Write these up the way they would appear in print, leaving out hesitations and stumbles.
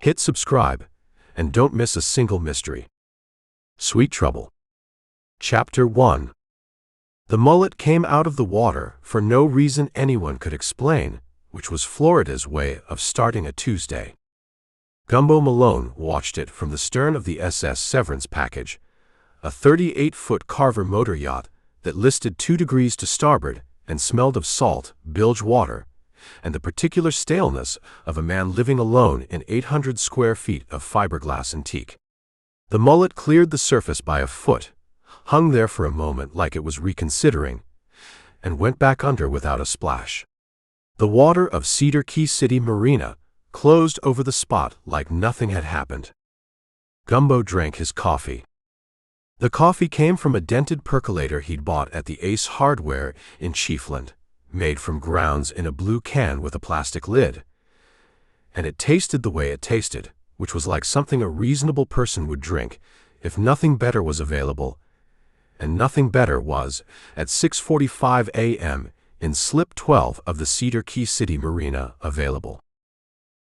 Hit subscribe, and don't miss a single mystery. Sweet Trouble. Chapter 1. The mullet came out of the water for no reason anyone could explain, which was Florida's way of starting a Tuesday. Gumbo Malone watched it from the stern of the SS Severance package, a 38-foot Carver motor yacht that listed 2 degrees to starboard and smelled of salt, bilge water, and the particular staleness of a man living alone in 800 square feet of fiberglass and teak. The mullet cleared the surface by a foot, hung there for a moment like it was reconsidering, and went back under without a splash. The water of Cedar Key City Marina closed over the spot like nothing had happened. Gumbo drank his coffee. The coffee came from a dented percolator he'd bought at the Ace Hardware in Chiefland, made from grounds in a blue can with a plastic lid. And it tasted the way it tasted, which was like something a reasonable person would drink if nothing better was available, and nothing better was at 6:45 a.m. in slip 12 of the Cedar Key City Marina available.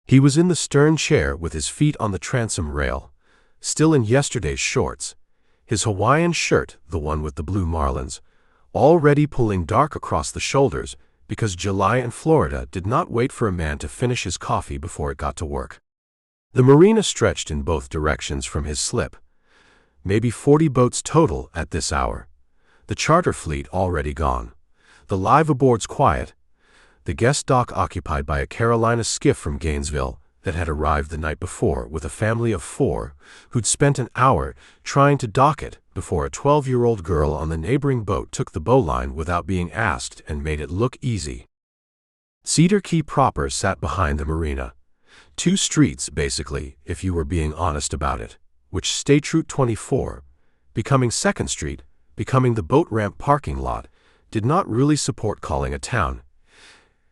He was in the stern chair with his feet on the transom rail, still in yesterday's shorts, his Hawaiian shirt, the one with the blue marlins, already pulling dark across the shoulders because July in Florida did not wait for a man to finish his coffee before it got to work. The marina stretched in both directions from his slip, maybe 40 boats total at this hour, the charter fleet already gone, the live aboards quiet, the guest dock occupied by a Carolina skiff from Gainesville that had arrived the night before with a family of 4 who'd spent an hour trying to dock it before a 12-year-old girl on the neighboring boat took the bowline without being asked and made it look easy. Cedar Key proper sat behind the marina. 2 streets, basically, if you were being honest about it, which State Route 24, becoming 2nd Street, becoming the boat ramp parking lot, did not really support calling a town.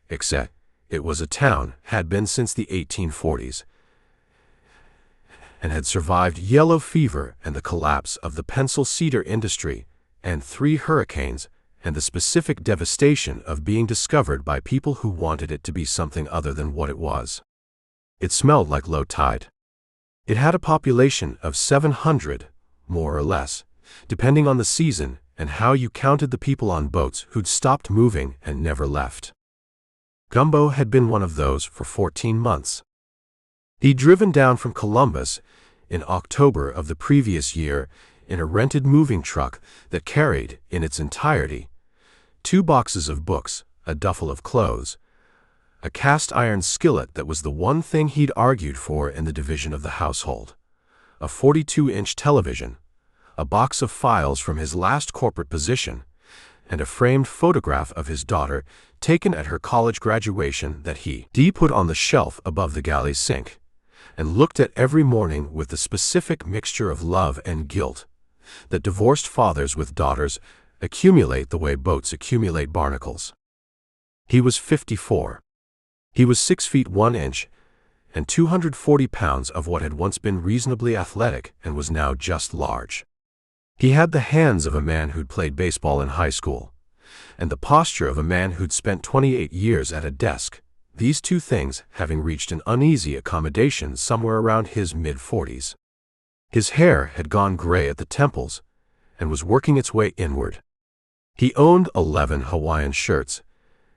Except it was a town, had been since the 1840s, and had survived yellow fever and the collapse of the pencil cedar industry, and 3 hurricanes, and the specific devastation of being discovered by people who wanted it to be something other than what it was. It smelled like low tide. It had a population of 700, more or less, depending on the season and how you counted the people on boats who'd stopped moving and never left. Gumbo had been one of those for 14 months. He'd driven down from Columbus in October of the previous year in a rented moving truck that carried, in its entirety, 2 boxes of books, a duffel of clothes, a cast-iron skillet that was the one thing he'd argued for in the division of the household, a 42-inch television, a box of files from his last corporate position, and a framed photograph of his daughter taken at her college graduation that he put on the shelf above the galley sink, and looked at every morning with the specific mixture of love and guilt that divorced fathers with daughters accumulate the way boats accumulate barnacles. He was 54. He was 6 feet 1 inch, and 240 pounds of what had once been reasonably athletic and was now just large. He had the hands of a man who'd played baseball in high school, and the posture of a man who'd spent 28 years at a desk, these 2 things having reached an uneasy accommodation somewhere around his mid-40s. His hair had gone gray at the temples and was working its way inward. He owned 11 Hawaiian shirts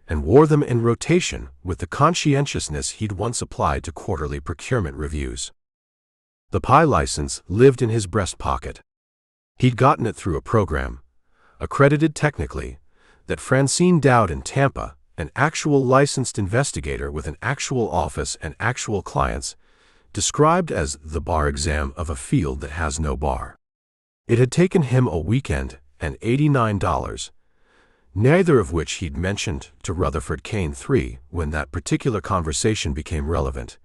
and wore them in rotation with the conscientiousness he'd once applied to quarterly procurement reviews. The pie license lived in his breast pocket. He'd gotten it through a program, accredited technically, that Francine Dowd in Tampa, an actual licensed investigator with an actual office and actual clients, described as the bar exam of a field that has no bar. It had taken him a weekend and $89, neither of which he'd mentioned to Rutherford Cane III when that particular conversation became relevant,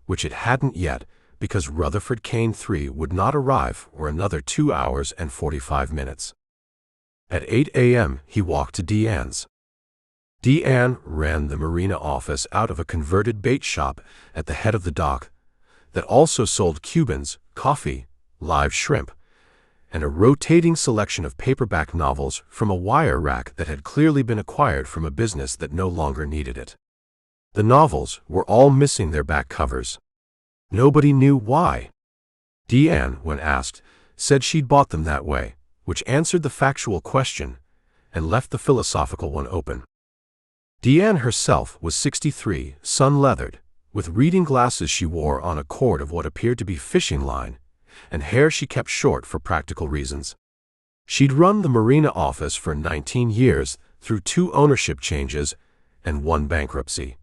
which it hadn't yet because Rutherford Cane III would not arrive for another 2 hours and 45 minutes. At 8 a.m. he walked to Deanne's. Deanne ran the marina office out of a converted bait shop at the head of the dock that also sold Cubans, coffee, live shrimp, and a rotating selection of paperback novels from a wire rack that had clearly been acquired from a business that no longer needed it. The novels were all missing their back covers. Nobody knew why. Deanne, when asked, said she'd bought them that way, which answered the factual question and left the philosophical one open. Deanne herself was 63, sun-leathered, with reading glasses she wore on a cord of what appeared to be fishing line, and hair she kept short for practical reasons. She'd run the marina office for 19 years through 2 ownership changes and 1 bankruptcy,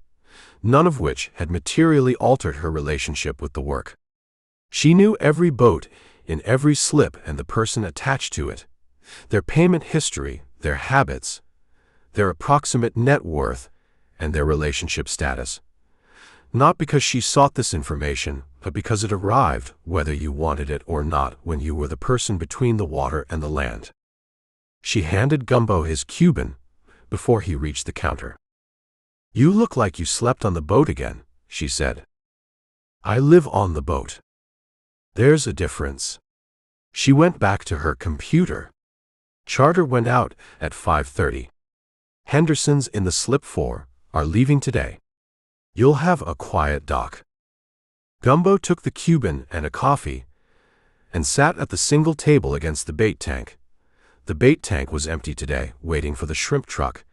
none of which had materially altered her relationship with the work. She knew every boat in every slip and the person attached to it, their payment history, their habits, their approximate net worth, and their relationship status. Not because she sought this information, but because it arrived, whether you wanted it or not, when you were the person between the water and the land. She handed Gumbo his Cuban before he reached the counter. "You look like you slept on the boat again," she said. "I live on the boat." "There's a difference." She went back to her computer. Charter went out at 5:30. Henderson's in the slip 4 are leaving today. You'll have a quiet dock. Gumbo took the Cuban and a coffee and sat at the single table against the bait tank. The bait tank was empty today, waiting for the shrimp truck,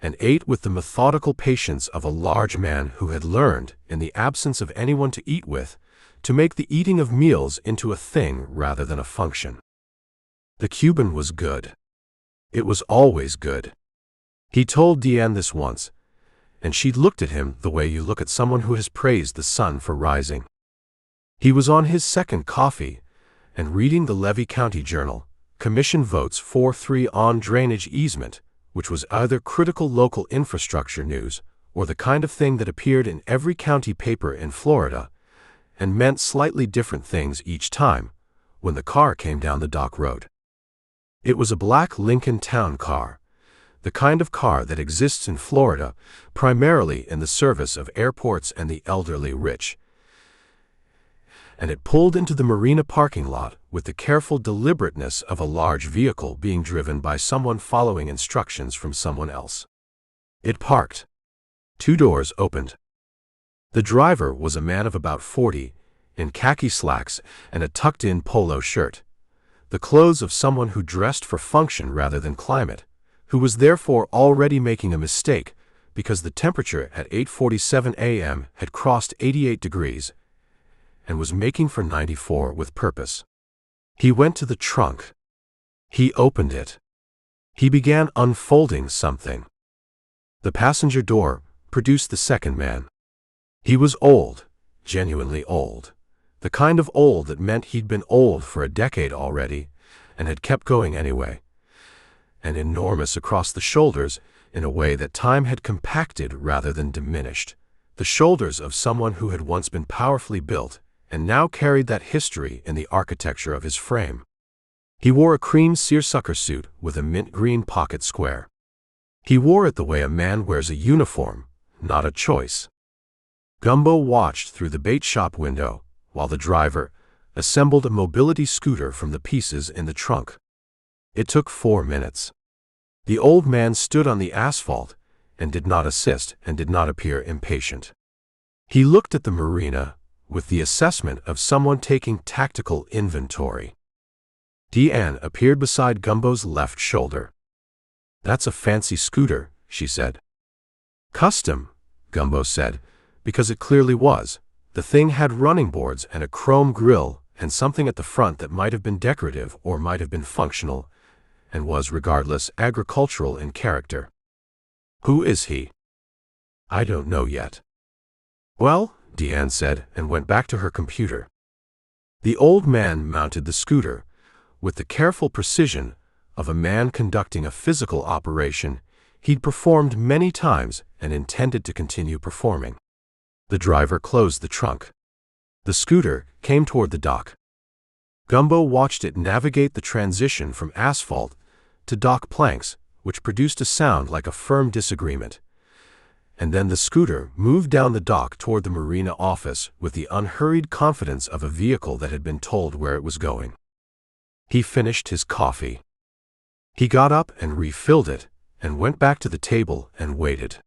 and ate with the methodical patience of a large man who had learned, in the absence of anyone to eat with, to make the eating of meals into a thing rather than a function. The Cuban was good. It was always good. He told Deanne this once, and she'd looked at him the way you look at someone who has praised the sun for rising. He was on his second coffee and reading the Levy County Journal, commission votes 4-3 on drainage easement, which was either critical local infrastructure news or the kind of thing that appeared in every county paper in Florida and meant slightly different things each time when the car came down the dock road. It was a black Lincoln Town car, the kind of car that exists in Florida primarily in the service of airports and the elderly rich. And it pulled into the marina parking lot with the careful deliberateness of a large vehicle being driven by someone following instructions from someone else. It parked. 2 doors opened. The driver was a man of about 40, in khaki slacks and a tucked-in polo shirt, the clothes of someone who dressed for function rather than climate, who was therefore already making a mistake because the temperature at 8:47 a.m. had crossed 88 degrees and was making for 94 with purpose. He went to the trunk. He opened it. He began unfolding something. The passenger door produced the second man. He was old, genuinely old, the kind of old that meant he'd been old for a decade already and had kept going anyway, and enormous across the shoulders in a way that time had compacted rather than diminished, the shoulders of someone who had once been powerfully built and now carried that history in the architecture of his frame. He wore a cream seersucker suit with a mint green pocket square. He wore it the way a man wears a uniform, not a choice. Gumbo watched through the bait shop window while the driver assembled a mobility scooter from the pieces in the trunk. It took 4 minutes. The old man stood on the asphalt and did not assist and did not appear impatient. He looked at the marina with the assessment of someone taking tactical inventory. Deanne appeared beside Gumbo's left shoulder. "That's a fancy scooter," she said. "Custom," Gumbo said, because it clearly was. The thing had running boards and a chrome grille and something at the front that might have been decorative or might have been functional, and was, regardless, agricultural in character. "Who is he?" "I don't know yet." "Well," Deanne said, and went back to her computer. The old man mounted the scooter with the careful precision of a man conducting a physical operation he'd performed many times and intended to continue performing. The driver closed the trunk. The scooter came toward the dock. Gumbo watched it navigate the transition from asphalt to dock planks, which produced a sound like a firm disagreement. And then the scooter moved down the dock toward the marina office with the unhurried confidence of a vehicle that had been told where it was going. He finished his coffee. He got up and refilled it and went back to the table and waited.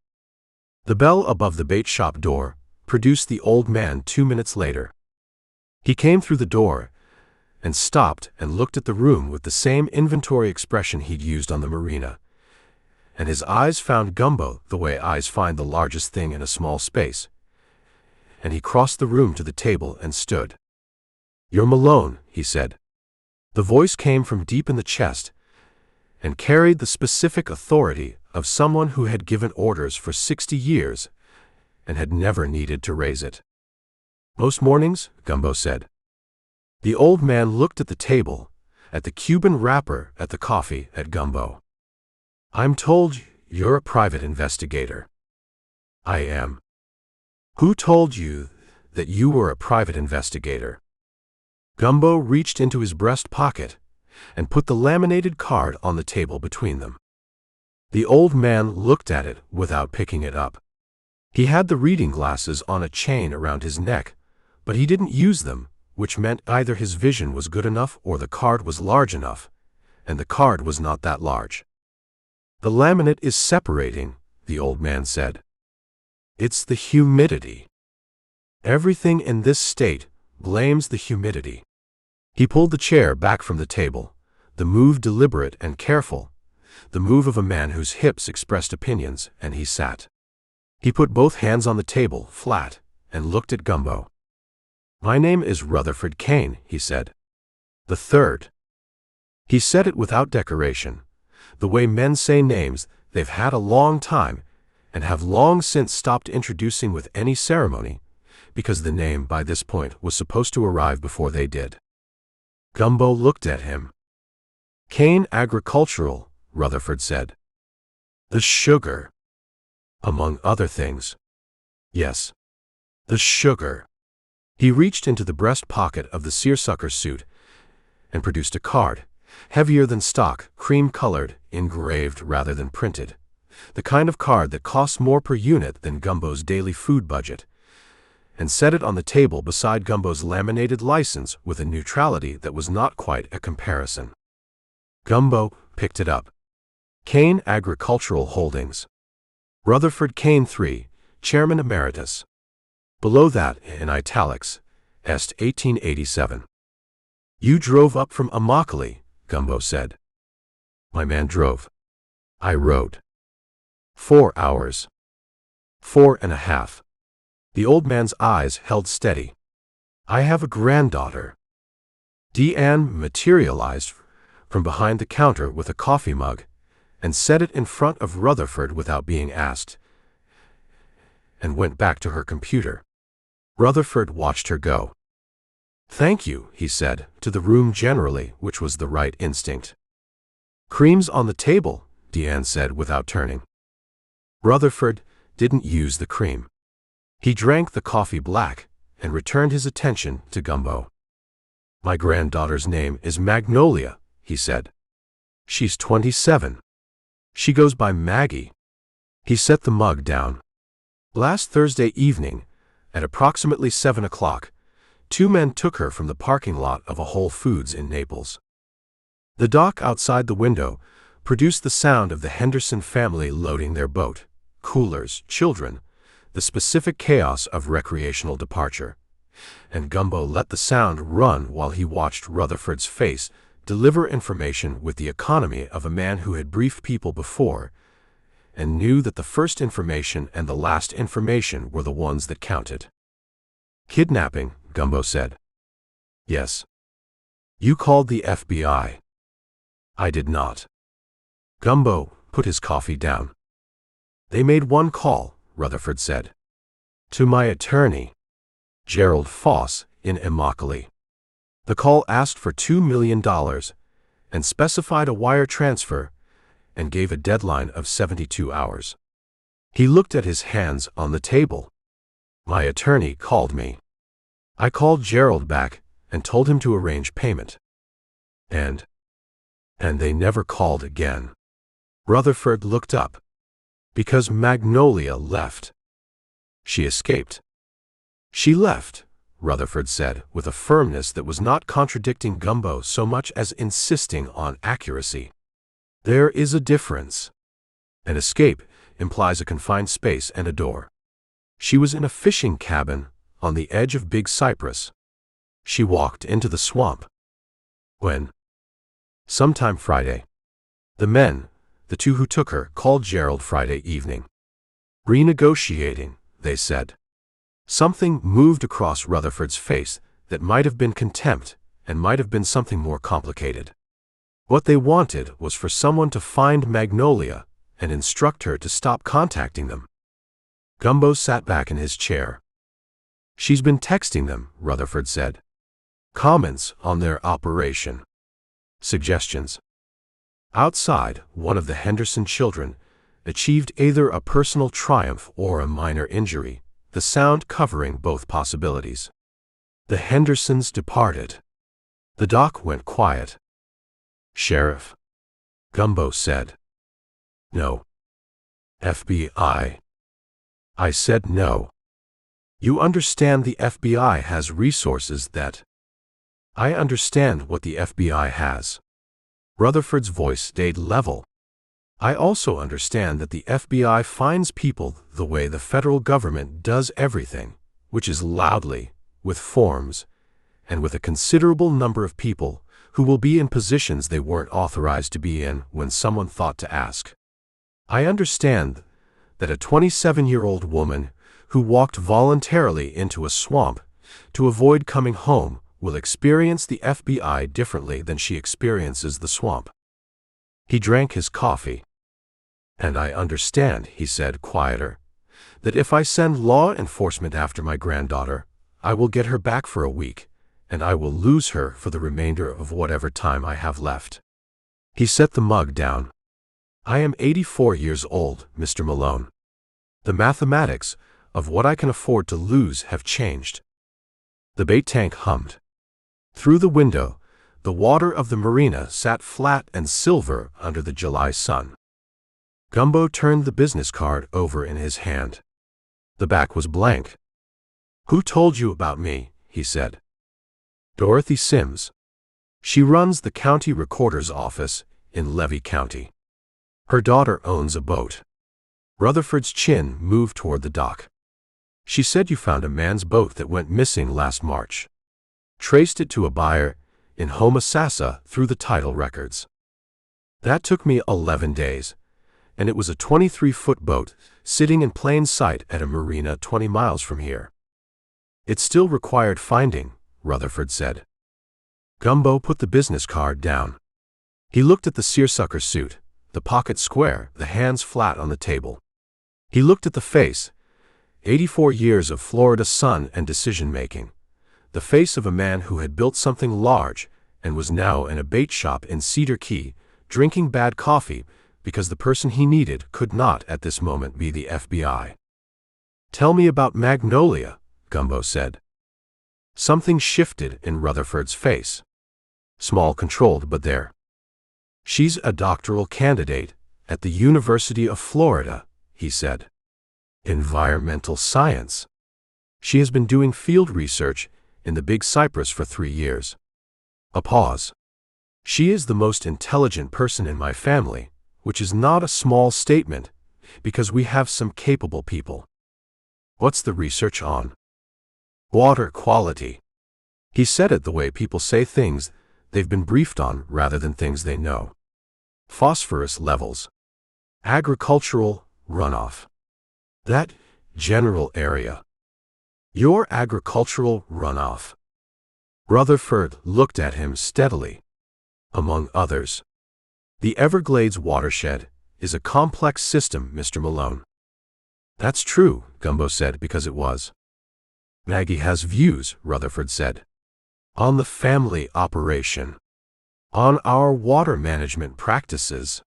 The bell above the bait shop door produced the old man 2 minutes later. He came through the door and stopped and looked at the room with the same inventory expression he'd used on the marina. And his eyes found Gumbo the way eyes find the largest thing in a small space. And he crossed the room to the table and stood. "You're Malone," he said. The voice came from deep in the chest and carried the specific authority of someone who had given orders for 60 years and had never needed to raise it. "Most mornings," Gumbo said. The old man looked at the table, at the Cuban wrapper, at the coffee, at Gumbo. "I'm told you're a private investigator." "I am." "Who told you that you were a private investigator?" Gumbo reached into his breast pocket and put the laminated card on the table between them. The old man looked at it without picking it up. He had the reading glasses on a chain around his neck, but he didn't use them, which meant either his vision was good enough or the card was large enough, and the card was not that large. "The laminate is separating," the old man said. "It's the humidity. Everything in this state blames the humidity." He pulled the chair back from the table, the move deliberate and careful, the move of a man whose hips expressed opinions, and he sat. He put both hands on the table, flat, and looked at Gumbo. "My name is Rutherford Cane," he said. "The third." He said it without decoration, the way men say names they've had a long time and have long since stopped introducing with any ceremony, because the name by this point was supposed to arrive before they did. Gumbo looked at him. "Cane Agricultural," Rutherford said. "The sugar." "Among other things." "Yes. The sugar." He reached into the breast pocket of the seersucker suit and produced a card, heavier than stock, cream-colored, engraved rather than printed, the kind of card that costs more per unit than Gumbo's daily food budget, and set it on the table beside Gumbo's laminated license with a neutrality that was not quite a comparison. Gumbo picked it up. "Cane Agricultural Holdings. Rutherford Cane III, Chairman Emeritus." Below that, in italics, Est 1887. "You drove up from Immokalee," Gumbo said. "My man drove. I rode." 4 hours. 4.5. The old man's eyes held steady. "I have a granddaughter." Deanne materialized from behind the counter with a coffee mug and set it in front of Rutherford without being asked, and went back to her computer. Rutherford watched her go. "Thank you," he said, to the room generally, which was the right instinct. "Cream's on the table," Deanne said without turning. Rutherford didn't use the cream. He drank the coffee black and returned his attention to Gumbo. "My granddaughter's name is Magnolia," he said. "She's 27. She goes by Maggie." He set the mug down. "Last Thursday evening, at approximately 7 o'clock, 2 men took her from the parking lot of a Whole Foods in Naples. The dock outside the window produced the sound of the Henderson family loading their boat, coolers, children, the specific chaos of recreational departure, and Gumbo let the sound run while he watched Rutherford's face deliver information with the economy of a man who had briefed people before and knew that the first information and the last information were the ones that counted. "Kidnapping," Gumbo said. "Yes." "You called the FBI." "I did not." Gumbo put his coffee down. "They made one call," Rutherford said. "To my attorney, Gerald Foss, in Immokalee. The call asked for $2 million and specified a wire transfer and gave a deadline of 72 hours. He looked at his hands on the table. "My attorney called me. I called Gerald back and told him to arrange payment. And they never called again." Rutherford looked up. "Because Magnolia left." "She escaped." "She left," Rutherford said, with a firmness that was not contradicting Gumbo so much as insisting on accuracy. "There is a difference. An escape implies a confined space and a door. She was in a fishing cabin on the edge of Big Cypress. She walked into the swamp. When? Sometime Friday. The men, the two who took her, called Gerald Friday evening. Renegotiating, they said. Something moved across Rutherford's face that might have been contempt and might have been something more complicated. What they wanted was for someone to find Magnolia and instruct her to stop contacting them. Gumbo sat back in his chair. She's been texting them, Rutherford said. Comments on their operation. Suggestions. Outside, one of the Henderson children achieved either a personal triumph or a minor injury, the sound covering both possibilities. The Hendersons departed. The dock went quiet. Sheriff? Gumbo said. No. FBI? I said no. You understand the FBI has resources that... I understand what the FBI has. Rutherford's voice stayed level. I also understand that the FBI finds people the way the federal government does everything, which is loudly, with forms, and with a considerable number of people who will be in positions they weren't authorized to be in when someone thought to ask. I understand that a 27-year-old woman who walked voluntarily into a swamp to avoid coming home will experience the FBI differently than she experiences the swamp. He drank his coffee. And I understand, he said, quieter, that if I send law enforcement after my granddaughter, I will get her back for a week, and I will lose her for the remainder of whatever time I have left. He set the mug down. I am 84 years old, Mr. Malone. The mathematics of what I can afford to lose have changed. The bait tank hummed. Through the window, the water of the marina sat flat and silver under the July sun. Gumbo turned the business card over in his hand. The back was blank. Who told you about me? He said. Dorothy Sims. She runs the county recorder's office in Levy County. Her daughter owns a boat. Rutherford's chin moved toward the dock. She said you found a man's boat that went missing last March. Traced it to a buyer in Homosassa through the title records. That took me 11 days, and it was a 23-foot boat sitting in plain sight at a marina 20 miles from here. It still required finding, Rutherford said. Gumbo put the business card down. He looked at the seersucker suit, the pocket square, the hands flat on the table. He looked at the face, 84 years of Florida sun and decision-making, the face of a man who had built something large and was now in a bait shop in Cedar Key, drinking bad coffee because the person he needed could not at this moment be the FBI. Tell me about Magnolia, Gumbo said. Something shifted in Rutherford's face. Small, controlled, but there. She's a doctoral candidate at the University of Florida, he said. Environmental science. She has been doing field research in the Big Cypress for 3 years. A pause. She is the most intelligent person in my family, which is not a small statement, because we have some capable people. What's the research on? Water quality. He said it the way people say things they've been briefed on rather than things they know. Phosphorus levels. Agricultural runoff. That general area. Your agricultural runoff. Rutherford looked at him steadily. Among others. The Everglades watershed is a complex system, Mr. Malone. That's true, Gumbo said, because it was. Maggie has views, Rutherford said. On the family operation. On our water management practices.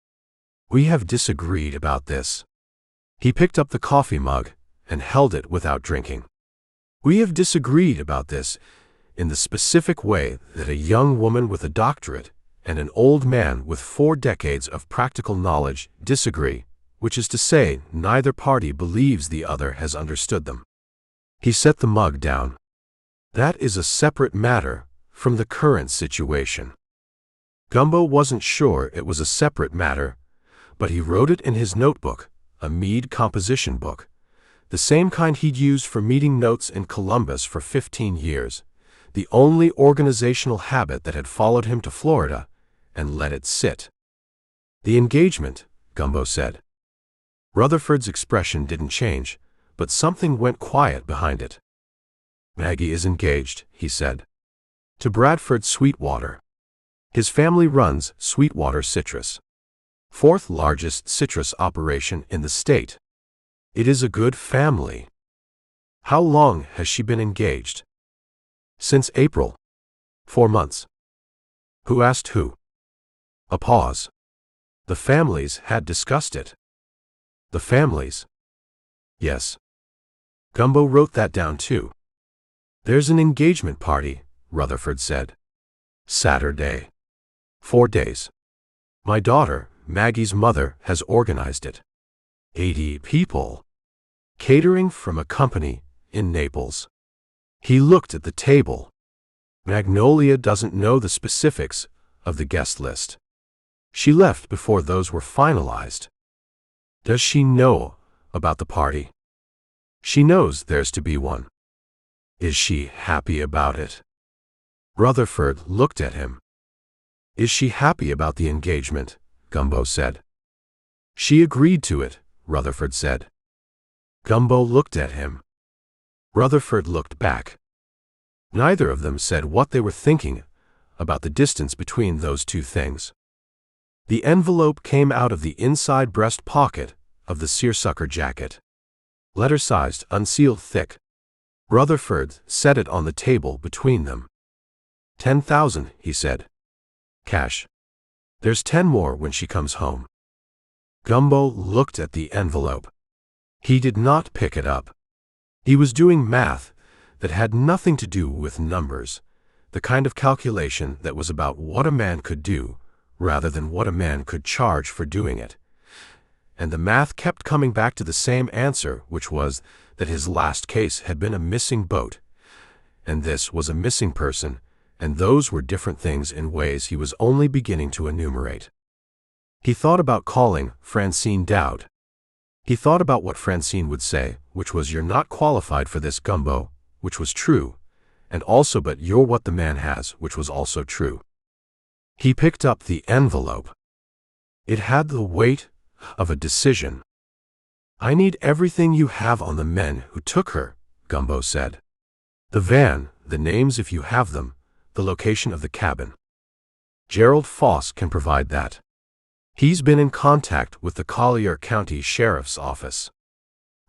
We have disagreed about this. He picked up the coffee mug and held it without drinking. We have disagreed about this in the specific way that a young woman with a doctorate and an old man with 4 decades of practical knowledge disagree, which is to say, neither party believes the other has understood them. He set the mug down. That is a separate matter from the current situation. Gumbo wasn't sure it was a separate matter, but he wrote it in his notebook, a mead composition book, The same kind he'd used for meeting notes in Columbus for 15 years, the only organizational habit that had followed him to Florida and let it sit. "The engagement," Gumbo said. Rutherford's expression didn't change, but something went quiet behind it. "Maggie is engaged," he said. "To Bradford Sweetwater. His family runs Sweetwater Citrus, fourth largest citrus operation in the state. It is a good family." "How long has she been engaged?" "Since April. 4 months." "Who asked who?" A pause. "The families had discussed it." "The families?" "Yes." Gumbo wrote that down too. "There's an engagement party," Rutherford said. "Saturday. 4 days. My daughter, Maggie's mother, has organized it. 80 people. Catering from a company in Naples." He looked at the table. "Magnolia doesn't know the specifics of the guest list. She left before those were finalized." "Does she know about the party?" "She knows there's to be one." "Is she happy about it?" Rutherford looked at him. "Is she happy about the engagement?" Gumbo said. "She agreed to it," Rutherford said. Gumbo looked at him. Rutherford looked back. Neither of them said what they were thinking about the distance between those two things. The envelope came out of the inside breast pocket of the seersucker jacket. Letter-sized, unsealed, thick. Rutherford set it on the table between them. 10,000, he said. Cash. There's 10 more when she comes home. Gumbo looked at the envelope. He did not pick it up. He was doing math that had nothing to do with numbers, the kind of calculation that was about what a man could do rather than what a man could charge for doing it. And the math kept coming back to the same answer, which was that his last case had been a missing boat, and this was a missing person, and those were different things in ways he was only beginning to enumerate. He thought about calling Francine Dowd. He thought about what Francine would say, which was, "You're not qualified for this, Gumbo," which was true, and also, "But you're what the man has," which was also true. He picked up the envelope. It had the weight of a decision. "I need everything you have on the men who took her," Gumbo said. "The van, the names if you have them, the location of the cabin. Gerald Foss can provide that. He's been in contact with the Collier County Sheriff's Office."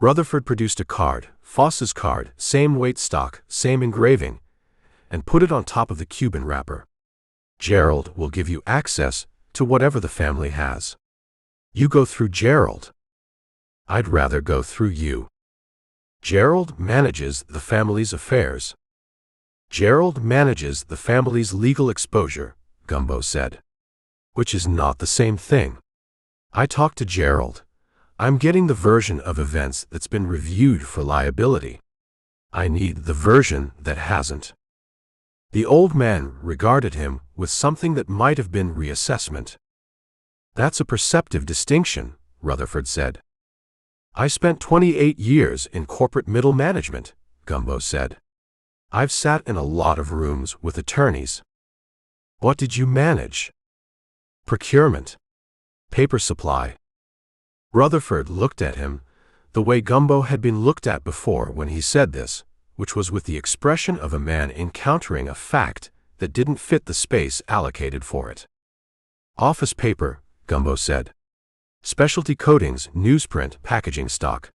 Rutherford produced a card, Foss's card, same weight stock, same engraving, and put it on top of the Cuban wrapper. "Gerald will give you access to whatever the family has. You go through Gerald." "I'd rather go through you." "Gerald manages the family's affairs." "Gerald manages the family's legal exposure," Gumbo said. "Which is not the same thing. I talked to Gerald. I'm getting the version of events that's been reviewed for liability. I need the version that hasn't." The old man regarded him with something that might have been reassessment. "That's a perceptive distinction," Rutherford said. "I spent 28 years in corporate middle management," Gumbo said. "I've sat in a lot of rooms with attorneys." "What did you manage?" "Procurement. Paper supply." Rutherford looked at him the way Gumbo had been looked at before when he said this, which was with the expression of a man encountering a fact that didn't fit the space allocated for it. "Office paper," Gumbo said. "Specialty coatings, newsprint, packaging stock.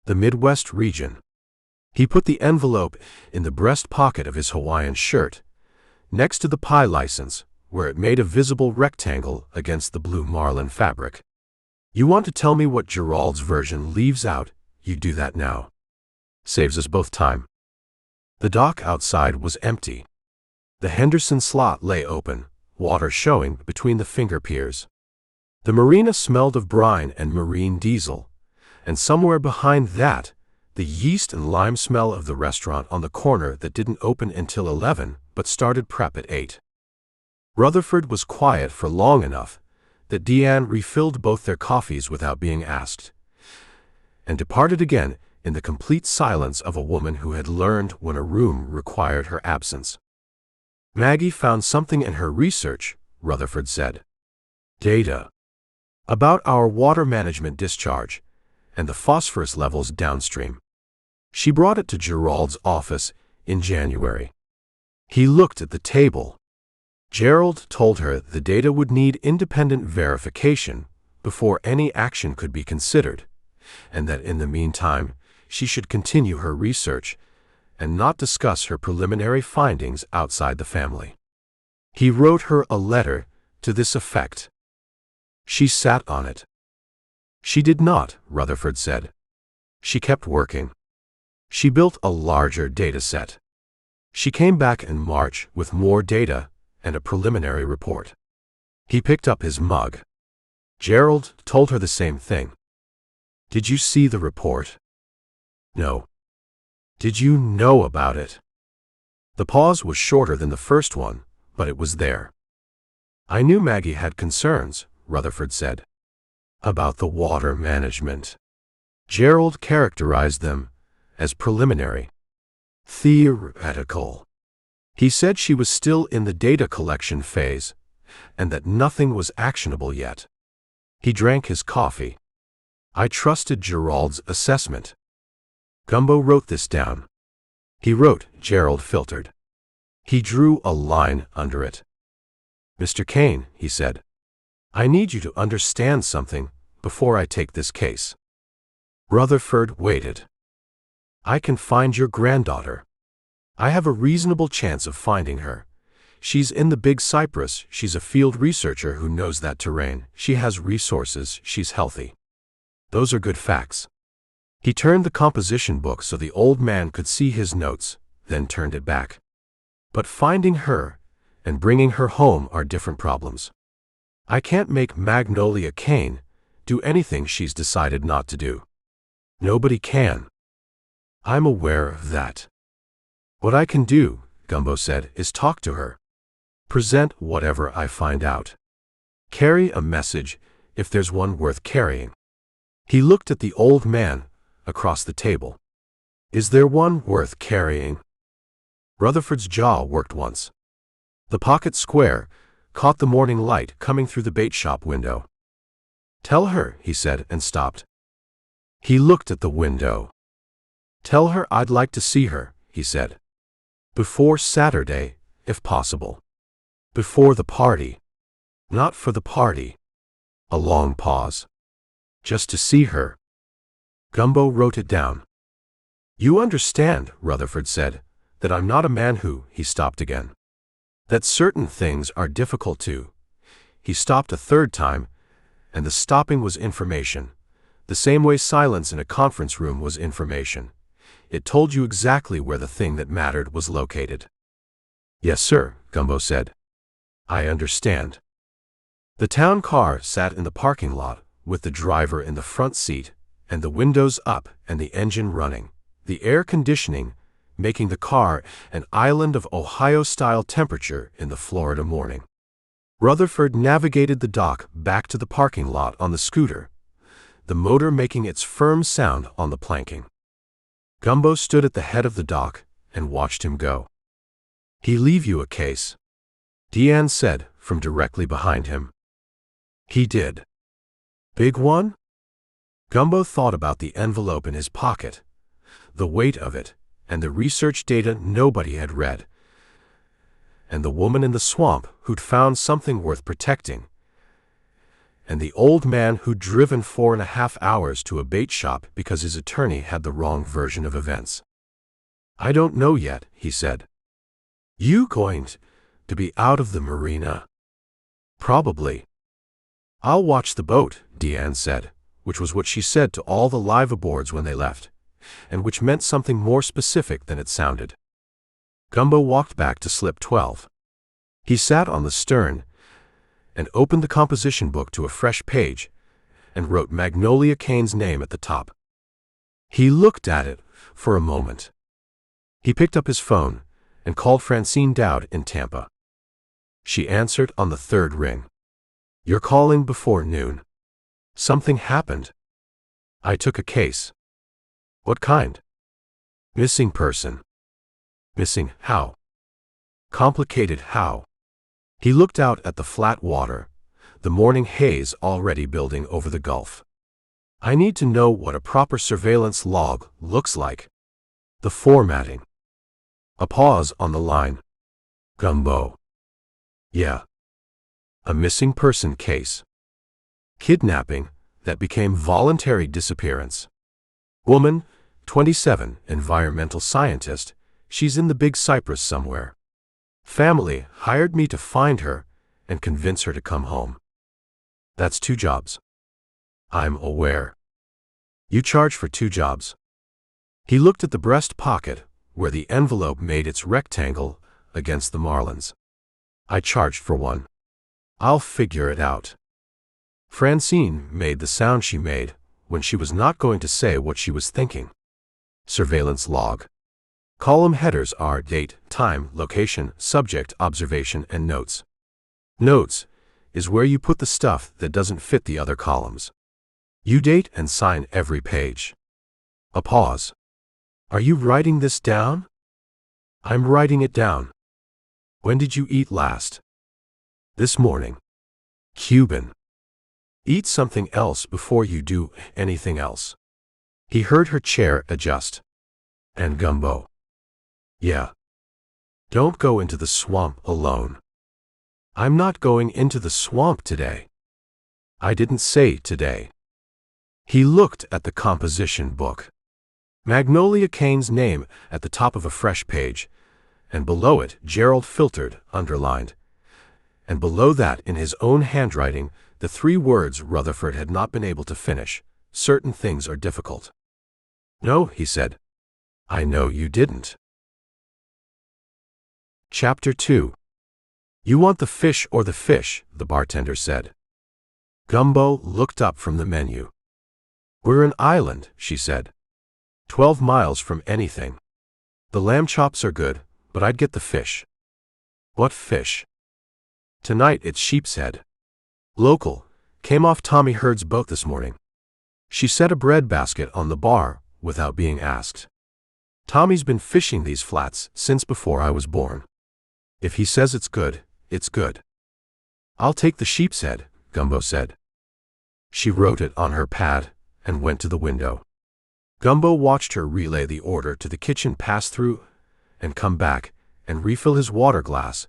The Midwest region." He put the envelope in the breast pocket of his Hawaiian shirt, next to the pie license, where it made a visible rectangle against the blue marlin fabric. "You want to tell me what Gerald's version leaves out, you do that now. Saves us both time." The dock outside was empty. The Henderson slot lay open, water showing between the finger piers. The marina smelled of brine and marine diesel, and somewhere behind that, the yeast and lime smell of the restaurant on the corner that didn't open until 11 but started prep at 8. Rutherford was quiet for long enough that Deanne refilled both their coffees without being asked, and departed again in the complete silence of a woman who had learned when a room required her absence. Maggie found something in her research, Rutherford said. Data. About our water management discharge and the phosphorus levels downstream. She brought it to Gerald's office in January. He looked at the table. Gerald told her the data would need independent verification before any action could be considered, and that in the meantime she should continue her research and not discuss her preliminary findings outside the family. He wrote her a letter to this effect. She sat on it. She did not, Rutherford said. She kept working. She built a larger data set. She came back in March with more data and a preliminary report. He picked up his mug. Gerald told her the same thing. Did you see the report? No. Did you know about it? The pause was shorter than the first one, but it was there. I knew Maggie had concerns, Rutherford said. About the water management. Gerald characterized them as preliminary. Theoretical. He said she was still in the data collection phase, and that nothing was actionable yet. He drank his coffee. I trusted Gerald's assessment. Gumbo wrote this down. He wrote, Gerald filtered. He drew a line under it. Mr. Cane, he said, I need you to understand something before I take this case. Rutherford waited. I can find your granddaughter. I have a reasonable chance of finding her. She's in the Big Cypress. She's a field researcher who knows that terrain. She has resources. She's healthy. Those are good facts. He turned the composition book so the old man could see his notes, then turned it back. But finding her and bringing her home are different problems. I can't make Magnolia Cane do anything she's decided not to do. Nobody can. I'm aware of that. What I can do, Gumbo said, is talk to her. Present whatever I find out. Carry a message if there's one worth carrying. He looked at the old man across the table. Is there one worth carrying? Rutherford's jaw worked once. The pocket square caught the morning light coming through the bait shop window. Tell her, he said, and stopped. He looked at the window. Tell her I'd like to see her, he said. Before Saturday, if possible. Before the party. Not for the party. A long pause. Just to see her. Gumbo wrote it down. You understand, Rutherford said, that I'm not a man who, he stopped again. That certain things are difficult to. He stopped a third time, and the stopping was information. The same way silence in a conference room was information. It told you exactly where the thing that mattered was located. Yes, sir, Gumbo said. I understand. The town car sat in the parking lot, with the driver in the front seat, and the windows up and the engine running, the air conditioning making the car an island of Ohio-style temperature in the Florida morning. Rutherford navigated the dock back to the parking lot on the scooter, the motor making its firm sound on the planking. Gumbo stood at the head of the dock and watched him go. He leave you a case? Deanne said from directly behind him. He did. Big one? Gumbo thought about the envelope in his pocket, the weight of it, and the research data nobody had read, and the woman in the swamp who'd found something worth protecting, and the old man who'd driven 4.5 hours to a bait shop because his attorney had the wrong version of events. I don't know yet, he said. You going to be out of the marina? Probably. I'll watch the boat, Deanne said, which was what she said to all the liveaboards when they left, and which meant something more specific than it sounded. Gumbo walked back to slip 12. He sat on the stern and opened the composition book to a fresh page and wrote Magnolia Cane's name at the top. He looked at it for a moment. He picked up his phone and called Francine Dowd in Tampa. She answered on the third ring. You're calling before noon. Something happened. I took a case. What kind? Missing person. Missing how? Complicated how? He looked out at the flat water, the morning haze already building over the Gulf. I need to know what a proper surveillance log looks like. The formatting. A pause on the line. Gumbo. Yeah. A missing person case. Kidnapping that became voluntary disappearance. Woman, 27, environmental scientist. She's in the Big Cypress somewhere. Family hired me to find her and convince her to come home. That's 2 jobs. I'm aware. You charge for 2 jobs. He looked at the breast pocket, where the envelope made its rectangle against the marlins. I charged for 1. I'll figure it out. Francine made the sound she made when she was not going to say what she was thinking. Surveillance log. Column headers are date, time, location, subject, observation, and notes. Notes is where you put the stuff that doesn't fit the other columns. You date and sign every page. A pause. Are you writing this down? I'm writing it down. When did you eat last? This morning. Cuban. Eat something else before you do anything else. He heard her chair adjust. And Gumbo. Yeah. Don't go into the swamp alone. I'm not going into the swamp today. I didn't say today. He looked at the composition book. Magnolia Cane's name at the top of a fresh page, and below it Gerald filtered, underlined. And below that, in his own handwriting, the 3 words Rutherford had not been able to finish. Certain things are difficult. No, he said. I know you didn't. Chapter 2. You want the fish or the fish, the bartender said. Gumbo looked up from the menu. We're an island, she said. 12 miles from anything. The lamb chops are good, but I'd get the fish. What fish? Tonight it's sheep's head. Local. Came off Tommy Hurd's boat this morning. She set a bread basket on the bar without being asked. Tommy's been fishing these flats since before I was born. If he says it's good, it's good. I'll take the sheep's head, Gumbo said. She wrote it on her pad and went to the window. Gumbo watched her relay the order to the kitchen, pass through and come back and refill his water glass,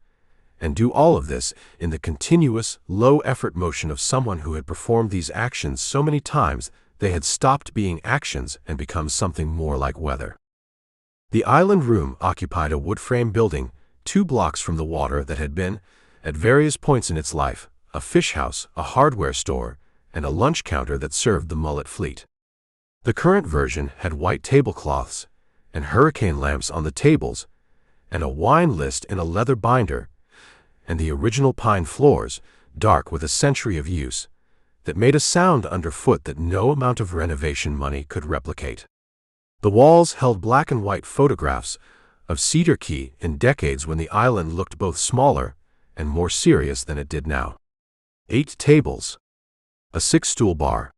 and do all of this in the continuous, low-effort motion of someone who had performed these actions so many times they had stopped being actions and become something more like weather. The island room occupied a wood-frame building 2 blocks from the water that had been, at various points in its life, a fish house, a hardware store, and a lunch counter that served the mullet fleet. The current version had white tablecloths and hurricane lamps on the tables, and a wine list in a leather binder, and the original pine floors, dark with a century of use, that made a sound underfoot that no amount of renovation money could replicate. The walls held black and white photographs of Cedar Key in decades when the island looked both smaller and more serious than it did now. 8 tables. A 6-stool bar.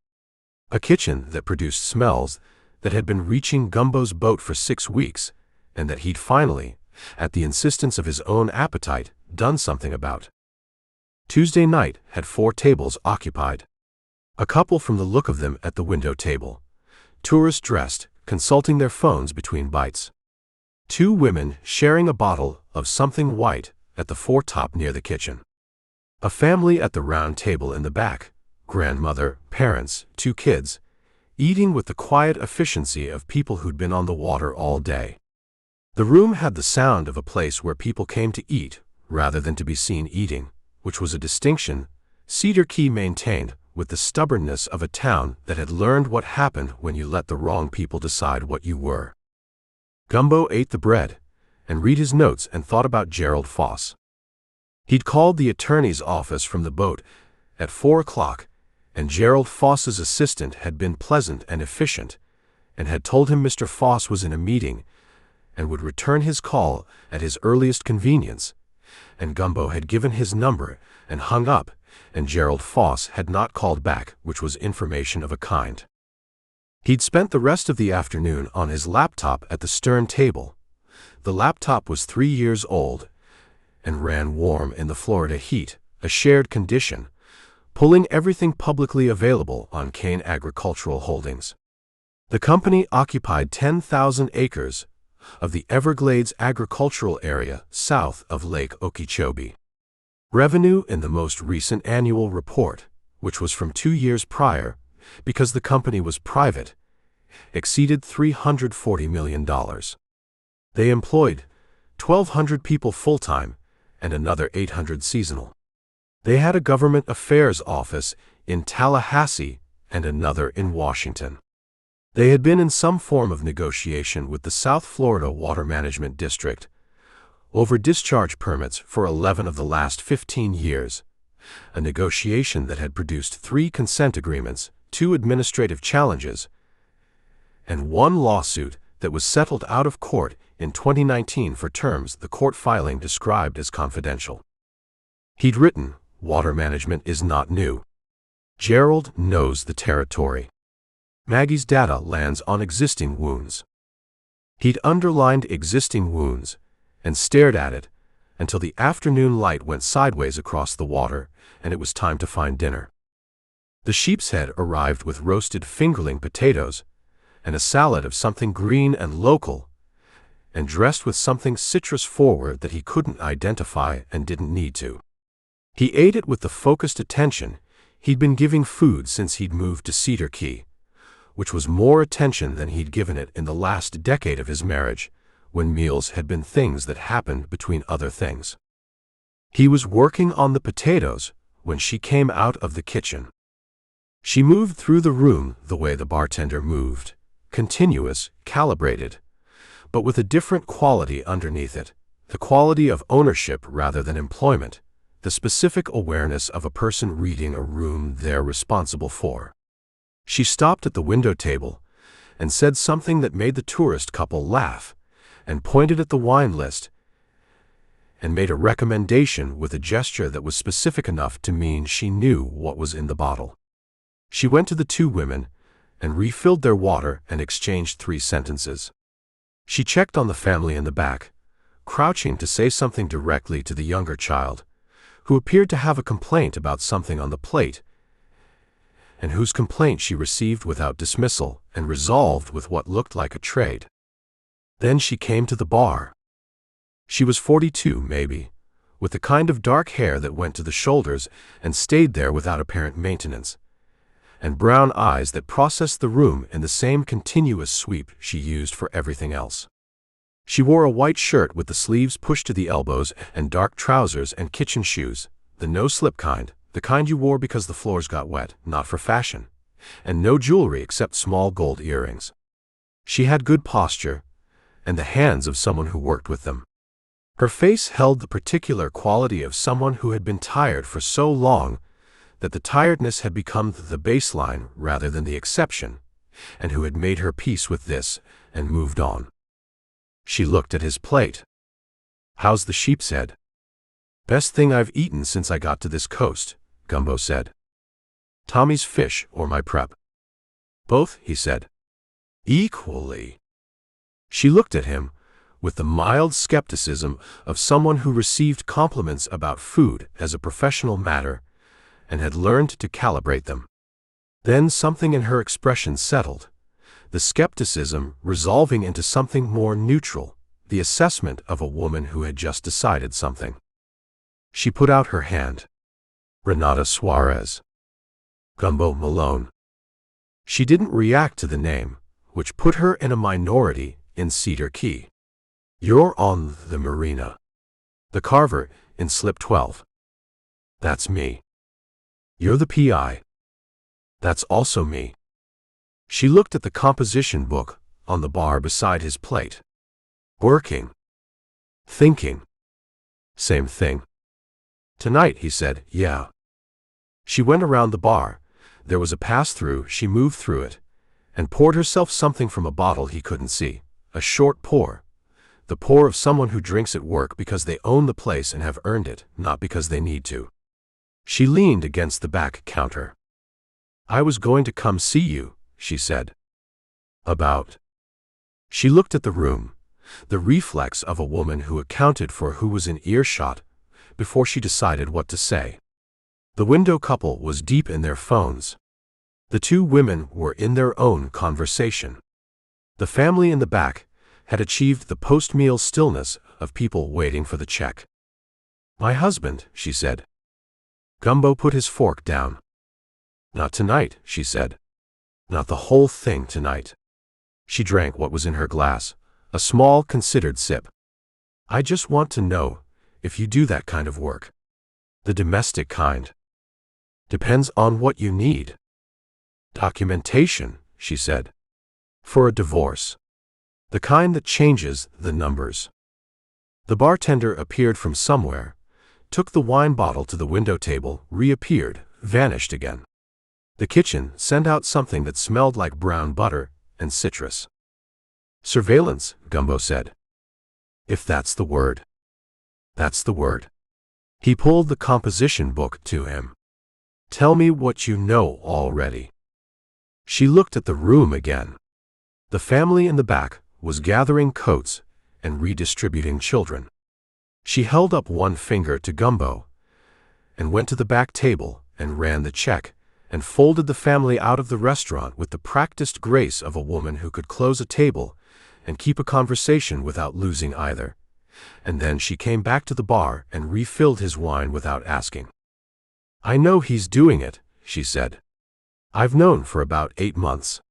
A kitchen that produced smells that had been reaching Gumbo's boat for 6 weeks, and that he'd finally, at the insistence of his own appetite, done something about. Tuesday night had 4 tables occupied. A couple from the look of them at the window table. Tourists dressed, consulting their phones between bites. 2 women sharing a bottle of something white at the foretop near the kitchen. A family at the round table in the back, grandmother, parents, 2 kids, eating with the quiet efficiency of people who'd been on the water all day. The room had the sound of a place where people came to eat, rather than to be seen eating, which was a distinction Cedar Key maintained with the stubbornness of a town that had learned what happened when you let the wrong people decide what you were. Gumbo ate the bread, and read his notes and thought about Gerald Foss. He'd called the attorney's office from the boat at 4 o'clock, and Gerald Foss's assistant had been pleasant and efficient, and had told him Mr. Foss was in a meeting and would return his call at his earliest convenience, and Gumbo had given his number and hung up, and Gerald Foss had not called back, which was information of a kind. He'd spent the rest of the afternoon on his laptop at the stern table. The laptop was 3 years old and ran warm in the Florida heat, a shared condition, pulling everything publicly available on Cane Agricultural Holdings. The company occupied 10,000 acres of the Everglades agricultural area south of Lake Okeechobee. Revenue in the most recent annual report, which was from 2 years prior, because the company was private, exceeded $340 million. They employed 1,200 people full-time and another 800 seasonal. They had a government affairs office in Tallahassee and another in Washington. They had been in some form of negotiation with the South Florida Water Management District over discharge permits for 11 of the last 15 years, a negotiation that had produced 3 consent agreements, 2 administrative challenges, and 1 lawsuit that was settled out of court in 2019 for terms the court filing described as confidential. He'd written, "Water management is not new. Gerald knows the territory. Maggie's data lands on existing wounds." He'd underlined existing wounds and stared at it until the afternoon light went sideways across the water and it was time to find dinner. The sheep's head arrived with roasted fingerling potatoes and a salad of something green and local, and dressed with something citrus-forward that he couldn't identify and didn't need to. He ate it with the focused attention he'd been giving food since he'd moved to Cedar Key, which was more attention than he'd given it in the last decade of his marriage, when meals had been things that happened between other things. He was working on the potatoes when she came out of the kitchen. She moved through the room the way the bartender moved, continuous, calibrated, but with a different quality underneath it, the quality of ownership rather than employment, the specific awareness of a person reading a room they're responsible for. She stopped at the window table and said something that made the tourist couple laugh, and pointed at the wine list and made a recommendation with a gesture that was specific enough to mean she knew what was in the bottle. She went to the 2 women and refilled their water and exchanged 3 sentences. She checked on the family in the back, crouching to say something directly to the younger child, who appeared to have a complaint about something on the plate, and whose complaint she received without dismissal and resolved with what looked like a trade. Then she came to the bar. She was 42, maybe, with the kind of dark hair that went to the shoulders and stayed there without apparent maintenance, and brown eyes that processed the room in the same continuous sweep she used for everything else. She wore a white shirt with the sleeves pushed to the elbows and dark trousers and kitchen shoes, the no-slip kind, the kind you wore because the floors got wet, not for fashion, and no jewelry except small gold earrings. She had good posture, and the hands of someone who worked with them. Her face held the particular quality of someone who had been tired for so long that the tiredness had become the baseline rather than the exception, and who had made her peace with this and moved on. She looked at his plate. "How's the sheep's head?" "Best thing I've eaten since I got to this coast," Gumbo said. "Tommy's fish or my prep?" "Both," he said. "Equally." She looked at him with the mild skepticism of someone who received compliments about food as a professional matter and had learned to calibrate them. Then something in her expression settled, the skepticism resolving into something more neutral, the assessment of a woman who had just decided something. She put out her hand. "Renata Suarez." "Gumbo Malone." She didn't react to the name, which put her in a minority in Cedar Key. "You're on the marina." "The carver in slip 12. "That's me." "You're the PI." "That's also me." She looked at the composition book on the bar beside his plate. "Working." "Thinking." "Same thing." "Tonight," he said, "yeah." She went around the bar. There was a pass-through. She moved through it and poured herself something from a bottle he couldn't see, a short pour, the pour of someone who drinks at work because they own the place and have earned it, not because they need to. She leaned against the back counter. "I was going to come see you," she said. About. She looked at the room, the reflex of a woman who accounted for who was in earshot, before she decided what to say. The window couple was deep in their phones. The two women were in their own conversation. The family in the back had achieved the post-meal stillness of people waiting for the check. "My husband," she said. Gumbo put his fork down. "Not tonight," she said. "Not the whole thing tonight." She drank what was in her glass, a small, considered sip. "I just want to know if you do that kind of work. The domestic kind. Depends on what you need." "Documentation," she said. "For a divorce. The kind that changes the numbers." The bartender appeared from somewhere, took the wine bottle to the window table, reappeared, vanished again. The kitchen sent out something that smelled like brown butter and citrus. "Surveillance," Gumbo said. "If that's the word." "That's the word." He pulled the composition book to him. "Tell me what you know already." She looked at the room again. The family in the back was gathering coats and redistributing children. She held up one finger to Gumbo and went to the back table and ran the check and folded the family out of the restaurant with the practiced grace of a woman who could close a table and keep a conversation without losing either. And then she came back to the bar and refilled his wine without asking. "I know he's doing it," she said. "I've known for about 8 months.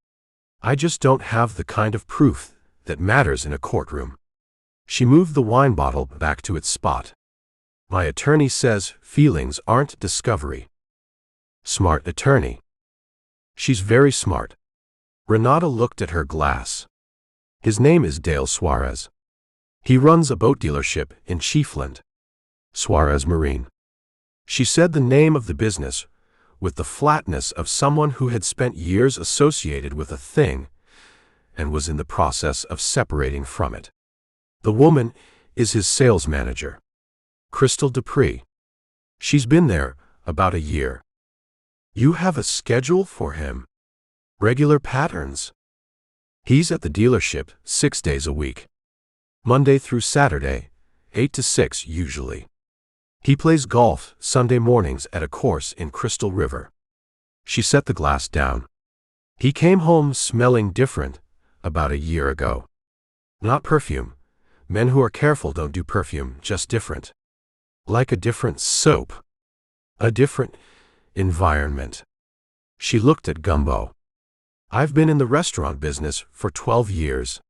I just don't have the kind of proof that matters in a courtroom." She moved the wine bottle back to its spot. "My attorney says feelings aren't discovery." "Smart attorney." "She's very smart." Renata looked at her glass. "His name is Dale Suarez. He runs a boat dealership in Chiefland. Suarez Marine." She said the name of the business with the flatness of someone who had spent years associated with a thing and was in the process of separating from it. "The woman is his sales manager. Crystal Dupree. She's been there about a year." "You have a schedule for him? Regular patterns?" "He's at the dealership 6 days a week. Monday through Saturday, 8 to 6 usually. He plays golf Sunday mornings at a course in Crystal River." She set the glass down. "He came home smelling different about a year ago. Not perfume. Men who are careful don't do perfume, just different. Like a different soap. A different environment." She looked at Gumbo. "I've been in the restaurant business for 12 years.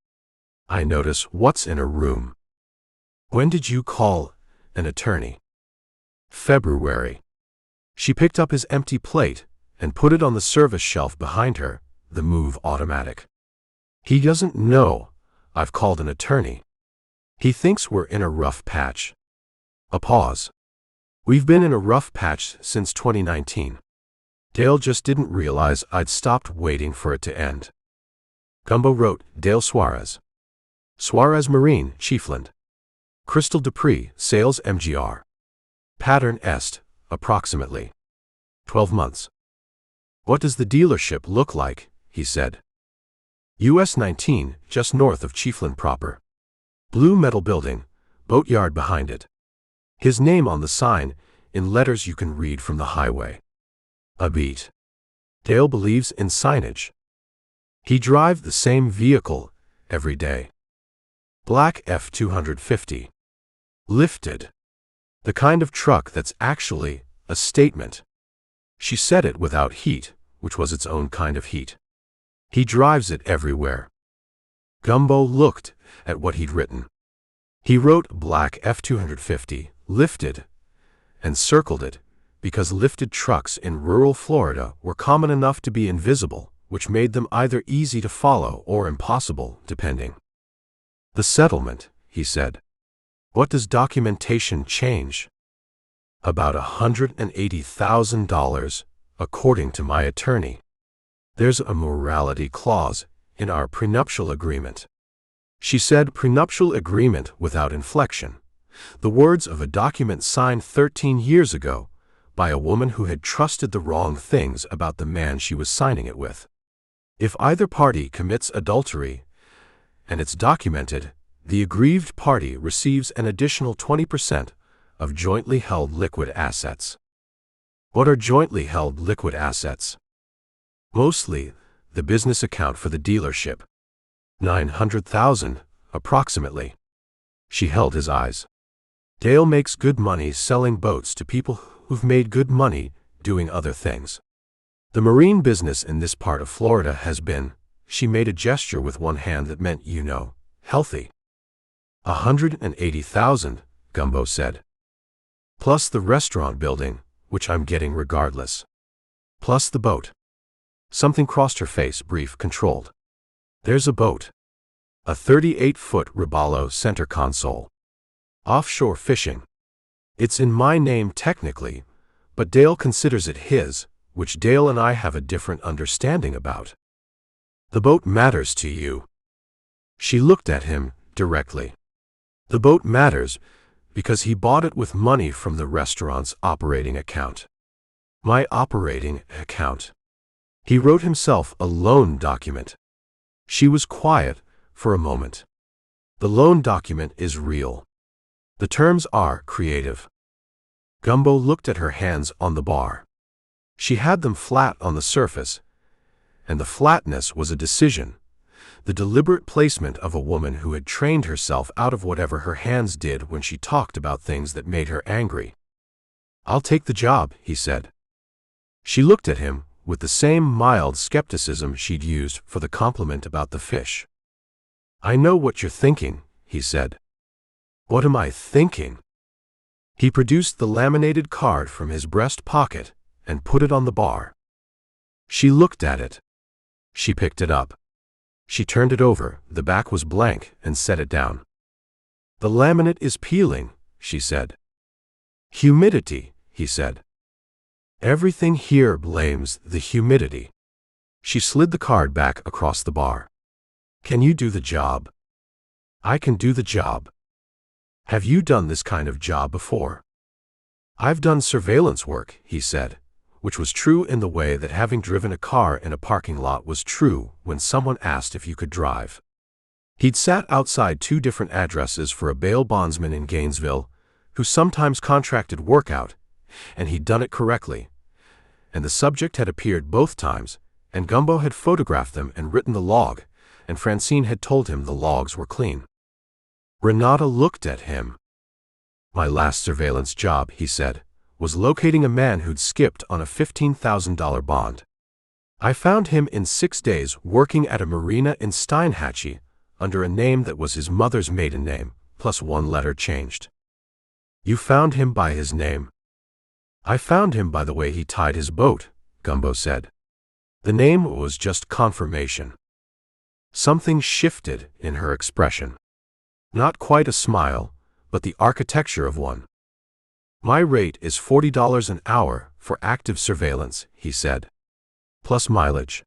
I notice what's in a room." "When did you call an attorney?" "February." She picked up his empty plate and put it on the service shelf behind her, the move automatic. "He doesn't know I've called an attorney. He thinks we're in a rough patch." A pause. "We've been in a rough patch since 2019. Dale just didn't realize I'd stopped waiting for it to end." Gumbo wrote Dale Suarez. Suarez Marine, Chiefland. Crystal Dupree, Sales MGR. Pattern Est, approximately. 12 months. "What does the dealership look like?" he said. US 19, just north of Chiefland proper. Blue metal building, boatyard behind it. His name on the sign, in letters you can read from the highway. A beat. Dale believes in signage. He drives the same vehicle every day. Black F-250. Lifted. The kind of truck that's actually a statement. She said it without heat, which was its own kind of heat. He drives it everywhere. Gumbo looked at what he'd written. He wrote Black F-250, lifted, and circled it, because lifted trucks in rural Florida were common enough to be invisible, which made them either easy to follow or impossible, depending. "The settlement," he said. "What does documentation change?" "About $180,000, according to my attorney. There's a morality clause in our prenuptial agreement." She said prenuptial agreement without inflection, the words of a document signed 13 years ago by a woman who had trusted the wrong things about the man she was signing it with. If either party commits adultery, and it's documented, the aggrieved party receives an additional 20% of jointly held liquid assets. What are jointly held liquid assets? Mostly, the business account for the dealership. 900,000, approximately. She held his eyes. Dale makes good money selling boats to people who've made good money doing other things. The marine business in this part of Florida has been, she made a gesture with one hand that meant, healthy. 180,000, Gumbo said. Plus the restaurant building, which I'm getting regardless. Plus the boat. Something crossed her face, brief, controlled. There's a boat. A 38-foot Robalo center console. Offshore fishing. It's in my name technically, but Dale considers it his, which Dale and I have a different understanding about. The boat matters to you. She looked at him directly. The boat matters because he bought it with money from the restaurant's operating account. My operating account. He wrote himself a loan document. She was quiet for a moment. The loan document is real. The terms are creative. Gumbo looked at her hands on the bar. She had them flat on the surface, and the flatness was a decision, the deliberate placement of a woman who had trained herself out of whatever her hands did when she talked about things that made her angry. I'll take the job, he said. She looked at him with the same mild skepticism she'd used for the compliment about the fish. I know what you're thinking, he said. What am I thinking? He produced the laminated card from his breast pocket and put it on the bar. She looked at it. She picked it up. She turned it over, the back was blank, and set it down. The laminate is peeling, she said. Humidity, he said. Everything here blames the humidity. She slid the card back across the bar. Can you do the job? I can do the job. Have you done this kind of job before? I've done surveillance work, he said, which was true in the way that having driven a car in a parking lot was true when someone asked if you could drive. He'd sat outside 2 different addresses for a bail bondsman in Gainesville, who sometimes contracted work out, and he'd done it correctly. And the subject had appeared both times, and Gumbo had photographed them and written the log, and Francine had told him the logs were clean. Renata looked at him. My last surveillance job, he said, was locating a man who'd skipped on a $15,000 bond. I found him in 6 days working at a marina in Steinhatchee under a name that was his mother's maiden name, plus 1 letter changed. You found him by his name? I found him by the way he tied his boat, Gumbo said. The name was just confirmation. Something shifted in her expression. Not quite a smile, but the architecture of one. My rate is $40 an hour for active surveillance, he said. Plus mileage.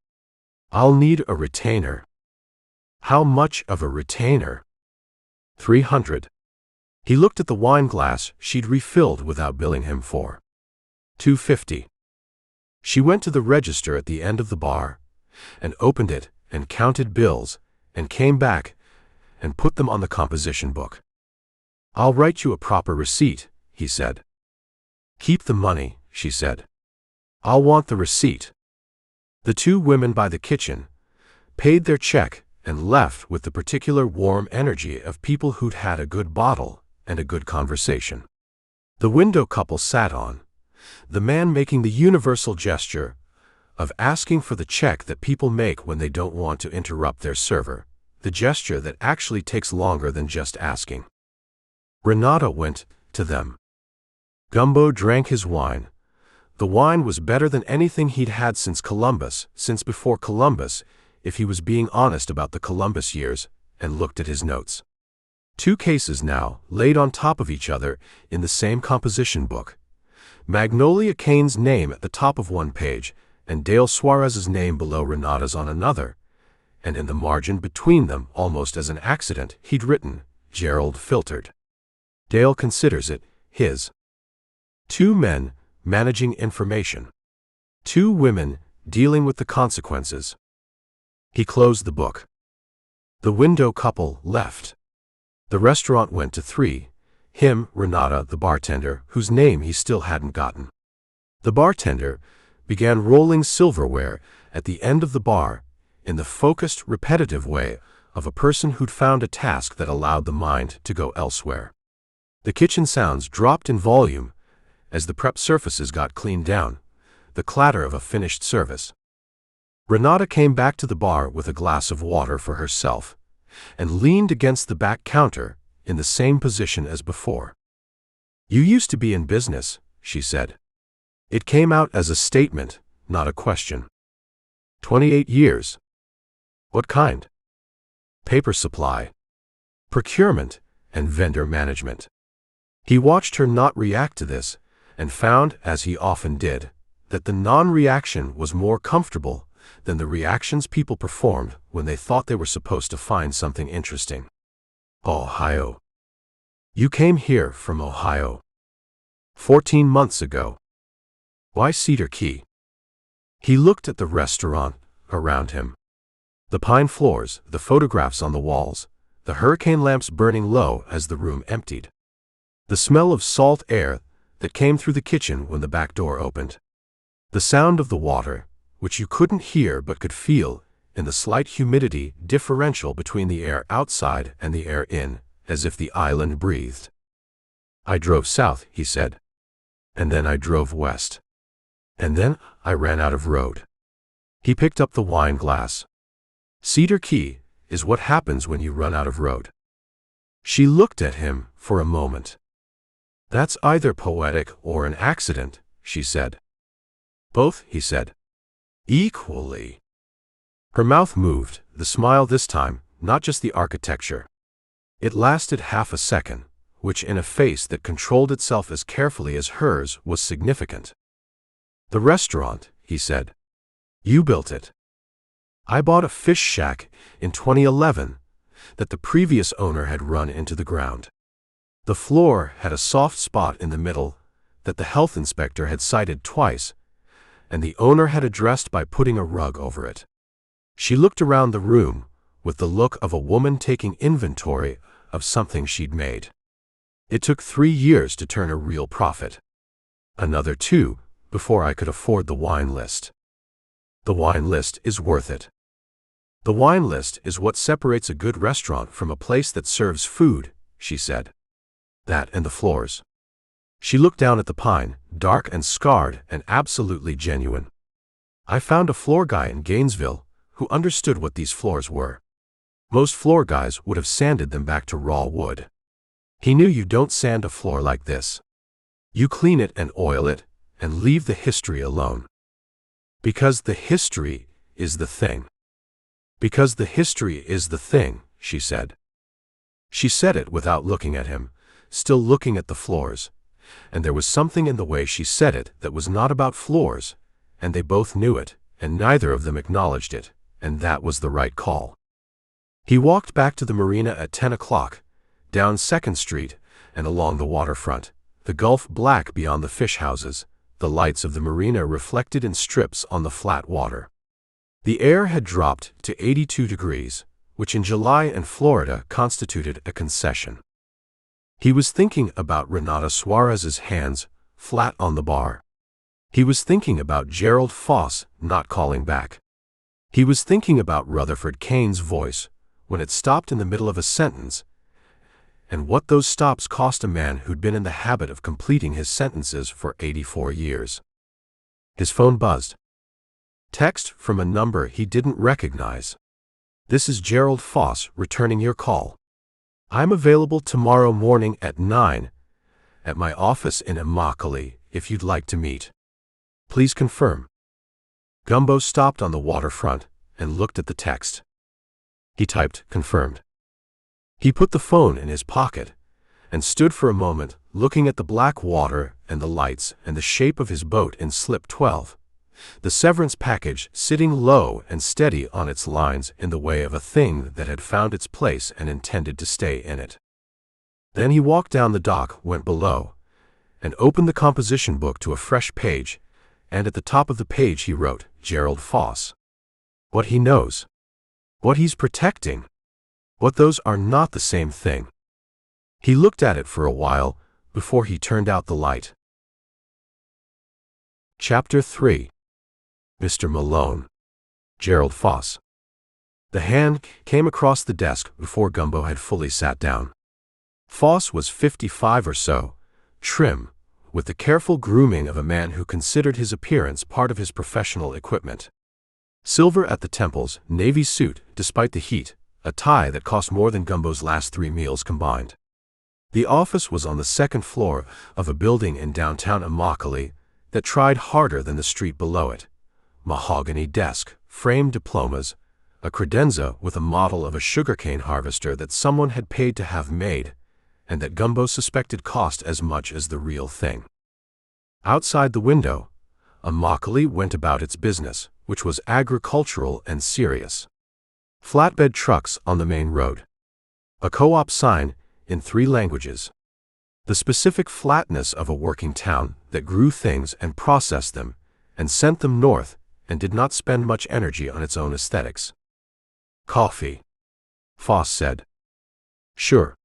I'll need a retainer. How much of a retainer? 300. He looked at the wine glass she'd refilled without billing him for. 250. She went to the register at the end of the bar, and opened it, and counted bills, and came back, and put them on the composition book. I'll write you a proper receipt, he said. Keep the money, she said. I'll want the receipt. The 2 women by the kitchen paid their check and left with the particular warm energy of people who'd had a good bottle and a good conversation. The window couple sat on, the man making the universal gesture of asking for the check that people make when they don't want to interrupt their server, the gesture that actually takes longer than just asking. Renata went to them. Gumbo drank his wine. The wine was better than anything he'd had since Columbus, since before Columbus, if he was being honest about the Columbus years, and looked at his notes. 2 cases now, laid on top of each other in the same composition book. Magnolia Cane's name at the top of one page, and Dale Suarez's name below Renata's on another, and in the margin between them, almost as an accident, he'd written, Gerald filtered. Dale considers it his. 2 men managing information. 2 women dealing with the consequences. He closed the book. The window couple left. The restaurant went to 3. Him, Renata, the bartender, whose name he still hadn't gotten. The bartender began rolling silverware at the end of the bar in the focused, repetitive way of a person who'd found a task that allowed the mind to go elsewhere. The kitchen sounds dropped in volume as the prep surfaces got cleaned down, the clatter of a finished service. Renata came back to the bar with a glass of water for herself and leaned against the back counter in the same position as before. "You used to be in business," she said. It came out as a statement, not a question. 28 years. What kind? Paper supply, procurement, and vendor management. He watched her not react to this and found, as he often did, that the non-reaction was more comfortable than the reactions people performed when they thought they were supposed to find something interesting. Ohio. You came here from Ohio. 14 months ago. Why Cedar Key? He looked at the restaurant around him. The pine floors, the photographs on the walls, the hurricane lamps burning low as the room emptied. The smell of salt air that came through the kitchen when the back door opened. The sound of the water, which you couldn't hear but could feel in the slight humidity differential between the air outside and the air in, as if the island breathed. I drove south, he said. And then I drove west. And then I ran out of road. He picked up the wine glass. Cedar Key is what happens when you run out of road. She looked at him for a moment. That's either poetic or an accident, she said. Both, he said. Equally. Her mouth moved, the smile this time, not just the architecture. It lasted half a second, which in a face that controlled itself as carefully as hers was significant. The restaurant, he said. You built it. I bought a fish shack in 2011 that the previous owner had run into the ground. The floor had a soft spot in the middle that the health inspector had cited twice, and the owner had addressed by putting a rug over it. She looked around the room with the look of a woman taking inventory of something she'd made. It took 3 years to turn a real profit. Another 2 before I could afford the wine list. The wine list is worth it. The wine list is what separates a good restaurant from a place that serves food, she said. That and the floors. She looked down at the pine, dark and scarred and absolutely genuine. I found a floor guy in Gainesville who understood what these floors were. Most floor guys would have sanded them back to raw wood. He knew you don't sand a floor like this. You clean it and oil it and leave the history alone. Because the history is the thing. Because the history is the thing, she said. She said it without looking at him, still looking at the floors, and there was something in the way she said it that was not about floors, and they both knew it, and neither of them acknowledged it, and that was the right call. He walked back to the marina at 10 o'clock, down 2nd Street and along the waterfront, the Gulf black beyond the fish houses, the lights of the marina reflected in strips on the flat water. The air had dropped to 82 degrees, which in July in Florida constituted a concession. He was thinking about Renata Suarez's hands flat on the bar. He was thinking about Gerald Foss not calling back. He was thinking about Rutherford Kane's voice when it stopped in the middle of a sentence, and what those stops cost a man who'd been in the habit of completing his sentences for 84 years. His phone buzzed. Text from a number he didn't recognize. This is Gerald Foss returning your call. I'm available tomorrow morning at 9 at my office in Immokalee if you'd like to meet. Please confirm. Gumbo stopped on the waterfront and looked at the text. He typed, confirmed. He put the phone in his pocket and stood for a moment looking at the black water and the lights and the shape of his boat in slip 12. The severance package sitting low and steady on its lines in the way of a thing that had found its place and intended to stay in it. Then he walked down the dock, went below, and opened the composition book to a fresh page, and at the top of the page he wrote, Gerald Foss. What he knows. what he's protecting, what those are not the same thing. He looked at it for a while before he turned out the light. Chapter 3. Mr. Malone. Gerald Foss. The hand came across the desk before Gumbo had fully sat down. Foss was 55 or so, trim, with the careful grooming of a man who considered his appearance part of his professional equipment. Silver at the temples, navy suit despite the heat, a tie that cost more than Gumbo's last 3 meals combined. The office was on the second floor of a building in downtown Immokalee that tried harder than the street below it. Mahogany desk, framed diplomas, a credenza with a model of a sugarcane harvester that someone had paid to have made, and that Gumbo suspected cost as much as the real thing. Outside the window, Immokalee went about its business, which was agricultural and serious. Flatbed trucks on the main road. A co-op sign in 3 languages. The specific flatness of a working town that grew things and processed them, and sent them north, and did not spend much energy on its own aesthetics. Coffee, Foss said. Sure.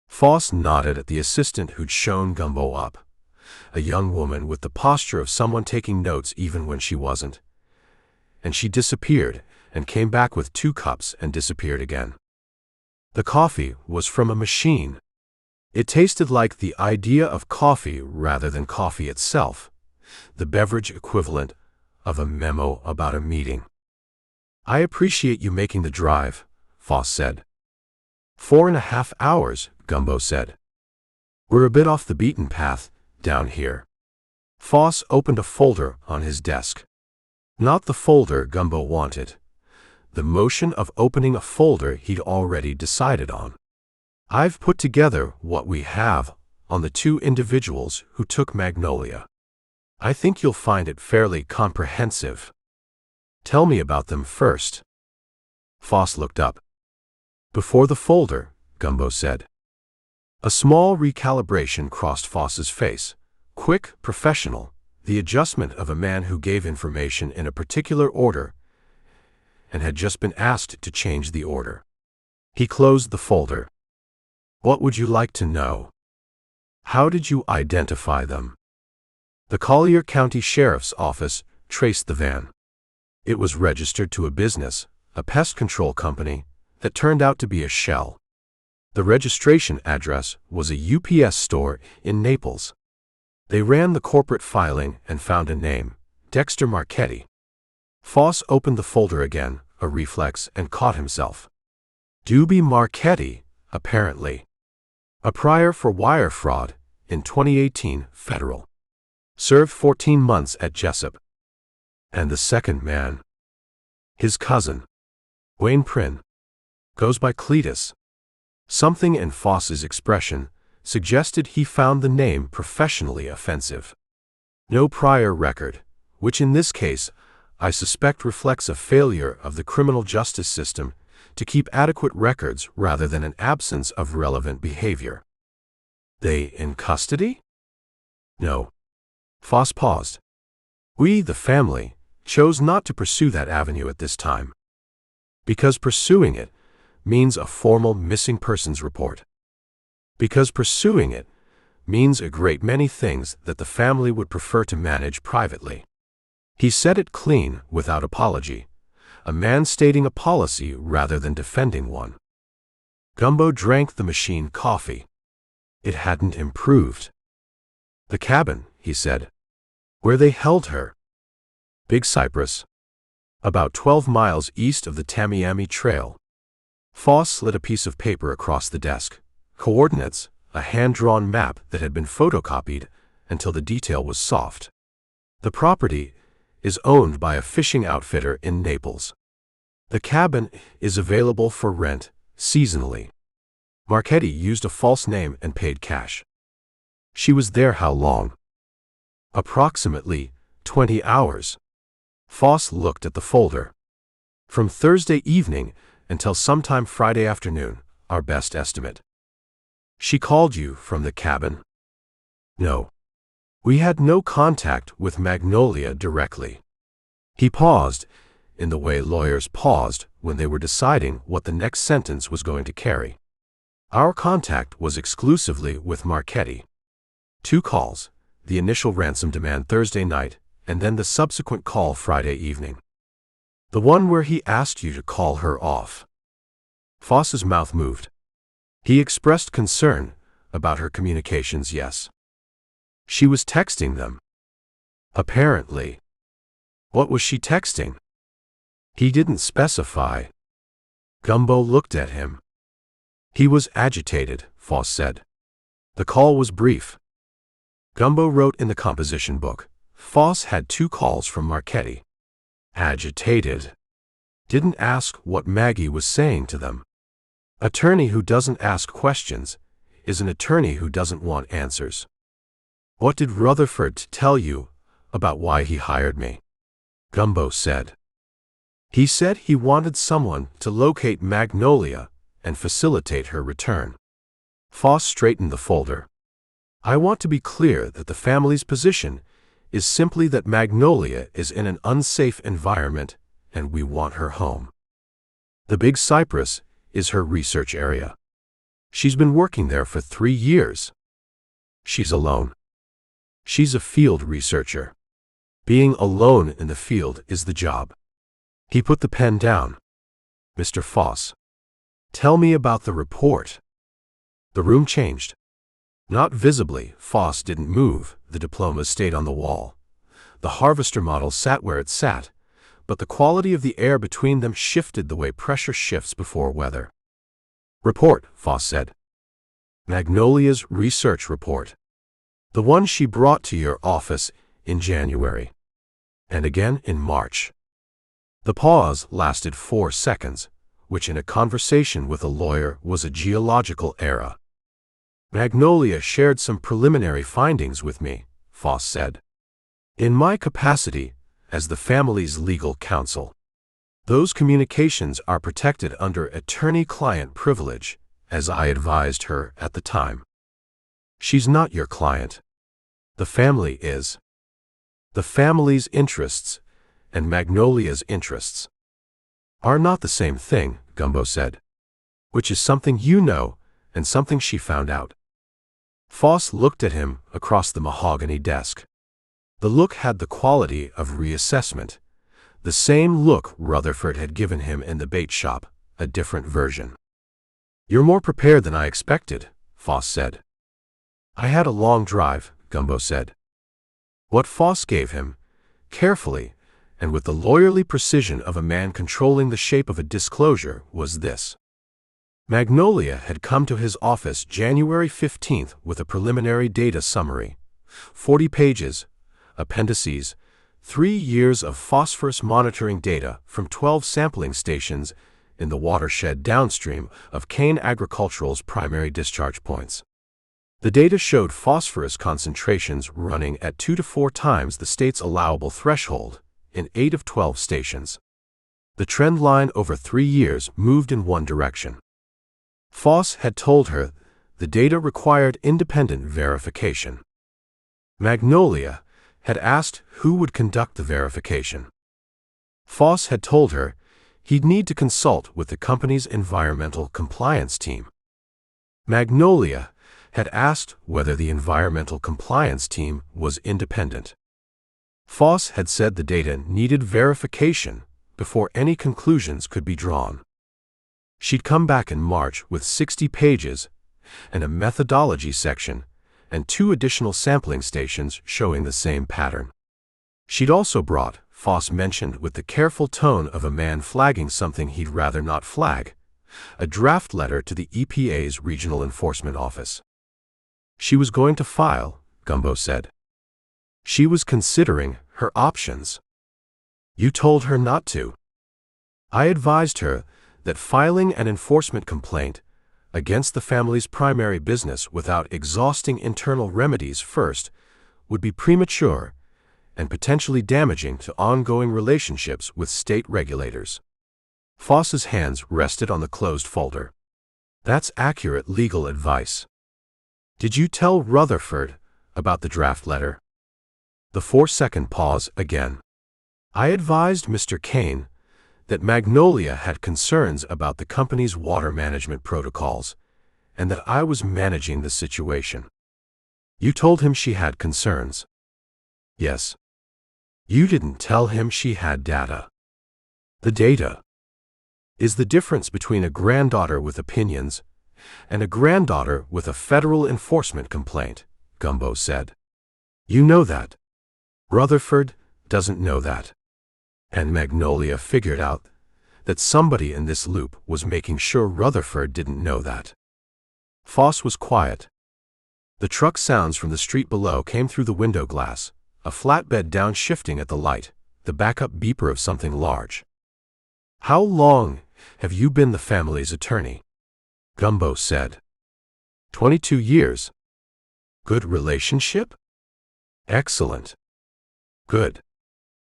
Foss nodded at the assistant who'd shown Gumbo up, a young woman with the posture of someone taking notes even when she wasn't. And she disappeared and came back with 2 cups and disappeared again. The coffee was from a machine. It tasted like the idea of coffee rather than coffee itself, the beverage equivalent of a memo about a meeting. I appreciate you making the drive, Foss said. 4.5 hours, Gumbo said. We're a bit off the beaten path down here. Foss opened a folder on his desk. Not the folder Gumbo wanted. The motion of opening a folder he'd already decided on. I've put together what we have on the 2 individuals who took Magnolia. I think you'll find it fairly comprehensive. Tell me about them first. Foss looked up. Before the folder, Gumbo said. A small recalibration crossed Foss's face. Quick, professional, the adjustment of a man who gave information in a particular order and had just been asked to change the order. He closed the folder. What would you like to know? How did you identify them? The Collier County Sheriff's Office traced the van. It was registered to a business, a pest control company, that turned out to be a shell. The registration address was a UPS store in Naples. They ran the corporate filing and found a name, Dexter Marchetti. Foss opened the folder again, a reflex, and caught himself. Doobie Marchetti, apparently. A prior for wire fraud, in 2018, federal. Served 14 months at Jessup. And the second man. His cousin. Wayne Prynne. Goes by Cletus. Something in Foss's expression suggested he found the name professionally offensive. No prior record, which in this case, I suspect reflects a failure of the criminal justice system to keep adequate records rather than an absence of relevant behavior. They in custody? No. Foss paused. We, the family, chose not to pursue that avenue at this time. Because pursuing it means a formal missing persons report. Because pursuing it means a great many things that the family would prefer to manage privately. He said it clean, without apology, a man stating a policy rather than defending one. Gumbo drank the machine coffee. It hadn't improved. The cabin, he said. Where they held her. Big Cypress. About 12 miles east of the Tamiami Trail. Foss slid a piece of paper across the desk. Coordinates, a hand-drawn map that had been photocopied until the detail was soft. The property is owned by a fishing outfitter in Naples. The cabin is available for rent, seasonally. Marchetti used a false name and paid cash. She was there how long? Approximately 20 hours. Foss looked at the folder. From Thursday evening until sometime Friday afternoon, our best estimate. She called you from the cabin? No. We had no contact with Magnolia directly. He paused, in the way lawyers paused when they were deciding what the next sentence was going to carry. Our contact was exclusively with Marchetti. 2 calls, the initial ransom demand Thursday night, and then the subsequent call Friday evening. The one where he asked you to call her off. Foss's mouth moved. He expressed concern about her communications. Yes. She was texting them. Apparently. What was she texting? He didn't specify. Gumbo looked at him. He was agitated, Foss said. The call was brief. Gumbo wrote in the composition book. Foss had 2 calls from Marchetti. Agitated. Didn't ask what Maggie was saying to them. Attorney who doesn't ask questions is an attorney who doesn't want answers. What did Rutherford tell you about why he hired me? Gumbo said. He said he wanted someone to locate Magnolia and facilitate her return. Foss straightened the folder. I want to be clear that the family's position is simply that Magnolia is in an unsafe environment and we want her home. The Big Cypress is her research area. She's been working there for 3 years. She's alone. She's a field researcher. Being alone in the field is the job. He put the pen down. Mr. Foss, tell me about the report. The room changed. Not visibly, Foss didn't move. The diplomas stayed on the wall. The harvester model sat where it sat, but the quality of the air between them shifted the way pressure shifts before weather. Report, Foss said. Magnolia's research report. The one she brought to your office in January. And again in March. The pause lasted 4 seconds, which in a conversation with a lawyer was a geological era. Magnolia shared some preliminary findings with me, Foss said. In my capacity as the family's legal counsel. Those communications are protected under attorney-client privilege, as I advised her at the time. She's not your client. The family is. The family's interests and Magnolia's interests are not the same thing, Gumbo said. Which is something you know and something she found out. Foss looked at him across the mahogany desk. The look had the quality of reassessment. The same look Rutherford had given him in the bait shop, a different version. You're more prepared than I expected, Foss said. I had a long drive, Gumbo said. What Foss gave him, carefully, and with the lawyerly precision of a man controlling the shape of a disclosure, was this. Magnolia had come to his office January 15th with a preliminary data summary. 40 pages, appendices, 3 years of phosphorus monitoring data from 12 sampling stations in the watershed downstream of Cane Agricultural's primary discharge points. The data showed phosphorus concentrations running at 2 to 4 times the state's allowable threshold in 8 of 12 stations. The trend line over 3 years moved in one direction. Foss had told her the data required independent verification. Magnolia had asked who would conduct the verification. Foss had told her he'd need to consult with the company's environmental compliance team. Magnolia had asked whether the environmental compliance team was independent. Foss had said the data needed verification before any conclusions could be drawn. She'd come back in March with 60 pages and a methodology section and 2 additional sampling stations showing the same pattern. She'd also brought, Foss mentioned with the careful tone of a man flagging something he'd rather not flag, a draft letter to the EPA's Regional Enforcement Office. She was going to file, Gumbo said. She was considering her options. You told her not to. I advised her that filing an enforcement complaint against the family's primary business without exhausting internal remedies first would be premature and potentially damaging to ongoing relationships with state regulators. Foss's hands rested on the closed folder. That's accurate legal advice. Did you tell Rutherford about the draft letter? The 4-second pause again. I advised Mr. Cane that Magnolia had concerns about the company's water management protocols, and that I was managing the situation. You told him she had concerns. Yes. You didn't tell him she had data. The data is the difference between a granddaughter with opinions and a granddaughter with a federal enforcement complaint, Gumbo said. You know that. Rutherford doesn't know that. And Magnolia figured out that somebody in this loop was making sure Rutherford didn't know that. Foss was quiet. The truck sounds from the street below came through the window glass, a flatbed downshifting at the light, the backup beeper of something large. How long have you been the family's attorney? Gumbo said. 22 years. Good relationship? Excellent. Good.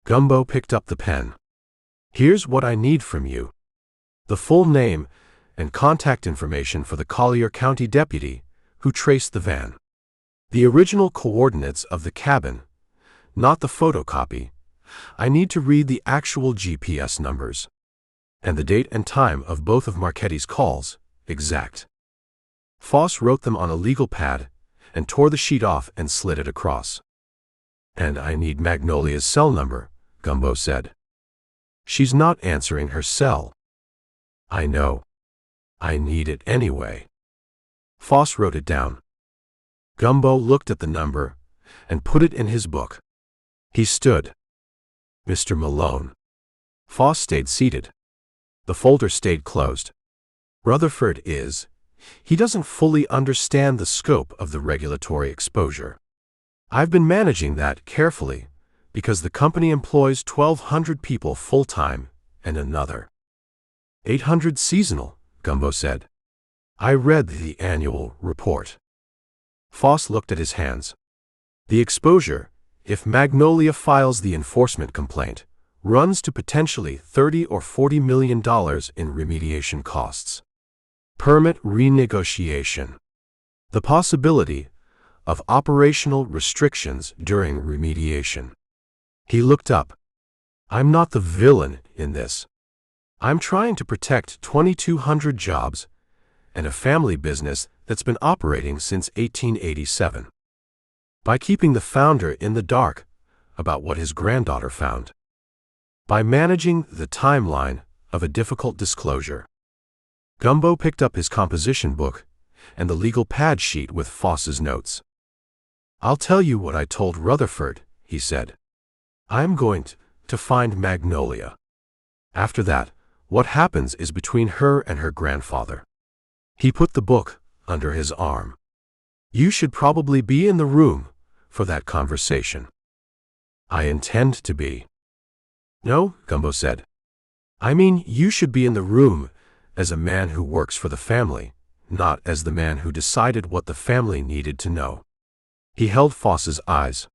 Gumbo picked up the pen. Here's what I need from you. The full name and contact information for the Collier County deputy who traced the van. The original coordinates of the cabin, not the photocopy. I need to read the actual GPS numbers. And the date and time of both of Marchetti's calls, exact. Foss wrote them on a legal pad and tore the sheet off and slid it across. And I need Magnolia's cell number, Gumbo said. She's not answering her cell. I know. I need it anyway. Foss wrote it down. Gumbo looked at the number and put it in his book. He stood. Mr. Malone. Foss stayed seated. The folder stayed closed. Rutherford he doesn't fully understand the scope of the regulatory exposure. I've been managing that carefully because the company employs 1,200 people full-time and another 800 seasonal, Gumbo said. I read the annual report. Foss looked at his hands. The exposure, if Magnolia files the enforcement complaint, runs to potentially $30 or $40 million in remediation costs. Permit renegotiation. The possibility of operational restrictions during remediation. He looked up. I'm not the villain in this. I'm trying to protect 2,200 jobs and a family business that's been operating since 1887. By keeping the founder in the dark about what his granddaughter found. By managing the timeline of a difficult disclosure. Gumbo picked up his composition book and the legal pad sheet with Foss's notes. I'll tell you what I told Rutherford, he said. I'm going to find Magnolia. After that, what happens is between her and her grandfather. He put the book under his arm. You should probably be in the room for that conversation. I intend to be. No, Gumbo said. I mean, you should be in the room as a man who works for the family, not as the man who decided what the family needed to know. He held Foss's eyes.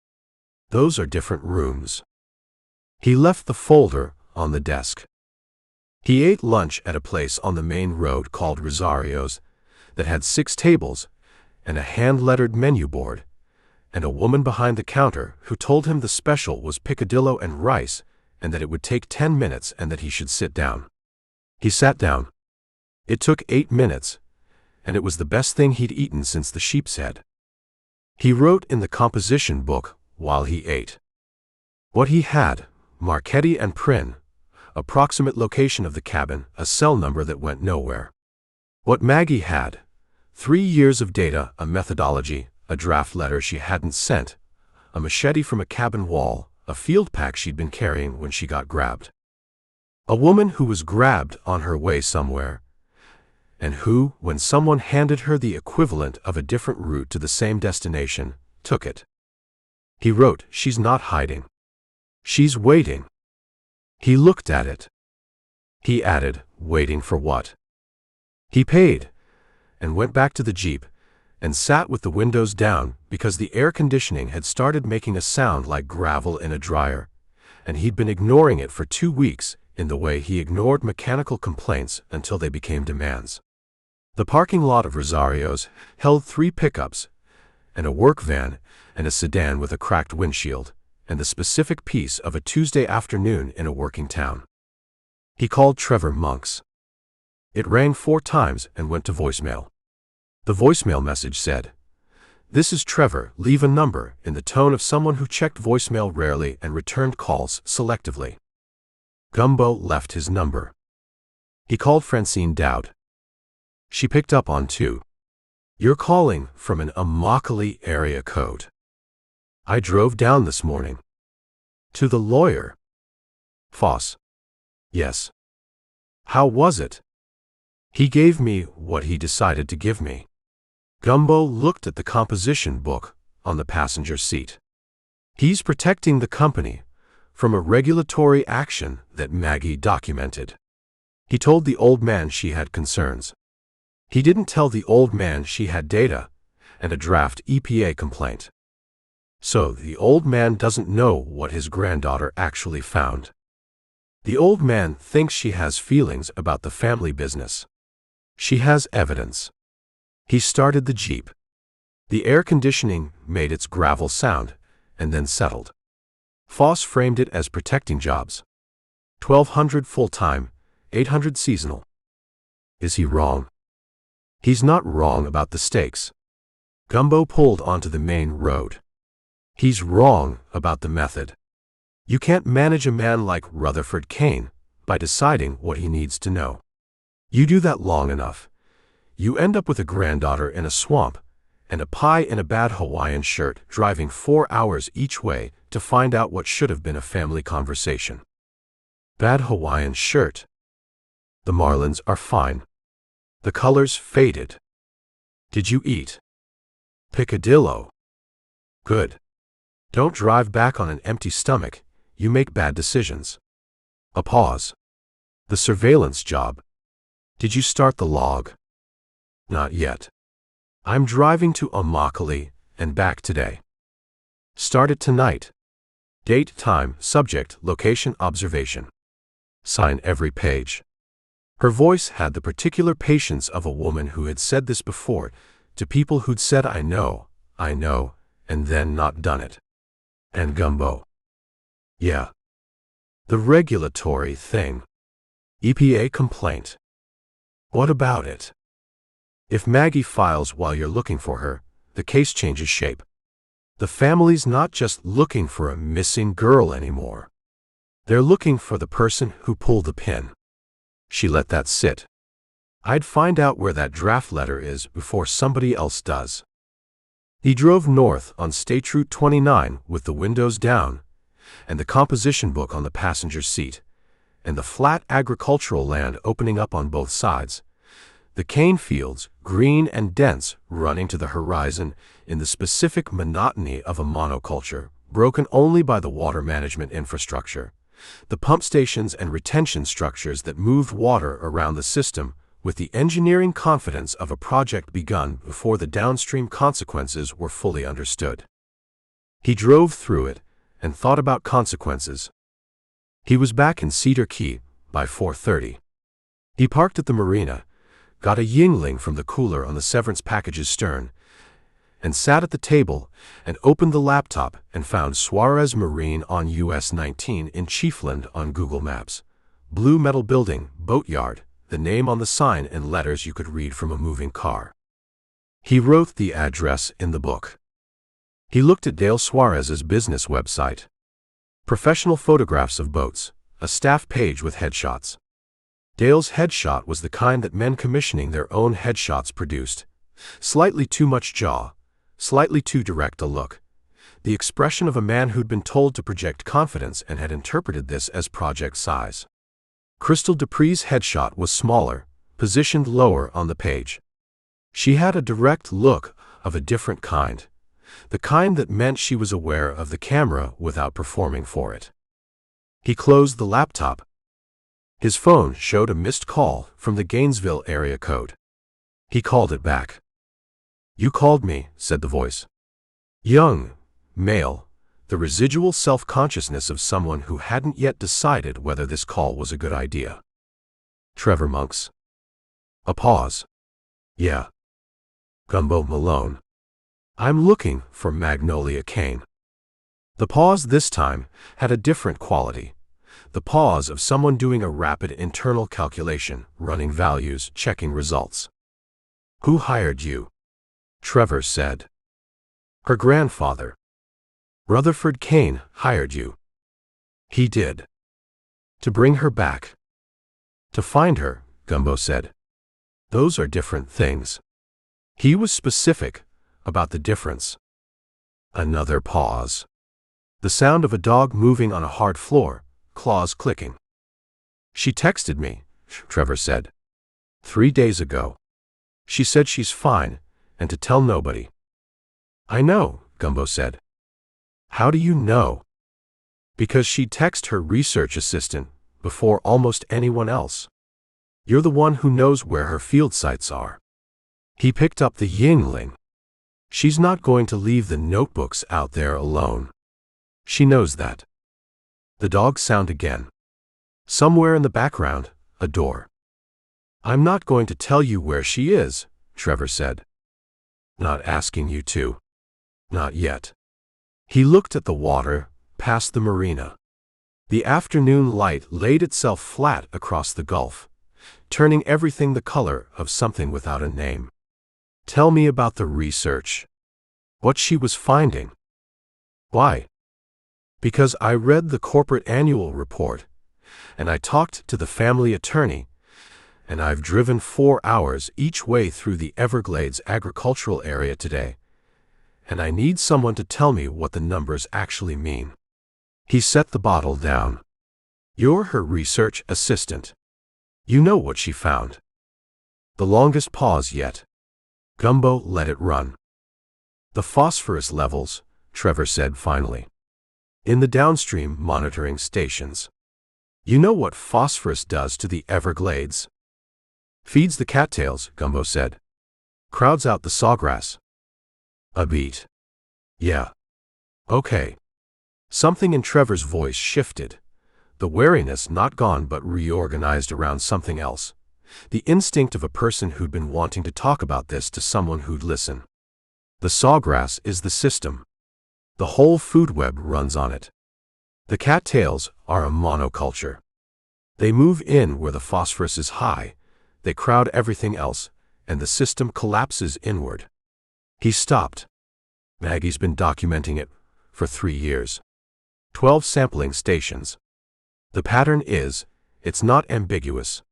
Those are different rooms. He left the folder on the desk. He ate lunch at a place on the main road called Rosario's that had 6 tables and a hand-lettered menu board, and a woman behind the counter who told him the special was picadillo and rice and that it would take 10 minutes and that he should sit down. He sat down. It took 8 minutes, and it was the best thing he'd eaten since the sheep's head. He wrote in the composition book while he ate. What he had, Marchetti and Prin, approximate location of the cabin, a cell number that went nowhere. What Maggie had, 3 years of data, a methodology, a draft letter she hadn't sent, a machete from a cabin wall, a field pack she'd been carrying when she got grabbed. A woman who was grabbed on her way somewhere, and who, when someone handed her the equivalent of a different route to the same destination, took it. He wrote, she's not hiding. She's waiting. He looked at it. He added, waiting for what? He paid, and went back to the Jeep, and sat with the windows down because the air conditioning had started making a sound like gravel in a dryer, and he'd been ignoring it for 2 weeks in the way he ignored mechanical complaints until they became demands. The parking lot of Rosario's held 3 pickups, and a work van, and a sedan with a cracked windshield, and the specific piece of a Tuesday afternoon in a working town. He called Trevor Monks. It rang 4 times and went to voicemail. The voicemail message said, "This is Trevor, leave a number," in the tone of someone who checked voicemail rarely and returned calls selectively. Gumbo left his number. He called Francine Dowd. She picked up on 2. "You're calling from an Immokalee area code. I drove down this morning." "To the lawyer?" "Foss." "Yes." "How was it?" "He gave me what he decided to give me." Gumbo looked at the composition book on the passenger seat. "He's protecting the company from a regulatory action that Maggie documented." He told the old man she had concerns. He didn't tell the old man she had data and a draft EPA complaint. So the old man doesn't know what his granddaughter actually found. The old man thinks she has feelings about the family business. She has evidence. He started the Jeep. The air conditioning made its gravel sound and then settled. Foss framed it as protecting jobs. 1,200 full-time, 800 seasonal. Is he wrong? He's not wrong about the stakes. Gumbo pulled onto the main road. He's wrong about the method. You can't manage a man like Rutherford Cane by deciding what he needs to know. You do that long enough, you end up with a granddaughter in a swamp and a pie in a bad Hawaiian shirt driving 4 hours each way to find out what should have been a family conversation. Bad Hawaiian shirt. The marlins are fine. The colors faded. Did you eat? Picadillo. Good. Don't drive back on an empty stomach. You make bad decisions. A pause. The surveillance job. Did you start the log? Not yet. I'm driving to Immokalee and back today. Start it tonight. Date, time, subject, location, observation. Sign every page. Her voice had the particular patience of a woman who had said this before to people who'd said, I know, and then not done it. And Gumbo. Yeah. The regulatory thing. EPA complaint. What about it? If Maggie files while you're looking for her, the case changes shape. The family's not just looking for a missing girl anymore. They're looking for the person who pulled the pin. She let that sit. I'd find out where that draft letter is before somebody else does. He drove north on State Route 29 with the windows down, and the composition book on the passenger seat, and the flat agricultural land opening up on both sides. The cane fields, green and dense, running to the horizon in the specific monotony of a monoculture, broken only by the water management infrastructure. The pump stations and retention structures that moved water around the system with the engineering confidence of a project begun before the downstream consequences were fully understood. He drove through it and thought about consequences. He was back in Cedar Key by 4:30. He parked at the marina, got a Yingling from the cooler on the severance package's stern, and sat at the table and opened the laptop and found Suarez Marine on US 19 in Chiefland on Google Maps. Blue metal building, boatyard, the name on the sign in letters you could read from a moving car. He wrote the address in the book. He looked at Dale Suarez's business website. Professional photographs of boats, a staff page with headshots. Dale's headshot was the kind that men commissioning their own headshots produced. Slightly too much jaw, slightly too direct a look. The expression of a man who'd been told to project confidence and had interpreted this as project size. Crystal Dupree's headshot was smaller, positioned lower on the page. She had a direct look of a different kind, the kind that meant she was aware of the camera without performing for it. He closed the laptop. His phone showed a missed call from the Gainesville area code. He called it back. You called me, said the voice. Young, male, the residual self-consciousness of someone who hadn't yet decided whether this call was a good idea. Trevor Monks. A pause. Yeah. Gumbo Malone. I'm looking for Magnolia Cane. The pause this time had a different quality. The pause of someone doing a rapid internal calculation, running values, checking results. "Who hired you?" Trevor said. "Her grandfather. Rutherford Cane hired you." "He did." "To bring her back." "To find her," Gumbo said. "Those are different things." He was specific about the difference. Another pause. The sound of a dog moving on a hard floor, claws clicking. "She texted me," Trevor said. 3 days ago. She said she's fine, and to tell nobody." "I know," Gumbo said. "How do you know?" "Because she texted her research assistant before almost anyone else. You're the one who knows where her field sites are." He picked up the Yingling. "She's not going to leave the notebooks out there alone. She knows that." The dog sound again. Somewhere in the background, a door. "I'm not going to tell you where she is," Trevor said. "Not asking you to. Not yet." He looked at the water, past the marina. The afternoon light laid itself flat across the gulf, turning everything the color of something without a name. "Tell me about the research. What she was finding." "Why?" "Because I read the corporate annual report, and I talked to the family attorney, and I've driven 4 hours each way through the Everglades agricultural area today, and I need someone to tell me what the numbers actually mean." He set the bottle down. "You're her research assistant. You know what she found." The longest pause yet. Gumbo let it run. "The phosphorus levels," Trevor said finally. "In the downstream monitoring stations. You know what phosphorus does to the Everglades?" "Feeds the cattails," Gumbo said. "Crowds out the sawgrass." "A beat." "Yeah." "Okay." Something in Trevor's voice shifted. The wariness not gone but reorganized around something else. The instinct of a person who'd been wanting to talk about this to someone who'd listen. "The sawgrass is the system. The whole food web runs on it. The cattails are a monoculture. They move in where the phosphorus is high, they crowd everything else, and the system collapses inward." He stopped. "Maggie's been documenting it for 3 years. 12 sampling stations. The pattern is, it's not ambiguous.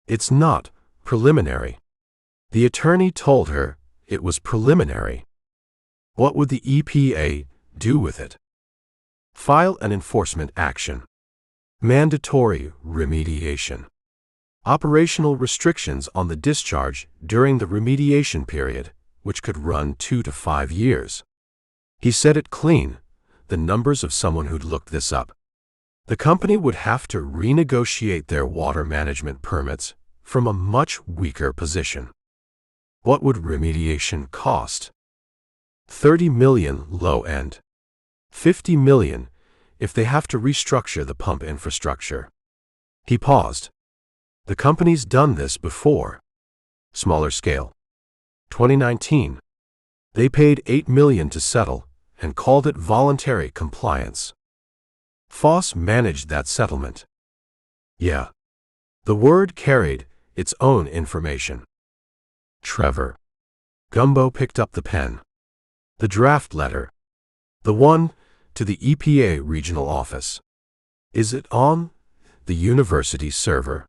It's not preliminary." The attorney told her it was preliminary. What would the EPA do with it? "File an enforcement action. Mandatory remediation. Operational restrictions on the discharge during the remediation period, which could run 2 to 5 years. He said it clean, the numbers of someone who'd looked this up. The company would have to renegotiate their water management permits from a much weaker position. What would remediation cost? 30 million low end. 50 million if they have to restructure the pump infrastructure. He paused. The company's done this before. Smaller scale. 2019. They paid 8 million to settle and called it voluntary compliance. Foss managed that settlement. Yeah. The word carried its own information. Trevor. Gumbo picked up the pen. The draft letter. The one to the EPA regional office. Is it on the university server?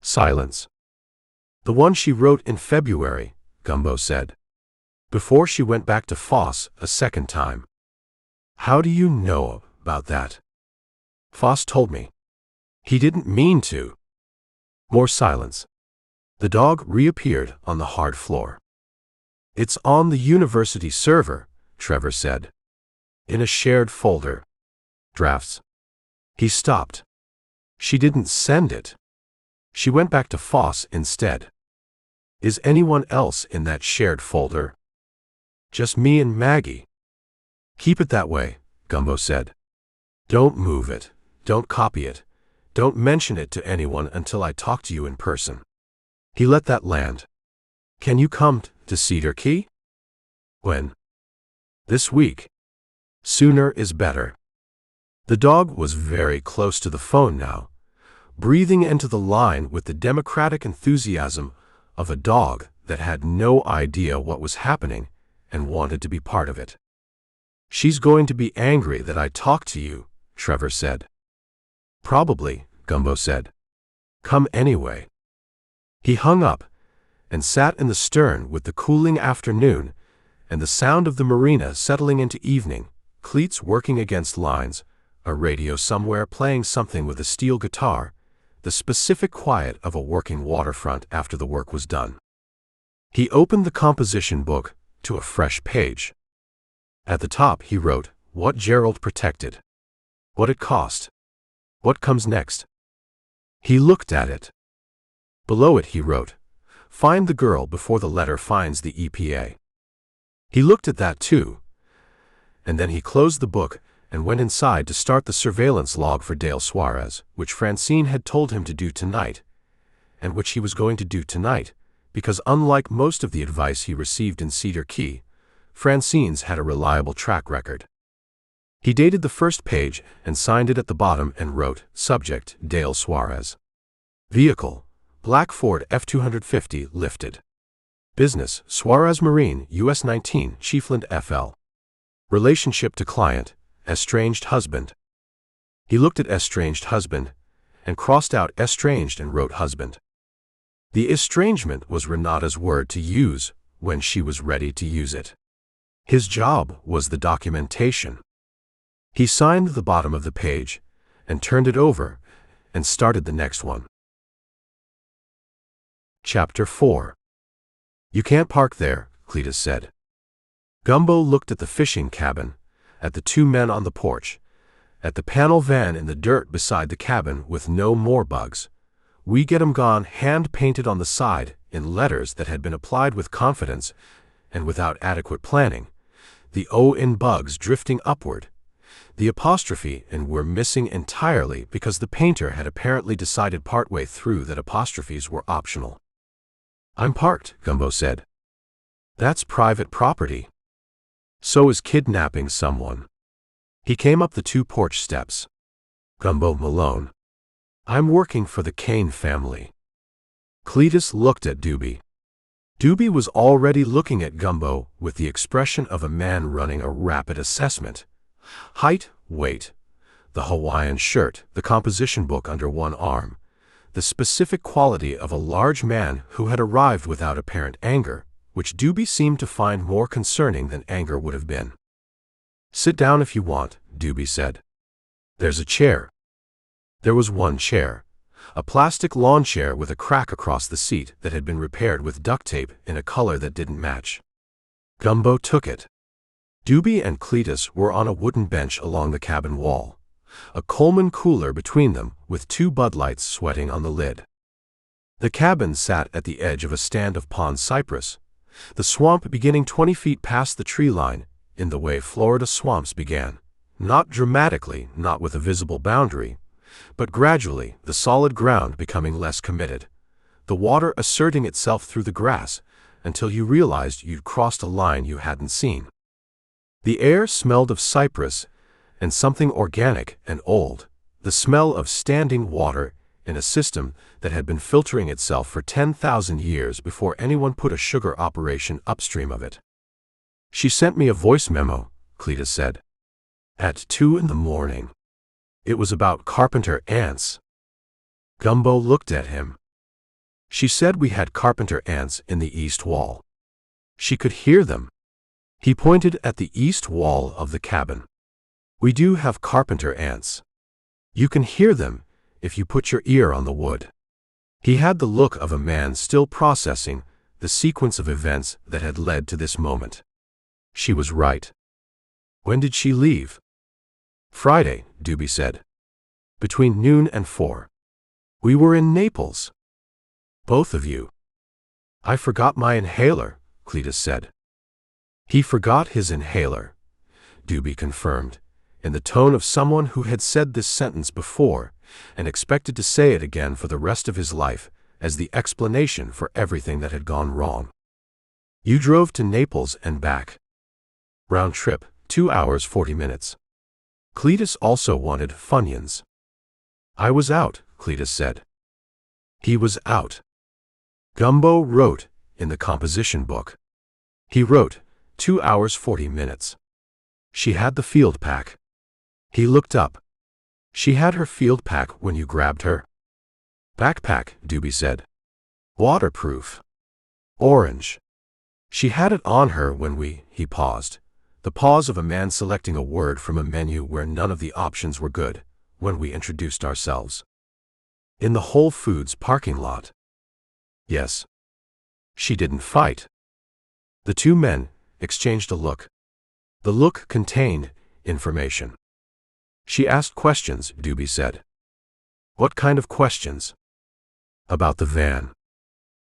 Silence. The one she wrote in February, Gumbo said. Before she went back to Foss a second time. How do you know about that? Foss told me. He didn't mean to. More silence. The dog reappeared on the hard floor. It's on the university server, Trevor said. In a shared folder. Drafts. He stopped. She didn't send it. She went back to Foss instead. Is anyone else in that shared folder? Just me and Maggie. Keep it that way, Gumbo said. Don't move it. Don't copy it. Don't mention it to anyone until I talk to you in person. He let that land. Can you come to Cedar Key? When? This week. Sooner is better. The dog was very close to the phone now, breathing into the line with the democratic enthusiasm of a dog that had no idea what was happening and wanted to be part of it. "She's going to be angry that I talked to you," Trevor said. "Probably," Gumbo said. "Come anyway." He hung up and sat in the stern with the cooling afternoon and the sound of the marina settling into evening, cleats working against lines, a radio somewhere playing something with a steel guitar, the specific quiet of a working waterfront after the work was done. He opened the composition book to a fresh page. At the top he wrote, "What Gerald protected. What it cost. What comes next." He looked at it. Below it he wrote, "Find the girl before the letter finds the EPA." He looked at that too, and then he closed the book and went inside to start the surveillance log for Dale Suarez, which Francine had told him to do tonight, and which he was going to do tonight, because unlike most of the advice he received in Cedar Key, Francine's had a reliable track record. He dated the first page and signed it at the bottom and wrote, "Subject, Dale Suarez. Vehicle, black Ford F-250 lifted. Business, Suarez Marine, US 19, Chiefland FL. Relationship to client, estranged husband." He looked at estranged husband and crossed out estranged and wrote husband. The estrangement was Renata's word to use when she was ready to use it. His job was the documentation. He signed the bottom of the page and turned it over and started the next one. Chapter 4. "You can't park there," Cletus said. Gumbo looked at the fishing cabin, at the two men on the porch, at the panel van in the dirt beside the cabin with no more bugs. "We get 'em gone," hand-painted on the side in letters that had been applied with confidence and without adequate planning, the O in bugs drifting upward, the apostrophe in "we're" missing entirely because the painter had apparently decided partway through that apostrophes were optional. "I'm parked," Gumbo said. "That's private property." "So is kidnapping someone." He came up the two porch steps. "Gumbo Malone. I'm working for the Cane family." Cletus looked at Doobie. Doobie was already looking at Gumbo with the expression of a man running a rapid assessment. Height, weight, the Hawaiian shirt, the composition book under one arm, the specific quality of a large man who had arrived without apparent anger, which Doobie seemed to find more concerning than anger would have been. "Sit down if you want," Doobie said. "There's a chair." There was one chair, a plastic lawn chair with a crack across the seat that had been repaired with duct tape in a color that didn't match. Gumbo took it. Doobie and Cletus were on a wooden bench along the cabin wall, a Coleman cooler between them with two Bud Lights sweating on the lid. The cabin sat at the edge of a stand of pond cypress, the swamp beginning 20 feet past the tree line, in the way Florida swamps began, not dramatically, not with a visible boundary, but gradually, the solid ground becoming less committed, the water asserting itself through the grass, until you realized you'd crossed a line you hadn't seen. The air smelled of cypress and something organic and old, the smell of standing water in a system that had been filtering itself for 10,000 years before anyone put a sugar operation upstream of it. "She sent me a voice memo," Cletus said. "At 2 in the morning. It was about carpenter ants." Gumbo looked at him. "She said we had carpenter ants in the east wall. She could hear them." He pointed at the east wall of the cabin. "We do have carpenter ants. You can hear them if you put your ear on the wood." He had the look of a man still processing the sequence of events that had led to this moment. She was right. "When did she leave?" "Friday," Doobie said. "Between noon and 4. We were in Naples." "Both of you." "I forgot my inhaler," Cletus said. "He forgot his inhaler," Doobie confirmed, in the tone of someone who had said this sentence before and expected to say it again for the rest of his life as the explanation for everything that had gone wrong. "You drove to Naples and back. Round trip, 2 hours 40 minutes. Cletus also wanted Funyuns. I was out, Cletus said. He was out. Gumbo wrote in the composition book. He wrote 2 hours 40 minutes. She had the field pack. He looked up. She had her field pack when you grabbed her. Backpack, Doobie said. Waterproof. Orange. She had it on her when he paused. The pause of a man selecting a word from a menu where none of the options were good, when we introduced ourselves. In the Whole Foods parking lot. Yes. She didn't fight. The two men exchanged a look. The look contained information. She asked questions, Doobie said. What kind of questions? About the van.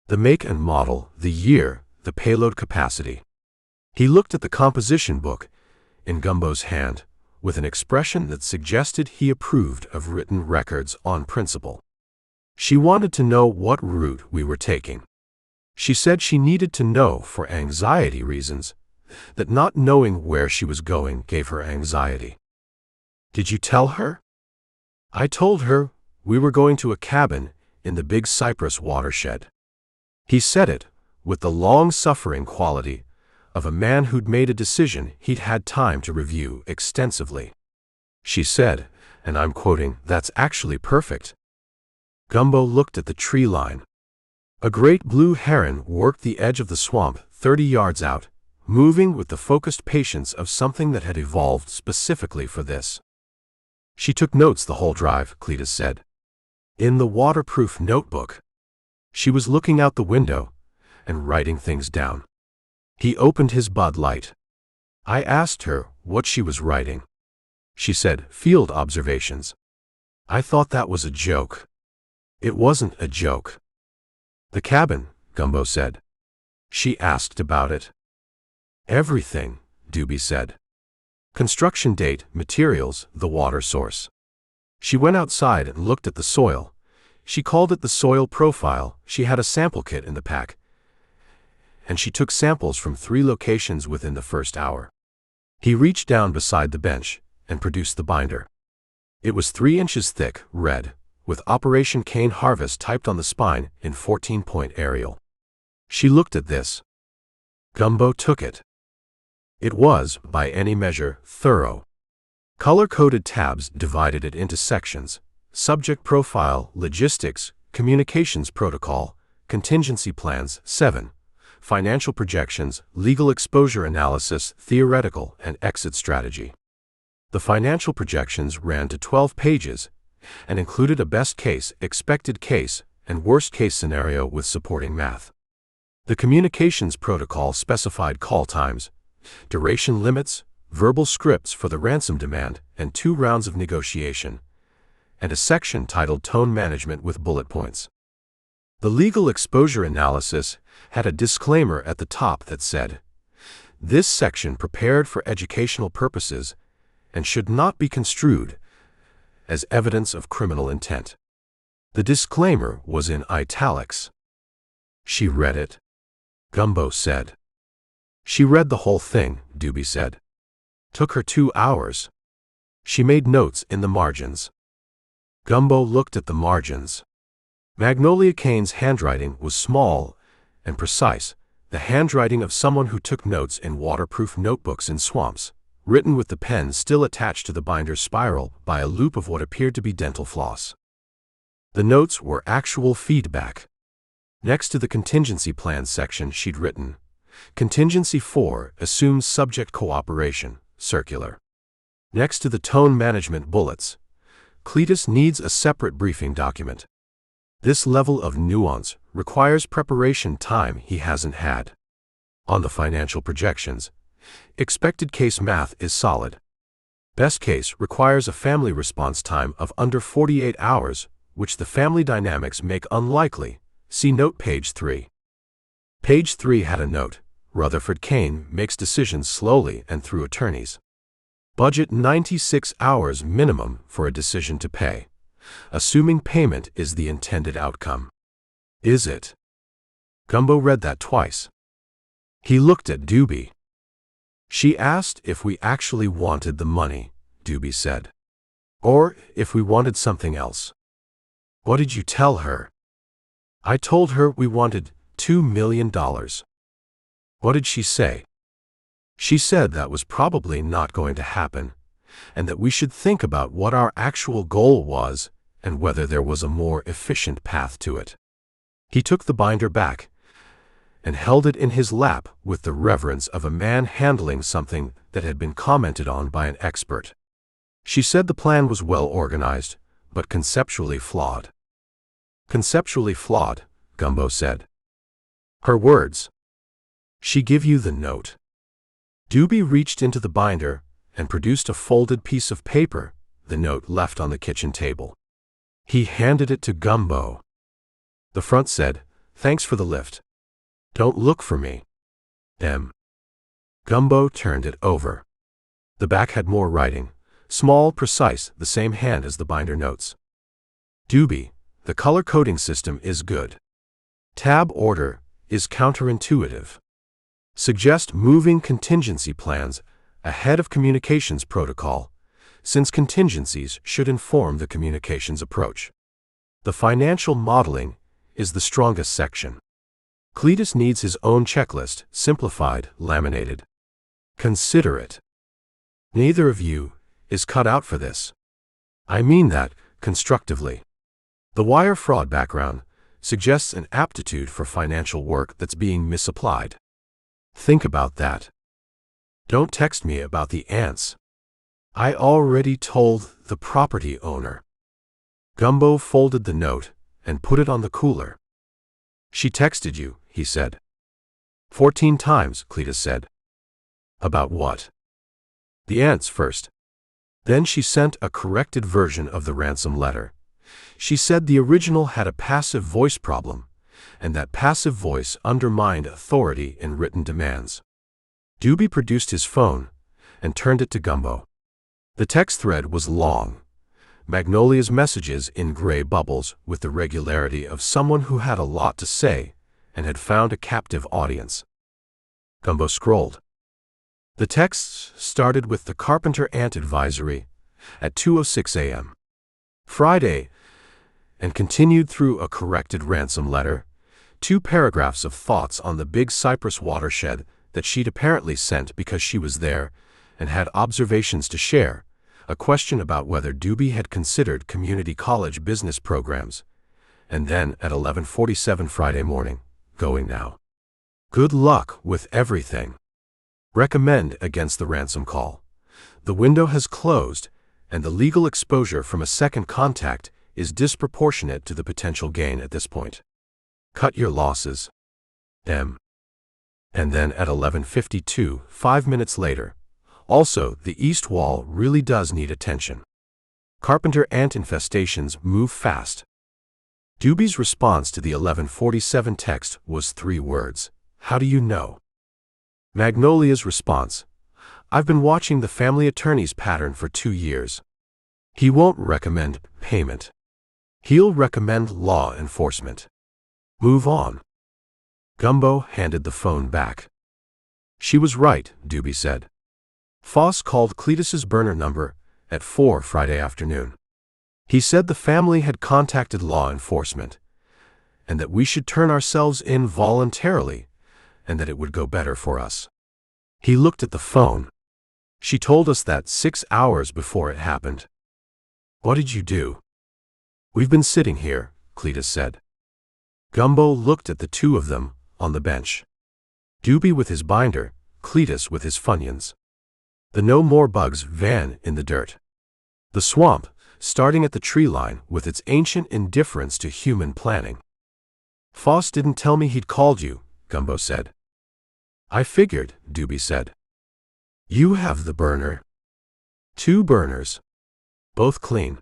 The make and model, the year, the payload capacity. He looked at the composition book in Gumbo's hand with an expression that suggested he approved of written records on principle. She wanted to know what route we were taking. She said she needed to know for anxiety reasons, that not knowing where she was going gave her anxiety. Did you tell her? I told her we were going to a cabin in the Big Cypress watershed. He said it with the long-suffering quality of a man who'd made a decision he'd had time to review extensively. She said, and I'm quoting, "That's actually perfect." Gumbo looked at the tree line. A great blue heron worked the edge of the swamp 30 yards out, moving with the focused patience of something that had evolved specifically for this. She took notes the whole drive, Cletus said. In the waterproof notebook. She was looking out the window and writing things down. He opened his Bud Light. I asked her what she was writing. She said, field observations. I thought that was a joke. It wasn't a joke. The cabin, Gumbo said. She asked about it. Everything, Doobie said. Construction date, materials, the water source. She went outside and looked at the soil. She called it the soil profile. She had a sample kit in the pack, and she took samples from 3 locations within the first hour. He reached down beside the bench and produced the binder. It was 3 inches thick, red, with Operation Cane Harvest typed on the spine in 14-point Arial. She looked at this. Gumbo took it. It was, by any measure, thorough. Color-coded tabs divided it into sections: subject profile, logistics, communications protocol, contingency plans, 7, financial projections, legal exposure analysis, theoretical, and exit strategy. The financial projections ran to 12 pages and included a best case, expected case, and worst case scenario with supporting math. The communications protocol specified call times, duration limits, verbal scripts for the ransom demand, and 2 rounds of negotiation, and a section titled Tone Management with bullet points. The legal exposure analysis had a disclaimer at the top that said, "This section prepared for educational purposes and should not be construed as evidence of criminal intent." The disclaimer was in italics. She read it. Gumbo said. She read the whole thing, Doobie said. Took her 2 hours. She made notes in the margins. Gumbo looked at the margins. Magnolia Cane's handwriting was small and precise, the handwriting of someone who took notes in waterproof notebooks in swamps, written with the pen still attached to the binder's spiral by a loop of what appeared to be dental floss. The notes were actual feedback. Next to the contingency plan section she'd written, Contingency 4 assumes subject cooperation, circular. Next to the tone management bullets, Cletus needs a separate briefing document. This level of nuance requires preparation time he hasn't had. On the financial projections, expected case math is solid. Best case requires a family response time of under 48 hours, which the family dynamics make unlikely. See note page 3. Page 3 had a note. Rutherford Cane makes decisions slowly and through attorneys. Budget 96 hours minimum for a decision to pay, assuming payment is the intended outcome. Is it? Gumbo read that twice. He looked at Doobie. She asked if we actually wanted the money, Doobie said. Or if we wanted something else. What did you tell her? I told her we wanted $2 million. What did she say? She said that was probably not going to happen, and that we should think about what our actual goal was and whether there was a more efficient path to it. He took the binder back and held it in his lap with the reverence of a man handling something that had been commented on by an expert. She said the plan was well organized, but conceptually flawed. Conceptually flawed, Gumbo said. Her words. She give you the note. Doobie reached into the binder and produced a folded piece of paper, the note left on the kitchen table. He handed it to Gumbo. The front said, "Thanks for the lift. Don't look for me. M." Gumbo turned it over. The back had more writing, small, precise, the same hand as the binder notes. Doobie, the color coding system is good. Tab order is counterintuitive. Suggest moving contingency plans ahead of communications protocol, since contingencies should inform the communications approach. The financial modeling is the strongest section. Cletus needs his own checklist, simplified, laminated. Consider it. Neither of you is cut out for this. I mean that constructively. The wire fraud background suggests an aptitude for financial work that's being misapplied. Think about that. Don't text me about the ants. I already told the property owner. Gumbo folded the note and put it on the cooler. She texted you, he said. 14 times, Cletus said. About what? The ants first. Then she sent a corrected version of the ransom letter. She said the original had a passive voice problem, and that passive voice undermined authority in written demands. Doobie produced his phone and turned it to Gumbo. The text thread was long. Magnolia's messages in gray bubbles with the regularity of someone who had a lot to say and had found a captive audience. Gumbo scrolled. The texts started with the Carpenter Ant Advisory at 2:06 a.m. Friday and continued through a corrected ransom letter, 2 paragraphs of thoughts on the Big Cypress watershed that she'd apparently sent because she was there and had observations to share, a question about whether Doobie had considered community college business programs, and then at 11:47 Friday morning, going now. Good luck with everything. Recommend against the ransom call. The window has closed, and the legal exposure from a second contact is disproportionate to the potential gain at this point. Cut your losses. M. And then at 11:52, 5 minutes later, also, the east wall really does need attention. Carpenter ant infestations move fast. Doobie's response to the 11:47 text was 3 words. How do you know? Magnolia's response. I've been watching the family attorney's pattern for 2 years. He won't recommend payment. He'll recommend law enforcement. Move on. Gumbo handed the phone back. She was right, Doobie said. Foss called Cletus's burner number at 4 Friday afternoon. He said the family had contacted law enforcement, and that we should turn ourselves in voluntarily, and that it would go better for us. He looked at the phone. She told us that 6 hours before it happened. What did you do? We've been sitting here, Cletus said. Gumbo looked at the 2 of them on the bench. Doobie with his binder, Cletus with his Funyuns. The No More Bugs van in the dirt. The swamp, starting at the tree line with its ancient indifference to human planning. Foss didn't tell me he'd called you, Gumbo said. I figured, Doobie said. You have the burner. 2 burners. Both clean.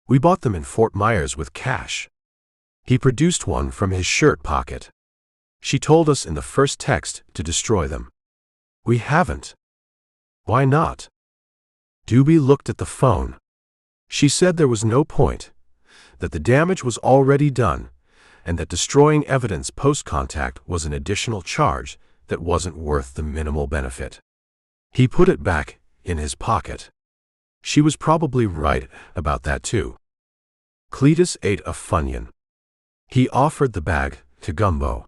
We bought them in Fort Myers with cash. He produced one from his shirt pocket. She told us in the first text to destroy them. We haven't. Why not? Doobie looked at the phone. She said there was no point, that the damage was already done, and that destroying evidence post-contact was an additional charge that wasn't worth the minimal benefit. He put it back in his pocket. She was probably right about that too. Cletus ate a Funyun. He offered the bag to Gumbo.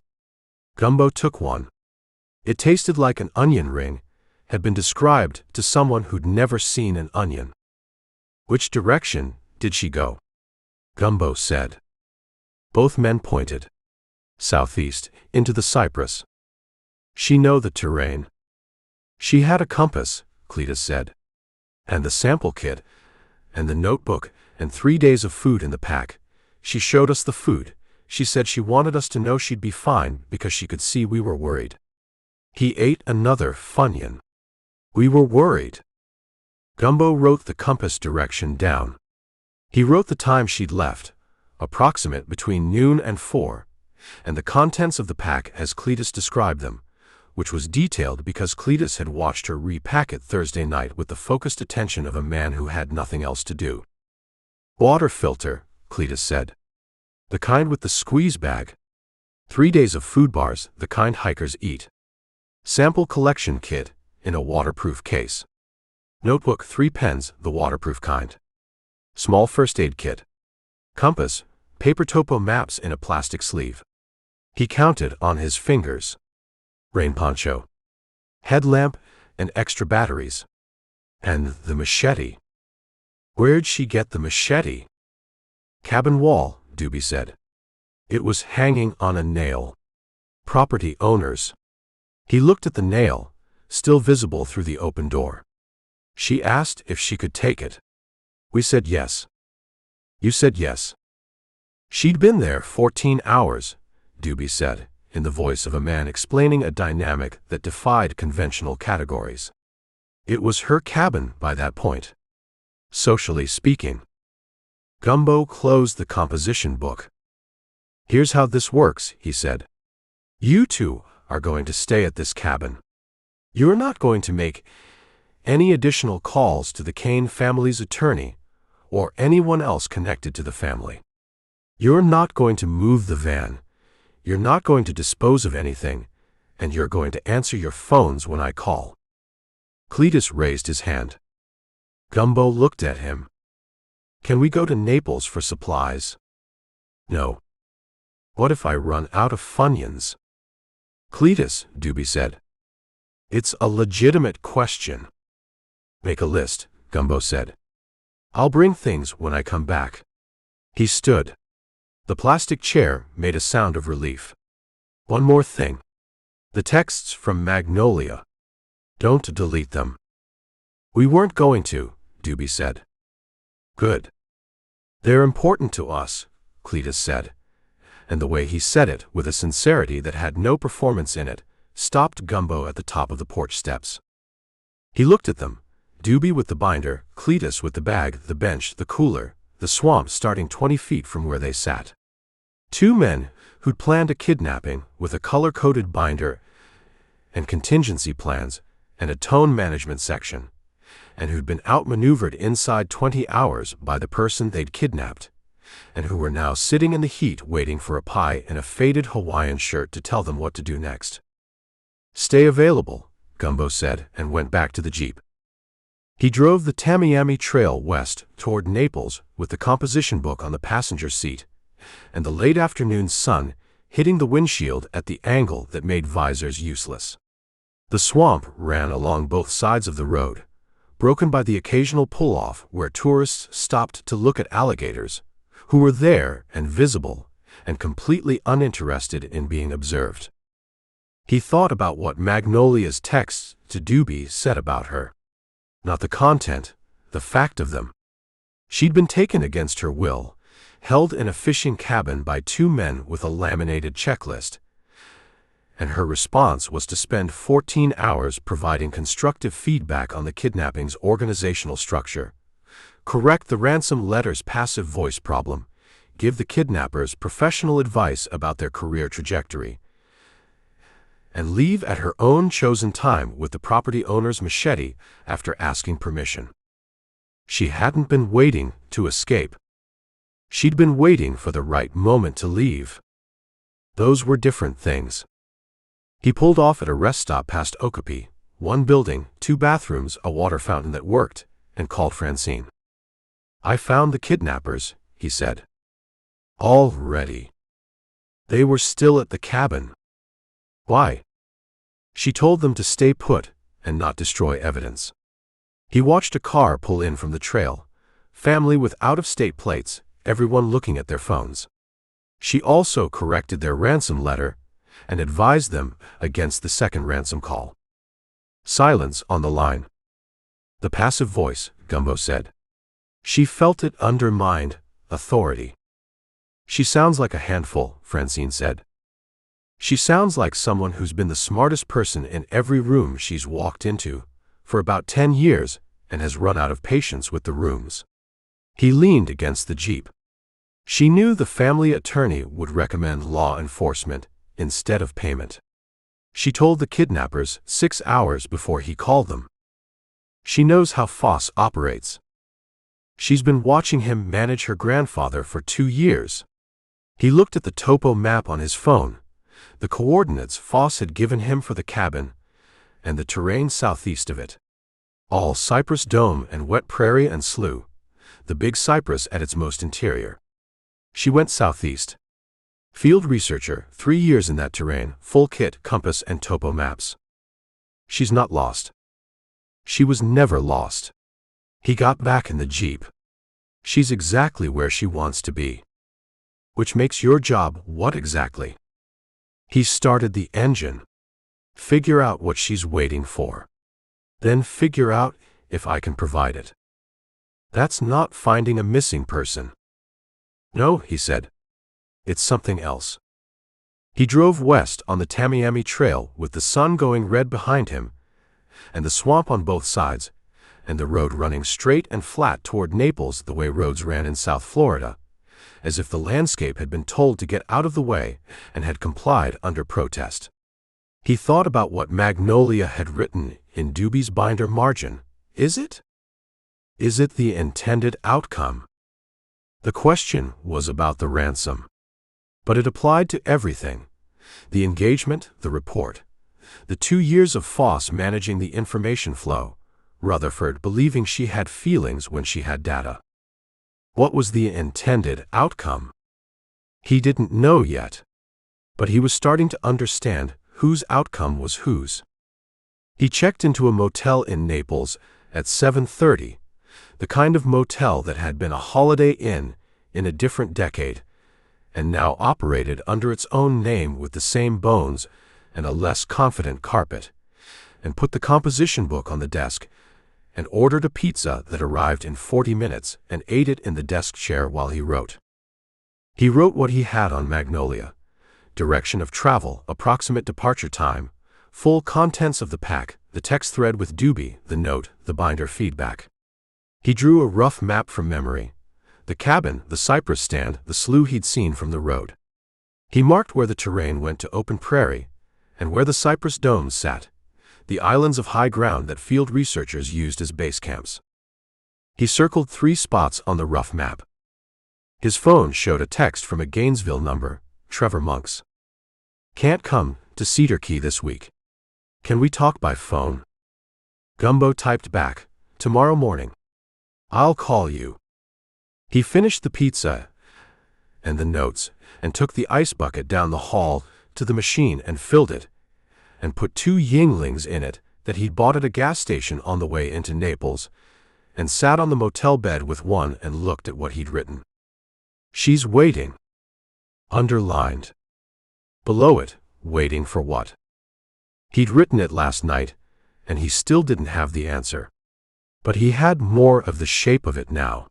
Gumbo took one. It tasted like an onion ring, had been described to someone who'd never seen an onion. Which direction did she go? Gumbo said. Both men pointed. Southeast, into the cypress. She know the terrain. She had a compass, Cletus said. And the sample kit, and the notebook, and 3 days of food in the pack. She showed us the food. She said she wanted us to know she'd be fine because she could see we were worried. He ate another Funyun. We were worried. Gumbo wrote the compass direction down. He wrote the time she'd left, approximate between noon and 4, and the contents of the pack as Cletus described them, which was detailed because Cletus had watched her repack it Thursday night with the focused attention of a man who had nothing else to do. Water filter, Cletus said. The kind with the squeeze bag. 3 days of food bars, the kind hikers eat. Sample collection kit, in a waterproof case. Notebook, 3 pens, the waterproof kind. Small first aid kit. Compass, paper topo maps in a plastic sleeve. He counted on his fingers. Rain poncho. Headlamp and extra batteries. And the machete. Where'd she get the machete? Cabin wall, Doobie said. It was hanging on a nail. Property owners. He looked at the nail, still visible through the open door. She asked if she could take it. We said yes. You said yes. She'd been there 14 hours, Doobie said, in the voice of a man explaining a dynamic that defied conventional categories. It was her cabin by that point. Socially speaking. Gumbo closed the composition book. Here's how this works, he said. You two are going to stay at this cabin. You're not going to make any additional calls to the Cane family's attorney or anyone else connected to the family. You're not going to move the van. You're not going to dispose of anything, and you're going to answer your phones when I call. Cletus raised his hand. Gumbo looked at him. Can we go to Naples for supplies? No. What if I run out of Funyuns? Cletus, Doobie said. It's a legitimate question. Make a list, Gumbo said. I'll bring things when I come back. He stood. The plastic chair made a sound of relief. One more thing. The texts from Magnolia. Don't delete them. We weren't going to, Doobie said. Good. They're important to us, Cletus said. And the way he said it, with a sincerity that had no performance in it, stopped Gumbo at the top of the porch steps. He looked at them, Doobie with the binder, Cletus with the bag, the bench, the cooler, the swamp starting 20 feet from where they sat. 2 men who'd planned a kidnapping with a color-coded binder and contingency plans and a tone management section, and who'd been outmaneuvered inside 20 hours by the person they'd kidnapped, and who were now sitting in the heat waiting for a pie in a faded Hawaiian shirt to tell them what to do next. Stay available, Gumbo said, and went back to the Jeep. He drove the Tamiami Trail west toward Naples with the composition book on the passenger seat, and the late afternoon sun hitting the windshield at the angle that made visors useless. The swamp ran along both sides of the road, broken by the occasional pull-off where tourists stopped to look at alligators, who were there and visible and completely uninterested in being observed. He thought about what Magnolia's texts to Doobie said about her. Not the content, the fact of them. She'd been taken against her will, held in a fishing cabin by 2 men with a laminated checklist, and her response was to spend 14 hours providing constructive feedback on the kidnapping's organizational structure, correct the ransom letter's passive voice problem, give the kidnappers professional advice about their career trajectory, and leave at her own chosen time with the property owner's machete after asking permission. She hadn't been waiting to escape. She'd been waiting for the right moment to leave. Those were different things. He pulled off at a rest stop past Okapi, 1 building, 2 bathrooms, a water fountain that worked, and called Francine. "I found the kidnappers," he said. "Already." "They were still at the cabin." "Why?" "She told them to stay put and not destroy evidence." He watched a car pull in from the trail, family with out-of-state plates, everyone looking at their phones. She also corrected their ransom letter and advised them against the second ransom call. Silence on the line. "The passive voice," Gumbo said. She felt it undermined authority. "She sounds like a handful," Francine said. "She sounds like someone who's been the smartest person in every room she's walked into for about 10 years and has run out of patience with the rooms." He leaned against the Jeep. She knew the family attorney would recommend law enforcement instead of payment. She told the kidnappers 6 hours before he called them. She knows how Foss operates. She's been watching him manage her grandfather for 2 years. He looked at the topo map on his phone, the coordinates Foss had given him for the cabin, and the terrain southeast of it. All cypress dome and wet prairie and slough, the big cypress at its most interior. She went southeast. Field researcher, 3 years in that terrain, full kit, compass and topo maps. She's not lost. She was never lost. He got back in the Jeep. She's exactly where she wants to be. Which makes your job what exactly? He started the engine. Figure out what she's waiting for. Then figure out if I can provide it. That's not finding a missing person. No, he said. It's something else. He drove west on the Tamiami Trail with the sun going red behind him, and the swamp on both sides, and the road running straight and flat toward Naples the way roads ran in South Florida, as if the landscape had been told to get out of the way and had complied under protest. He thought about what Magnolia had written in Doobie's binder margin. Is it? Is it the intended outcome? The question was about the ransom. But it applied to everything. The engagement, the report, the 2 years of Foss managing the information flow, Rutherford believing she had feelings when she had data. What was the intended outcome? He didn't know yet. But he was starting to understand whose outcome was whose. He checked into a motel in Naples at 7:30, the kind of motel that had been a Holiday Inn in a different decade, and now operated under its own name with the same bones and a less confident carpet, and put the composition book on the desk, and ordered a pizza that arrived in 40 minutes and ate it in the desk chair while he wrote. He wrote what he had on Magnolia: direction of travel, approximate departure time, full contents of the pack, the text thread with Doobie, the note, the binder feedback. He drew a rough map from memory: the cabin, the cypress stand, the slough he'd seen from the road. He marked where the terrain went to open prairie, and where the cypress domes sat, the islands of high ground that field researchers used as base camps. He circled 3 spots on the rough map. His phone showed a text from a Gainesville number, Trevor Monks. "Can't come to Cedar Key this week. Can we talk by phone?" Gumbo typed back, "Tomorrow morning. I'll call you." He finished the pizza and the notes and took the ice bucket down the hall to the machine and filled it, and put 2 Yinglings in it that he'd bought at a gas station on the way into Naples, and sat on the motel bed with one and looked at what he'd written. "She's waiting." Underlined. Below it, waiting for what? He'd written it last night, and he still didn't have the answer. But he had more of the shape of it now.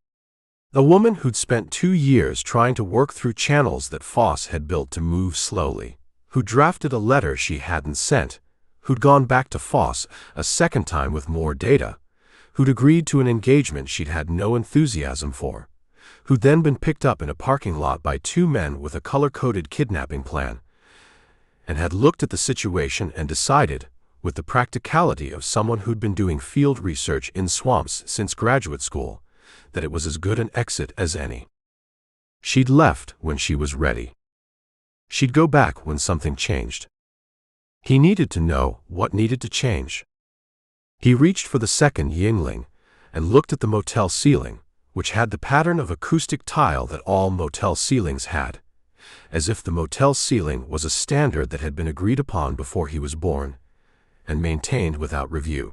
A woman who'd spent 2 years trying to work through channels that Foss had built to move slowly, who drafted a letter she hadn't sent, who'd gone back to Foss a second time with more data, who'd agreed to an engagement she'd had no enthusiasm for, who'd then been picked up in a parking lot by 2 men with a color-coded kidnapping plan, and had looked at the situation and decided, with the practicality of someone who'd been doing field research in swamps since graduate school, that it was as good an exit as any. She'd left when she was ready. She'd go back when something changed. He needed to know what needed to change. He reached for the second Yingling, and looked at the motel ceiling, which had the pattern of acoustic tile that all motel ceilings had, as if the motel ceiling was a standard that had been agreed upon before he was born and maintained without review.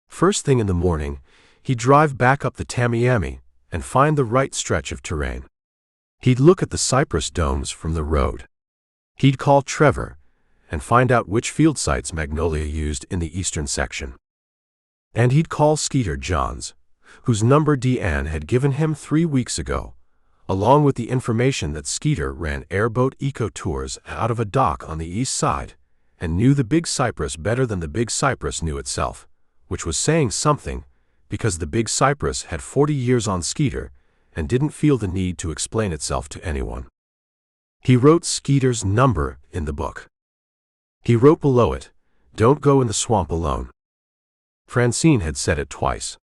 First thing in the morning, he'd drive back up the Tamiami and find the right stretch of terrain. He'd look at the cypress domes from the road. He'd call Trevor and find out which field sites Magnolia used in the eastern section. And he'd call Skeeter Johns, whose number Deanne had given him 3 weeks ago, along with the information that Skeeter ran airboat eco-tours out of a dock on the east side and knew the Big Cypress better than the Big Cypress knew itself, which was saying something because the Big Cypress had 40 years on Skeeter and didn't feel the need to explain itself to anyone. He wrote Skeeter's number in the book. He wrote below it, "Don't go in the swamp alone." Francine had said it twice.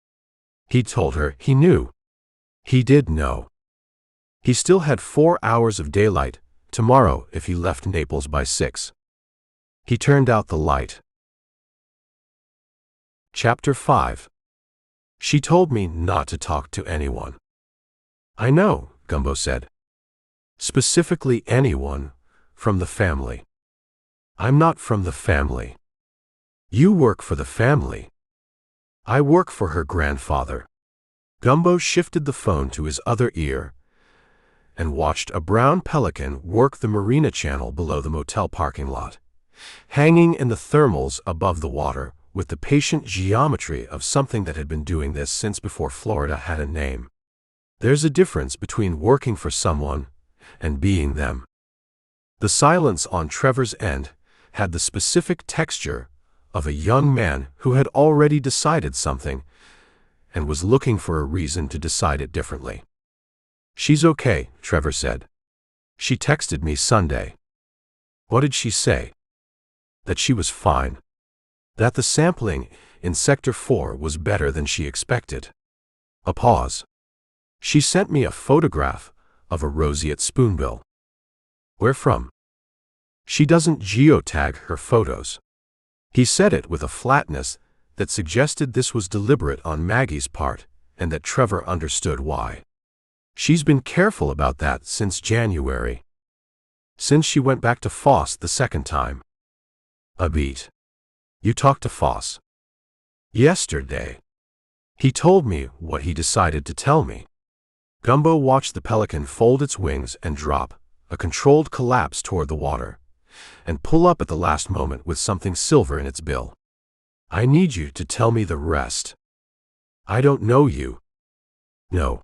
He told her he knew. He did know. He still had 4 hours of daylight tomorrow if he left Naples by 6. He turned out the light. Chapter 5. She told me not to talk to anyone. I know, Gumbo said. Specifically anyone from the family. I'm not from the family. You work for the family. I work for her grandfather. Gumbo shifted the phone to his other ear and watched a brown pelican work the marina channel below the motel parking lot, hanging in the thermals above the water with the patient geometry of something that had been doing this since before Florida had a name. There's a difference between working for someone and being them. The silence on Trevor's end had the specific texture of a young man who had already decided something and was looking for a reason to decide it differently. She's okay, Trevor said. She texted me Sunday. What did she say? That she was fine. That the sampling in Sector 4 was better than she expected. A pause. She sent me a photograph of a roseate spoonbill. Where from? She doesn't geotag her photos. He said it with a flatness that suggested this was deliberate on Maggie's part and that Trevor understood why. She's been careful about that since January. Since she went back to Foss the second time. A beat. You talked to Foss? Yesterday. He told me what he decided to tell me. Gumbo watched the pelican fold its wings and drop, a controlled collapse toward the water, and pull up at the last moment with something silver in its bill. I need you to tell me the rest. I don't know you. No.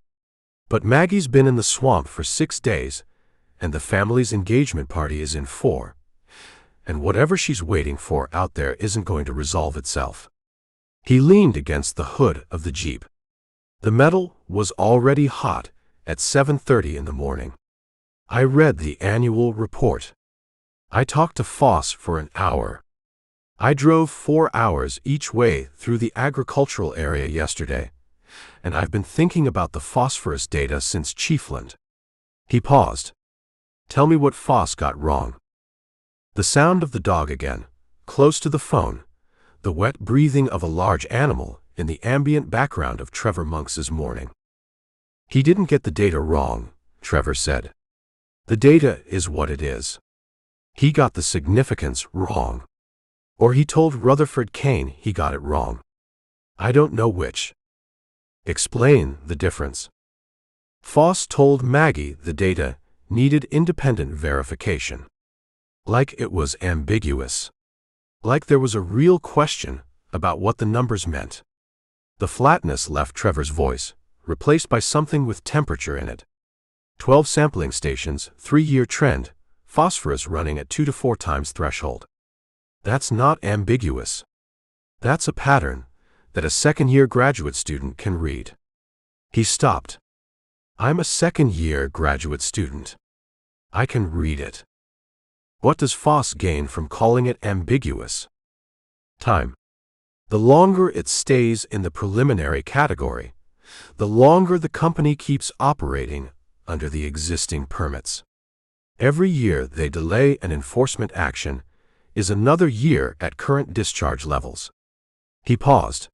But Maggie's been in the swamp for 6 days, and the family's engagement party is in 4, and whatever she's waiting for out there isn't going to resolve itself. He leaned against the hood of the Jeep. The metal was already hot at 7:30 in the morning. I read the annual report. I talked to Foss for an hour. I drove 4 hours each way through the agricultural area yesterday, and I've been thinking about the phosphorus data since Chiefland. He paused. Tell me what Foss got wrong. The sound of the dog again, close to the phone, the wet breathing of a large animal in the ambient background of Trevor Monks's morning. He didn't get the data wrong, Trevor said. The data is what it is. He got the significance wrong. Or he told Rutherford Cane he got it wrong. I don't know which. Explain the difference. Foss told Maggie the data needed independent verification. Like it was ambiguous. Like there was a real question about what the numbers meant. The flatness left Trevor's voice, replaced by something with temperature in it. 12 sampling stations, 3-year trend, phosphorus running at 2 to 4 times threshold. That's not ambiguous. That's a pattern that a second-year graduate student can read. He stopped. I'm a second-year graduate student. I can read it. What does Foss gain from calling it ambiguous? Time. The longer it stays in the preliminary category, the longer the company keeps operating under the existing permits. Every year they delay an enforcement action is another year at current discharge levels. He paused.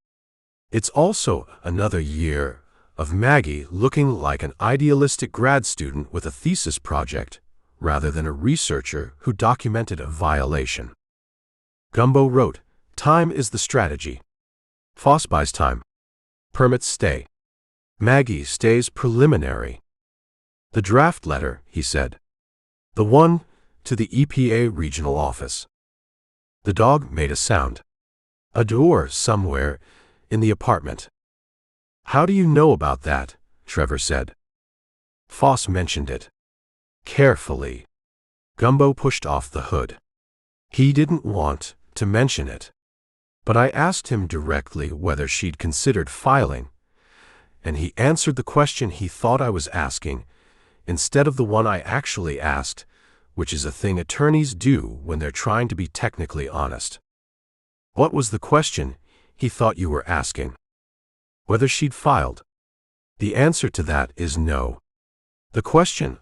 It's also another year of Maggie looking like an idealistic grad student with a thesis project, rather than a researcher who documented a violation. Gumbo wrote, "Time is the strategy. Foss buys time. Permits stay. Maggie stays preliminary." "The draft letter," he said. "The one to the EPA regional office." The dog made a sound. "A door somewhere in the apartment." "How do you know about that?" Trevor said. "Foss mentioned it." Carefully. Gumbo pushed off the hood. "He didn't want to mention it. But I asked him directly whether she'd considered filing, and he answered the question he thought I was asking, instead of the one I actually asked, which is a thing attorneys do when they're trying to be technically honest." "What was the question he thought you were asking?" "Whether she'd filed." "The answer to that is no. The question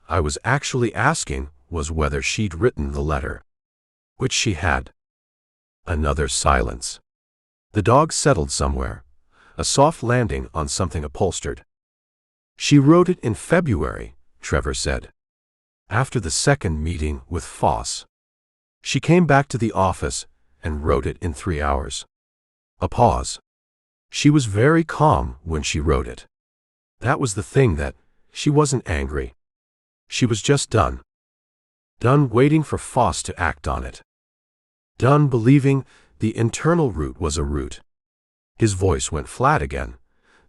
I was actually asking was whether she'd written the letter." "Which she had." Another silence. The dog settled somewhere, a soft landing on something upholstered. "She wrote it in February," Trevor said. "After the second meeting with Foss. She came back to the office and wrote it in 3 hours." A pause. "She was very calm when she wrote it. That was the thing, that she wasn't angry. She was just done. Done waiting for Foss to act on it. Done believing the internal route was a route." His voice went flat again,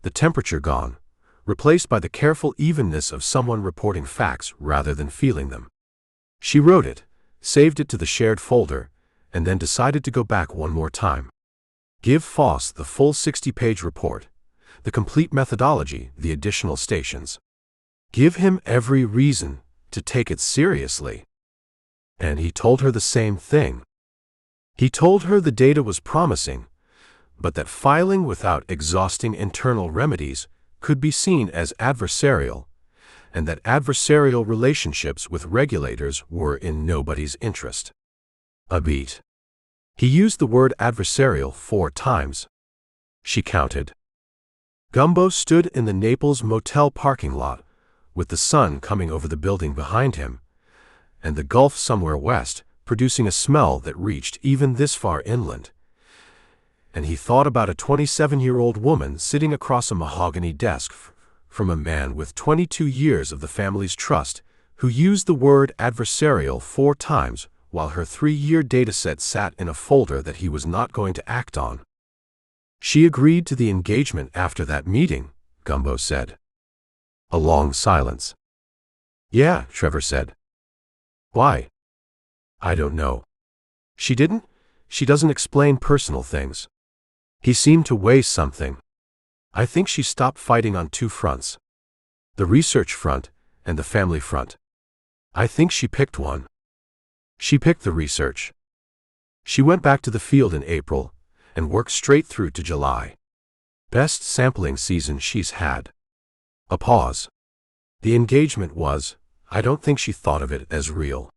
the temperature gone, replaced by the careful evenness of someone reporting facts rather than feeling them. "She wrote it, saved it to the shared folder, and then decided to go back one more time. Give Foss the full 60-page report, the complete methodology, the additional stations. Give him every reason to take it seriously." And he told her the same thing. He told her the data was promising, but that filing without exhausting internal remedies could be seen as adversarial, and that adversarial relationships with regulators were in nobody's interest. A beat. He used the word adversarial 4 times. She counted. Gumbo stood in the Naples motel parking lot, with the sun coming over the building behind him, and the Gulf somewhere west, producing a smell that reached even this far inland. And he thought about a 27-year-old woman sitting across a mahogany desk from a man with 22 years of the family's trust, who used the word adversarial 4 times while her 3-year dataset sat in a folder that he was not going to act on. "She agreed to the engagement after that meeting," Gumbo said. A long silence. "Yeah," Trevor said. "Why?" "I don't know. She didn't? She doesn't explain personal things." He seemed to weigh something. "I think she stopped fighting on 2 fronts. The research front and the family front. I think she picked one. She picked the research. She went back to the field in April and worked straight through to July. Best sampling season she's had." A pause. "The engagement was, I don't think she thought of it as real.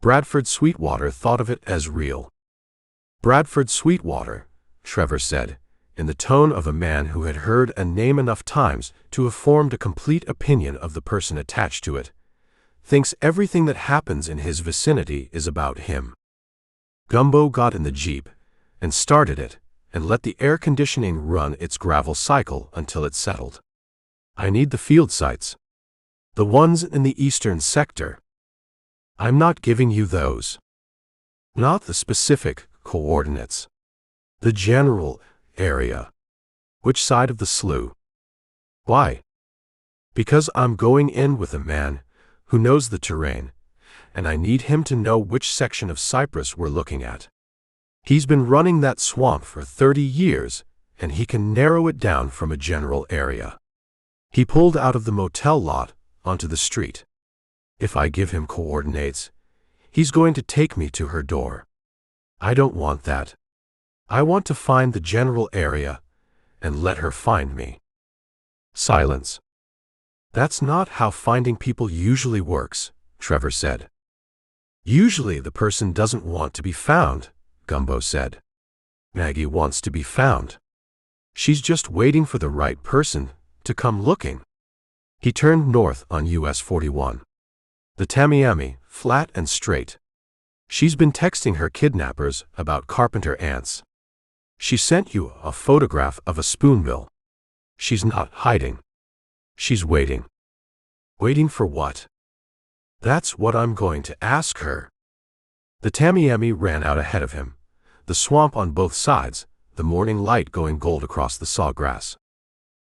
Bradford Sweetwater thought of it as real." "Bradford Sweetwater," Trevor said, in the tone of a man who had heard a name enough times to have formed a complete opinion of the person attached to it, "thinks everything that happens in his vicinity is about him." Gumbo got in the Jeep and started it and let the air conditioning run its gravel cycle until it settled. "I need the field sites. The ones in the eastern sector. I'm not giving you those. Not the specific coordinates. The general area." "Which side of the slough?" "Why?" "Because I'm going in with a man who knows the terrain, and I need him to know which section of Cyprus we're looking at. He's been running that swamp for 30 years, and he can narrow it down from a general area." He pulled out of the motel lot onto the street. "If I give him coordinates, he's going to take me to her door. I don't want that. I want to find the general area and let her find me." Silence. "That's not how finding people usually works," Trevor said. "Usually the person doesn't want to be found," Gumbo said. "Maggie wants to be found. She's just waiting for the right person to come looking. He turned north on US 41. The Tamiami, flat and straight. She's been texting her kidnappers about carpenter ants. She sent you a photograph of a spoonbill. She's not hiding. She's waiting. Waiting for what? That's what I'm going to ask her. The Tamiami ran out ahead of him, the swamp on both sides, the morning light going gold across the sawgrass.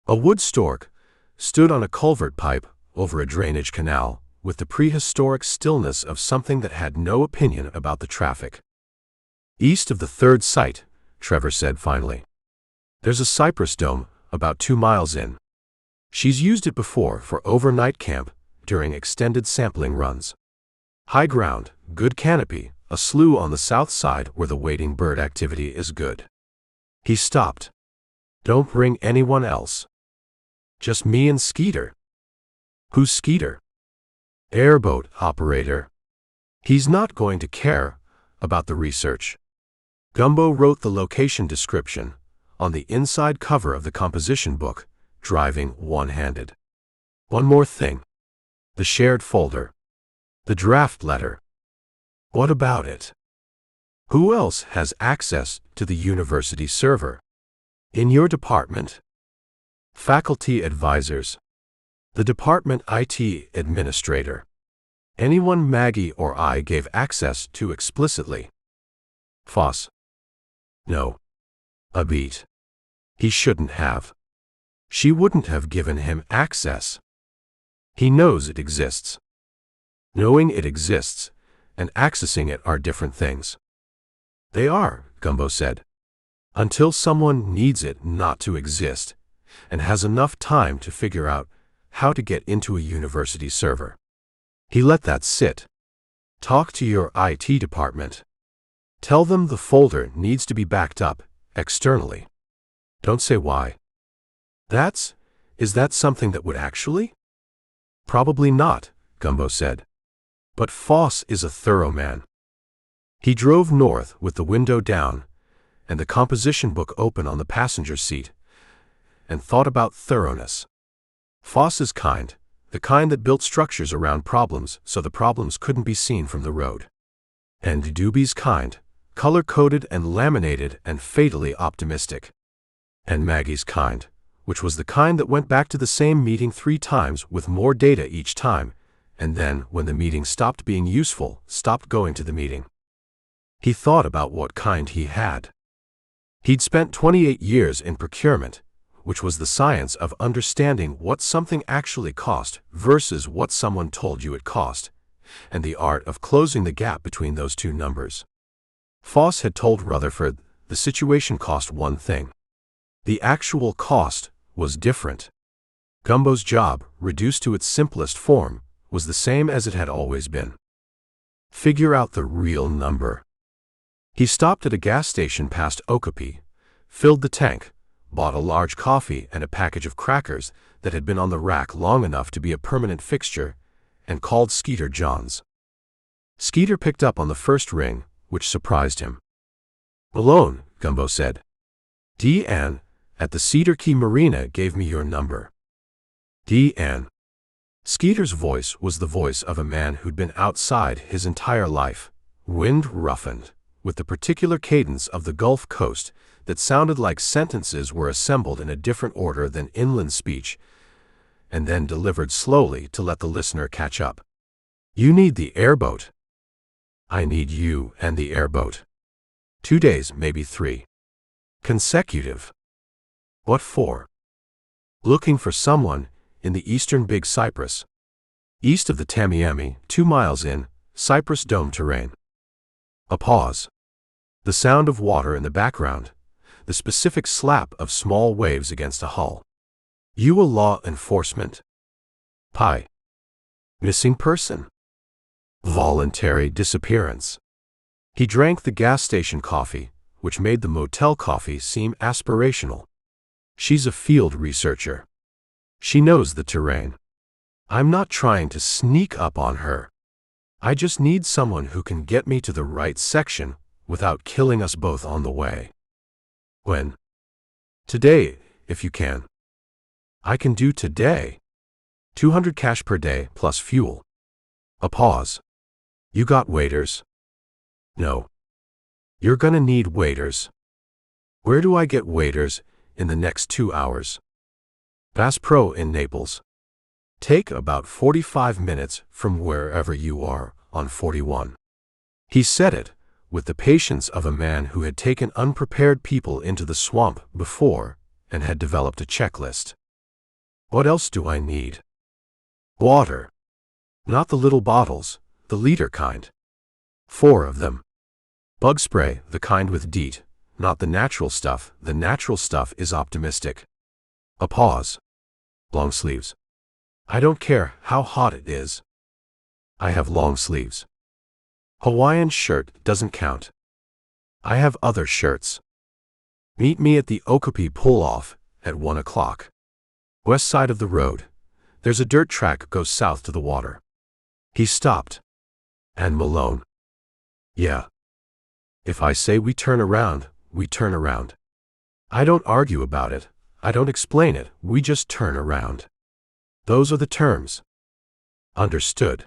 A wood stork stood on a culvert pipe over a drainage canal, with the prehistoric stillness of something that had no opinion about the traffic. East of the third site, Trevor said finally. There's a cypress dome about 2 miles in. She's used it before for overnight camp during extended sampling runs. High ground, good canopy, a slough on the south side where the wading bird activity is good. He stopped. Don't bring anyone else. Just me and Skeeter. Who's Skeeter? Airboat operator. He's not going to care about the research. Gumbo wrote the location description on the inside cover of the composition book, driving one-handed. One more thing. The shared folder. The draft letter. What about it? Who else has access to the university server? In your department? Faculty advisors. The department IT administrator. Anyone Maggie or I gave access to explicitly. Foss. No. A beat. He shouldn't have. She wouldn't have given him access. He knows it exists. Knowing it exists and accessing it are different things. They are, Gumbo said. Until someone needs it not to exist and has enough time to figure out how to get into a university server. He let that sit. Talk to your IT department. Tell them the folder needs to be backed up externally. Don't say why. Is that something that would actually? Probably not, Gumbo said. But Foss is a thorough man. He drove north with the window down and the composition book open on the passenger seat and thought about thoroughness. Foss is kind, the kind that built structures around problems so the problems couldn't be seen from the road. And Doobie's kind, color-coded and laminated and fatally optimistic. And Maggie's kind, which was the kind that went back to the same meeting 3 times with more data each time, and then, when the meeting stopped being useful, stopped going to the meeting. He thought about what kind he had. He'd spent 28 years in procurement, which was the science of understanding what something actually cost versus what someone told you it cost, and the art of closing the gap between those two numbers. Foss had told Rutherford the situation cost one thing. The actual cost was different. Gumbo's job, reduced to its simplest form, was the same as it had always been. Figure out the real number. He stopped at a gas station past Okapi, filled the tank, bought a large coffee and a package of crackers that had been on the rack long enough to be a permanent fixture, and called Skeeter Johns. Skeeter picked up on the first ring, which surprised him. Malone, Gumbo said. D.N. at the Cedar Key Marina gave me your number. D.N. Skeeter's voice was the voice of a man who'd been outside his entire life, wind-roughened, with the particular cadence of the Gulf Coast that sounded like sentences were assembled in a different order than inland speech, and then delivered slowly to let the listener catch up. You need the airboat. I need you and the airboat. 2 days, maybe 3. Consecutive. What for? Looking for someone in the eastern Big Cypress. East of the Tamiami, 2 miles in, Cypress Dome terrain. A pause. The sound of water in the background, the specific slap of small waves against a hull. You a law enforcement? Pi. Missing person. Voluntary disappearance. He drank the gas station coffee, which made the motel coffee seem aspirational. She's a field researcher. She knows the terrain. I'm not trying to sneak up on her. I just need someone who can get me to the right section without killing us both on the way. When? Today, if you can. I can do today. 200 cash per day plus fuel. A pause. You got waiters? No. You're gonna need waiters. Where do I get waiters in the next 2 hours? Bass Pro in Naples. Take about 45 minutes from wherever you are on 41. He said it with the patience of a man who had taken unprepared people into the swamp before and had developed a checklist. What else do I need? Water. Not the little bottles, the liter kind. 4 of them. Bug spray, the kind with DEET, not the natural stuff. The natural stuff is optimistic. A pause. Long sleeves. I don't care how hot it is. I have long sleeves. Hawaiian shirt doesn't count. I have other shirts. Meet me at the Okapi pull-off at 1 o'clock. West side of the road. There's a dirt track goes south to the water. He stopped. And Malone. Yeah. If I say we turn around, we turn around. I don't argue about it. I don't explain it. We just turn around. Those are the terms. Understood.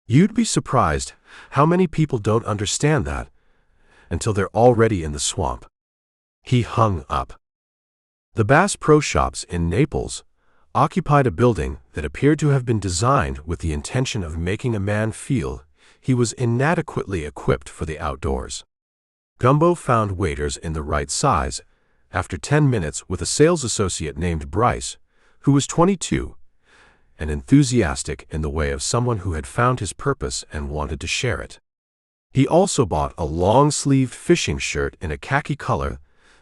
You'd be surprised how many people don't understand that until they're already in the swamp. He hung up. The Bass Pro Shops in Naples occupied a building that appeared to have been designed with the intention of making a man feel he was inadequately equipped for the outdoors. Gumbo found waiters in the right size after 10 minutes with a sales associate named Bryce, who was 22, and enthusiastic in the way of someone who had found his purpose and wanted to share it. He also bought a long-sleeved fishing shirt in a khaki color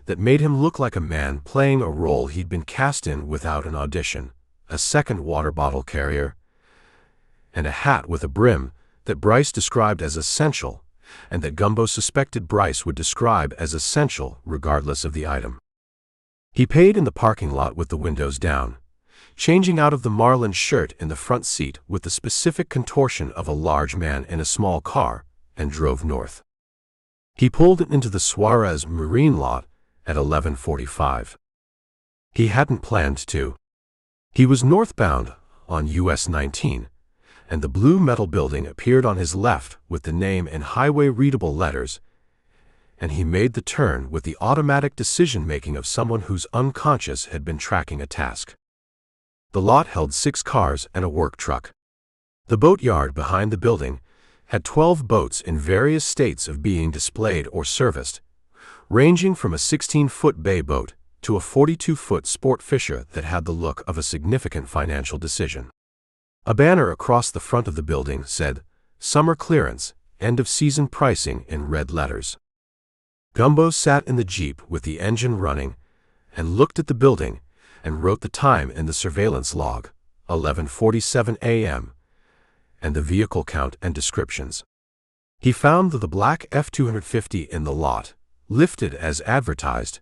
that made him look like a man playing a role he'd been cast in without an audition, a second water bottle carrier, and a hat with a brim that Bryce described as essential, and that Gumbo suspected Bryce would describe as essential regardless of the item. He paid in the parking lot with the windows down, changing out of the marlin shirt in the front seat with the specific contortion of a large man in a small car, and drove north. He pulled into the Suarez Marine lot at 11:45. He hadn't planned to. He was northbound on US 19, and the blue metal building appeared on his left with the name in highway-readable letters, and he made the turn with the automatic decision-making of someone whose unconscious had been tracking a task. The lot held 6 cars and a work truck. The boatyard behind the building had 12 boats in various states of being displayed or serviced, ranging from a 16-foot bay boat to a 42-foot sport fisher that had the look of a significant financial decision. A banner across the front of the building said, "Summer Clearance, End of Season Pricing" in red letters. Gumbo sat in the Jeep with the engine running and looked at the building and wrote the time in the surveillance log, 11:47 a.m., and the vehicle count and descriptions. He found the black F-250 in the lot, lifted as advertised,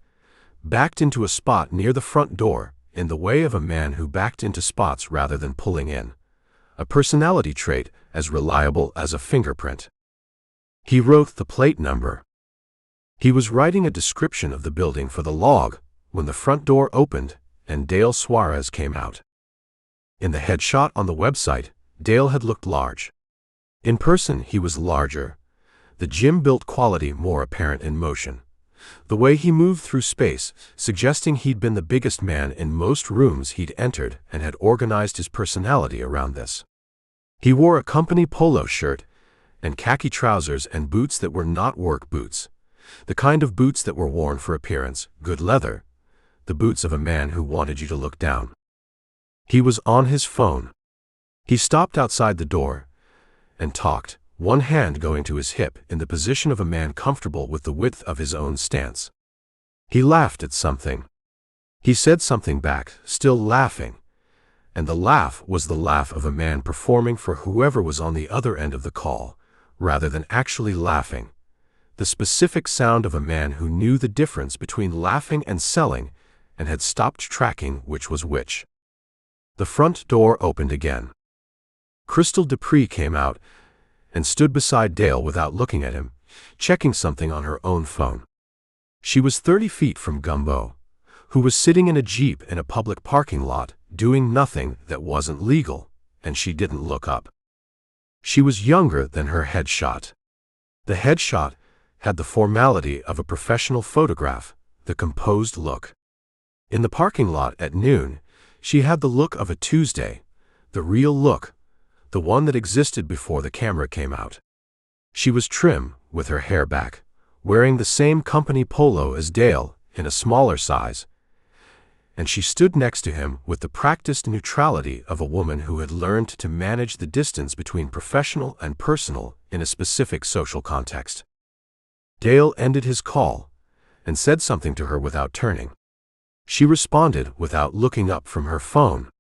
backed into a spot near the front door in the way of a man who backed into spots rather than pulling in, a personality trait as reliable as a fingerprint. He wrote the plate number. He was writing a description of the building for the log when the front door opened and Dale Suarez came out. In the headshot on the website, Dale had looked large. In person, he was larger, the gym-built quality more apparent in motion. The way he moved through space, suggesting he'd been the biggest man in most rooms he'd entered and had organized his personality around this. He wore a company polo shirt and khaki trousers and boots that were not work boots, the kind of boots that were worn for appearance, good leather, the boots of a man who wanted you to look down. He was on his phone. He stopped outside the door and talked, one hand going to his hip in the position of a man comfortable with the width of his own stance. He laughed at something. He said something back, still laughing, and the laugh was the laugh of a man performing for whoever was on the other end of the call, rather than actually laughing, the specific sound of a man who knew the difference between laughing and selling and had stopped tracking which was which. The front door opened again. Crystal Dupree came out and stood beside Dale without looking at him, checking something on her own phone. She was 30 feet from Gumbo, who was sitting in a Jeep in a public parking lot, doing nothing that wasn't legal, and she didn't look up. She was younger than her headshot. The headshot had the formality of a professional photograph, the composed look. In the parking lot at noon, she had the look of a Tuesday, the real look, the one that existed before the camera came out. She was trim, with her hair back, wearing the same company polo as Dale, in a smaller size, and she stood next to him with the practiced neutrality of a woman who had learned to manage the distance between professional and personal in a specific social context. Dale ended his call and said something to her without turning. She responded without looking up from her phone.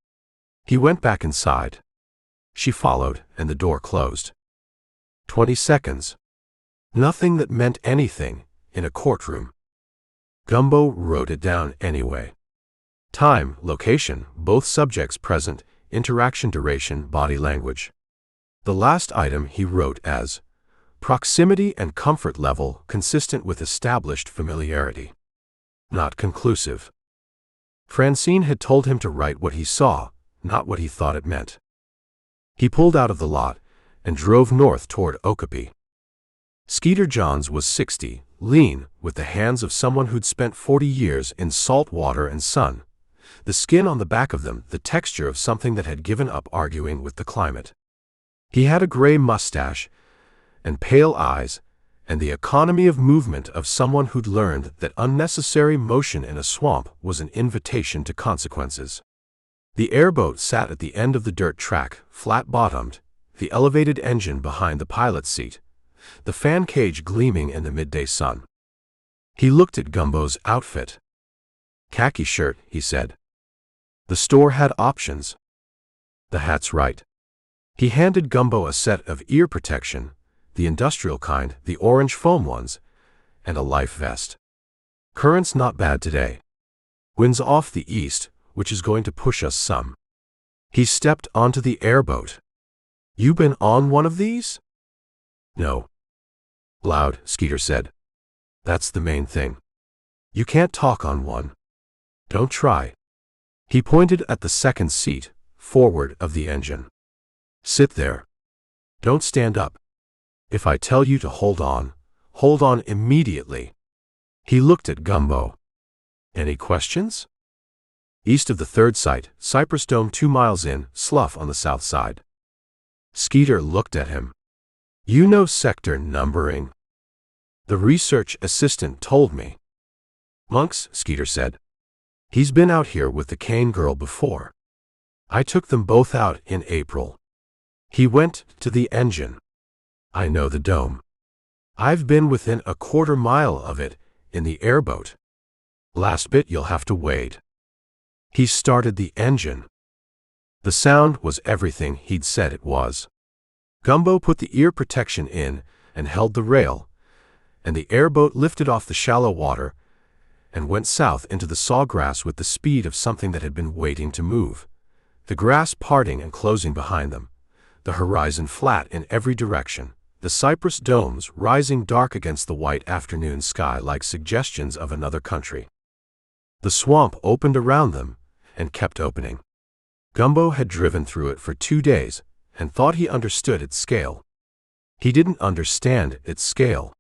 He went back inside. She followed, and the door closed. 20 seconds. Nothing that meant anything in a courtroom. Gumbo wrote it down anyway. Time, location, both subjects present, interaction duration, body language. The last item he wrote as proximity and comfort level consistent with established familiarity. Not conclusive. Francine had told him to write what he saw, not what he thought it meant. He pulled out of the lot and drove north toward Okapi. Skeeter Johns was 60, lean, with the hands of someone who'd spent 40 years in salt water and sun, the skin on the back of them the texture of something that had given up arguing with the climate. He had a gray mustache and pale eyes, and the economy of movement of someone who'd learned that unnecessary motion in a swamp was an invitation to consequences. The airboat sat at the end of the dirt track, flat-bottomed, the elevated engine behind the pilot's seat, the fan cage gleaming in the midday sun. He looked at Gumbo's outfit. Khaki shirt, he said. The store had options. The hat's right. He handed Gumbo a set of ear protection, the industrial kind, the orange foam ones, and a life vest. Current's not bad today. Wind's off the east, which is going to push us some. He stepped onto the airboat. You been on one of these? No. Loud, Skeeter said. That's the main thing. You can't talk on one. Don't try. He pointed at the second seat, forward of the engine. Sit there. Don't stand up. If I tell you to hold on immediately. He looked at Gumbo. Any questions? East of the third site, Cypress Dome 2 miles in, slough on the south side. Skeeter looked at him. You know sector numbering? The research assistant told me. Monks, Skeeter said. He's been out here with the Cane girl before. I took them both out in April. He went to the engine. I know the dome. I've been within a quarter mile of it in the airboat. Last bit you'll have to wade. He started the engine. The sound was everything he'd said it was. Gumbo put the ear protection in and held the rail, and the airboat lifted off the shallow water and went south into the sawgrass with the speed of something that had been waiting to move, the grass parting and closing behind them, the horizon flat in every direction, the cypress domes rising dark against the white afternoon sky like suggestions of another country. The swamp opened around them and kept opening. Gumbo had driven through it for 2 days and thought he understood its scale. He didn't understand its scale.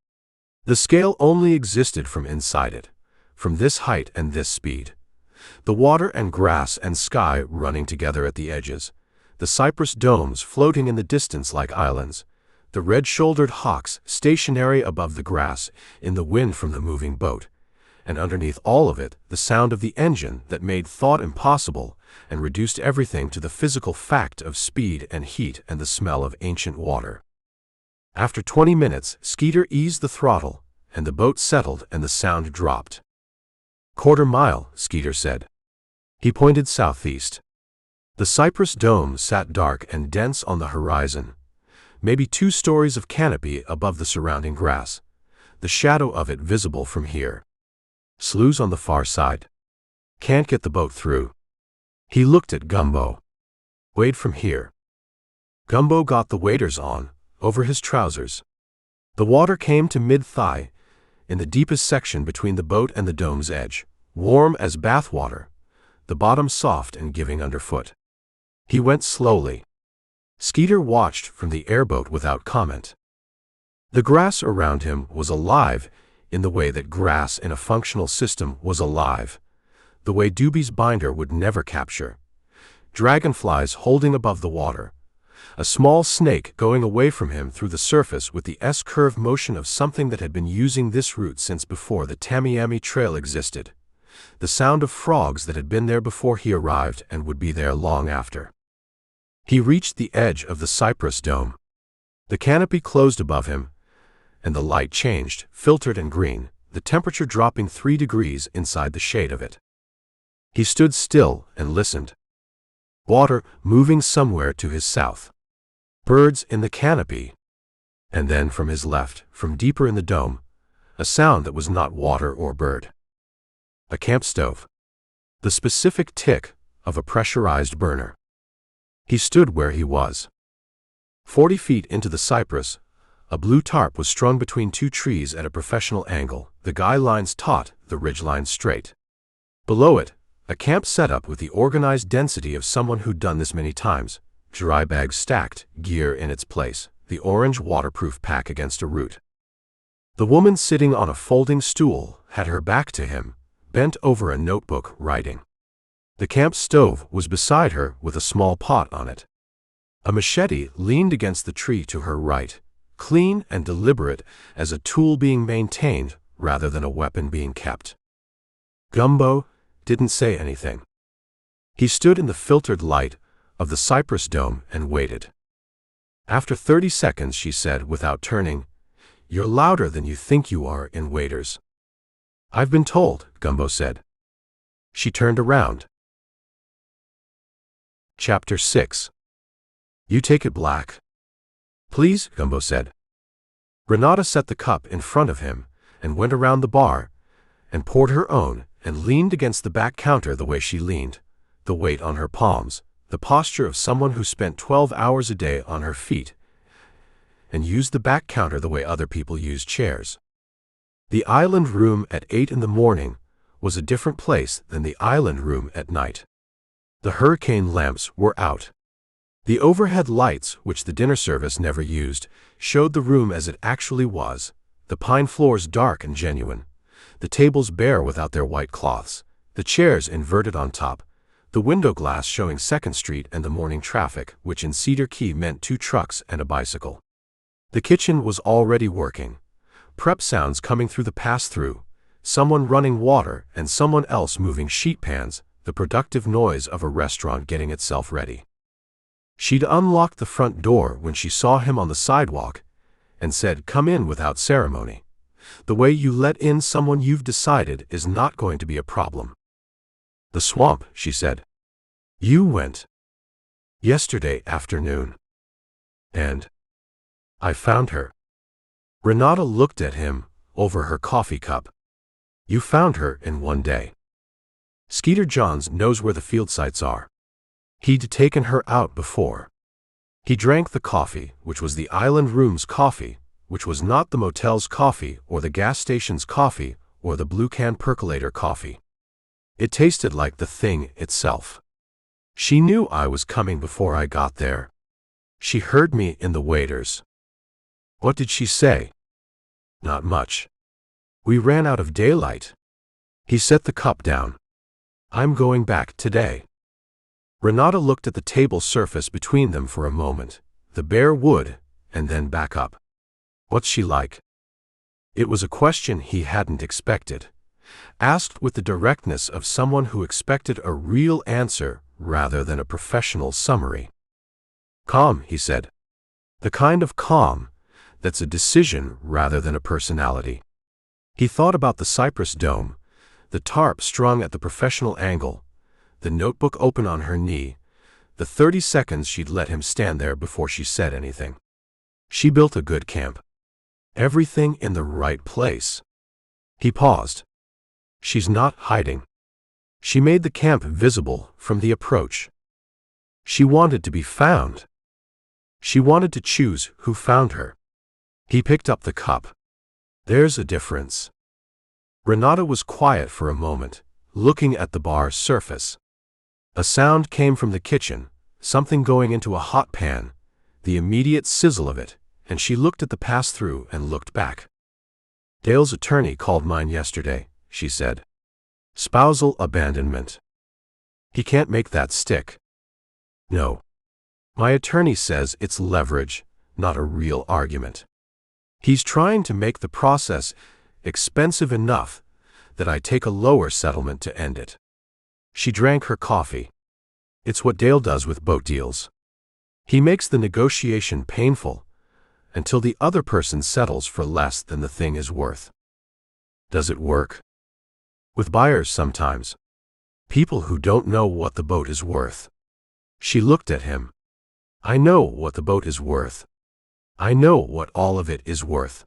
The scale only existed from inside it, from this height and this speed. The water and grass and sky running together at the edges, the cypress domes floating in the distance like islands, the red-shouldered hawks stationary above the grass in the wind from the moving boat, and underneath all of it, the sound of the engine that made thought impossible and reduced everything to the physical fact of speed and heat and the smell of ancient water. After 20 minutes, Skeeter eased the throttle, and the boat settled and the sound dropped. Quarter mile, Skeeter said. He pointed southeast. The cypress dome sat dark and dense on the horizon, maybe 2 stories of canopy above the surrounding grass, the shadow of it visible from here. Sloughs on the far side. Can't get the boat through. He looked at Gumbo. Wade from here. Gumbo got the waders on, over his trousers. The water came to mid-thigh, in the deepest section between the boat and the dome's edge, warm as bathwater, the bottom soft and giving underfoot. He went slowly. Skeeter watched from the airboat without comment. The grass around him was alive in the way that grass in a functional system was alive, the way Doobie's binder would never capture. Dragonflies holding above the water. A small snake going away from him through the surface with the S-curve motion of something that had been using this route since before the Tamiami Trail existed. The sound of frogs that had been there before he arrived and would be there long after. He reached the edge of the cypress dome. The canopy closed above him, and the light changed, filtered and green, the temperature dropping 3 degrees inside the shade of it. He stood still and listened. Water moving somewhere to his south. Birds in the canopy. And then from his left, from deeper in the dome, a sound that was not water or bird. A camp stove. The specific tick of a pressurized burner. He stood where he was. 40 feet into the cypress, a blue tarp was strung between 2 trees at a professional angle, the guy lines taut, the ridge lines straight. Below it, a camp setup with the organized density of someone who'd done this many times, dry bags stacked, gear in its place, the orange waterproof pack against a root. The woman sitting on a folding stool had her back to him, bent over a notebook, writing. The camp stove was beside her with a small pot on it. A machete leaned against the tree to her right, clean and deliberate as a tool being maintained rather than a weapon being kept. Gumbo didn't say anything. He stood in the filtered light of the cypress dome and waited. After 30 seconds, she said without turning, "You're louder than you think you are in waiters." "I've been told," Gumbo said. She turned around. Chapter 6. "You take it black." "Please," Gumbo said. Renata set the cup in front of him and went around the bar and poured her own and leaned against the back counter the way she leaned, the weight on her palms, the posture of someone who spent 12 hours a day on her feet and used the back counter the way other people use chairs. The island room at 8 in the morning was a different place than the island room at night. The hurricane lamps were out. The overhead lights, which the dinner service never used, showed the room as it actually was, the pine floors dark and genuine, the tables bare without their white cloths, the chairs inverted on top, the window glass showing 2nd Street and the morning traffic, which in Cedar Key meant 2 trucks and a bicycle. The kitchen was already working. Prep sounds coming through the pass-through, someone running water and someone else moving sheet pans, the productive noise of a restaurant getting itself ready. She'd unlocked the front door when she saw him on the sidewalk and said, "Come in," without ceremony. The way you let in someone you've decided is not going to be a problem. "The swamp," she said. "You went." "Yesterday afternoon. And I found her." Renata looked at him over her coffee cup. "You found her in 1 day." Skeeter Johns knows where the field sites are. He'd taken her out before. He drank the coffee, which was the island room's coffee, which was not the motel's coffee or the gas station's coffee or the blue can percolator coffee. It tasted like the thing itself. "She knew I was coming before I got there. She heard me in the waiters." "What did she say?" "Not much. We ran out of daylight." He set the cup down. "I'm going back today." Renata looked at the table surface between them for a moment, the bare wood, and then back up. "What's she like?" It was a question he hadn't expected, asked with the directness of someone who expected a real answer rather than a professional summary. "Calm," he said. "The kind of calm that's a decision rather than a personality." He thought about the cypress dome, the tarp strung at the professional angle, the notebook open on her knee, the 30 seconds she'd let him stand there before she said anything. She built a good camp. Everything in the right place. He paused. She's not hiding. She made the camp visible from the approach. She wanted to be found. She wanted to choose who found her. He picked up the cup. There's a difference. Renata was quiet for a moment, looking at the bar's surface. A sound came from the kitchen, something going into a hot pan, the immediate sizzle of it, and she looked at the pass-through and looked back. "Dale's attorney called mine yesterday," she said. "Spousal abandonment. He can't make that stick." "No. My attorney says it's leverage, not a real argument. He's trying to make the process expensive enough that I take a lower settlement to end it." She drank her coffee. "It's what Dale does with boat deals. He makes the negotiation painful until the other person settles for less than the thing is worth." "Does it work?" "With buyers sometimes. People who don't know what the boat is worth." She looked at him. "I know what the boat is worth. I know what all of it is worth."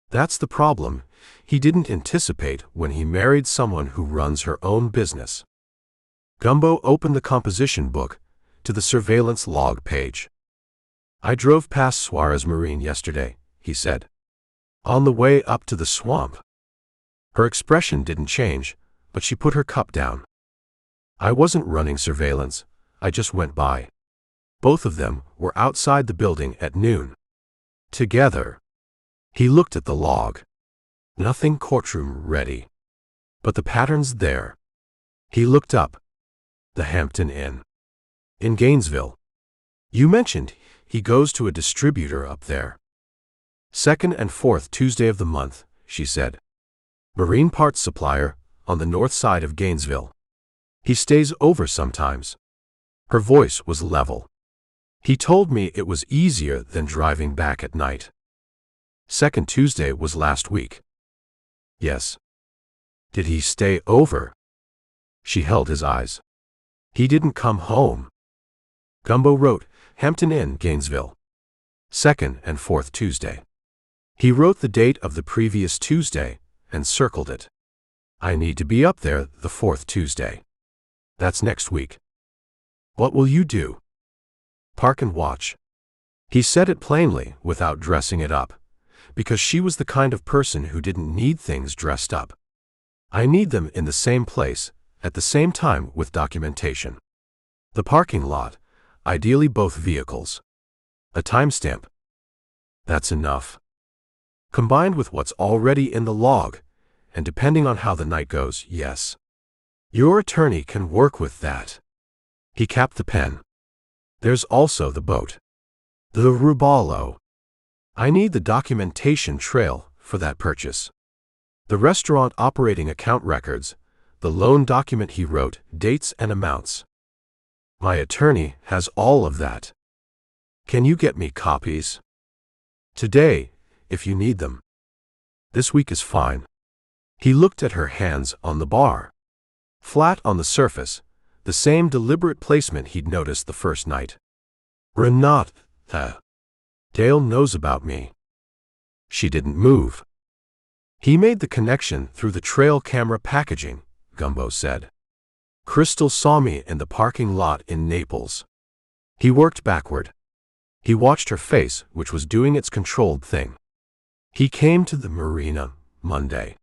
That's the problem he didn't anticipate when he married someone who runs her own business. Gumbo opened the composition book to the surveillance log page. "I drove past Suarez Marine yesterday," he said. "On the way up to the swamp." Her expression didn't change, but she put her cup down. "I wasn't running surveillance, I just went by. Both of them were outside the building at noon. Together." He looked at the log. Nothing courtroom ready. But the pattern's there. He looked up. "The Hampton Inn. In Gainesville. You mentioned he goes to a distributor up there." "Second and fourth Tuesday of the month," she said. "Marine parts supplier on the north side of Gainesville. He stays over sometimes." Her voice was level. "He told me it was easier than driving back at night." "Second Tuesday was last week." "Yes." "Did he stay over?" She held his eyes. "He didn't come home." Gumbo wrote, "Hampton Inn, Gainesville. Second and fourth Tuesday." He wrote the date of the previous Tuesday and circled it. "I need to be up there the fourth Tuesday. That's next week." "What will you do?" "Park and watch." He said it plainly without dressing it up, because she was the kind of person who didn't need things dressed up. "I need them in the same place, at the same time with documentation. The parking lot, ideally both vehicles. A timestamp." "That's enough." "Combined with what's already in the log, and depending on how the night goes, yes. Your attorney can work with that." He capped the pen. "There's also the boat. The Robalo. I need the documentation trail for that purchase. The restaurant operating account records, the loan document he wrote, dates and amounts. My attorney has all of that. Can you get me copies? Today, if you need them. This week is fine." He looked at her hands on the bar. Flat on the surface, the same deliberate placement he'd noticed the first night. "Renata. Dale knows about me." She didn't move. "He made the connection through the trail camera packaging," Gumbo said. "Crystal saw me in the parking lot in Naples." He worked backward. He watched her face, which was doing its controlled thing. "He came to the marina Monday.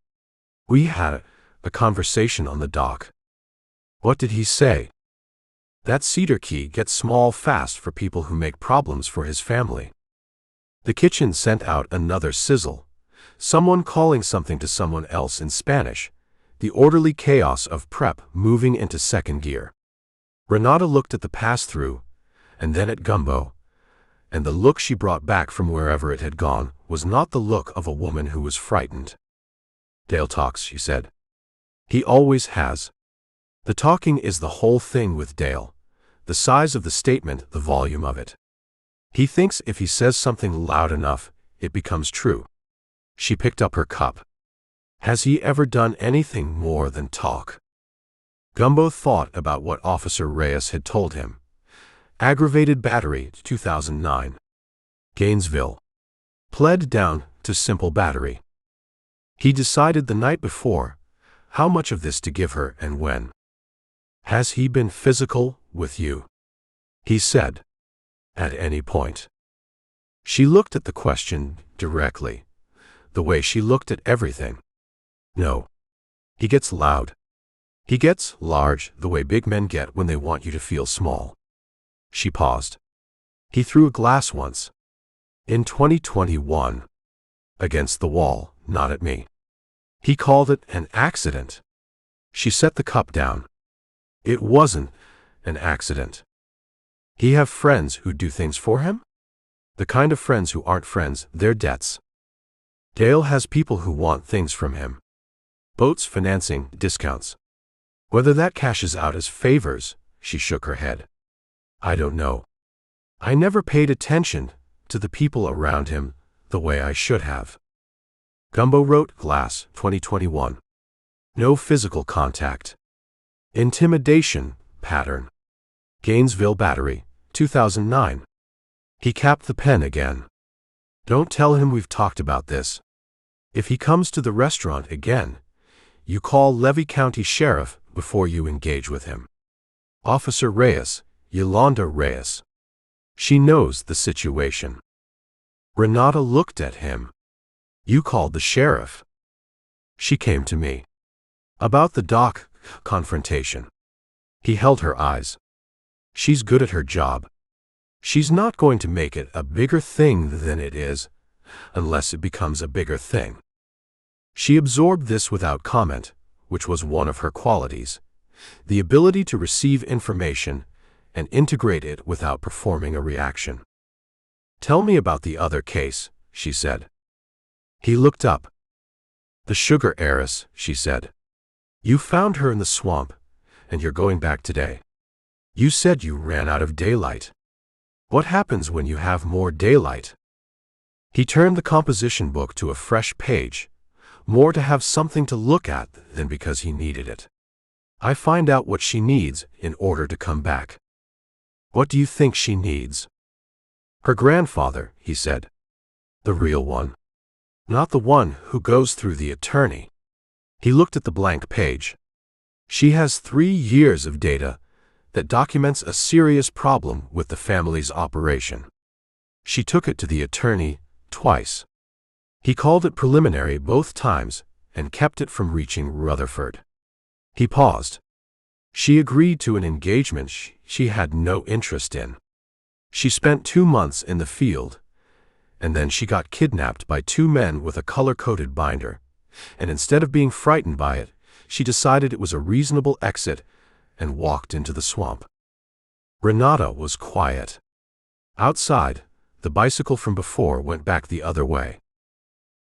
We had a conversation on the dock." "What did he say?" "That Cedar Key gets small fast for people who make problems for his family." The kitchen sent out another sizzle, someone calling something to someone else in Spanish, the orderly chaos of prep moving into second gear. Renata looked at the pass-through, and then at Gumbo, and the look she brought back from wherever it had gone was not the look of a woman who was frightened. "Dale talks," she said. "He always has. The talking is the whole thing with Dale, the size of the statement, the volume of it. He thinks if he says something loud enough, it becomes true." She picked up her cup. "Has he ever done anything more than talk?" Gumbo thought about what Officer Reyes had told him. Aggravated battery, 2009. Gainesville. Pled down to simple battery. He decided the night before how much of this to give her and when. "Has he been physical with you?" he said. "At any point?" She looked at the question directly, the way she looked at everything. "No. He gets loud. He gets large the way big men get when they want you to feel small. She paused. He threw a glass once. In 2021. Against the wall, not at me. He called it an accident. She set the cup down. It wasn't an accident. He have friends who do things for him? The kind of friends who aren't friends, they're debts. Dale has people who want things from him. Boats, financing, discounts. Whether that cashes out as favors, she shook her head. I don't know. I never paid attention to the people around him the way I should have. Gumbo wrote Glass, 2021. No physical contact. Intimidation pattern. Gainesville Battery, 2009. He capped the pen again. Don't tell him we've talked about this. If he comes to the restaurant again, you call Levy County Sheriff before you engage with him. Officer Reyes, Yolanda Reyes. She knows the situation. Renata looked at him. You called the sheriff. She came to me. About the dock confrontation. He held her eyes. She's good at her job. She's not going to make it a bigger thing than it is, unless it becomes a bigger thing. She absorbed this without comment, which was one of her qualities, the ability to receive information and integrate it without performing a reaction. Tell me about the other case, she said. He looked up. The sugar heiress, she said. You found her in the swamp, and you're going back today. You said you ran out of daylight. What happens when you have more daylight? He turned the composition book to a fresh page, more to have something to look at than because he needed it. I find out what she needs in order to come back. What do you think she needs? Her grandfather, he said. The real one. Not the one who goes through the attorney. He looked at the blank page. She has 3 years of data that documents a serious problem with the family's operation. She took it to the attorney twice. He called it preliminary both times and kept it from reaching Rutherford. He paused. She agreed to an engagement she had no interest in. She spent 2 months in the field, and then she got kidnapped by 2 men with a color-coded binder, and instead of being frightened by it, she decided it was a reasonable exit and walked into the swamp. Renata was quiet. Outside, the bicycle from before went back the other way.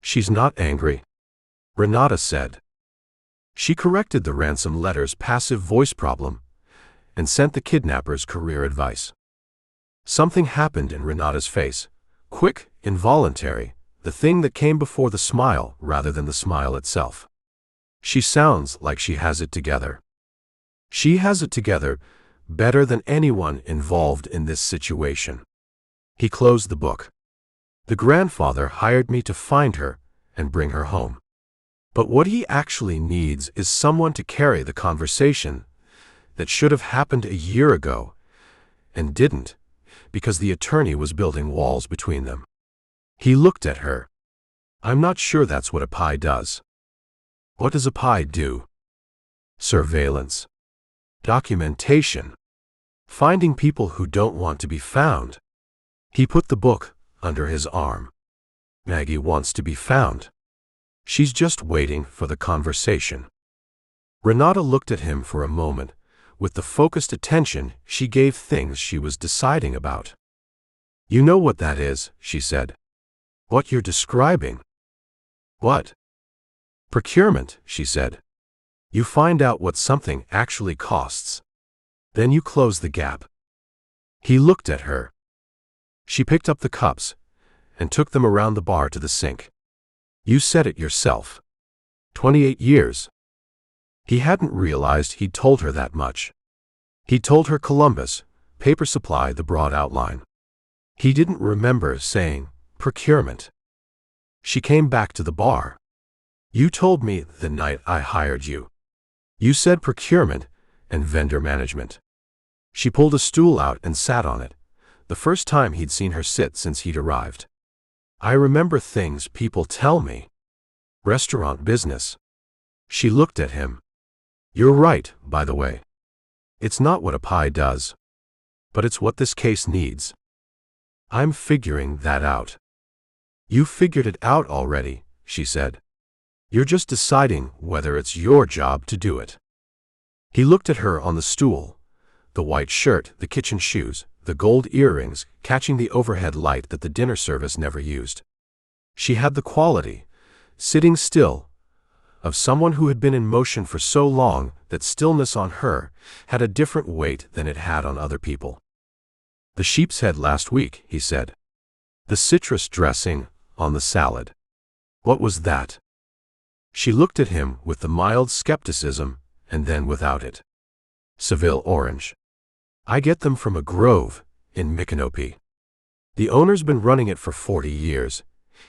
She's not angry, Renata said. She corrected the ransom letter's passive voice problem and sent the kidnappers career advice. Something happened in Renata's face, quick, involuntary, the thing that came before the smile rather than the smile itself. She sounds like she has it together. She has it together better than anyone involved in this situation. He closed the book. The grandfather hired me to find her and bring her home. But what he actually needs is someone to carry the conversation that should have happened a year ago and didn't, because the attorney was building walls between them. He looked at her. I'm not sure that's what a pie does. What does a pie do? Surveillance. Documentation. Finding people who don't want to be found. He put the book under his arm. Maggie wants to be found. She's just waiting for the conversation. Renata looked at him for a moment, with the focused attention she gave things she was deciding about. You know what that is, she said. What you're describing. What? Procurement, she said. You find out what something actually costs. Then you close the gap. He looked at her. She picked up the cups and took them around the bar to the sink. You said it yourself. 28 years. He hadn't realized he'd told her that much. He told her Columbus, paper supply, the broad outline. He didn't remember saying procurement. She came back to the bar. You told me the night I hired you. You said procurement and vendor management. She pulled a stool out and sat on it, the first time he'd seen her sit since he'd arrived. I remember things people tell me. Restaurant business. She looked at him. You're right, by the way. It's not what a pie does. But it's what this case needs. I'm figuring that out. You figured it out already, she said. You're just deciding whether it's your job to do it. He looked at her on the stool, the white shirt, the kitchen shoes, the gold earrings, catching the overhead light that the dinner service never used. She had the quality, sitting still, of someone who had been in motion for so long that stillness on her had a different weight than it had on other people. The sheep's head last week, he said. The citrus dressing on the salad. What was that? She looked at him with the mild skepticism and then without it. Seville orange. I get them from a grove in Micanopy. The owner's been running it for 40 years.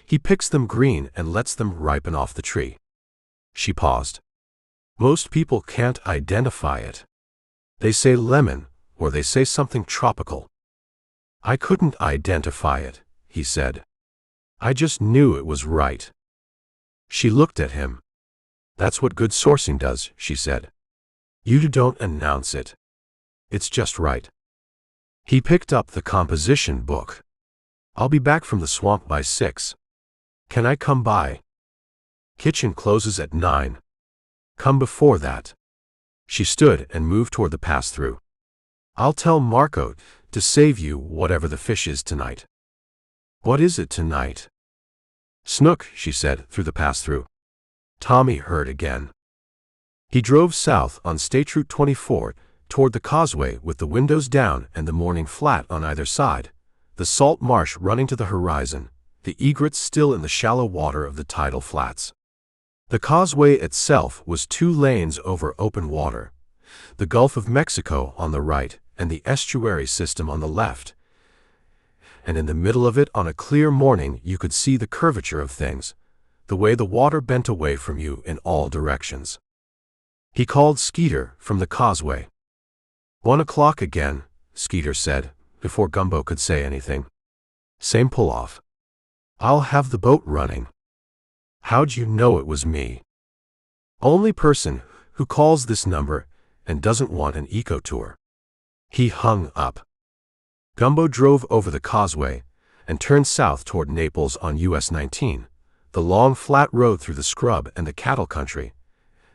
He picks them green and lets them ripen off the tree. She paused. Most people can't identify it. They say lemon, or they say something tropical. I couldn't identify it, he said. I just knew it was right. She looked at him. That's what good sourcing does, she said. You don't announce it. It's just right. He picked up the composition book. I'll be back from the swamp by 6. Can I come by? Kitchen closes at 9. Come before that. She stood and moved toward the pass-through. I'll tell Marco to save you whatever the fish is tonight. What is it tonight? Snook, she said, through the pass-through. Tommy heard again. He drove south on State Route 24 toward the causeway with the windows down and the morning flat on either side, the salt marsh running to the horizon, the egrets still in the shallow water of the tidal flats. The causeway itself was 2 lanes over open water, the Gulf of Mexico on the right and the estuary system on the left, and in the middle of it on a clear morning you could see the curvature of things, the way the water bent away from you in all directions. He called Skeeter from the causeway. 1 o'clock again, Skeeter said, before Gumbo could say anything. Same pull-off. I'll have the boat running. How'd you know it was me? Only person who calls this number and doesn't want an eco-tour. He hung up. Gumbo drove over the causeway and turned south toward Naples on US 19, the long flat road through the scrub and the cattle country,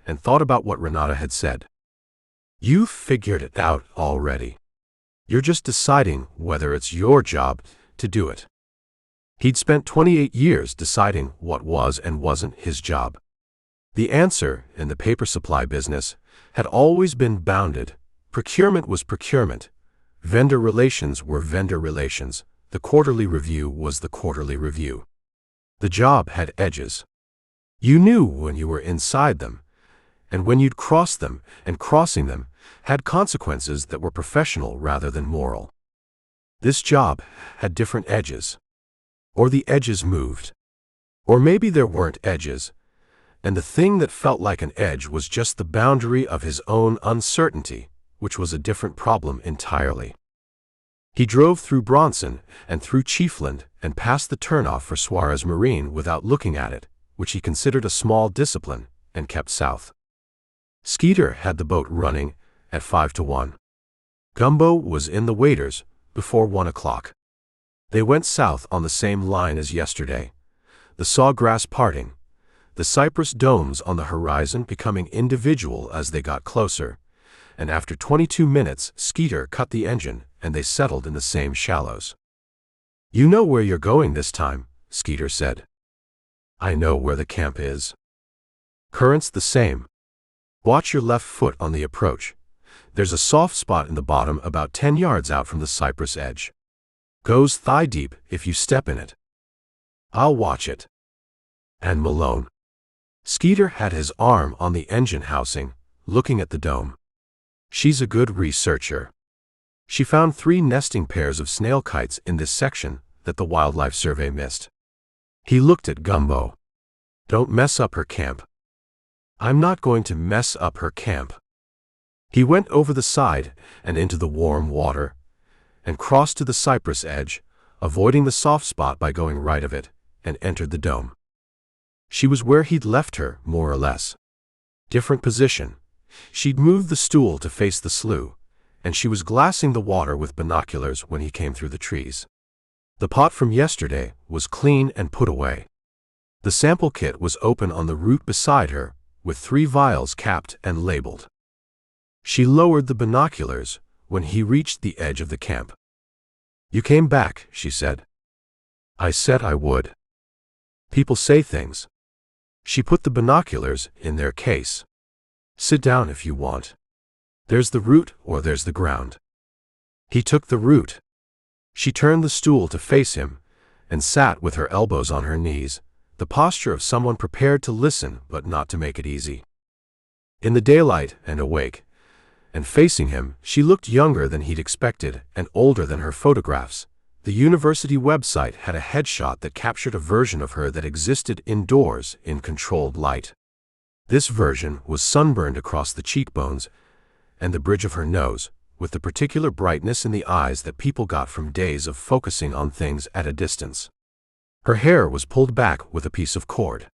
and thought about what Renata had said. You figured it out already. You're just deciding whether it's your job to do it. He'd spent 28 years deciding what was and wasn't his job. The answer, in the paper supply business, had always been bounded. Procurement was procurement. Vendor relations were vendor relations. The quarterly review was the quarterly review. The job had edges. You knew when you were inside them, and when you'd cross them, and crossing them had consequences that were professional rather than moral. This job had different edges. Or the edges moved. Or maybe there weren't edges, and the thing that felt like an edge was just the boundary of his own uncertainty, which was a different problem entirely. He drove through Bronson and through Chiefland and past the turnoff for Suarez Marine without looking at it, which he considered a small discipline, and kept south. Skeeter had the boat running at 5 to 1. Gumbo was in the waders before 1 o'clock. They went south on the same line as yesterday, the sawgrass parting, the cypress domes on the horizon becoming individual as they got closer, and after 22 minutes Skeeter cut the engine and they settled in the same shallows. You know where you're going this time, Skeeter said. I know where the camp is. Current's the same. Watch your left foot on the approach. There's a soft spot in the bottom about 10 yards out from the cypress edge. Goes thigh deep if you step in it. I'll watch it. And Malone. Skeeter had his arm on the engine housing, looking at the dome. She's a good researcher. She found 3 nesting pairs of snail kites in this section that the Wildlife Survey missed. He looked at Gumbo. Don't mess up her camp. I'm not going to mess up her camp. He went over the side and into the warm water, and crossed to the cypress edge, avoiding the soft spot by going right of it, and entered the dome. She was where he'd left her, more or less. Different position, She'd moved the stool to face the slough, and she was glassing the water with binoculars when he came through the trees. The pot from yesterday was clean and put away. The sample kit was open on the root beside her, with 3 vials capped and labeled. She lowered the binoculars when he reached the edge of the camp. "You came back," she said. "I said I would. People say things." She put the binoculars in their case. "Sit down if you want. There's the root or there's the ground." He took the root. She turned the stool to face him and sat with her elbows on her knees, the posture of someone prepared to listen but not to make it easy. In the daylight and awake, and facing him, she looked younger than he'd expected and older than her photographs. The university website had a headshot that captured a version of her that existed indoors in controlled light. This version was sunburned across the cheekbones and the bridge of her nose, with the particular brightness in the eyes that people got from days of focusing on things at a distance. Her hair was pulled back with a piece of cord.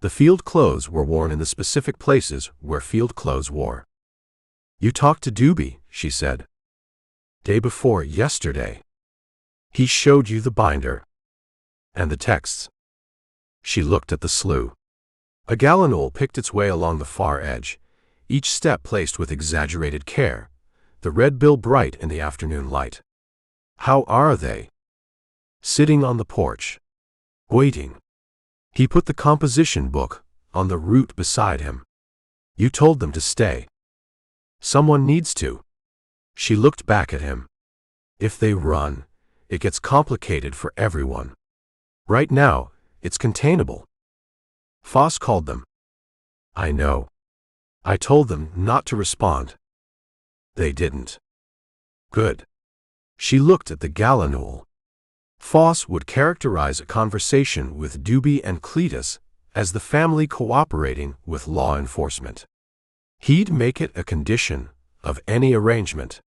The field clothes were worn in the specific places where field clothes wore. "You talked to Doobie," she said. "Day before yesterday. He showed you the binder. And the texts." She looked at the slough. A gallinule picked its way along the far edge, each step placed with exaggerated care, the red bill bright in the afternoon light. "How are they?" "Sitting on the porch. Waiting." He put the composition book on the root beside him. "You told them to stay." "Someone needs to." She looked back at him. "If they run, it gets complicated for everyone. Right now, it's containable." Foss called them. "I know. I told them not to respond." "They didn't." "Good." She looked at the gallinule. Foss would characterize a conversation with Doobie and Cletus as the family cooperating with law enforcement. He'd make it a condition of any arrangement.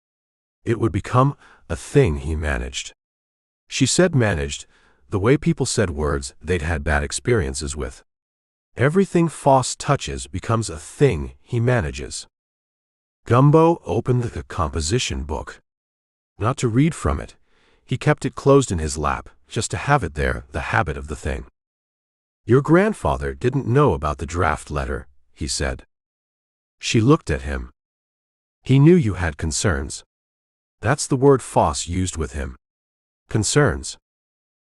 It would become a thing he managed. She said managed, the way people said words they'd had bad experiences with. Everything Foss touches becomes a thing he manages. Gumbo opened the composition book. Not to read from it. He kept it closed in his lap, just to have it there, the habit of the thing. "Your grandfather didn't know about the draft letter," he said. She looked at him. "He knew you had concerns." That's the word Foss used with him. Concerns.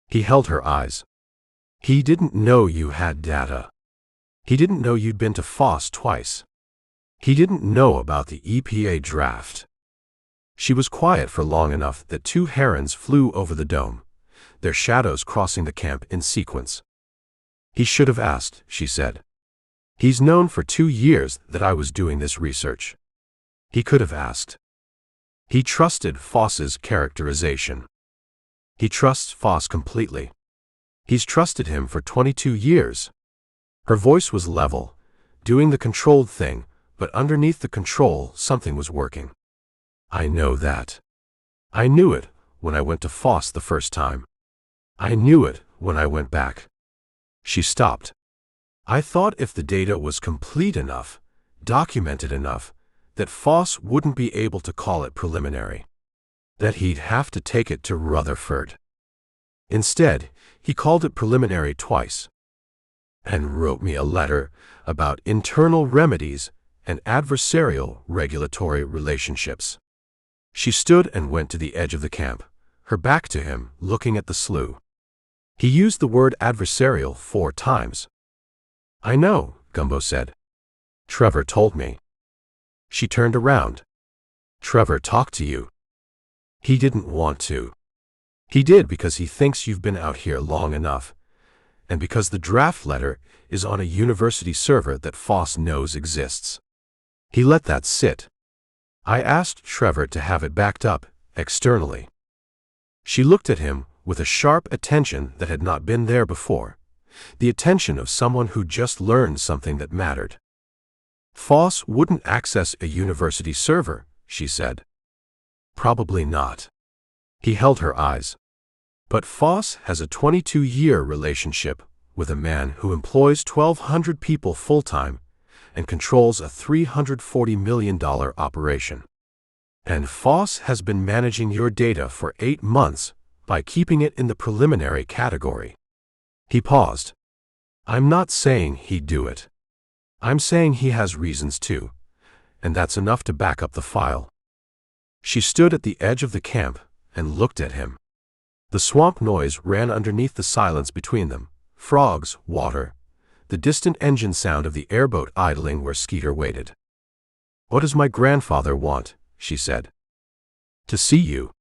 He held her eyes. "He didn't know you had data. He didn't know you'd been to Foss twice. He didn't know about the EPA draft." She was quiet for long enough that 2 herons flew over the dome, their shadows crossing the camp in sequence. "He should have asked," she said. "He's known for 2 years that I was doing this research. He could have asked." He trusted Foss's characterization. He trusts Foss completely. He's trusted him for 22 years. Her voice was level, doing the controlled thing, but underneath the control something was working. "I know that. I knew it when I went to Foss the first time. I knew it when I went back." She stopped. "I thought if the data was complete enough, documented enough, that Foss wouldn't be able to call it preliminary. That he'd have to take it to Rutherford. Instead, he called it preliminary twice. And wrote me a letter about internal remedies and adversarial regulatory relationships." She stood and went to the edge of the camp, her back to him, looking at the slough. He used the word adversarial 4 times. "I know," Gumbo said. "Trevor told me." She turned around. "Trevor talked to you." "He didn't want to. He did because he thinks you've been out here long enough, and because the draft letter is on a university server that Foss knows exists. He let that sit. I asked Trevor to have it backed up, externally." She looked at him with a sharp attention that had not been there before, the attention of someone who just learned something that mattered. "Foss wouldn't access a university server," she said. "Probably not." He held her eyes. "But Foss has a 22-year relationship with a man who employs 1,200 people full-time, and controls a $340 million operation. And Foss has been managing your data for 8 months by keeping it in the preliminary category. He paused. I'm not saying he'd do it. I'm saying he has reasons to, and that's enough to back up the file. She stood at the edge of the camp and looked at him. The swamp noise ran underneath the silence between them. Frogs, water, the distant engine sound of the airboat idling where Skeeter waited. What does my grandfather want? She said. To see you.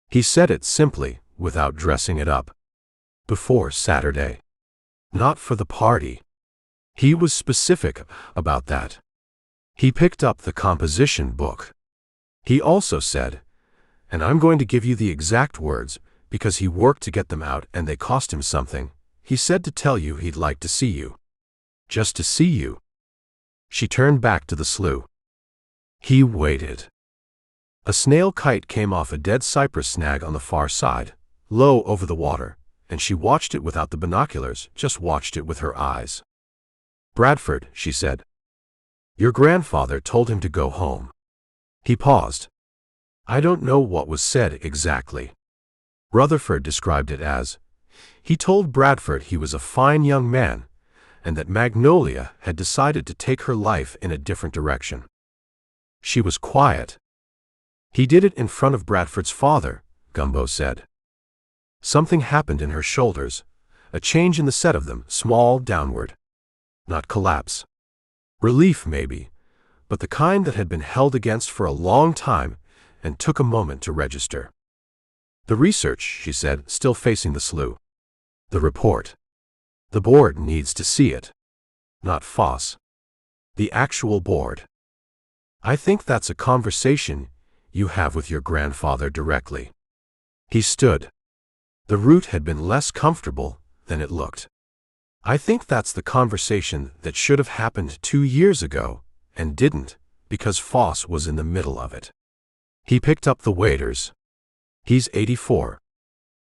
He said it simply, without dressing it up. Before Saturday. Not for the party. He was specific about that. He picked up the composition book. He also said, and I'm going to give you the exact words, because he worked to get them out and they cost him something. He said to tell you he'd like to see you. Just to see you. She turned back to the slough. He waited. A snail kite came off a dead cypress snag on the far side, low over the water, and she watched it without the binoculars, just watched it with her eyes. Bradford, she said. Your grandfather told him to go home. He paused. I don't know what was said exactly. Rutherford described it as, he told Bradford he was a fine young man, and that Magnolia had decided to take her life in a different direction. She was quiet. He did it in front of Bradford's father, Gumbo said. Something happened in her shoulders, a change in the set of them, small, downward. Not collapse. Relief, maybe, but the kind that had been held against for a long time and took a moment to register. The research, she said, still facing the slough. The report. The board needs to see it. Not Foss. The actual board. I think that's a conversation you have with your grandfather directly. He stood. The route had been less comfortable than it looked. I think that's the conversation that should have happened 2 years ago, and didn't, because Foss was in the middle of it. He picked up the waiters. He's 84.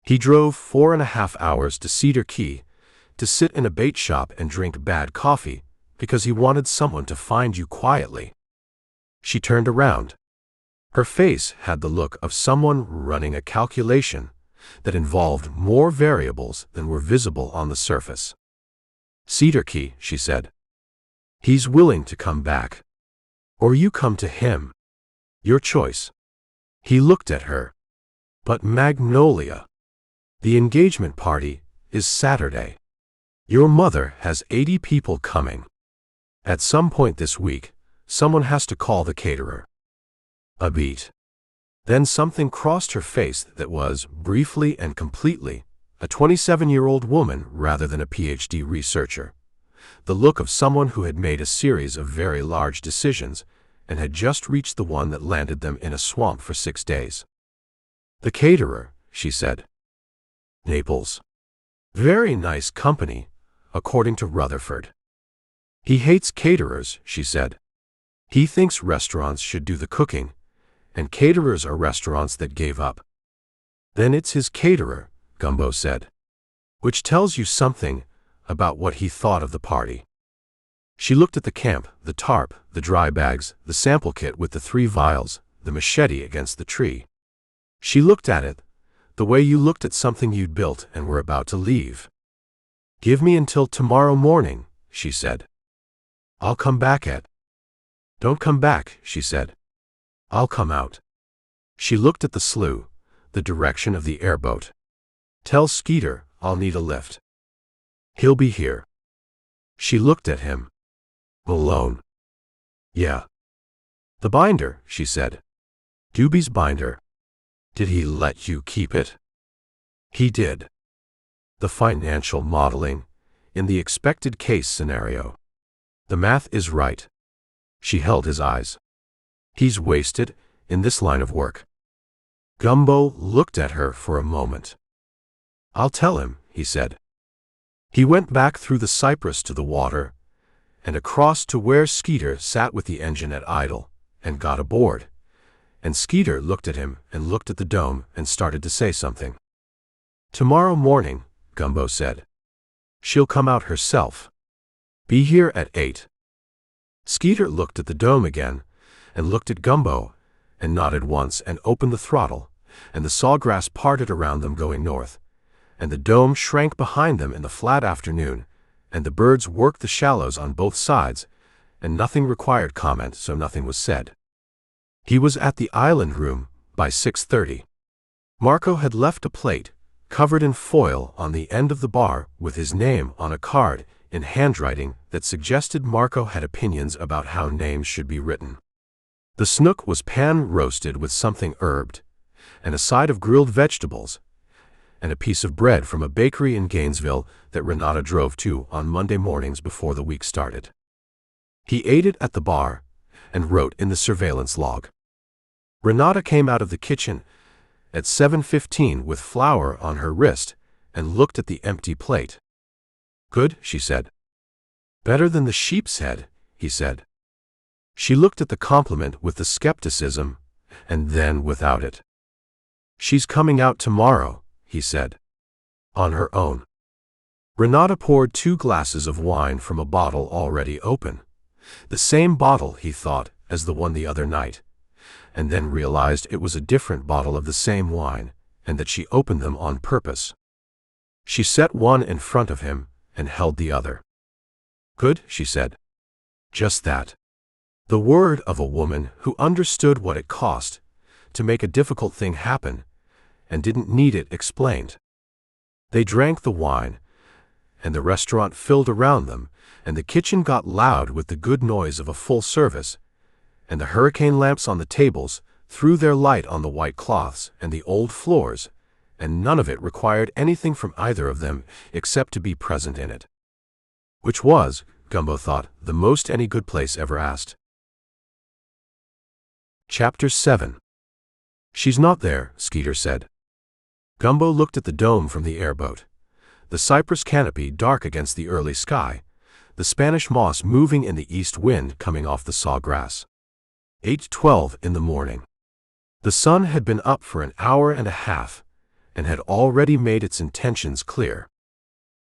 He drove 4.5 hours to Cedar Key to sit in a bait shop and drink bad coffee because he wanted someone to find you quietly. She turned around. Her face had the look of someone running a calculation that involved more variables than were visible on the surface. Cedar Key, she said. He's willing to come back. Or you come to him. Your choice. He looked at her. But Magnolia. The engagement party is Saturday. Your mother has 80 people coming. At some point this week, someone has to call the caterer. A beat. Then something crossed her face that was, briefly and completely, a 27-year-old woman rather than a PhD researcher. The look of someone who had made a series of very large decisions and had just reached the one that landed them in a swamp for 6 days. The caterer, she said. Naples. Very nice company, according to Rutherford. He hates caterers, she said. He thinks restaurants should do the cooking, and caterers are restaurants that gave up. Then it's his caterer, Gumbo said. Which tells you something about what he thought of the party. She looked at the camp, the tarp, the dry bags, the sample kit with the 3 vials, the machete against the tree. She looked at it, the way you looked at something you'd built and were about to leave. Give me until tomorrow morning, she said. I'll come back at. Don't come back, she said. I'll come out. She looked at the slough, the direction of the airboat. Tell Skeeter I'll need a lift. He'll be here. She looked at him. Malone. Yeah. The binder, she said. Doobie's binder. Did he let you keep it? He did. The financial modeling, in the expected case scenario. The math is right. She held his eyes. He's wasted in this line of work. Gumbo looked at her for a moment. I'll tell him, he said. He went back through the cypress to the water, and across to where Skeeter sat with the engine at idle, and got aboard. And Skeeter looked at him and looked at the dome and started to say something. Tomorrow morning, Gumbo said. She'll come out herself. Be here at 8. Skeeter looked at the dome again, and looked at Gumbo, and nodded once and opened the throttle, and the sawgrass parted around them going north, and the dome shrank behind them in the flat afternoon, and the birds worked the shallows on both sides, and nothing required comment, so nothing was said. He was at the island room by 6:30. Marco had left a plate, covered in foil, on the end of the bar with his name on a card in handwriting that suggested Marco had opinions about how names should be written. The snook was pan-roasted with something herbed, and a side of grilled vegetables, and a piece of bread from a bakery in Gainesville that Renata drove to on Monday mornings before the week started. He ate it at the bar and wrote in the surveillance log. Renata came out of the kitchen at 7:15 with flour on her wrist and looked at the empty plate. "Good," she said. "Better than the sheep's head," he said. She looked at the compliment with the skepticism, and then without it. "She's coming out tomorrow," he said. "On her own." Renata poured 2 glasses of wine from a bottle already open. The same bottle, he thought, as the one the other night, and then realized it was a different bottle of the same wine, and that she opened them on purpose. She set one in front of him and held the other. "Good," she said. Just that. The word of a woman who understood what it cost to make a difficult thing happen and didn't need it explained. They drank the wine, and the restaurant filled around them, and the kitchen got loud with the good noise of a full service, and the hurricane lamps on the tables threw their light on the white cloths and the old floors, and none of it required anything from either of them except to be present in it. Which was, Gumbo thought, the most any good place ever asked. Chapter 7. "She's not there," Skeeter said. Gumbo looked at the dome from the airboat. The cypress canopy dark against the early sky, the Spanish moss moving in the east wind coming off the sawgrass. 8:12 in the morning. The sun had been up for an hour and a half, and had already made its intentions clear.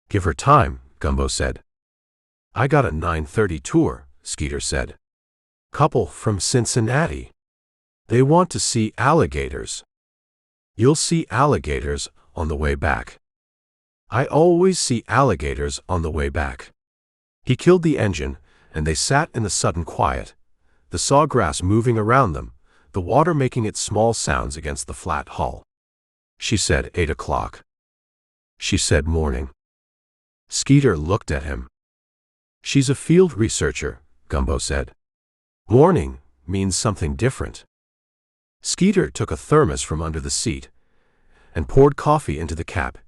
"Give her time," Gumbo said. "I got a 9:30 tour," Skeeter said. "Couple from Cincinnati. They want to see alligators. You'll see alligators on the way back. I always see alligators on the way back." He killed the engine, and they sat in the sudden quiet, the sawgrass moving around them, the water making its small sounds against the flat hull. She said 8 o'clock. She said morning. Skeeter looked at him. "She's a field researcher," Gumbo said. "Morning means something different." Skeeter took a thermos from under the seat, and poured coffee into the cap,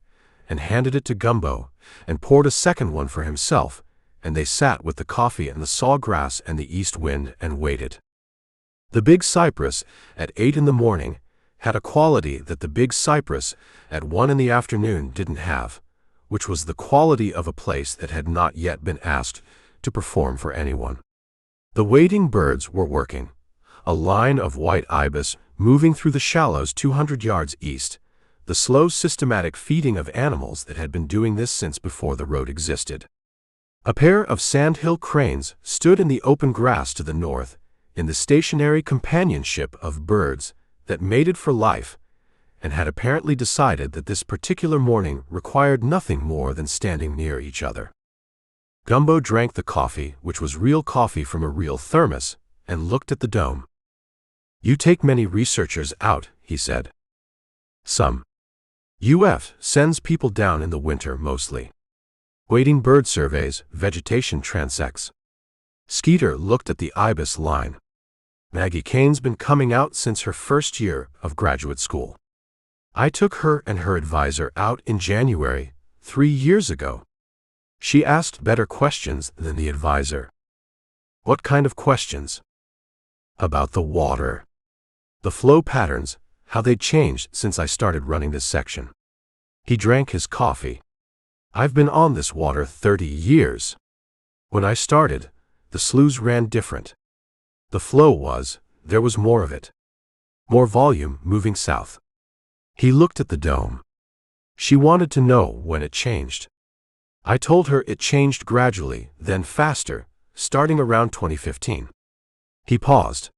and handed it to Gumbo, and poured a second one for himself, and they sat with the coffee and the sawgrass and the east wind and waited. The big cypress, at 8 in the morning, had a quality that the big cypress, at 1 in the afternoon, didn't have, which was the quality of a place that had not yet been asked to perform for anyone. The waiting birds were working, a line of white ibis moving through the shallows 200 yards east, the slow systematic feeding of animals that had been doing this since before the road existed. A pair of sandhill cranes stood in the open grass to the north, in the stationary companionship of birds that mated for life, and had apparently decided that this particular morning required nothing more than standing near each other. Gumbo drank the coffee, which was real coffee from a real thermos, and looked at the dome. "You take many researchers out," he said. "Some. UF sends people down in the winter mostly. Waiting bird surveys, vegetation transects." Skeeter looked at the ibis line. "Maggie Cane's been coming out since her first year of graduate school. I took her and her advisor out in January, 3 years ago. She asked better questions than the advisor." "What kind of questions?" "About the water. The flow patterns, how they'd changed since I started running this section." He drank his coffee. "I've been on this water 30 years. When I started, the sloughs ran different. The flow was, there was more of it. More volume moving south." He looked at the dome. She wanted to know when it changed. I told her it changed gradually, then faster, starting around 2015. He paused.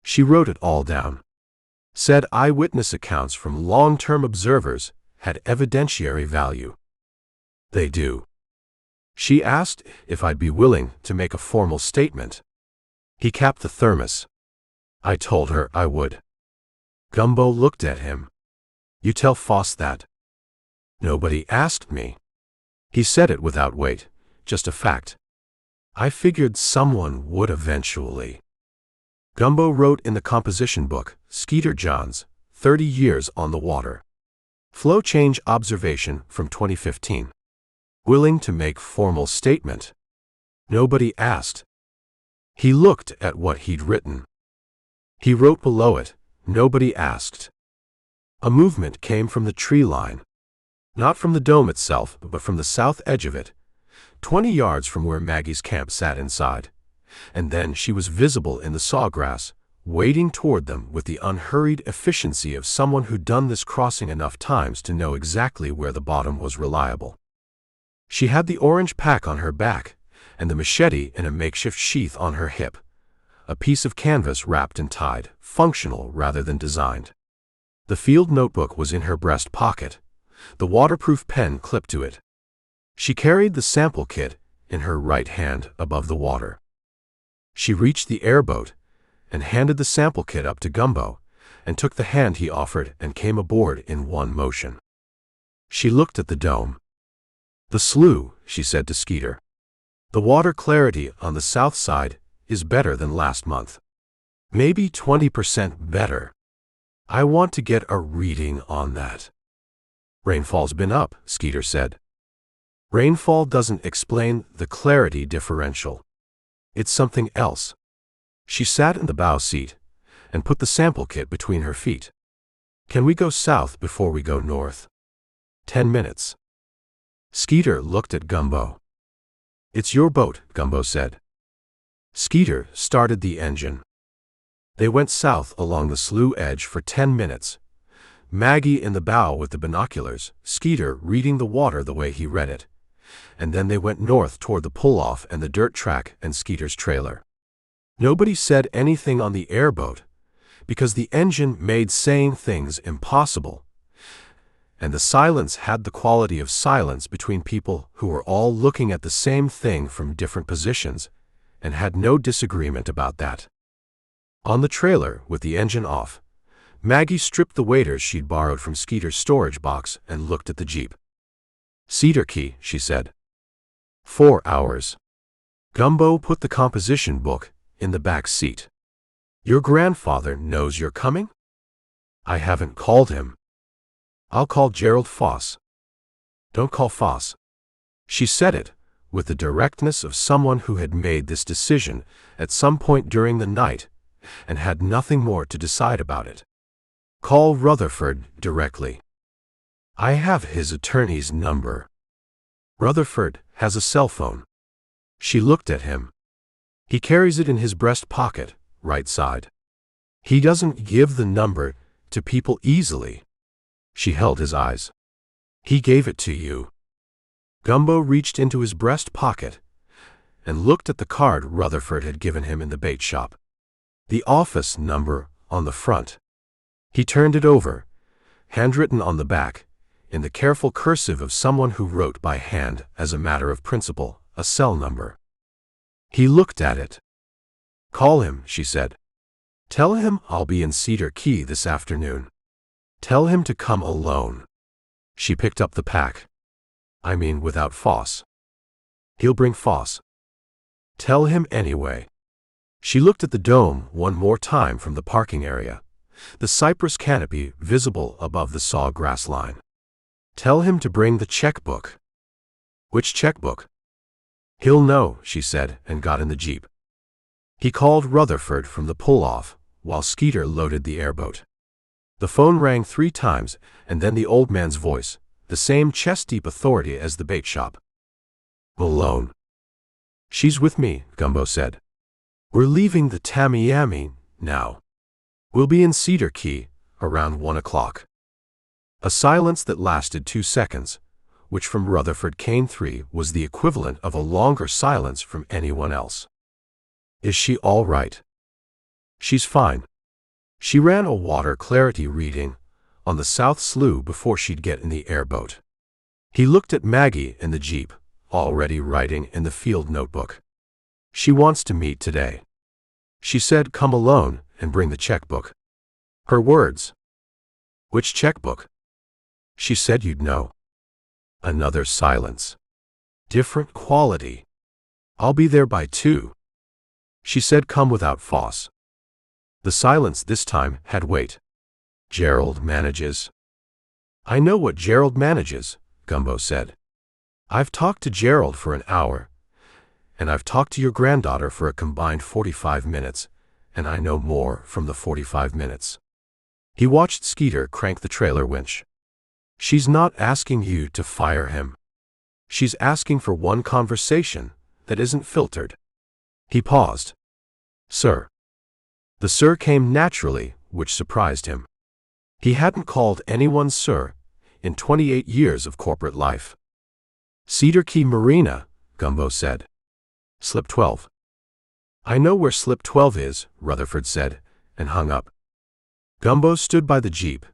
She wrote it all down. Said eyewitness accounts from long-term observers had evidentiary value. They do. She asked if I'd be willing to make a formal statement. He capped the thermos. I told her I would. Gumbo looked at him. You tell Foss that. Nobody asked me. He said it without weight, just a fact. I figured someone would eventually. Gumbo wrote in the composition book, Skeeter Johns, 30 Years on the Water. Flow change observation from 2015. Willing to make formal statement. Nobody asked. He looked at what he'd written. He wrote below it, nobody asked. A movement came from the tree line. Not from the dome itself, but from the south edge of it, 20 yards from where Maggie's camp sat inside. And then she was visible in the sawgrass, wading toward them with the unhurried efficiency of someone who'd done this crossing enough times to know exactly where the bottom was reliable. She had the orange pack on her back, and the machete in a makeshift sheath on her hip. A piece of canvas wrapped and tied, functional rather than designed. The field notebook was in her breast pocket, the waterproof pen clipped to it. She carried the sample kit in her right hand above the water. She reached the airboat and handed the sample kit up to Gumbo, and took the hand he offered and came aboard in one motion. She looked at the dome. The slough, she said to Skeeter. The water clarity on the south side is better than last month. Maybe 20% better. I want to get a reading on that. Rainfall's been up, Skeeter said. Rainfall doesn't explain the clarity differential. It's something else. She sat in the bow seat and put the sample kit between her feet. Can we go south before we go north? 10 minutes. Skeeter looked at Gumbo. It's your boat, Gumbo said. Skeeter started the engine. They went south along the slough edge for 10 minutes. Maggie in the bow with the binoculars, Skeeter reading the water the way he read it. And then they went north toward the pull-off and the dirt track and Skeeter's trailer. Nobody said anything on the airboat, because the engine made saying things impossible. And the silence had the quality of silence between people who were all looking at the same thing from different positions, and had no disagreement about that. On the trailer, with the engine off, Maggie stripped the waders she'd borrowed from Skeeter's storage box and looked at the Jeep. Cedar Key, she said. 4 hours. Gumbo put the composition book in the back seat. Your grandfather knows you're coming? I haven't called him. I'll call Gerald Foss. Don't call Foss. She said it with the directness of someone who had made this decision at some point during the night and had nothing more to decide about it. Call Rutherford directly. I have his attorney's number. Rutherford has a cell phone. She looked at him. He carries it in his breast pocket, right side. He doesn't give the number to people easily. She held his eyes. He gave it to you. Gumbo reached into his breast pocket and looked at the card Rutherford had given him in the bait shop. The office number on the front. He turned it over, handwritten on the back, in the careful cursive of someone who wrote by hand as a matter of principle, a cell number. He looked at it. Call him, she said. Tell him I'll be in Cedar Key this afternoon. Tell him to come alone. She picked up the pack. I mean without Foss. He'll bring Foss. Tell him anyway. She looked at the dome one more time from the parking area, the cypress canopy visible above the sawgrass line. Tell him to bring the checkbook. Which checkbook? He'll know, she said, and got in the Jeep. He called Rutherford from the pull-off while Skeeter loaded the airboat. The phone rang 3 times, and then the old man's voice, the same chest-deep authority as the bait shop. Malone. She's with me, Gumbo said. We're leaving the Tamiami now. We'll be in Cedar Key around 1 o'clock. A silence that lasted 2 seconds, which from Rutherford Cane 3 was the equivalent of a longer silence from anyone else. Is she all right? She's fine. She ran a water clarity reading on the South Slough before she'd get in the airboat. He looked at Maggie in the jeep, already writing in the field notebook. She wants to meet today. She said, "Come alone and bring the checkbook." Her words. Which checkbook? She said you'd know. Another silence. Different quality. I'll be there by 2. She said, "Come without Foss." The silence this time had weight. Gerald manages. I know what Gerald manages, Gumbo said. I've talked to Gerald for an hour, and I've talked to your granddaughter for a combined 45 minutes, and I know more from the 45 minutes. He watched Skeeter crank the trailer winch. She's not asking you to fire him. She's asking for one conversation that isn't filtered. He paused. Sir. The sir came naturally, which surprised him. He hadn't called anyone sir in 28 years of corporate life. Cedar Key Marina, Gumbo said. Slip 12. I know where Slip 12 is, Rutherford said, and hung up. Gumbo stood by the jeep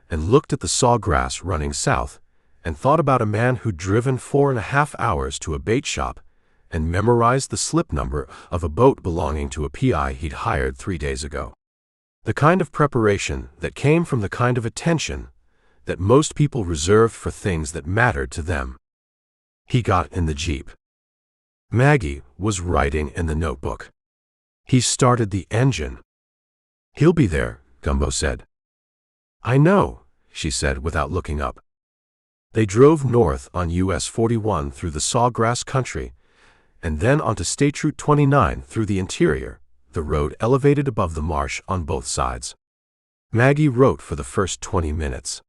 and looked at the sawgrass running south and thought about a man who'd driven 4.5 hours to a bait shop and memorized the slip number of a boat belonging to a PI he'd hired 3 days ago. The kind of preparation that came from the kind of attention that most people reserved for things that mattered to them. He got in the jeep. Maggie was writing in the notebook. He started the engine. He'll be there, Gumbo said. I know, she said without looking up. They drove north on US 41 through the sawgrass country, and then onto State Route 29 through the interior, the road elevated above the marsh on both sides. Maggie wrote for the first 20 minutes.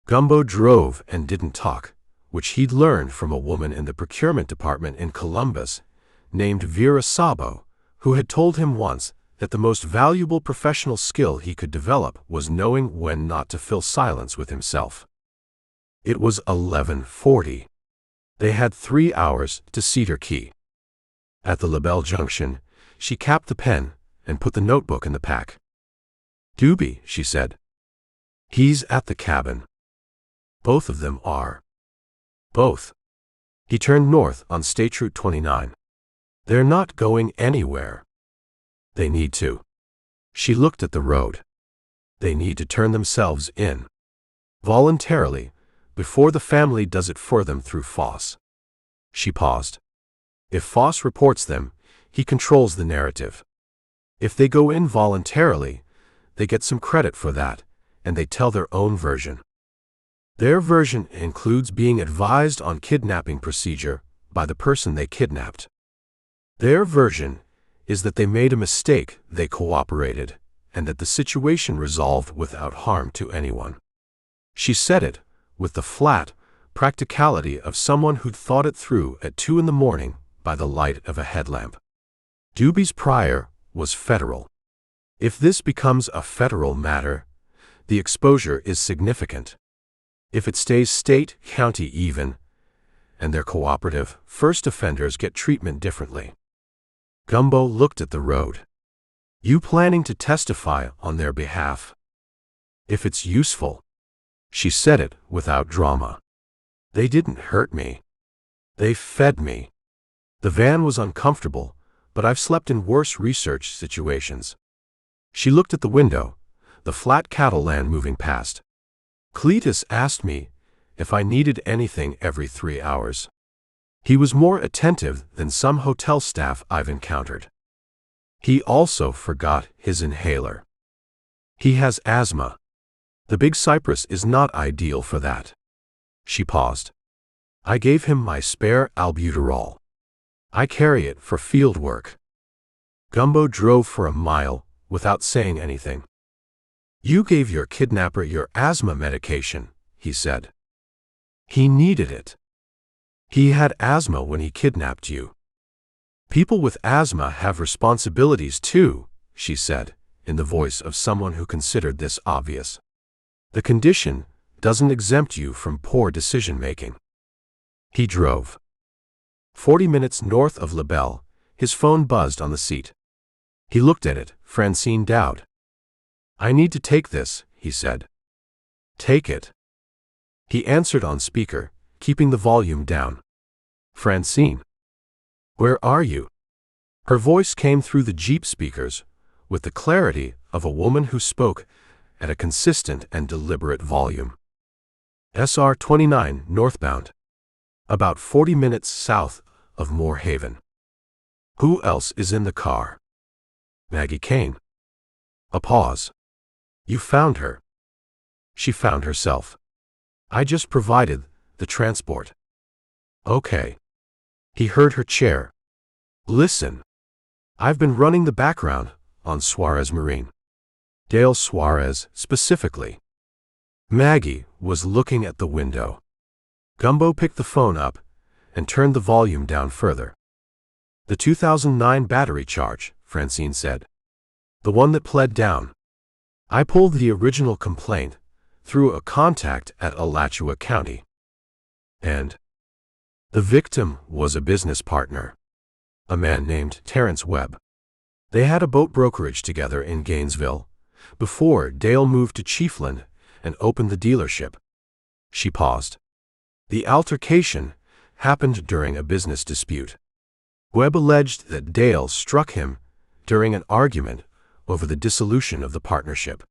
Gumbo drove and didn't talk, which he'd learned from a woman in the procurement department in Columbus named Vera Sabo, who had told him once that the most valuable professional skill he could develop was knowing when not to fill silence with himself. It was 11:40. They had 3 hours to Cedar Key. At the LaBelle Junction, she capped the pen and put the notebook in the pack. Doobie, she said. He's at the cabin. Both of them are. Both. He turned north on State Route 29. They're not going anywhere. They need to. She looked at the road. They need to turn themselves in. Voluntarily, before the family does it for them through Foss. She paused. If Foss reports them, he controls the narrative. If they go in voluntarily, they get some credit for that, and they tell their own version. Their version includes being advised on kidnapping procedure by the person they kidnapped. Their version is that they made a mistake, they cooperated, and that the situation resolved without harm to anyone. She said it with the flat practicality of someone who'd thought it through at 2 a.m. by the light of a headlamp. Doobie's prior was federal. If this becomes a federal matter, the exposure is significant. If it stays state, county even, and they're cooperative, first offenders get treatment differently. Gumbo looked at the road. You planning to testify on their behalf? If it's useful. She said it without drama. They didn't hurt me. They fed me. The van was uncomfortable, but I've slept in worse research situations. She looked at the window, the flat cattle land moving past. Cletus asked me if I needed anything every 3 hours. He was more attentive than some hotel staff I've encountered. He also forgot his inhaler. He has asthma. The big cypress is not ideal for that. She paused. I gave him my spare albuterol. I carry it for field work. Gumbo drove for a mile without saying anything. You gave your kidnapper your asthma medication, he said. He needed it. He had asthma when he kidnapped you. People with asthma have responsibilities too, she said, in the voice of someone who considered this obvious. The condition doesn't exempt you from poor decision-making. He drove. 40 minutes north of LaBelle, his phone buzzed on the seat. He looked at it, Francine Dowd. I need to take this, he said. Take it. He answered on speaker, keeping the volume down. Francine. Where are you? Her voice came through the Jeep speakers, with the clarity of a woman who spoke at a consistent and deliberate volume. SR 29 northbound. About 40 minutes south of Moore Haven. Who else is in the car? Maggie Cane. A pause. You found her. She found herself. I just provided the transport. Okay. He heard her chair. Listen. I've been running the background on Suarez Marine. Dale Suarez, specifically. Maggie was looking at the window. Gumbo picked the phone up and turned the volume down further. The 2009 battery charge, Francine said. The one that pled down. I pulled the original complaint through a contact at Alachua County. And the victim was a business partner, a man named Terrence Webb. They had a boat brokerage together in Gainesville before Dale moved to Chiefland and opened the dealership. She paused. The altercation happened during a business dispute. Webb alleged that Dale struck him during an argument over the dissolution of the partnership.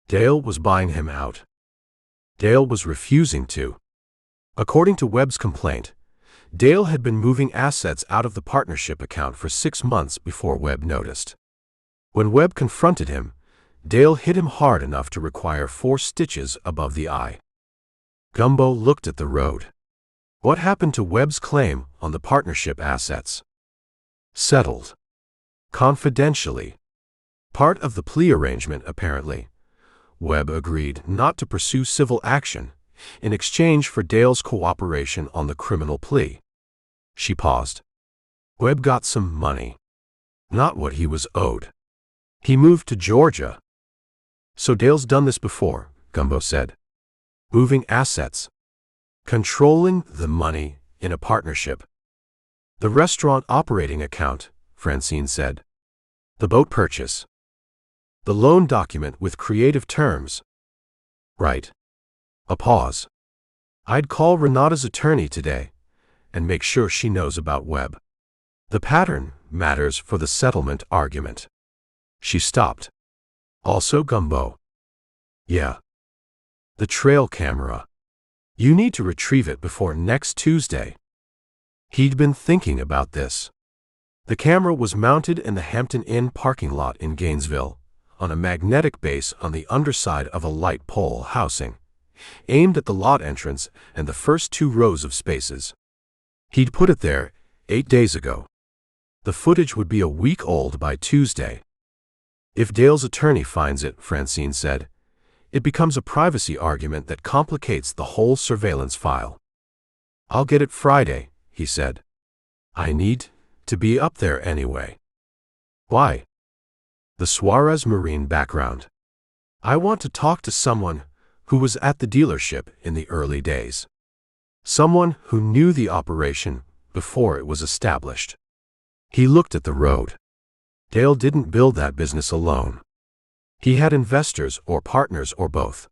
Dale was buying him out. Dale was refusing to. According to Webb's complaint, Dale had been moving assets out of the partnership account for 6 months before Webb noticed. When Webb confronted him, Dale hit him hard enough to require 4 stitches above the eye. Gumbo looked at the road. What happened to Webb's claim on the partnership assets? Settled. Confidentially. Part of the plea arrangement, apparently. Webb agreed not to pursue civil action in exchange for Dale's cooperation on the criminal plea. She paused. Webb got some money. Not what he was owed. He moved to Georgia. So Dale's done this before, Gumbo said. Moving assets. Controlling the money in a partnership. The restaurant operating account, Francine said. The boat purchase. The loan document with creative terms. Right. A pause. I'd call Renata's attorney today and make sure she knows about Webb. The pattern matters for the settlement argument. She stopped. Also Gumbo. Yeah. The trail camera. You need to retrieve it before next Tuesday. He'd been thinking about this. The camera was mounted in the Hampton Inn parking lot in Gainesville, on a magnetic base on the underside of a light pole housing, aimed at the lot entrance and the first 2 rows of spaces. He'd put it there 8 days ago. The footage would be a week old by Tuesday. If Dale's attorney finds it, Francine said, it becomes a privacy argument that complicates the whole surveillance file. I'll get it Friday, he said. I need to be up there anyway. Why? The Suarez Marine background. I want to talk to someone who was at the dealership in the early days. Someone who knew the operation before it was established. He looked at the road. Dale didn't build that business alone. He had investors or partners or both.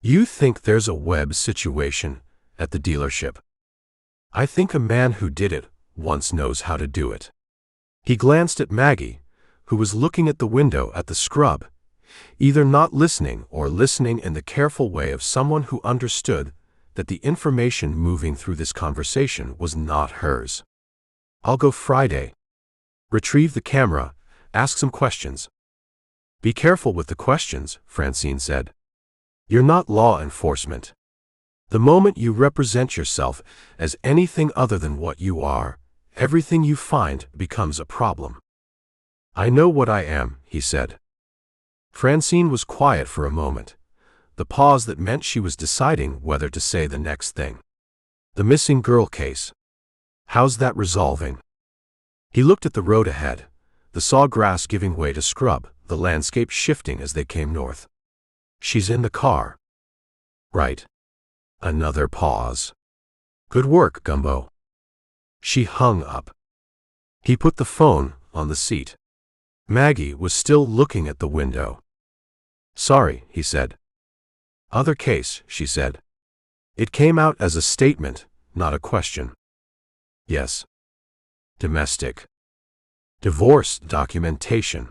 You think there's a Webb situation at the dealership? I think a man who did it once knows how to do it. He glanced at Maggie, who was looking at the window at the scrub, either not listening or listening in the careful way of someone who understood that the information moving through this conversation was not hers. I'll go Friday. Retrieve the camera, ask some questions. Be careful with the questions, Francine said. You're not law enforcement. The moment you represent yourself as anything other than what you are, everything you find becomes a problem. I know what I am, he said. Francine was quiet for a moment, the pause that meant she was deciding whether to say the next thing. The missing girl case. How's that resolving? He looked at the road ahead, the sawgrass giving way to scrub, the landscape shifting as they came north. She's in the car. Right. Another pause. Good work, Gumbo. She hung up. He put the phone on the seat. Maggie was still looking at the window. Sorry, he said. Other case, she said. It came out as a statement, not a question. Yes. Domestic. Divorce documentation.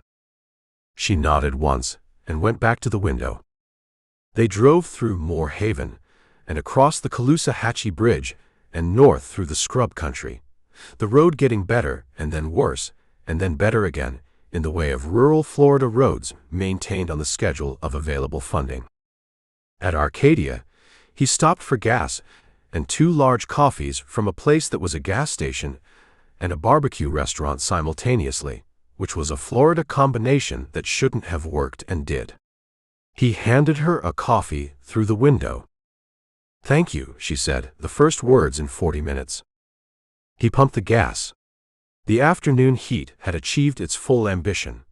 She nodded once and went back to the window. They drove through Moore Haven and across the Caloosahatchee Bridge and north through the scrub country, the road getting better and then worse and then better again in the way of rural Florida roads maintained on the schedule of available funding. At Arcadia, he stopped for gas and 2 large coffees from a place that was a gas station and a barbecue restaurant simultaneously, which was a Florida combination that shouldn't have worked and did. He handed her a coffee through the window. Thank you, she said, the first words in 40 minutes. He pumped the gas. The afternoon heat had achieved its full ambition.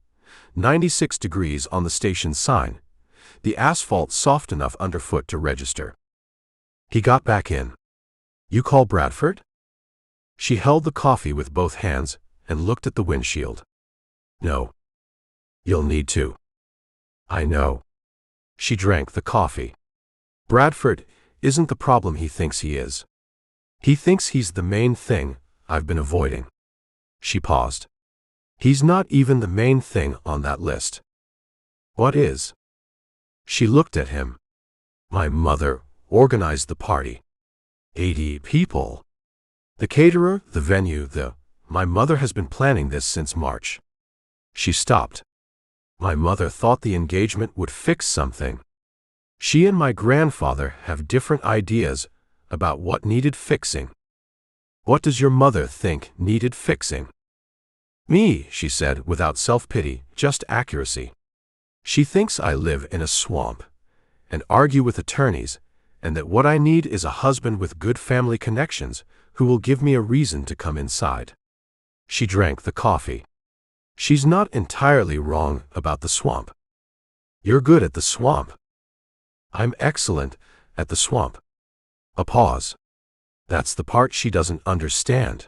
96 degrees on the station sign, the asphalt soft enough underfoot to register. He got back in. You call Bradford? She held the coffee with both hands and looked at the windshield. No. You'll need to. I know. She drank the coffee. Bradford isn't the problem he thinks he is. He thinks he's the main thing I've been avoiding. She paused. He's not even the main thing on that list. What is? She looked at him. My mother organized the party. 80 people. The caterer, the venue, my mother has been planning this since March. She stopped. My mother thought the engagement would fix something. She and my grandfather have different ideas about what needed fixing. What does your mother think needed fixing? Me, she said without self-pity, just accuracy. She thinks I live in a swamp and argue with attorneys, and that what I need is a husband with good family connections who will give me a reason to come inside. She drank the coffee. She's not entirely wrong about the swamp. You're good at the swamp. I'm excellent at the swamp. A pause. That's the part she doesn't understand.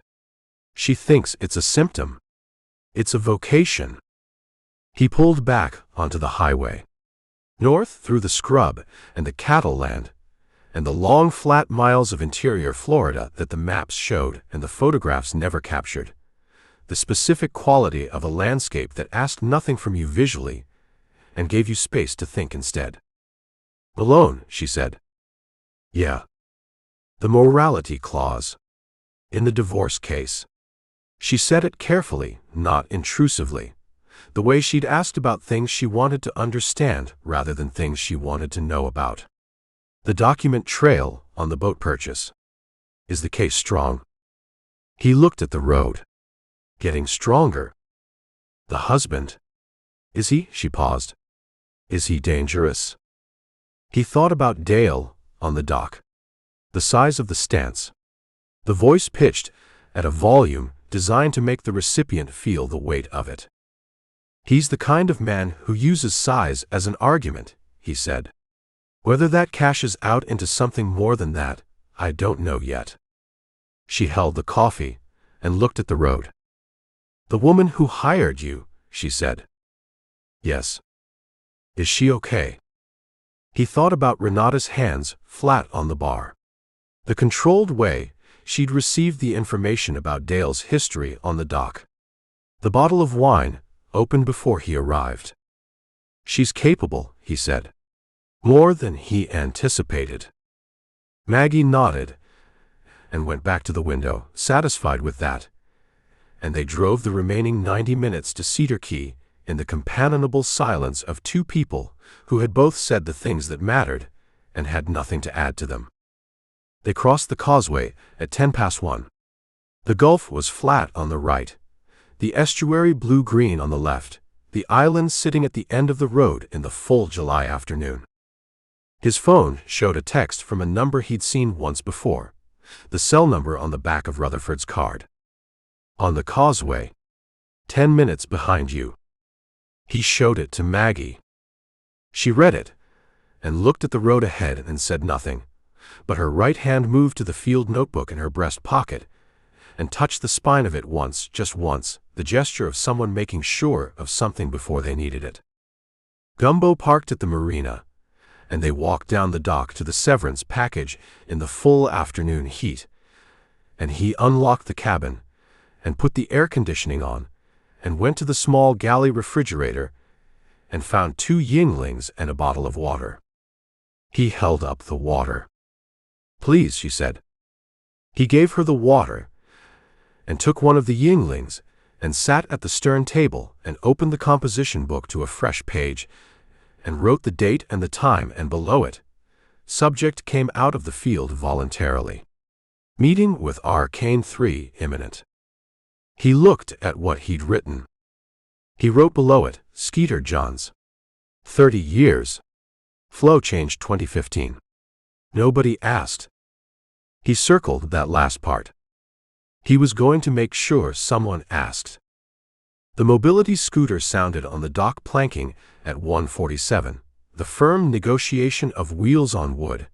She thinks it's a symptom. It's a vocation. He pulled back onto the highway. North through the scrub and the cattle land, and the long flat miles of interior Florida that the maps showed and the photographs never captured. The specific quality of a landscape that asked nothing from you visually and gave you space to think instead. Malone, she said. Yeah. The morality clause. In the divorce case. She said it carefully, not intrusively, the way she'd asked about things she wanted to understand rather than things she wanted to know about. The document trail on the boat purchase. Is the case strong? He looked at the road. Getting stronger. The husband. Is he? She paused. Is he dangerous? He thought about Dale on the dock. The size of the stance. The voice pitched at a volume designed to make the recipient feel the weight of it. He's the kind of man who uses size as an argument, he said. Whether that cashes out into something more than that, I don't know yet. She held the coffee and looked at the road. The woman who hired you, she said. Yes. Is she okay? He thought about Renata's hands flat on the bar. The controlled way she'd received the information about Dale's history on the dock. The bottle of wine opened before he arrived. She's capable, he said. More than he anticipated. Maggie nodded and went back to the window, satisfied with that, and they drove the remaining 90 minutes to Cedar Key in the companionable silence of 2 people who had both said the things that mattered and had nothing to add to them. They crossed the causeway at 1:10. The Gulf was flat on the right, the estuary blue-green on the left, the island sitting at the end of the road in the full July afternoon. His phone showed a text from a number he'd seen once before, the cell number on the back of Rutherford's card. On the causeway. 10 minutes behind you. He showed it to Maggie. She read it and looked at the road ahead and said nothing, but her right hand moved to the field notebook in her breast pocket and touched the spine of it once, just once, the gesture of someone making sure of something before they needed it. Gumbo parked at the marina, and they walked down the dock to the severance package in the full afternoon heat, and he unlocked the cabin and put the air conditioning on and went to the small galley refrigerator and found 2 Yinglings and a bottle of water. He held up the water. "Please," she said. He gave her the water and took one of the Yinglings and sat at the stern table and opened the composition book to a fresh page and wrote the date and the time, and below it, subject came out of the field voluntarily. Meeting with R. Cane 3 imminent. He looked at what he'd written. He wrote below it, Skeeter Johns. 30 years. Flow change 2015. Nobody asked. He circled that last part. He was going to make sure someone asked. The mobility scooter sounded on the dock planking at 1:47, the firm negotiation of wheels on wood,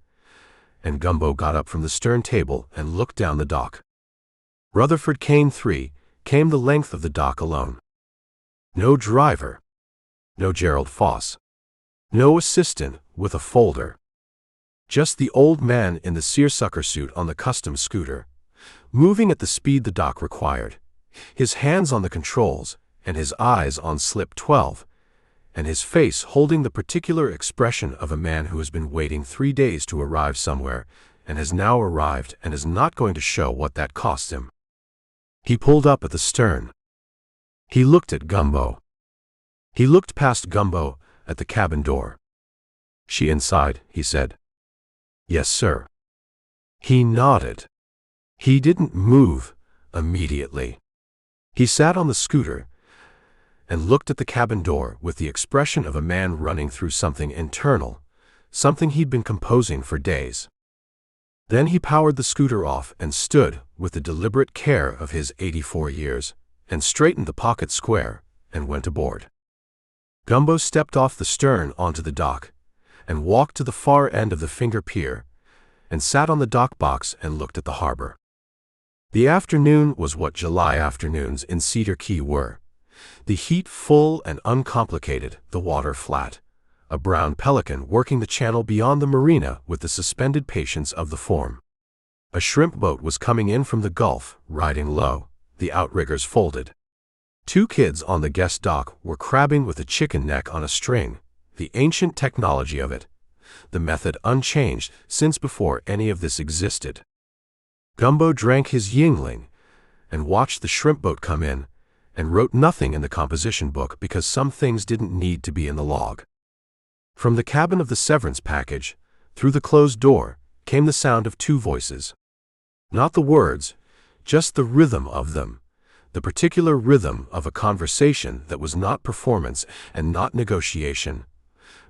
and Gumbo got up from the stern table and looked down the dock. Rutherford Cane 3 came the length of the dock alone. No driver. No Gerald Foss. No assistant with a folder. Just the old man in the seersucker suit on the custom scooter, moving at the speed the dock required, his hands on the controls and his eyes on slip 12, and his face holding the particular expression of a man who has been waiting 3 days to arrive somewhere and has now arrived and is not going to show what that costs him. He pulled up at the stern. He looked at Gumbo. He looked past Gumbo at the cabin door. "She inside?" he said. "Yes, sir." He nodded. He didn't move immediately. He sat on the scooter and looked at the cabin door with the expression of a man running through something internal, something he'd been composing for days. Then he powered the scooter off and stood with the deliberate care of his 84 years and straightened the pocket square and went aboard. Gumbo stepped off the stern onto the dock and walked to the far end of the finger pier and sat on the dock box and looked at the harbor. The afternoon was what July afternoons in Cedar Key were. The heat full and uncomplicated, the water flat. A brown pelican working the channel beyond the marina with the suspended patience of the form. A shrimp boat was coming in from the Gulf, riding low, the outriggers folded. 2 kids on the guest dock were crabbing with a chicken neck on a string, the ancient technology of it, the method unchanged since before any of this existed. Gumbo drank his Yingling and watched the shrimp boat come in and wrote nothing in the composition book because some things didn't need to be in the log. From the cabin of the severance package, through the closed door, came the sound of 2 voices. Not the words, just the rhythm of them, the particular rhythm of a conversation that was not performance and not negotiation,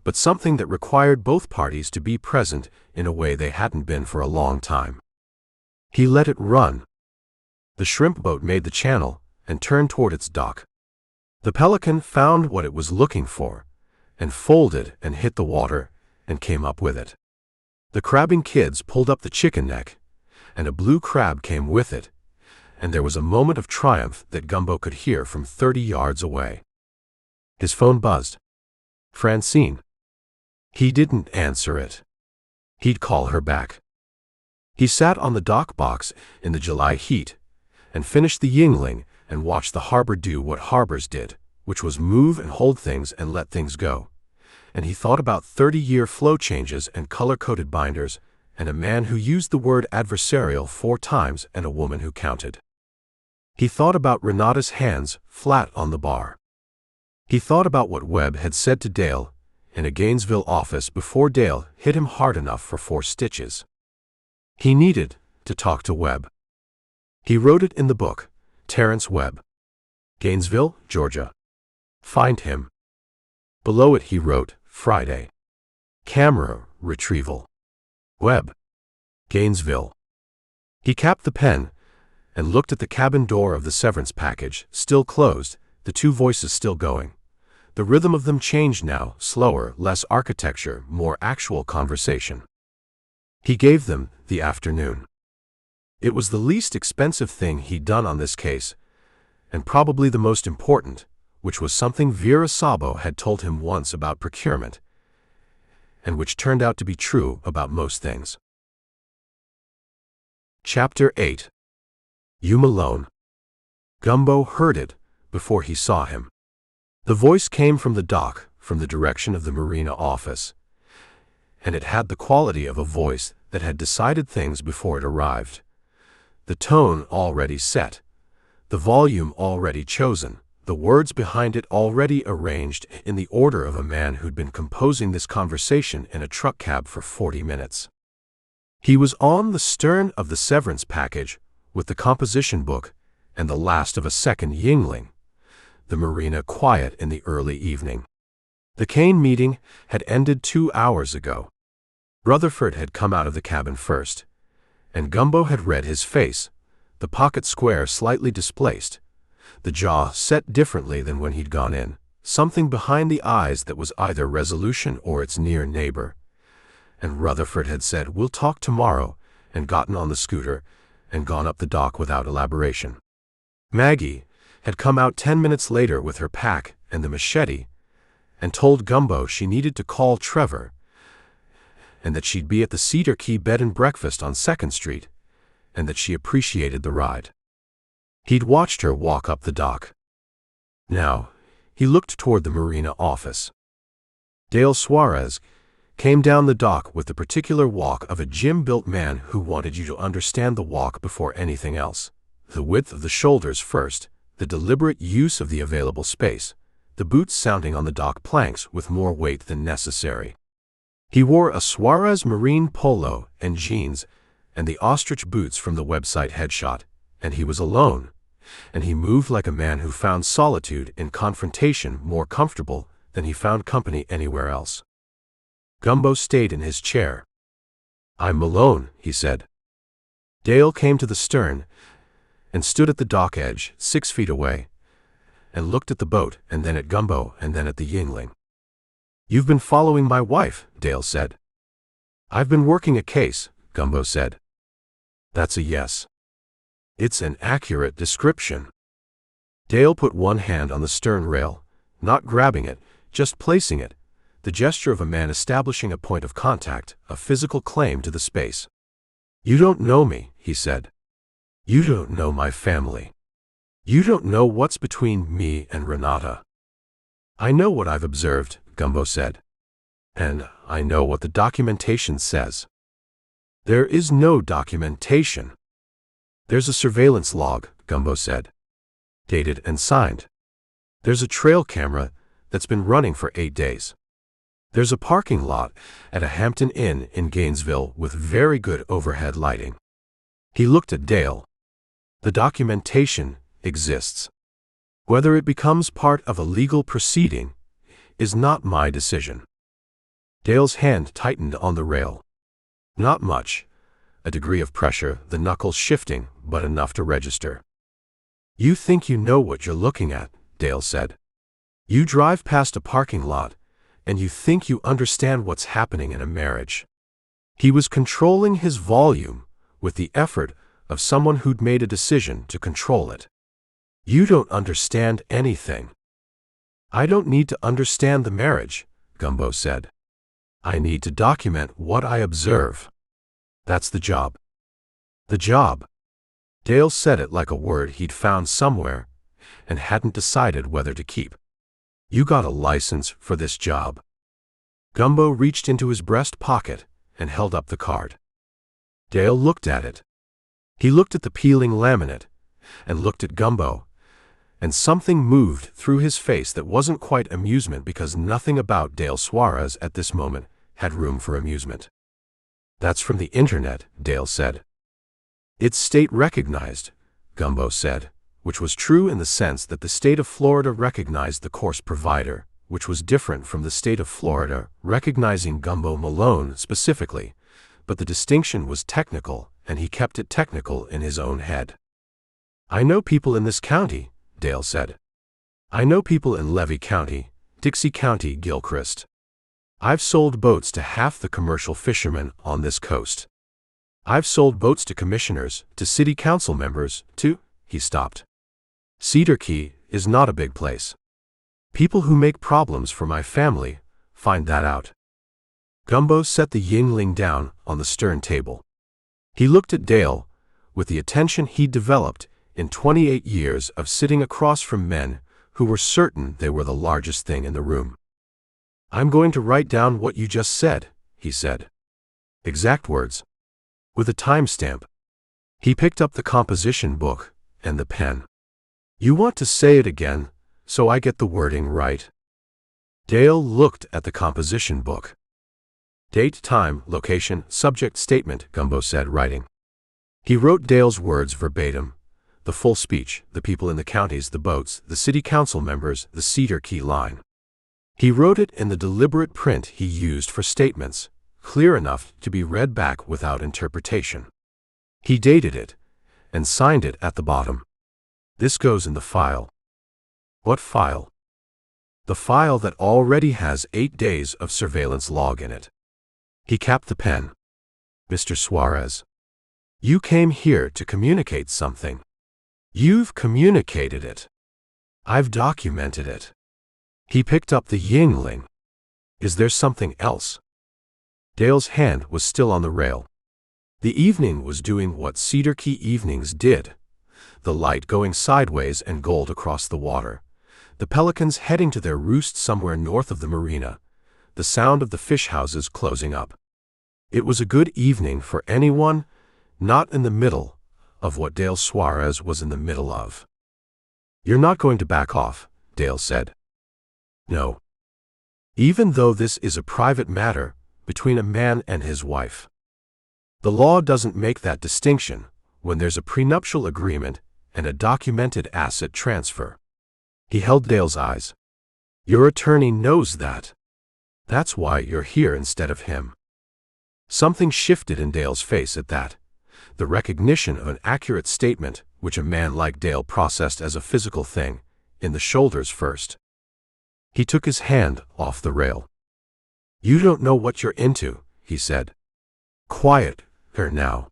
but something that required both parties to be present in a way they hadn't been for a long time. He let it run. The shrimp boat made the channel and turned toward its dock. The pelican found what it was looking for and folded and hit the water and came up with it. The crabbing kids pulled up the chicken neck, and a blue crab came with it, and there was a moment of triumph that Gumbo could hear from 30 yards away. His phone buzzed. Francine. He didn't answer it. He'd call her back. He sat on the dock box in the July heat and finished the Yingling and watched the harbor do what harbors did, which was move and hold things and let things go. And he thought about 30-year flow changes and color-coded binders, and a man who used the word adversarial 4 times and a woman who counted. He thought about Renata's hands flat on the bar. He thought about what Webb had said to Dale in a Gainesville office before Dale hit him hard enough for 4 stitches. He needed to talk to Webb. He wrote it in the book, Terrence Webb. Gainesville, Georgia. Find him. Below it he wrote, Friday. Camera retrieval. Webb. Gainesville. He capped the pen and looked at the cabin door of the severance package, still closed, the 2 voices still going. The rhythm of them changed now, slower, less architecture, more actual conversation. He gave them the afternoon. It was the least expensive thing he'd done on this case, and probably the most important, which was something Vera Sabo had told him once about procurement, and which turned out to be true about most things. Chapter 8. You Malone. Gumbo heard it before he saw him. The voice came from the dock, from the direction of the marina office, and it had the quality of a voice that had decided things before it arrived. The tone already set, the volume already chosen, the words behind it already arranged in the order of a man who'd been composing this conversation in a truck cab for 40 minutes. He was on the stern of the severance package with the composition book and the last of a second Yingling, the marina quiet in the early evening. The Cane meeting had ended 2 hours ago. Rutherford had come out of the cabin first, and Gumbo had read his face, the pocket square slightly displaced, the jaw set differently than when he'd gone in, something behind the eyes that was either resolution or its near neighbor. And Rutherford had said, "We'll talk tomorrow," and gotten on the scooter and gone up the dock without elaboration. Maggie had come out 10 minutes later with her pack and the machete and told Gumbo she needed to call Trevor and that she'd be at the Cedar Key bed and breakfast on 2nd Street, and that she appreciated the ride. He'd watched her walk up the dock. Now, he looked toward the marina office. Dale Suarez came down the dock with the particular walk of a gym-built man who wanted you to understand the walk before anything else. The width of the shoulders first, the deliberate use of the available space, the boots sounding on the dock planks with more weight than necessary. He wore a Suarez marine polo and jeans and the ostrich boots from the website headshot, and he was alone, and he moved like a man who found solitude in confrontation more comfortable than he found company anywhere else. Gumbo stayed in his chair. "I'm Malone," he said. Dale came to the stern and stood at the dock edge, 6 feet away, and looked at the boat and then at Gumbo and then at the Yingling. "You've been following my wife," Dale said. "I've been working a case," Gumbo said. "That's a yes." "It's an accurate description." Dale put one hand on the stern rail, not grabbing it, just placing it, the gesture of a man establishing a point of contact, a physical claim to the space. "You don't know me," he said. "You don't know my family. You don't know what's between me and Renata." "I know what I've observed," Gumbo said. "And I know what the documentation says." "There is no documentation." "There's a surveillance log," Gumbo said. "Dated and signed. There's a trail camera that's been running for 8 days. There's a parking lot at a Hampton Inn in Gainesville with very good overhead lighting." He looked at Dale. "The documentation exists. Whether it becomes part of a legal proceeding is not my decision." Dale's hand tightened on the rail. Not much. A degree of pressure, the knuckles shifting, but enough to register. "You think you know what you're looking at," Dale said. "You drive past a parking lot, and you think you understand what's happening in a marriage." He was controlling his volume with the effort of someone who'd made a decision to control it. "You don't understand anything." "I don't need to understand the marriage," Gumbo said. "I need to document what I observe. That's the job." "The job." Dale said it like a word he'd found somewhere and hadn't decided whether to keep. "You got a license for this job." Gumbo reached into his breast pocket and held up the card. Dale looked at it. He looked at the peeling laminate and looked at Gumbo, and something moved through his face that wasn't quite amusement because nothing about Dale Suarez at this moment had room for amusement. "That's from the internet," Dale said. "It's state recognized," Gumbo said, which was true in the sense that the state of Florida recognized the course provider, which was different from the state of Florida recognizing Gumbo Malone specifically, but the distinction was technical, and he kept it technical in his own head. "I know people in this county," Dale said. "I know people in Levy County, Dixie County, Gilchrist. I've sold boats to half the commercial fishermen on this coast." I've sold boats to commissioners, to city council members, to—" He stopped. "Cedar Key is not a big place. People who make problems for my family find that out." Gumbo set the Yingling down on the stern table. He looked at Dale with the attention he'd developed in 28 years of sitting across from men who were certain they were the largest thing in the room. "I'm going to write down what you just said," he said. "Exact words. With a timestamp." He picked up the composition book and the pen. "You want to say it again, so I get the wording right?" Dale looked at the composition book. "Date, time, location, subject, statement," Gumbo said, writing. He wrote Dale's words verbatim, the full speech, the people in the counties, the boats, the city council members, the Cedar Key line. He wrote it in the deliberate print he used for statements, clear enough to be read back without interpretation. He dated it and signed it at the bottom. "This goes in the file." "What file?" "The file that already has 8 days of surveillance log in it." He capped the pen. "Mr. Suarez, you came here to communicate something. You've communicated it. I've documented it." He picked up the Yingling. "Is there something else?" Dale's hand was still on the rail. The evening was doing what Cedar Key evenings did, the light going sideways and gold across the water, the pelicans heading to their roost somewhere north of the marina, the sound of the fish houses closing up. It was a good evening for anyone not in the middle of what Dale Suarez was in the middle of. "You're not going to back off," Dale said. "No. Even though this is a private matter between a man and his wife. The law doesn't make that distinction when there's a prenuptial agreement and a documented asset transfer." He held Dale's eyes. "Your attorney knows that. That's why you're here instead of him." Something shifted in Dale's face at that, the recognition of an accurate statement which a man like Dale processed as a physical thing, in the shoulders first. He took his hand off the rail. "You don't know what you're into," he said. "Quiet her now."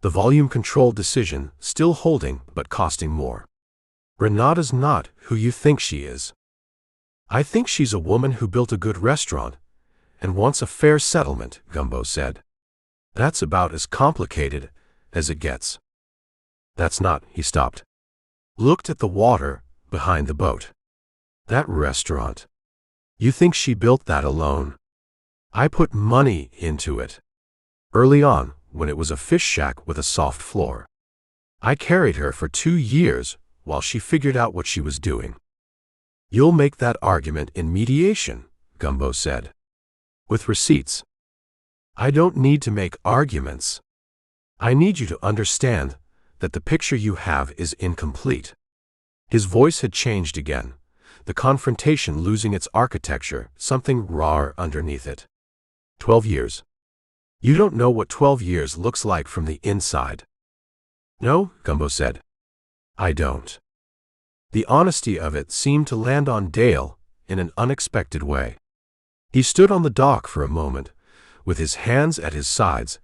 The volume-controlled decision still holding but costing more. "Renata's not who you think she is. I think she's a woman who built a good restaurant and wants a fair settlement," Gumbo said. "That's about as complicated as it gets." "That's not," he stopped. Looked at the water behind the boat. "That restaurant. You think she built that alone? I put money into it. Early on, when it was a fish shack with a soft floor. I carried her for 2 years while she figured out what she was doing." "You'll make that argument in mediation," Gumbo said. "With receipts." "I don't need to make arguments. I need you to understand that the picture you have is incomplete." His voice had changed again, the confrontation losing its architecture, something rawer underneath it. 12 years. You don't know what 12 years looks like from the inside." "No," Gumbo said. "I don't." The honesty of it seemed to land on Dale in an unexpected way. He stood on the dock for a moment, with his hands at his sides,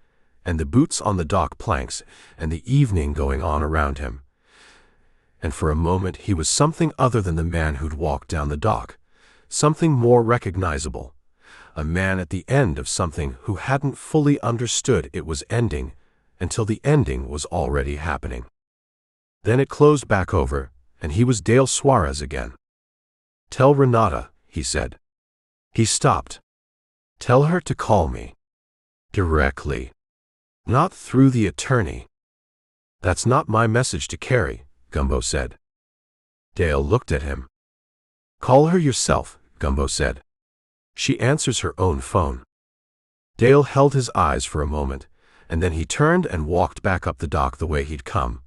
and the boots on the dock planks, and the evening going on around him. And for a moment he was something other than the man who'd walked down the dock, something more recognizable, a man at the end of something who hadn't fully understood it was ending until the ending was already happening. Then it closed back over, and he was Dale Suarez again. "Tell Renata," he said. He stopped. "Tell her to call me. Directly. Not through the attorney." "That's not my message to carry," Gumbo said. Dale looked at him. "Call her yourself," Gumbo said. "She answers her own phone." Dale held his eyes for a moment, and then he turned and walked back up the dock the way he'd come,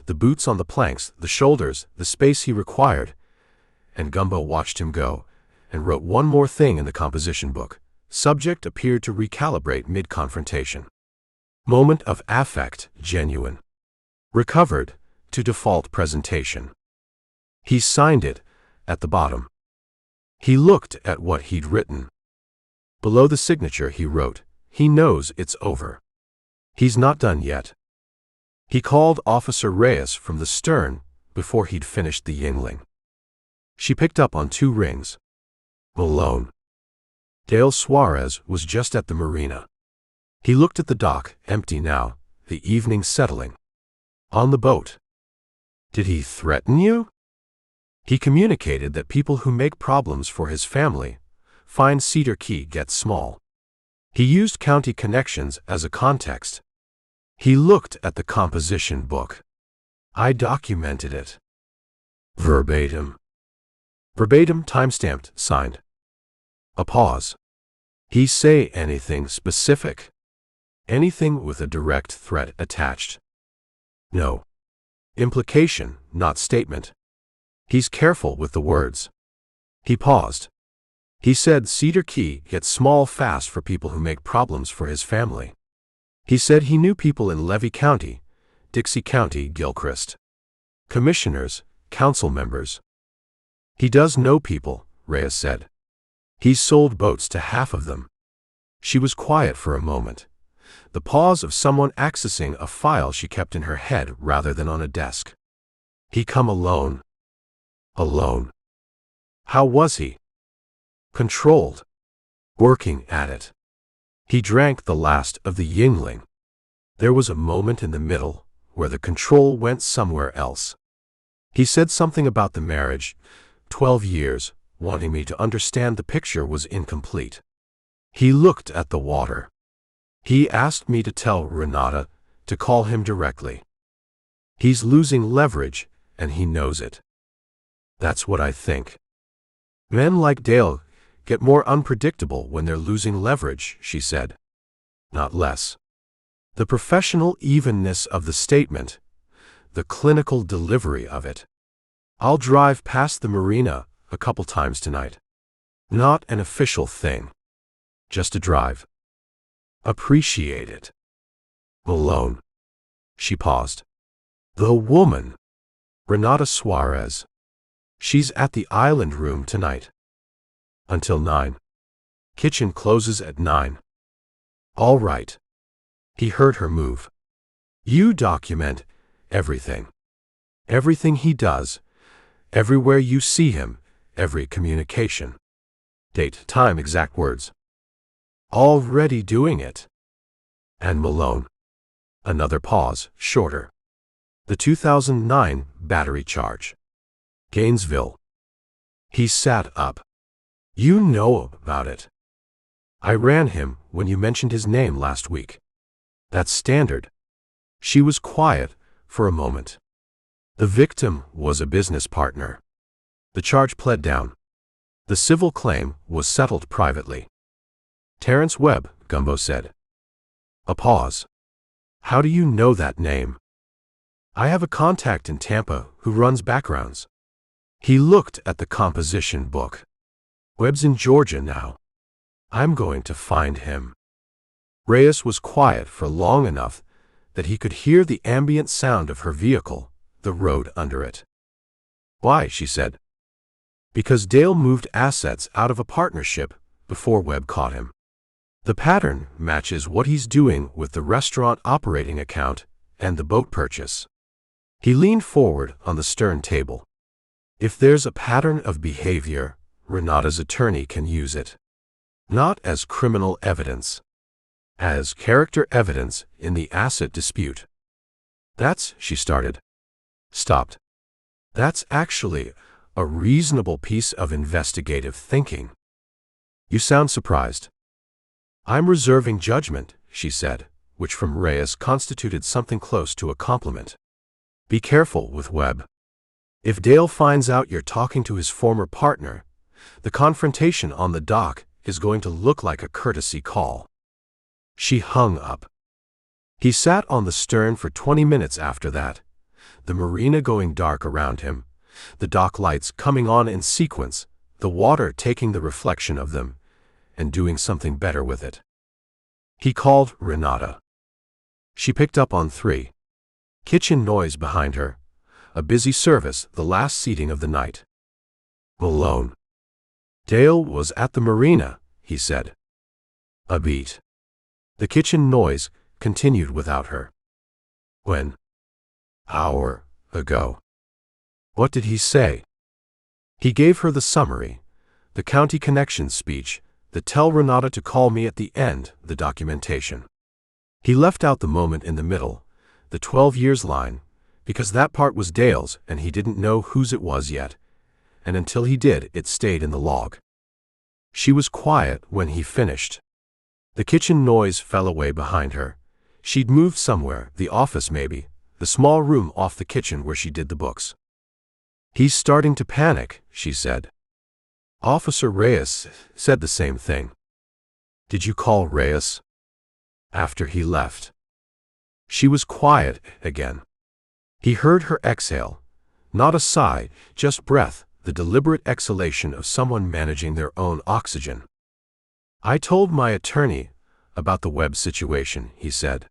the boots on the planks, the shoulders, the space he required, and Gumbo watched him go, and wrote one more thing in the composition book. Subject appeared to recalibrate mid-confrontation. Moment of affect, genuine. Recovered, to default presentation. He signed it, at the bottom. He looked at what he'd written. Below the signature he wrote, "He knows it's over." He's not done yet. He called Officer Reyes from the stern before he'd finished the yingling. She picked up on 2 rings. Malone. Dale Suarez was just at the marina. He looked at the dock, empty now, the evening settling. On the boat. Did he threaten you? He communicated that people who make problems for his family find Cedar Key gets small. He used county connections as a context. He looked at the composition book. I documented it. Verbatim. Verbatim, timestamped, signed. A pause. He say anything specific? Anything with a direct threat attached? No. Implication, not statement. He's careful with the words. He paused. He said Cedar Key gets small fast for people who make problems for his family. He said he knew people in Levy County, Dixie County, Gilchrist. Commissioners, council members. He does know people, Reyes said. He's sold boats to half of them. She was quiet for a moment. The pause of someone accessing a file she kept in her head rather than on a desk. He come alone. Alone. How was he? Controlled. Working at it. He drank the last of the yingling. There was a moment in the middle where the control went somewhere else. He said something about the marriage, 12 years, wanting me to understand the picture was incomplete. He looked at the water. He asked me to tell Renata to call him directly. He's losing leverage, and he knows it. That's what I think. Men like Dale get more unpredictable when they're losing leverage, she said. Not less. The professional evenness of the statement, the clinical delivery of it. I'll drive past the marina a couple times tonight. Not an official thing. Just a drive. Appreciate it. Malone. She paused. The woman. Renata Suarez. She's at the island room tonight. Until 9. Kitchen closes at 9. All right. He heard her move. You document everything. Everything he does. Everywhere you see him. Every communication. Date, time, exact words. Already doing it. And Malone. Another pause, shorter. The 2009 battery charge. Gainesville. He sat up. You know about it. I ran him when you mentioned his name last week. That's standard. She was quiet for a moment. The victim was a business partner. The charge pled down. The civil claim was settled privately. Terrence Webb, Gumbo said. A pause. How do you know that name? I have a contact in Tampa who runs backgrounds. He looked at the composition book. Webb's in Georgia now. I'm going to find him. Reyes was quiet for long enough that he could hear the ambient sound of her vehicle, the road under it. Why, she said. Because Dale moved assets out of a partnership before Webb caught him. The pattern matches what he's doing with the restaurant operating account and the boat purchase. He leaned forward on the stern table. If there's a pattern of behavior, Renata's attorney can use it. Not as criminal evidence. As character evidence in the asset dispute. That's, she started. Stopped. That's actually a reasonable piece of investigative thinking. You sound surprised. I'm reserving judgment, she said, which from Reyes constituted something close to a compliment. Be careful with Webb. If Dale finds out you're talking to his former partner, the confrontation on the dock is going to look like a courtesy call. She hung up. He sat on the stern for 20 minutes after that, the marina going dark around him, the dock lights coming on in sequence, the water taking the reflection of them, and doing something better with it. He called Renata. She picked up on 3. Kitchen noise behind her, a busy service, the last seating of the night. Malone. Dale was at the marina, he said. A beat. The kitchen noise continued without her. When? Hour ago. What did he say? He gave her the summary, the county connections speech, the tell Renata to call me at the end, the documentation. He left out the moment in the middle, the 12 years line, because that part was Dale's and he didn't know whose it was yet, and until he did, it stayed in the log. She was quiet when he finished. The kitchen noise fell away behind her. She'd moved somewhere, the office maybe, the small room off the kitchen where she did the books. He's starting to panic, she said. Officer Reyes said the same thing. Did you call Reyes? After he left. She was quiet again. He heard her exhale, not a sigh, just breath, the deliberate exhalation of someone managing their own oxygen. I told my attorney about the Webb situation, he said.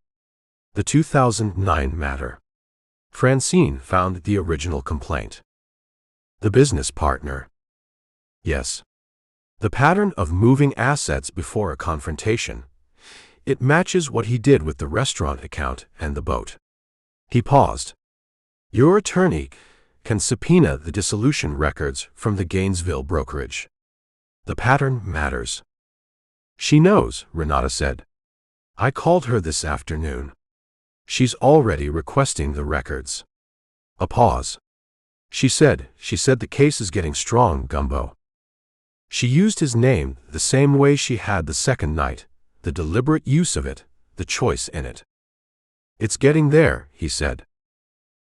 The 2009 matter. Francine found the original complaint. The business partner. Yes. The pattern of moving assets before a confrontation. It matches what he did with the restaurant account and the boat. He paused. Your attorney can subpoena the dissolution records from the Gainesville brokerage. The pattern matters. She knows, Renata said. I called her this afternoon. She's already requesting the records. A pause. She said the case is getting strong, Gumbo. She used his name the same way she had the second night, the deliberate use of it, the choice in it. It's getting there, he said.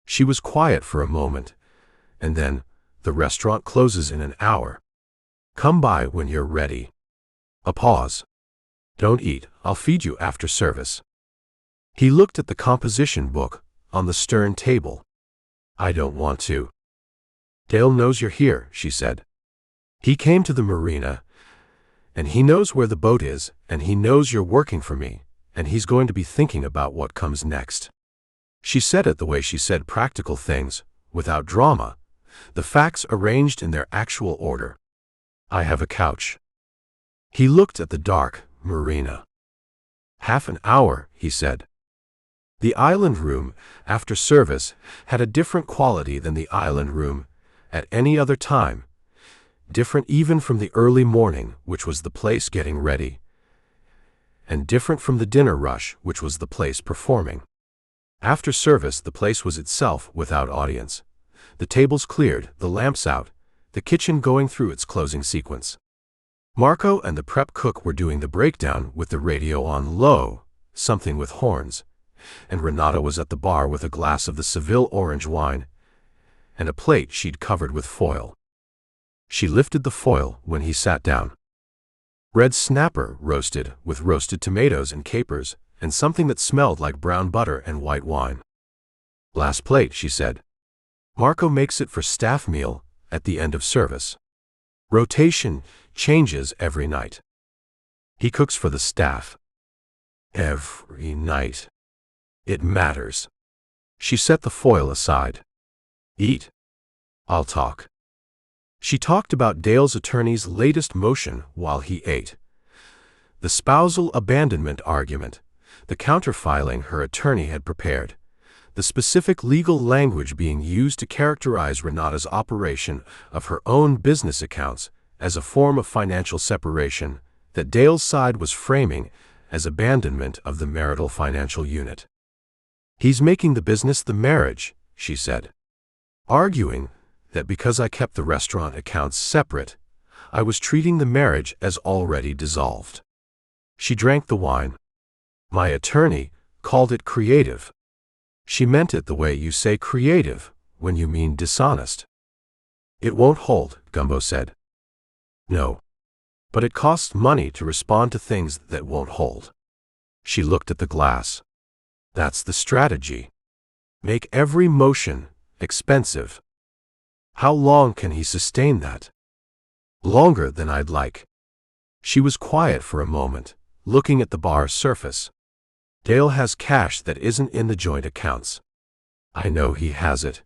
She was quiet for a moment, and then, the restaurant closes in an hour. Come by when you're ready. A pause. Don't eat, I'll feed you after service. He looked at the composition book on the stern table. I don't want to. Dale knows you're here, she said. He came to the marina, and he knows where the boat is, and he knows you're working for me, and he's going to be thinking about what comes next. She said it the way she said practical things, without drama, the facts arranged in their actual order. I have a couch. He looked at the dark marina. Half an hour, he said. The island room, after service, had a different quality than the island room at any other time, different even from the early morning, which was the place getting ready, and different from the dinner rush, which was the place performing. After service, the place was itself without audience. The tables cleared, the lamps out, the kitchen going through its closing sequence. Marco and the prep cook were doing the breakdown with the radio on low, something with horns, and Renata was at the bar with a glass of the Seville orange wine and a plate she'd covered with foil. She lifted the foil when he sat down. Red snapper roasted with roasted tomatoes and capers and something that smelled like brown butter and white wine. Last plate, she said. Marco makes it for staff meal at the end of service. Rotation changes every night. He cooks for the staff. Every night. It matters. She set the foil aside. Eat. I'll talk. She talked about Dale's attorney's latest motion while he ate. The spousal abandonment argument, the counterfiling her attorney had prepared, the specific legal language being used to characterize Renata's operation of her own business accounts as a form of financial separation that Dale's side was framing as abandonment of the marital financial unit. He's making the business the marriage, she said, arguing that because I kept the restaurant accounts separate, I was treating the marriage as already dissolved. She drank the wine. My attorney called it creative. She meant it the way you say creative when you mean dishonest. It won't hold, Gumbo said. No. But it costs money to respond to things that won't hold. She looked at the glass. That's the strategy. Make every motion expensive. How long can he sustain that? Longer than I'd like. She was quiet for a moment, looking at the bar's surface. Dale has cash that isn't in the joint accounts. I know he has it.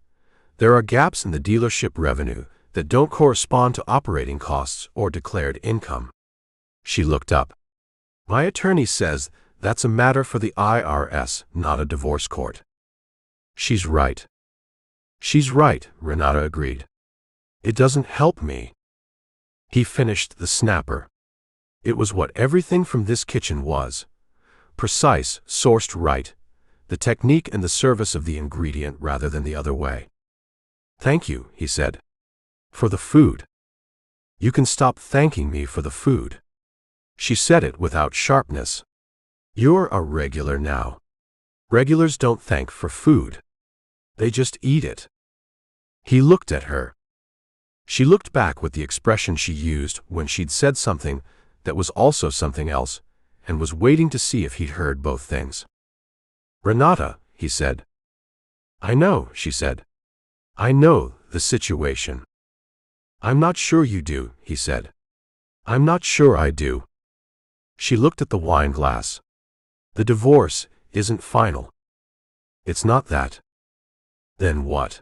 There are gaps in the dealership revenue that don't correspond to operating costs or declared income. She looked up. My attorney says That's a matter for the IRS, not a divorce court. She's right. She's right, Renata agreed. It doesn't help me. He finished the snapper. It was what everything from this kitchen was. Precise, sourced right. The technique and the service of the ingredient rather than the other way. Thank you, he said. For the food. You can stop thanking me for the food. She said it without sharpness. You're a regular now. Regulars don't thank for food. They just eat it. He looked at her. She looked back with the expression she used when she'd said something that was also something else, and was waiting to see if he'd heard both things. Renata, he said. I know, she said. I know the situation. I'm not sure you do, he said. I'm not sure I do. She looked at the wine glass. The divorce isn't final. It's not that. Then what?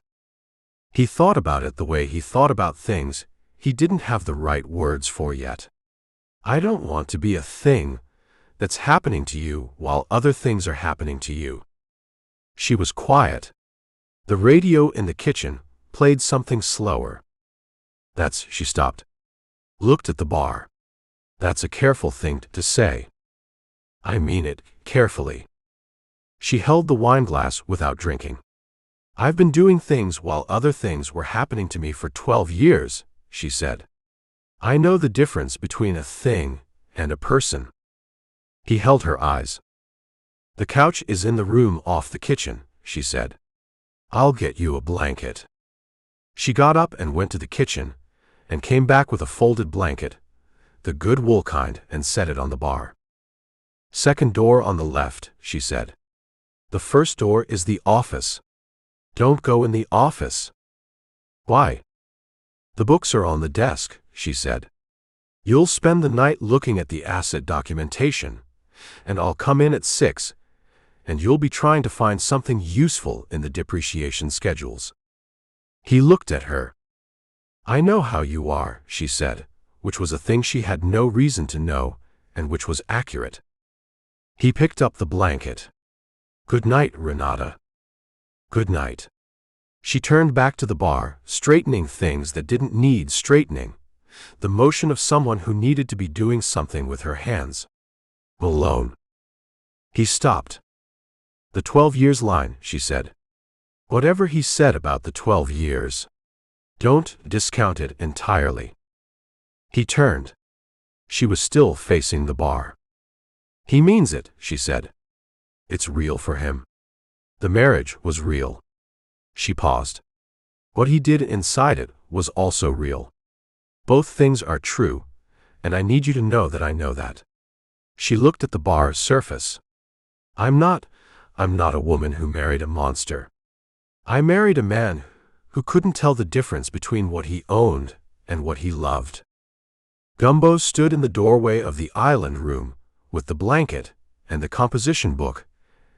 He thought about it the way he thought about things he didn't have the right words for yet. I don't want to be a thing that's happening to you while other things are happening to you. She was quiet. The radio in the kitchen played something slower. She stopped. Looked at the bar. That's a careful thing to say. I mean it, carefully. She held the wine glass without drinking. I've been doing things while other things were happening to me for 12 years, she said. I know the difference between a thing and a person. He held her eyes. The couch is in the room off the kitchen, she said. I'll get you a blanket. She got up and went to the kitchen, and came back with a folded blanket, the good wool kind, and set it on the bar. Second door on the left, she said. The first door is the office. Don't go in the office. Why? The books are on the desk, she said. You'll spend the night looking at the asset documentation, and I'll come in at 6, and you'll be trying to find something useful in the depreciation schedules. He looked at her. I know how you are, she said, which was a thing she had no reason to know, and which was accurate. He picked up the blanket. Good night, Renata. Good night. She turned back to the bar, straightening things that didn't need straightening, the motion of someone who needed to be doing something with her hands. Malone. He stopped. The 12 years line, she said. Whatever he said about the 12 years. Don't discount it entirely. He turned. She was still facing the bar. He means it, she said. It's real for him. The marriage was real. She paused. What he did inside it was also real. Both things are true, and I need you to know that I know that. She looked at the bar's surface. I'm not a woman who married a monster. I married a man who couldn't tell the difference between what he owned and what he loved. Gumbo stood in the doorway of the island room with the blanket and the composition book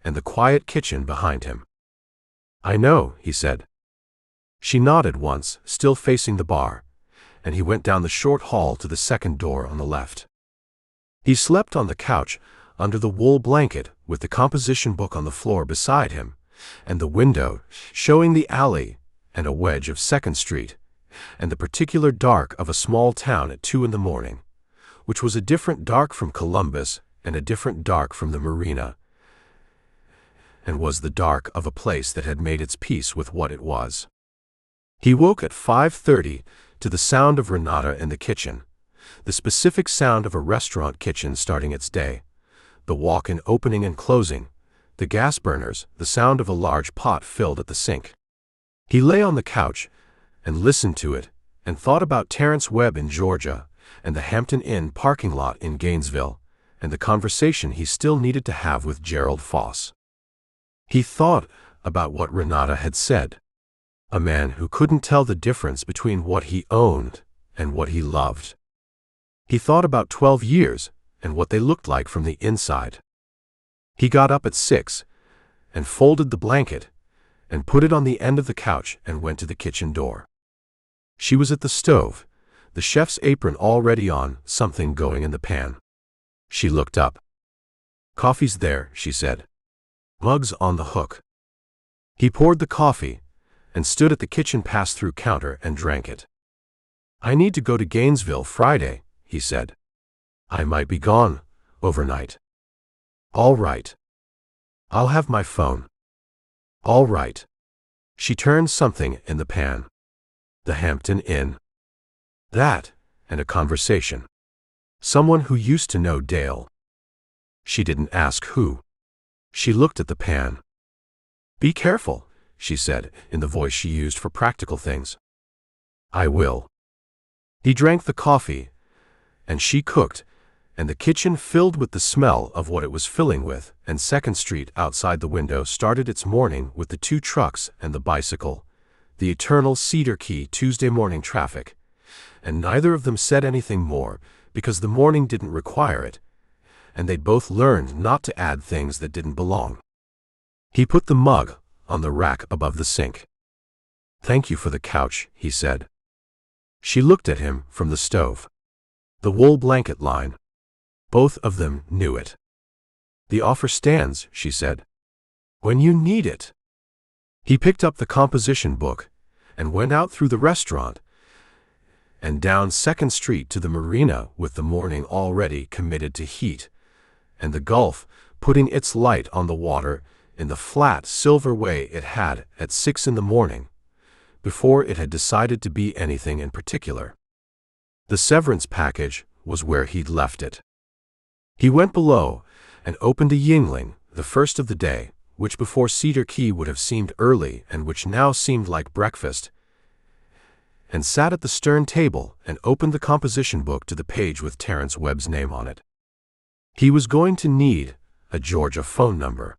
and the quiet kitchen behind him. I know, he said. She nodded once, still facing the bar, and he went down the short hall to the second door on the left. He slept on the couch under the wool blanket with the composition book on the floor beside him, and the window showing the alley and a wedge of 2nd Street, and the particular dark of a small town at 2 in the morning, which was a different dark from Columbus and a different dark from the marina, and was the dark of a place that had made its peace with what it was. He woke at 5:30 to the sound of Renata in the kitchen, the specific sound of a restaurant kitchen starting its day, the walk-in opening and closing, the gas burners, the sound of a large pot filled at the sink. He lay on the couch and listened to it and thought about Terrence Webb in Georgia and the Hampton Inn parking lot in Gainesville and the conversation he still needed to have with Gerald Foss. He thought about what Renata had said. A man who couldn't tell the difference between what he owned and what he loved. He thought about 12 years and what they looked like from the inside. He got up at 6 and folded the blanket and put it on the end of the couch and went to the kitchen door. She was at the stove, the chef's apron already on, something going in the pan. She looked up. Coffee's there, she said. Mug's on the hook. He poured the coffee and stood at the kitchen pass-through counter and drank it. I need to go to Gainesville Friday, he said. I might be gone overnight. All right. I'll have my phone. All right. She turned something in the pan. The Hampton Inn. That, and a conversation. Someone who used to know Dale. She didn't ask who. She looked at the pan. Be careful, she said, in the voice she used for practical things. I will. He drank the coffee, and she cooked, and the kitchen filled with the smell of what it was filling with, and 2nd Street outside the window started its morning with the 2 trucks and the bicycle, the eternal Cedar Key Tuesday morning traffic, and neither of them said anything more because the morning didn't require it, and they'd both learned not to add things that didn't belong. He put the mug on the rack above the sink. Thank you for the couch, he said. She looked at him from the stove. The wool blanket line. Both of them knew it. The offer stands, she said. When you need it. He picked up the composition book and went out through the restaurant and down 2nd Street to the marina with the morning already committed to heat, and the Gulf putting its light on the water in the flat silver way it had at 6 in the morning, before it had decided to be anything in particular. The severance package was where he'd left it. He went below and opened a Yingling, the first of the day, which before Cedar Key would have seemed early and which now seemed like breakfast, and sat at the stern table and opened the composition book to the page with Terence Webb's name on it. He was going to need a Georgia phone number.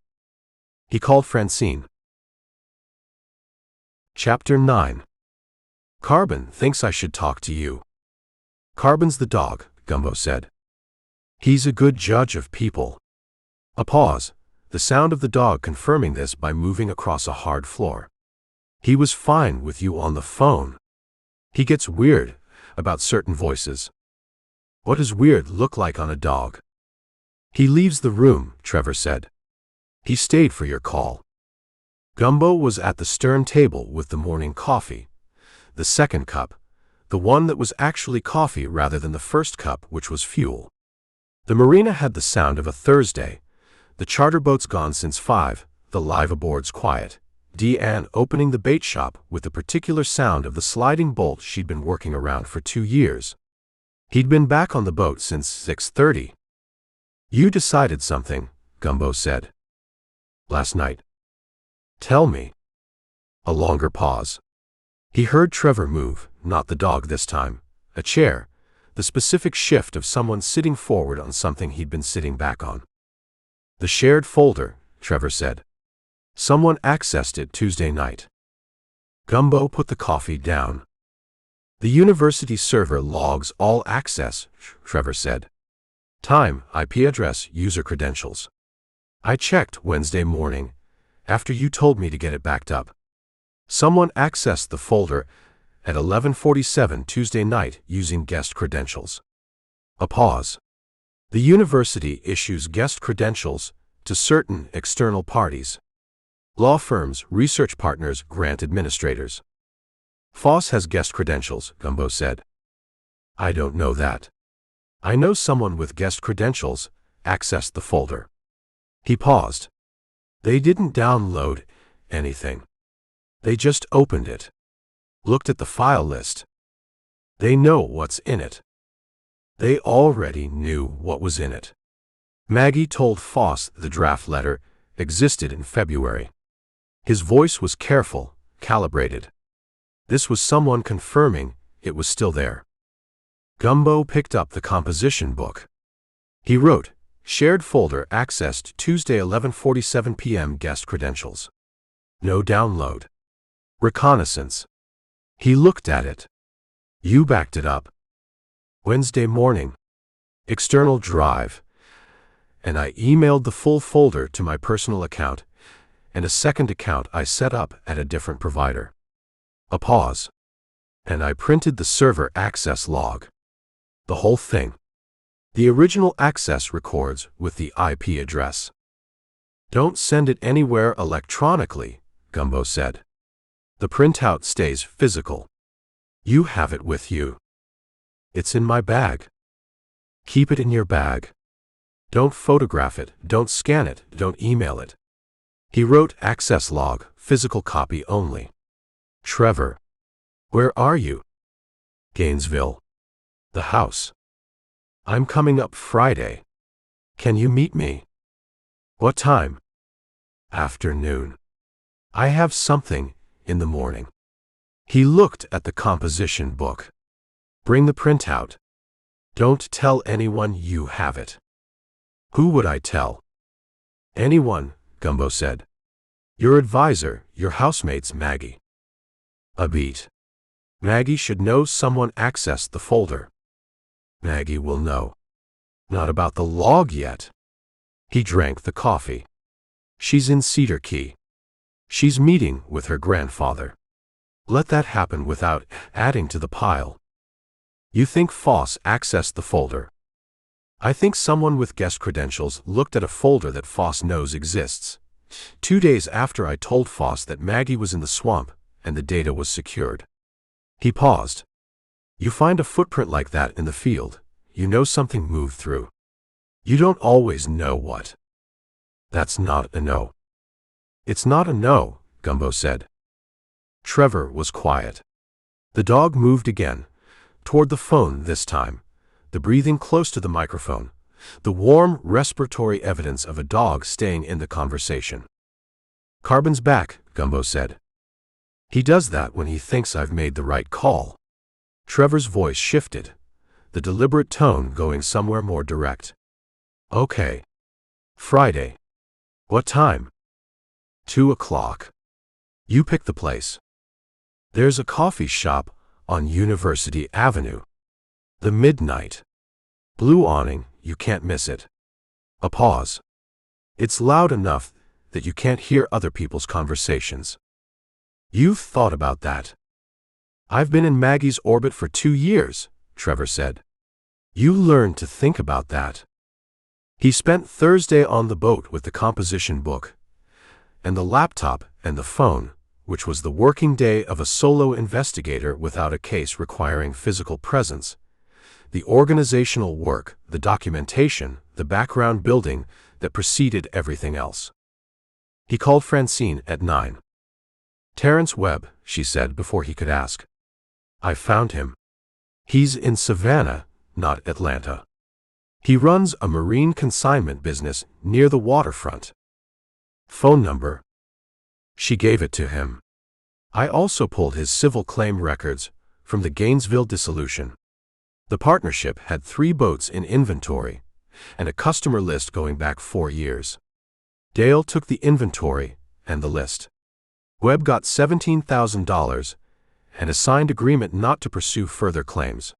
He called Francine. Chapter 9. Carbon thinks I should talk to you. Carbon's the dog, Gumbo said. He's a good judge of people. A pause, the sound of the dog confirming this by moving across a hard floor. He was fine with you on the phone. He gets weird about certain voices. What does weird look like on a dog? He leaves the room, Trevor said. He stayed for your call. Gumbo was at the stern table with the morning coffee, the 2nd cup, the one that was actually coffee rather than the 1st cup which was fuel. The marina had the sound of a Thursday, the charter boats gone since 5, the live-aboards quiet, Deanne opening the bait shop with the particular sound of the sliding bolt she'd been working around for 2 years. He'd been back on the boat since 6:30. You decided something, Gumbo said. Last night. Tell me. A longer pause. He heard Trevor move, not the dog this time, a chair, the specific shift of someone sitting forward on something he'd been sitting back on. The shared folder, Trevor said. Someone accessed it Tuesday night. Gumbo put the coffee down. The university server logs all access, Trevor said. Time, IP address, user credentials. I checked Wednesday morning, after you told me to get it backed up. Someone accessed the folder at 11:47 Tuesday night using guest credentials. A pause. The university issues guest credentials to certain external parties. Law firms, research partners, grant administrators. Foss has guest credentials, Gumbo said. I don't know that. I know someone with guest credentials accessed the folder. He paused. They didn't download anything. They just opened it. Looked at the file list. They know what's in it. They already knew what was in it. Maggie told Foss the draft letter existed in February. His voice was careful, calibrated. This was someone confirming it was still there. Gumbo picked up the composition book. He wrote, shared folder accessed Tuesday 11:47 p.m. guest credentials. No download. Reconnaissance. He looked at it. You backed it up. Wednesday morning. External drive. And I emailed the full folder to my personal account and a second account I set up at a different provider. A pause. And I printed the server access log. The whole thing. The original access records with the IP address. Don't send it anywhere electronically, Gumbo said. The printout stays physical. You have it with you. It's in my bag. Keep it in your bag. Don't photograph it, don't scan it, don't email it. He wrote access log, physical copy only. Trevor. Where are you? Gainesville. The house. I'm coming up Friday. Can you meet me? What time? Afternoon. I have something in the morning. He looked at the composition book. Bring the printout. Don't tell anyone you have it. Who would I tell? Anyone, Gumbo said. Your advisor, your housemates, Maggie. A beat. Maggie should know someone accessed the folder. Maggie will know. Not about the log yet. He drank the coffee. She's in Cedar Key. She's meeting with her grandfather. Let that happen without adding to the pile. You think Foss accessed the folder. I think someone with guest credentials looked at a folder that Foss knows exists. 2 days after I told Foss that Maggie was in the swamp and the data was secured. He paused. You find a footprint like that in the field, you know something moved through. You don't always know what. That's not a no. It's not a no, Gumbo said. Trevor was quiet. The dog moved again, toward the phone this time, the breathing close to the microphone, the warm respiratory evidence of a dog staying in the conversation. Carbon's back, Gumbo said. He does that when he thinks I've made the right call. Trevor's voice shifted, the deliberate tone going somewhere more direct. Okay. Friday. What time? 2 o'clock. You pick the place. There's a coffee shop on University Avenue. The Midnight. Blue awning, you can't miss it. A pause. It's loud enough that you can't hear other people's conversations. You've thought about that. I've been in Maggie's orbit for 2 years, Trevor said. You learned to think about that. He spent Thursday on the boat with the composition book, and the laptop and the phone, which was the working day of a solo investigator without a case requiring physical presence. The organizational work, the documentation, the background building that preceded everything else. He called Francine at 9. Terrence Webb, she said before he could ask. I found him. He's in Savannah, not Atlanta. He runs a marine consignment business near the waterfront. Phone number. She gave it to him. I also pulled his civil claim records from the Gainesville dissolution. The partnership had 3 boats in inventory and a customer list going back 4 years. Dale took the inventory and the list. Webb got $17,000 and a signed agreement not to pursue further claims.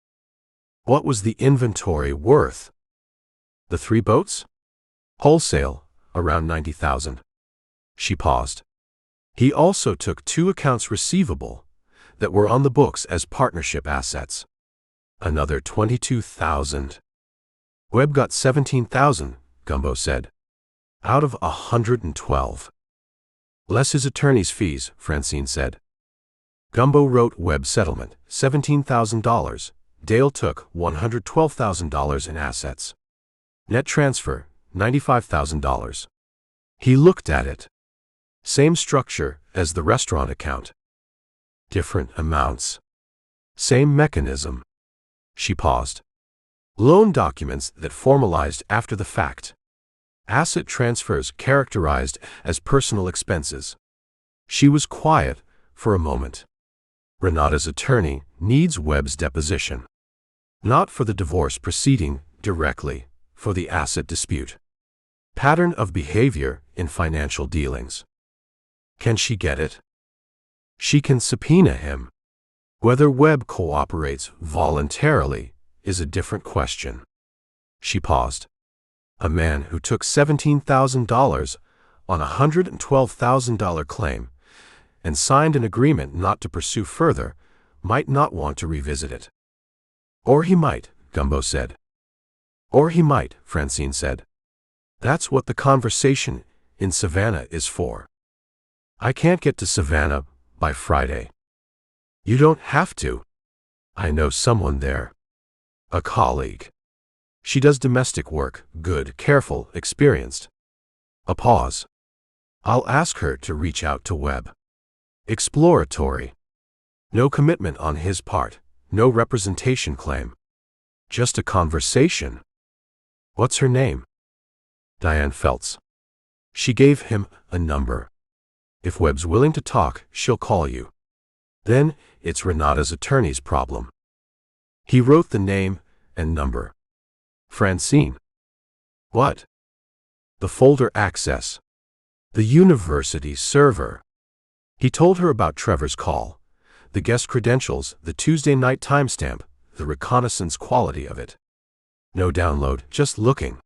What was the inventory worth? The 3 boats? Wholesale, around $90,000. She paused. He also took 2 accounts receivable that were on the books as partnership assets. Another $22,000. Webb got $17,000, Gumbo said. Out of 112. Less his attorney's fees, Francine said. Gumbo wrote Webb's settlement, $17,000. Dale took $112,000 in assets. Net transfer, $95,000. He looked at it. Same structure as the restaurant account. Different amounts. Same mechanism. She paused. Loan documents that formalized after the fact. Asset transfers characterized as personal expenses. She was quiet for a moment. Renata's attorney needs Webb's deposition. Not for the divorce proceeding directly, for the asset dispute. Pattern of behavior in financial dealings. Can she get it? She can subpoena him. Whether Webb cooperates voluntarily is a different question. She paused. A man who took $17,000 on a $112,000 claim and signed an agreement not to pursue further might not want to revisit it. Or he might, Gumbo said. Or he might, Francine said. That's what the conversation in Savannah is for. I can't get to Savannah by Friday. You don't have to. I know someone there. A colleague. She does domestic work, good, careful, experienced. A pause. I'll ask her to reach out to Webb. Exploratory. No commitment on his part, no representation claim. Just a conversation. What's her name? Diane Feltz. She gave him a number. If Webb's willing to talk, she'll call you. Then it's Renata's attorney's problem. He wrote the name and number. Francine. What? The folder access. The university server. He told her about Trevor's call, the guest credentials, the Tuesday night timestamp, the reconnaissance quality of it. No download, just looking.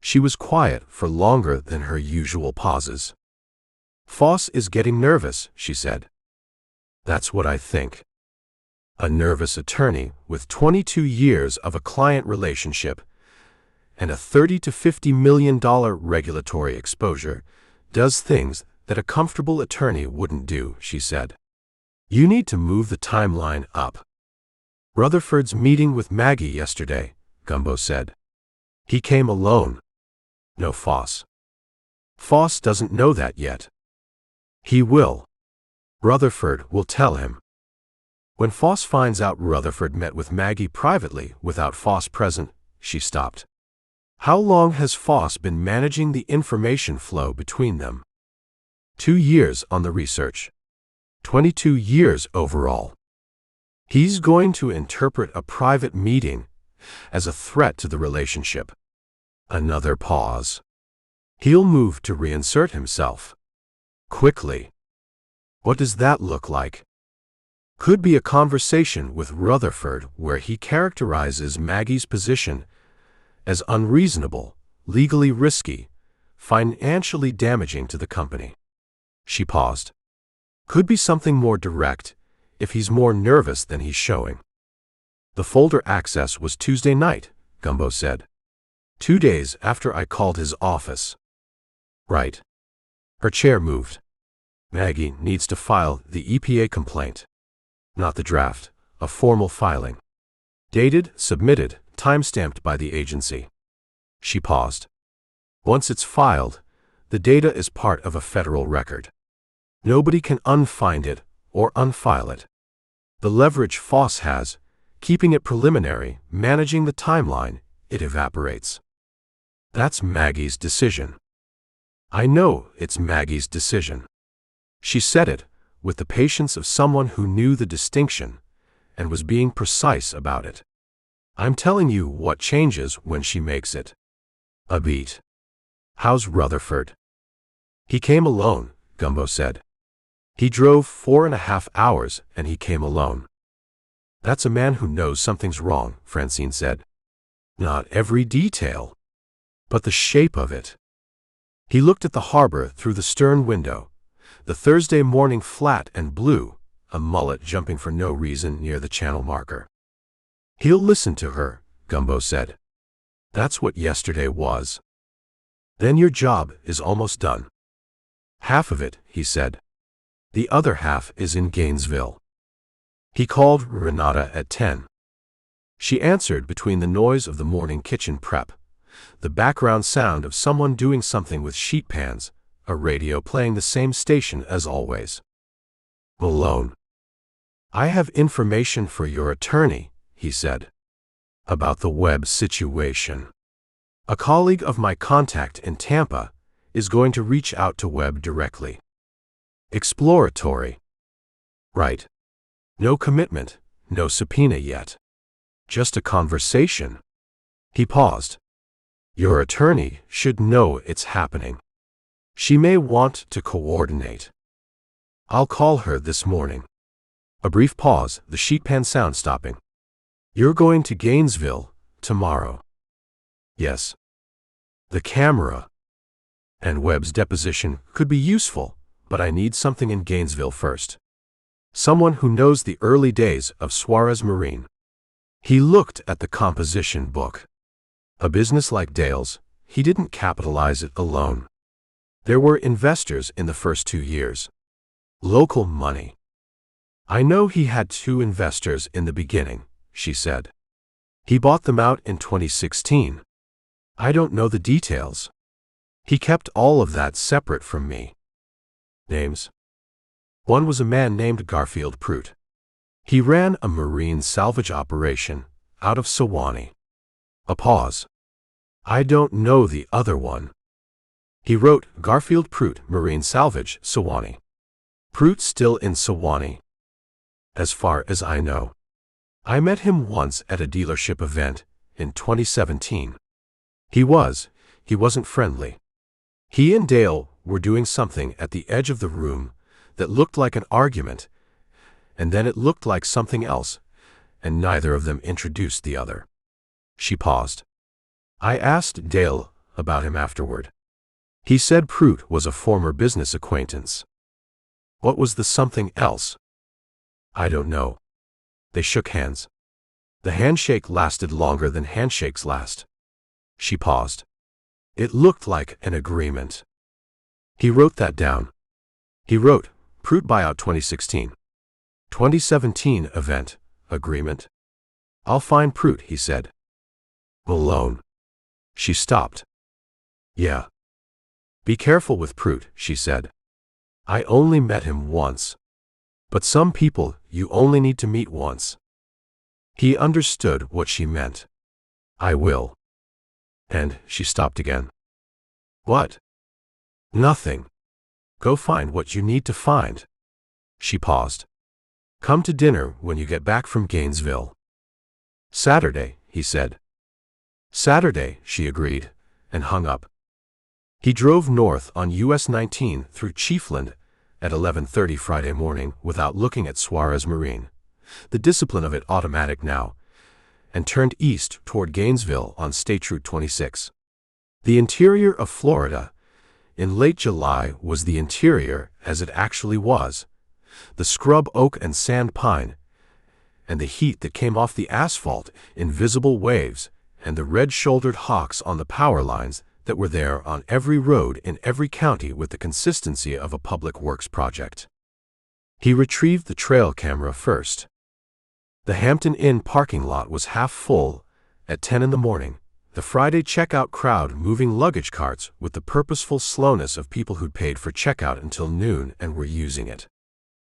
She was quiet for longer than her usual pauses. Foss is getting nervous, she said. That's what I think. A nervous attorney with 22 years of a client relationship and a $30 to $50 million regulatory exposure does things that a comfortable attorney wouldn't do, she said. You need to move the timeline up. Rutherford's meeting with Maggie yesterday, Gumbo said. He came alone. No Foss. Foss doesn't know that yet. He will. Rutherford will tell him. When Foss finds out Rutherford met with Maggie privately without Foss present, she stopped. How long has Foss been managing the information flow between them? 2 years on the research. 22 years overall. He's going to interpret a private meeting as a threat to the relationship. Another pause. He'll move to reinsert himself. Quickly. What does that look like? Could be a conversation with Rutherford where he characterizes Maggie's position as unreasonable, legally risky, financially damaging to the company. She paused. Could be something more direct if he's more nervous than he's showing. The folder access was Tuesday night, Gumbo said. 2 days after I called his office. Right. Her chair moved. Maggie needs to file the EPA complaint. Not the draft, a formal filing. Dated, submitted, time-stamped by the agency. She paused. Once it's filed, the data is part of a federal record. Nobody can unfind it or unfile it. The leverage Foss has, keeping it preliminary, managing the timeline, it evaporates. That's Maggie's decision. I know it's Maggie's decision. She said it with the patience of someone who knew the distinction and was being precise about it. I'm telling you what changes when she makes it. A beat. How's Rutherford? He came alone, Gumbo said. He drove 4.5 hours and he came alone. That's a man who knows something's wrong, Francine said. Not every detail, but the shape of it. He looked at the harbor through the stern window, the Thursday morning flat and blue, a mullet jumping for no reason near the channel marker. He'll listen to her, Gumbo said. That's what yesterday was. Then your job is almost done. Half of it, he said. The other half is in Gainesville. He called Renata at 10. She answered between the noise of the morning kitchen prep, the background sound of someone doing something with sheet pans, a radio playing the same station as always. Malone. I have information for your attorney, he said. About the Webb situation. A colleague of my contact in Tampa is going to reach out to Webb directly. Exploratory. Right. No commitment, no subpoena yet. Just a conversation. He paused. Your attorney should know it's happening. She may want to coordinate. I'll call her this morning. A brief pause, the sheet pan sound stopping. You're going to Gainesville tomorrow. Yes. The camera and Webb's deposition could be useful, but I need something in Gainesville first. Someone who knows the early days of Suarez Marine. He looked at the composition book. A business like Dale's, he didn't capitalize it alone. There were investors in the first 2 years. Local money. I know he had 2 investors in the beginning, she said. He bought them out in 2016. I don't know the details. He kept all of that separate from me. Names. One was a man named Garfield Pruitt. He ran a marine salvage operation out of Sewanee. A pause. I don't know the other one. He wrote Garfield Pruitt, Marine Salvage, Sewanee. Pruitt still in Sewanee? As far as I know. I met him once at a dealership event in 2017. He wasn't friendly. He and Dale were doing something at the edge of the room that looked like an argument, and then it looked like something else, and neither of them introduced the other. She paused. I asked Dale about him afterward. He said Pruitt was a former business acquaintance. What was the something else? I don't know. They shook hands. The handshake lasted longer than handshakes last. She paused. It looked like an agreement. He wrote that down. He wrote, Pruitt buyout 2016. 2017 event, agreement. I'll find Pruitt, he said. Malone. She stopped. Yeah. Be careful with Pruitt, she said. I only met him once. But some people you only need to meet once. He understood what she meant. I will. And she stopped again. What? Nothing. Go find what you need to find. She paused. Come to dinner when you get back from Gainesville. Saturday, he said. Saturday, she agreed, and hung up. He drove north on US 19 through Chiefland at 11:30 Friday morning without looking at Suarez Marine, the discipline of it automatic now, and turned east toward Gainesville on State Route 26. The interior of Florida, in late July, was the interior as it actually was, the scrub oak and sand pine, and the heat that came off the asphalt in visible waves, and the red-shouldered hawks on the power lines that were there on every road in every county with the consistency of a public works project. He retrieved the trail camera first. The Hampton Inn parking lot was half full at 10 in the morning, the Friday checkout crowd moving luggage carts with the purposeful slowness of people who'd paid for checkout until noon and were using it.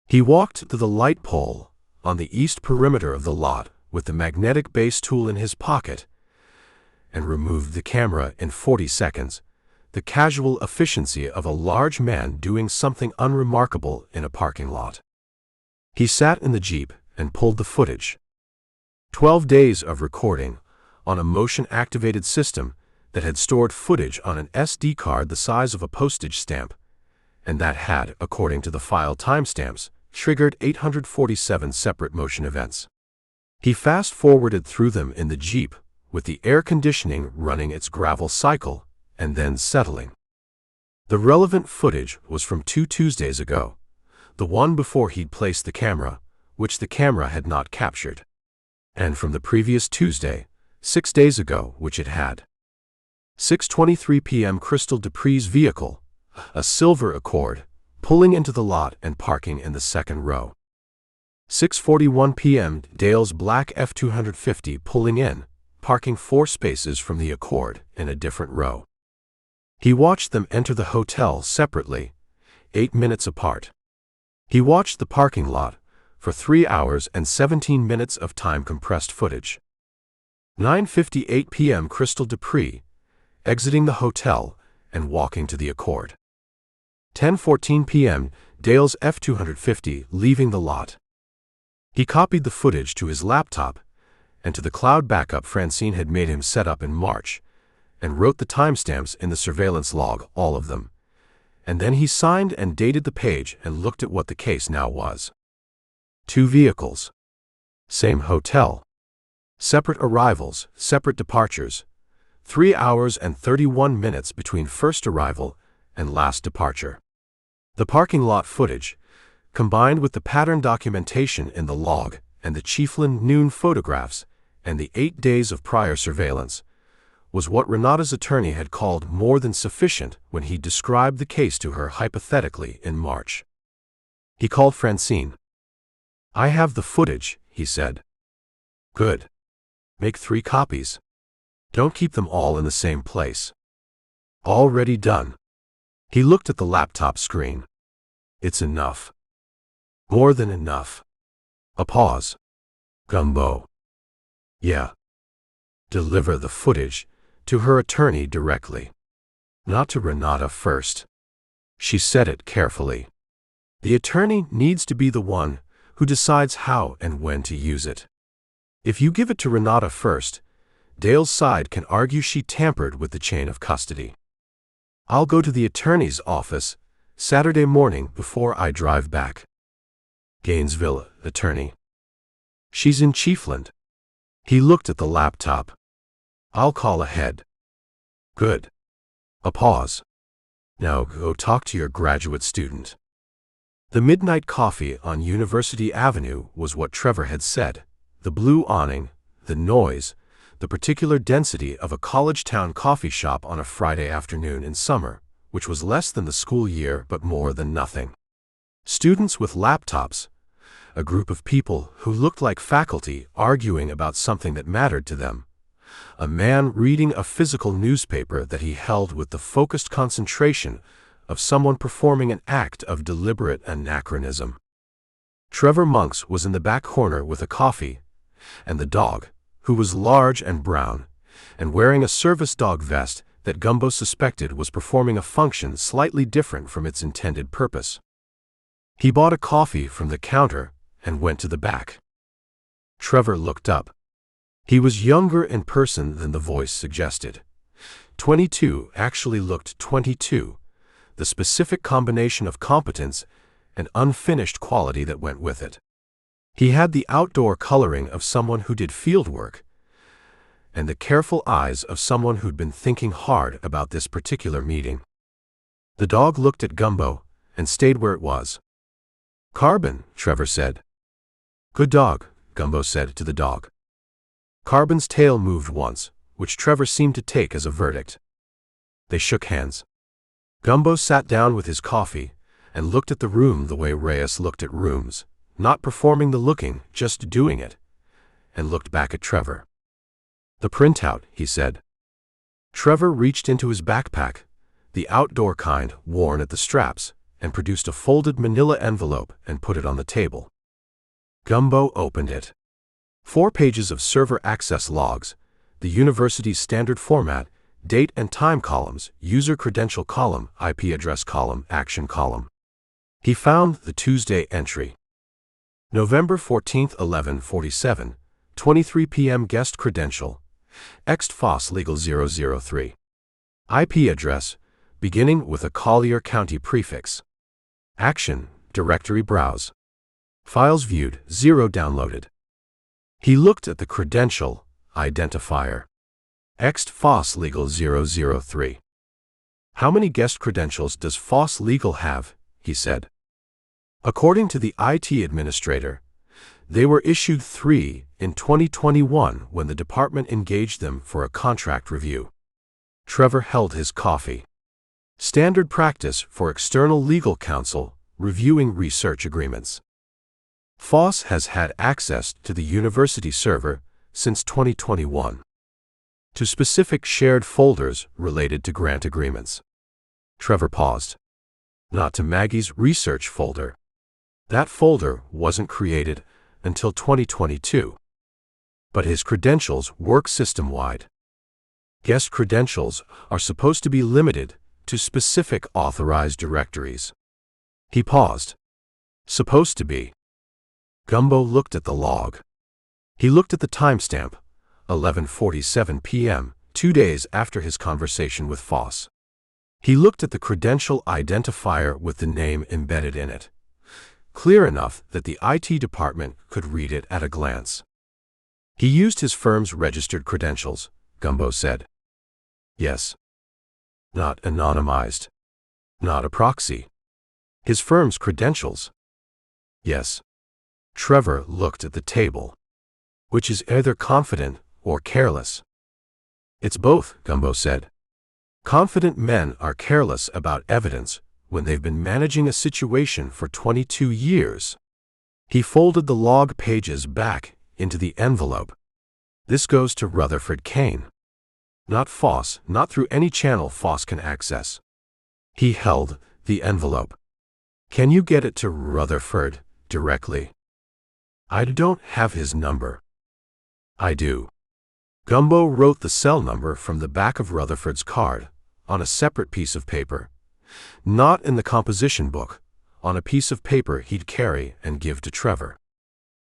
He walked to the light pole on the east perimeter of the lot with the magnetic base tool in his pocket and removed the camera in 40 seconds, the casual efficiency of a large man doing something unremarkable in a parking lot. He sat in the Jeep and pulled the footage. 12 days of recording on a motion-activated system that had stored footage on an SD card the size of a postage stamp, and that had, according to the file timestamps, triggered 847 separate motion events. He fast-forwarded through them in the Jeep, with the air conditioning running its gravel cycle and then settling. The relevant footage was from 2 Tuesdays ago, the one before he'd placed the camera, which the camera had not captured, and from the previous Tuesday, 6 days ago, which it had. 6:23 p.m. Crystal Dupree's vehicle, a silver Accord, pulling into the lot and parking in the second row. 6:41 p.m. Dale's black F-250 pulling in, parking 4 spaces from the Accord in a different row. He watched them enter the hotel separately, 8 minutes apart. He watched the parking lot for 3 hours and 17 minutes of time-compressed footage. 9:58 p.m. Crystal Dupree, exiting the hotel and walking to the Accord. 10:14 p.m. Dale's F-250 leaving the lot. He copied the footage to his laptop and to the cloud backup Francine had made him set up in March, and wrote the timestamps in the surveillance log, all of them. And then he signed and dated the page and looked at what the case now was. 2 vehicles. Same hotel. Separate arrivals, separate departures. 3 hours and 31 minutes between first arrival and last departure. The parking lot footage, combined with the pattern documentation in the log and the Chiefland noon photographs and the 8 days of prior surveillance, was what Renata's attorney had called more than sufficient when he described the case to her hypothetically in March. He called Francine. "I have the footage," he said. "Good. Make 3 copies. Don't keep them all in the same place." "Already done." He looked at the laptop screen. "It's enough." "More than enough." A pause. "Gumbo." "Yeah." "Deliver the footage to her attorney directly. Not to Renata first." She said it carefully. "The attorney needs to be the one who decides how and when to use it. If you give it to Renata first, Dale's side can argue she tampered with the chain of custody. I'll go to the attorney's office Saturday morning before I drive back." "Gainesville, attorney." "She's in Chiefland." He looked at the laptop. "I'll call ahead." "Good." A pause. "Now go talk to your graduate student." The midnight coffee on University Avenue was what Trevor had said. The blue awning, the noise, the particular density of a college town coffee shop on a Friday afternoon in summer, which was less than the school year but more than nothing. Students with laptops, a group of people who looked like faculty arguing about something that mattered to them, a man reading a physical newspaper that he held with the focused concentration of someone performing an act of deliberate anachronism. Trevor Monks was in the back corner with a coffee, and the dog, who was large and brown, and wearing a service dog vest that Gumbo suspected was performing a function slightly different from its intended purpose. He bought a coffee from the counter and went to the back. Trevor looked up. He was younger in person than the voice suggested. 22 actually looked 22, the specific combination of competence and unfinished quality that went with it. He had the outdoor coloring of someone who did field work, and the careful eyes of someone who'd been thinking hard about this particular meeting. The dog looked at Gumbo and stayed where it was. "Carbon," Trevor said. "Good dog," Gumbo said to the dog. Carbon's tail moved once, which Trevor seemed to take as a verdict. They shook hands. Gumbo sat down with his coffee and looked at the room the way Reyes looked at rooms, not performing the looking, just doing it, and looked back at Trevor. "The printout," he said. Trevor reached into his backpack, the outdoor kind worn at the straps, and produced a folded manila envelope and put it on the table. Gumbo opened it. 4 pages of server access logs, the university's standard format, date and time columns, user credential column, IP address column, action column. He found the Tuesday entry. November 14, 11:47, 23 p.m. Guest credential, ext Foss Legal 003. IP address, beginning with a Collier County prefix. Action, directory browse. Files viewed, 0 downloaded. He looked at the credential, identifier. Ext Foss Legal 003. "How many guest credentials does Foss Legal have?" he said. According to the IT administrator, they were issued 3 in 2021 when the department engaged them for a contract review. Trevor held his coffee. Standard practice for external legal counsel reviewing research agreements. Foss has had access to the university server since 2021. To specific shared folders related to grant agreements. Trevor paused. Not to Maggie's research folder. That folder wasn't created until 2022. But his credentials work system-wide. Guest credentials are supposed to be limited to specific authorized directories. He paused. Supposed to be. Gumbo looked at the log. He looked at the timestamp, 11:47 p.m., 2 days after his conversation with Foss. He looked at the credential identifier with the name embedded in it, clear enough that the IT department could read it at a glance. He used his firm's registered credentials, Gumbo said. Yes. Not anonymized. Not a proxy. His firm's credentials. Yes. Trevor looked at the table. Which is either confident or careless. It's both, Gumbo said. Confident men are careless about evidence when they've been managing a situation for 22 years. He folded the log pages back into the envelope. This goes to Rutherford Cane. Not Foss, not through any channel Foss can access. He held the envelope. Can you get it to Rutherford directly? I don't have his number. I do. Gumbo wrote the cell number from the back of Rutherford's card, on a separate piece of paper. Not in the composition book, on a piece of paper he'd carry and give to Trevor.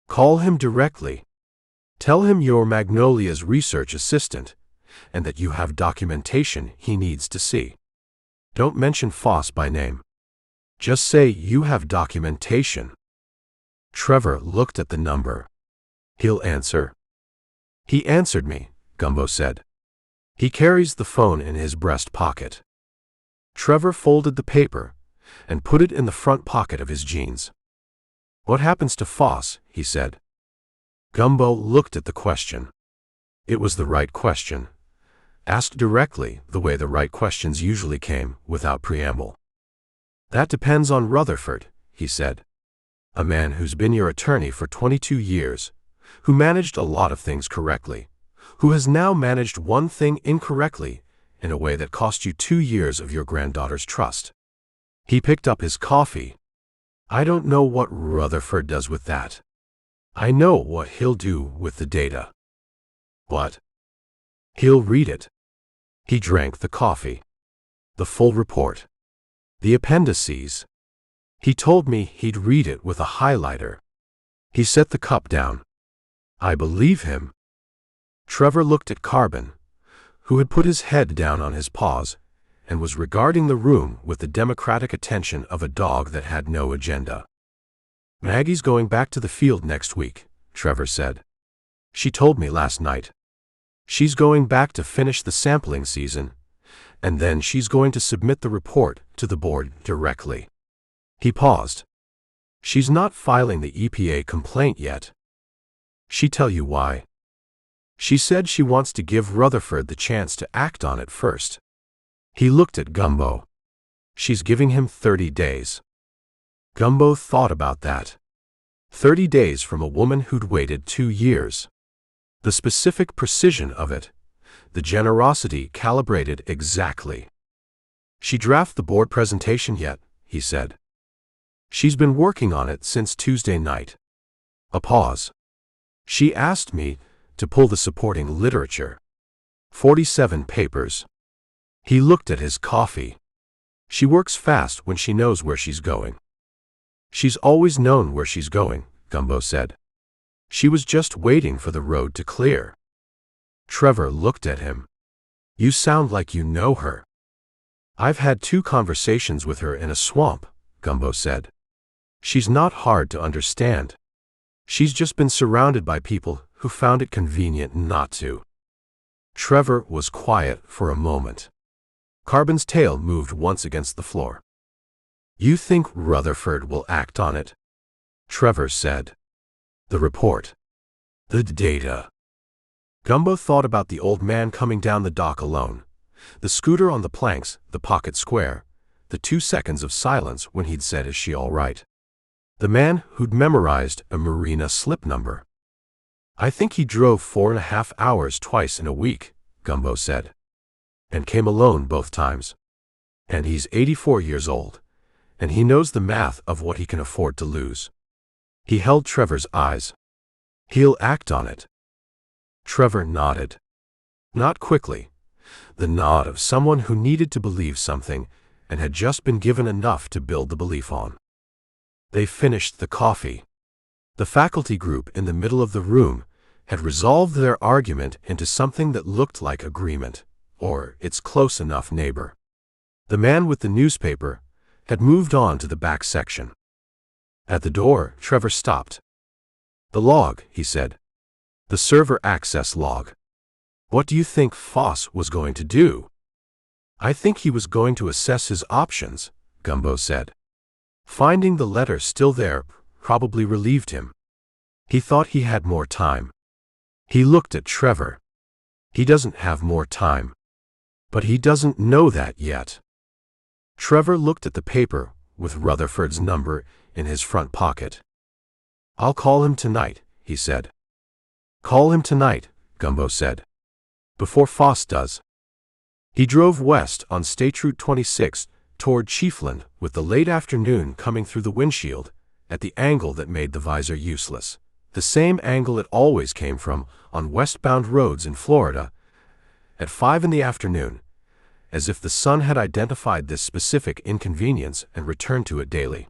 Call him directly. Tell him you're Magnolia's research assistant, and that you have documentation he needs to see. Don't mention Foss by name. Just say you have documentation. Trevor looked at the number. He'll answer. He answered me, Gumbo said. He carries the phone in his breast pocket. Trevor folded the paper and put it in the front pocket of his jeans. What happens to Foss? He said. Gumbo looked at the question. It was the right question. Asked directly, the way the right questions usually came, without preamble. That depends on Rutherford, he said. A man who's been your attorney for 22 years, who managed a lot of things correctly, who has now managed one thing incorrectly in a way that cost you 2 years of your granddaughter's trust. He picked up his coffee. I don't know what Rutherford does with that. I know what he'll do with the data. What? He'll read it. He drank the coffee. The full report. The appendices. He told me he'd read it with a highlighter. He set the cup down. I believe him. Trevor looked at Carbon, who had put his head down on his paws and was regarding the room with the democratic attention of a dog that had no agenda. Maggie's going back to the field next week, Trevor said. She told me last night. She's going back to finish the sampling season, and then she's going to submit the report to the board directly. He paused. She's not filing the EPA complaint yet. She tell you why? She said she wants to give Rutherford the chance to act on it first. He looked at Gumbo. She's giving him 30 days. Gumbo thought about that. 30 days from a woman who'd waited 2 years. The specific precision of it, the generosity calibrated exactly. She draft the board presentation yet, he said. She's been working on it since Tuesday night. A pause. She asked me to pull the supporting literature. 47 papers. He looked at his coffee. She works fast when she knows where she's going. She's always known where she's going, Gumbo said. She was just waiting for the road to clear. Trevor looked at him. You sound like you know her. I've had 2 conversations with her in a swamp, Gumbo said. She's not hard to understand. She's just been surrounded by people who found it convenient not to. Trevor was quiet for a moment. Carbon's tail moved once against the floor. You think Rutherford will act on it? Trevor said. The report. The data. Gumbo thought about the old man coming down the dock alone, the scooter on the planks, the pocket square, the 2 seconds of silence when he'd said, "Is she all right?" The man who'd memorized a marina slip number. I think he drove 4.5 hours twice in a week, Gumbo said. And came alone both times. And he's 84 years old, and he knows the math of what he can afford to lose. He held Trevor's eyes. He'll act on it. Trevor nodded. Not quickly. The nod of someone who needed to believe something and had just been given enough to build the belief on. They finished the coffee. The faculty group in the middle of the room had resolved their argument into something that looked like agreement, or its close enough neighbor. The man with the newspaper had moved on to the back section. At the door, Trevor stopped. The log, he said. The server access log. What do you think Foss was going to do? I think he was going to assess his options, Gumbo said. Finding the letter still there probably relieved him. He thought he had more time. He looked at Trevor. He doesn't have more time. But he doesn't know that yet. Trevor looked at the paper with Rutherford's number in his front pocket. "I'll call him tonight," he said. "Call him tonight," Gumbo said. "Before Foss does." He drove west on State Route 26 toward Chiefland with the late afternoon coming through the windshield at the angle that made the visor useless, the same angle it always came from on westbound roads in Florida, at 5 in the afternoon, as if the sun had identified this specific inconvenience and returned to it daily.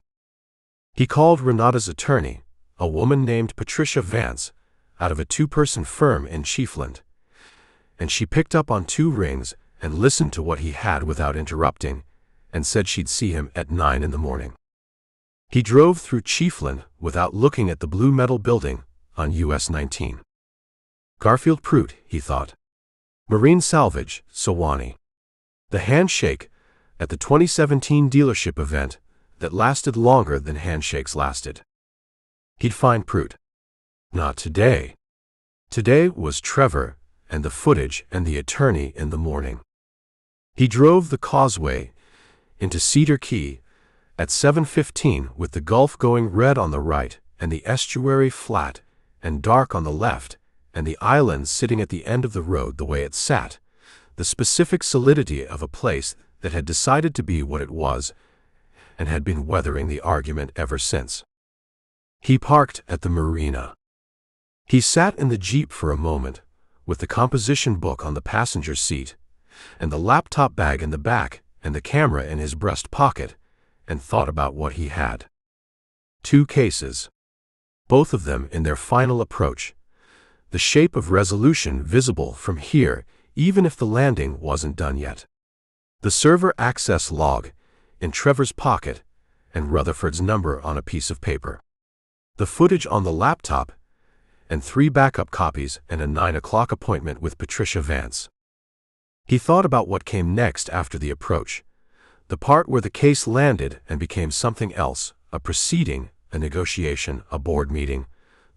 He called Renata's attorney, a woman named Patricia Vance, out of a two-person firm in Chiefland, and she picked up on 2 rings and listened to what he had without interrupting, and said she'd see him at 9 in the morning. He drove through Chiefland without looking at the blue metal building on US 19. Garfield Pruitt, he thought. Marine Salvage, Sewanee. The handshake at the 2017 dealership event that lasted longer than handshakes lasted. He'd find Pruitt. Not today. Today was Trevor and the footage and the attorney in the morning. He drove the causeway into Cedar Key at 7:15 with the Gulf going red on the right and the estuary flat and dark on the left and the island sitting at the end of the road the way it sat, the specific solidity of a place that had decided to be what it was and had been weathering the argument ever since. He parked at the marina. He sat in the Jeep for a moment, with the composition book on the passenger seat, and the laptop bag in the back, and the camera in his breast pocket, and thought about what he had. 2 cases. Both of them in their final approach. The shape of resolution visible from here, even if the landing wasn't done yet. The server access log in Trevor's pocket, and Rutherford's number on a piece of paper. The footage on the laptop, and 3 backup copies and a 9 o'clock appointment with Patricia Vance. He thought about what came next after the approach, the part where the case landed and became something else, a proceeding, a negotiation, a board meeting,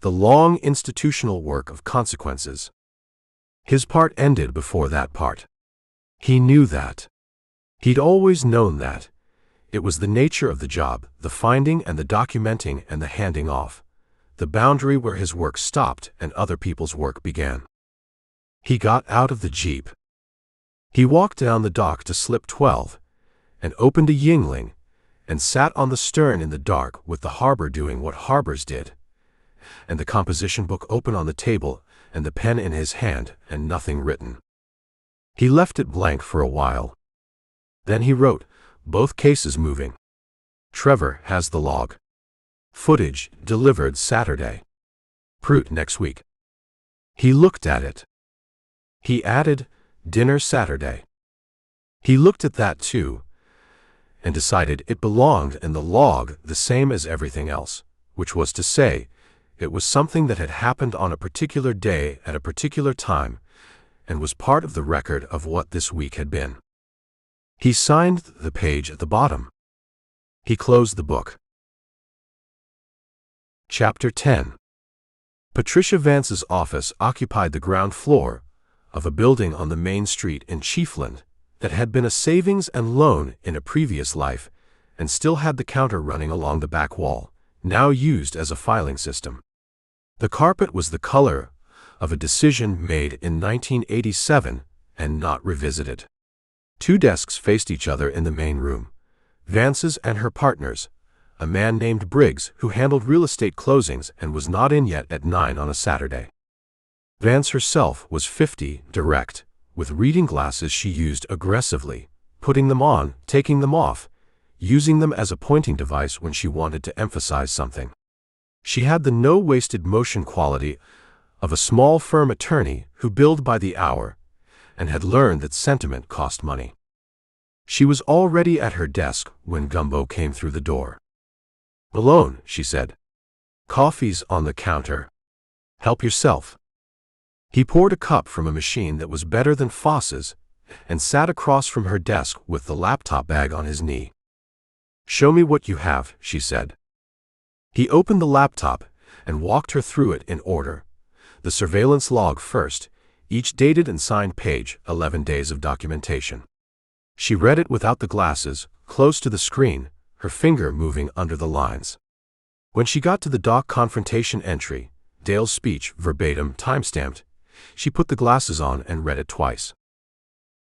the long institutional work of consequences. His part ended before that part. He knew that. He'd always known that. It was the nature of the job, the finding and the documenting and the handing off, the boundary where his work stopped and other people's work began. He got out of the Jeep. He walked down the dock to slip 12, and opened a Yingling, and sat on the stern in the dark with the harbor doing what harbors did, and the composition book open on the table, and the pen in his hand, and nothing written. He left it blank for a while. Then he wrote, both cases moving. Trevor has the log. Footage delivered Saturday. Pruitt next week. He looked at it. He added, dinner Saturday. He looked at that too, and decided it belonged in the log the same as everything else, which was to say, it was something that had happened on a particular day at a particular time, and was part of the record of what this week had been. He signed the page at the bottom. He closed the book. Chapter 10. Patricia Vance's office occupied the ground floor of a building on the main street in Chiefland that had been a savings and loan in a previous life and still had the counter running along the back wall, now used as a filing system. The carpet was the color of a decision made in 1987 and not revisited. 2 desks faced each other in the main room, Vance's and her partner's, a man named Briggs who handled real estate closings and was not in yet at 9 on a Saturday. Vance herself was 50, direct, with reading glasses she used aggressively, putting them on, taking them off, using them as a pointing device when she wanted to emphasize something. She had the no-wasted motion quality of a small firm attorney who billed by the hour and had learned that sentiment cost money. She was already at her desk when Gumbo came through the door. "Malone," she said. "Coffee's on the counter. Help yourself." He poured a cup from a machine that was better than Foss's and sat across from her desk with the laptop bag on his knee. "Show me what you have," she said. He opened the laptop and walked her through it in order. The surveillance log first, each dated and signed page, 11 days of documentation. She read it without the glasses, close to the screen, her finger moving under the lines. When she got to the doc confrontation entry, Dale's speech, verbatim, timestamped, she put the glasses on and read it twice.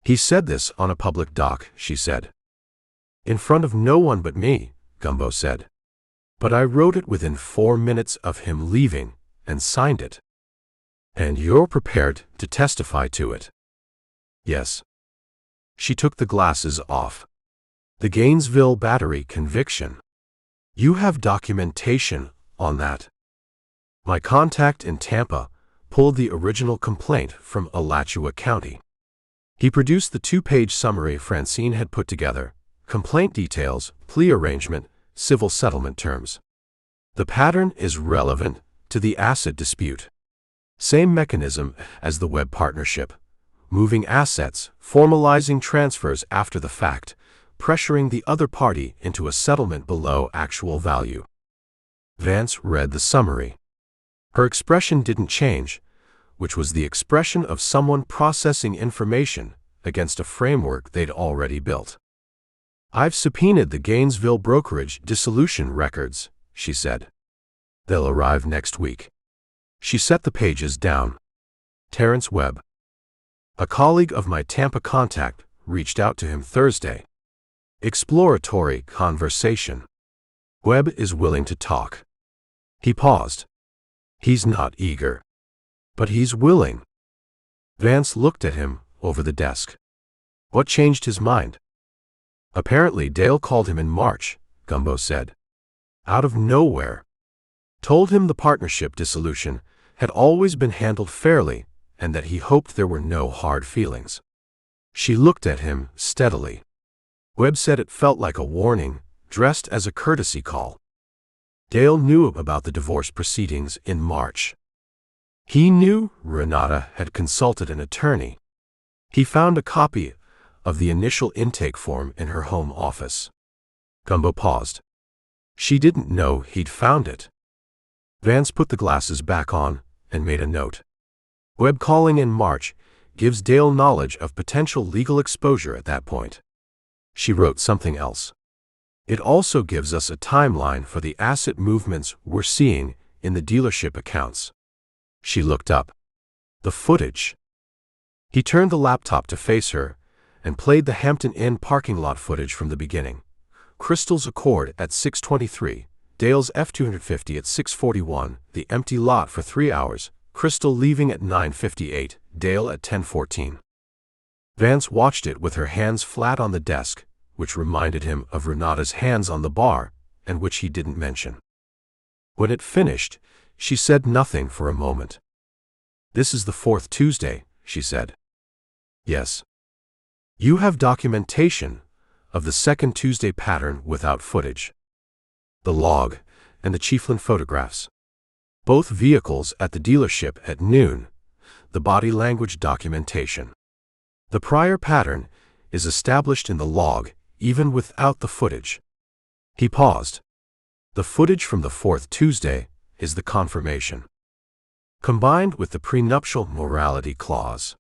"He said this on a public doc," she said. "In front of no one but me," Gumbo said. "But I wrote it within 4 minutes of him leaving and signed it." "And you're prepared to testify to it?" "Yes." She took the glasses off. "The Gainesville battery conviction. You have documentation on that?" "My contact in Tampa pulled the original complaint from Alachua County." He produced the 2-page summary Francine had put together: complaint details, plea arrangement, civil settlement terms. "The pattern is relevant to the asset dispute. Same mechanism as the Webb partnership. Moving assets, formalizing transfers after the fact, pressuring the other party into a settlement below actual value." Vance read the summary. Her expression didn't change, which was the expression of someone processing information against a framework they'd already built. "I've subpoenaed the Gainesville brokerage dissolution records," she said. "They'll arrive next week." She set the pages down. Terrence Webb. "A colleague of my Tampa contact reached out to him Thursday. Exploratory conversation. Webb is willing to talk." He paused. "He's not eager. But he's willing." Vance looked at him over the desk. "What changed his mind?" "Apparently Dale called him in March," Gumbo said. "Out of nowhere. Told him the partnership dissolution had always been handled fairly and that he hoped there were no hard feelings." She looked at him steadily. Webb said it felt like a warning, dressed as a courtesy call. Dale knew about the divorce proceedings in March. He knew Renata had consulted an attorney. He found a copy of the initial intake form in her home office. Gumbo paused. She didn't know he'd found it. Vance put the glasses back on and made a note. Webb calling in March gives Dale knowledge of potential legal exposure at that point. She wrote something else. It also gives us a timeline for the asset movements we're seeing in the dealership accounts. She looked up. The footage. He turned the laptop to face her and played the Hampton Inn parking lot footage from the beginning. Crystal's Accord at 6:23, Dale's F-250 at 6:41, the empty lot for 3 hours, Crystal leaving at 9:58, Dale at 10:14. Vance watched it with her hands flat on the desk, which reminded him of Renata's hands on the bar, and which he didn't mention. When it finished, she said nothing for a moment. "This is the 4th Tuesday," she said. "Yes." "You have documentation of the 2nd Tuesday pattern without footage. The log and the Chiefland photographs. Both vehicles at the dealership at noon. The body language documentation. The prior pattern is established in the log even without the footage." He paused. "The footage from the 4th Tuesday is the confirmation. Combined with the prenuptial morality clause."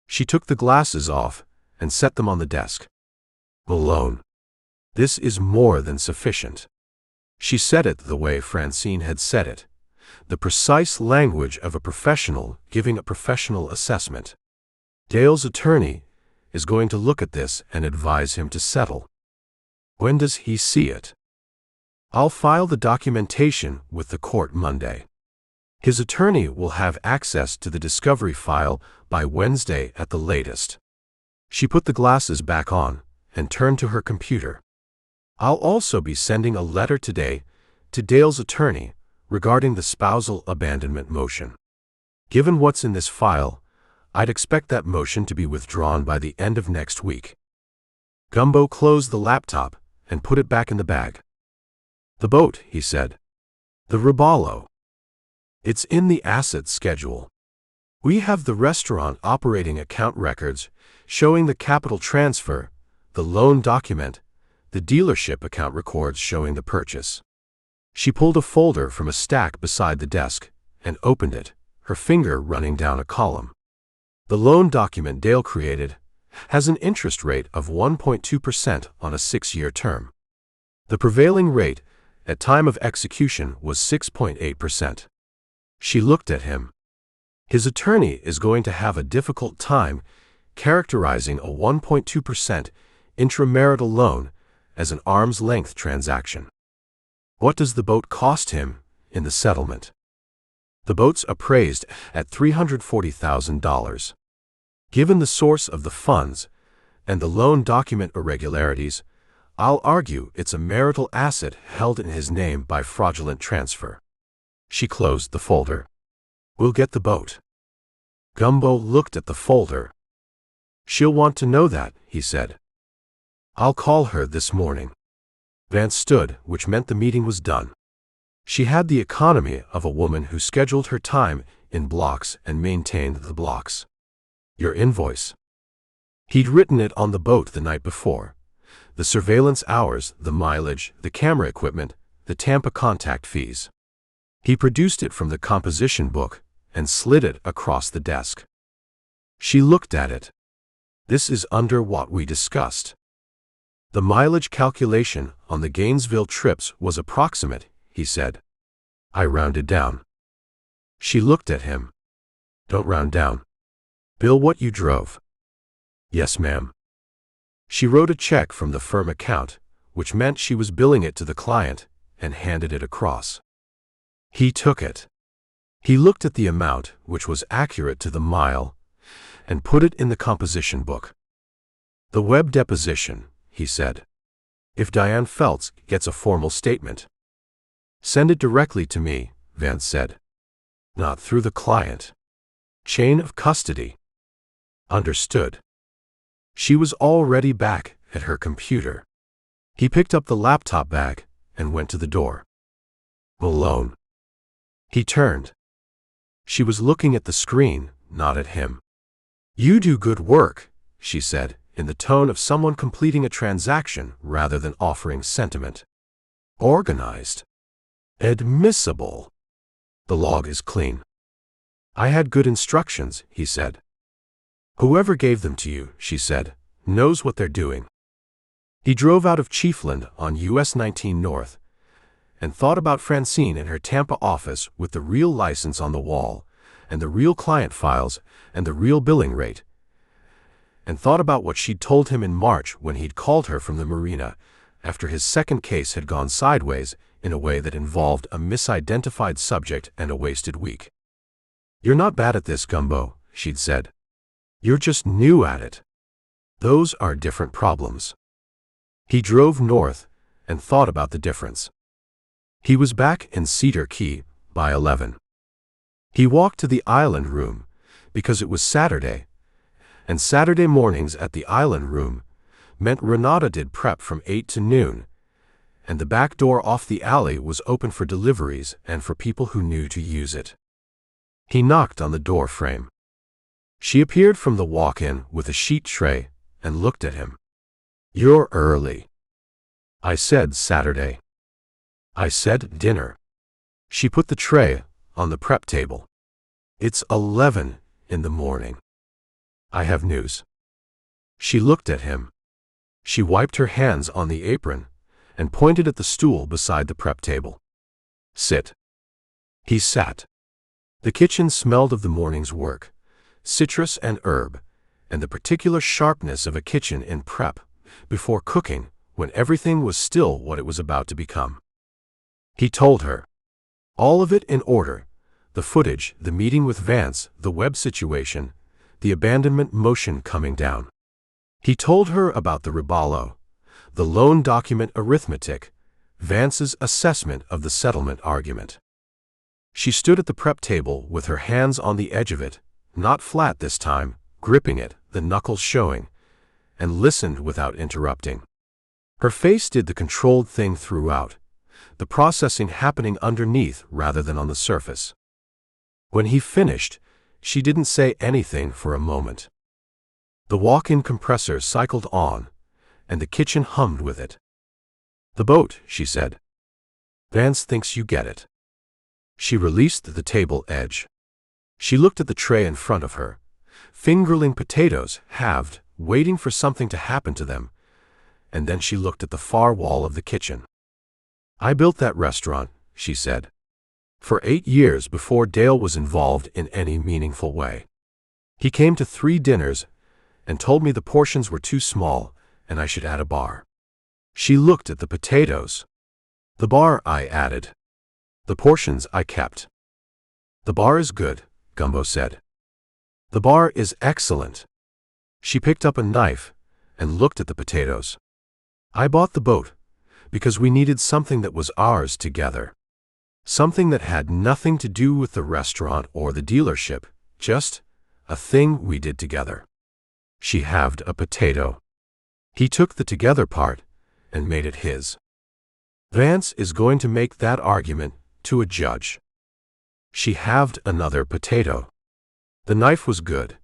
She took the glasses off and set them on the desk. "Malone, this is more than sufficient." She said it the way Francine had said it, the precise language of a professional giving a professional assessment. "Dale's attorney is going to look at this and advise him to settle. When does he see it?" "I'll file the documentation with the court Monday. His attorney will have access to the discovery file by Wednesday at the latest." She put the glasses back on and turned to her computer. "I'll also be sending a letter today to Dale's attorney regarding the spousal abandonment motion. Given what's in this file, I'd expect that motion to be withdrawn by the end of next week." Gumbo closed the laptop and put it back in the bag. "The boat," he said. "The Robalo. It's in the asset schedule. We have the restaurant operating account records showing the capital transfer, the loan document, the dealership account records showing the purchase." She pulled a folder from a stack beside the desk and opened it, her finger running down a column. The loan document Dale created has an interest rate of 1.2% on a 6-year term. The prevailing rate at time of execution was 6.8%. She looked at him. His attorney is going to have a difficult time characterizing a 1.2% intramarital loan as an arm's-length transaction. What does the boat cost him in the settlement? The boat's appraised at $340,000. Given the source of the funds and the loan document irregularities, I'll argue it's a marital asset held in his name by fraudulent transfer. She closed the folder. We'll get the boat. Gumbo looked at the folder. She'll want to know that, he said. I'll call her this morning. Vance stood, which meant the meeting was done. She had the economy of a woman who scheduled her time in blocks and maintained the blocks. Your invoice. He'd written it on the boat the night before. The surveillance hours, the mileage, the camera equipment, the Tampa contact fees. He produced it from the composition book and slid it across the desk. She looked at it. This is under what we discussed. The mileage calculation on the Gainesville trips was approximate, he said. I rounded down. She looked at him. Don't round down. Bill what you drove. Yes, ma'am. She wrote a check from the firm account, which meant she was billing it to the client, and handed it across. He took it. He looked at the amount, which was accurate to the mile, and put it in the composition book. The web deposition, he said. If Diane Feltz gets a formal statement. Send it directly to me, Vance said. Not through the client. Chain of custody. Understood. She was already back at her computer. He picked up the laptop bag and went to the door. Malone. He turned. She was looking at the screen, not at him. You do good work, she said, in the tone of someone completing a transaction rather than offering sentiment. Organized. Admissible. The log is clean. I had good instructions, he said. Whoever gave them to you, she said, knows what they're doing. He drove out of Chiefland on US 19 North and thought about Francine in her Tampa office with the real license on the wall and the real client files and the real billing rate, and thought about what she'd told him in March when he'd called her from the marina after his second case had gone sideways in a way that involved a misidentified subject and a wasted week. You're not bad at this, Gumbo, she'd said. You're just new at it. Those are different problems. He drove north and thought about the difference. He was back in Cedar Key by 11. He walked to the island room because it was Saturday, and Saturday mornings at the island room meant Renata did prep from 8 to noon, and the back door off the alley was open for deliveries and for people who knew to use it. He knocked on the door frame. She appeared from the walk-in with a sheet tray and looked at him. You're early. I said Saturday. I said dinner. She put the tray on the prep table. It's 11 in the morning. I have news. She looked at him. She wiped her hands on the apron and pointed at the stool beside the prep table. Sit. He sat. The kitchen smelled of the morning's work, citrus and herb, and the particular sharpness of a kitchen in prep, before cooking, when everything was still what it was about to become. He told her. All of it in order, the footage, the meeting with Vance, the web situation, the abandonment motion coming down. He told her about the Riballo, the loan document arithmetic, Vance's assessment of the settlement argument. She stood at the prep table with her hands on the edge of it, not flat this time, gripping it, the knuckles showing, and listened without interrupting. Her face did the controlled thing throughout, the processing happening underneath rather than on the surface. When he finished, she didn't say anything for a moment. The walk-in compressor cycled on, and the kitchen hummed with it. The boat, she said. Vance thinks you get it. She released the table edge. She looked at the tray in front of her, fingerling potatoes, halved, waiting for something to happen to them, and then she looked at the far wall of the kitchen. "I built that restaurant," she said, "for 8 years before Dale was involved in any meaningful way. He came to 3 dinners and told me the portions were too small and I should add a bar." She looked at the potatoes. "The bar I added. The portions I kept." "The bar is good," Gumbo said. "The bar is excellent." She picked up a knife and looked at the potatoes. "I bought the boat because we needed something that was ours together. Something that had nothing to do with the restaurant or the dealership, just a thing we did together." She halved a potato. He took the together part and made it his. "Vance is going to make that argument to a judge." She halved another potato. The knife was good.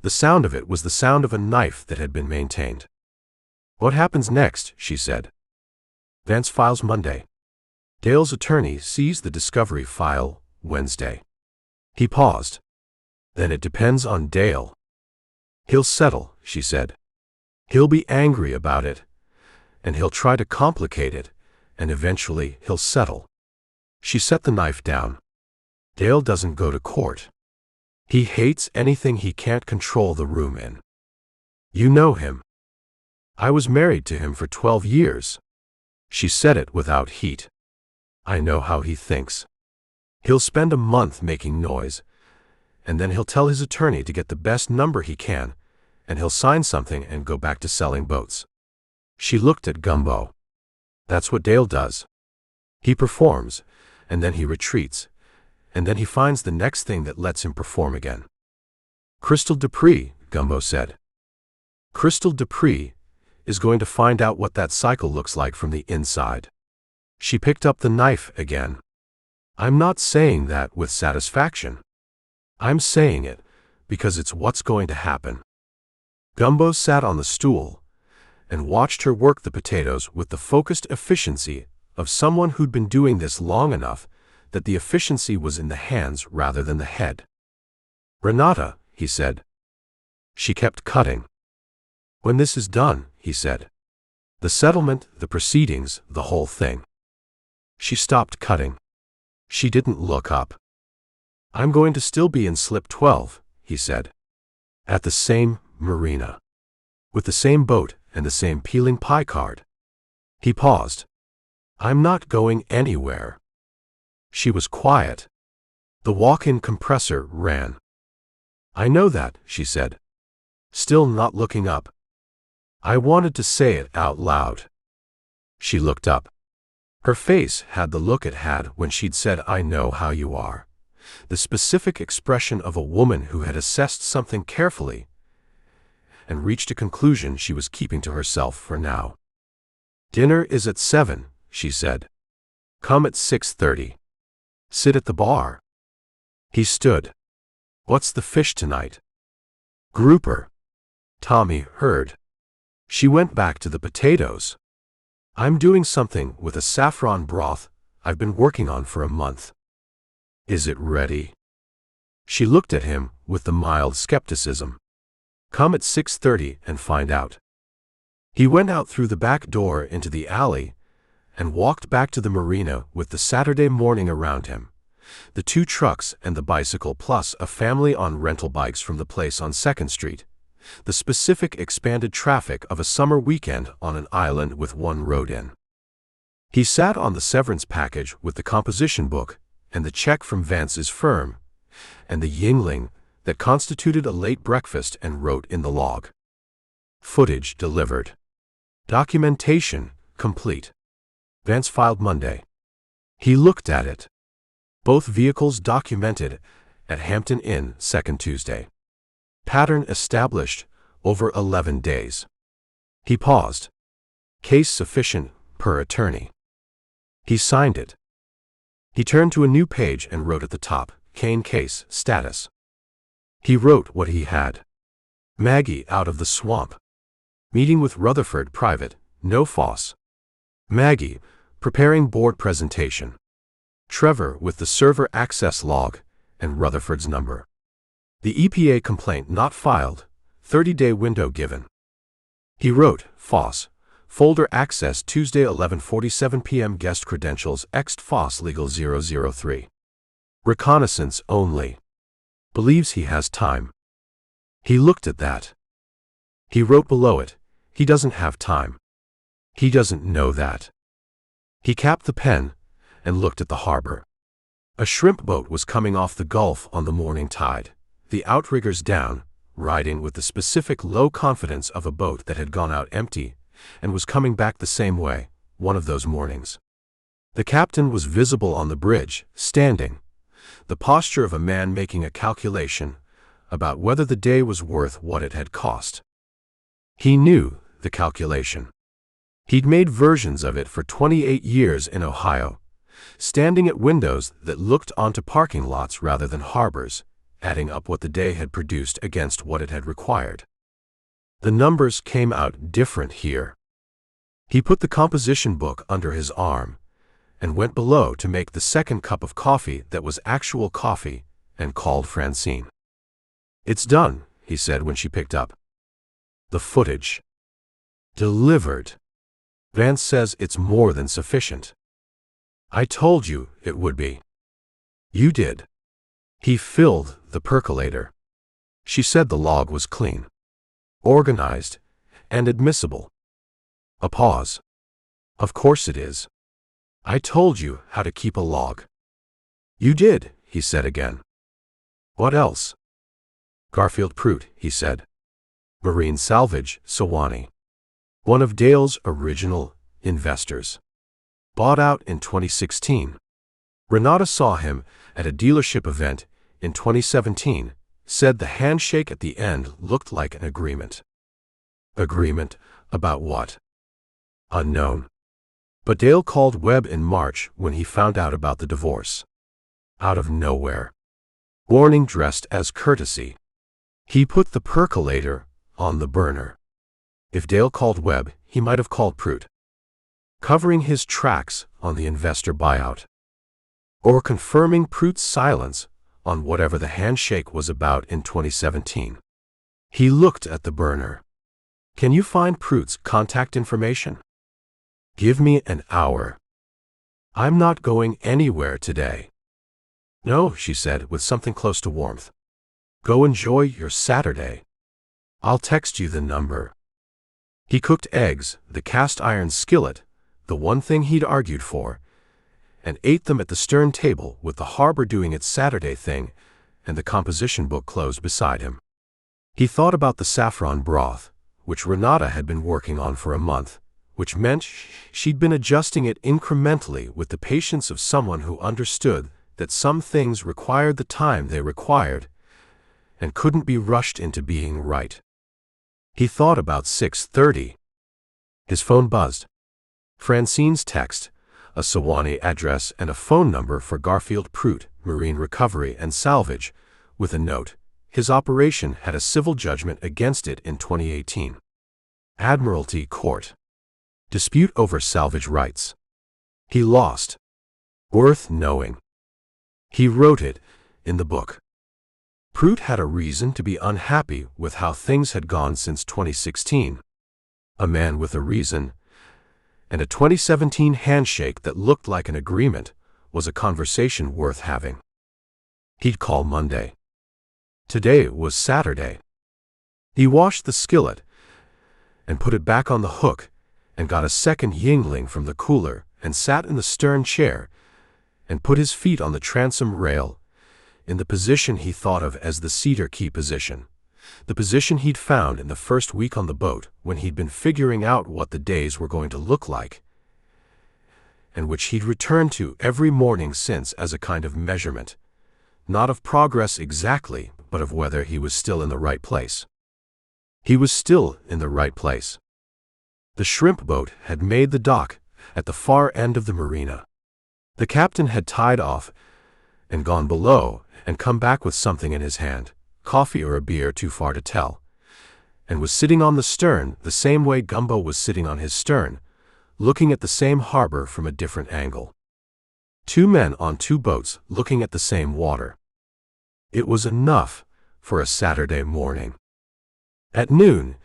The sound of it was the sound of a knife that had been maintained. "What happens next?" she said. "Vance files Monday. Dale's attorney sees the discovery file Wednesday." He paused. "Then it depends on Dale." "He'll settle," she said. "He'll be angry about it, and he'll try to complicate it, and eventually he'll settle." She set the knife down. "Dale doesn't go to court. He hates anything he can't control the room in. You know him. I was married to him for 12 years. She said it without heat. "I know how he thinks. He'll spend a month making noise, and then he'll tell his attorney to get the best number he can, and he'll sign something and go back to selling boats." She looked at Gumbo. "That's what Dale does. He performs, and then he retreats, and then he finds the next thing that lets him perform again." "Crystal Dupree," Gumbo said. "Crystal Dupree is going to find out what that cycle looks like from the inside." She picked up the knife again. "I'm not saying that with satisfaction. I'm saying it because it's what's going to happen." Gumbo sat on the stool and watched her work the potatoes with the focused efficiency of someone who'd been doing this long enough that the efficiency was in the hands rather than the head. "Renata," he said. She kept cutting. "When this is done," he said. "The settlement, the proceedings, the whole thing." She stopped cutting. She didn't look up. "I'm going to still be in slip 12, he said. "At the same marina. With the same boat and the same peeling pie card." He paused. "I'm not going anywhere." She was quiet. The walk-in compressor ran. "I know that," she said, still not looking up. "I wanted to say it out loud." She looked up. Her face had the look it had when she'd said, "I know how you are," the specific expression of a woman who had assessed something carefully and reached a conclusion she was keeping to herself for now. "Dinner is at 7, she said. "Come at 6:30. Sit at the bar." He stood. "What's the fish tonight?" "Grouper." Tommy heard. She went back to the potatoes. "I'm doing something with a saffron broth I've been working on for a month." "Is it ready?" She looked at him with the mild skepticism. "Come at 6:30 and find out." He went out through the back door into the alley and walked back to the marina with the Saturday morning around him, the 2 trucks and the bicycle plus a family on rental bikes from the place on 2nd Street, the specific expanded traffic of a summer weekend on an island with one road in. He sat on the severance package with the composition book and the check from Vance's firm and the Yingling that constituted a late breakfast and wrote in the log. Footage delivered. Documentation complete. Vance filed Monday. He looked at it. Both vehicles documented at Hampton Inn 2nd Tuesday. Pattern established over 11 days. He paused. Case sufficient per attorney. He signed it. He turned to a new page and wrote at the top, Cane case status. He wrote what he had. Maggie out of the swamp. Meeting with Rutherford private, no fuss. Maggie preparing board presentation. Trevor with the server access log and Rutherford's number. The EPA complaint not filed, 30-day window given. He wrote, FOSS, folder access Tuesday 11:47 p.m. guest credentials ext FOSS legal 003. Reconnaissance only. Believes he has time. He looked at that. He wrote below it, he doesn't have time. He doesn't know that. He capped the pen and looked at the harbor. A shrimp boat was coming off the Gulf on the morning tide, the outriggers down, riding with the specific low confidence of a boat that had gone out empty and was coming back the same way, one of those mornings. The captain was visible on the bridge, standing, the posture of a man making a calculation about whether the day was worth what it had cost. He knew the calculation. He'd made versions of it for 28 years in Ohio, standing at windows that looked onto parking lots rather than harbors, adding up what the day had produced against what it had required. The numbers came out different here. He put the composition book under his arm and went below to make the second cup of coffee that was actual coffee and called Francine. "It's done," he said when she picked up the footage. "Delivered. Vance says it's more than sufficient. I told you it would be." "You did." He filled the percolator. She said the log was clean, organized, and admissible. A pause. "Of course it is. I told you how to keep a log." "You did," he said again. "What else?" "Garfield Prout," he said. "Marine Salvage, Sewanee. One of Dale's original investors. Bought out in 2016. Renata saw him at a dealership event in 2017, said the handshake at the end looked like an agreement. Agreement about what? Unknown. But Dale called Webb in March when he found out about the divorce. Out of nowhere. Warning dressed as courtesy. He put the percolator on the burner. If Dale called Webb, he might have called Prout. Covering his tracks on the investor buyout. Or confirming Prout's silence on whatever the handshake was about in 2017. He looked at the burner. "Can you find Prout's contact information?" "Give me an hour. I'm not going anywhere today." "No," she said with something close to warmth. "Go enjoy your Saturday. I'll text you the number." He cooked eggs, the cast iron skillet, the one thing he'd argued for, and ate them at the stern table with the harbor doing its Saturday thing and the composition book closed beside him. He thought about the saffron broth, which Renata had been working on for a month, which meant she'd been adjusting it incrementally with the patience of someone who understood that some things required the time they required and couldn't be rushed into being right. He thought about 6:30. His phone buzzed. Francine's text, a Sewanee address and a phone number for Garfield Prout, Marine Recovery and Salvage, with a note. His operation had a civil judgment against it in 2018. Admiralty Court. Dispute over salvage rights. He lost. Worth knowing. He wrote it in the book. Prout had a reason to be unhappy with how things had gone since 2016. A man with a reason, and a 2017 handshake that looked like an agreement was a conversation worth having. He'd call Monday. Today was Saturday. He washed the skillet and put it back on the hook and got a second Yingling from the cooler and sat in the stern chair and put his feet on the transom rail in the position he thought of as the Cedar Key position, the position he'd found in the first week on the boat when he'd been figuring out what the days were going to look like, and which he'd returned to every morning since as a kind of measurement, not of progress exactly, but of whether he was still in the right place. He was still in the right place. The shrimp boat had made the dock at the far end of the marina. The captain had tied off and gone below and come back with something in his hand, coffee or a beer, too far to tell, and was sitting on the stern the same way Gumbo was sitting on his stern, looking at the same harbor from a different angle. Two men on two boats looking at the same water. It was enough for a Saturday morning. At noon,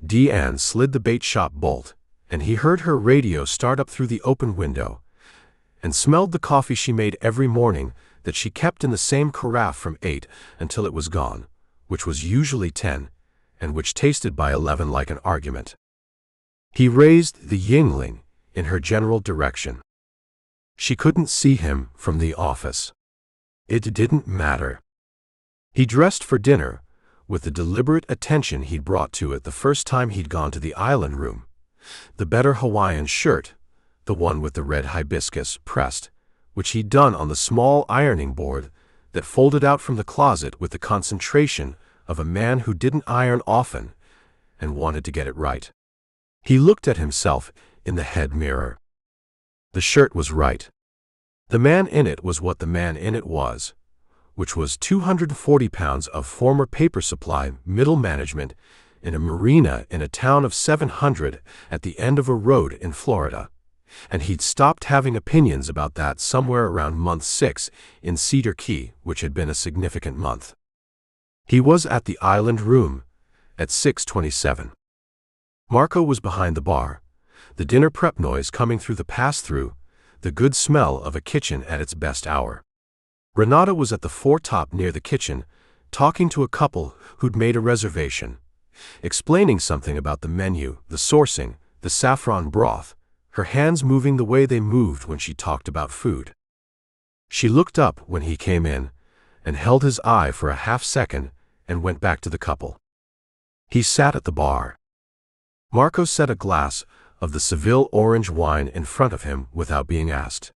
Deanne slid the bait shop bolt, and he heard her radio start up through the open window, and smelled the coffee she made every morning that she kept in the same carafe from 8 until it was gone, which was usually 10, and which tasted by 11 like an argument. He raised the Yingling in her general direction. She couldn't see him from the office. It didn't matter. He dressed for dinner with the deliberate attention he'd brought to it the first time he'd gone to the island room. The better Hawaiian shirt, the one with the red hibiscus pressed, which he'd done on the small ironing board that folded out from the closet with the concentration of a man who didn't iron often and wanted to get it right. He looked at himself in the head mirror. The shirt was right. The man in it was what the man in it was, which was 240 pounds of former paper supply middle management in a marina in a town of 700 at the end of a road in Florida. And he'd stopped having opinions about that somewhere around month 6 in Cedar Key, which had been a significant month. He was at the island room at 6:27. Marco was behind the bar, the dinner prep noise coming through the pass-through, the good smell of a kitchen at its best hour. Renata was at the foretop near the kitchen, talking to a couple who'd made a reservation, explaining something about the menu, the sourcing, the saffron broth, her hands moving the way they moved when she talked about food. She looked up when he came in and held his eye for a half-second and went back to the couple. He sat at the bar. Marco set a glass of the Seville orange wine in front of him without being asked.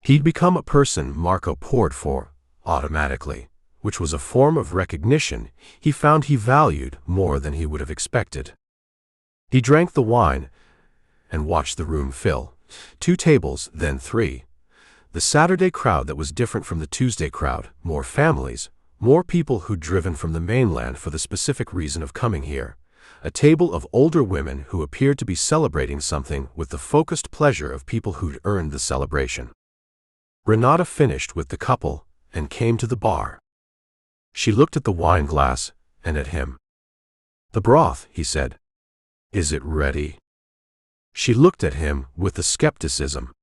He'd become a person Marco poured for, automatically, which was a form of recognition he found he valued more than he would have expected. He drank the wine and watched the room fill. 2 tables, then 3. The Saturday crowd that was different from the Tuesday crowd, more families, more people who'd driven from the mainland for the specific reason of coming here. A table of older women who appeared to be celebrating something with the focused pleasure of people who'd earned the celebration. Renata finished with the couple and came to the bar. She looked at the wine glass and at him. "The broth," he said. "Is it ready?" She looked at him with the skepticism.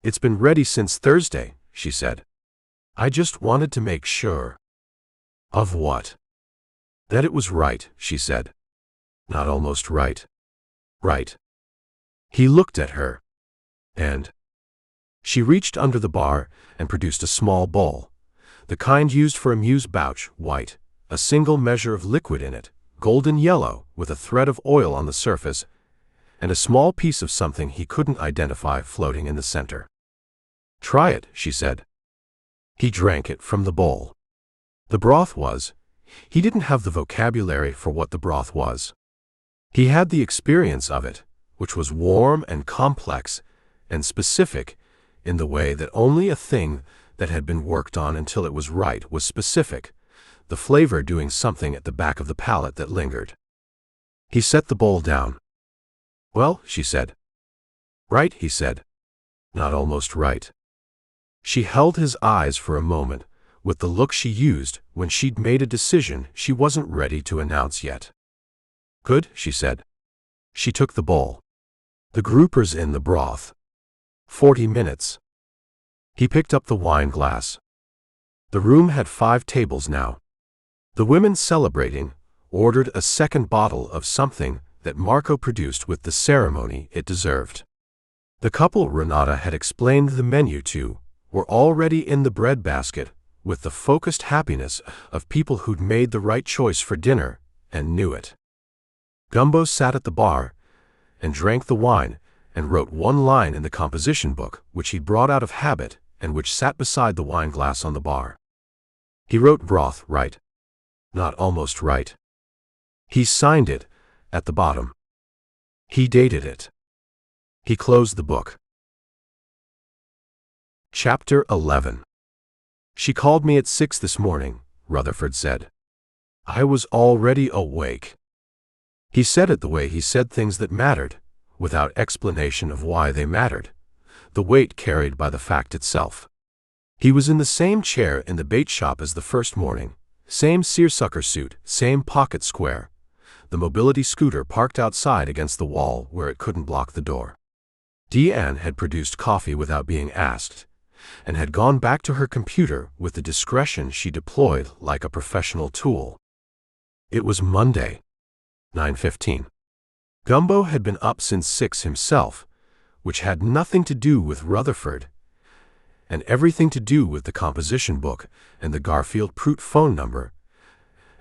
"It's been ready since Thursday," she said. "I just wanted to make sure." "Of what?" "That it was right," she said. "Not almost right." "Right." He looked at her. "And?" She reached under the bar and produced a small bowl, the kind used for a amuse-bouche, white, a single measure of liquid in it, golden yellow, with a thread of oil on the surface, and a small piece of something he couldn't identify floating in the center. "Try it," she said. He drank it from the bowl. The broth was. He didn't have the vocabulary for what the broth was. He had the experience of it, which was warm and complex and specific in the way that only a thing that had been worked on until it was right was specific, the flavor doing something at the back of the palate that lingered. He set the bowl down. "Well," she said. "Right," he said. "Not almost right." She held his eyes for a moment, with the look she used when she'd made a decision she wasn't ready to announce yet. "Good," she said. She took the bowl. "The groupers in the broth." 40 minutes. He picked up the wine glass. The room had 5 tables now. The women celebrating ordered a second bottle of something that Marco produced with the ceremony it deserved. The couple Renata had explained the menu to were already in the breadbasket with the focused happiness of people who'd made the right choice for dinner and knew it. Gumbo sat at the bar and drank the wine and wrote one line in the composition book which he'd brought out of habit and which sat beside the wine glass on the bar. He wrote broth right. Not almost right. He signed it at the bottom. He dated it. He closed the book. Chapter 11. "She called me at 6 this morning," Rutherford said. "I was already awake." He said it the way he said things that mattered, without explanation of why they mattered, the weight carried by the fact itself. He was in the same chair in the bait shop as the first morning, Same seersucker suit, same pocket square. The mobility scooter parked outside against the wall where it couldn't block the door. Deanne had produced coffee without being asked, and had gone back to her computer with the discretion she deployed like a professional tool. It was Monday, 9:15. Gumbo had been up since 6 himself, which had nothing to do with Rutherford, and everything to do with the composition book and the Garfield Prout phone number,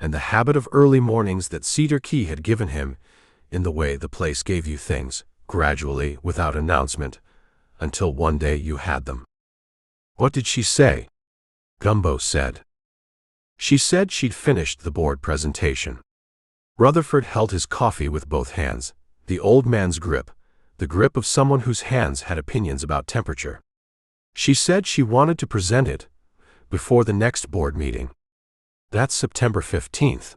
and the habit of early mornings that Cedar Key had given him in the way the place gave you things, gradually, without announcement, until one day you had them. What did she say? Gumbo said. She said she'd finished the board presentation. Rutherford held his coffee with both hands, the old man's grip, the grip of someone whose hands had opinions about temperature. She said she wanted to present it before the next board meeting. That's September 15th.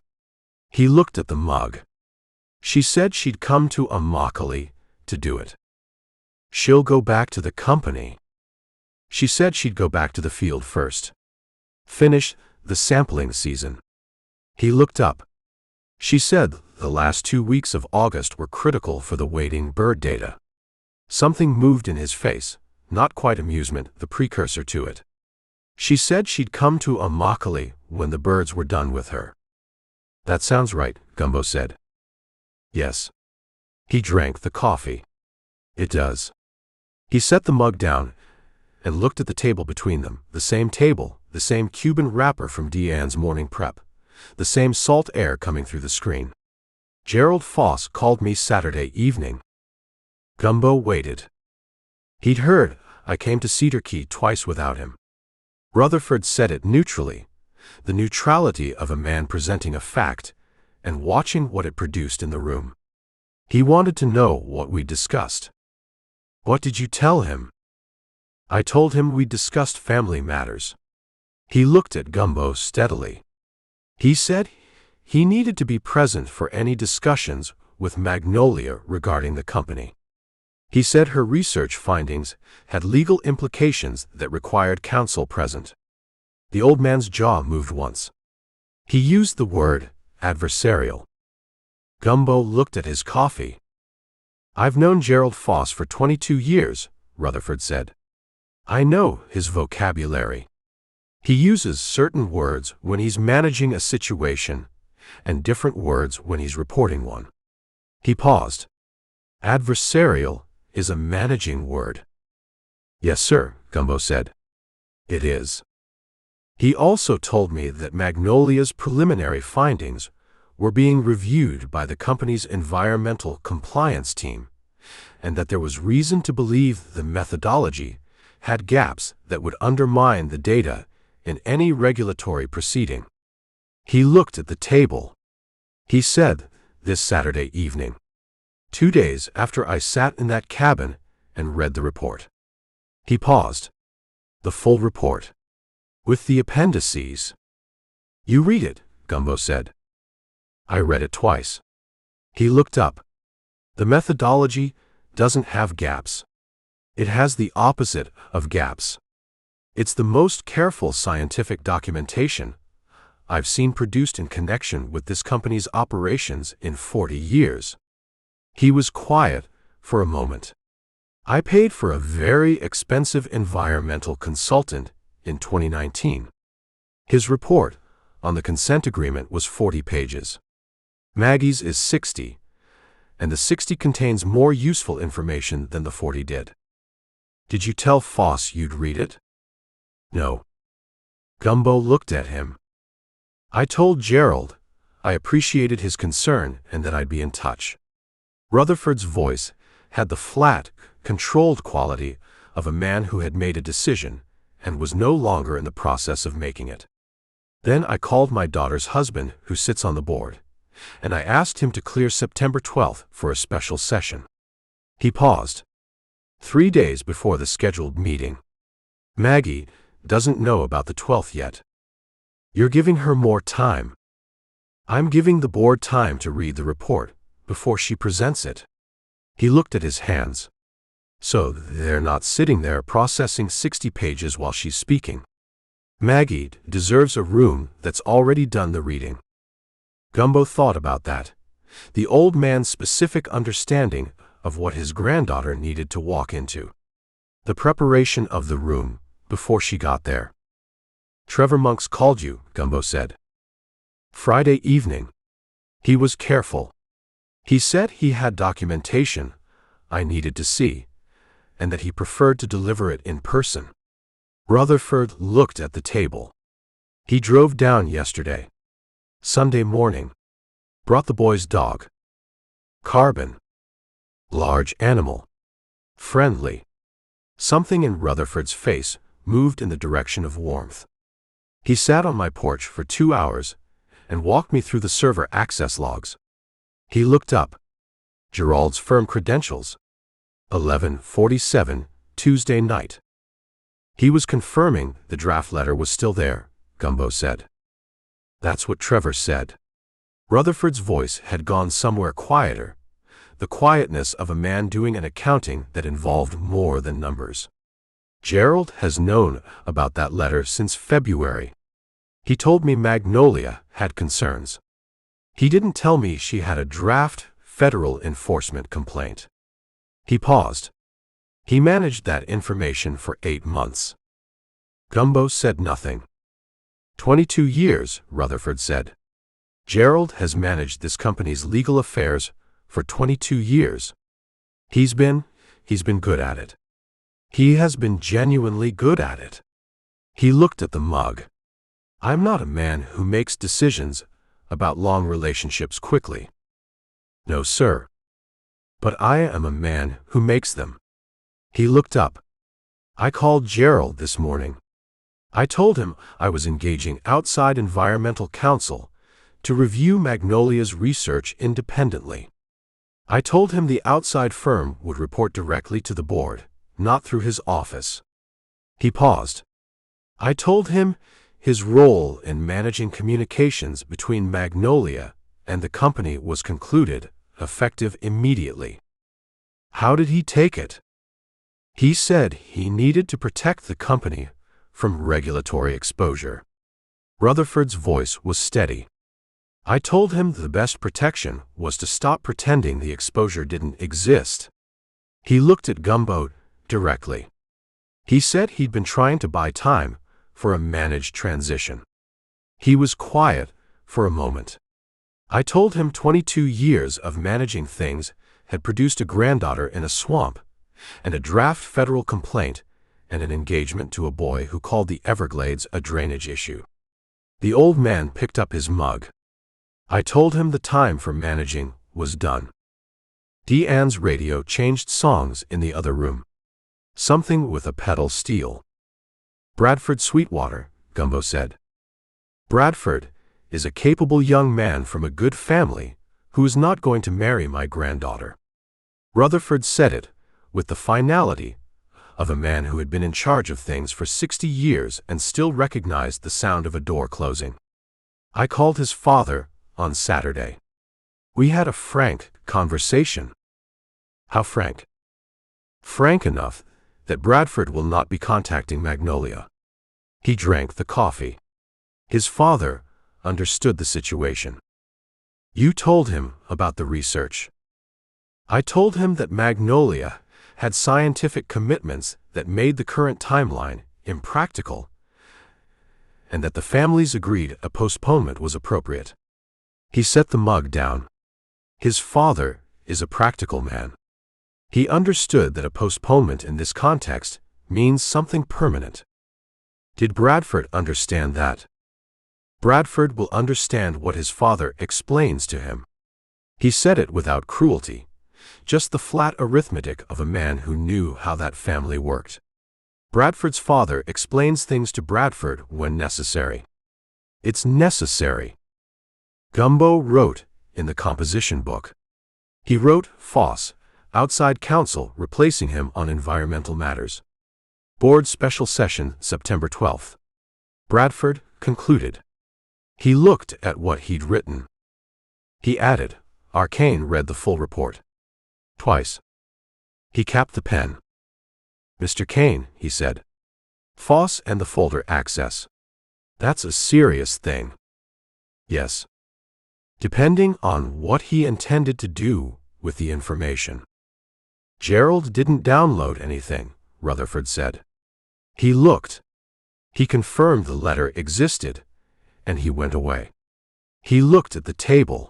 He looked at the mug. She said she'd come to Immokalee to do it. She'll go back to the company. She said she'd go back to the field first. Finish the sampling season. He looked up. She said the last 2 weeks of August were critical for the waiting bird data. Something moved in his face, not quite amusement, the precursor to it. She said she'd come to Immokalee when the birds were done with her. That sounds right, Gumbo said. Yes. He drank the coffee. It does. He set the mug down and looked at the table between them, the same table, the same Cuban wrapper from Deanne's morning prep, the same salt air coming through the screen. Gerald Foss called me Saturday evening. Gumbo waited. He'd heard I came to Cedar Key twice without him. Rutherford said it neutrally, the neutrality of a man presenting a fact and watching what it produced in the room. He wanted to know what we discussed. What did you tell him? I told him we discussed family matters. He looked at Gumbo steadily. He said he needed to be present for any discussions with Magnolia regarding the company. He said her research findings had legal implications that required counsel present. The old man's jaw moved once. He used the word adversarial. Gumbo looked at his coffee. I've known Gerald Foss for 22 years, Rutherford said. I know his vocabulary. He uses certain words when he's managing a situation and different words when he's reporting one. He paused. Adversarial is a managing word. Yes, sir, Gumbo said. It is. He also told me that Magnolia's preliminary findings were being reviewed by the company's environmental compliance team, and that there was reason to believe the methodology had gaps that would undermine the data in any regulatory proceeding. He looked at the table. He said, this Saturday evening, 2 days after I sat in that cabin and read the report. He paused. The full report. With the appendices. You read it, Gumbo said. I read it twice. He looked up. The methodology doesn't have gaps. It has the opposite of gaps. It's the most careful scientific documentation I've seen produced in connection with this company's operations in 40 years. He was quiet for a moment. I paid for a very expensive environmental consultant in 2019. His report on the consent agreement was 40 pages. Maggie's is 60, and the 60 contains more useful information than the 40 did. Did you tell Foss you'd read it? No. Gumbo looked at him. I told Gerald I appreciated his concern and that I'd be in touch. Rutherford's voice had the flat, controlled quality of a man who had made a decision and was no longer in the process of making it. Then I called my daughter's husband, who sits on the board, and I asked him to clear September 12th for a special session. He paused. 3 days before the scheduled meeting. Maggie doesn't know about the 12th yet. You're giving her more time. I'm giving the board time to read the report before she presents it. He looked at his hands. So they're not sitting there processing 60 pages while she's speaking. Maggie deserves a room that's already done the reading. Gumbo thought about that. The old man's specific understanding of what his granddaughter needed to walk into. The preparation of the room before she got there. Trevor Monks called you, Gumbo said. Friday evening. He was careful. He said he had documentation I needed to see, and that he preferred to deliver it in person. Rutherford looked at the table. He drove down yesterday. Sunday morning. Brought the boy's dog. Carbon. Large animal. Friendly. Something in Rutherford's face moved in the direction of warmth. He sat on my porch for 2 hours and walked me through the server access logs. He looked up. Gerald's firm credentials. 11:47, Tuesday night. He was confirming the draft letter was still there, Gumbo said. That's what Trevor said. Rutherford's voice had gone somewhere quieter, the quietness of a man doing an accounting that involved more than numbers. Gerald has known about that letter since February. He told me Magnolia had concerns. He didn't tell me she had a draft federal enforcement complaint. He paused. He managed that information for 8 months. Gumbo said nothing. 22 years, Rutherford said. Gerald has managed this company's legal affairs for 22 years. He's been good at it. He has been genuinely good at it. He looked at the mug. I'm not a man who makes decisions about long relationships quickly. No, sir. But I am a man who makes them. He looked up. I called Gerald this morning. I told him I was engaging outside environmental counsel to review Magnolia's research independently. I told him the outside firm would report directly to the board, not through his office. He paused. I told him his role in managing communications between Magnolia and the company was concluded, effective immediately. How did he take it? He said he needed to protect the company from regulatory exposure. Rutherford's voice was steady. I told him the best protection was to stop pretending the exposure didn't exist. He looked at Gumbo directly. He said he'd been trying to buy time for a managed transition. He was quiet for a moment. I told him 22 years of managing things had produced a granddaughter in a swamp, and a draft federal complaint, and an engagement to a boy who called the Everglades a drainage issue. The old man picked up his mug. I told him the time for managing was done. Deanne's radio changed songs in the other room. Something with a pedal steel. Bradford Sweetwater, Gumbo said. Bradford is a capable young man from a good family who is not going to marry my granddaughter. Rutherford said it with the finality of a man who had been in charge of things for 60 years and still recognized the sound of a door closing. I called his father on Saturday. We had a frank conversation. How frank? Frank enough that Bradford will not be contacting Magnolia. He drank the coffee. His father understood the situation. You told him about the research. I told him that Magnolia had scientific commitments that made the current timeline impractical, and that the families agreed a postponement was appropriate. He set the mug down. His father is a practical man. He understood that a postponement in this context means something permanent. Did Bradford understand that? Bradford will understand what his father explains to him. He said it without cruelty, just the flat arithmetic of a man who knew how that family worked. Bradford's father explains things to Bradford when necessary. It's necessary. Gumbo wrote in the composition book. He wrote Foss, outside counsel replacing him on environmental matters. Board special session, September 12th. Bradford concluded. He looked at what he'd written. He added, Cane read the full report. Twice. He capped the pen. Mr. Cane, he said. Foss and the folder access. That's a serious thing. Yes. Depending on what he intended to do with the information. Gerald didn't download anything, Rutherford said. He looked. He confirmed the letter existed, and he went away. He looked at the table.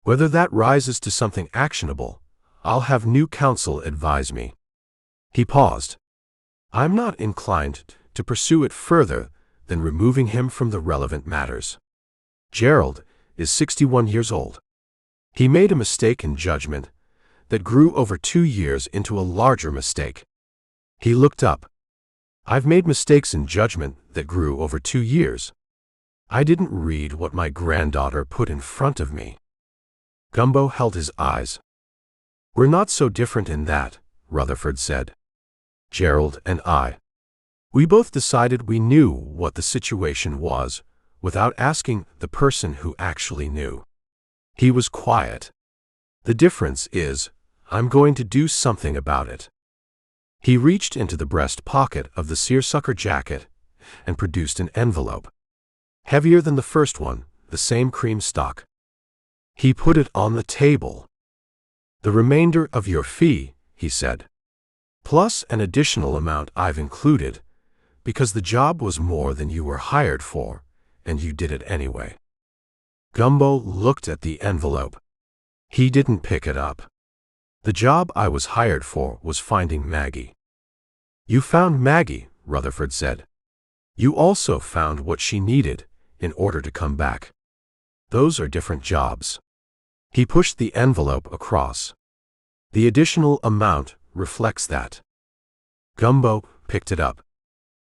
Whether that rises to something actionable, I'll have new counsel advise me. He paused. I'm not inclined to pursue it further than removing him from the relevant matters. Gerald is 61 years old. He made a mistake in judgment that grew over 2 years into a larger mistake. He looked up. I've made mistakes in judgment that grew over 2 years. I didn't read what my granddaughter put in front of me. Gumbo held his eyes. We're not so different in that, Rutherford said. Gerald and I. We both decided we knew what the situation was, without asking the person who actually knew. He was quiet. The difference is, I'm going to do something about it. He reached into the breast pocket of the seersucker jacket and produced an envelope. Heavier than the first one, the same cream stock. He put it on the table. The remainder of your fee, he said. Plus an additional amount I've included, because the job was more than you were hired for, and you did it anyway. Gumbo looked at the envelope. He didn't pick it up. The job I was hired for was finding Maggie. You found Maggie, Rutherford said. You also found what she needed in order to come back. Those are different jobs. He pushed the envelope across. The additional amount reflects that. Gumbo picked it up.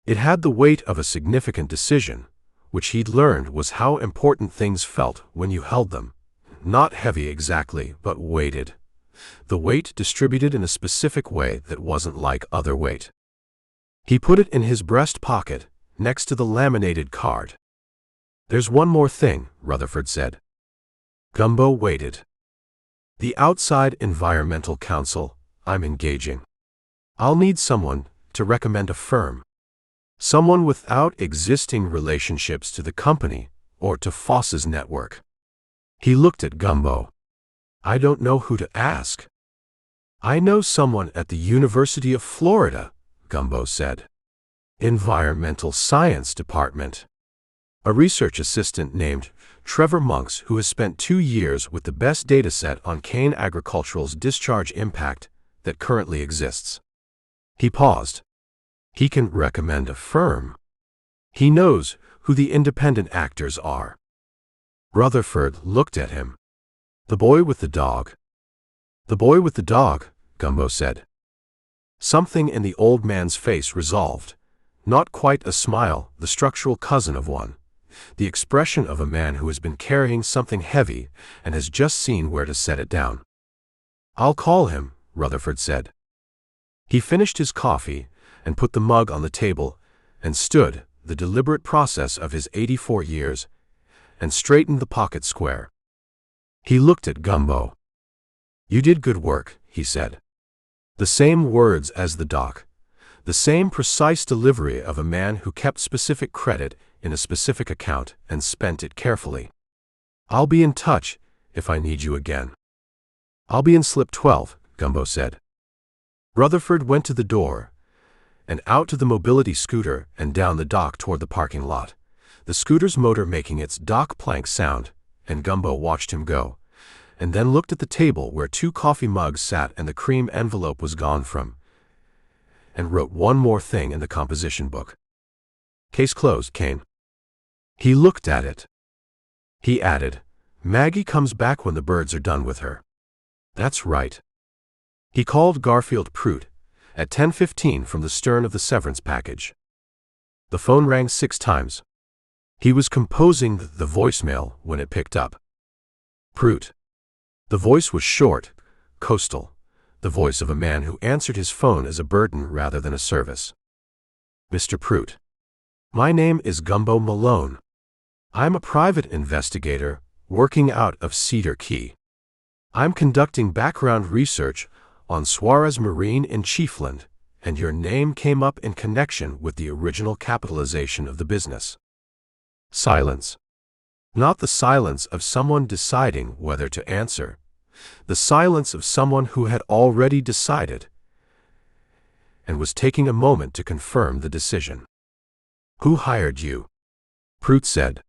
It had the weight of a significant decision, which he'd learned was how important things felt when you held them. Not heavy exactly, but weighted. The weight distributed in a specific way that wasn't like other weight. He put it in his breast pocket, next to the laminated card. There's one more thing, Rutherford said. Gumbo waited. The outside environmental counsel I'm engaging. I'll need someone to recommend a firm. Someone without existing relationships to the company or to Foss's network. He looked at Gumbo. I don't know who to ask. I know someone at the University of Florida, Gumbo said. Environmental Science Department. A research assistant named Trevor Monks who has spent 2 years with the best dataset on cane agricultural's discharge impact that currently exists. He paused. He can recommend a firm. He knows who the independent actors are. Rutherford looked at him. The boy with the dog. The boy with the dog, Gumbo said. Something in the old man's face resolved. Not quite a smile, the structural cousin of one. The expression of a man who has been carrying something heavy and has just seen where to set it down. I'll call him, Rutherford said. He finished his coffee and put the mug on the table and stood, the deliberate process of his 84 years, and straightened the pocket square. He looked at Gumbo. You did good work, he said. The same words as the doc. The same precise delivery of a man who kept specific credit in a specific account and spent it carefully. I'll be in touch if I need you again. I'll be in slip 12, Gumbo said. Rutherford went to the door and out to the mobility scooter and down the dock toward the parking lot, the scooter's motor making its dock plank sound, and Gumbo watched him go, and then looked at the table where 2 coffee mugs sat and the cream envelope was gone from, and wrote one more thing in the composition book. Case closed, Cane. He looked at it. He added, Maggie comes back when the birds are done with her. That's right. He called Garfield Prout at 10:15 from the stern of the severance package. The phone rang 6 times. He was composing the voicemail when it picked up. Prout. The voice was short, coastal, the voice of a man who answered his phone as a burden rather than a service. Mr. Prout. My name is Gumbo Malone. I'm a private investigator working out of Cedar Key. I'm conducting background research on Suarez Marine in Chiefland, and your name came up in connection with the original capitalization of the business. Silence. Not the silence of someone deciding whether to answer. The silence of someone who had already decided and was taking a moment to confirm the decision. Who hired you? Prute said.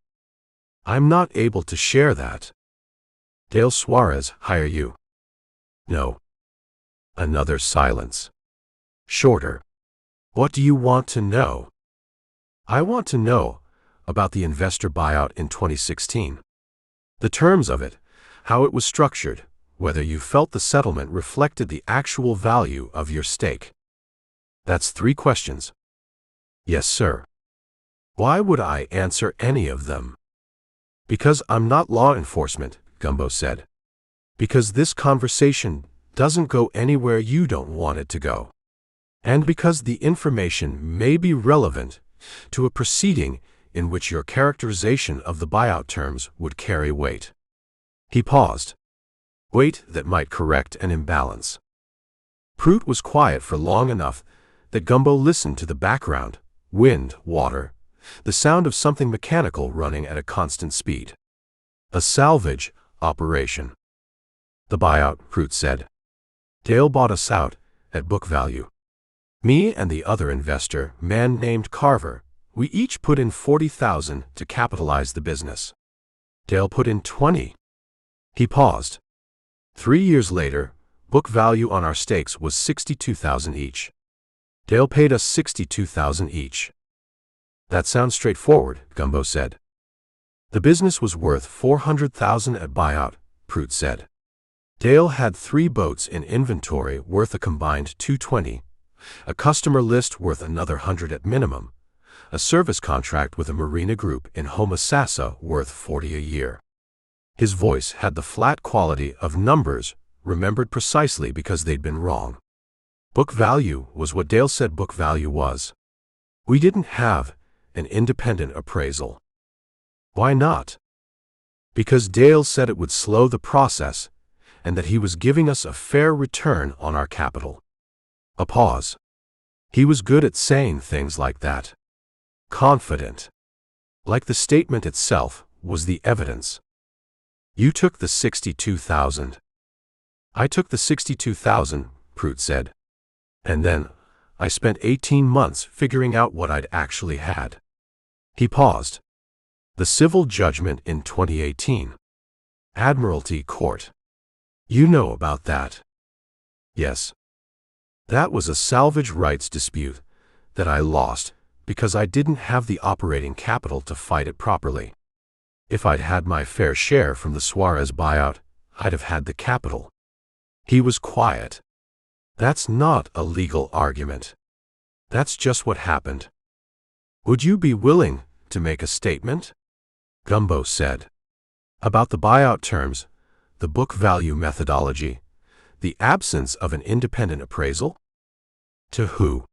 I'm not able to share that. Dale Suarez hire you? No. Another silence. Shorter. What do you want to know? I want to know about the investor buyout in 2016. The terms of it, how it was structured, whether you felt the settlement reflected the actual value of your stake. That's 3 questions. Yes, sir. Why would I answer any of them? Because I'm not law enforcement, Gumbo said. Because this conversation doesn't go anywhere you don't want it to go. And because the information may be relevant to a proceeding in which your characterization of the buyout terms would carry weight. He paused. Weight that might correct an imbalance. Prute was quiet for long enough that Gumbo listened to the background, wind, water, the sound of something mechanical running at a constant speed. A salvage operation. The buyout, Prute said. Dale bought us out at book value. Me and the other investor, man named Carver, we each put in $40,000 to capitalize the business. Dale put in 20. He paused. 3 years later, book value on our stakes was $62,000 each. Dale paid us $62,000 each. That sounds straightforward, Gumbo said. The business was worth $400,000 at buyout, Prute said. Dale had 3 boats in inventory worth a combined $220, a customer list worth another $100 at minimum, a service contract with a marina group in Homosassa worth $40 a year. His voice had the flat quality of numbers remembered precisely because they'd been wrong. Book value was what Dale said book value was. We didn't have an independent appraisal. Why not? Because Dale said it would slow the process and that he was giving us a fair return on our capital. A pause. He was good at saying things like that. Confident. Like the statement itself was the evidence. You took the $62,000. I took the $62,000, Prute said. And then, I spent 18 months figuring out what I'd actually had. He paused. The civil judgment in 2018. Admiralty Court. You know about that. Yes. That was a salvage rights dispute that I lost because I didn't have the operating capital to fight it properly. If I'd had my fair share from the Suarez buyout, I'd have had the capital. He was quiet. That's not a legal argument. That's just what happened. Would you be willing to make a statement? Gumbo said. About the buyout terms, the book value methodology, the absence of an independent appraisal? To who?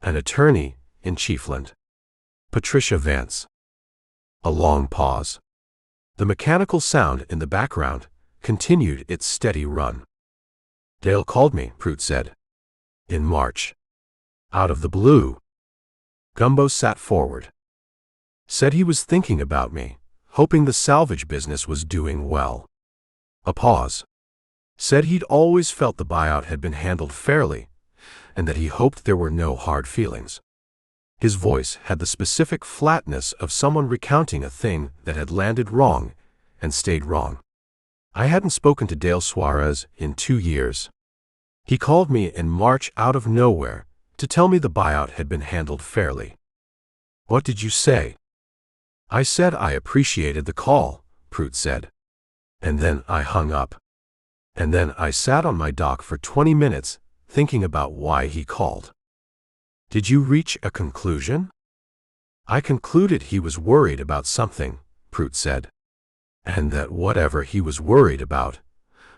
An attorney in Chiefland. Patricia Vance. A long pause. The mechanical sound in the background continued its steady run. Dale called me, Prute said. In March. Out of the blue. Gumbo sat forward. Said he was thinking about me, hoping the salvage business was doing well. A pause. Said he'd always felt the buyout had been handled fairly, and that he hoped there were no hard feelings. His voice had the specific flatness of someone recounting a thing that had landed wrong and stayed wrong. I hadn't spoken to Dale Suarez in 2 years. He called me in March out of nowhere to tell me the buyout had been handled fairly. What did you say? I said I appreciated the call, Prute said. And then I hung up. And then I sat on my dock for 20 minutes thinking about why he called. Did you reach a conclusion? I concluded he was worried about something, Prute said. And that whatever he was worried about,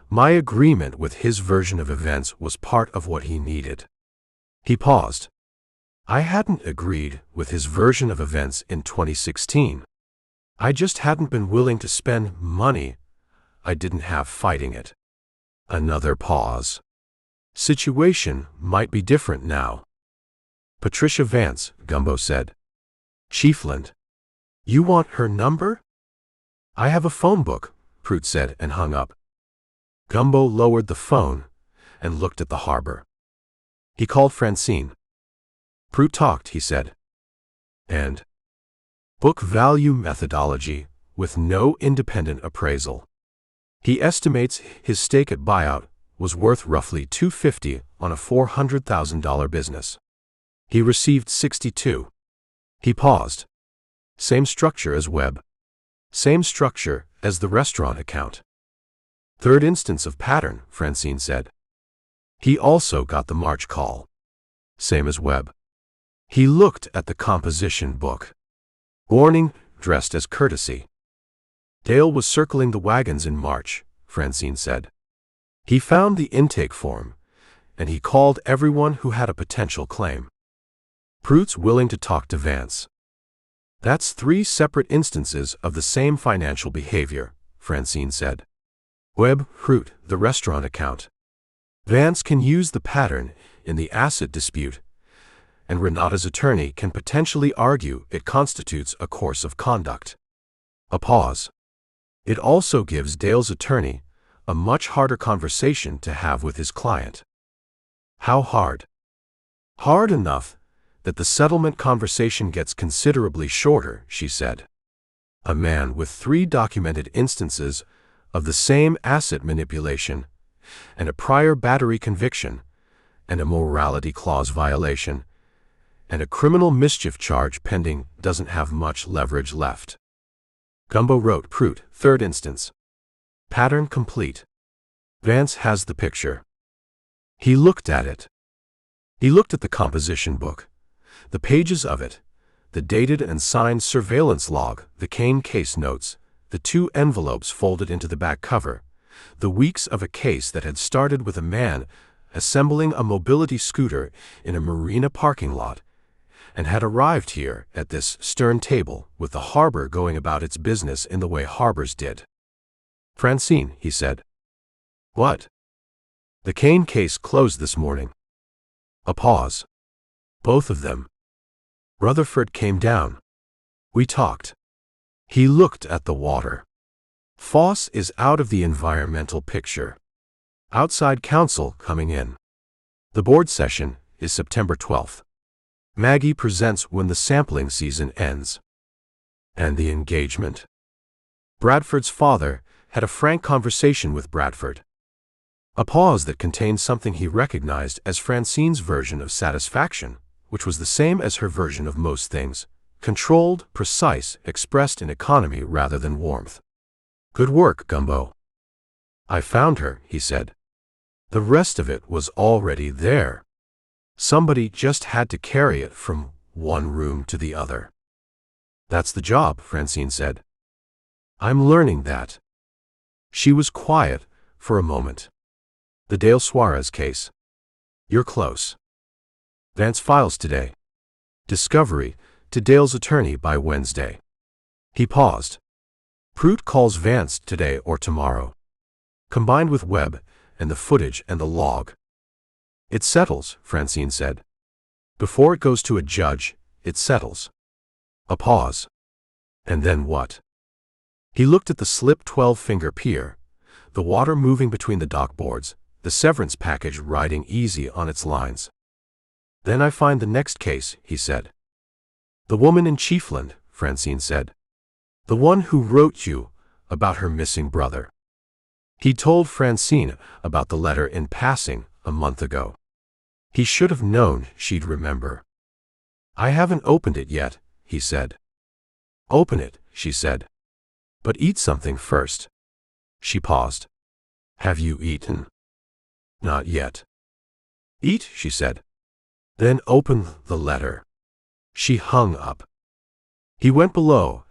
my agreement with his version of events was part of what he needed. He paused. I hadn't agreed with his version of events in 2016. I just hadn't been willing to spend money I didn't have fighting it. Another pause. Situation might be different now. Patricia Vance, Gumbo said. Chiefland. You want her number? I have a phone book, Prout said and hung up. Gumbo lowered the phone and looked at the harbor. He called Francine. Prout talked, he said. And book value methodology with no independent appraisal. He estimates his stake at buyout was worth roughly $250 on a $400,000 business. He received 62. He paused. Same structure as Webb. Same structure as the restaurant account. Third instance of pattern, Francine said. He also got the March call. Same as Webb. He looked at the composition book. Warning, dressed as courtesy. Dale was circling the wagons in March, Francine said. He found the intake form, and he called everyone who had a potential claim. Prout's willing to talk to Vance. That's 3 separate instances of the same financial behavior, Francine said. Webb, Prout, the restaurant account. Vance can use the pattern in the asset dispute, and Renata's attorney can potentially argue it constitutes a course of conduct. A pause. It also gives Dale's attorney a much harder conversation to have with his client. How hard? Hard enough that the settlement conversation gets considerably shorter, she said. A man with 3 documented instances of the same asset manipulation, and a prior battery conviction, and a morality clause violation, and a criminal mischief charge pending doesn't have much leverage left. Gumbo wrote Prout, third instance. Pattern complete. Vance has the picture. He looked at it. He looked at the composition book, the pages of it, the dated and signed surveillance log, the Cane case notes, the 2 envelopes folded into the back cover, the weeks of a case that had started with a man assembling a mobility scooter in a marina parking lot, and had arrived here at this stern table with the harbor going about its business in the way harbors did. Francine, he said. What? The Cane case closed this morning. A pause. Both of them. Rutherford came down. We talked. He looked at the water. Foss is out of the environmental picture. Outside counsel coming in. The board session is September 12th. Maggie presents when the sampling season ends. And the engagement. Bradford's father had a frank conversation with Bradford. A pause that contained something he recognized as Francine's version of satisfaction, which was the same as her version of most things, controlled, precise, expressed in economy rather than warmth. Good work, Gumbo. I found her, he said. The rest of it was already there. Somebody just had to carry it from one room to the other. That's the job, Francine said. I'm learning that. She was quiet for a moment. The Dale Suarez case. You're close. Vance files today. Discovery to Dale's attorney by Wednesday. He paused. Prout calls Vance today or tomorrow. Combined with Webb and the footage and the log. It settles, Francine said. Before it goes to a judge, it settles. A pause. And then what? He looked at the slip 12-finger pier, the water moving between the dock boards, the severance package riding easy on its lines. Then I find the next case, he said. The woman in Chiefland, Francine said. The one who wrote you about her missing brother. He told Francine about the letter in passing a month ago. He should have known she'd remember. I haven't opened it yet, he said. Open it, she said. But eat something first. She paused. Have you eaten? Not yet. Eat, she said. Then open the letter. She hung up. He went below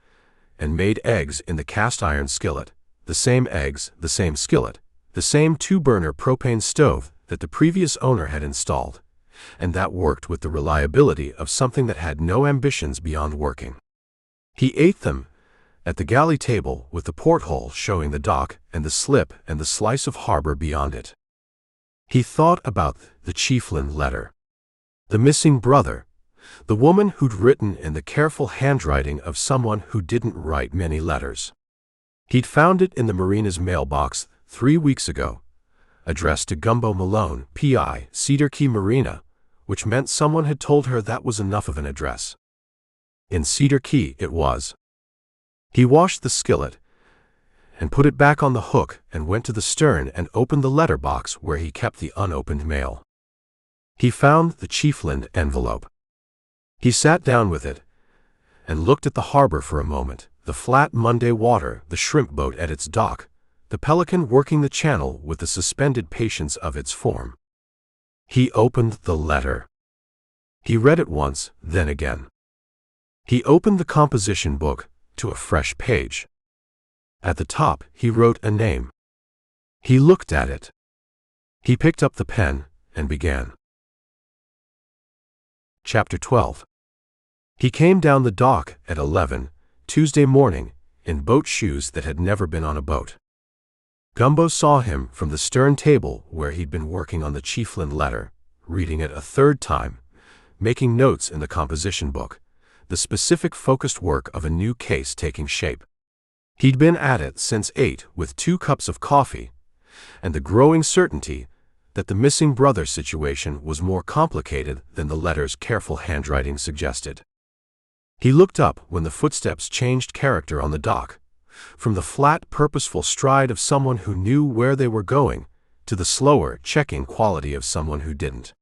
and made eggs in the cast-iron skillet, the same eggs, the same skillet, the same 2-burner propane stove that the previous owner had installed, and that worked with the reliability of something that had no ambitions beyond working. He ate them at the galley table with the porthole showing the dock and the slip and the slice of harbor beyond it. He thought about the Chiefland letter. The missing brother, The woman who'd written in the careful handwriting of someone who didn't write many letters. He'd found it in the marina's mailbox 3 weeks ago, addressed to Gumbo Malone, P.I., Cedar Key Marina, which meant someone had told her that was enough of an address. In Cedar Key it was. He washed the skillet and put it back on the hook and went to the stern and opened the letter box where he kept the unopened mail. He found the Chiefland envelope. He sat down with it and looked at the harbor for a moment, the flat Monday water, the shrimp boat at its dock, the pelican working the channel with the suspended patience of its form. He opened the letter. He read it once, then again. He opened the composition book to a fresh page. At the top, he wrote a name. He looked at it. He picked up the pen and began. Chapter 12. He came down the dock at 11, Tuesday morning, in boat shoes that had never been on a boat. Gumbo saw him from the stern table where he'd been working on the Chiefland letter, reading it a third time, making notes in the composition book, the specific focused work of a new case taking shape. He'd been at it since 8 with 2 cups of coffee, and the growing certainty that the missing brother situation was more complicated than the letter's careful handwriting suggested. He looked up when the footsteps changed character on the dock, from the flat, purposeful stride of someone who knew where they were going to the slower, checking quality of someone who didn't.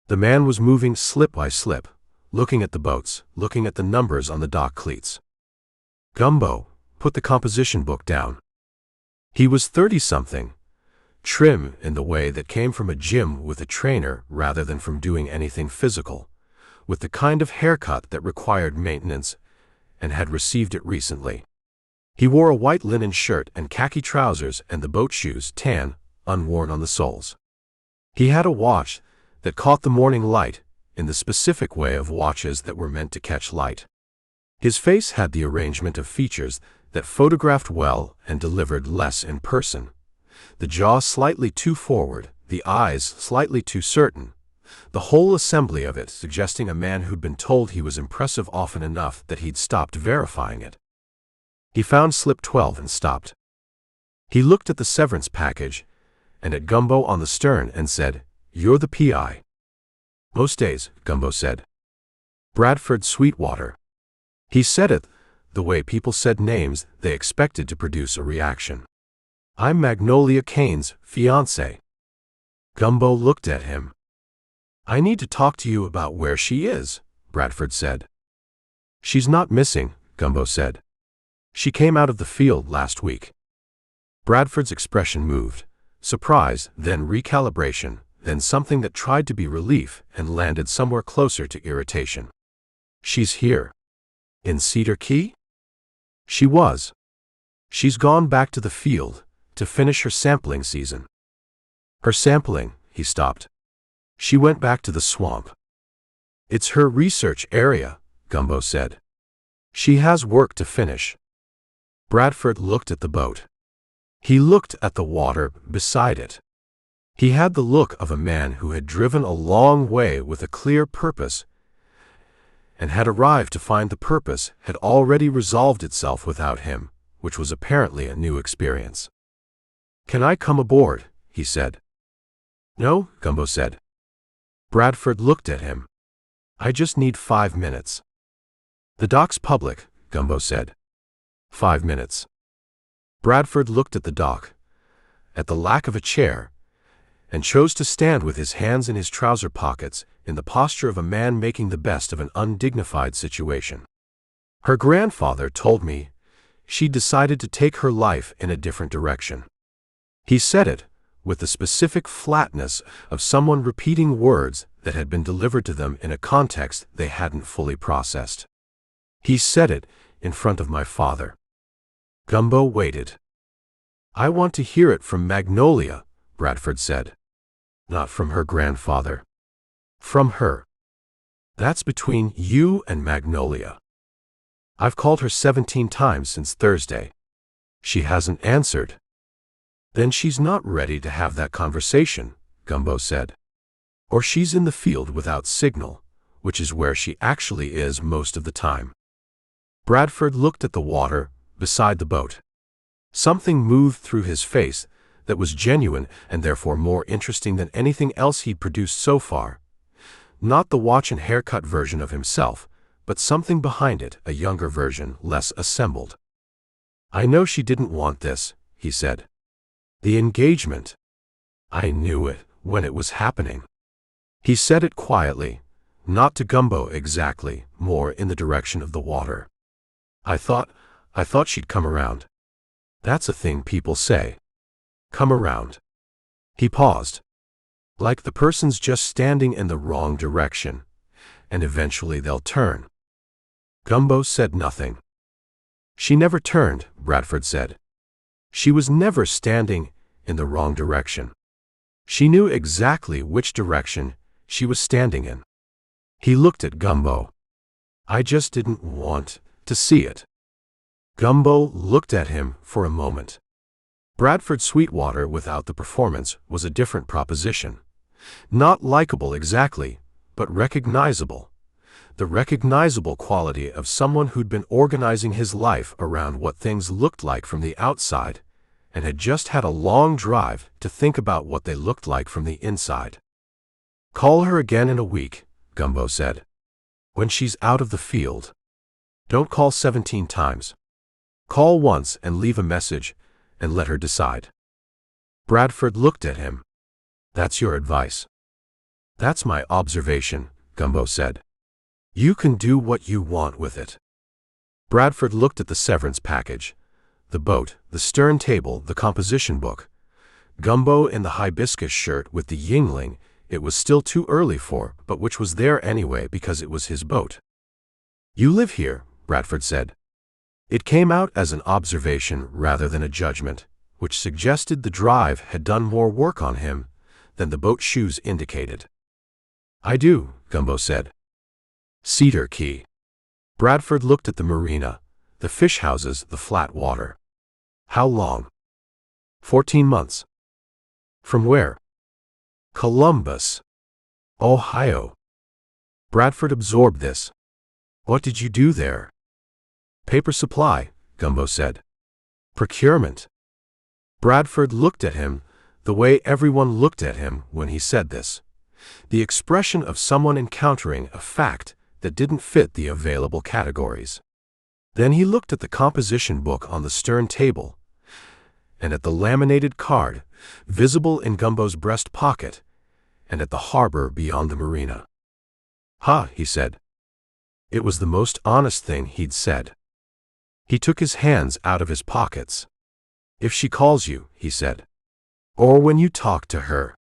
The man was moving slip by slip, looking at the boats, looking at the numbers on the dock cleats. Gumbo put the composition book down. He was 30-something, trim in the way that came from a gym with a trainer rather than from doing anything physical, with the kind of haircut that required maintenance and had received it recently. He wore a white linen shirt and khaki trousers and the boat shoes, tan, unworn on the soles. He had a watch that caught the morning light in the specific way of watches that were meant to catch light. His face had the arrangement of features that photographed well and delivered less in person. The jaw slightly too forward, the eyes slightly too certain, the whole assembly of it suggesting a man who'd been told he was impressive often enough that he'd stopped verifying it. He found slip 12 and stopped. He looked at the severance package and at Gumbo on the stern and said, "You're the P.I." "Most days," Gumbo said. "Bradford Sweetwater." He said it the way people said names they expected to produce a reaction. "I'm Magnolia Cane's fiancé." Gumbo looked at him. "I need to talk to you about where she is," Bradford said. "She's not missing," Gumbo said. "She came out of the field last week." Bradford's expression moved, surprise, then recalibration, then something that tried to be relief and landed somewhere closer to irritation. "She's here." "In Cedar Key?" "She was. She's gone back to the field to finish her sampling season." "Her sampling," he stopped. "She went back to the swamp." "It's her research area," Gumbo said. "She has work to finish." Bradford looked at the boat. He looked at the water beside it. He had the look of a man who had driven a long way with a clear purpose and had arrived to find the purpose had already resolved itself without him, which was apparently a new experience. "Can I come aboard?" he said. "No," Gumbo said. Bradford looked at him. "I just need 5 minutes." "The dock's public," Gumbo said. 5 minutes. Bradford looked at the dock, at the lack of a chair, and chose to stand with his hands in his trouser pockets in the posture of a man making the best of an undignified situation. "Her grandfather told me she'd decided to take her life in a different direction." He said it with the specific flatness of someone repeating words that had been delivered to them in a context they hadn't fully processed. "He said it in front of my father." Gumbo waited. "I want to hear it from Magnolia," Bradford said. "Not from her grandfather. From her. That's between you and Magnolia. I've called her 17 times since Thursday. She hasn't answered." "Then she's not ready to have that conversation," Gumbo said. "Or she's in the field without signal, which is where she actually is most of the time. Bradford looked at the water beside the boat. Something moved through his face that was genuine and therefore more interesting than anything else he'd produced so far. Not the watch and haircut version of himself, but something behind it, a younger version, less assembled. "I know she didn't want this," he said. "The engagement. I knew it when it was happening." He said it quietly, not to Gumbo exactly, more in the direction of the water. I thought she'd come around. That's a thing people say. Come around." He paused. "Like the person's just standing in the wrong direction, and eventually they'll turn." Gumbo said nothing. "She never turned," Bradford said. "She was never standing in the wrong direction. She knew exactly which direction she was standing in." He looked at Gumbo. "I just didn't want to see it." Gumbo looked at him for a moment. Bradford Sweetwater without the performance was a different proposition. Not likable exactly, but recognizable. The recognizable quality of someone who'd been organizing his life around what things looked like from the outside, and had just had a long drive to think about what they looked like from the inside. "Call her again in a week," Gumbo said. "When she's out of the field. Don't call 17 times. Call once and leave a message, and let her decide." Bradford looked at him. "That's your advice?" "That's my observation," Gumbo said. "You can do what you want with it." Bradford looked at the severance package, the boat, the stern table, the composition book. Gumbo in the hibiscus shirt with the Yingling it was still too early for, but which was there anyway because it was his boat. "You live here," Bradford said. It came out as an observation rather than a judgment, which suggested the drive had done more work on him than the boat shoes indicated. "I do," Gumbo said. "Cedar Key." Bradford looked at the marina, the fish houses, the flat water. "How long?" 14 months. "From where?" "Columbus, Ohio." Bradford absorbed this. "What did you do there?" "Paper supply," Gumbo said. "Procurement." Bradford looked at him the way everyone looked at him when he said this. The expression of someone encountering a fact that didn't fit the available categories. Then he looked at the composition book on the stern table, and at the laminated card, visible in Gumbo's breast pocket, and at the harbor beyond the marina. "Ha," he said. It was the most honest thing he'd said. He took his hands out of his pockets. "If she calls you," he said, "or when you talk to her,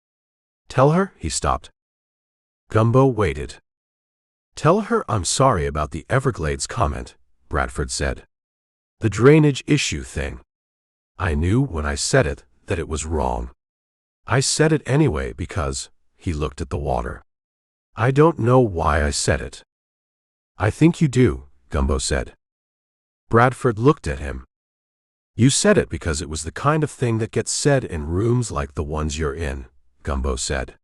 tell her," he stopped. Gumbo waited. "Tell her I'm sorry about the Everglades comment," Bradford said. "The drainage issue thing. I knew when I said it that it was wrong. I said it anyway because," he looked at the water. "I don't know why I said it." "I think you do," Gumbo said. Bradford looked at him. "You said it because it was the kind of thing that gets said in rooms like the ones you're in," Gumbo said.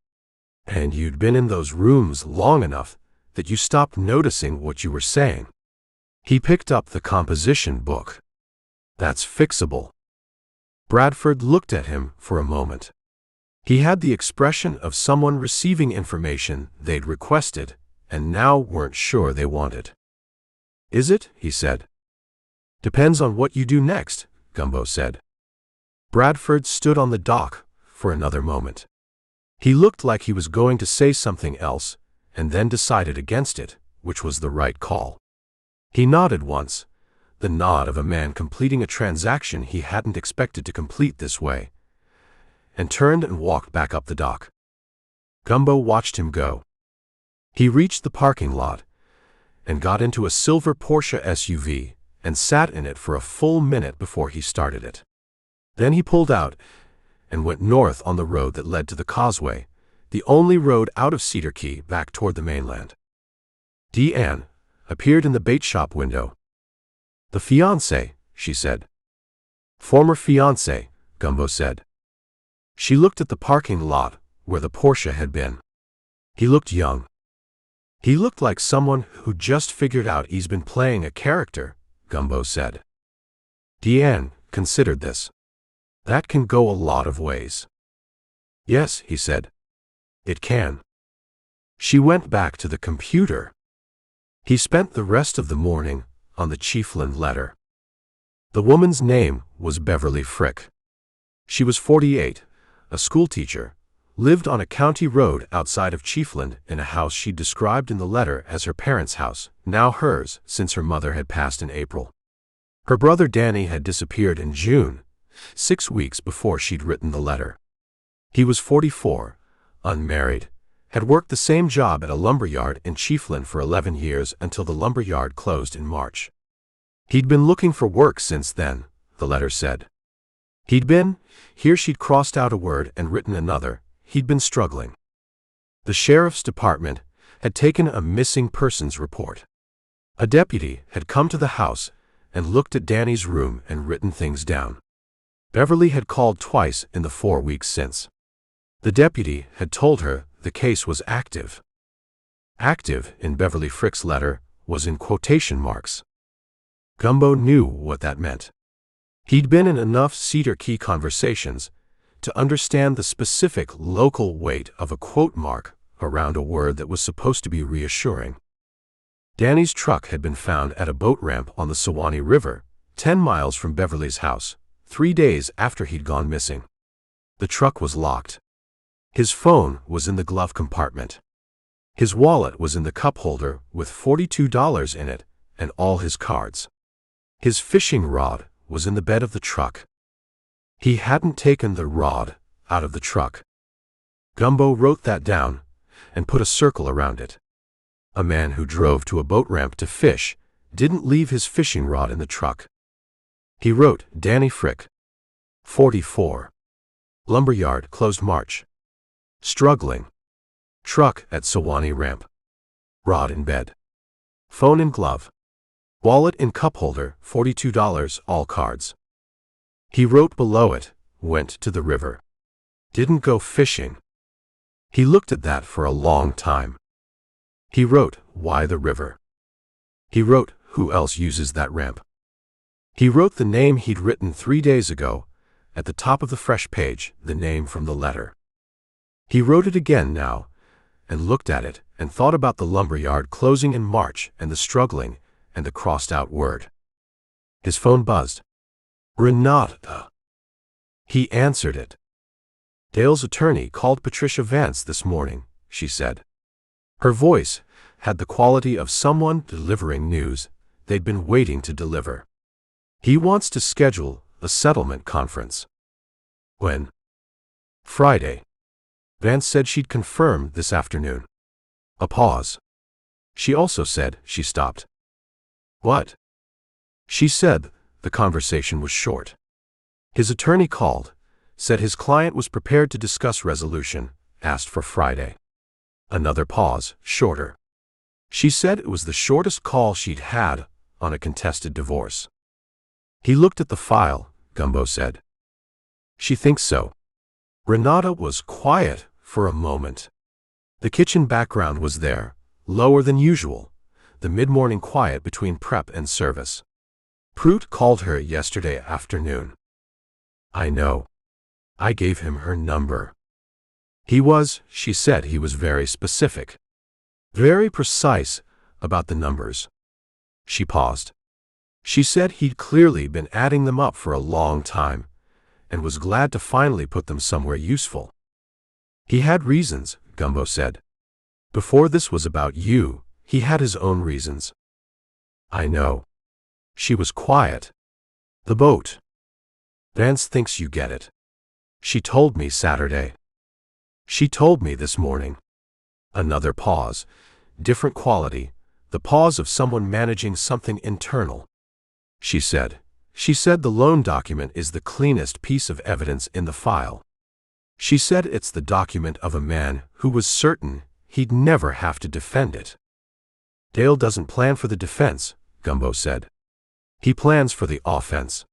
"And you'd been in those rooms long enough that you stopped noticing what you were saying." He picked up the composition book. "That's fixable." Bradford looked at him for a moment. He had the expression of someone receiving information they'd requested and now weren't sure they wanted. "Is it?" he said. "Depends on what you do next," Gumbo said. Bradford stood on the dock for another moment. He looked like he was going to say something else, and then decided against it, which was the right call. He nodded once, the nod of a man completing a transaction he hadn't expected to complete this way, and turned and walked back up the dock. Gumbo watched him go. He reached the parking lot and got into a silver Porsche SUV and sat in it for a full minute before he started it. Then he pulled out and went north on the road that led to the causeway, the only road out of Cedar Key back toward the mainland. Deanne appeared in the bait shop window. "The fiancé," she said. "Former fiancé," Gumbo said. She looked at the parking lot where the Porsche had been. He looked young. He looked like someone who just figured out he's been playing a character, Gumbo said. Deanne considered this. That can go a lot of ways. Yes, he said. It can. She went back to the computer. He spent the rest of the morning on the Chiefland letter. The woman's name was Beverly Frick. She was 48, a schoolteacher, lived on a county road outside of Chiefland in a house she described in the letter as her parents' house, now hers since her mother had passed in April. Her brother Danny had disappeared in June, 6 weeks before she'd written the letter. He was 44, unmarried, had worked the same job at a lumberyard in Chiefland for 11 years until the lumberyard closed in March. He'd been looking for work since then, the letter said. Here she'd crossed out a word and written another, he'd been struggling. The sheriff's department had taken a missing persons report. A deputy had come to the house and looked at Danny's room and written things down. Beverly had called twice in the 4 weeks since. The deputy had told her the case was active. Active, in Beverly Frick's letter, was in quotation marks. Gumbo knew what that meant. He'd been in enough Cedar Key conversations to understand the specific local weight of a quote mark around a word that was supposed to be reassuring. Danny's truck had been found at a boat ramp on the Suwannee River, 10 miles from Beverly's house, 3 days after he'd gone missing. The truck was locked. His phone was in the glove compartment. His wallet was in the cup holder with $42 in it and all his cards. His fishing rod was in the bed of the truck. He hadn't taken the rod out of the truck. Gumbo wrote that down and put a circle around it. A man who drove to a boat ramp to fish didn't leave his fishing rod in the truck. He wrote Danny Frick, 44. Lumberyard closed March. Struggling. Truck at Suwannee Ramp. Rod in bed. Phone in glove. Wallet in cup holder, $42, all cards. He wrote below it, went to the river. Didn't go fishing. He looked at that for a long time. He wrote, why the river? He wrote, who else uses that ramp? He wrote the name he'd written 3 days ago, at the top of the fresh page, the name from the letter. He wrote it again now, and looked at it, and thought about the lumberyard closing in March and the struggling, and the crossed-out word. His phone buzzed. Renata. He answered it. Dale's attorney called Patricia Vance this morning, she said. Her voice had the quality of someone delivering news they'd been waiting to deliver. He wants to schedule a settlement conference. When? Friday. Vance said she'd confirm this afternoon. A pause. She also said she stopped. What? She said the conversation was short. His attorney called, said his client was prepared to discuss resolution, asked for Friday. Another pause, shorter. She said it was the shortest call she'd had on a contested divorce. He looked at the file, Gumbo said. She thinks so. Renata was quiet for a moment. The kitchen background was there, lower than usual, the mid-morning quiet between prep and service. Prout called her yesterday afternoon. I know. I gave him her number. She said he was very specific. Very precise about the numbers. She paused. She said he'd clearly been adding them up for a long time, and was glad to finally put them somewhere useful. He had reasons, Gumbo said. Before this was about you, he had his own reasons. I know. She was quiet. The boat. Vance thinks you get it. She told me Saturday. She told me this morning. Another pause, different quality, the pause of someone managing something internal. She said the loan document is the cleanest piece of evidence in the file. She said it's the document of a man who was certain he'd never have to defend it. Dale doesn't plan for the defense, Gumbo said. He plans for the offense.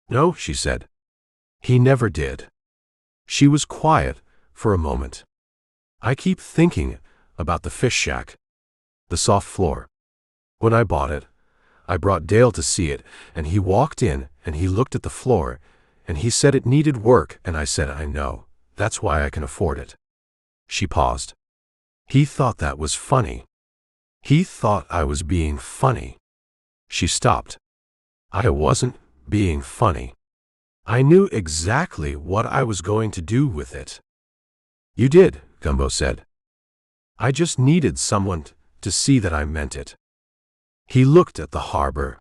No, she said. He never did. She was quiet for a moment. I keep thinking about the fish shack, The soft floor. When I bought it, I brought Dale to see it, and he walked in, and he looked at the floor, and he said it needed work, and I said, I know, that's why I can afford it. She paused. He thought that was funny. He thought I was being funny. She stopped. I wasn't being funny. I knew exactly what I was going to do with it. You did, Gumbo said. I just needed someone to see that I meant it. He looked at the harbor.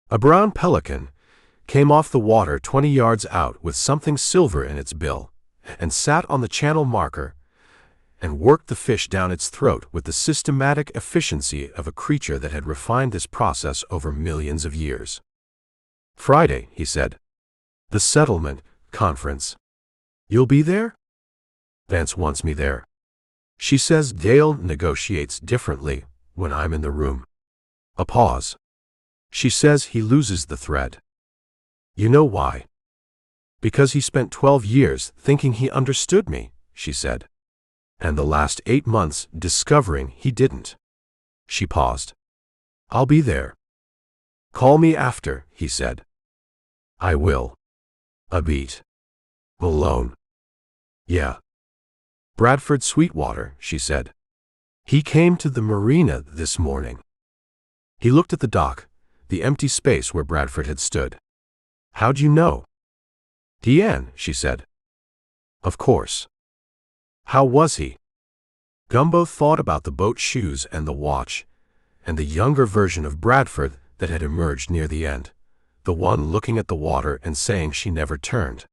A brown pelican came off the water 20 yards out with something silver in its bill, and sat on the channel marker and worked the fish down its throat with the systematic efficiency of a creature that had refined this process over millions of years. Friday, he said. The settlement conference. You'll be there? Vance wants me there. She says Dale negotiates differently when I'm in the room. A pause. She says he loses the thread. You know why? Because he spent 12 years thinking he understood me, she said. And the last 8 months discovering he didn't. She paused. I'll be there. Call me after, he said. I will. A beat. Malone. Yeah. Bradford Sweetwater, she said. He came to the marina this morning. He looked at the dock, the empty space where Bradford had stood. How'd you know? Deanne, she said. Of course. How was he? Gumbo thought about the boat shoes and the watch, and the younger version of Bradford that had emerged near the end, the one looking at the water and saying she never turned.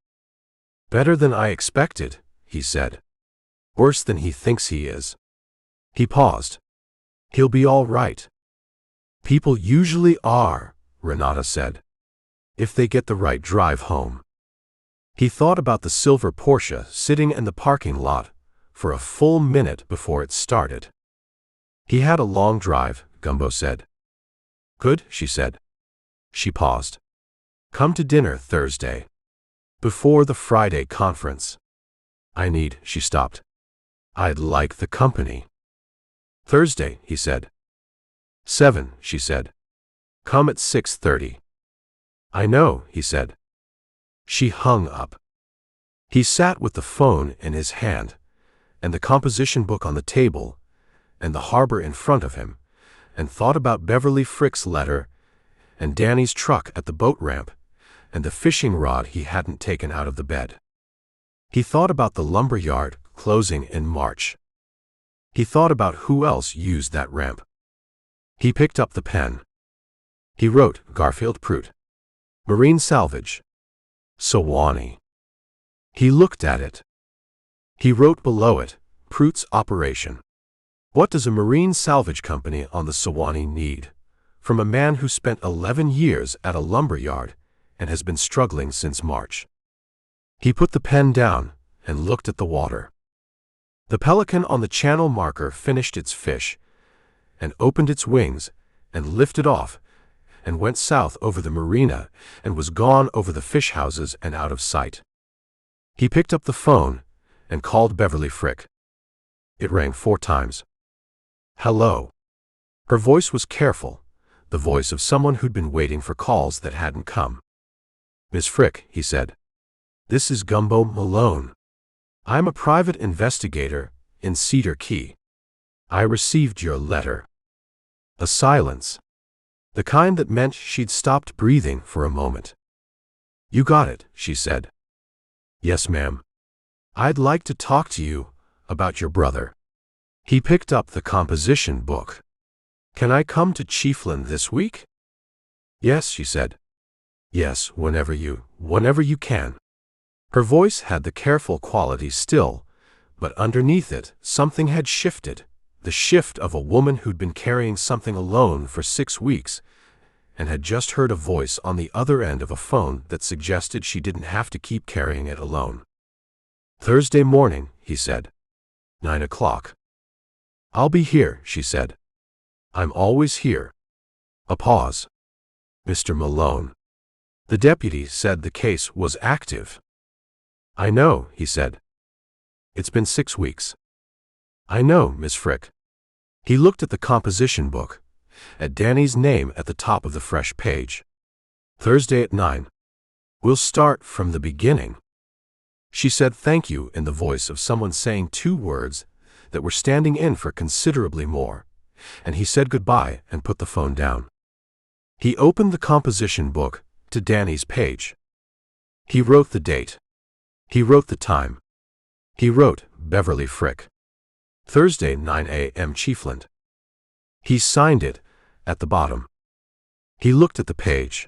Better than I expected, he said. Worse than he thinks he is. He paused. He'll be all right. People usually are, Renata said, if they get the right drive home. He thought about the silver Porsche sitting in the parking lot for a full minute before it started. He had a long drive, Gumbo said. Good, she said. She paused. Come to dinner Thursday. Before the Friday conference. She stopped. I'd like the company. Thursday, he said. 7, she said. Come at 6:30. I know, he said. She hung up. He sat with the phone in his hand, and the composition book on the table, and the harbor in front of him, and thought about Beverly Frick's letter, and Danny's truck at the boat ramp, and the fishing rod he hadn't taken out of the bed. He thought about the lumber yard closing in March. He thought about who else used that ramp. He picked up the pen. He wrote Garfield Prout. Marine Salvage. Sewanee. He looked at it. He wrote below it, Prout's operation. What does a marine salvage company on the Sewanee need? From a man who spent 11 years at a lumber yard and has been struggling since March. He put the pen down and looked at the water. The pelican on the channel marker finished its fish and opened its wings and lifted off and went south over the marina and was gone over the fish houses and out of sight. He picked up the phone and called Beverly Frick. It rang 4 times. Hello. Her voice was careful, the voice of someone who'd been waiting for calls that hadn't come. Miss Frick, he said. This is Gumbo Malone. I'm a private investigator in Cedar Key. I received your letter. A silence. The kind that meant she'd stopped breathing for a moment. You got it, she said. Yes, ma'am. I'd like to talk to you about your brother. He picked up the composition book. Can I come to Chiefland this week? Yes, she said. Yes, whenever you can. Her voice had the careful quality still, but underneath it, something had shifted, the shift of a woman who'd been carrying something alone for 6 weeks and had just heard a voice on the other end of a phone that suggested she didn't have to keep carrying it alone. Thursday morning, he said. 9 o'clock. I'll be here, she said. I'm always here. A pause. Mr. Malone. The deputy said the case was active. I know, he said. It's been 6 weeks. I know, Miss Frick. He looked at the composition book, at Danny's name at the top of the fresh page. Thursday at 9. We'll start from the beginning. She said thank you in the voice of someone saying two words that were standing in for considerably more, and he said goodbye and put the phone down. He opened the composition book to Danny's page. He wrote the date. He wrote the time. He wrote Beverly Frick. Thursday, 9 a.m. Chiefland. He signed it at the bottom. He looked at the page.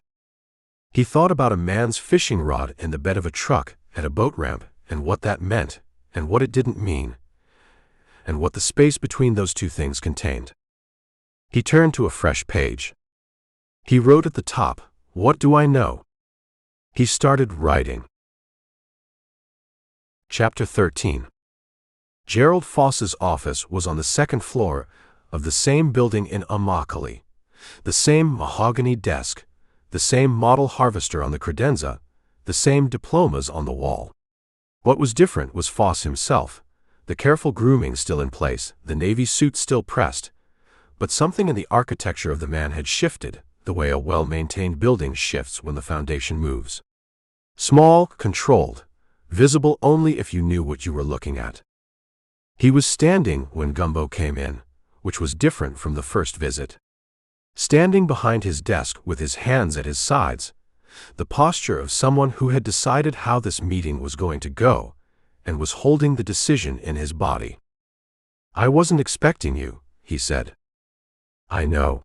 He thought about a man's fishing rod in the bed of a truck at a boat ramp and what that meant and what it didn't mean, and what the space between those two things contained. He turned to a fresh page. He wrote at the top, "What do I know?" He started writing. Chapter 13. Gerald Foss's office was on the second floor of the same building in Immokalee. The same mahogany desk, the same model harvester on the credenza, the same diplomas on the wall. What was different was Foss himself, the careful grooming still in place, the navy suit still pressed, but something in the architecture of the man had shifted, the way a well-maintained building shifts when the foundation moves. Small, controlled, visible only if you knew what you were looking at. He was standing when Gumbo came in, which was different from the first visit. Standing behind his desk with his hands at his sides, the posture of someone who had decided how this meeting was going to go and was holding the decision in his body. "I wasn't expecting you," he said. "I know."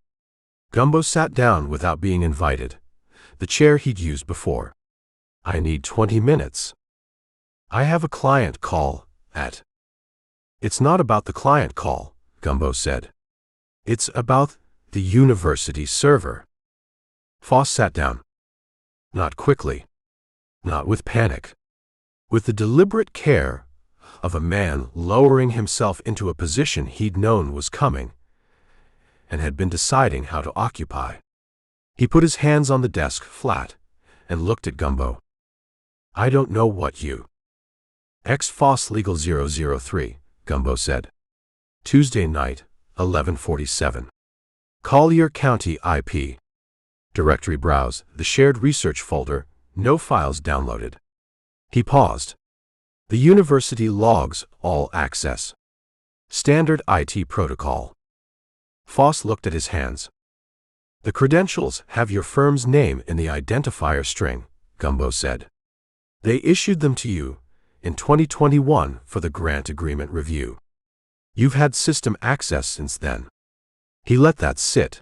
Gumbo sat down without being invited, the chair he'd used before. "I need 20 minutes. I have a client call at—" "It's not about the client call," Gumbo said. "It's about the university server." Foss sat down. Not quickly. Not with panic. With the deliberate care of a man lowering himself into a position he'd known was coming and had been deciding how to occupy. He put his hands on the desk flat and looked at Gumbo. "I don't know what you—" "Ex-Foss Legal 003, Gumbo said. "Tuesday night, 11:47. Collier County IP. Directory browse, the shared research folder, no files downloaded." He paused. "The university logs, all access. Standard IT protocol." Foss looked at his hands. "The credentials have your firm's name in the identifier string," Gumbo said. "They issued them to you in 2021 for the grant agreement review. You've had system access since then." He let that sit.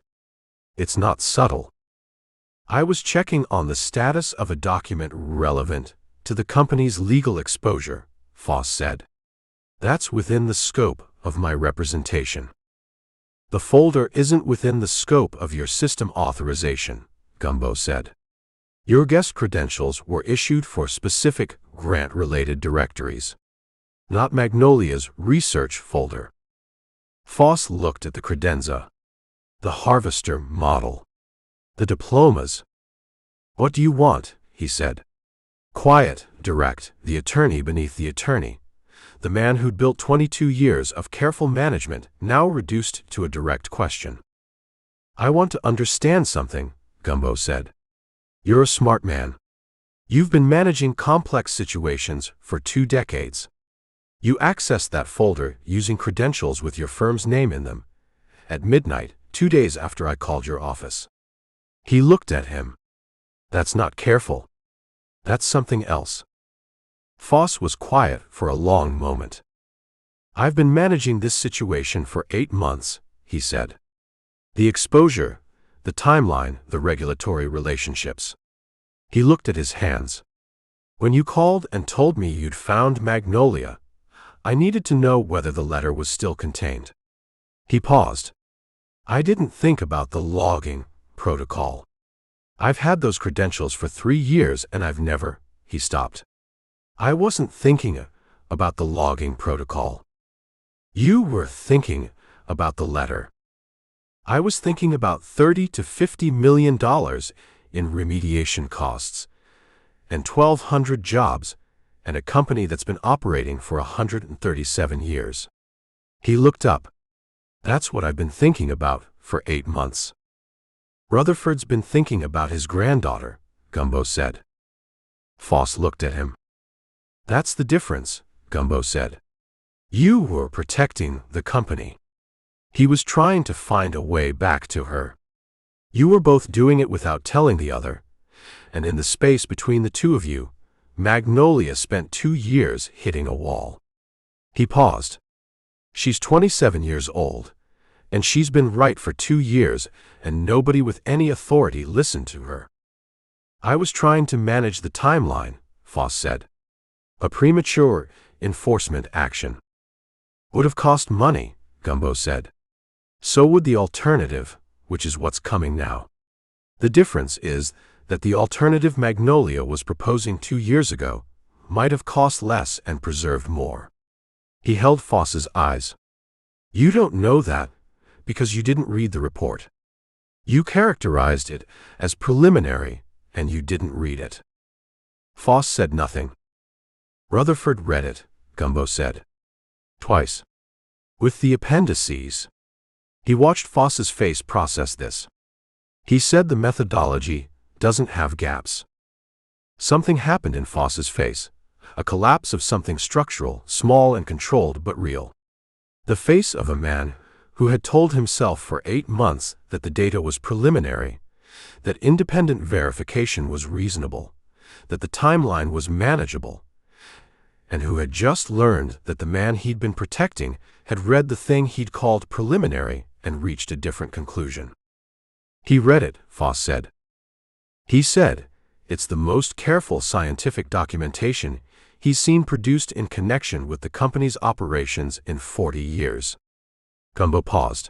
"It's not subtle." "I was checking on the status of a document relevant to the company's legal exposure," Foss said. "That's within the scope of my representation." "The folder isn't within the scope of your system authorization," Gumbo said. "Your guest credentials were issued for specific grant-related directories, not Magnolia's research folder." Foss looked at the credenza, the harvester model, the diplomas. "What do you want?" he said. Quiet, direct, the attorney beneath the attorney, the man who'd built 22 years of careful management, now reduced to a direct question. "I want to understand something," Gumbo said. "You're a smart man. You've been managing complex situations for 2 decades. You accessed that folder using credentials with your firm's name in them at midnight, 2 days after I called your office." He looked at him. "That's not careful. That's something else." Foss was quiet for a long moment. "I've been managing this situation for 8 months, he said. "The exposure, the timeline, the regulatory relationships." He looked at his hands. "When you called and told me you'd found Magnolia, I needed to know whether the letter was still contained." He paused. "I didn't think about the logging protocol. I've had those credentials for 3 years and I've never—" He stopped. "I wasn't thinking about the logging protocol. You were thinking about the letter." "I was thinking about $30 to $50 million in remediation costs, and 1,200 jobs, and a company that's been operating for 137 years. He looked up. That's what I've been thinking about for 8 months. Rutherford's been thinking about his granddaughter, Gumbo said. Foss looked at him. That's the difference, Gumbo said. You were protecting the company. He was trying to find a way back to her. You were both doing it without telling the other, and in the space between the two of you, Magnolia spent 2 years hitting a wall. He paused. She's 27 years old, and she's been right for 2 years, and nobody with any authority listened to her. I was trying to manage the timeline, Foss said. A premature enforcement action would have cost money, Gumbo said. So would the alternative, which is what's coming now. The difference is that the alternative Magnolia was proposing 2 years ago might have cost less and preserved more. He held Foss's eyes. You don't know that because you didn't read the report. You characterized it as preliminary, and you didn't read it. Foss said nothing. Rutherford read it, Gumbo said. Twice. With the appendices. He watched Foss's face process this. He said the methodology doesn't have gaps. Something happened in Foss's face, a collapse of something structural, small and controlled but real. The face of a man who had told himself for 8 months that the data was preliminary, that independent verification was reasonable, that the timeline was manageable, and who had just learned that the man he'd been protecting had read the thing he'd called preliminary and reached a different conclusion. He read it, Foss said. He said, it's the most careful scientific documentation he's seen produced in connection with the company's operations in 40 years. Gumbo paused.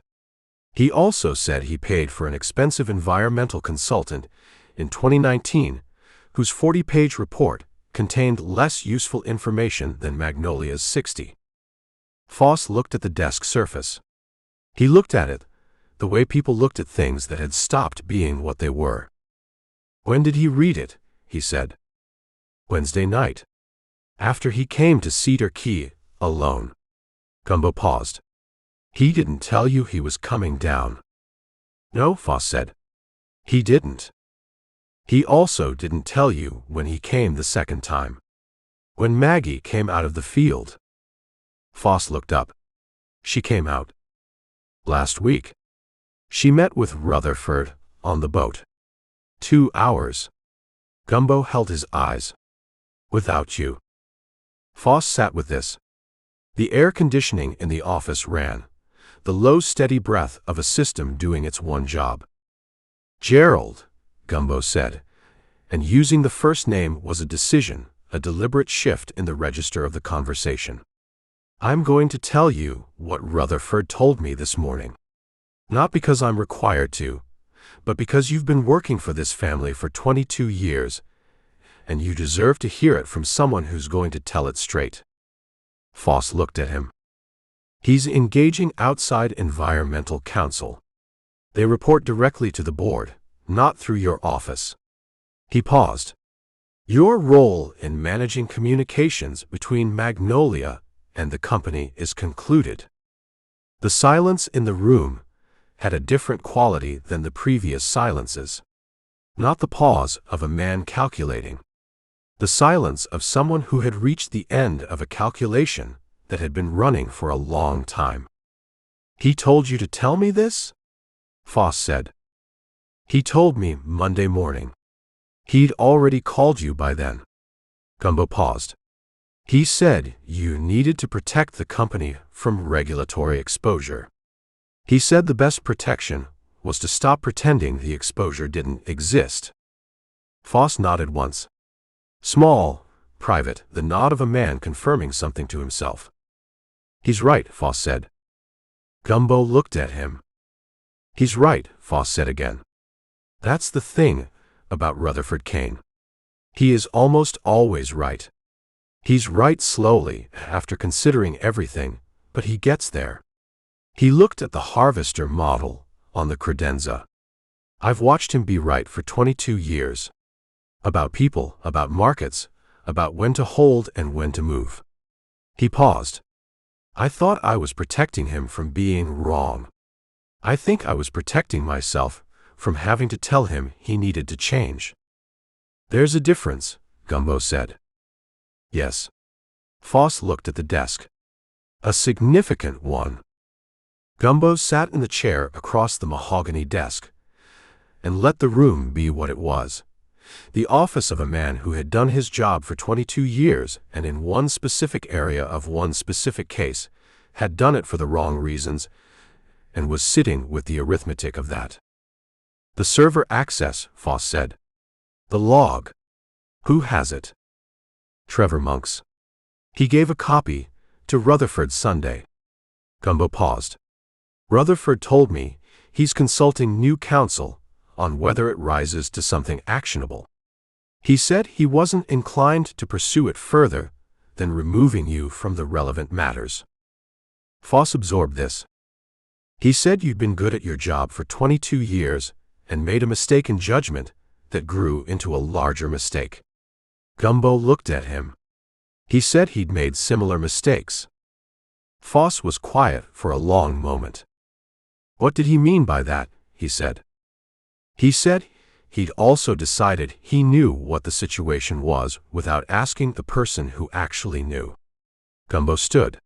He also said he paid for an expensive environmental consultant in 2019 whose 40-page report contained less useful information than Magnolia's 60. Foss looked at the desk surface. He looked at it the way people looked at things that had stopped being what they were. When did he read it? He said. Wednesday night. After he came to Cedar Key, alone. Gumbo paused. He didn't tell you he was coming down. No, Foss said. He didn't. He also didn't tell you when he came the second time. When Maggie came out of the field. Foss looked up. She came out. Last week. She met with Rutherford on the boat. 2 hours. Gumbo held his eyes. Without you. Foss sat with this. The air conditioning in the office ran, the low steady breath of a system doing its one job. Gerald, Gumbo said, and using the first name was a decision, a deliberate shift in the register of the conversation. I'm going to tell you what Rutherford told me this morning. Not because I'm required to, but because you've been working for this family for 22 years, and you deserve to hear it from someone who's going to tell it straight. Foss looked at him. He's engaging outside environmental counsel. They report directly to the board, not through your office. He paused. Your role in managing communications between Magnolia and the company is concluded. The silence in the room had a different quality than the previous silences. Not the pause of a man calculating. The silence of someone who had reached the end of a calculation that had been running for a long time. He told you to tell me this? Foss said. He told me Monday morning. He'd already called you by then. Gumbo paused. He said you needed to protect the company from regulatory exposure. He said the best protection was to stop pretending the exposure didn't exist. Foss nodded once. Small, private, the nod of a man confirming something to himself. He's right, Foss said. Gumbo looked at him. He's right, Foss said again. That's the thing about Rutherford Cane. He is almost always right. He's right slowly, after considering everything, but he gets there. He looked at the harvester model on the credenza. I've watched him be right for 22 years. About people, about markets, about when to hold and when to move. He paused. I thought I was protecting him from being wrong. I think I was protecting myself from having to tell him he needed to change. There's a difference, Gumbo said. Yes. Foss looked at the desk. A significant one. Gumbo sat in the chair across the mahogany desk and let the room be what it was. The office of a man who had done his job for 22 years and in one specific area of one specific case, had done it for the wrong reasons, and was sitting with the arithmetic of that. The server access, Foss said. The log. Who has it? Trevor Monks. He gave a copy to Rutherford Sunday. Gumbo paused. Rutherford told me he's consulting new counsel on whether it rises to something actionable. He said he wasn't inclined to pursue it further than removing you from the relevant matters. Foss absorbed this. He said you'd been good at your job for 22 years and made a mistake in judgment that grew into a larger mistake. Gumbo looked at him. He said he'd made similar mistakes. Foss was quiet for a long moment. What did he mean by that? He said. He said he'd also decided he knew what the situation was without asking the person who actually knew. Gumbo stood.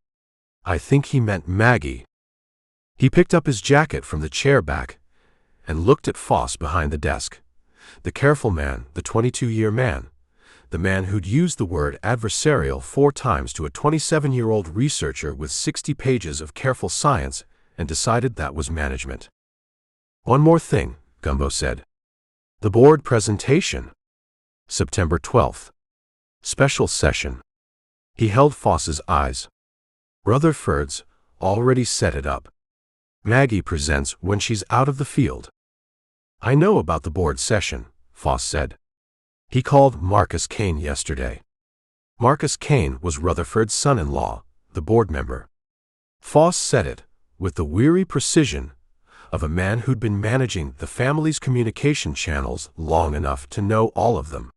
I think he meant Maggie. He picked up his jacket from the chair back and looked at Foss behind the desk. The careful man, the 22-year man, the man who'd used the word adversarial 4 times to a 27-year-old researcher with 60 pages of careful science and decided that was management. One more thing, Gumbo said. The board presentation. September 12th. Special session. He held Foss's eyes. Rutherford's already set it up. Maggie presents when she's out of the field. I know about the board session, Foss said. He called Marcus Cane yesterday. Marcus Cane was Rutherford's son-in-law, the board member. Foss said it with the weary precision of a man who'd been managing the family's communication channels long enough to know all of them.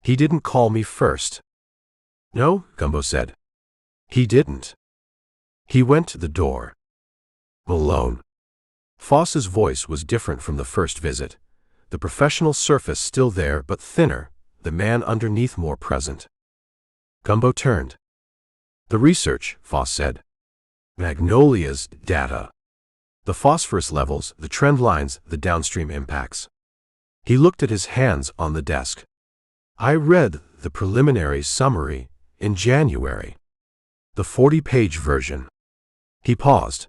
He didn't call me first. No, Gumbo said. He didn't. He went to the door. Malone. Foss's voice was different from the first visit, the professional surface still there but thinner, the man underneath more present. Gumbo turned. The research, Foss said. Magnolia's data. The phosphorus levels, the trend lines, the downstream impacts. He looked at his hands on the desk. I read the preliminary summary in January. The 40-page version. He paused.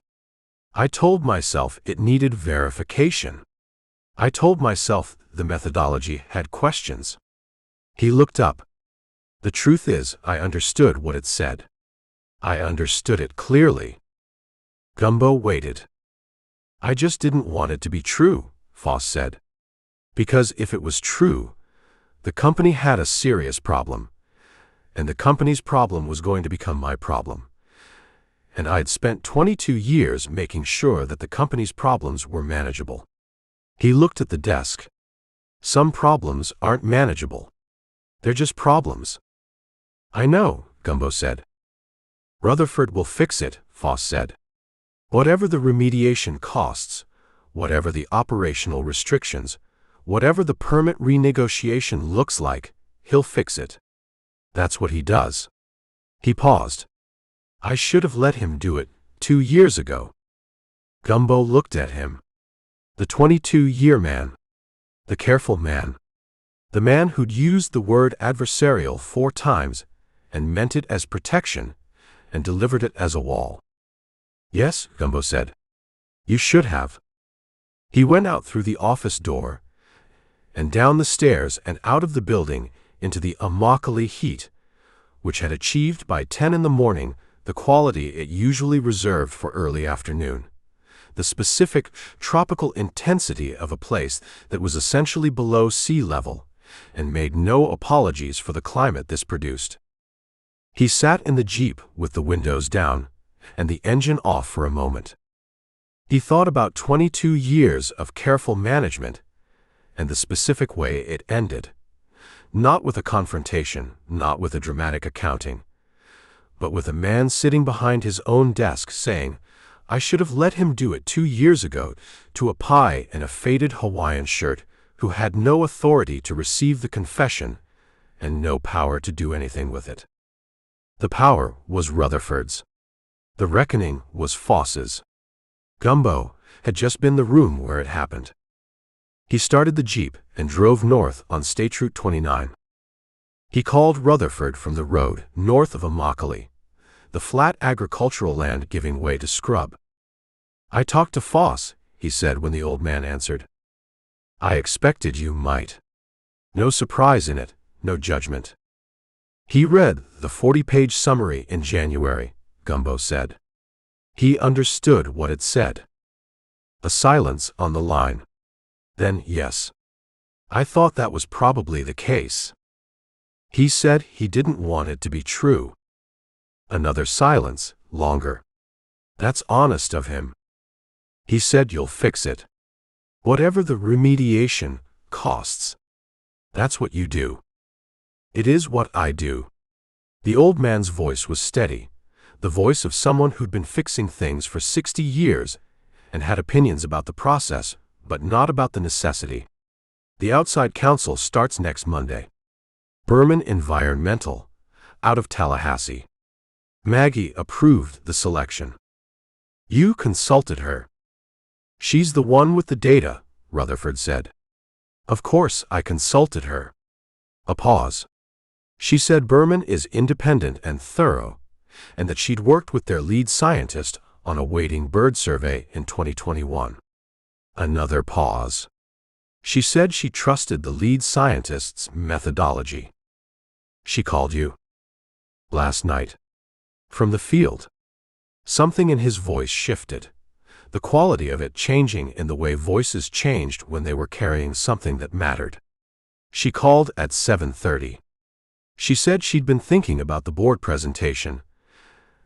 I told myself it needed verification. I told myself the methodology had questions. He looked up. The truth is, I understood what it said. I understood it clearly. Gumbo waited. I just didn't want it to be true, Foss said. Because if it was true, the company had a serious problem, and the company's problem was going to become my problem. And I'd spent 22 years making sure that the company's problems were manageable. He looked at the desk. Some problems aren't manageable. They're just problems. I know, Gumbo said. Rutherford will fix it, Foss said. Whatever the remediation costs, whatever the operational restrictions, whatever the permit renegotiation looks like, he'll fix it. That's what he does. He paused. I should have let him do it 2 years ago. Gumbo looked at him. The 22-year man. The careful man. The man who'd used the word adversarial 4 times and meant it as protection and delivered it as a wall. Yes, Gumbo said. You should have. He went out through the office door and down the stairs and out of the building into the Immokalee heat, which had achieved by 10 in the morning the quality it usually reserved for early afternoon, the specific tropical intensity of a place that was essentially below sea level and made no apologies for the climate this produced. He sat in the Jeep with the windows down and the engine off for a moment. He thought about 22 years of careful management and the specific way it ended, not with a confrontation, not with a dramatic accounting, but with a man sitting behind his own desk saying, "I should have let him do it 2 years ago," to a pie in a faded Hawaiian shirt who had no authority to receive the confession and no power to do anything with it. The power was Rutherford's. The reckoning was Foss's. Gumbo had just been the room where it happened. He started the Jeep and drove north on State Route 29. He called Rutherford from the road north of Immokalee, the flat agricultural land giving way to scrub. "I talked to Foss," he said when the old man answered. "I expected you might." No surprise in it, no judgment. He read the 40-page summary in January, Gumbo said. He understood what it said. A silence on the line. Then, "Yes. I thought that was probably the case." He said he didn't want it to be true. Another silence, longer. "That's honest of him." He said, "You'll fix it. Whatever the remediation costs. That's what you do." "It is what I do." The old man's voice was steady, the voice of someone who'd been fixing things for 60 years and had opinions about the process, but not about the necessity. "The outside counsel starts next Monday. Berman Environmental, out of Tallahassee." Maggie approved the selection. "You consulted her." "She's the one with the data," Rutherford said. "Of course I consulted her." A pause. "She said Berman is independent and thorough, and that she'd worked with their lead scientist on a wading bird survey in 2021. Another pause. "She said she trusted the lead scientist's methodology." "She called you?" "Last night." "From the field?" Something in his voice shifted, the quality of it changing in the way voices changed when they were carrying something that mattered. "She called at 7:30. She said she'd been thinking about the board presentation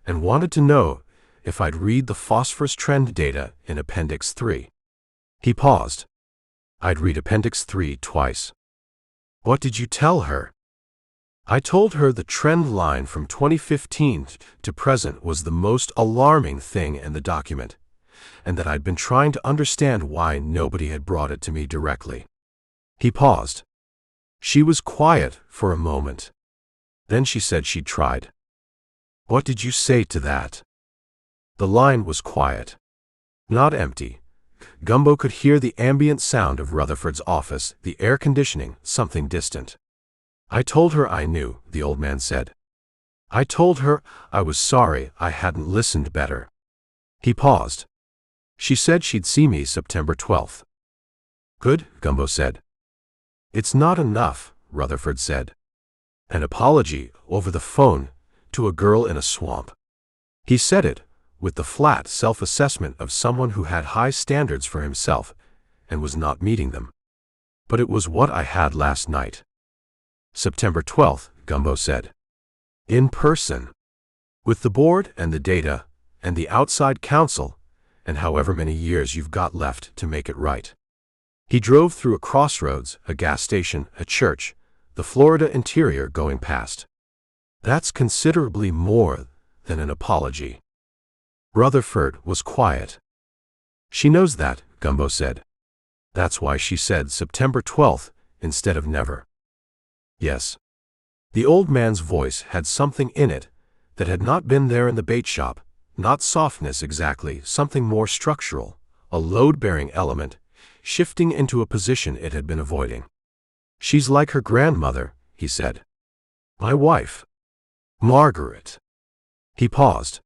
and wanted to know if I'd read the phosphorus trend data in Appendix 3. He paused. "I'd read Appendix 3 twice." "What did you tell her?" "I told her the trend line from 2015 to present was the most alarming thing in the document, and that I'd been trying to understand why nobody had brought it to me directly." He paused. She was quiet for a moment. Then she said she'd tried. "What did you say to that?" The line was quiet. Not empty. Gumbo could hear the ambient sound of Rutherford's office, the air conditioning, something distant. "I told her I knew," the old man said. "I told her I was sorry I hadn't listened better." He paused. "She said she'd see me September 12th. "Good," Gumbo said. "It's not enough," Rutherford said. "An apology over the phone to a girl in a swamp." He said it with the flat self-assessment of someone who had high standards for himself and was not meeting them. "But it was what I had last night." "September 12th, Gumbo said. "In person. With the board and the data and the outside counsel and however many years you've got left to make it right." He drove through a crossroads, a gas station, a church, the Florida interior going past. "That's considerably more than an apology." Rutherford was quiet. "She knows that," Gumbo said. "That's why she said September 12th instead of never." "Yes." The old man's voice had something in it that had not been there in the bait shop, not softness exactly, something more structural, a load-bearing element, shifting into a position it had been avoiding. "She's like her grandmother," he said. "My wife. Margaret." He paused.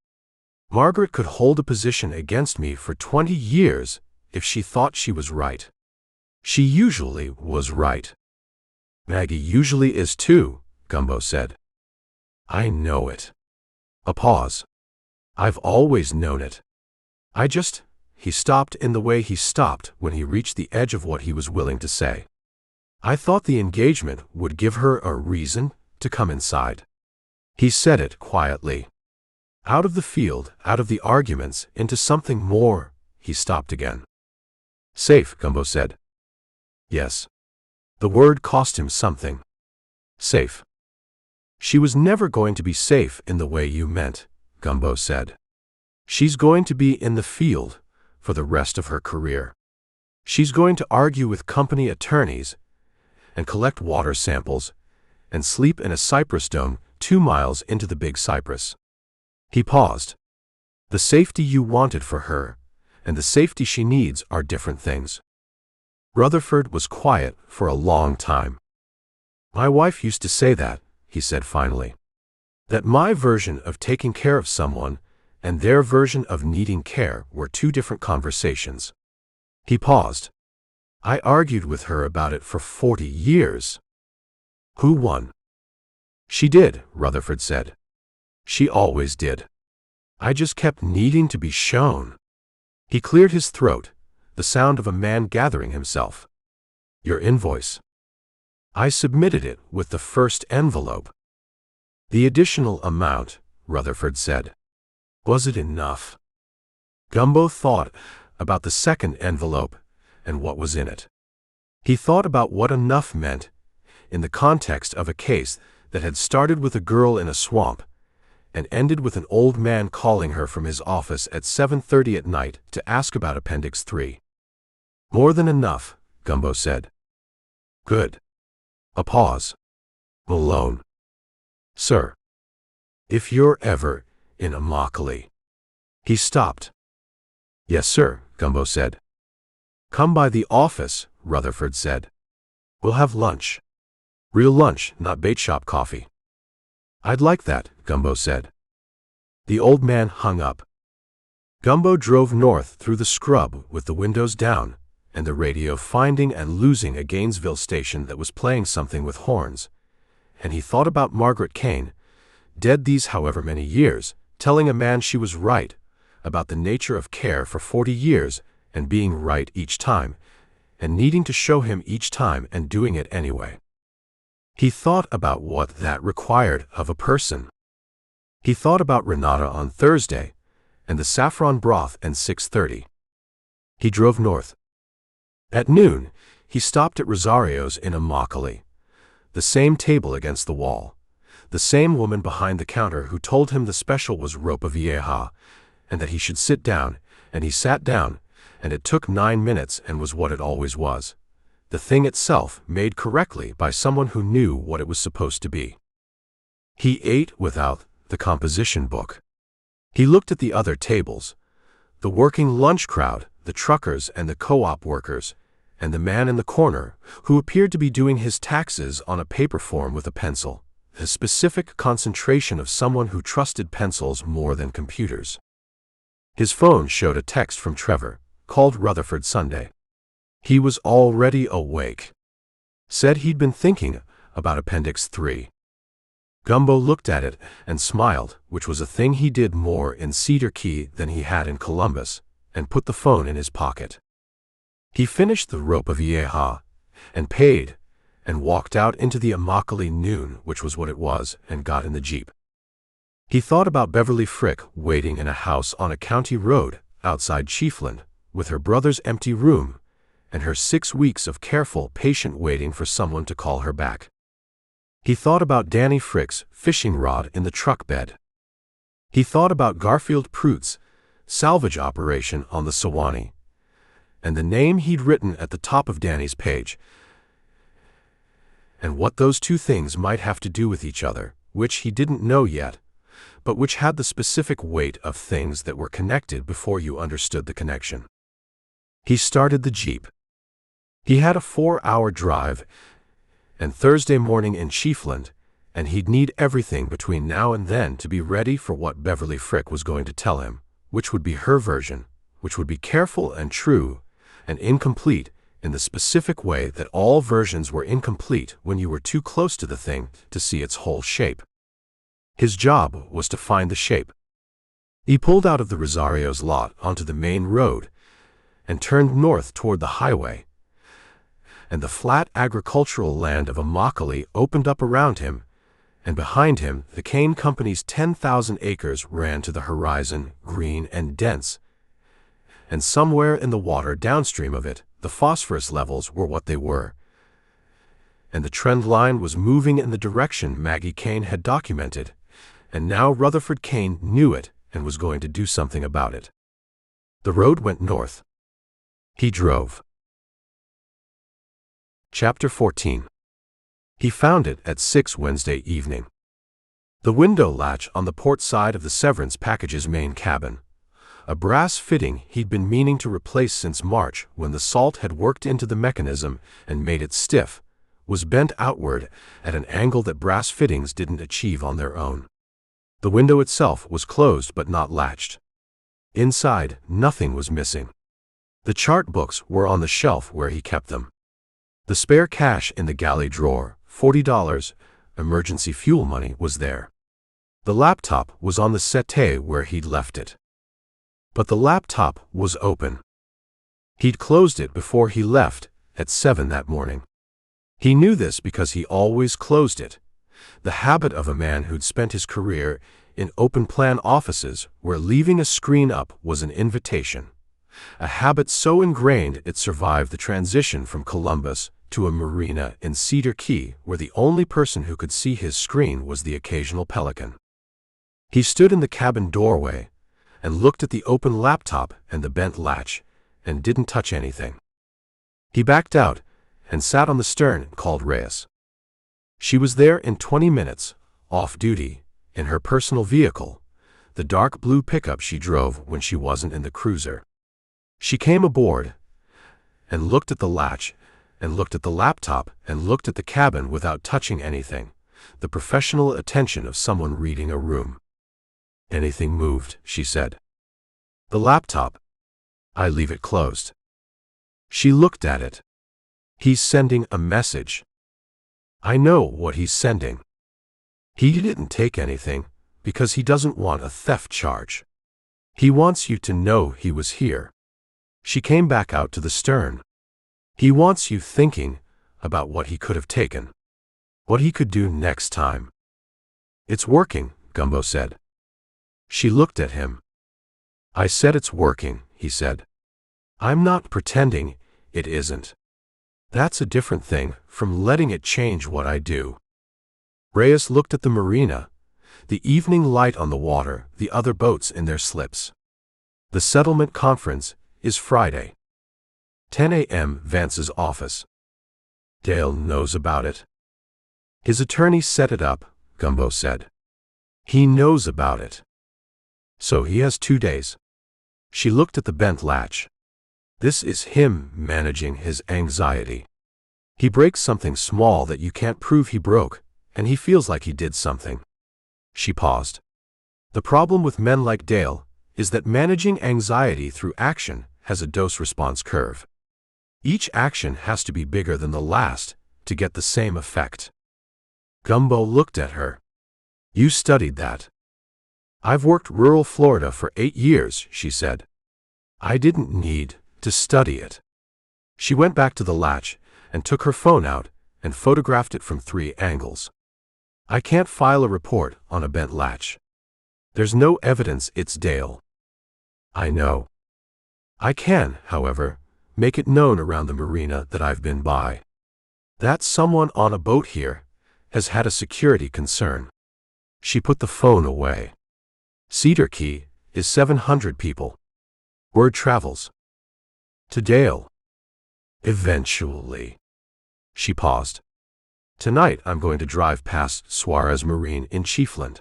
"Margaret could hold a position against me for 20 years if she thought she was right. She usually was right." "Maggie usually is too," Gumbo said. "I know it." A pause. "I've always known it. I just—" He stopped in the way he stopped when he reached the edge of what he was willing to say. "I thought the engagement would give her a reason to come inside." He said it quietly. Out of the field, out of the arguments, into something more. He stopped again. "Safe," Gumbo said. "Yes." The word cost him something. "Safe." She was never going to be safe in the way you meant, Gumbo said. She's going to be in the field for the rest of her career. She's going to argue with company attorneys and collect water samples and sleep in a cypress dome 2 miles into the Big Cypress. He paused. The safety you wanted for her and the safety she needs are different things. Rutherford was quiet for a long time. My wife used to say that, he said finally. That my version of taking care of someone and their version of needing care were 2 different conversations. He paused. I argued with her about it for 40 years. Who won? She did, Rutherford said. She always did. I just kept needing to be shown. He cleared his throat, the sound of a man gathering himself. Your invoice. I submitted it with the first envelope. The additional amount, Rutherford said. Was it enough? Gumbo thought about the second envelope and what was in it. He thought about what enough meant in the context of a case that had started with a girl in a swamp and ended with an old man calling her from his office at 7:30 at night to ask about Appendix 3. More than enough, Gumbo said. Good. A pause. Malone. Sir. If you're ever in Immokalee. He stopped. Yes, sir, Gumbo said. Come by the office, Rutherford said. We'll have lunch. Real lunch, not bait shop coffee. I'd like that, Gumbo said. The old man hung up. Gumbo drove north through the scrub with the windows down and the radio finding and losing a Gainesville station that was playing something with horns. And he thought about Margaret Cane, dead these however many years, telling a man she was right about the nature of care for 40 years and being right each time, and needing to show him each time and doing it anyway. He thought about what that required of a person. He thought about Renata on Thursday and the saffron broth and 6:30. He drove north. At noon, he stopped at Rosario's in Immokalee. The same table against the wall. The same woman behind the counter who told him the special was ropa vieja and that he should sit down, and he sat down, and it took 9 minutes and was what it always was. The thing itself made correctly by someone who knew what it was supposed to be. He ate without the composition book. He looked at the other tables, the working lunch crowd, the truckers and the co-op workers, and the man in the corner who appeared to be doing his taxes on a paper form with a pencil, the specific concentration of someone who trusted pencils more than computers. His phone showed a text from Trevor, called Rutherford Sunday. He was already awake. Said he'd been thinking about Appendix 3. Gumbo looked at it and smiled, which was a thing he did more in Cedar Key than he had in Columbus, and put the phone in his pocket. He finished the ropa vieja and paid and walked out into the Immokalee noon, which was what it was, and got in the Jeep. He thought about Beverly Frick waiting in a house on a county road outside Chiefland, with her brother's empty room and her 6 weeks of careful, patient waiting for someone to call her back. He thought about Danny Frick's fishing rod in the truck bed. He thought about Garfield Pruitt's salvage operation on the Sewanee, and the name he'd written at the top of Danny's page, and what those 2 things might have to do with each other, which he didn't know yet, but which had the specific weight of things that were connected before you understood the connection. He started the Jeep. He had a 4-hour drive, and Thursday morning in Chiefland, and he'd need everything between now and then to be ready for what Beverly Frick was going to tell him, which would be her version, which would be careful and true, and incomplete in the specific way that all versions were incomplete when you were too close to the thing to see its whole shape. His job was to find the shape. He pulled out of the Rosario's lot onto the main road and turned north toward the highway, and the flat agricultural land of Immokalee opened up around him, and behind him the Cane Company's 10,000 acres ran to the horizon, green and dense, and somewhere in the water downstream of it, the phosphorus levels were what they were, and the trend line was moving in the direction Maggie Cane had documented, and now Rutherford Cane knew it and was going to do something about it. The road went north. He drove. Chapter 14. He found it at 6 Wednesday evening. The window latch on the port side of the Severance Package's main cabin, a brass fitting he'd been meaning to replace since March when the salt had worked into the mechanism and made it stiff, was bent outward at an angle that brass fittings didn't achieve on their own. The window itself was closed but not latched. Inside, nothing was missing. The chart books were on the shelf where he kept them. The spare cash in the galley drawer, $40, emergency fuel money, was there. The laptop was on the settee where he'd left it. But the laptop was open. He'd closed it before he left at 7 that morning. He knew this because he always closed it, the habit of a man who'd spent his career in open-plan offices where leaving a screen up was an invitation, a habit so ingrained it survived the transition from Columbus to a marina in Cedar Key where the only person who could see his screen was the occasional pelican. He stood in the cabin doorway and looked at the open laptop and the bent latch and didn't touch anything. He backed out and sat on the stern and called Reyes. She was there in 20 minutes, off duty, in her personal vehicle, the dark blue pickup she drove when she wasn't in the cruiser. She came aboard and looked at the latch and looked at the laptop and looked at the cabin without touching anything, the professional attention of someone reading a room. "Anything moved?" she said. "The laptop. I leave it closed." She looked at it. "He's sending a message." "I know what he's sending. He didn't take anything because he doesn't want a theft charge. He wants you to know he was here." She came back out to the stern. "He wants you thinking about what he could have taken, what he could do next time." "It's working," Gumbo said. She looked at him. "I said it's working," he said. "I'm not pretending it isn't. That's a different thing from letting it change what I do." Reyes looked at the marina, the evening light on the water, the other boats in their slips. "The settlement conference is Friday. 10 a.m. Vance's office. Dale knows about it." "His attorney set it up," Gumbo said. "He knows about it. So he has 2 days." She looked at the bent latch. "This is him managing his anxiety. He breaks something small that you can't prove he broke, and he feels like he did something." She paused. "The problem with men like Dale is that managing anxiety through action has a dose-response curve. Each action has to be bigger than the last to get the same effect." Gumbo looked at her. "You studied that." "I've worked rural Florida for 8 years, she said. "I didn't need to study it." She went back to the latch and took her phone out and photographed it from 3 angles. "I can't file a report on a bent latch. There's no evidence it's Dale." "I know. I can, however, make it known around the marina that I've been by. That someone on a boat here has had a security concern." She put the phone away. "Cedar Key is 700 people. Word travels to Dale. Eventually." She paused. "Tonight I'm going to drive past Suarez Marine in Chiefland.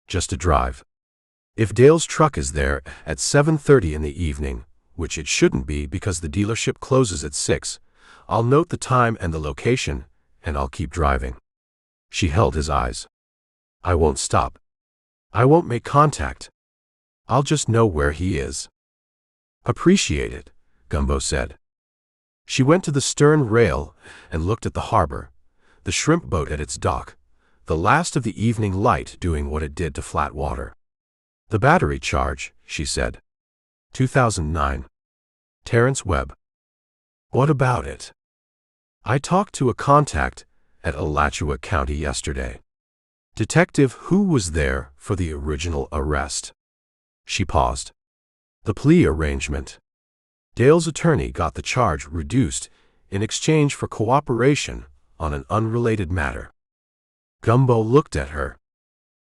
Just a drive. If Dale's truck is there at 7:30 in the evening, which it shouldn't be because the dealership closes at 6, I'll note the time and the location, and I'll keep driving." She held his eyes. "I won't stop. I won't make contact. I'll just know where he is." "Appreciate it," Gumbo said. She went to the stern rail and looked at the harbor, the shrimp boat at its dock, the last of the evening light doing what it did to flat water. "The battery charge," she said. 2009. Terrence Webb. "What about it?" "I talked to a contact at Alachua County yesterday. Detective who was there for the original arrest." She paused. "The plea arrangement. Dale's attorney got the charge reduced in exchange for cooperation on an unrelated matter. Gumbo looked at her.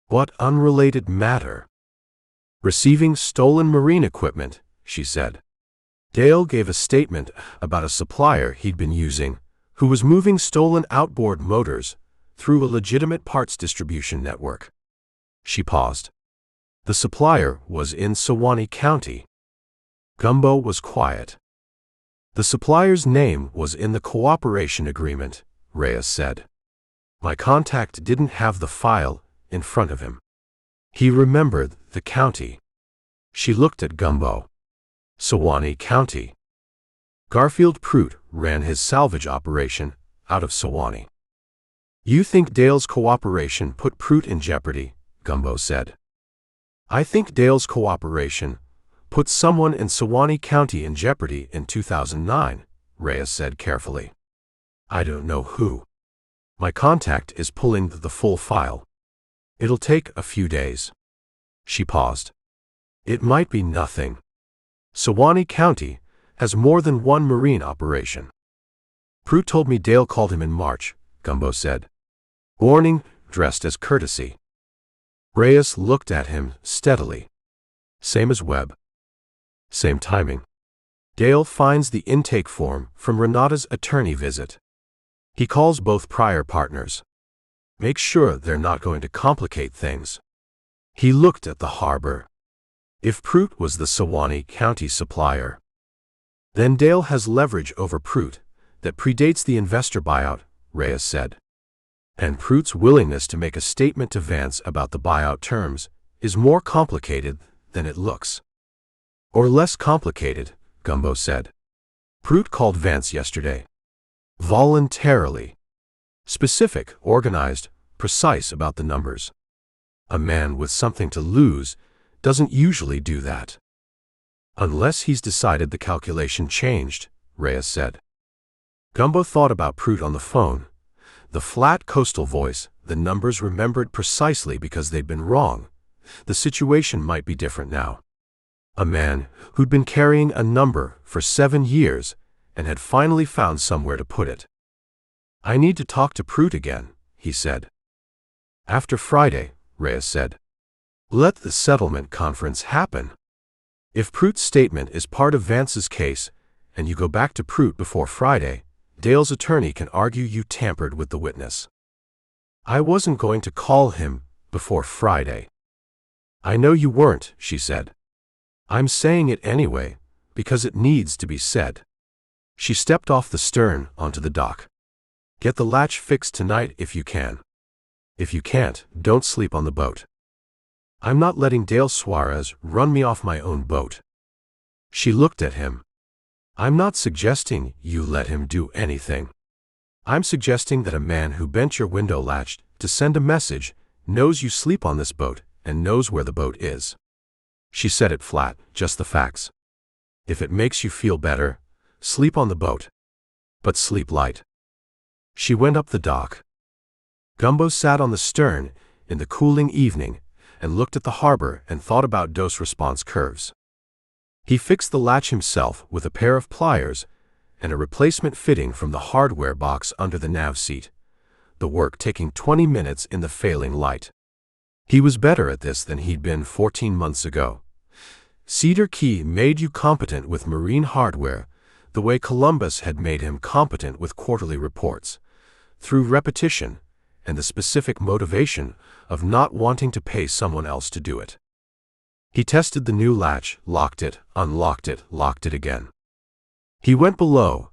What unrelated matter? Receiving stolen marine equipment, she said. Dale gave a statement about a supplier he'd been using, who was moving stolen outboard motors through a legitimate parts distribution network. She paused. The supplier was in Suwannee County. Gumbo was quiet. The supplier's name was in the cooperation agreement, Reyes said. My contact didn't have the file in front of him. He remembered the county. She looked at Gumbo. Suwannee County. Garfield Prout ran his salvage operation out of Suwannee. You think Dale's cooperation put Prout in jeopardy, Gumbo said. I think Dale's cooperation put someone in Suwannee County in jeopardy in 2009, Reyes said carefully. I don't know who. My contact is pulling the full file. It'll take a few days. She paused. It might be nothing. Suwannee County has more than one marine operation. Prout told me Dale called him in March, Gumbo said. Warning, dressed as courtesy. Reyes looked at him steadily. Same as Webb. Same timing. Dale finds the intake form from Renata's attorney visit. He calls both prior partners. Make sure they're not going to complicate things. He looked at the harbor. If Prout was the Suwannee County supplier, then Dale has leverage over Prout that predates the investor buyout, Reyes said. And Prout's willingness to make a statement to Vance about the buyout terms is more complicated than it looks. Or less complicated, Gumbo said. Prout called Vance yesterday. Voluntarily. Specific, organized, precise about the numbers. A man with something to lose doesn't usually do that. Unless he's decided the calculation changed, Reyes said. Gumbo thought about Prout on the phone. The flat coastal voice, the numbers remembered precisely because they'd been wrong. The situation might be different now. A man who'd been carrying a number for 7 years and had finally found somewhere to put it. I need to talk to Prout again, he said. After Friday, Reyes said. Let the settlement conference happen. If Prout's statement is part of Vance's case, and you go back to Prout before Friday, Dale's attorney can argue you tampered with the witness. I wasn't going to call him before Friday. I know you weren't, she said. I'm saying it anyway, because it needs to be said. She stepped off the stern onto the dock. Get the latch fixed tonight if you can. If you can't, don't sleep on the boat. I'm not letting Dale Suarez run me off my own boat. She looked at him. I'm not suggesting you let him do anything. I'm suggesting that a man who bent your window latch to send a message knows you sleep on this boat and knows where the boat is. She said it flat, just the facts. If it makes you feel better, sleep on the boat. But sleep light. She went up the dock. Gumbo sat on the stern in the cooling evening and looked at the harbor and thought about dose-response curves. He fixed the latch himself with a pair of pliers and a replacement fitting from the hardware box under the nav seat, the work taking 20 minutes in the failing light. He was better at this than he'd been 14 months ago. Cedar Key made you competent with marine hardware the way Columbus had made him competent with quarterly reports, through repetition and the specific motivation of not wanting to pay someone else to do it. He tested the new latch, locked it, unlocked it, locked it again. He went below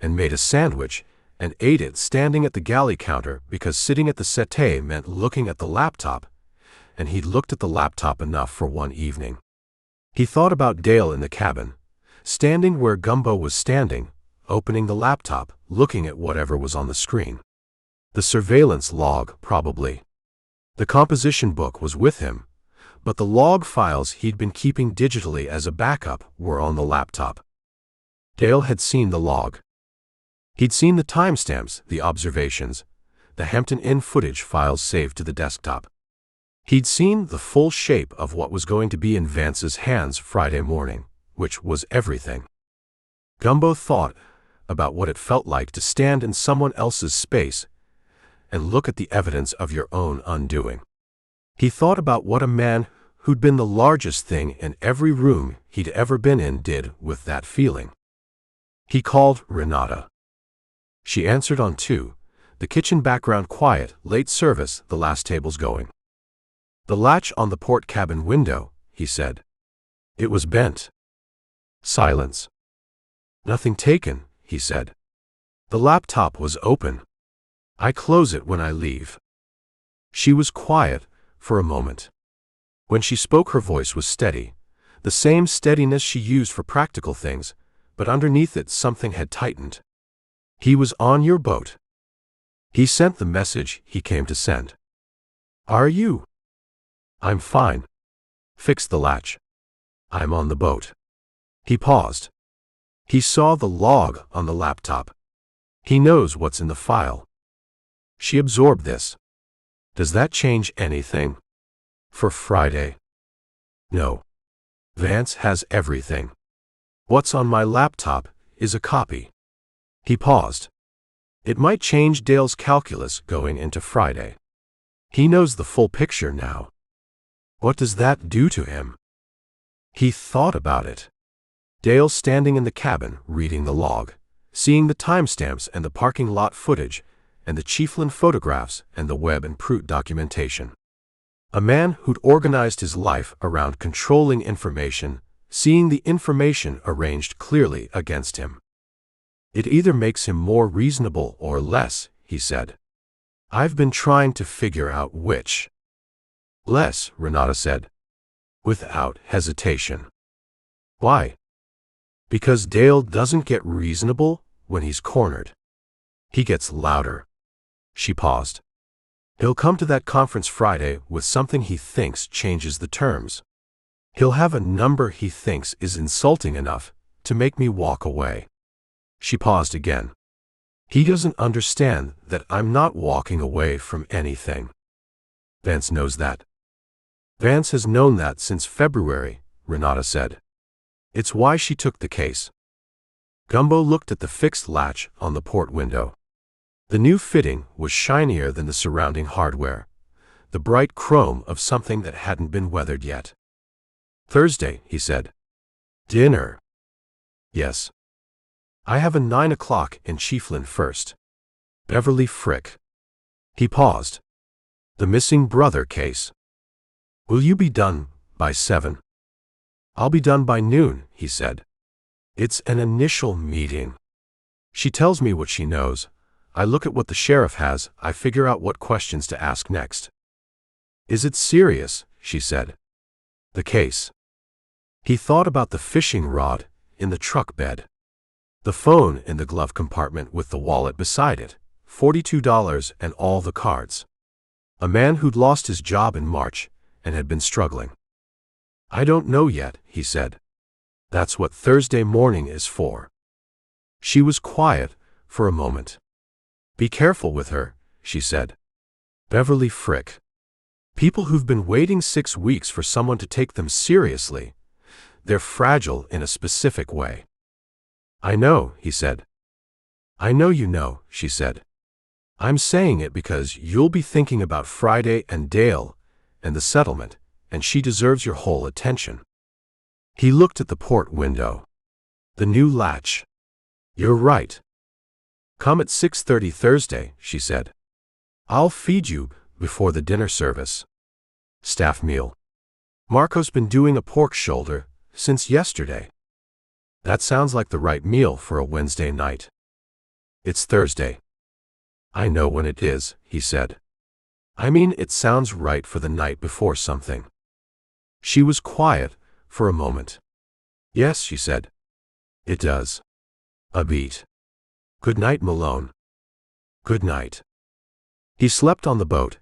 and made a sandwich and ate it standing at the galley counter because sitting at the settee meant looking at the laptop, and he'd looked at the laptop enough for one evening. He thought about Dale in the cabin, standing where Gumbo was standing, opening the laptop, looking at whatever was on the screen. The surveillance log, probably. The composition book was with him, but the log files he'd been keeping digitally as a backup were on the laptop. Dale had seen the log. He'd seen the timestamps, the observations, the Hampton Inn footage files saved to the desktop. He'd seen the full shape of what was going to be in Vance's hands Friday morning, which was everything. Gumbo thought about what it felt like to stand in someone else's space and look at the evidence of your own undoing. He thought about what a man who'd been the largest thing in every room he'd ever been in did with that feeling. He called Renata. She answered on 2, the kitchen background quiet, late service, the last table's going. The latch on the port cabin window, he said. It was bent. Silence. Nothing taken, he said. The laptop was open. I close it when I leave. She was quiet for a moment. When she spoke, her voice was steady, the same steadiness she used for practical things, but underneath it something had tightened. He was on your boat. He sent the message he came to send. Are you? I'm fine. Fix the latch. I'm on the boat. He paused. He saw the log on the laptop. He knows what's in the file. She absorbed this. Does that change anything? For Friday? No. Vance has everything. What's on my laptop is a copy. He paused. It might change Dale's calculus going into Friday. He knows the full picture now. What does that do to him? He thought about it. Dale standing in the cabin, reading the log, seeing the timestamps and the parking lot footage, and the Chiefland photographs and the Webb and Prout documentation. A man who'd organized his life around controlling information, seeing the information arranged clearly against him. It either makes him more reasonable or less, he said. I've been trying to figure out which. Less, Renata said, without hesitation. Why? Because Dale doesn't get reasonable when he's cornered. He gets louder. She paused. He'll come to that conference Friday with something he thinks changes the terms. He'll have a number he thinks is insulting enough to make me walk away. She paused again. He doesn't understand that I'm not walking away from anything. Vance knows that. Vance has known that since February, Renata said. It's why she took the case. Gumbo looked at the fixed latch on the port window. The new fitting was shinier than the surrounding hardware, the bright chrome of something that hadn't been weathered yet. Thursday, he said. Dinner. Yes. I have a 9 o'clock in Chiefland first. Beverly Frick. He paused. The missing brother case. Will you be done by 7? I'll be done by noon, he said. It's an initial meeting. She tells me what she knows. I look at what the sheriff has. I figure out what questions to ask next. Is it serious? She said. The case. He thought about the fishing rod in the truck bed. The phone in the glove compartment with the wallet beside it, $42 and all the cards. A man who'd lost his job in March and had been struggling. I don't know yet, he said. That's what Thursday morning is for. She was quiet for a moment. Be careful with her, she said. Beverly Frick. People who've been waiting 6 weeks for someone to take them seriously. They're fragile in a specific way. I know, he said. I know you know, she said. I'm saying it because you'll be thinking about Friday and Dale and the settlement, and she deserves your whole attention. He looked at the port window. The new latch. You're right. Come at 6:30 Thursday, she said. I'll feed you before the dinner service. Staff meal. Marco's been doing a pork shoulder since yesterday. That sounds like the right meal for a Wednesday night. It's Thursday. I know when it is, he said. I mean, it sounds right for the night before something. She was quiet for a moment. Yes, she said. It does. A beat. Good night, Malone. Good night. He slept on the boat,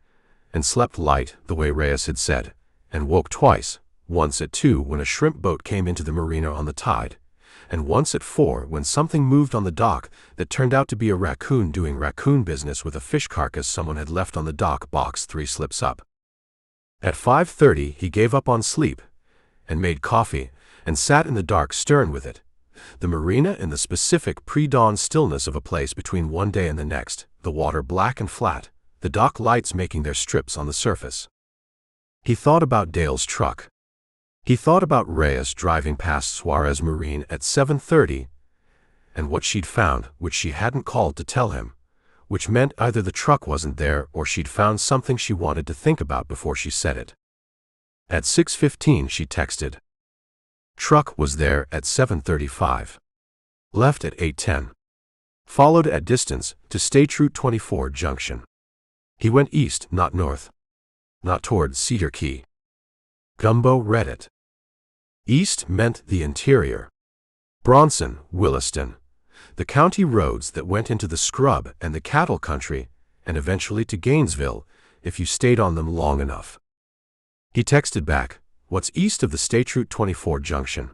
and slept light the way Reyes had said, and woke twice, once at 2 when a shrimp boat came into the marina on the tide, and once at 4 when something moved on the dock that turned out to be a raccoon doing raccoon business with a fish carcass someone had left on the dock box 3 slips up. At 5:30 he gave up on sleep, and made coffee, and sat in the dark stern with it, The marina in the specific pre-dawn stillness of a place between one day and the next, the water black and flat, the dock lights making their strips on the surface. He thought about Dale's truck. He thought about Reyes driving past Suarez Marine at 7:30, and what she'd found, which she hadn't called to tell him, which meant either the truck wasn't there or she'd found something she wanted to think about before she said it. At 6:15 she texted. Truck was there at 7:35. Left at 8:10. Followed at distance to State Route 24 junction. He went east, not north. Not toward Cedar Key. Gumbo read it. East meant the interior. Bronson, Williston. The county roads that went into the scrub and the cattle country, and eventually to Gainesville, if you stayed on them long enough. He texted back, "What's east of the State Route 24 junction?"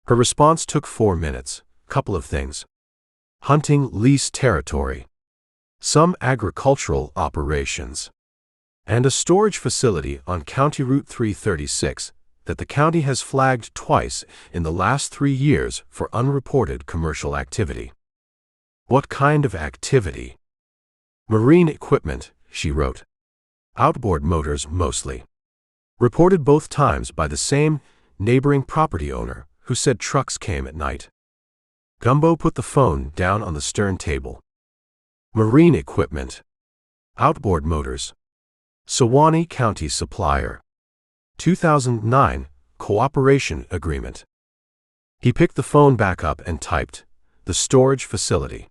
Her response took 4 minutes. Couple of things. Hunting lease territory. Some agricultural operations. And a storage facility on County Route 336 that the county has flagged twice in the last 3 years for unreported commercial activity. What kind of activity? Marine equipment, she wrote. Outboard motors mostly. Reported both times by the same neighboring property owner who said trucks came at night. Gumbo put the phone down on the stern table. Marine equipment. Outboard motors. Suwannee County supplier. 2009 Cooperation Agreement. He picked the phone back up and typed, "The storage facility.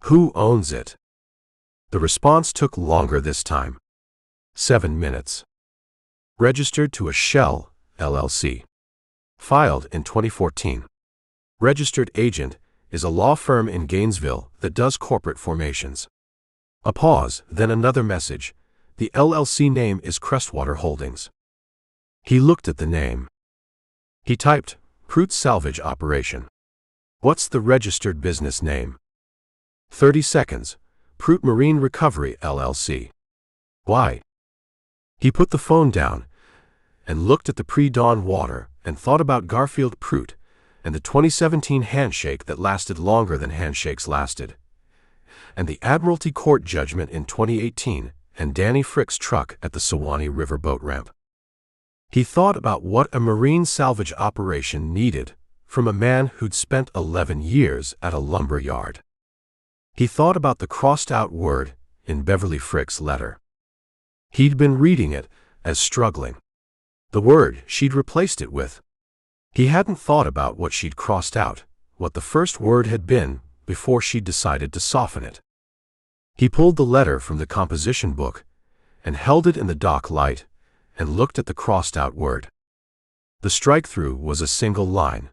Who owns it?" The response took longer this time. 7 minutes. Registered to a Shell, LLC. Filed in 2014. Registered agent is a law firm in Gainesville that does corporate formations. A pause, then another message. The LLC name is Crestwater Holdings. He looked at the name. He typed, Pruitt Salvage Operation. What's the registered business name? 30 seconds. Pruitt Marine Recovery, LLC. Why? He put the phone down and looked at the pre-dawn water and thought about Garfield Pruitt and the 2017 handshake that lasted longer than handshakes lasted, and the Admiralty Court judgment in 2018 and Danny Frick's truck at the Suwannee River boat ramp. He thought about what a marine salvage operation needed from a man who'd spent 11 years at a lumber yard. He thought about the crossed-out word in Beverly Frick's letter. He'd been reading it as struggling. The word she'd replaced it with. He hadn't thought about what she'd crossed out, what the first word had been, before she'd decided to soften it. He pulled the letter from the composition book and held it in the dock light and looked at the crossed-out word. The strike-through was a single line,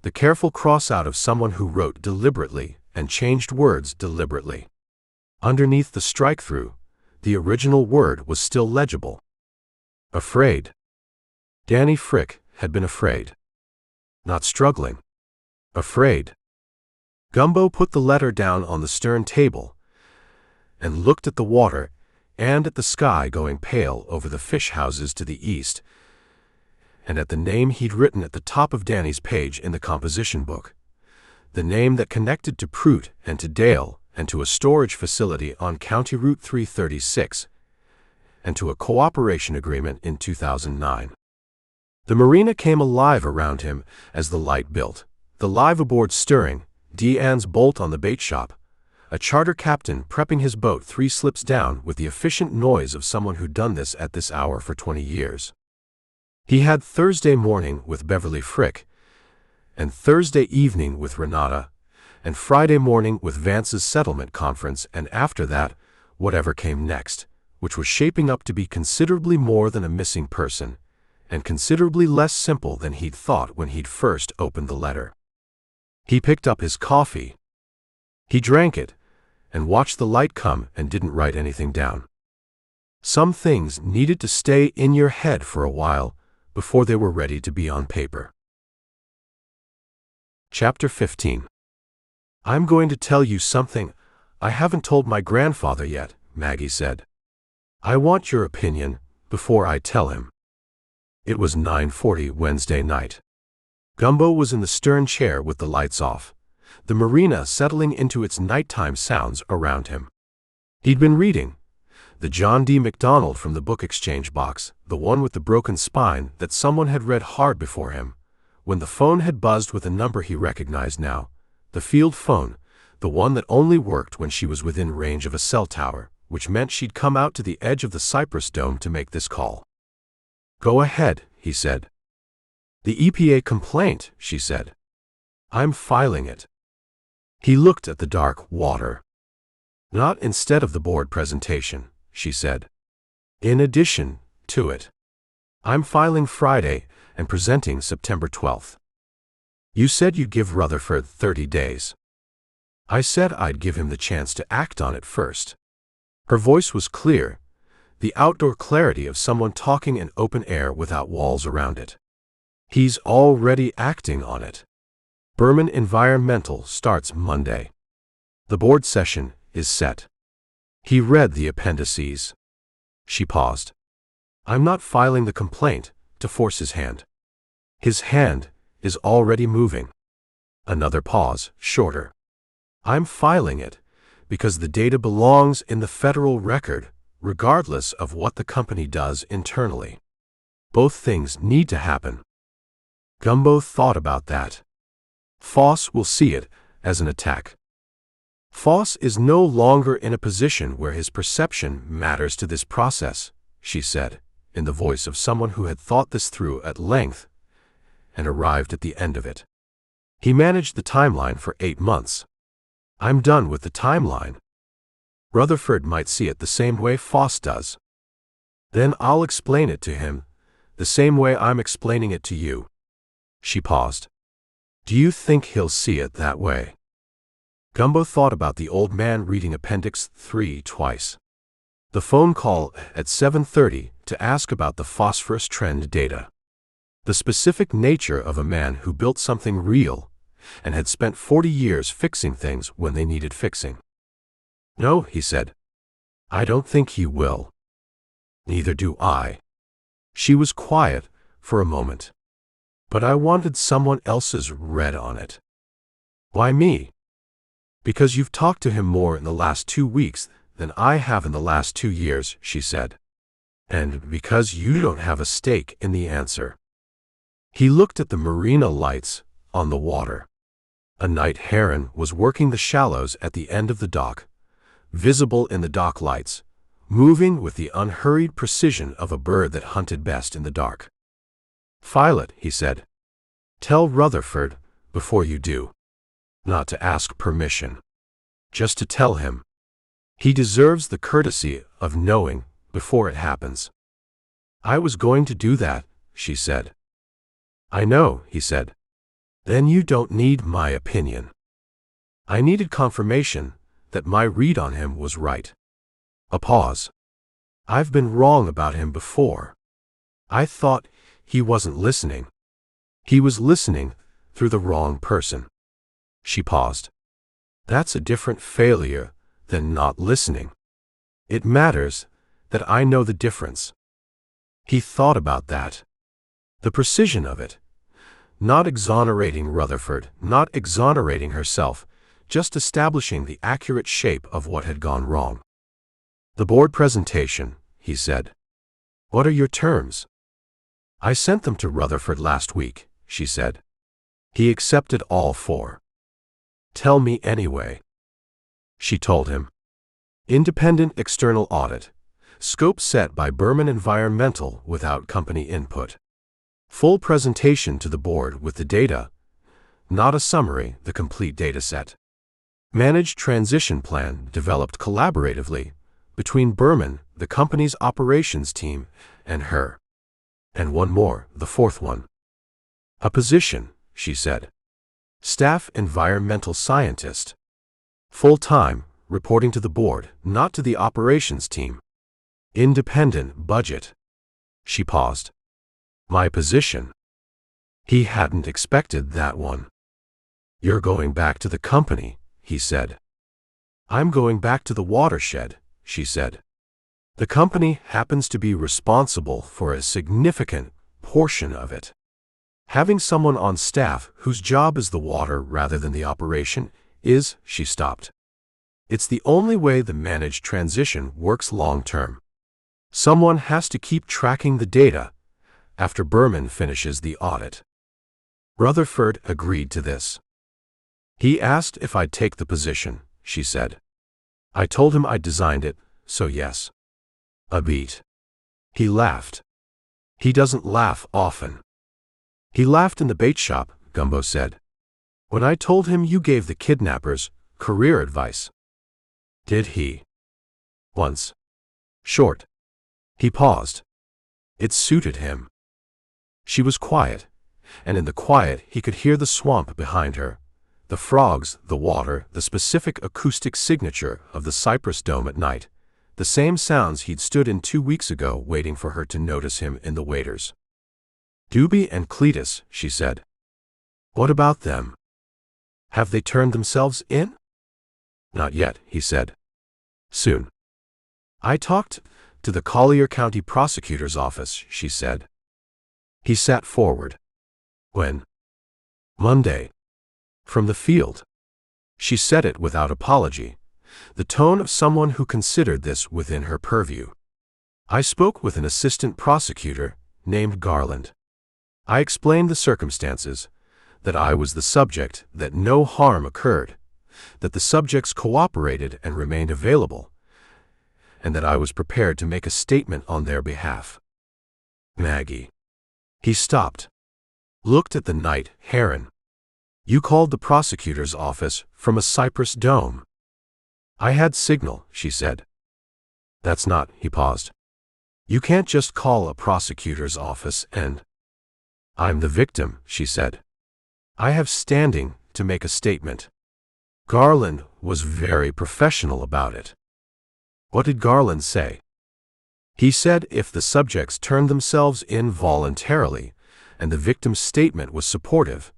the careful cross-out of someone who wrote deliberately and changed words deliberately. Underneath the strike-through, the original word was still legible. Afraid. Danny Frick had been afraid. Not struggling. Afraid. Gumbo put the letter down on the stern table and looked at the water and at the sky going pale over the fish houses to the east, and at the name he'd written at the top of Danny's page in the composition book, the name that connected to Pruitt and to Dale and to a storage facility on County Route 336, and to a cooperation agreement in 2009. The marina came alive around him as the light built, the live aboard stirring, Deanne's bolt on the bait shop, a charter captain prepping his boat 3 slips down with the efficient noise of someone who'd done this at this hour for 20 years. He had Thursday morning with Beverly Frick, and Thursday evening with Renata, and Friday morning with Vance's settlement conference, and after that, whatever came next, which was shaping up to be considerably more than a missing person, and considerably less simple than he'd thought when he'd first opened the letter. He picked up his coffee. He drank it, and watched the light come and didn't write anything down. Some things needed to stay in your head for a while before they were ready to be on paper. Chapter 15. I'm going to tell you something I haven't told my grandfather yet, Maggie said. I want your opinion before I tell him. It was 9:40 Wednesday night. Gumbo was in the stern chair with the lights off, the marina settling into its nighttime sounds around him. He'd been reading the John D. MacDonald from the book exchange box, the one with the broken spine that someone had read hard before him, when the phone had buzzed with a number he recognized now, the field phone, the one that only worked when she was within range of a cell tower, which meant she'd come out to the edge of the Cypress Dome to make this call. "Go ahead," he said. "The EPA complaint," she said. "I'm filing it." He looked at the dark water. "Not instead of the board presentation," she said. "In addition to it. I'm filing Friday and presenting September 12th. You said you'd give Rutherford 30 days. I said I'd give him the chance to act on it first." Her voice was clear, the outdoor clarity of someone talking in open air without walls around it. "He's already acting on it. Berman Environmental starts Monday. The board session is set." He read the appendices. She paused. "I'm not filing the complaint to force his hand. His hand is already moving." Another pause, shorter. "I'm filing it because the data belongs in the federal record, regardless of what the company does internally. Both things need to happen." Gumbo thought about that. Foss will see it as an attack. Foss is no longer in a position where his perception matters to this process, she said, in the voice of someone who had thought this through at length and arrived at the end of it. He managed the timeline for 8 months. "I'm done with the timeline. Rutherford might see it the same way Foss does. Then I'll explain it to him, the same way I'm explaining it to you." She paused. "Do you think he'll see it that way?" Gumbo thought about the old man reading Appendix 3 twice. The phone call at 7:30 to ask about the phosphorus trend data. The specific nature of a man who built something real and had spent 40 years fixing things when they needed fixing. "No," he said. "I don't think he will." "Neither do I." She was quiet for a moment. "But I wanted someone else's read on it." "Why me?" "Because you've talked to him more in the last 2 weeks than I have in the last 2 years, she said. "And because you don't have a stake in the answer." He looked at the marina lights on the water. A night heron was working the shallows at the end of the dock, visible in the dock lights, moving with the unhurried precision of a bird that hunted best in the dark. "File it," he said. "Tell Rutherford before you do. Not to ask permission. Just to tell him. He deserves the courtesy of knowing before it happens." "I was going to do that," she said. "I know," he said. "Then you don't need my opinion." "I needed confirmation that my read on him was right." A pause. "I've been wrong about him before. I thought he wasn't listening. He was listening through the wrong person." She paused. "That's a different failure than not listening. It matters that I know the difference." He thought about that. The precision of it. Not exonerating Rutherford, not exonerating herself, just establishing the accurate shape of what had gone wrong. "The board presentation," he said. "What are your terms?" "I sent them to Rutherford last week," she said. "He accepted all 4. "Tell me anyway." She told him. Independent external audit. Scope set by Berman Environmental without company input. Full presentation to the board with the data. Not a summary, the complete data set. Managed transition plan developed collaboratively between Berman, the company's operations team, and her. And one more, the 4th one. "A position," she said. "Staff environmental scientist. Full-time, reporting to the board, not to the operations team. Independent budget." She paused. "My position." He hadn't expected that one. "You're going back to the company," he said. "I'm going back to the watershed," she said. "The company happens to be responsible for a significant portion of it." Having someone on staff whose job is the water rather than the operation is, she stopped. It's the only way the managed transition works long-term. Someone has to keep tracking the data after Berman finishes the audit. Rutherford agreed to this. He asked if I'd take the position, she said. I told him I'd designed it, so yes. A beat. He laughed. He doesn't laugh often. He laughed in the bait shop, Gumbo said. When I told him you gave the kidnappers career advice. Did he? Once. Short. He paused. It suited him. She was quiet, and in the quiet he could hear the swamp behind her, the frogs, the water, the specific acoustic signature of the cypress dome at night, the same sounds he'd stood in 2 weeks ago waiting for her to notice him in the waiters. Doobie and Cletus, she said. What about them? Have they turned themselves in? Not yet, he said. Soon. I talked to the Collier County Prosecutor's office, she said. He sat forward. When? Monday. From the field. She said it without apology, the tone of someone who considered this within her purview. I spoke with an assistant prosecutor named Garland. I explained the circumstances, that I was the subject, that no harm occurred, that the subjects cooperated and remained available, and that I was prepared to make a statement on their behalf. Maggie. He stopped. Looked at the night heron. You called the prosecutor's office from a cypress dome. I had signal, she said. That's not, he paused. You can't just call a prosecutor's office and... I'm the victim, she said. I have standing to make a statement. Garland was very professional about it. What did Garland say? He said if the subjects turned themselves in voluntarily, and the victim's statement was supportive,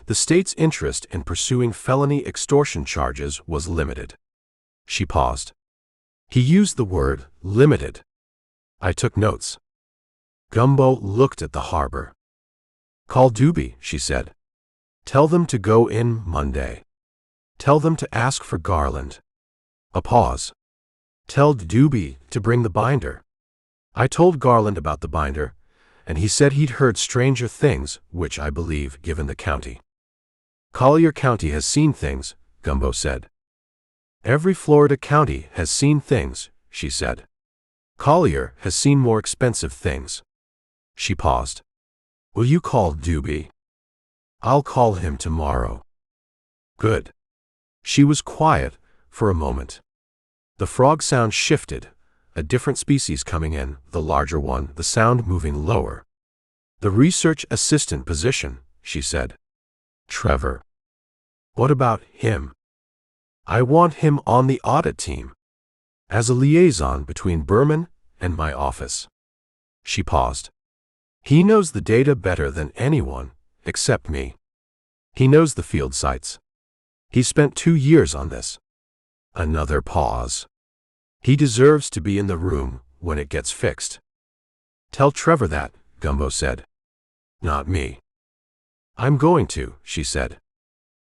the state's interest in pursuing felony extortion charges was limited. She paused. He used the word limited. I took notes. Gumbo looked at the harbor. Call Doobie, she said. Tell them to go in Monday. Tell them to ask for Garland. A pause. Tell Doobie to bring the binder. I told Garland about the binder, and he said he'd heard stranger things, which I believe, given the county. Collier County has seen things, Gumbo said. Every Florida county has seen things, she said. Collier has seen more expensive things. She paused. Will you call Doobie? I'll call him tomorrow. Good. She was quiet for a moment. The frog sound shifted, a different species coming in, the larger one, the sound moving lower. The research assistant position, she said. Trevor. What about him? I want him on the audit team, as a liaison between Berman and my office. She paused. He knows the data better than anyone, except me. He knows the field sites. He spent 2 years on this. Another pause. He deserves to be in the room when it gets fixed. Tell Trevor that, Gumbo said. Not me. I'm going to, she said.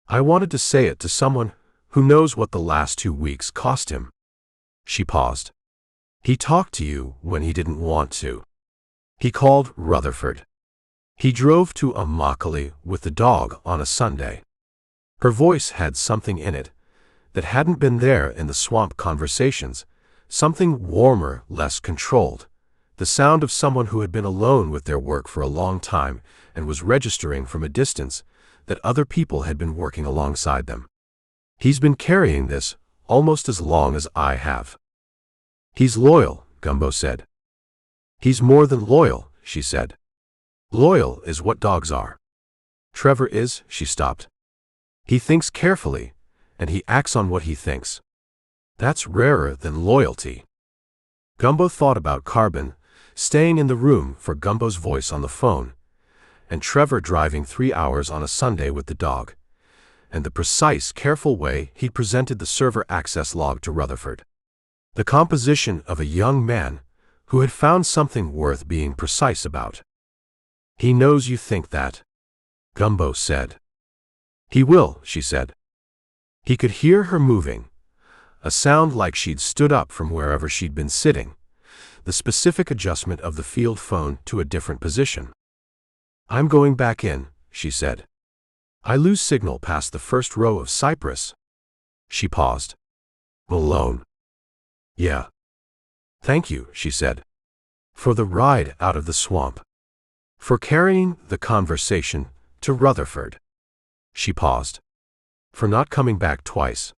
I wanted to say it to someone who knows what the last 2 weeks cost him. She paused. He talked to you when he didn't want to. He called Rutherford. He drove to Immokalee with the dog on a Sunday. Her voice had something in it that hadn't been there in the swamp conversations, something warmer, less controlled, the sound of someone who had been alone with their work for a long time and was registering from a distance that other people had been working alongside them. He's been carrying this almost as long as I have. He's loyal, Gumbo said. He's more than loyal, she said. Loyal is what dogs are. Trevor is, she stopped. He thinks carefully, and he acts on what he thinks. That's rarer than loyalty. Gumbo thought about Carbon staying in the room for Gumbo's voice on the phone, and Trevor driving 3 hours on a Sunday with the dog, and the precise, careful way he'd presented the server access log to Rutherford. The composition of a young man who had found something worth being precise about. He knows you think that, Gumbo said. He will, she said. He could hear her moving, a sound like she'd stood up from wherever she'd been sitting, the specific adjustment of the field phone to a different position. I'm going back in, she said. I lose signal past the first row of cypress. She paused. Malone. Yeah. Thank you, she said. For the ride out of the swamp. For carrying the conversation to Rutherford. She paused. For not coming back twice.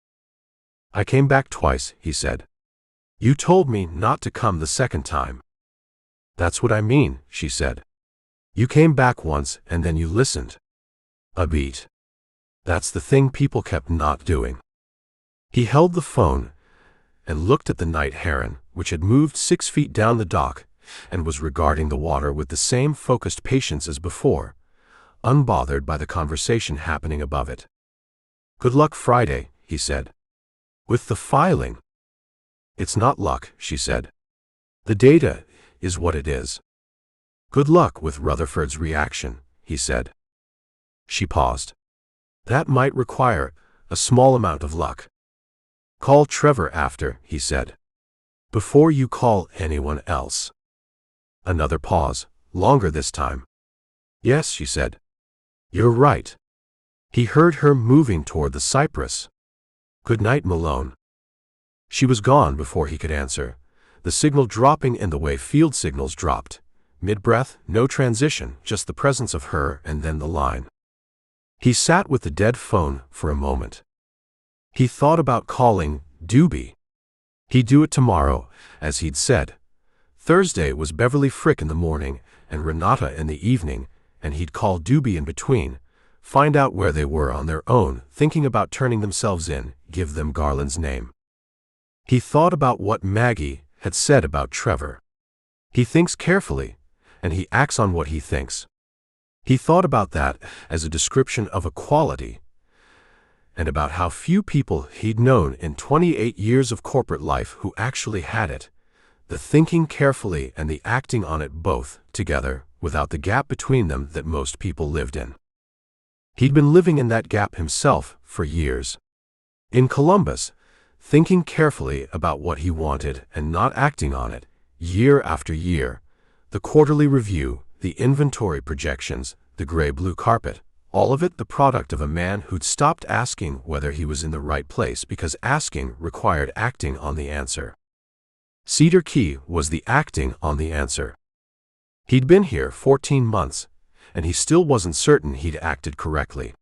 I came back twice, he said. You told me not to come the second time. That's what I mean, she said. You came back once and then you listened. A beat. That's the thing people kept not doing. He held the phone and looked at the night heron, which had moved 6 feet down the dock and was regarding the water with the same focused patience as before, unbothered by the conversation happening above it. Good luck Friday, he said. With the filing. It's not luck, she said. The data is what it is. Good luck with Rutherford's reaction, he said. She paused. That might require a small amount of luck. Call Trevor after, he said. Before you call anyone else. Another pause, longer this time. Yes, she said. You're right. He heard her moving toward the cypress. Good night, Malone. She was gone before he could answer, the signal dropping in the way field signals dropped. Mid-breath, no transition, just the presence of her and then the line. He sat with the dead phone for a moment. He thought about calling Doobie. He'd do it tomorrow, as he'd said. Thursday was Beverly Frick in the morning and Renata in the evening, and he'd call Doobie in between, find out where they were on their own, thinking about turning themselves in, give them Garland's name. He thought about what Maggie had said about Trevor. He thinks carefully, and he acts on what he thinks. He thought about that as a description of a quality, and about how few people he'd known in 28 years of corporate life who actually had it, the thinking carefully and the acting on it both together, without the gap between them that most people lived in. He'd been living in that gap himself for years. In Columbus, thinking carefully about what he wanted and not acting on it, year after year, the quarterly review, the inventory projections, the gray-blue carpet, all of it the product of a man who'd stopped asking whether he was in the right place because asking required acting on the answer. Cedar Key was the acting on the answer. He'd been here 14 months, and he still wasn't certain he'd acted correctly.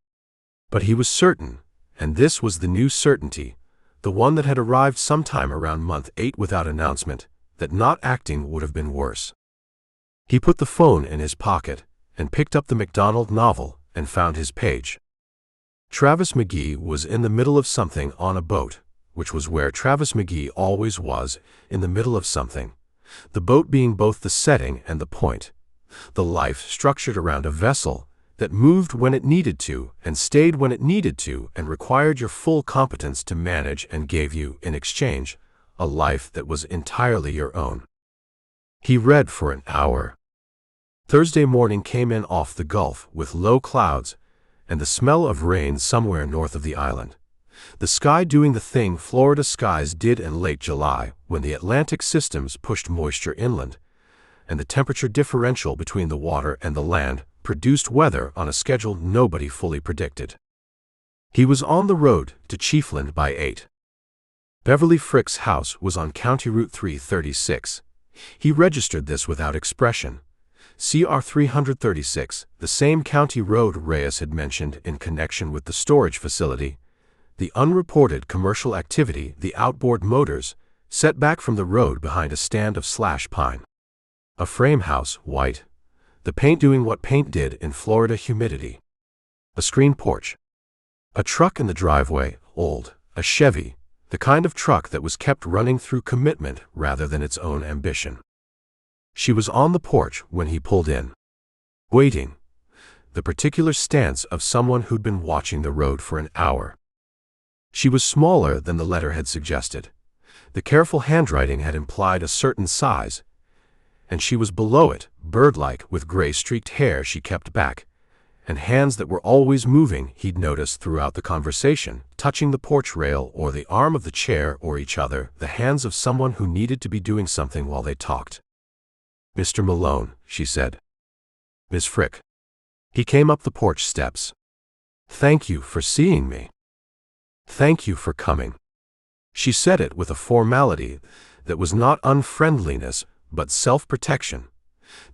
But he was certain, and this was the new certainty, the one that had arrived sometime around month 8 without announcement, that not acting would have been worse. He put the phone in his pocket and picked up the MacDonald novel and found his page. Travis McGee was in the middle of something on a boat, which was where Travis McGee always was, in the middle of something, the boat being both the setting and the point, the life structured around a vessel that moved when it needed to and stayed when it needed to and required your full competence to manage and gave you, in exchange, a life that was entirely your own. He read for an hour. Thursday morning came in off the Gulf with low clouds and the smell of rain somewhere north of the island. The sky doing the thing Florida skies did in late July when the Atlantic systems pushed moisture inland, and the temperature differential between the water and the land produced weather on a schedule nobody fully predicted. He was on the road to Chiefland by 8. Beverly Frick's house was on County Route 336. He registered this without expression. CR 336, the same county road Reyes had mentioned in connection with the storage facility, the unreported commercial activity, the outboard motors, set back from the road behind a stand of slash pine. A frame house, white, the paint doing what paint did in Florida humidity. A screen porch. A truck in the driveway, old, a Chevy, the kind of truck that was kept running through commitment rather than its own ambition. She was on the porch when he pulled in. Waiting. The particular stance of someone who'd been watching the road for an hour. She was smaller than the letter had suggested. The careful handwriting had implied a certain size, and she was below it, bird-like with gray-streaked hair she kept back, and hands that were always moving he'd noticed throughout the conversation, touching the porch rail or the arm of the chair or each other, the hands of someone who needed to be doing something while they talked. "Mr. Malone," she said. "Miss Frick." He came up the porch steps. "Thank you for seeing me. Thank you for coming." She said it with a formality that was not unfriendliness but self-protection,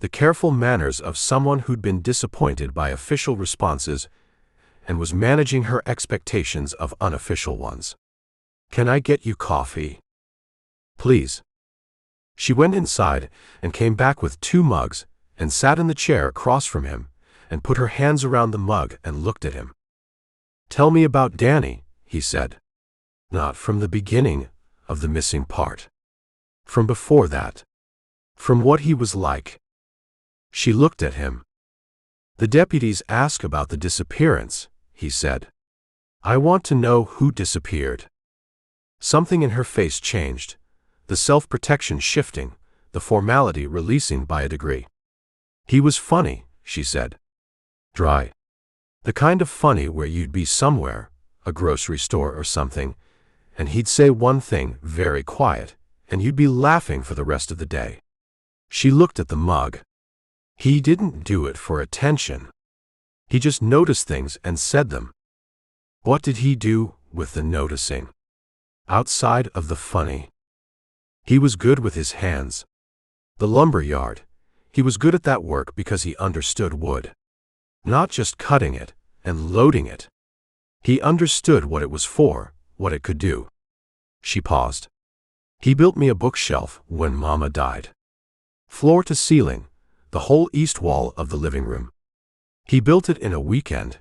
the careful manners of someone who'd been disappointed by official responses and was managing her expectations of unofficial ones. "Can I get you coffee?" "Please." She went inside and came back with 2 mugs and sat in the chair across from him and put her hands around the mug and looked at him. "Tell me about Danny," he said. "Not from the beginning of the missing part. From before that. From what he was like." She looked at him. "The deputies ask about the disappearance," he said. "I want to know who disappeared." Something in her face changed, the self-protection shifting, the formality releasing by a degree. "He was funny," she said. "Dry. The kind of funny where you'd be somewhere, a grocery store or something, and he'd say one thing, very quiet, and you'd be laughing for the rest of the day." She looked at the mug. "He didn't do it for attention. He just noticed things and said them." What did he do with the noticing? Outside of the funny. He was good with his hands. The lumber yard. He was good at that work because he understood wood. Not just cutting it and loading it. He understood what it was for, what it could do. She paused. "He built me a bookshelf when Mama died. Floor to ceiling, the whole east wall of the living room. He built it in a weekend,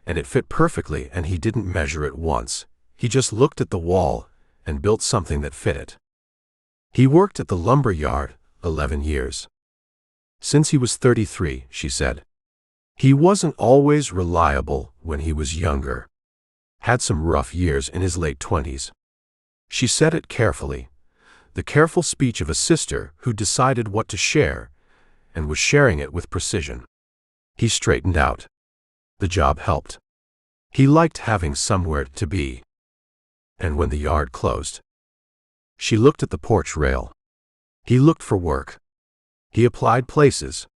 and it fit perfectly, and he didn't measure it once. He just looked at the wall and built something that fit it. He worked at the lumber yard 11 years. Since he was 33, she said. He wasn't always reliable when he was younger. Had some rough years in his late 20s. She said it carefully, the careful speech of a sister who decided what to share and was sharing it with precision. He straightened out. The job helped. He liked having somewhere to be. And when the yard closed, she looked at the porch rail. He looked for work. He applied places.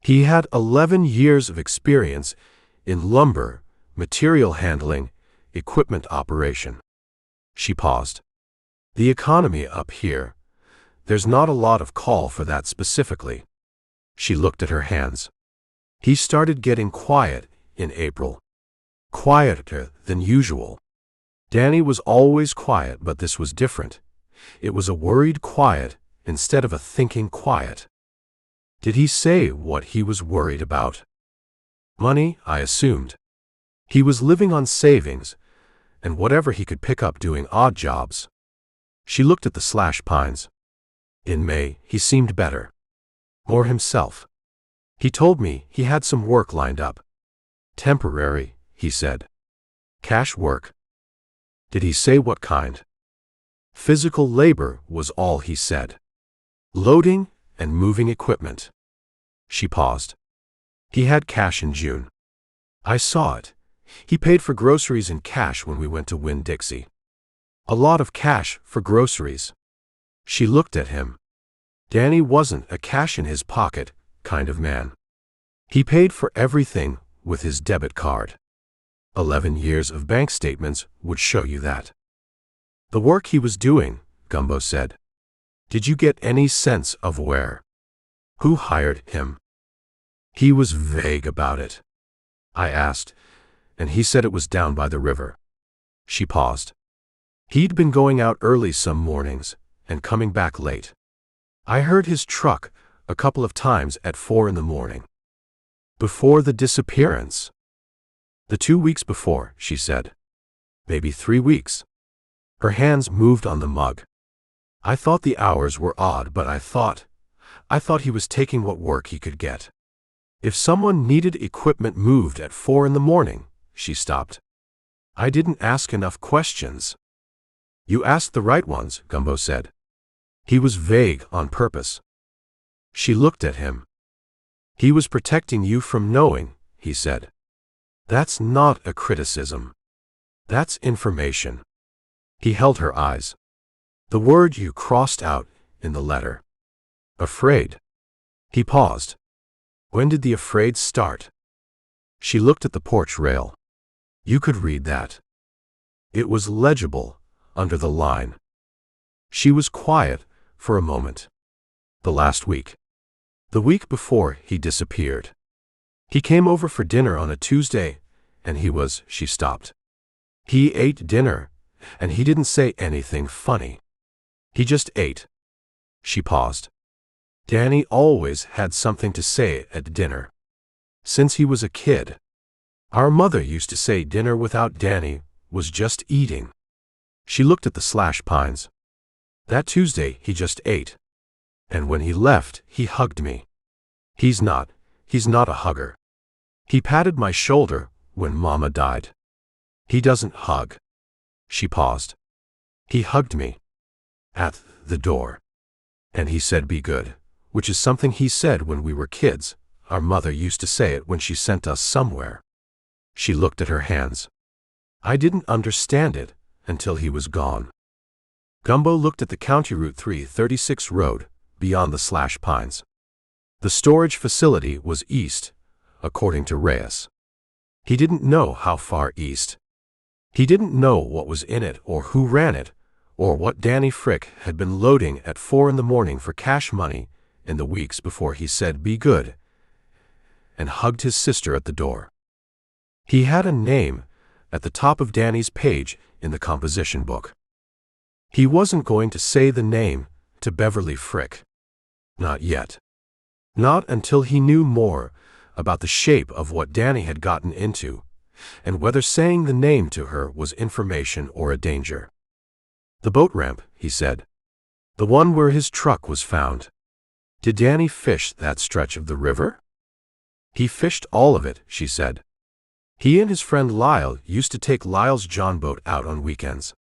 He had 11 years of experience in lumber, material handling, equipment operation. She paused. The economy up here, there's not a lot of call for that specifically. She looked at her hands. He started getting quiet in April. Quieter than usual. Danny was always quiet, but this was different. It was a worried quiet instead of a thinking quiet. Did he say what he was worried about? Money, I assumed. He was living on savings and whatever he could pick up doing odd jobs. She looked at the slash pines. In May, he seemed better. More himself. He told me he had some work lined up. Temporary, he said. Cash work. Did he say what kind? Physical labor was all he said. Loading and moving equipment. She paused. He had cash in June. I saw it. He paid for groceries in cash when we went to Winn-Dixie. A lot of cash for groceries. She looked at him. Danny wasn't a cash in his pocket kind of man. He paid for everything with his debit card. 11 years of bank statements would show you that. The work he was doing, Gumbo said. Did you get any sense of where? Who hired him? He was vague about it. I asked, and he said it was down by the river. She paused. He'd been going out early some mornings and coming back late. I heard his truck a couple of times at 4 in the morning. Before the disappearance. The 2 weeks before, she said. Maybe 3 weeks. Her hands moved on the mug. I thought the hours were odd, but I thought he was taking what work he could get. If someone needed equipment moved at 4 in the morning, she stopped. I didn't ask enough questions. You asked the right ones, Gumbo said. He was vague on purpose. She looked at him. He was protecting you from knowing, he said. That's not a criticism. That's information. He held her eyes. The word you crossed out in the letter. Afraid. He paused. When did the afraid start? She looked at the porch rail. You could read that. It was legible under the line. She was quiet for a moment. The last week. The week before he disappeared. He came over for dinner on a Tuesday, and she stopped. He ate dinner, and he didn't say anything funny. He just ate. She paused. Danny always had something to say at dinner. Since he was a kid. Our mother used to say dinner without Danny was just eating. She looked at the slash pines. That Tuesday he just ate. And when he left, he hugged me. He's not a hugger. He patted my shoulder when Mama died. He doesn't hug. She paused. He hugged me. At the door. And he said be good, which is something he said when we were kids. Our mother used to say it when she sent us somewhere. She looked at her hands. I didn't understand it until he was gone. Gumbo looked at the County Route 336 road, beyond the slash pines. The storage facility was east, according to Reyes. He didn't know how far east. He didn't know what was in it or who ran it, or what Danny Frick had been loading at 4 in the morning for cash money in the weeks before he said be good and hugged his sister at the door. He had a name at the top of Danny's page in the composition book. He wasn't going to say the name to Beverly Frick. Not yet. Not until he knew more about the shape of what Danny had gotten into, and whether saying the name to her was information or a danger. The boat ramp, he said. The one where his truck was found. Did Danny fish that stretch of the river? He fished all of it, she said. He and his friend Lyle used to take Lyle's John boat out on weekends.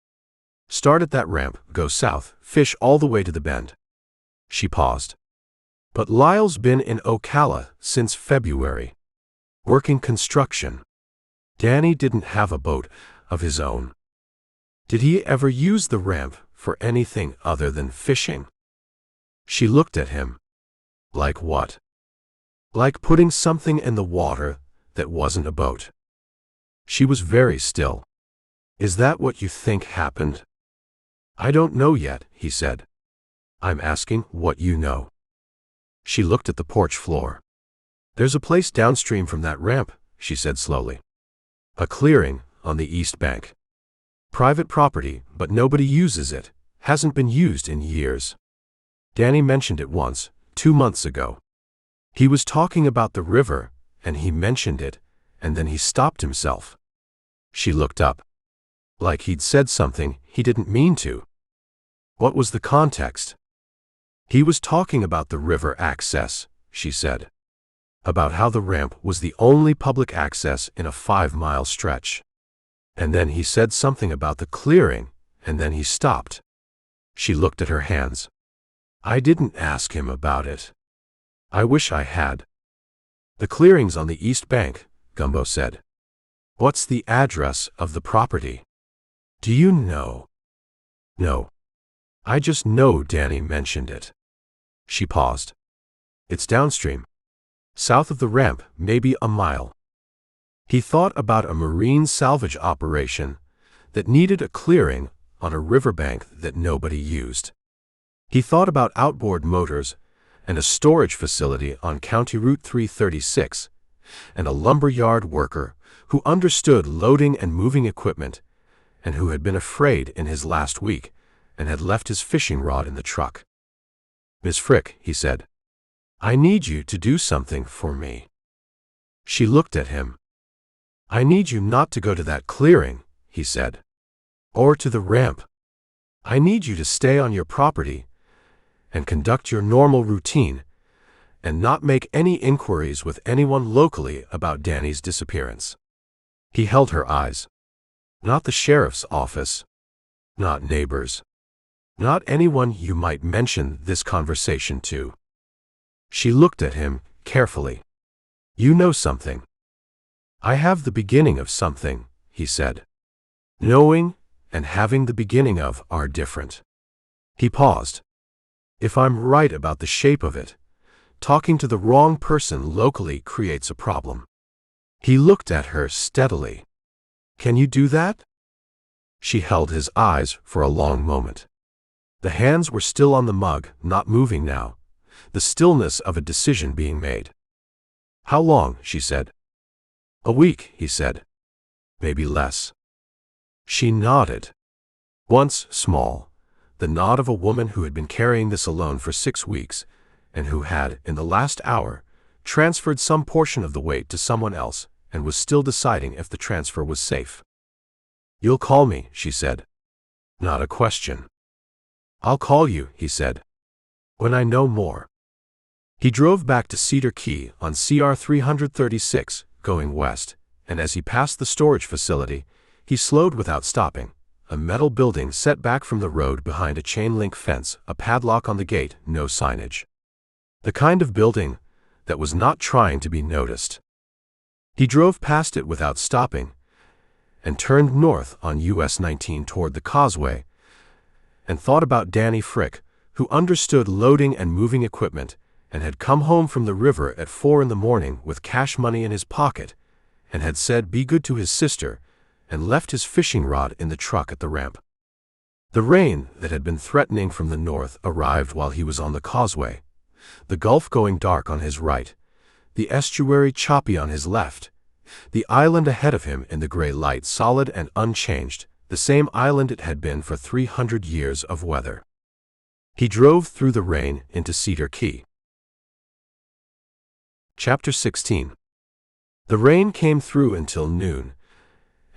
Start at that ramp, go south, fish all the way to the bend. She paused. But Lyle's been in Ocala since February. Working construction. Danny didn't have a boat of his own. Did he ever use the ramp for anything other than fishing? She looked at him. Like what? Like putting something in the water that wasn't a boat. She was very still. Is that what you think happened? I don't know yet, he said. I'm asking what you know. She looked at the porch floor. There's a place downstream from that ramp, she said slowly. A clearing on the east bank. Private property, but nobody uses it. Hasn't been used in years. Danny mentioned it once, 2 months ago. He was talking about the river, and he mentioned it, and then he stopped himself. She looked up. Like he'd said something he didn't mean to. What was the context? He was talking about the river access, she said. About how the ramp was the only public access in a 5-mile stretch. And then he said something about the clearing, and then he stopped. She looked at her hands. I didn't ask him about it. I wish I had. The clearing's on the east bank, Gumbo said. What's the address of the property? Do you know? No. I just know Danny mentioned it. She paused. It's downstream. South of the ramp, maybe a mile. He thought about a marine salvage operation that needed a clearing on a riverbank that nobody used. He thought about outboard motors and a storage facility on County Route 336 and a lumberyard worker who understood loading and moving equipment and who had been afraid in his last week and had left his fishing rod in the truck. Miss Frick, he said, I need you to do something for me. She looked at him. I need you not to go to that clearing, he said. Or to the ramp. I need you to stay on your property and conduct your normal routine and not make any inquiries with anyone locally about Danny's disappearance. He held her eyes. Not the sheriff's office. Not neighbors. Not anyone you might mention this conversation to. She looked at him carefully. You know something. I have the beginning of something, he said. Knowing and having the beginning of are different. He paused. If I'm right about the shape of it, talking to the wrong person locally creates a problem. He looked at her steadily. Can you do that? She held his eyes for a long moment. The hands were still on the mug, not moving now, the stillness of a decision being made. How long? She said. A week, he said. Maybe less. She nodded. Once small, the nod of a woman who had been carrying this alone for 6 weeks, and who had, in the last hour, transferred some portion of the weight to someone else and was still deciding if the transfer was safe. You'll call me, she said. Not a question. I'll call you, he said, when I know more. He drove back to Cedar Key on CR 336, going west, and as he passed the storage facility, he slowed without stopping. A metal building set back from the road behind a chain-link fence, a padlock on the gate, no signage. The kind of building that was not trying to be noticed. He drove past it without stopping and turned north on US 19 toward the causeway and thought about Danny Frick, who understood loading and moving equipment and had come home from the river at 4 in the morning with cash money in his pocket and had said be good to his sister and left his fishing rod in the truck at the ramp. The rain that had been threatening from the north arrived while he was on the causeway, the Gulf going dark on his right, the estuary choppy on his left, the island ahead of him in the gray light solid and unchanged, the same island it had been for 300 years of weather. He drove through the rain into Cedar Key. Chapter 16. The rain came through until noon,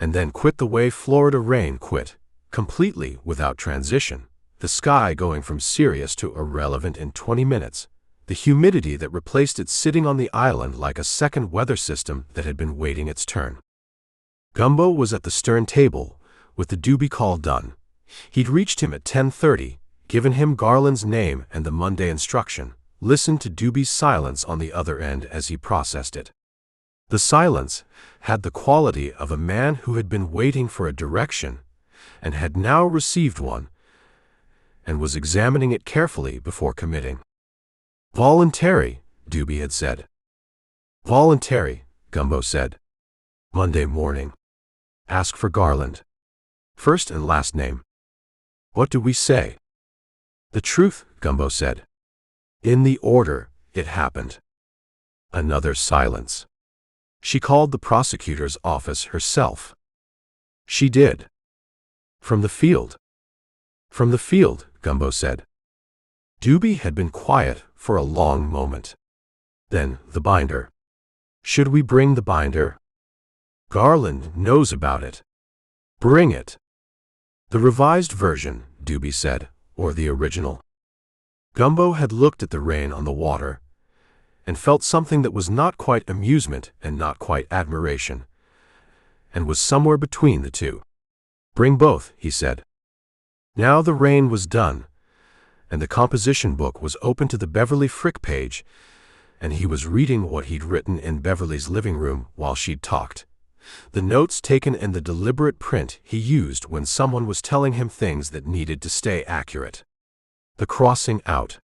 and then quit the way Florida rain quit, completely without transition, the sky going from serious to irrelevant in 20 minutes, the humidity that replaced it sitting on the island like a second weather system that had been waiting its turn. Gumbo was at the stern table, with the doobie call done. He'd reached him at 10:30, given him Garland's name and the Monday instruction, listened to Doobie's silence on the other end as he processed it. The silence had the quality of a man who had been waiting for a direction and had now received one and was examining it carefully before committing. Voluntary, Doobie had said. Voluntary, Gumbo said. Monday morning. Ask for Garland. First and last name. What do we say? The truth, Gumbo said. In the order it happened. Another silence. She called the prosecutor's office herself. She did. From the field. From the field, Gumbo said. Doobie had been quiet for a long moment. Then the binder. Should we bring the binder? Garland knows about it. Bring it. The revised version, Doobie said, or the original. Gumbo had looked at the rain on the water and felt something that was not quite amusement and not quite admiration, and was somewhere between the two. Bring both, he said. Now the rain was done, and the composition book was open to the Beverly Frick page, and he was reading what he'd written in Beverly's living room while she'd talked. The notes taken in the deliberate print he used when someone was telling him things that needed to stay accurate. The crossing out.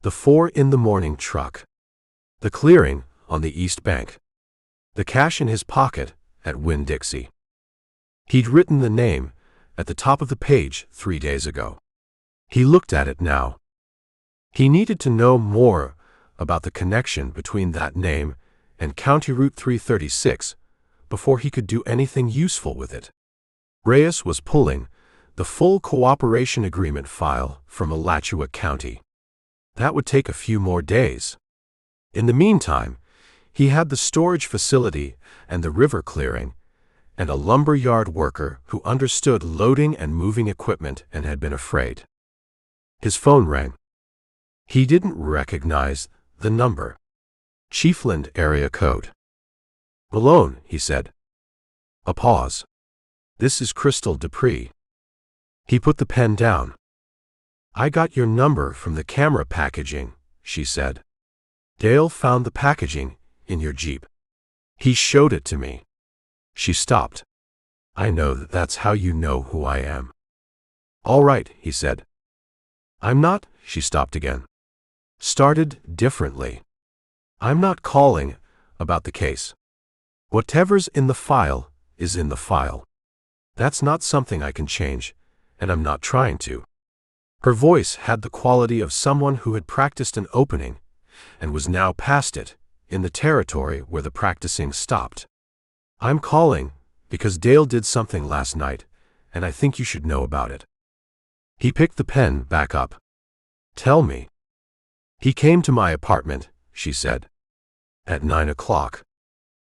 The 4 in the morning truck. The clearing on the East Bank. The cash in his pocket at Winn-Dixie. He'd written the name at the top of the page 3 days ago. He looked at it now. He needed to know more about the connection between that name and County Route 336 before he could do anything useful with it. Reyes was pulling the full cooperation agreement file from Alachua County. That would take a few more days. In the meantime, he had the storage facility and the river clearing, and a lumber yard worker who understood loading and moving equipment and had been afraid. His phone rang. He didn't recognize the number. Chiefland area code. Malone, he said. A pause. This is Crystal Dupree. He put the pen down. I got your number from the camera packaging, she said. Dale found the packaging in your Jeep. He showed it to me. She stopped. I know that's how you know who I am. All right, he said. I'm not, she stopped again. Started differently. I'm not calling about the case. Whatever's in the file is in the file. That's not something I can change, and I'm not trying to. Her voice had the quality of someone who had practiced an opening and was now past it, in the territory where the practicing stopped. I'm calling because Dale did something last night, and I think you should know about it. He picked the pen back up. Tell me. He came to my apartment, she said. At 9 o'clock.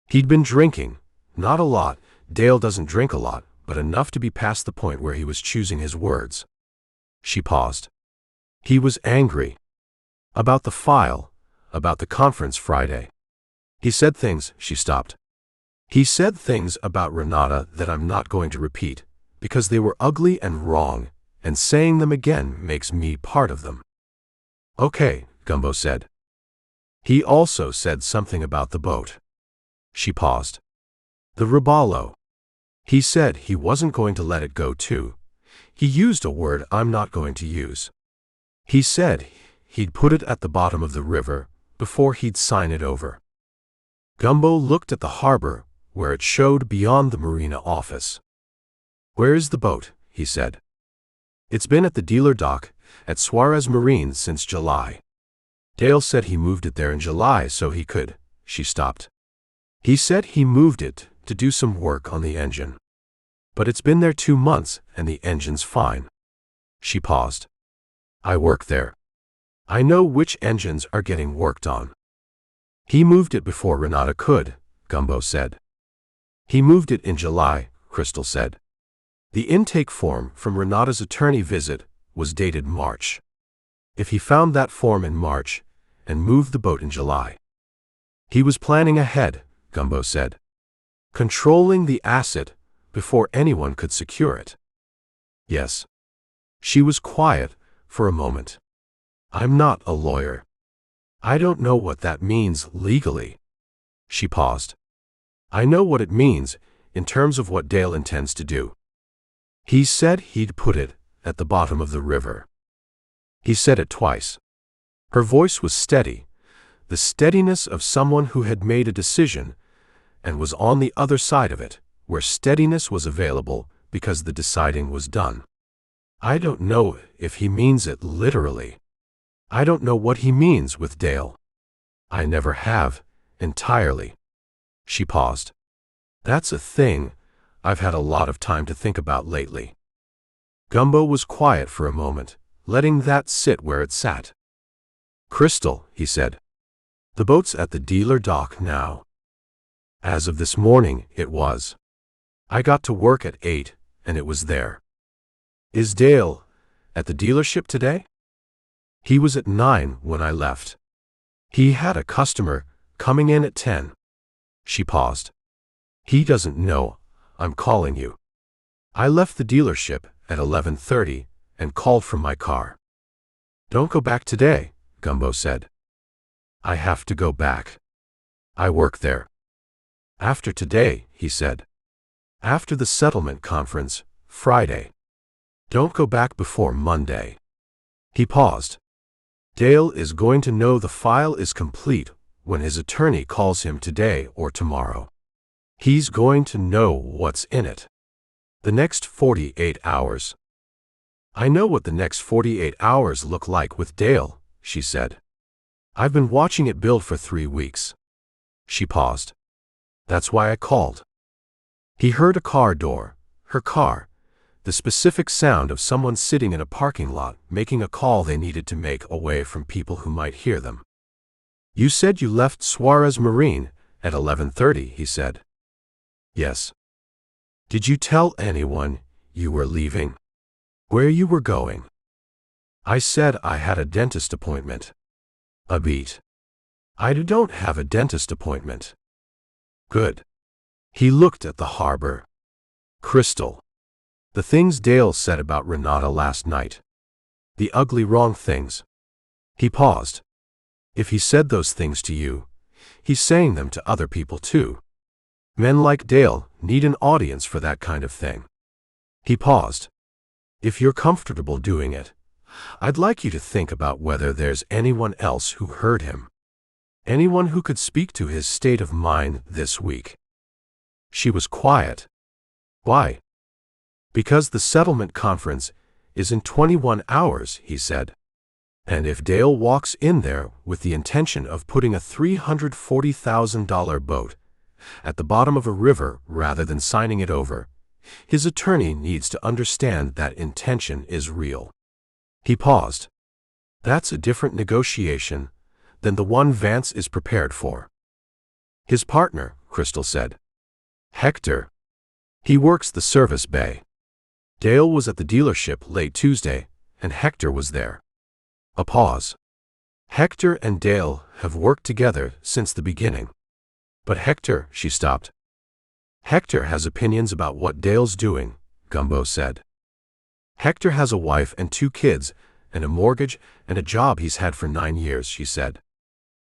He'd been drinking. Not a lot. Dale doesn't drink a lot, but enough to be past the point where he was choosing his words. She paused. He was angry. About the file, about the conference Friday. He said things, she stopped. He said things about Renata that I'm not going to repeat, because they were ugly and wrong, and saying them again makes me part of them. Okay, Gumbo said. He also said something about the boat. She paused. The Robalo. He said he wasn't going to let it go too. He used a word I'm not going to use. He said he'd put it at the bottom of the river before he'd sign it over. Gumbo looked at the harbor, where it showed beyond the marina office. Where is the boat? He said. It's been at the dealer dock at Suarez Marine since July. Dale said he moved it there in July so he could. She stopped. He said he moved it to do some work on the engine. But it's been there 2 months and the engine's fine. She paused. I work there. I know which engines are getting worked on. He moved it before Renata could, Gumbo said. He moved it in July, Crystal said. The intake form from Renata's attorney visit was dated March. If he found that form in March and moved the boat in July. He was planning ahead, Gumbo said. Controlling the asset before anyone could secure it. Yes. She was quiet for a moment. I'm not a lawyer. I don't know what that means legally. She paused. I know what it means in terms of what Dale intends to do. He said he'd put it at the bottom of the river. He said it twice. Her voice was steady, the steadiness of someone who had made a decision and was on the other side of it, where steadiness was available because the deciding was done. I don't know if he means it literally. I don't know what he means with Dale. I never have, entirely. She paused. That's a thing I've had a lot of time to think about lately. Gumbo was quiet for a moment, letting that sit where it sat. Crystal, he said. The boat's at the dealer dock now. As of this morning, it was. I got to work at 8, and it was there. Is Dale at the dealership today? He was at 9 when I left. He had a customer coming in at 10. She paused. He doesn't know I'm calling you. I left the dealership at 11:30 and called from my car. Don't go back today, Gumbo said. I have to go back. I work there. After today, he said. After the settlement conference, Friday. Don't go back before Monday. He paused. Dale is going to know the file is complete when his attorney calls him today or tomorrow. He's going to know what's in it. The next 48 hours. I know what the next 48 hours look like with Dale, she said. I've been watching it build for 3 weeks. She paused. That's why I called. He heard a car door, her car, the specific sound of someone sitting in a parking lot making a call they needed to make away from people who might hear them. You said you left Suarez Marine at 11:30, he said. Yes. Did you tell anyone you were leaving? Where you were going? I said I had a dentist appointment. A beat. I don't have a dentist appointment. Good. He looked at the harbor. Crystal. The things Dale said about Renata last night. The ugly wrong things. He paused. If he said those things to you, he's saying them to other people too. Men like Dale need an audience for that kind of thing. He paused. If you're comfortable doing it, I'd like you to think about whether there's anyone else who heard him. Anyone who could speak to his state of mind this week. She was quiet. Why? Because the settlement conference is in 21 hours, he said. And if Dale walks in there with the intention of putting a $340,000 boat at the bottom of a river rather than signing it over, his attorney needs to understand that intention is real. He paused. That's a different negotiation than the one Vance is prepared for. His partner, Crystal said. Hector. He works the service bay. Dale was at the dealership late Tuesday, and Hector was there. A pause. Hector and Dale have worked together since the beginning. But Hector, she stopped. Hector has opinions about what Dale's doing, Gumbo said. Hector has a wife and 2 kids, and a mortgage and a job he's had for 9 years, she said.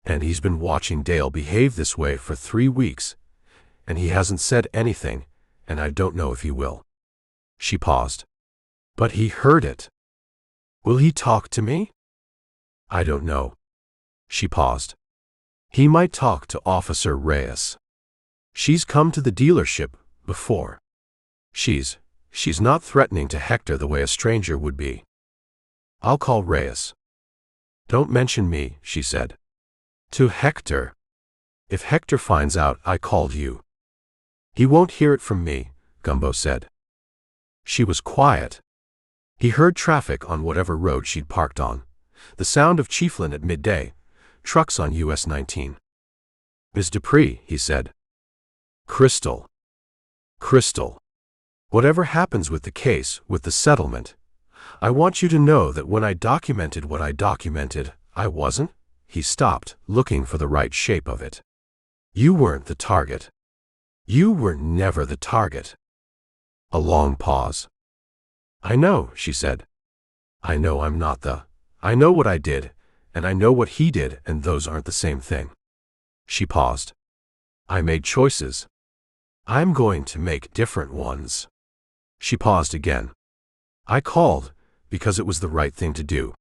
And he's been watching Dale behave this way for 3 weeks, and he hasn't said anything, and I don't know if he will. She paused. But he heard it. Will he talk to me? I don't know. She paused. He might talk to Officer Reyes. She's come to the dealership before. She's not threatening to Hector the way a stranger would be. I'll call Reyes. Don't mention me, she said. To Hector. If Hector finds out I called you. He won't hear it from me, Gumbo said. She was quiet. He heard traffic on whatever road she'd parked on, the sound of Chiefland at midday, trucks on US 19. Ms. Dupree, he said. Crystal. Crystal. Whatever happens with the case, with the settlement, I want you to know that when I documented what I documented, I wasn't. He stopped, looking for the right shape of it. You weren't the target. You were never the target. A long pause. I know, she said. I know I'm not the. I know what I did, and I know what he did, and those aren't the same thing. She paused. I made choices. I'm going to make different ones. She paused again. I called because it was the right thing to do.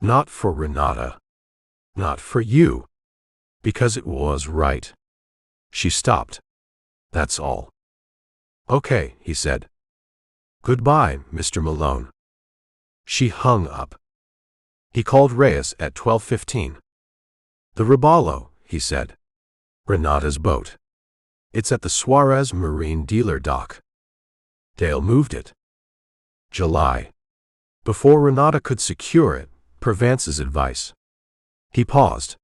Not for Renata. Not for you. Because it was right. She stopped. That's all. Okay, he said. Goodbye, Mr. Malone. She hung up. He called Reyes at 12:15. The Robalo, he said. Renata's boat. It's at the Suarez Marine Dealer dock. Dale moved it. July. Before Renata could secure it, per Vance's advice. He paused.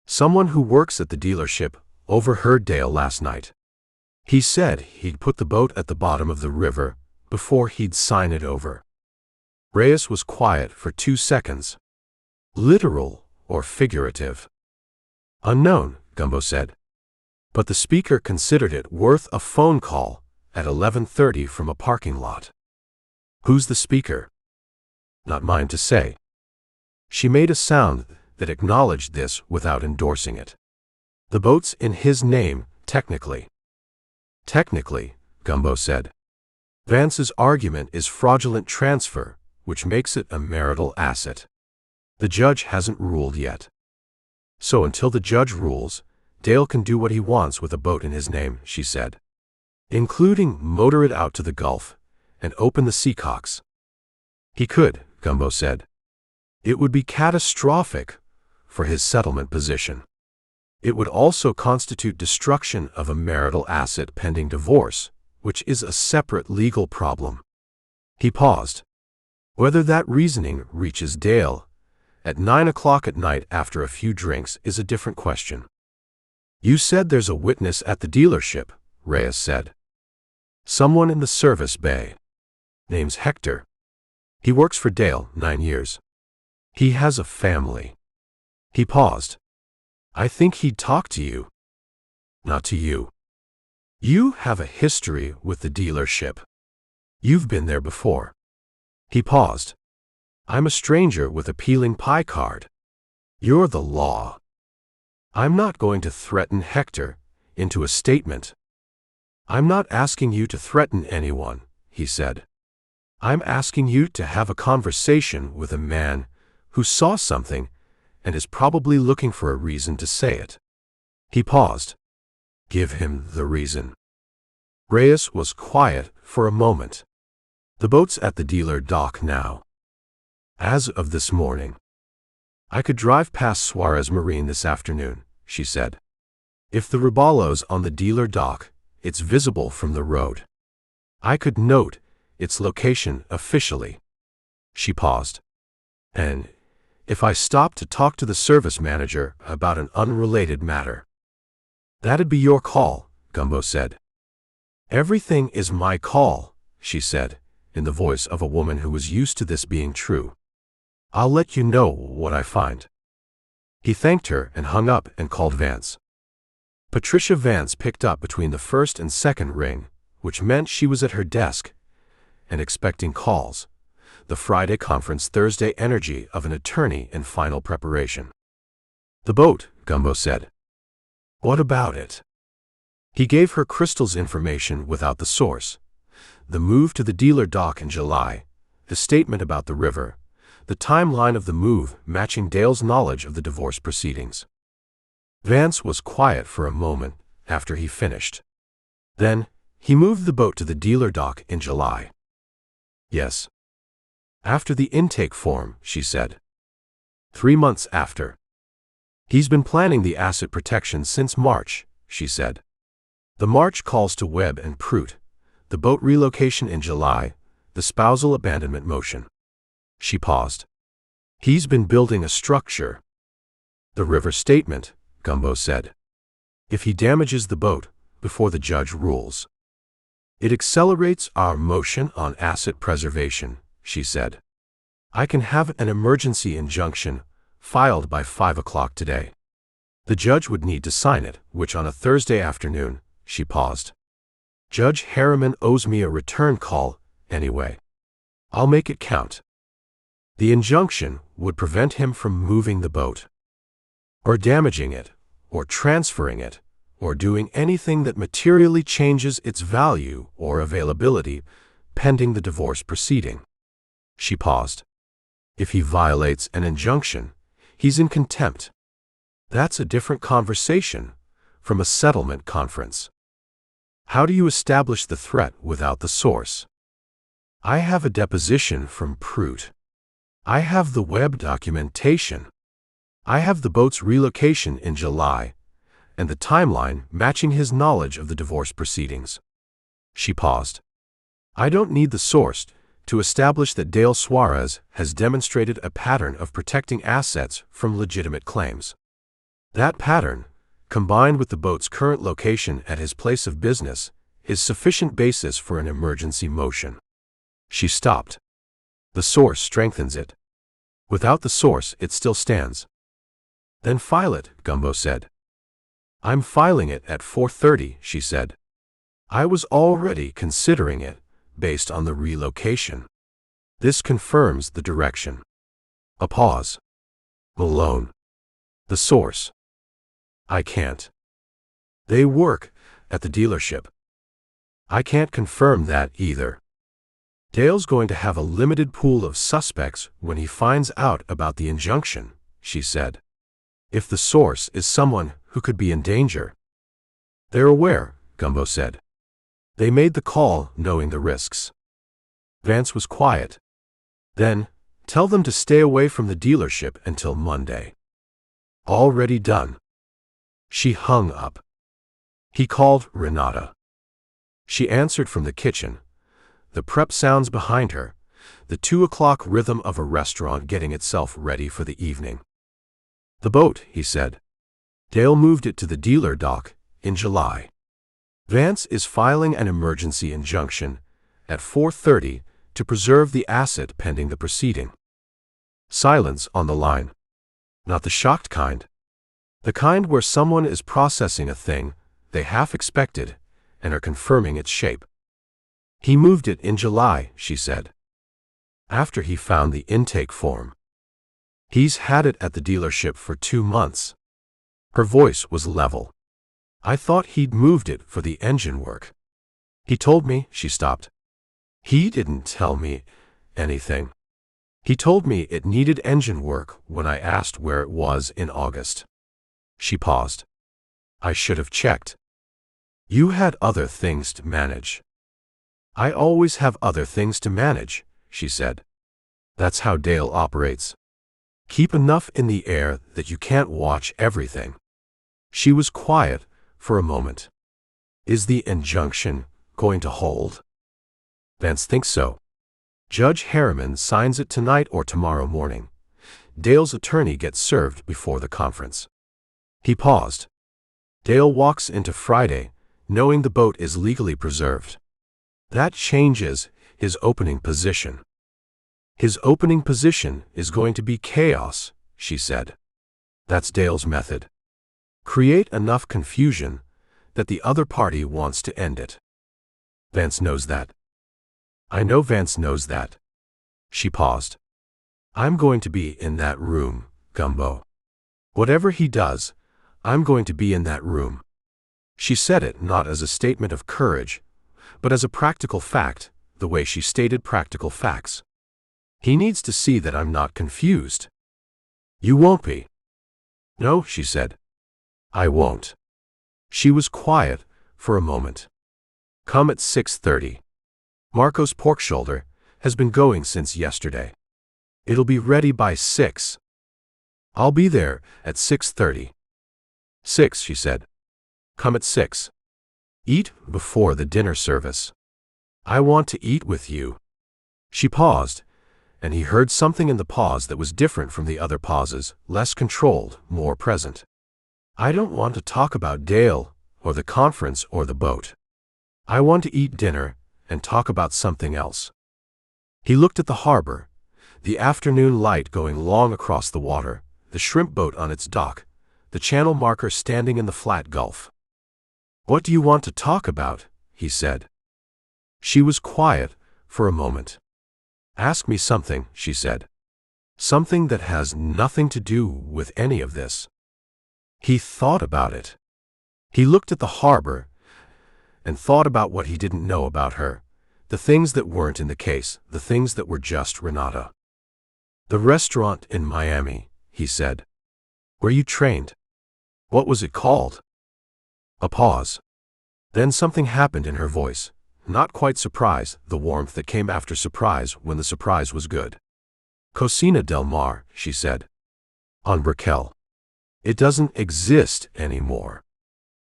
Someone who works at the dealership overheard Dale last night. He said he'd put the boat at the bottom of the river before he'd sign it over. Reyes was quiet for 2 seconds. Literal or figurative? Unknown, Gumbo said. But the speaker considered it worth a phone call at 11:30 from a parking lot. Who's the speaker? Not mine to say. She made a sound that acknowledged this without endorsing it. The boat's in his name, technically. Technically, Gumbo said. Vance's argument is fraudulent transfer, which makes it a marital asset. The judge hasn't ruled yet. So until the judge rules, Dale can do what he wants with a boat in his name, she said. Including motor it out to the Gulf and open the seacocks. He could, Gumbo said. It would be catastrophic for his settlement position. It would also constitute destruction of a marital asset pending divorce, which is a separate legal problem. He paused. Whether that reasoning reaches Dale at 9 o'clock at night after a few drinks is a different question. You said there's a witness at the dealership, Reyes said. Someone in the service bay. Name's Hector. He works for Dale 9 years. He has a family. He paused. I think he'd talk to you. Not to you. You have a history with the dealership. You've been there before. He paused. I'm a stranger with a peeling pie card. You're the law. I'm not going to threaten Hector into a statement. I'm not asking you to threaten anyone, he said. I'm asking you to have a conversation with a man who saw something and is probably looking for a reason to say it. He paused. Give him the reason. Reyes was quiet for a moment. The boat's at the dealer dock now. As of this morning. I could drive past Suarez Marine this afternoon, she said. If the Roballo's on the dealer dock, it's visible from the road. I could note its location officially. She paused. And if I stopped to talk to the service manager about an unrelated matter? That'd be your call, Gumbo said. Everything is my call, she said, in the voice of a woman who was used to this being true. I'll let you know what I find. He thanked her and hung up and called Vance. Patricia Vance picked up between the first and second ring, which meant she was at her desk and expecting calls. The Friday conference, Thursday energy of an attorney in final preparation. The boat, Gumbo said. What about it? He gave her Crystal's information without the source. The move to the dealer dock in July, the statement about the river, the timeline of the move matching Dale's knowledge of the divorce proceedings. Vance was quiet for a moment after he finished. Then, he moved the boat to the dealer dock in July. Yes. After the intake form, she said. 3 months after. He's been planning the asset protection since March, she said. The March calls to Webb and Prout, the boat relocation in July, the spousal abandonment motion. She paused. He's been building a structure. The river statement, Gumbo said. If he damages the boat before the judge rules. It accelerates our motion on asset preservation, she said. I can have an emergency injunction filed by 5 o'clock today. The judge would need to sign it, which on a Thursday afternoon, she paused. Judge Harriman owes me a return call, anyway. I'll make it count. The injunction would prevent him from moving the boat, or damaging it, or transferring it, or doing anything that materially changes its value or availability, pending the divorce proceeding. She paused. If he violates an injunction, he's in contempt. That's a different conversation from a settlement conference. How do you establish the threat without the source? I have a deposition from Prout. I have the Webb documentation. I have the boat's relocation in July, and the timeline matching his knowledge of the divorce proceedings. She paused. I don't need the source to establish that Dale Suarez has demonstrated a pattern of protecting assets from legitimate claims. That pattern, combined with the boat's current location at his place of business, is sufficient basis for an emergency motion. She stopped. The source strengthens it. Without the source, it still stands. Then file it, Gumbo said. I'm filing it at 4:30, she said. I was already considering it, based on the relocation. This confirms the direction. A pause. Malone. The source. I can't. They work at the dealership. I can't confirm that either. Dale's going to have a limited pool of suspects when he finds out about the injunction, she said. If the source is someone who could be in danger. They're aware, Gumbo said. They made the call knowing the risks. Vance was quiet. Then, tell them to stay away from the dealership until Monday. Already done. She hung up. He called Renata. She answered from the kitchen. The prep sounds behind her, the 2 o'clock rhythm of a restaurant getting itself ready for the evening. The boat, he said. Dale moved it to the dealer dock in July. Vance is filing an emergency injunction at 4:30 to preserve the asset pending the proceeding. Silence on the line. Not the shocked kind. The kind where someone is processing a thing they half expected and are confirming its shape. He moved it in July, she said. After he found the intake form. He's had it at the dealership for 2 months. Her voice was level. I thought he'd moved it for the engine work. He told me, she stopped. He didn't tell me anything. He told me it needed engine work when I asked where it was in August. She paused. I should have checked. You had other things to manage. I always have other things to manage, she said. That's how Dale operates. Keep enough in the air that you can't watch everything. She was quiet for a moment. Is the injunction going to hold? Vance thinks so. Judge Harriman signs it tonight or tomorrow morning. Dale's attorney gets served before the conference. He paused. Dale walks into Friday, knowing the boat is legally preserved. That changes his opening position. His opening position is going to be chaos, she said. That's Dale's method. Create enough confusion that the other party wants to end it. Vance knows that. I know Vance knows that. She paused. I'm going to be in that room, Gumbo. Whatever he does, I'm going to be in that room. She said it not as a statement of courage, but as a practical fact, the way she stated practical facts. He needs to see that I'm not confused. You won't be. No, she said. I won't. She was quiet for a moment. Come at 6:30. Marco's pork shoulder has been going since yesterday. It'll be ready by 6. I'll be there at 6:30. 6, she said. Come at 6. Eat before the dinner service. I want to eat with you. She paused, and he heard something in the pause that was different from the other pauses, less controlled, more present. I don't want to talk about Dale, or the conference, or the boat. I want to eat dinner and talk about something else. He looked at the harbor, the afternoon light going long across the water, the shrimp boat on its dock, the channel marker standing in the flat gulf. What do you want to talk about? He said. She was quiet for a moment. Ask me something, she said. Something that has nothing to do with any of this. He thought about it. He looked at the harbor and thought about what he didn't know about her, the things that weren't in the case, the things that were just Renata. The restaurant in Miami, he said. Where you trained. What was it called? A pause. Then something happened in her voice, not quite surprise, the warmth that came after surprise when the surprise was good. Cocina del Mar, she said. On Brickell. It doesn't exist anymore.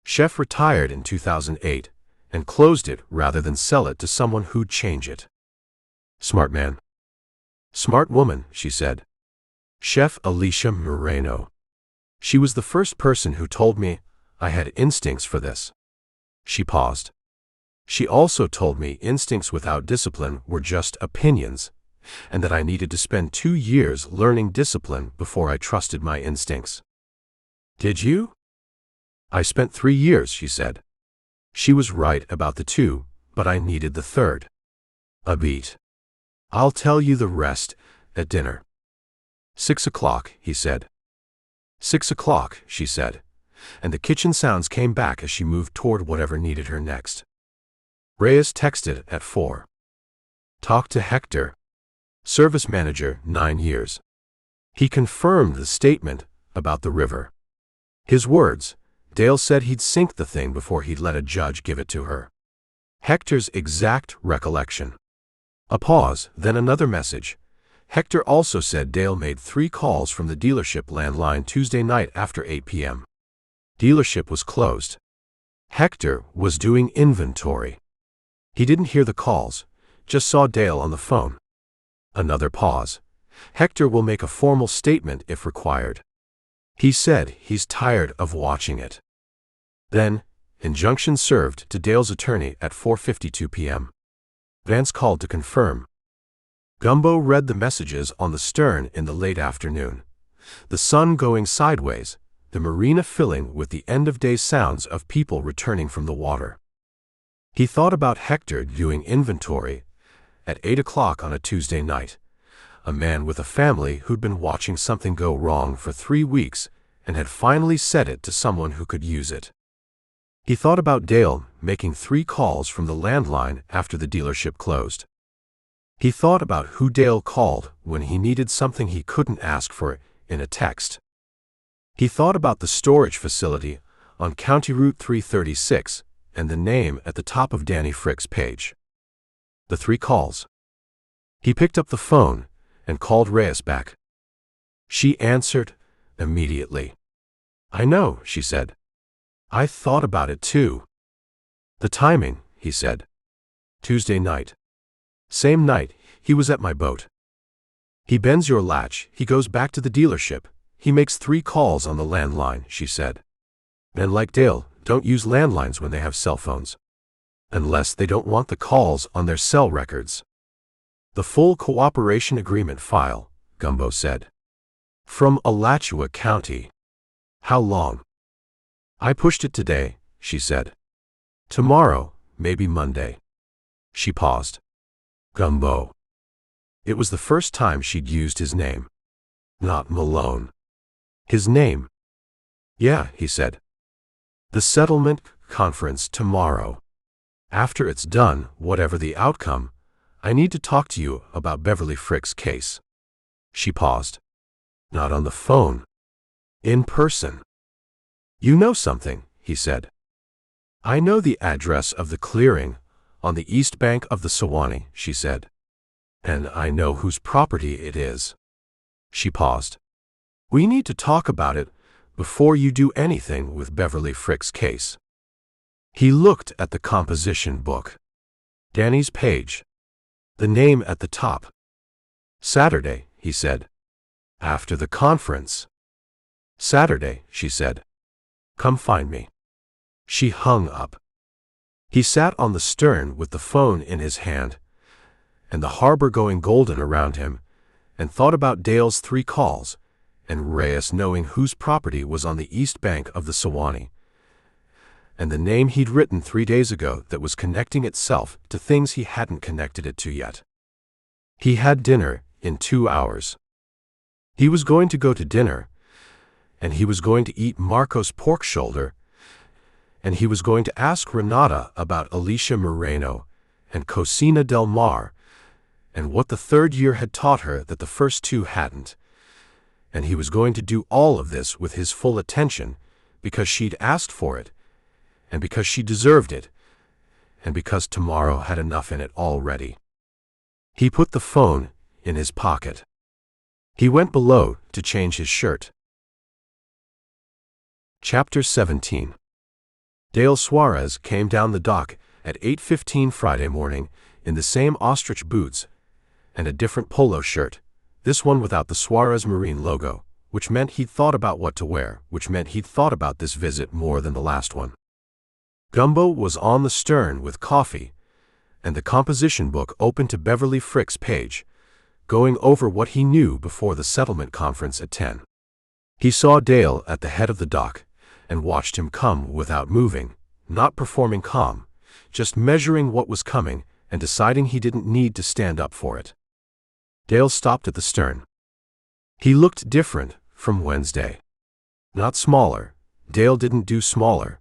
Chef retired in 2008 and closed it rather than sell it to someone who'd change it. Smart man. Smart woman, she said. Chef Alicia Moreno. She was the first person who told me I had instincts for this. She paused. She also told me instincts without discipline were just opinions, and that I needed to spend 2 years learning discipline before I trusted my instincts. Did you? I spent 3 years, she said. She was right about the 2, but I needed the 3rd. A beat. I'll tell you the rest at dinner. 6 o'clock, he said. 6 o'clock, she said, and the kitchen sounds came back as she moved toward whatever needed her next. Reyes texted at 4. Talk to Hector. Service manager, 9 years. He confirmed the statement about the river. His words, Dale said he'd sink the thing before he'd let a judge give it to her. Hector's exact recollection. A pause, then another message. Hector also said Dale made 3 calls from the dealership landline Tuesday night after 8 p.m. Dealership was closed. Hector was doing inventory. He didn't hear the calls, just saw Dale on the phone. Another pause. Hector will make a formal statement if required. He said he's tired of watching it. Then, injunction served to Dale's attorney at 4:52 p.m. Vance called to confirm. Gumbo read the messages on the stern in the late afternoon. The sun going sideways, the marina filling with the end-of-day sounds of people returning from the water. He thought about Hector doing inventory at 8 o'clock on a Tuesday night, a man with a family who'd been watching something go wrong for 3 weeks and had finally said it to someone who could use it. He thought about Dale making 3 calls from the landline after the dealership closed. He thought about who Dale called when he needed something he couldn't ask for in a text. He thought about the storage facility on County Route 336 and the name at the top of Danny Frick's page. The 3 calls. He picked up the phone and called Reyes back. She answered immediately. "I know," she said. "I thought about it too." "The timing," he said. "Tuesday night. Same night, he was at my boat." "He bends your latch, he goes back to the dealership, he makes 3 calls on the landline," she said. "Men like Dale don't use landlines when they have cell phones. Unless they don't want the calls on their cell records." "The full cooperation agreement file," Gumbo said. "From Alachua County." "How long?" "I pushed it today," she said. "Tomorrow, maybe Monday." She paused. Gumbo. It was the first time she'd used his name. Not Malone. His name. "Yeah," he said. "The settlement conference tomorrow. After it's done, whatever the outcome, I need to talk to you about Beverly Frick's case." She paused. "Not on the phone. In person." "You know something," he said. "I know the address of the clearing on the east bank of the Sewanee," she said. "And I know whose property it is." She paused. "We need to talk about it before you do anything with Beverly Frick's case." He looked at the composition book. Danny's page. The name at the top. "Saturday," he said. "After the conference." "Saturday," she said. "Come find me." She hung up. He sat on the stern with the phone in his hand, and the harbor going golden around him, and thought about Dale's 3 calls, and Reyes knowing whose property was on the east bank of the Sewanee, and the name he'd written 3 days ago that was connecting itself to things he hadn't connected it to yet. He had dinner in 2 hours. He was going to go to dinner, and he was going to eat Marco's pork shoulder, and he was going to ask Renata about Alicia Moreno and Cocina del Mar, and what the 3rd year had taught her that the first 2 hadn't. And he was going to do all of this with his full attention, because she'd asked for it, and because she deserved it, and because tomorrow had enough in it already. He put the phone in his pocket. He went below to change his shirt. Chapter 17. Dale Suarez came down the dock at 8:15 Friday morning in the same ostrich boots and a different polo shirt, this one without the Suarez Marine logo, which meant he'd thought about what to wear, which meant he'd thought about this visit more than the last one. Gumbo was on the stern with coffee, and the composition book open to Beverly Frick's page, going over what he knew before the settlement conference at 10. He saw Dale at the head of the dock, and watched him come without moving, not performing calm, just measuring what was coming and deciding he didn't need to stand up for it. Dale stopped at the stern. He looked different from Wednesday. Not smaller. Dale didn't do smaller.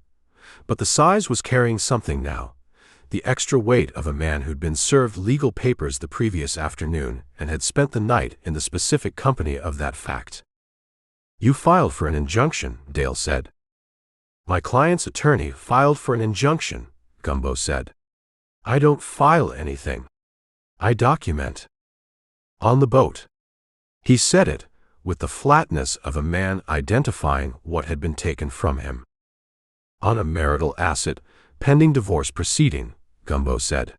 But the size was carrying something now, the extra weight of a man who'd been served legal papers the previous afternoon and had spent the night in the specific company of that fact. "You filed for an injunction," Dale said. "My client's attorney filed for an injunction," Gumbo said. "I don't file anything. I document." "On the boat." He said it with the flatness of a man identifying what had been taken from him. "On a marital asset, pending divorce proceeding," Gumbo said.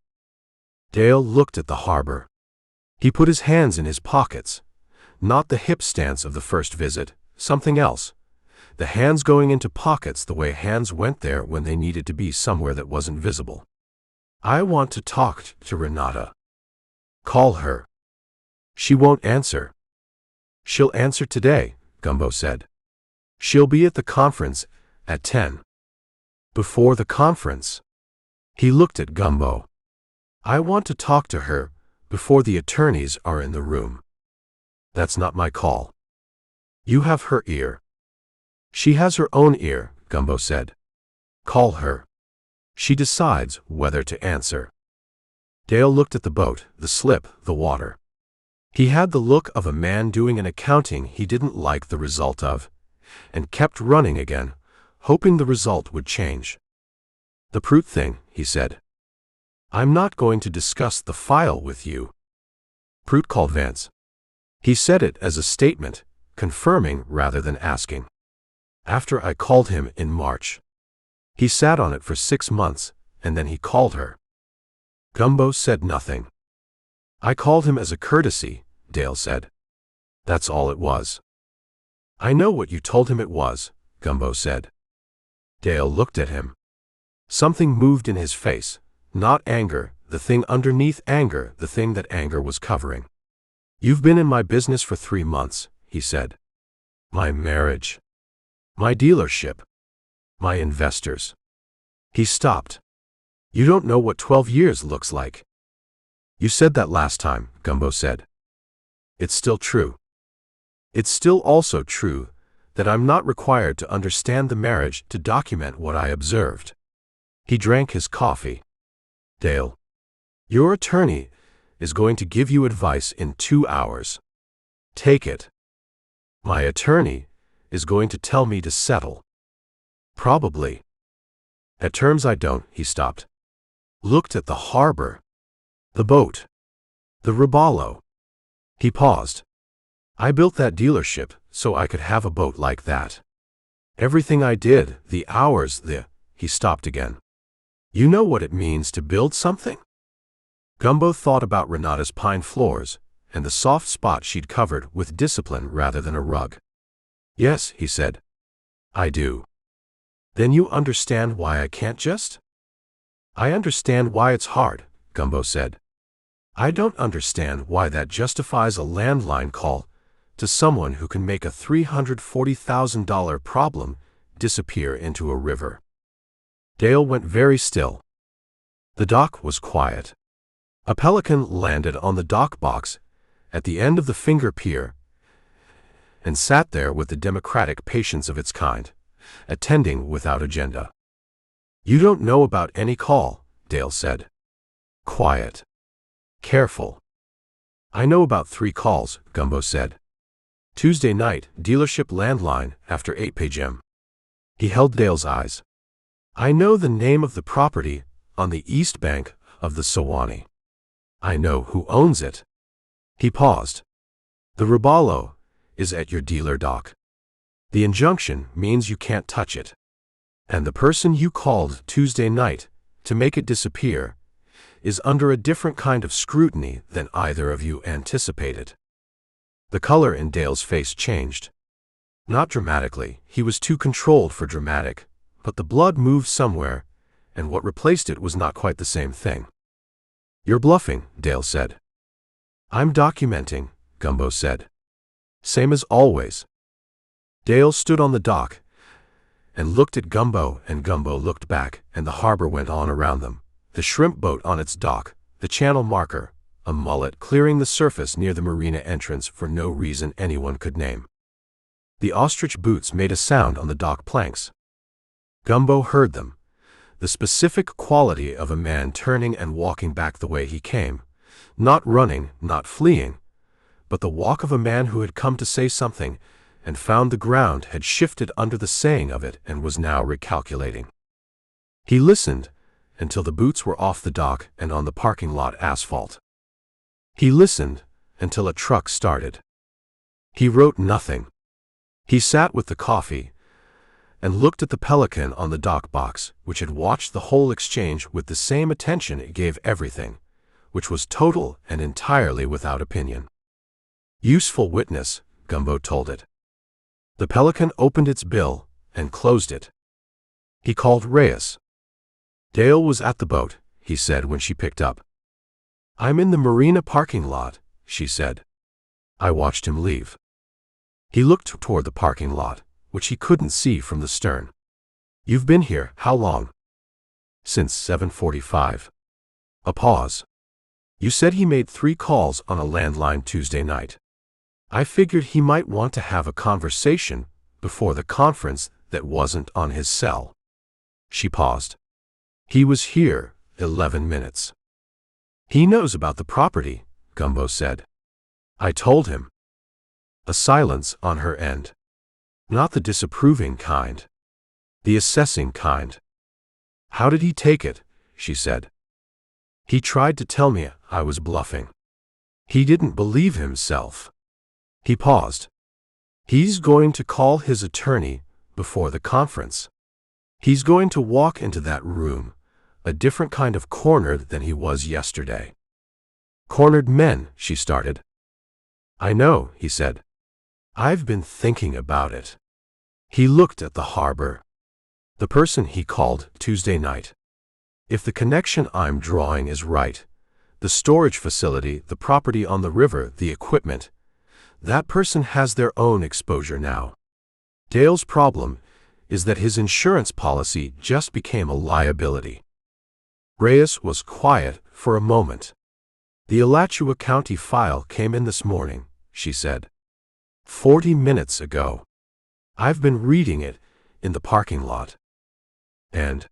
Dale looked at the harbor. He put his hands in his pockets. Not the hip stance of the first visit, something else. The hands going into pockets the way hands went there when they needed to be somewhere that wasn't visible. "I want to talk to Renata." "Call her." "She won't answer." "She'll answer today," Gumbo said. "She'll be at the conference at 10. "Before the conference?" He looked at Gumbo. "I want to talk to her before the attorneys are in the room." "That's not my call." "You have her ear." "She has her own ear," Gumbo said. Call her. She decides whether to answer. Dale looked at the boat, the slip, the water. He had the look of a man doing an accounting he didn't like the result of, and kept running again, hoping the result would change. "The Prout thing," he said. "I'm not going to discuss the file with you." Prout called Vance. He said it as a statement, confirming rather than asking. "After I called him in March. He sat on it for 6 months, and then he called her." Gumbo said nothing. "I called him as a courtesy," Dale said. "That's all it was." "I know what you told him it was," Gumbo said. Dale looked at him. Something moved in his face, not anger, the thing underneath anger, the thing that anger was covering. "You've been in my business for 3 months," he said. "My marriage. My dealership. My investors." He stopped. "You don't know what 12 years looks like." "You said that last time," Gumbo said. "It's still true. It's still also true that I'm not required to understand the marriage to document what I observed." He drank his coffee. "Dale, your attorney is going to give you advice in 2 hours. Take it. My attorney is going to tell me to settle. Probably. At terms I don't." He stopped. Looked at the harbor. The boat. The Robalo. He paused. "I built that dealership so I could have a boat like that. Everything I did, the hours, He stopped again. "You know what it means to build something?" Gumbo thought about Renata's pine floors, and the soft spot she'd covered with discipline rather than a rug. "Yes," he said. "I do." "Then you understand why I can't just?" "I understand why it's hard," Gumbo said. "I don't understand why that justifies a landline call to someone who can make a $340,000 problem disappear into a river." Dale went very still. The dock was quiet. A pelican landed on the dock box at the end of the finger pier and sat there with the democratic patience of its kind, attending without agenda. "You don't know about any call," Dale said. Quiet. Careful. "I know about 3 calls," Gumbo said. "Tuesday night, dealership landline, after 8 p.m. He held Dale's eyes. "I know the name of the property on the east bank of the Sewanee. I know who owns it." He paused. "The Robalo is at your dealer dock. The injunction means you can't touch it. And the person you called Tuesday night to make it disappear is under a different kind of scrutiny than either of you anticipated." The color in Dale's face changed. Not dramatically, he was too controlled for dramatic, but the blood moved somewhere, and what replaced it was not quite the same thing. "You're bluffing," Dale said. "I'm documenting," Gumbo said. "Same as always." Dale stood on the dock and looked at Gumbo, and Gumbo looked back, and the harbor went on around them. The shrimp boat on its dock, the channel marker, a mullet clearing the surface near the marina entrance for no reason anyone could name. The ostrich boots made a sound on the dock planks. Gumbo heard them, the specific quality of a man turning and walking back the way he came, not running, not fleeing, but the walk of a man who had come to say something and found the ground had shifted under the saying of it and was now recalculating. He listened until the boots were off the dock and on the parking lot asphalt. He listened until a truck started. He wrote nothing. He sat with the coffee and looked at the pelican on the dock box, which had watched the whole exchange with the same attention it gave everything, which was total and entirely without opinion. "Useful witness," Gumbo told it. The pelican opened its bill and closed it. He called Reyes. "Dale was at the boat," he said when she picked up. "I'm in the marina parking lot," she said. "I watched him leave." He looked toward the parking lot, which he couldn't see from the stern. "You've been here how long?" "Since 7:45. A pause. "You said he made 3 calls on a landline Tuesday night. I figured he might want to have a conversation before the conference that wasn't on his cell." She paused. He was here 11 minutes. He knows about the property, Gumbo said. I told him. A silence on her end. Not the disapproving kind. The assessing kind. How did he take it? She said. He tried to tell me I was bluffing. He didn't believe himself. He paused. He's going to call his attorney before the conference. He's going to walk into that room, a different kind of cornered than he was yesterday. Cornered men, she started. I know, he said. I've been thinking about it. He looked at the harbor. The person he called Tuesday night. If the connection I'm drawing is right, the storage facility, the property on the river, the equipment, that person has their own exposure now. Dale's problem is that his insurance policy just became a liability. Reyes was quiet for a moment. The Alachua County file came in this morning, she said. 40 minutes ago. I've been reading it in the parking lot. And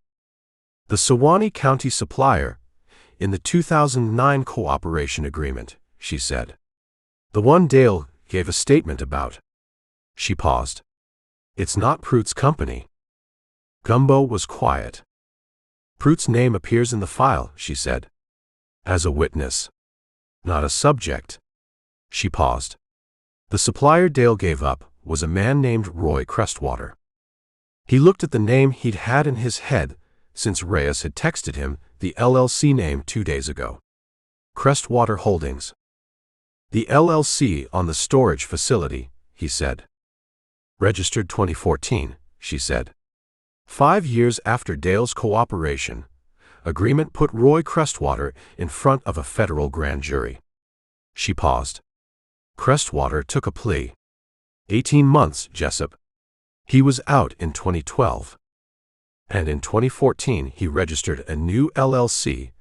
the Sewanee County supplier in the 2009 cooperation agreement, she said. The one Dale gave a statement about. She paused. It's not Pruitt's company. Gumbo was quiet. Pruitt's name appears in the file, she said. As a witness. Not a subject. She paused. The supplier Dale gave up was a man named Roy Crestwater. He looked at the name he'd had in his head since Reyes had texted him the LLC name 2 days ago. Crestwater Holdings. The LLC on the storage facility, he said. Registered 2014, she said. 5 years after Dale's cooperation agreement put Roy Crestwater in front of a federal grand jury. She paused. Crestwater took a plea. 18 months, Jessup. He was out in 2012. And in 2014 he registered a new LLC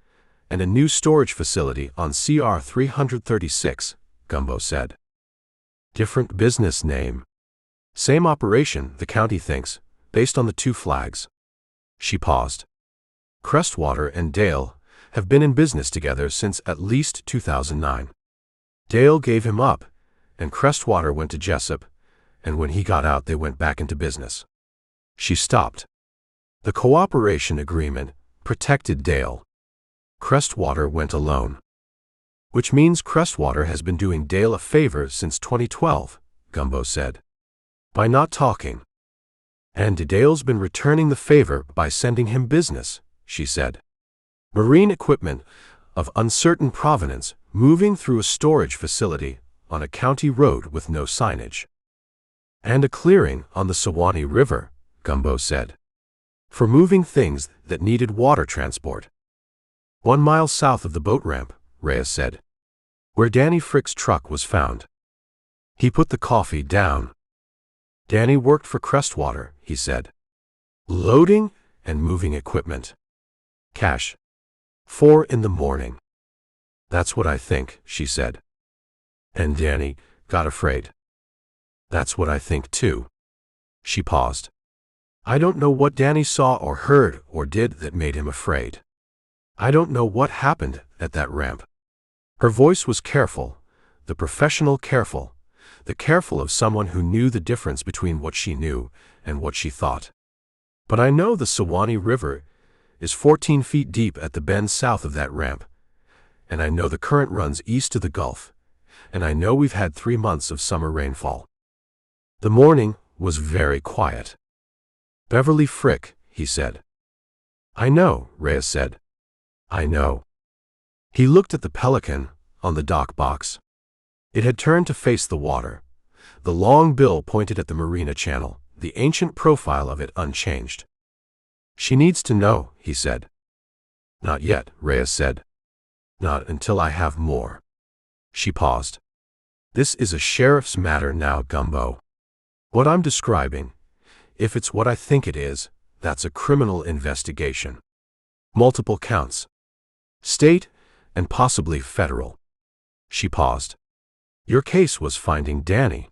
and a new storage facility on CR 336, Gumbo said. Different business name. Same operation, the county thinks, based on the two flags. She paused. Crestwater and Dale have been in business together since at least 2009. Dale gave him up, and Crestwater went to Jessup, and when he got out they went back into business. She stopped. The cooperation agreement protected Dale. Crestwater went alone. Which means Crestwater has been doing Dale a favor since 2012, Gumbo said. By not talking. And Dale's been returning the favor by sending him business, she said. Marine equipment of uncertain provenance moving through a storage facility on a county road with no signage. And a clearing on the Sewanee River, Gumbo said. For moving things that needed water transport. 1 mile south of the boat ramp, Reyes said. Where Danny Frick's truck was found. He put the coffee down. Danny worked for Crestwater, he said. Loading and moving equipment. Cash. 4 in the morning. That's what I think, she said. And Danny got afraid. That's what I think too. She paused. I don't know what Danny saw or heard or did that made him afraid. I don't know what happened at that ramp. Her voice was careful, the professional careful, the careful of someone who knew the difference between what she knew and what she thought. But I know the Sewanee River is 14 feet deep at the bend south of that ramp, and I know the current runs east to the Gulf, and I know we've had 3 months of summer rainfall. The morning was very quiet. Beverly Frick, he said. I know, Reyes said. I know. He looked at the Pelican on the dock box. It had turned to face the water. The long bill pointed at the marina channel, the ancient profile of it unchanged. She needs to know, he said. Not yet, Reyes said. Not until I have more. She paused. This is a sheriff's matter now, Gumbo. What I'm describing, if it's what I think it is, that's a criminal investigation. Multiple counts. State and possibly federal. She paused. Your case was finding Danny.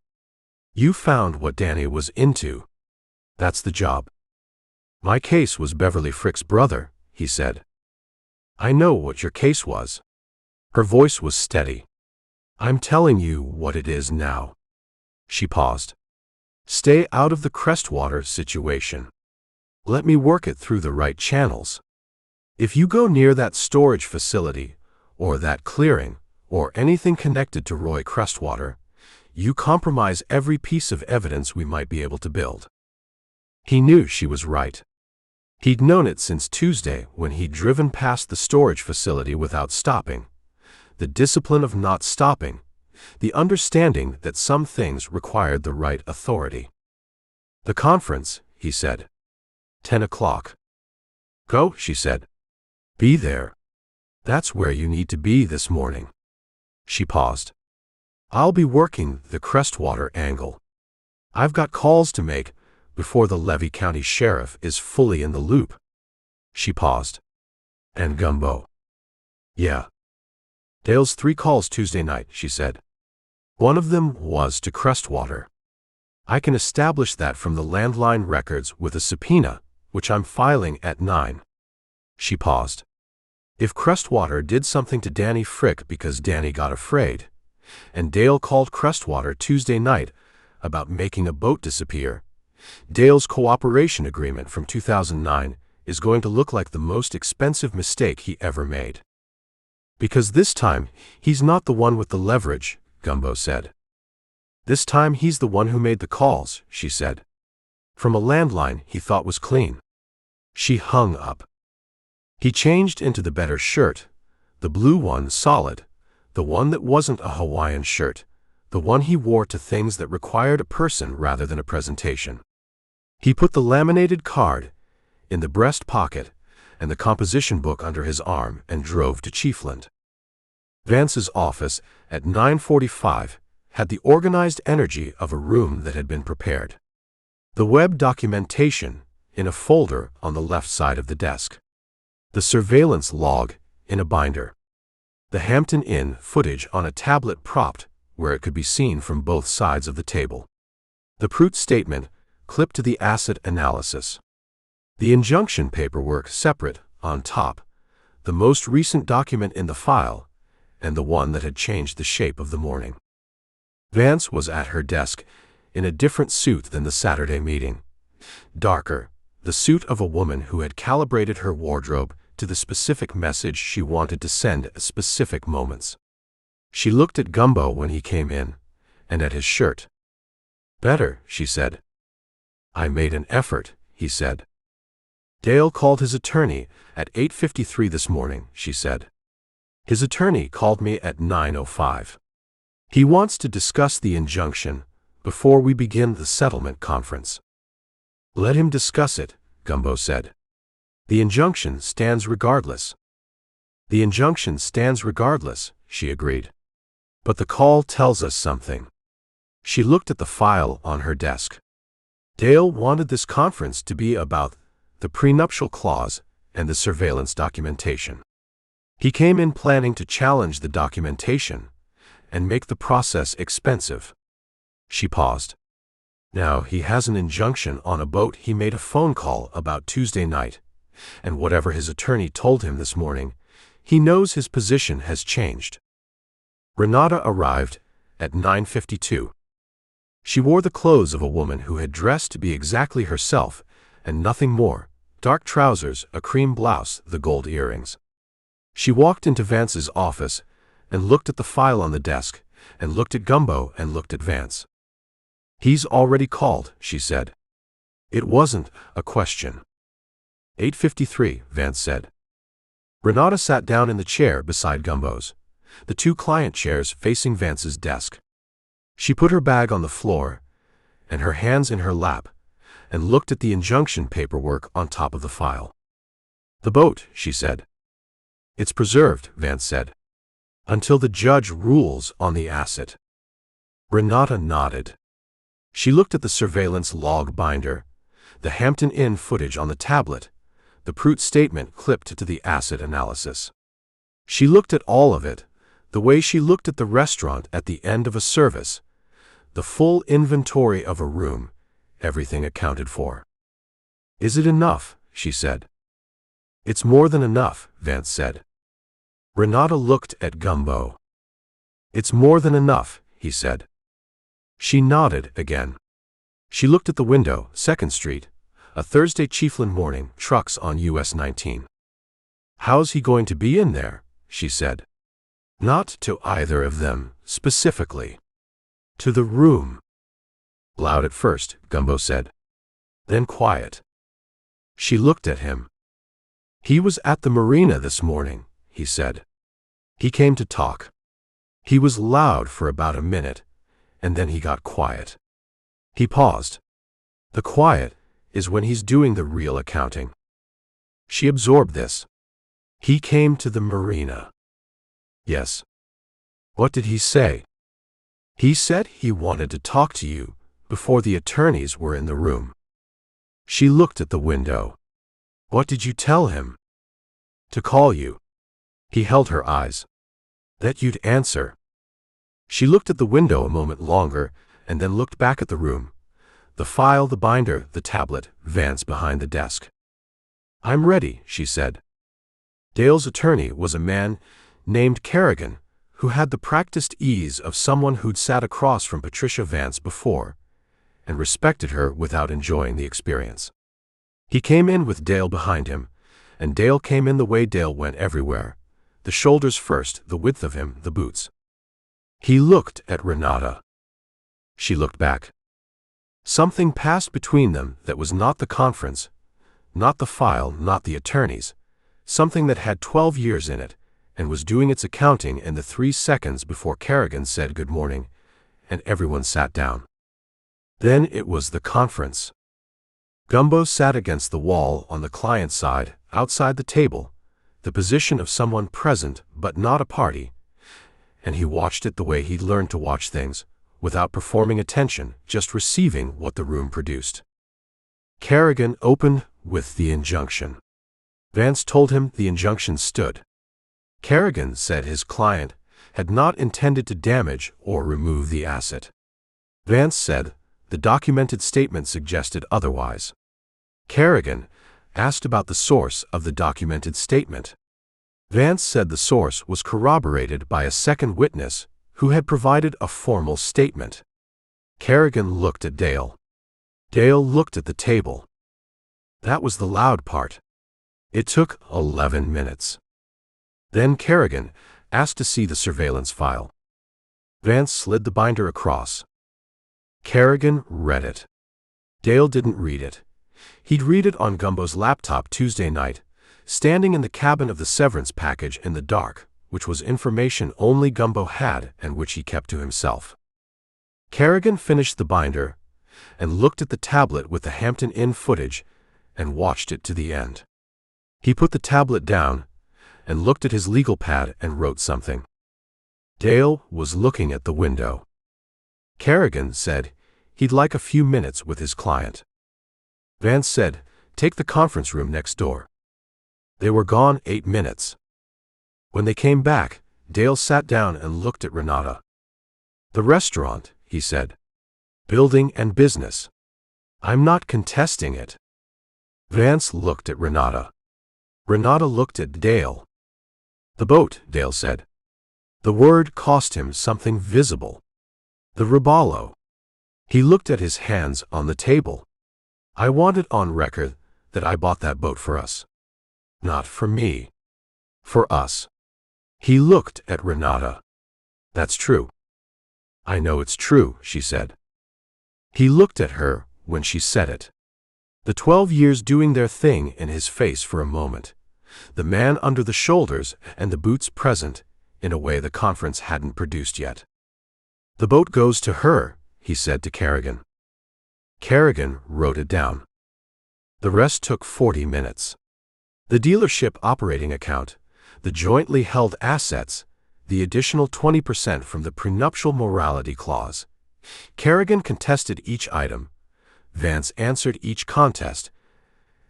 You found what Danny was into. That's the job. My case was Beverly Frick's brother, he said. I know what your case was. Her voice was steady. I'm telling you what it is now. She paused. Stay out of the Crestwater situation. Let me work it through the right channels. If you go near that storage facility, or that clearing, or anything connected to Roy Crestwater, you compromise every piece of evidence we might be able to build. He knew she was right. He'd known it since Tuesday when he'd driven past the storage facility without stopping. The discipline of not stopping, the understanding that some things required the right authority. The conference, he said. 10 o'clock. Go, she said. Be there. That's where you need to be this morning. She paused. I'll be working the Crestwater angle. I've got calls to make before the Levy County Sheriff is fully in the loop. She paused. And Gumbo. Yeah. Dale's 3 calls Tuesday night, she said. One of them was to Crestwater. I can establish that from the landline records with a subpoena, which I'm filing at 9. She paused. If Crestwater did something to Danny Frick because Danny got afraid, and Dale called Crestwater Tuesday night about making a boat disappear, Dale's cooperation agreement from 2009 is going to look like the most expensive mistake he ever made. Because this time, he's not the one with the leverage, Gumbo said. This time he's the one who made the calls, she said. From a landline he thought was clean. She hung up. He changed into the better shirt, the blue one solid, the one that wasn't a Hawaiian shirt, the one he wore to things that required a person rather than a presentation. He put the laminated card in the breast pocket and the composition book under his arm and drove to Chiefland. Vance's office at 9:45 had the organized energy of a room that had been prepared. The web documentation in a folder on the left side of the desk. The surveillance log in a binder. The Hampton Inn footage on a tablet propped where it could be seen from both sides of the table. The Prout statement clipped to the asset analysis. The injunction paperwork separate, on top, the most recent document in the file, and the one that had changed the shape of the morning. Vance was at her desk in a different suit than the Saturday meeting. Darker, the suit of a woman who had calibrated her wardrobe to the specific message she wanted to send at specific moments. She looked at Gumbo when he came in, and at his shirt. Better, she said. I made an effort, he said. Dale called his attorney at 8:53 this morning, she said. His attorney called me at 9:05. He wants to discuss the injunction before we begin the settlement conference. Let him discuss it, Gumbo said. The injunction stands regardless. The injunction stands regardless, she agreed. But the call tells us something. She looked at the file on her desk. Dale wanted this conference to be about the prenuptial clause and the surveillance documentation. He came in planning to challenge the documentation and make the process expensive. She paused. Now he has an injunction on a boat he made a phone call about Tuesday night, and whatever his attorney told him this morning, he knows his position has changed. Renata arrived at 9:52. She wore the clothes of a woman who had dressed to be exactly herself and nothing more, dark trousers, a cream blouse, the gold earrings. She walked into Vance's office and looked at the file on the desk, and looked at Gumbo and looked at Vance. He's already called, she said. It wasn't a question. 8:53, Vance said. Renata sat down in the chair beside Gumbo's, the 2 client chairs facing Vance's desk. She put her bag on the floor and her hands in her lap and looked at the injunction paperwork on top of the file. The boat, she said. It's preserved, Vance said, until the judge rules on the asset. Renata nodded. She looked at the surveillance log binder, the Hampton Inn footage on the tablet, the Prout statement clipped to the asset analysis. She looked at all of it, the way she looked at the restaurant at the end of a service, the full inventory of a room, everything accounted for. Is it enough? She said. It's more than enough, Vance said. Renata looked at Gumbo. It's more than enough, he said. She nodded again. She looked at the window, 2nd Street, a Thursday Chiefland morning, trucks on US 19. How's he going to be in there? She said. Not to either of them, specifically. To the room. Loud at first, Gumbo said. Then quiet. She looked at him. He was at the marina this morning, he said. He came to talk. He was loud for about a minute, and then he got quiet. He paused. The quiet is when he's doing the real accounting. She absorbed this. He came to the marina. Yes. What did he say? He said he wanted to talk to you before the attorneys were in the room. She looked at the window. What did you tell him? To call you. He held her eyes. That you'd answer. She looked at the window a moment longer and then looked back at the room. The file, the binder, the tablet, Vance behind the desk. I'm ready, she said. Dale's attorney was a man named Kerrigan, who had the practiced ease of someone who'd sat across from Patricia Vance before, and respected her without enjoying the experience. He came in with Dale behind him, and Dale came in the way Dale went everywhere, the shoulders first, the width of him, the boots. He looked at Renata. She looked back. Something passed between them that was not the conference, not the file, not the attorneys, something that had 12 years in it, and was doing its accounting in the 3 seconds before Kerrigan said good morning, and everyone sat down. Then it was the conference. Gumbo sat against the wall on the client's side, outside the table, the position of someone present but not a party, and he watched it the way he'd learned to watch things, without performing attention, just receiving what the room produced. Kerrigan opened with the injunction. Vance told him the injunction stood. Kerrigan said his client had not intended to damage or remove the asset. Vance said the documented statement suggested otherwise. Kerrigan asked about the source of the documented statement. Vance said the source was corroborated by a second witness who had provided a formal statement. Kerrigan looked at Dale. Dale looked at the table. That was the loud part. It took 11 minutes. Then Kerrigan asked to see the surveillance file. Vance slid the binder across. Kerrigan read it. Dale didn't read it. He'd read it on Gumbo's laptop Tuesday night, standing in the cabin of the severance package in the dark, which was information only Gumbo had and which he kept to himself. Kerrigan finished the binder and looked at the tablet with the Hampton Inn footage and watched it to the end. He put the tablet down and looked at his legal pad and wrote something. Dale was looking at the window. Kerrigan said he'd like a few minutes with his client. Vance said, "Take the conference room next door." They were gone 8 minutes. When they came back, Dale sat down and looked at Renata. "The restaurant," he said. "Building and business. I'm not contesting it." Vance looked at Renata. Renata looked at Dale. "The boat," Dale said. The word cost him something visible. The Robalo. He looked at his hands on the table. "I want it on record that I bought that boat for us. Not for me. For us." He looked at Renata. "That's true." "I know it's true," she said. He looked at her when she said it. The 12 years doing their thing in his face for a moment. The man under the shoulders and the boots present, in a way the conference hadn't produced yet. "The boat goes to her," he said to Kerrigan. Kerrigan wrote it down. The rest took 40 minutes. The dealership operating account, the jointly held assets, the additional 20% from the prenuptial morality clause. Kerrigan contested each item. Vance answered each contest,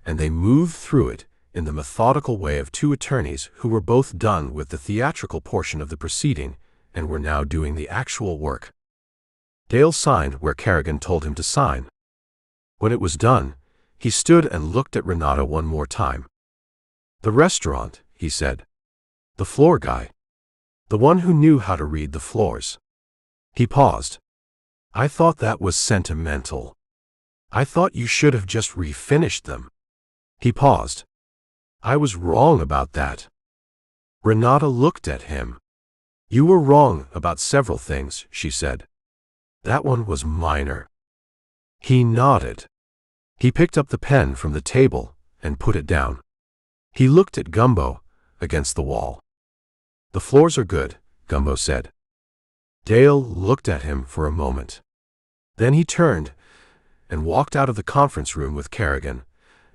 and they moved through it in the methodical way of two attorneys who were both done with the theatrical portion of the proceeding and were now doing the actual work. Dale signed where Kerrigan told him to sign. When it was done, He stood and looked at Renata one more time. "The restaurant," he said. "The floor guy. The one who knew how to read the floors." He paused. "I thought that was sentimental. I thought you should have just refinished them." He paused. "I was wrong about that." Renata looked at him. "You were wrong about several things," she said. "That one was minor." He nodded. He picked up the pen from the table and put it down. He looked at Gumbo against the wall. "The floors are good," Gumbo said. Dale looked at him for a moment. Then he turned and walked out of the conference room with Kerrigan,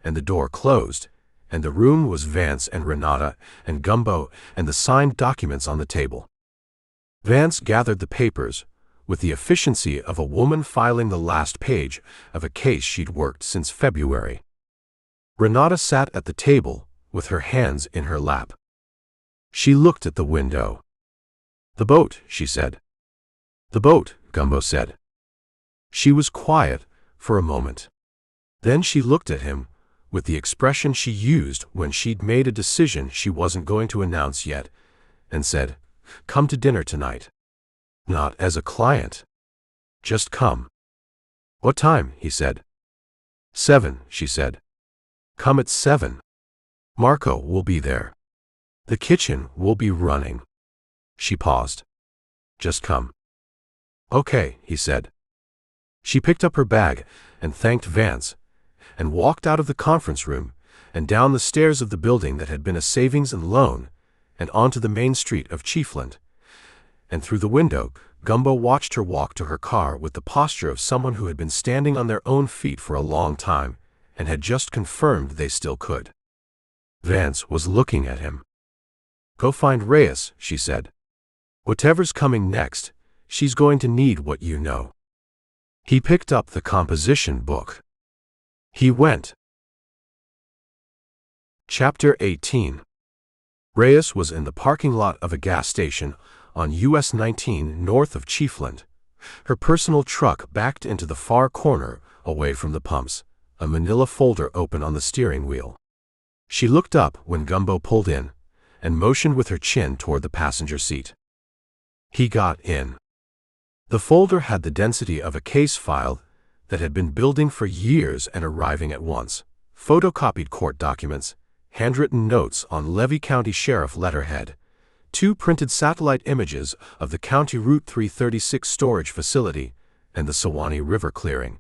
and the door closed, and the room was Vance and Renata and Gumbo and the signed documents on the table. Vance gathered the papers with the efficiency of a woman filing the last page of a case she'd worked since February. Renata sat at the table with her hands in her lap. She looked at the window. "The boat," she said. "The boat," Gumbo said. She was quiet for a moment. Then she looked at him with the expression she used when she'd made a decision she wasn't going to announce yet, and said, "Come to dinner tonight." "Not as a client. Just come." "What time?" he said. 7, she said. "Come at 7. Marco will be there. The kitchen will be running." She paused. "Just come." "Okay," he said. She picked up her bag and thanked Vance, and walked out of the conference room and down the stairs of the building that had been a savings and loan, and onto the main street of Chiefland. And through the window, Gumbo watched her walk to her car with the posture of someone who had been standing on their own feet for a long time and had just confirmed they still could. Vance was looking at him. "Go find Reyes," she said. "Whatever's coming next, she's going to need what you know." He picked up the composition book. He went. Chapter 18. Reyes was in the parking lot of a gas station on US 19 north of Chiefland. Her personal truck backed into the far corner, away from the pumps, a manila folder open on the steering wheel. She looked up when Gumbo pulled in, and motioned with her chin toward the passenger seat. He got in. The folder had the density of a case file that had been building for years and arriving at once: photocopied court documents, handwritten notes on Levy County Sheriff letterhead, 2 printed satellite images of the County Route 336 storage facility and the Sewanee River clearing,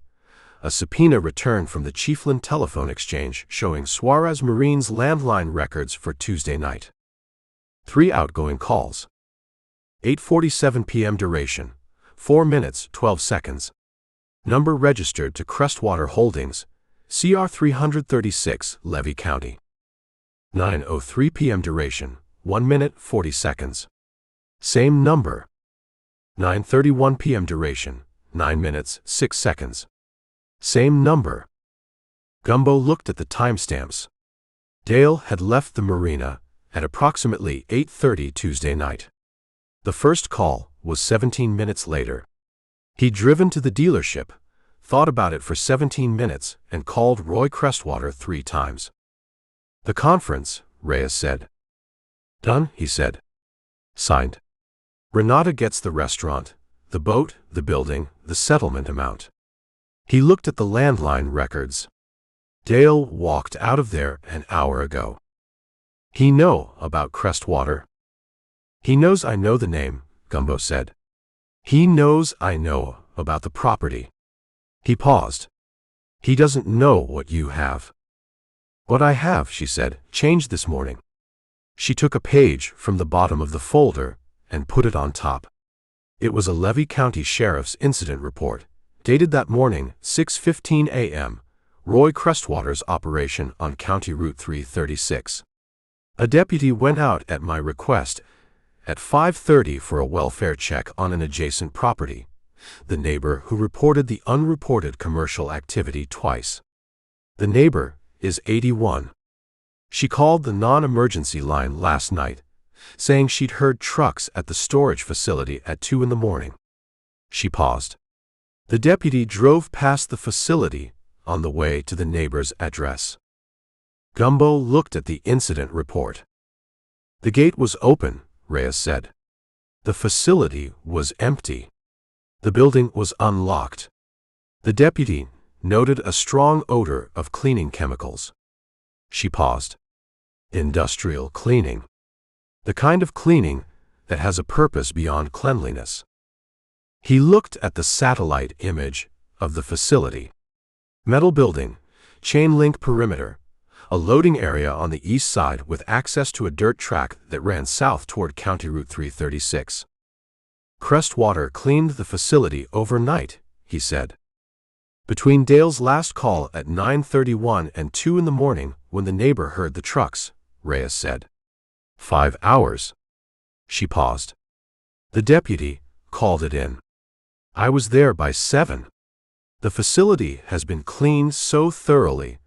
a subpoena returned from the Chiefland telephone exchange showing Suarez Marine's landline records for Tuesday night. 3 outgoing calls. 8:47 p.m. duration, 4 minutes, 12 seconds. Number registered to Crestwater Holdings, CR 336, Levy County. 9:03 p.m. duration, 1 minute, 40 seconds. Same number. 9:31 p.m. duration, 9 minutes, 6 seconds. Same number. Gumbo looked at the timestamps. Dale had left the marina at approximately 8:30 Tuesday night. The first call was 17 minutes later. He'd driven to the dealership, thought about it for 17 minutes, and called Roy Crestwater 3 times. "The conference," Reyes said. "Done," he said. "Signed. Renata gets the restaurant, the boat, the building, the settlement amount." He looked at the landline records. Dale walked out of there an hour ago. "He know about Crestwater?" "He knows I know the name," Gumbo said. "He knows I know about the property." He paused. "He doesn't know what you have." "What I have," she said, "changed this morning." She took a page from the bottom of the folder and put it on top. It was a Levy County Sheriff's incident report, dated that morning, 6:15 a.m., Roy Crestwater's operation on County Route 336. "A deputy went out at my request at 5:30 for a welfare check on an adjacent property, the neighbor who reported the unreported commercial activity twice. The neighbor is 81. She called the non-emergency line last night, saying she'd heard trucks at the storage facility at 2 in the morning. She paused. The deputy drove past the facility on the way to the neighbor's address. Gumbo looked at the incident report. The gate was open, Reyes said. The facility was empty. The building was unlocked. The deputy noted a strong odor of cleaning chemicals. She paused. Industrial cleaning. The kind of cleaning that has a purpose beyond cleanliness. He looked at the satellite image of the facility. Metal building, chain link perimeter, a loading area on the east side with access to a dirt track that ran south toward County Route 336. Crestwater cleaned the facility overnight, he said. Between Dale's last call at 9:31 and 2 in the morning when the neighbor heard the trucks, Reyes said. 5 hours. She paused. The deputy called it in. I was there by 7. The facility has been cleaned so thoroughly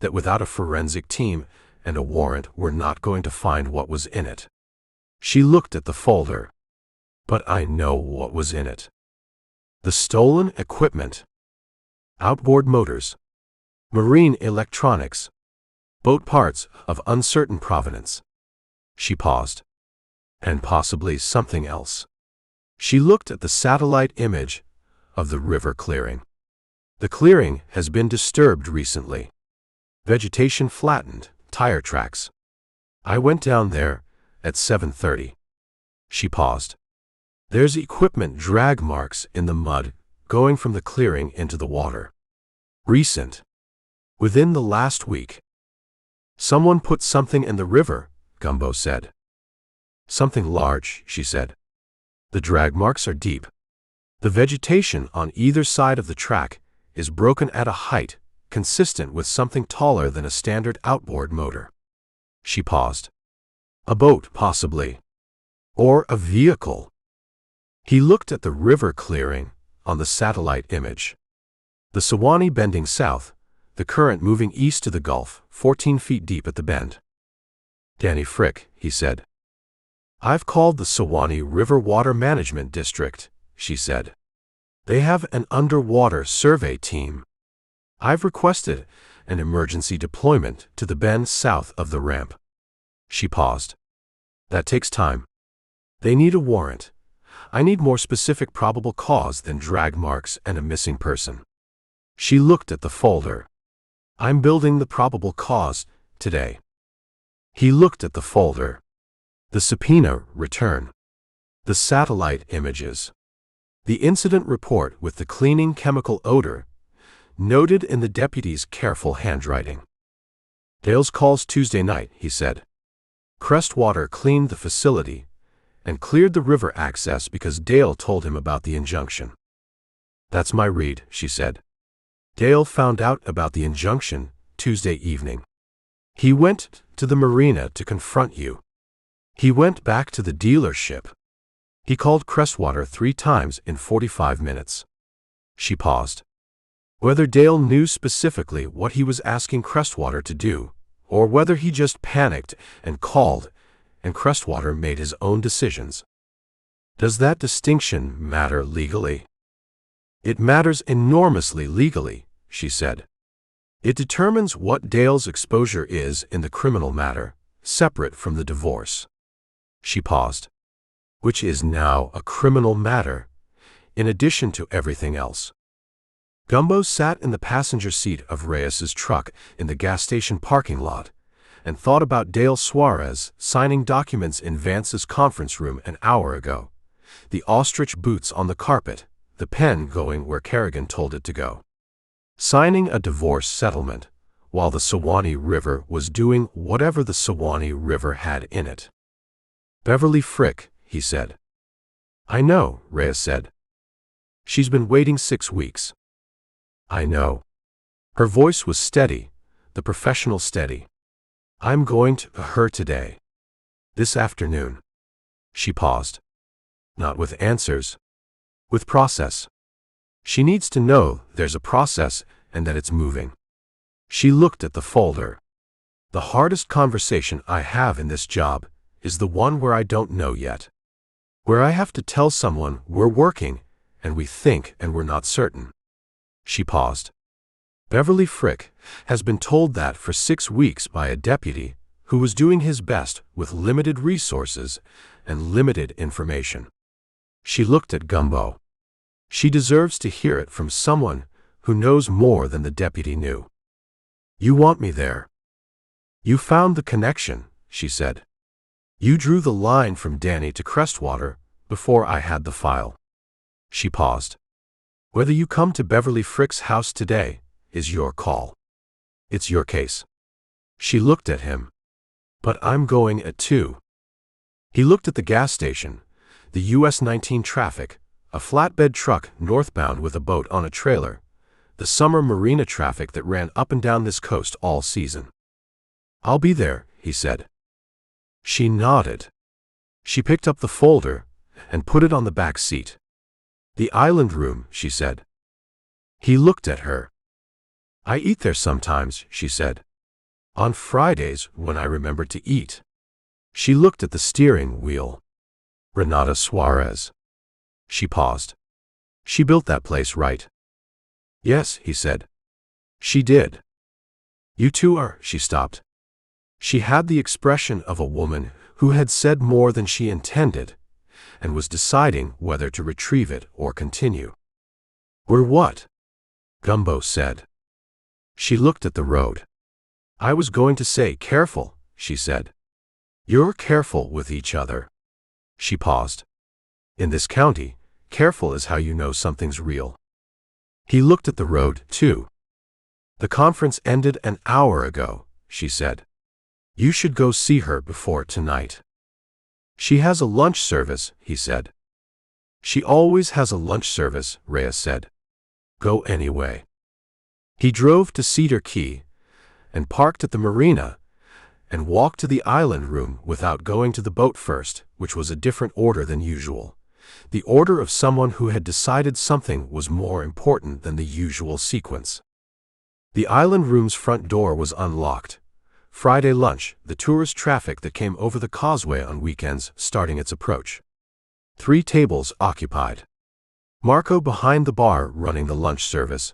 that without a forensic team and a warrant we're not going to find what was in it. She looked at the folder. But I know what was in it. The stolen equipment. Outboard motors. Marine electronics. Boat parts of uncertain provenance. She paused. And possibly something else. She looked at the satellite image of the river clearing. The clearing has been disturbed recently. Vegetation flattened, tire tracks. I went down there at 7:30. She paused. There's equipment drag marks in the mud going from the clearing into the water. Recent. Within the last week. Someone put something in the river, Gumbo said. Something large, she said. The drag marks are deep. The vegetation on either side of the track is broken at a height consistent with something taller than a standard outboard motor. She paused. A boat, possibly. Or a vehicle. He looked at the river clearing on the satellite image. The Sewanee bending south, the current moving east to the Gulf, 14 feet deep at the bend. Danny Frick, he said. I've called the Sewanee River Water Management District, she said. They have an underwater survey team. I've requested an emergency deployment to the bend south of the ramp. She paused. That takes time. They need a warrant. I need more specific probable cause than drag marks and a missing person. She looked at the folder. I'm building the probable cause today. He looked at the folder. The subpoena return. The satellite images. The incident report with the cleaning chemical odor, noted in the deputy's careful handwriting. Dale's calls Tuesday night, he said. Crestwater cleaned the facility and cleared the river access because Dale told him about the injunction. That's my read, she said. Dale found out about the injunction Tuesday evening. He went to the marina to confront you. He went back to the dealership. He called Crestwater 3 times in 45 minutes. She paused. Whether Dale knew specifically what he was asking Crestwater to do, or whether he just panicked and called, and Crestwater made his own decisions. Does that distinction matter legally? It matters enormously legally, she said. It determines what Dale's exposure is in the criminal matter, separate from the divorce. She paused. Which is now a criminal matter, in addition to everything else. Gumbo sat in the passenger seat of Reyes's truck in the gas station parking lot and thought about Dale Suarez signing documents in Vance's conference room an hour ago, the ostrich boots on the carpet, the pen going where Kerrigan told it to go. Signing a divorce settlement, while the Sewanee River was doing whatever the Sewanee River had in it. Beverly Frick, he said. I know, Reyes said. She's been waiting 6 weeks. I know. Her voice was steady, the professional steady. I'm going to her today. This afternoon. She paused. Not with answers. With process. She needs to know there's a process and that it's moving. She looked at the folder. The hardest conversation I have in this job is the one where I don't know yet. Where I have to tell someone we're working and we think and we're not certain. She paused. Beverly Frick has been told that for 6 weeks by a deputy who was doing his best with limited resources and limited information. She looked at Gumbo. She deserves to hear it from someone who knows more than the deputy knew. You want me there. You found the connection, she said. You drew the line from Danny to Crestwater before I had the file. She paused. Whether you come to Beverly Frick's house today is your call. It's your case. She looked at him. But I'm going at 2. He looked at the gas station, the US 19 traffic, a flatbed truck northbound with a boat on a trailer, the summer marina traffic that ran up and down this coast all season. I'll be there, he said. She nodded. She picked up the folder and put it on the back seat. The island room, she said. He looked at her. I eat there sometimes, she said. On Fridays when I remember to eat. She looked at the steering wheel. Renata Suarez. She paused. She built that place, right? Yes, he said. She did. You two are, she stopped. She had the expression of a woman who had said more than she intended and was deciding whether to retrieve it or continue. We're what? Gumbo said. She looked at the road. I was going to say careful, she said. You're careful with each other. She paused. In this county, careful is how you know something's real. He looked at the road, too. The conference ended an hour ago, she said. You should go see her before tonight. She has a lunch service, he said. She always has a lunch service, Reyes said. Go anyway. He drove to Cedar Key and parked at the marina and walked to the island room without going to the boat first, which was a different order than usual. The order of someone who had decided something was more important than the usual sequence. The island room's front door was unlocked. Friday lunch, the tourist traffic that came over the causeway on weekends, starting its approach. 3 tables occupied. Marco behind the bar running the lunch service.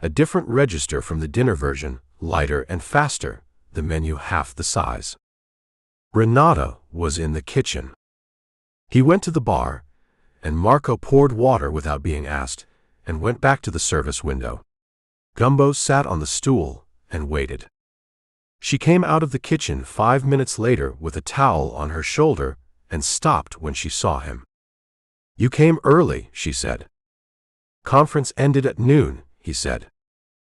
A different register from the dinner version, lighter and faster, the menu half the size. Renata was in the kitchen. He went to the bar, and Marco poured water without being asked, and went back to the service window. Gumbo sat on the stool and waited. She came out of the kitchen 5 minutes later with a towel on her shoulder and stopped when she saw him. You came early, she said. Conference ended at noon, he said.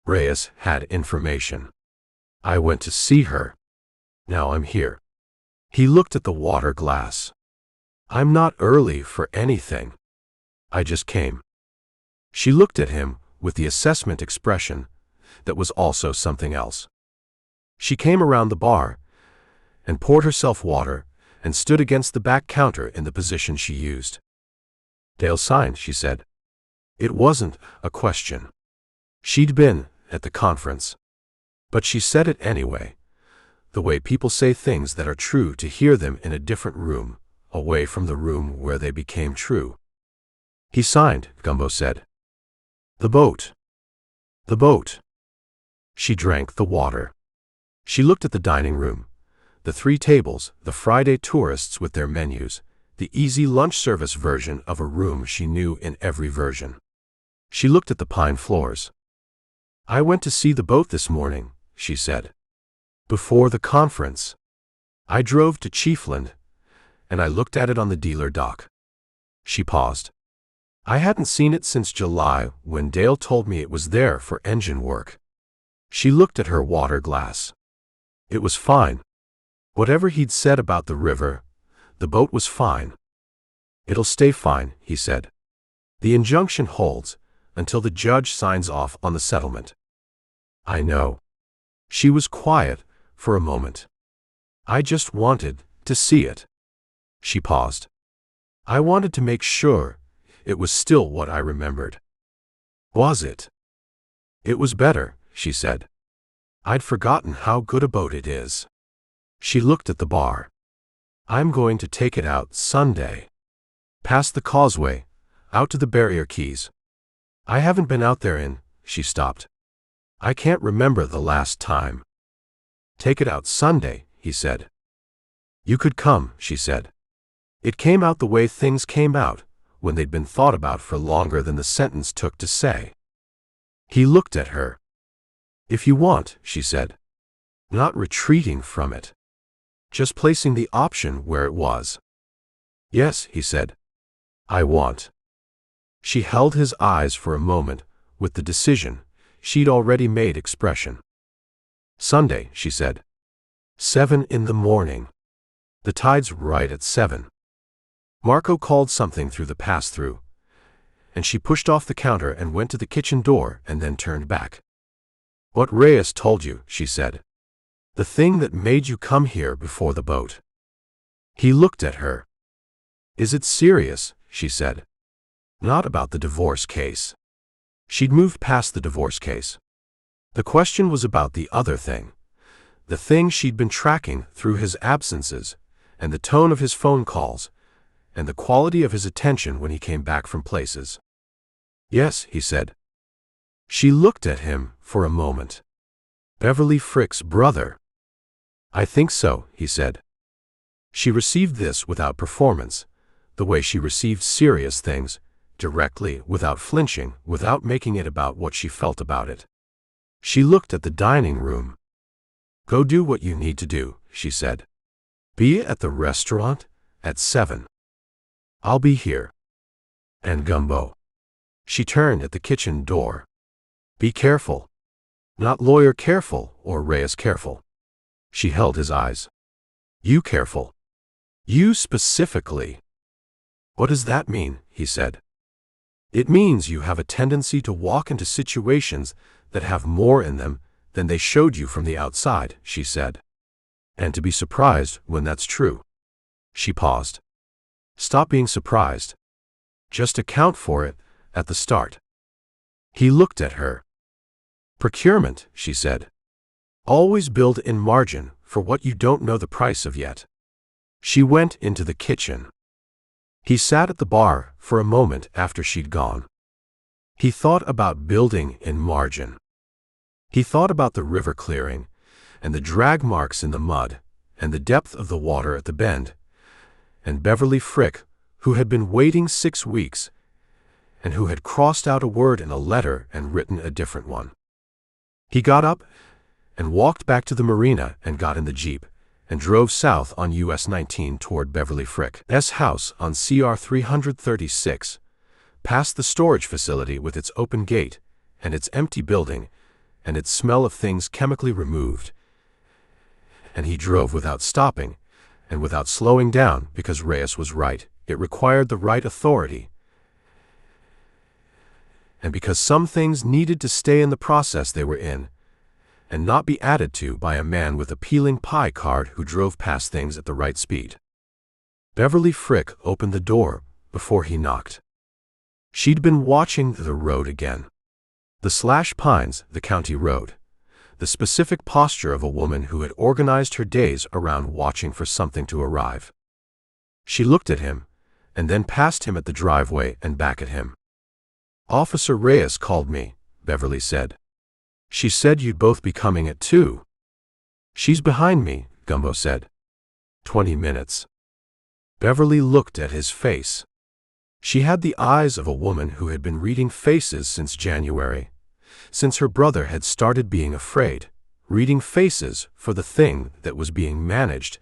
Reyes had information. I went to see her. Now I'm here. He looked at the water glass. I'm not early for anything. I just came. She looked at him with the assessment expression that was also something else. She came around the bar and poured herself water and stood against the back counter in the position she used. Dale signed, she said. It wasn't a question. She'd been at the conference. But she said it anyway, the way people say things that are true to hear them in a different room, away from the room where they became true. He signed, Gumbo said. The boat. The boat. She drank the water. She looked at the dining room, the 3 tables, the Friday tourists with their menus, the easy lunch service version of a room she knew in every version. She looked at the pine floors. I went to see the boat this morning, she said. Before the conference. I drove to Chiefland, and I looked at it on the dealer dock. She paused. I hadn't seen it since July when Dale told me it was there for engine work. She looked at her water glass. It was fine. Whatever he'd said about the river, the boat was fine. It'll stay fine, he said. The injunction holds until the judge signs off on the settlement. I know. She was quiet for a moment. I just wanted to see it. She paused. I wanted to make sure it was still what I remembered. Was it? It was better, she said. I'd forgotten how good a boat it is. She looked at the bar. I'm going to take it out Sunday. Past the causeway, out to the barrier keys. I haven't been out there in, she stopped. I can't remember the last time. Take it out Sunday, he said. You could come, she said. It came out the way things came out, when they'd been thought about for longer than the sentence took to say. He looked at her. If you want, she said. Not retreating from it. Just placing the option where it was. Yes, he said. I want. She held his eyes for a moment, with the decision she'd already made expression. Sunday, she said. 7 in the morning. The tide's right at 7. Marco called something through the pass-through, and she pushed off the counter and went to the kitchen door and then turned back. What Reyes told you, she said. The thing that made you come here before the boat. He looked at her. Is it serious, she said. Not about the divorce case. She'd moved past the divorce case. The question was about the other thing. The thing she'd been tracking through his absences, and the tone of his phone calls, and the quality of his attention when he came back from places. Yes, he said. She looked at him for a moment. Beverly Frick's brother. I think so, he said. She received this without performance, the way she received serious things, directly, without flinching, without making it about what she felt about it. She looked at the dining room. Go do what you need to do, she said. Be at the restaurant at 7. I'll be here. And Gumbo. She turned at the kitchen door. Be careful. Not lawyer careful or Reyes careful. She held his eyes. You careful. You specifically. What does that mean? He said. It means you have a tendency to walk into situations that have more in them than they showed you from the outside, she said. And to be surprised when that's true. She paused. Stop being surprised. Just account for it at the start. He looked at her. Procurement, she said. Always build in margin for what you don't know the price of yet. She went into the kitchen. He sat at the bar for a moment after she'd gone. He thought about building in margin. He thought about the river clearing, and the drag marks in the mud, and the depth of the water at the bend, and Beverly Frick, who had been waiting 6 weeks, and who had crossed out a word in a letter and written a different one. He got up and walked back to the marina and got in the Jeep, and drove south on US 19 toward Beverly Frick's house on CR 336, past the storage facility with its open gate, and its empty building, and its smell of things chemically removed. And he drove without stopping, and without slowing down, because Reyes was right. It required the right authority. And because some things needed to stay in the process they were in, and not be added to by a man with a peeling pie card who drove past things at the right speed. Beverly Frick opened the door before he knocked. She'd been watching the road again. The slash pines, the county road. The specific posture of a woman who had organized her days around watching for something to arrive. She looked at him, and then past him at the driveway and back at him. Officer Reyes called me, Beverly said. She said you'd both be coming at 2. She's behind me, Gumbo said. 20 minutes. Beverly looked at his face. She had the eyes of a woman who had been reading faces since January, since her brother had started being afraid, reading faces for the thing that was being managed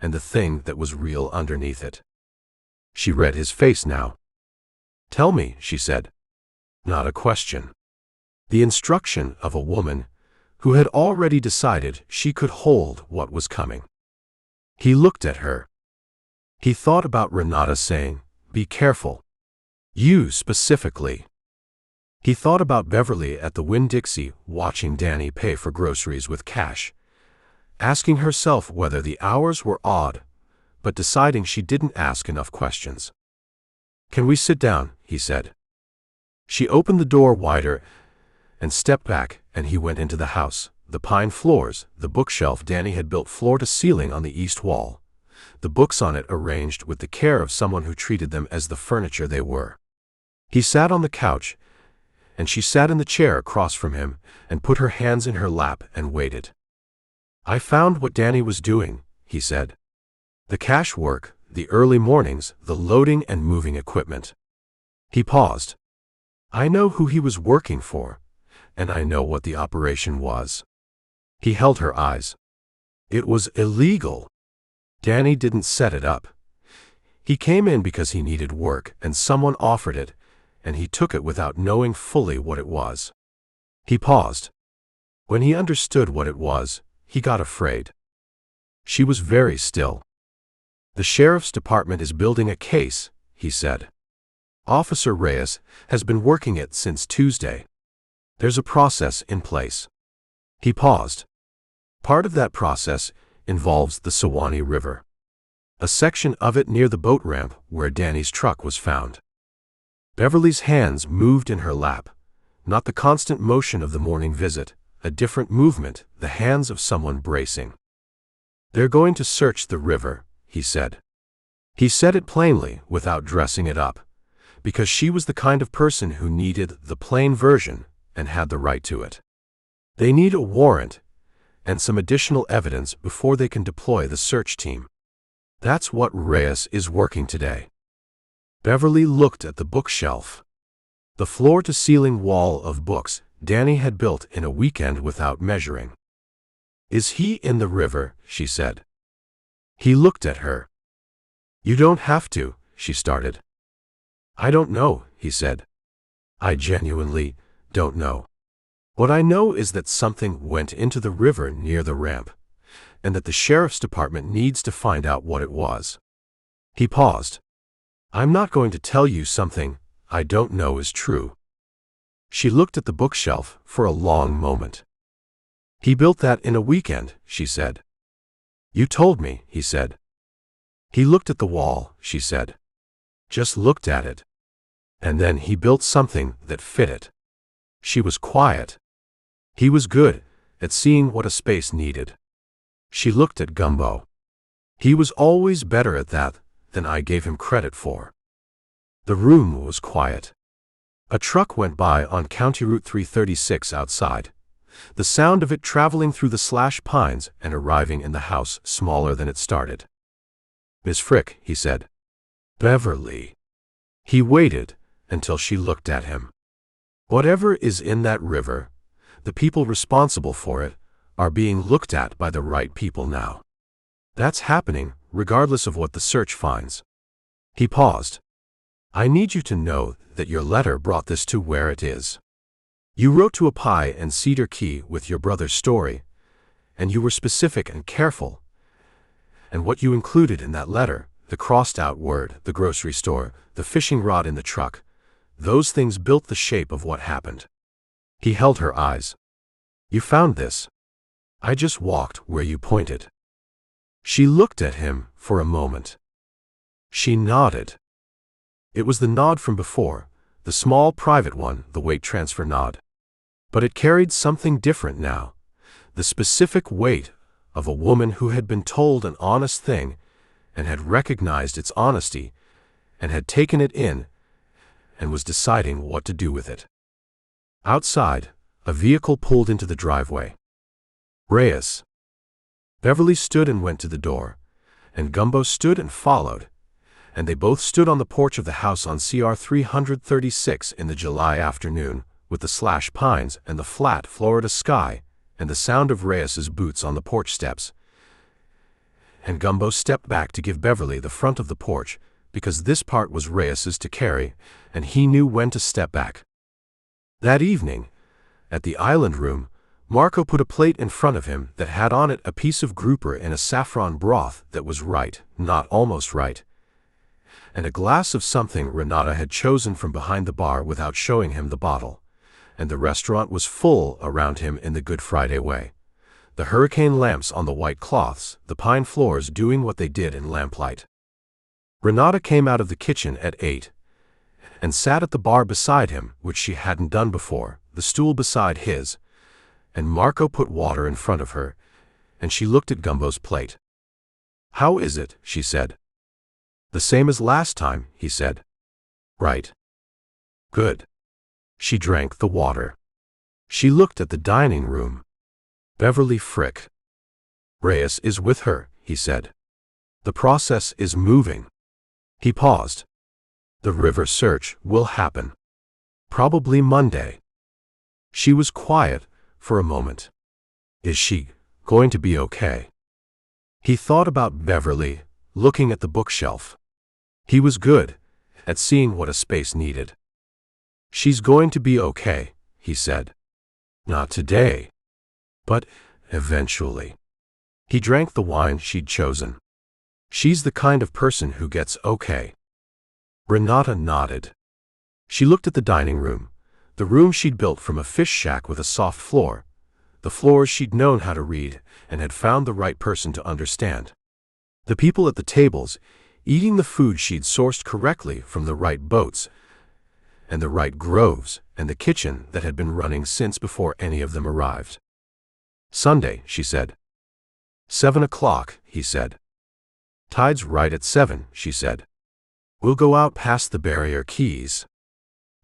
and the thing that was real underneath it. She read his face now. Tell me, she said. Not a question. The instruction of a woman who had already decided she could hold what was coming. He looked at her. He thought about Renata saying, "Be careful. You specifically." He thought about Beverly at the Winn-Dixie watching Danny pay for groceries with cash, asking herself whether the hours were odd, but deciding she didn't ask enough questions. "Can we sit down?" he said. She opened the door wider and stepped back, and he went into the house. The pine floors, the bookshelf Danny had built floor to ceiling on the east wall, the books on it arranged with the care of someone who treated them as the furniture they were. He sat on the couch and she sat in the chair across from him and put her hands in her lap and waited. "I found what Danny was doing," he said. "The cash work, the early mornings, the loading and moving equipment." He paused. "I know who he was working for, and I know what the operation was." He held her eyes. "It was illegal. Danny didn't set it up. He came in because he needed work and someone offered it, and he took it without knowing fully what it was." He paused. When he understood what it was, he got afraid. She was very still. "The sheriff's department is building a case," he said. "Officer Reyes has been working it since Tuesday. There's a process in place." He paused. "Part of that process involves the Suwannee River. A section of it near the boat ramp where Danny's truck was found." Beverly's hands moved in her lap, not the constant motion of the morning visit, a different movement, the hands of someone bracing. "They're going to search the river," he said. He said it plainly, without dressing it up, because she was the kind of person who needed the plain version and had the right to it. "They need a warrant and some additional evidence before they can deploy the search team. That's what Reyes is working today." Beverly looked at the bookshelf. The floor-to-ceiling wall of books Danny had built in a weekend without measuring. "Is he in the river?" she said. He looked at her. "You don't have to," she started. "I don't know," he said. "I genuinely don't know. What I know is that something went into the river near the ramp, and that the sheriff's department needs to find out what it was." He paused. "I'm not going to tell you something I don't know is true." She looked at the bookshelf for a long moment. "He built that in a weekend," she said. "You told me," he said. "He looked at the wall," she said. "Just looked at it. And then he built something that fit it." She was quiet. He was good at seeing what a space needed. She looked at Gumbo. He was always better at that than I gave him credit for. The room was quiet. A truck went by on County Route 336 outside, the sound of it traveling through the slash pines and arriving in the house smaller than it started. "Miss Frick," he said. "Beverly." He waited until she looked at him. "Whatever is in that river, the people responsible for it are being looked at by the right people now. That's happening regardless of what the search finds." He paused. "I need you to know that your letter brought this to where it is. You wrote to a pie and Cedar Key with your brother's story, and you were specific and careful. And what you included in that letter, the crossed-out word, the grocery store, the fishing rod in the truck, those things built the shape of what happened." He held her eyes. "You found this. I just walked where you pointed." She looked at him for a moment. She nodded. It was the nod from before, the small private one, the weight transfer nod. But it carried something different now, the specific weight of a woman who had been told an honest thing and had recognized its honesty and had taken it in and was deciding what to do with it. Outside, a vehicle pulled into the driveway. "Reyes." Beverly stood and went to the door, and Gumbo stood and followed, and they both stood on the porch of the house on CR 336 in the July afternoon, with the slash pines and the flat Florida sky and the sound of Reyes's boots on the porch steps. And Gumbo stepped back to give Beverly the front of the porch, because this part was Reyes's to carry, and he knew when to step back. That evening, at the island room, Marco put a plate in front of him that had on it a piece of grouper in a saffron broth that was right, not almost right, and a glass of something Renata had chosen from behind the bar without showing him the bottle, and the restaurant was full around him in the Good Friday way. The hurricane lamps on the white cloths, the pine floors doing what they did in lamplight. Renata came out of the kitchen at 8 and sat at the bar beside him, which she hadn't done before, the stool beside his, and Marco put water in front of her, and she looked at Gumbo's plate. "How is it?" she said. "The same as last time," he said. "Right. Good." She drank the water. She looked at the dining room. Beverly Frick. Reyes is with her, he said. The process is moving. He paused. The river search will happen. Probably Monday. She was quiet for a moment. Is she going to be okay? He thought about Beverly, looking at the bookshelf. He was good at seeing what a space needed. She's going to be okay, he said. Not today. But eventually. He drank the wine she'd chosen. She's the kind of person who gets okay. Renata nodded. She looked at the dining room, the room she'd built from a fish shack with a soft floor, the floors she'd known how to read and had found the right person to understand. The people at the tables, eating the food she'd sourced correctly from the right boats and the right groves, and the kitchen that had been running since before any of them arrived. Sunday, she said. 7 o'clock, he said. Tide's right at 7, she said. We'll go out past the barrier keys.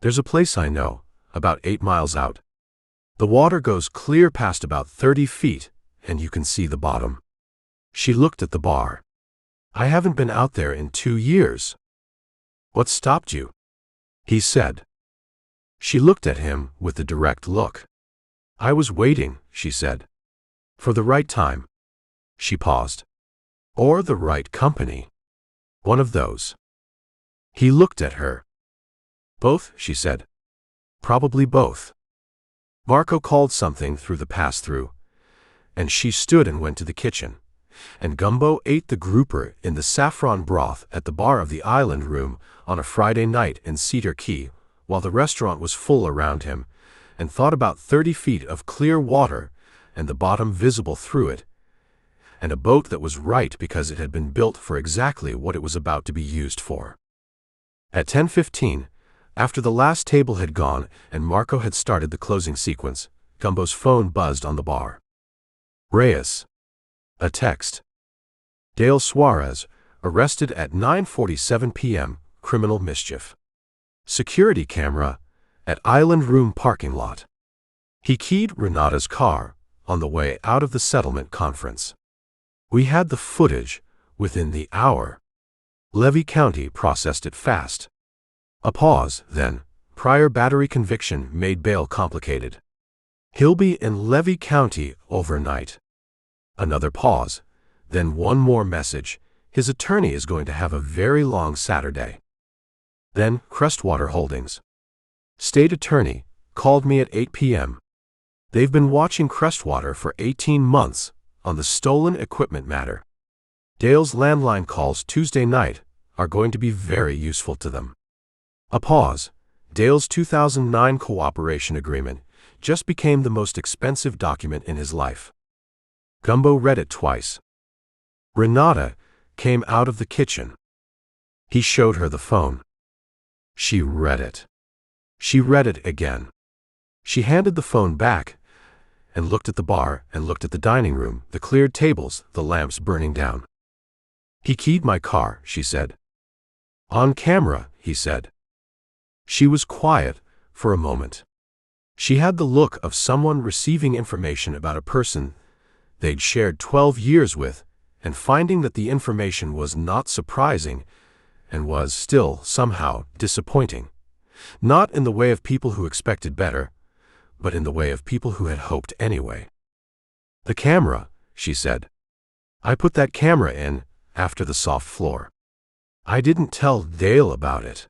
There's a place I know, about 8 miles out. The water goes clear past about 30 feet, and you can see the bottom. She looked at the bar. I haven't been out there in 2 years. What stopped you? He said. She looked at him with a direct look. I was waiting, she said. For the right time. She paused. Or the right company. One of those. He looked at her. Both, she said. Probably both. Marco called something through the pass-through, and she stood and went to the kitchen, and Gumbo ate the grouper in the saffron broth at the bar of the island room on a Friday night in Cedar Key, while the restaurant was full around him, and thought about 30 feet of clear water and the bottom visible through it, and a boat that was right because it had been built for exactly what it was about to be used for. At 10:15, after the last table had gone and Marco had started the closing sequence, Gumbo's phone buzzed on the bar. Reyes. A text. Dale Suarez, arrested at 9:47 p.m., criminal mischief. Security camera at island room parking lot. He keyed Renata's car on the way out of the settlement conference. We had the footage within the hour. Levy County processed it fast. A pause, then. Prior battery conviction made bail complicated. He'll be in Levy County overnight. Another pause, then one more message. His attorney is going to have a very long Saturday. Then Crestwater Holdings. State attorney called me at 8 p.m. They've been watching Crestwater for 18 months on the stolen equipment matter. Dale's landline calls Tuesday night are going to be very useful to them. A pause. Dale's 2009 cooperation agreement just became the most expensive document in his life. Gumbo read it twice. Renata came out of the kitchen. He showed her the phone. She read it. She read it again. She handed the phone back and looked at the bar and looked at the dining room, the cleared tables, the lamps burning down. He keyed my car, she said. On camera, he said. She was quiet for a moment. She had the look of someone receiving information about a person they'd shared 12 years with and finding that the information was not surprising and was still somehow disappointing. Not in the way of people who expected better, but in the way of people who had hoped anyway. The camera, she said. I put that camera in after the soft floor. I didn't tell Dale about it.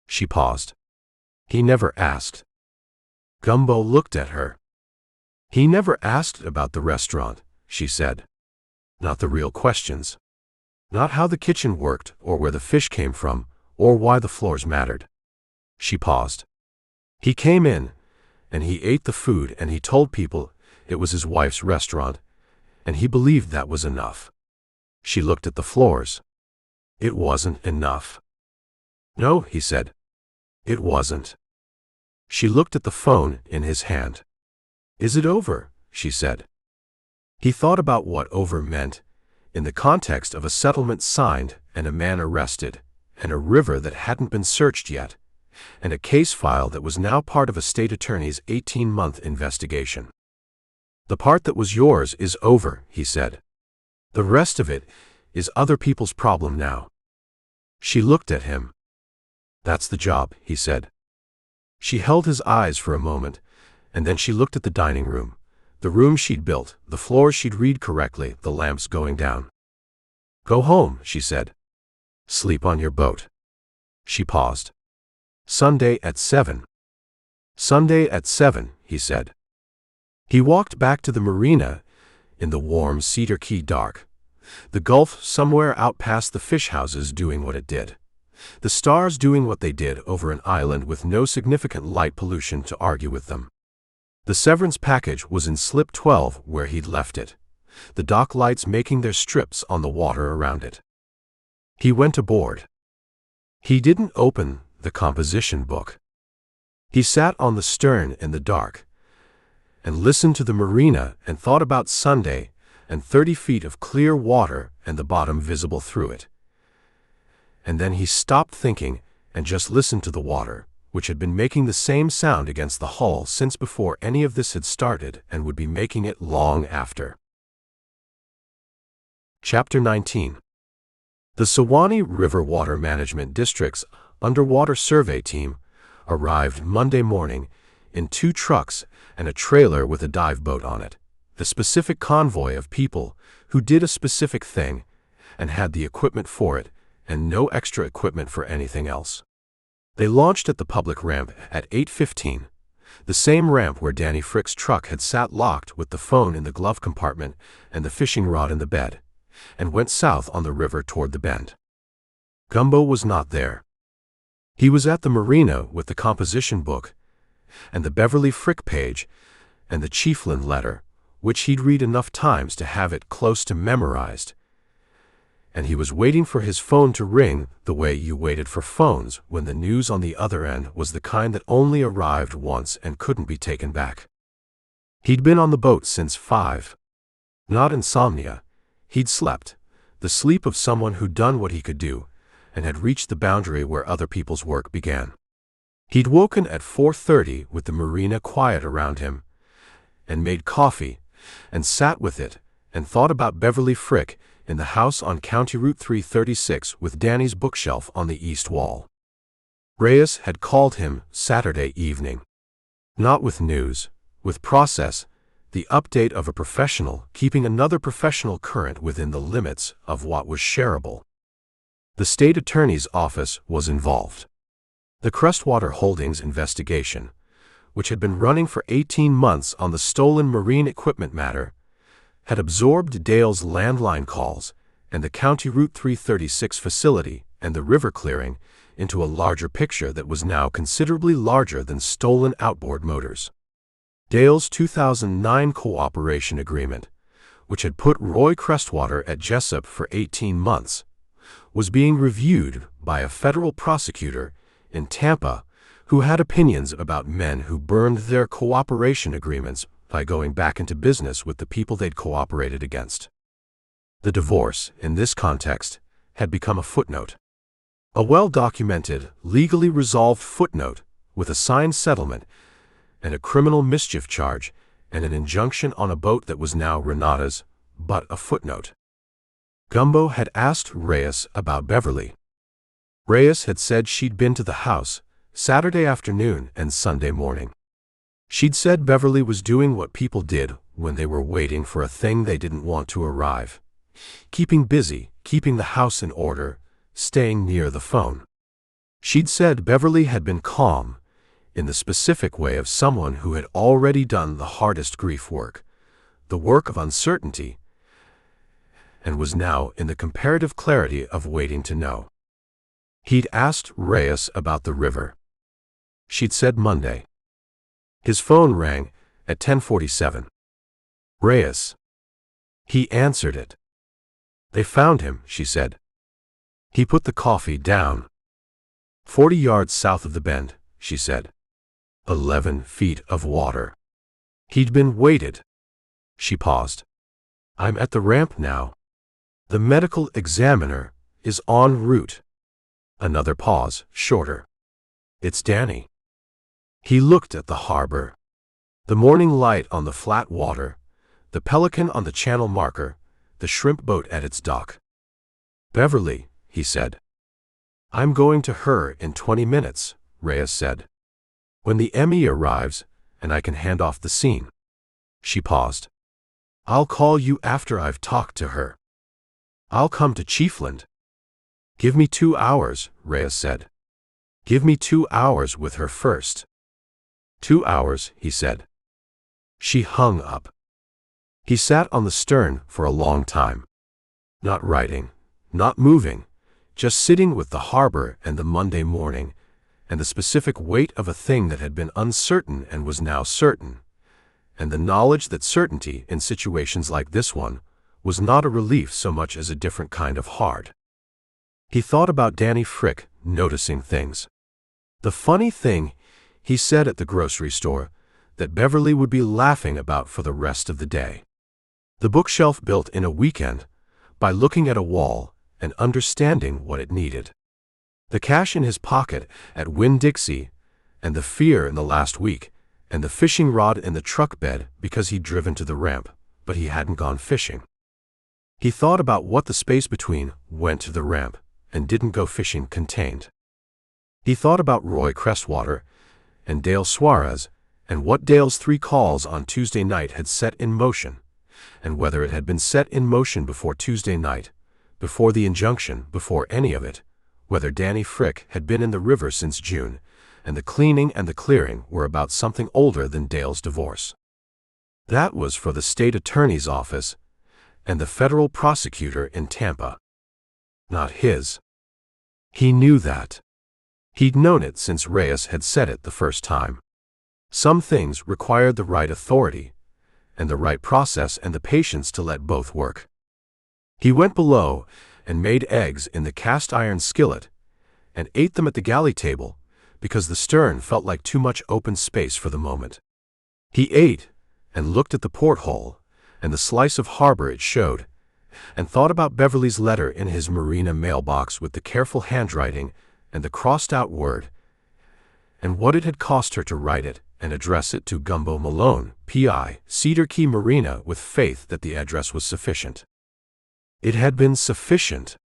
She paused. He never asked. Gumbo looked at her. He never asked about the restaurant, she said. Not the real questions. Not how the kitchen worked or where the fish came from or why the floors mattered. She paused. He came in, and he ate the food and he told people it was his wife's restaurant, and he believed that was enough. She looked at the floors. It wasn't enough. No, he said. It wasn't. She looked at the phone in his hand. Is it over? She said. He thought about what over meant in the context of a settlement signed and a man arrested and a river that hadn't been searched yet and a case file that was now part of a state attorney's 18-month investigation. "The part that was yours is over," he said. "The rest of it is other people's problem now." She looked at him. "That's the job," he said. She held his eyes for a moment, and then she looked at the dining room, the room she'd built, the floors she'd read correctly, the lamps going down. "Go home," she said. "Sleep on your boat." She paused. "Sunday at 7. "Sunday at 7, he said. He walked back to the marina in the warm Cedar Key dark. The Gulf somewhere out past the fish houses doing what it did. The stars doing what they did over an island with no significant light pollution to argue with them. The severance package was in slip 12 where he'd left it, the dock lights making their strips on the water around it. He went aboard. He didn't open the composition book. He sat on the stern in the dark and listened to the marina and thought about Sunday and 30 feet of clear water and the bottom visible through it. And then he stopped thinking and just listened to the water, which had been making the same sound against the hull since before any of this had started and would be making it long after. Chapter 19. The Suwannee River Water Management District's underwater survey team arrived Monday morning in 2 trucks and a trailer with a dive boat on it, the specific convoy of people who did a specific thing and had the equipment for it and no extra equipment for anything else. They launched at the public ramp at 8:15, the same ramp where Danny Frick's truck had sat locked with the phone in the glove compartment and the fishing rod in the bed, and went south on the river toward the bend. Gumbo was not there. He was at the marina with the composition book and the Beverly Frick page and the Chiefland letter, which he'd read enough times to have it close to memorized. And he was waiting for his phone to ring the way you waited for phones when the news on the other end was the kind that only arrived once and couldn't be taken back. He'd been on the boat since 5. Not insomnia. He'd slept, the sleep of someone who'd done what he could do and had reached the boundary where other people's work began. He'd woken at 4:30 with the marina quiet around him and made coffee and sat with it and thought about Beverly Frick in the house on County Route 336 with Danny's bookshelf on the east wall. Reyes had called him Saturday evening. Not with news, with process, the update of a professional keeping another professional current within the limits of what was shareable. The state attorney's office was involved. The Crestwater Holdings investigation, which had been running for 18 months on the stolen marine equipment matter, had absorbed Dale's landline calls and the County Route 336 facility and the river clearing into a larger picture that was now considerably larger than stolen outboard motors. Dale's 2009 cooperation agreement, which had put Roy Crestwater at Jessup for 18 months, was being reviewed by a federal prosecutor in Tampa who had opinions about men who burned their cooperation agreements by going back into business with the people they'd cooperated against. The divorce, in this context, had become a footnote. A well-documented, legally resolved footnote with a signed settlement and a criminal mischief charge and an injunction on a boat that was now Renata's, but a footnote. Gumbo had asked Reyes about Beverly. Reyes had said she'd been to the house Saturday afternoon and Sunday morning. She'd said Beverly was doing what people did when they were waiting for a thing they didn't want to arrive. Keeping busy, keeping the house in order, staying near the phone. She'd said Beverly had been calm, in the specific way of someone who had already done the hardest grief work, the work of uncertainty, and was now in the comparative clarity of waiting to know. He'd asked Reyes about the river. She'd said Monday. His phone rang at 10:47. Reyes. He answered it. They found him, she said. He put the coffee down. 40 yards south of the bend, she said. 11 feet of water. He'd been weighted. She paused. I'm at the ramp now. The medical examiner is en route. Another pause, shorter. It's Danny. He looked at the harbor. The morning light on the flat water, the pelican on the channel marker, the shrimp boat at its dock. Beverly, he said. I'm going to her in 20 minutes, Reyes said. When the ME arrives, and I can hand off the scene. She paused. I'll call you after I've talked to her. I'll come to Chiefland. Give me 2 hours, Reyes said. Give me 2 hours with her first. 2 hours, he said. She hung up. He sat on the stern for a long time. Not writing, not moving, just sitting with the harbor and the Monday morning, and the specific weight of a thing that had been uncertain and was now certain, and the knowledge that certainty in situations like this one was not a relief so much as a different kind of hard. He thought about Danny Frick noticing things. The funny thing, he said at the grocery store, that Beverly would be laughing about for the rest of the day. The bookshelf built in a weekend, by looking at a wall and understanding what it needed. The cash in his pocket at Winn-Dixie, and the fear in the last week, and the fishing rod in the truck bed because he'd driven to the ramp, but he hadn't gone fishing. He thought about what the space between went to the ramp and didn't go fishing contained. He thought about Roy Crestwater and Dale Suarez and what Dale's 3 calls on Tuesday night had set in motion, and whether it had been set in motion before Tuesday night, before the injunction, before any of it, whether Danny Frick had been in the river since June, and the cleaning and the clearing were about something older than Dale's divorce. That was for the state attorney's office and the federal prosecutor in Tampa. Not his. He knew that. He'd known it since Reyes had said it the first time. Some things required the right authority, and the right process and the patience to let both work. He went below and made eggs in the cast-iron skillet, and ate them at the galley table, because the stern felt like too much open space for the moment. He ate, and looked at the porthole, and the slice of harbor it showed, and thought about Beverly's letter in his marina mailbox with the careful handwriting and the crossed-out word, and what it had cost her to write it and address it to Gumbo Malone, P.I., Cedar Key Marina, with faith that the address was sufficient. It had been sufficient.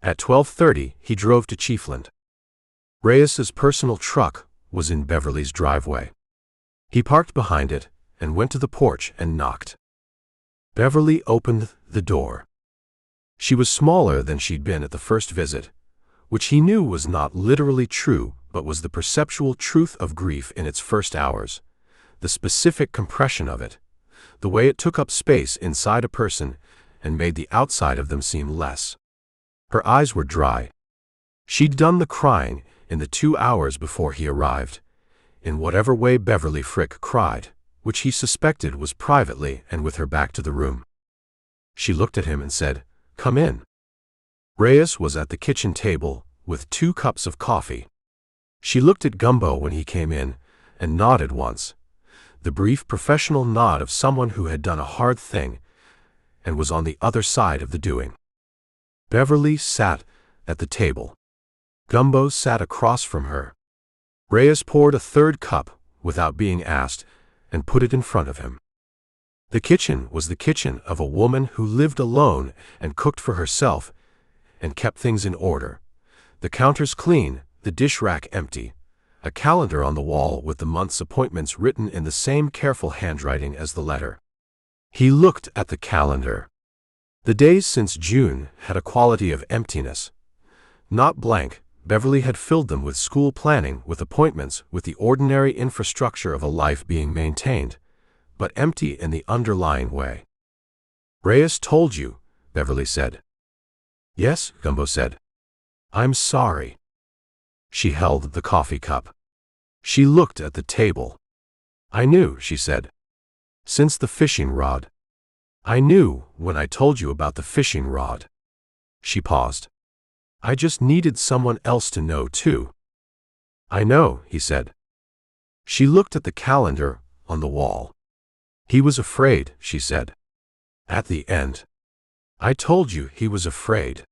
At 12:30, he drove to Chiefland. Reyes's personal truck was in Beverly's driveway. He parked behind it and went to the porch and knocked. Beverly opened the door. She was smaller than she'd been at the first visit, which he knew was not literally true but was the perceptual truth of grief in its first hours, the specific compression of it, the way it took up space inside a person and made the outside of them seem less. Her eyes were dry. She'd done the crying in the 2 hours before he arrived, in whatever way Beverly Frick cried, which he suspected was privately and with her back to the room. She looked at him and said, "Come in." Reyes was at the kitchen table with 2 cups of coffee. She looked at Gumbo when he came in and nodded once, the brief professional nod of someone who had done a hard thing and was on the other side of the doing. Beverly sat at the table. Gumbo sat across from her. Reyes poured a 3rd cup without being asked and put it in front of him. The kitchen was the kitchen of a woman who lived alone and cooked for herself and kept things in order. The counters clean, the dish rack empty, a calendar on the wall with the month's appointments written in the same careful handwriting as the letter. He looked at the calendar. The days since June had a quality of emptiness. Not blank, Beverly had filled them with school planning, with appointments, with the ordinary infrastructure of a life being maintained, but empty in the underlying way. "Reyes told you," Beverly said. "Yes," Gumbo said. "I'm sorry." She held the coffee cup. She looked at the table. "I knew," she said. "Since the fishing rod. I knew when I told you about the fishing rod." She paused. "I just needed someone else to know, too." "I know," he said. She looked at the calendar on the wall. "He was afraid," she said. At the end. "I told you he was afraid."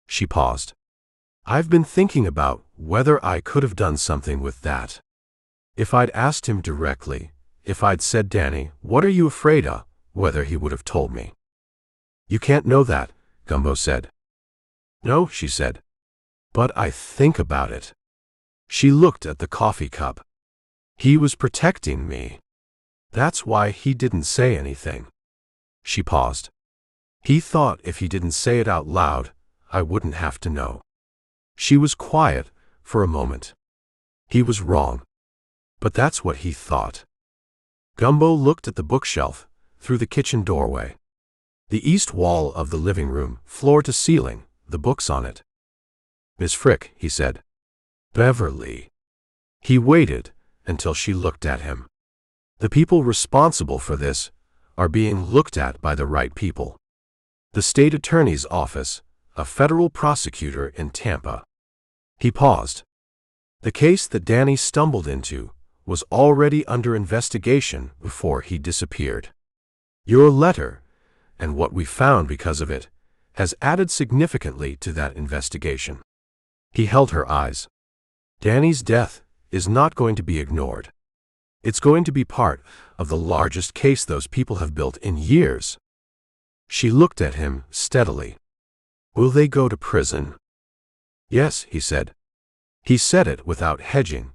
She paused. "I've been thinking about whether I could have done something with that. If I'd asked him directly, if I'd said, "Danny, what are you afraid of?" whether he would have told me. "You can't know that," Gumbo said. "No," she said. "But I think about it." She looked at the coffee cup. "He was protecting me. That's why he didn't say anything." She paused. "He thought if he didn't say it out loud, I wouldn't have to know." She was quiet for a moment. He was wrong. But that's what he thought. Gumbo looked at the bookshelf through the kitchen doorway. The east wall of the living room, floor to ceiling, the books on it. "Miss Frick," he said. "Beverly." He waited until she looked at him. The people responsible for this are being looked at by the right people. The state attorney's office, a federal prosecutor in Tampa. He paused. The case that Danny stumbled into was already under investigation before he disappeared. Your letter, and what we found because of it, has added significantly to that investigation. He held her eyes. Danny's death is not going to be ignored. It's going to be part of the largest case those people have built in years. She looked at him steadily. "Will they go to prison?" "Yes," he said. He said it without hedging,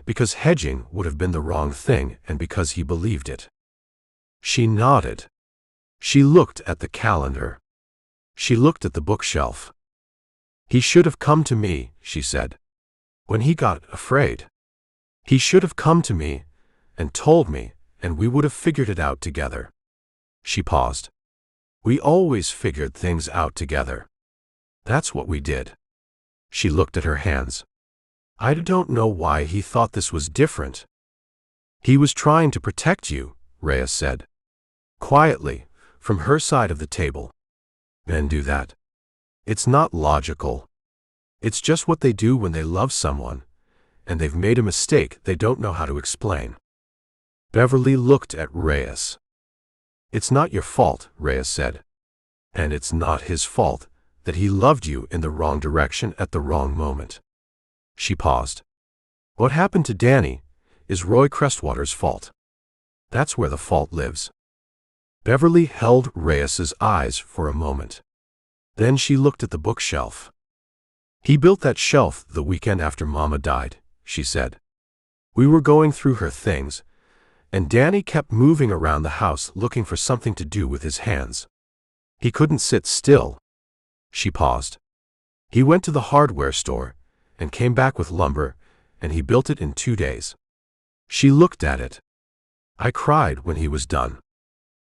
because hedging would have been the wrong thing and because he believed it. She nodded. She looked at the calendar. She looked at the bookshelf. "He should have come to me," she said. "When he got afraid. He should have come to me and told me, and we would have figured it out together." She paused. "We always figured things out together. That's what we did." She looked at her hands. "I don't know why he thought this was different." "He was trying to protect you," Reyes said. Quietly, from her side of the table. "Men do that. It's not logical. It's just what they do when they love someone, and they've made a mistake they don't know how to explain." Beverly looked at Reyes. "It's not your fault," Reyes said. "And it's not his fault that he loved you in the wrong direction at the wrong moment." She paused. "What happened to Danny is Roy Crestwater's fault. That's where the fault lives." Beverly held Reyes's eyes for a moment. Then she looked at the bookshelf. "He built that shelf the weekend after Mama died," she said. "We were going through her things, and Danny kept moving around the house looking for something to do with his hands. He couldn't sit still." She paused. "He went to the hardware store and came back with lumber, and he built it in 2 days." She looked at it. "I cried when he was done.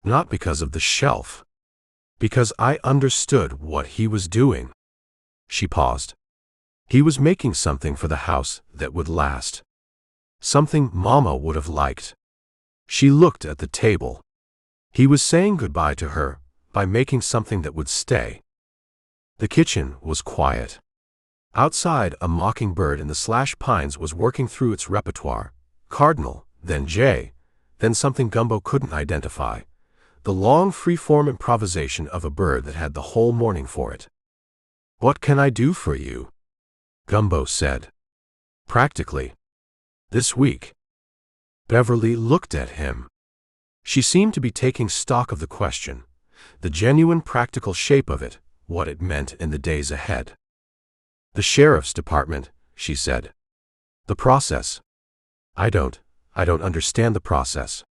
Not because of the shelf. Because I understood what he was doing." She paused. "He was making something for the house that would last. Something Mama would have liked." She looked at the table. He was saying goodbye to her by making something that would stay. The kitchen was quiet. Outside, a mockingbird in the slash pines was working through its repertoire. Cardinal, then jay, then something Gumbo couldn't identify. The long free-form improvisation of a bird that had the whole morning for it. "What can I do for you?" Gumbo said. "Practically. This week." Beverly looked at him. She seemed to be taking stock of the question, the genuine practical shape of it, what it meant in the days ahead. "The sheriff's department," she said. "The process. I don't understand the process.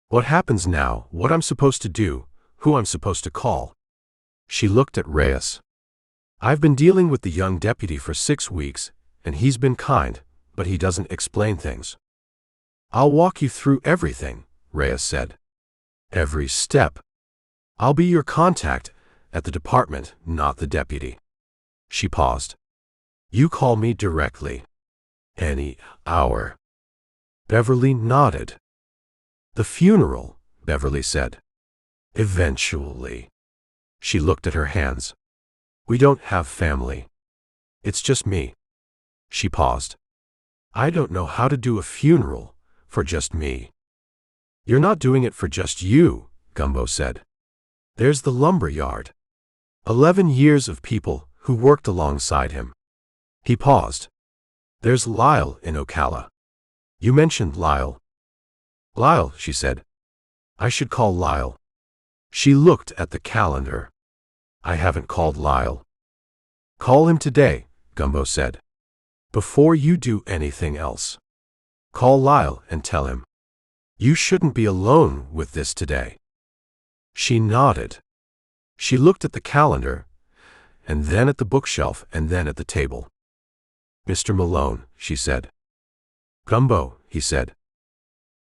What happens now, what I'm supposed to do, who I'm supposed to call." She looked at Reyes. "I've been dealing with the young deputy for 6 weeks, and he's been kind, but he doesn't explain things." "I'll walk you through everything," Reyes said. "Every step. I'll be your contact at the department, not the deputy." She paused. "You call me directly. Any hour." Beverly nodded. "The funeral," Beverly said. "Eventually." She looked at her hands. "We don't have family. It's just me." She paused. "I don't know how to do a funeral for just me." "You're not doing it for just you," Gumbo said. "There's the lumber yard. 11 years of people who worked alongside him." He paused. There's Lyle in Ocala. You mentioned Lyle. Lyle, she said. I should call Lyle. She looked at the calendar. I haven't called Lyle. Call him today, Gumbo said. Before you do anything else. Call Lyle and tell him. You shouldn't be alone with this today. She nodded. She looked at the calendar, and then at the bookshelf, and then at the table. Mr. Malone, she said. Gumbo, he said.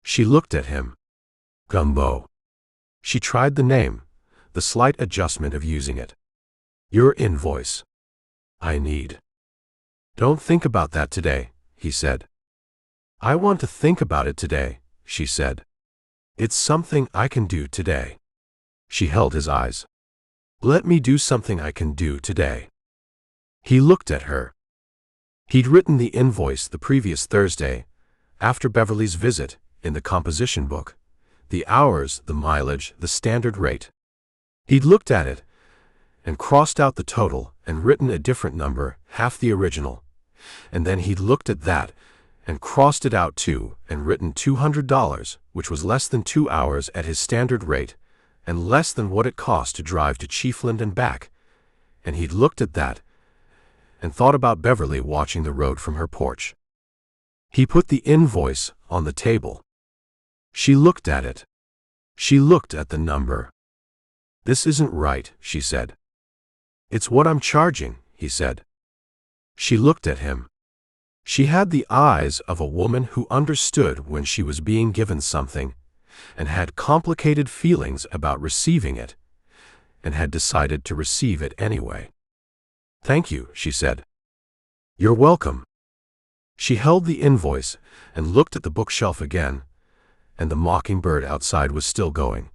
She looked at him. Gumbo. She tried the name, the slight adjustment of using it. Your invoice. I need. Don't think about that today, he said. I want to think about it today, she said. It's something I can do today. She held his eyes. Let me do something I can do today. He looked at her. He'd written the invoice the previous Thursday, after Beverly's visit, in the composition book. The hours, the mileage, the standard rate. He'd looked at it, and crossed out the total, and written a different number, half the original. And then he'd looked at that, and crossed it out too, and written $200, which was less than 2 hours at his standard rate, and less than what it cost to drive to Chiefland and back. And he'd looked at that, and thought about Beverly watching the road from her porch. He put the invoice on the table. She looked at it. She looked at the number. This isn't right, she said. It's what I'm charging, he said. She looked at him. She had the eyes of a woman who understood when she was being given something, and had complicated feelings about receiving it, and had decided to receive it anyway. Thank you, she said. You're welcome. She held the invoice and looked at the bookshelf again, and the mockingbird outside was still going,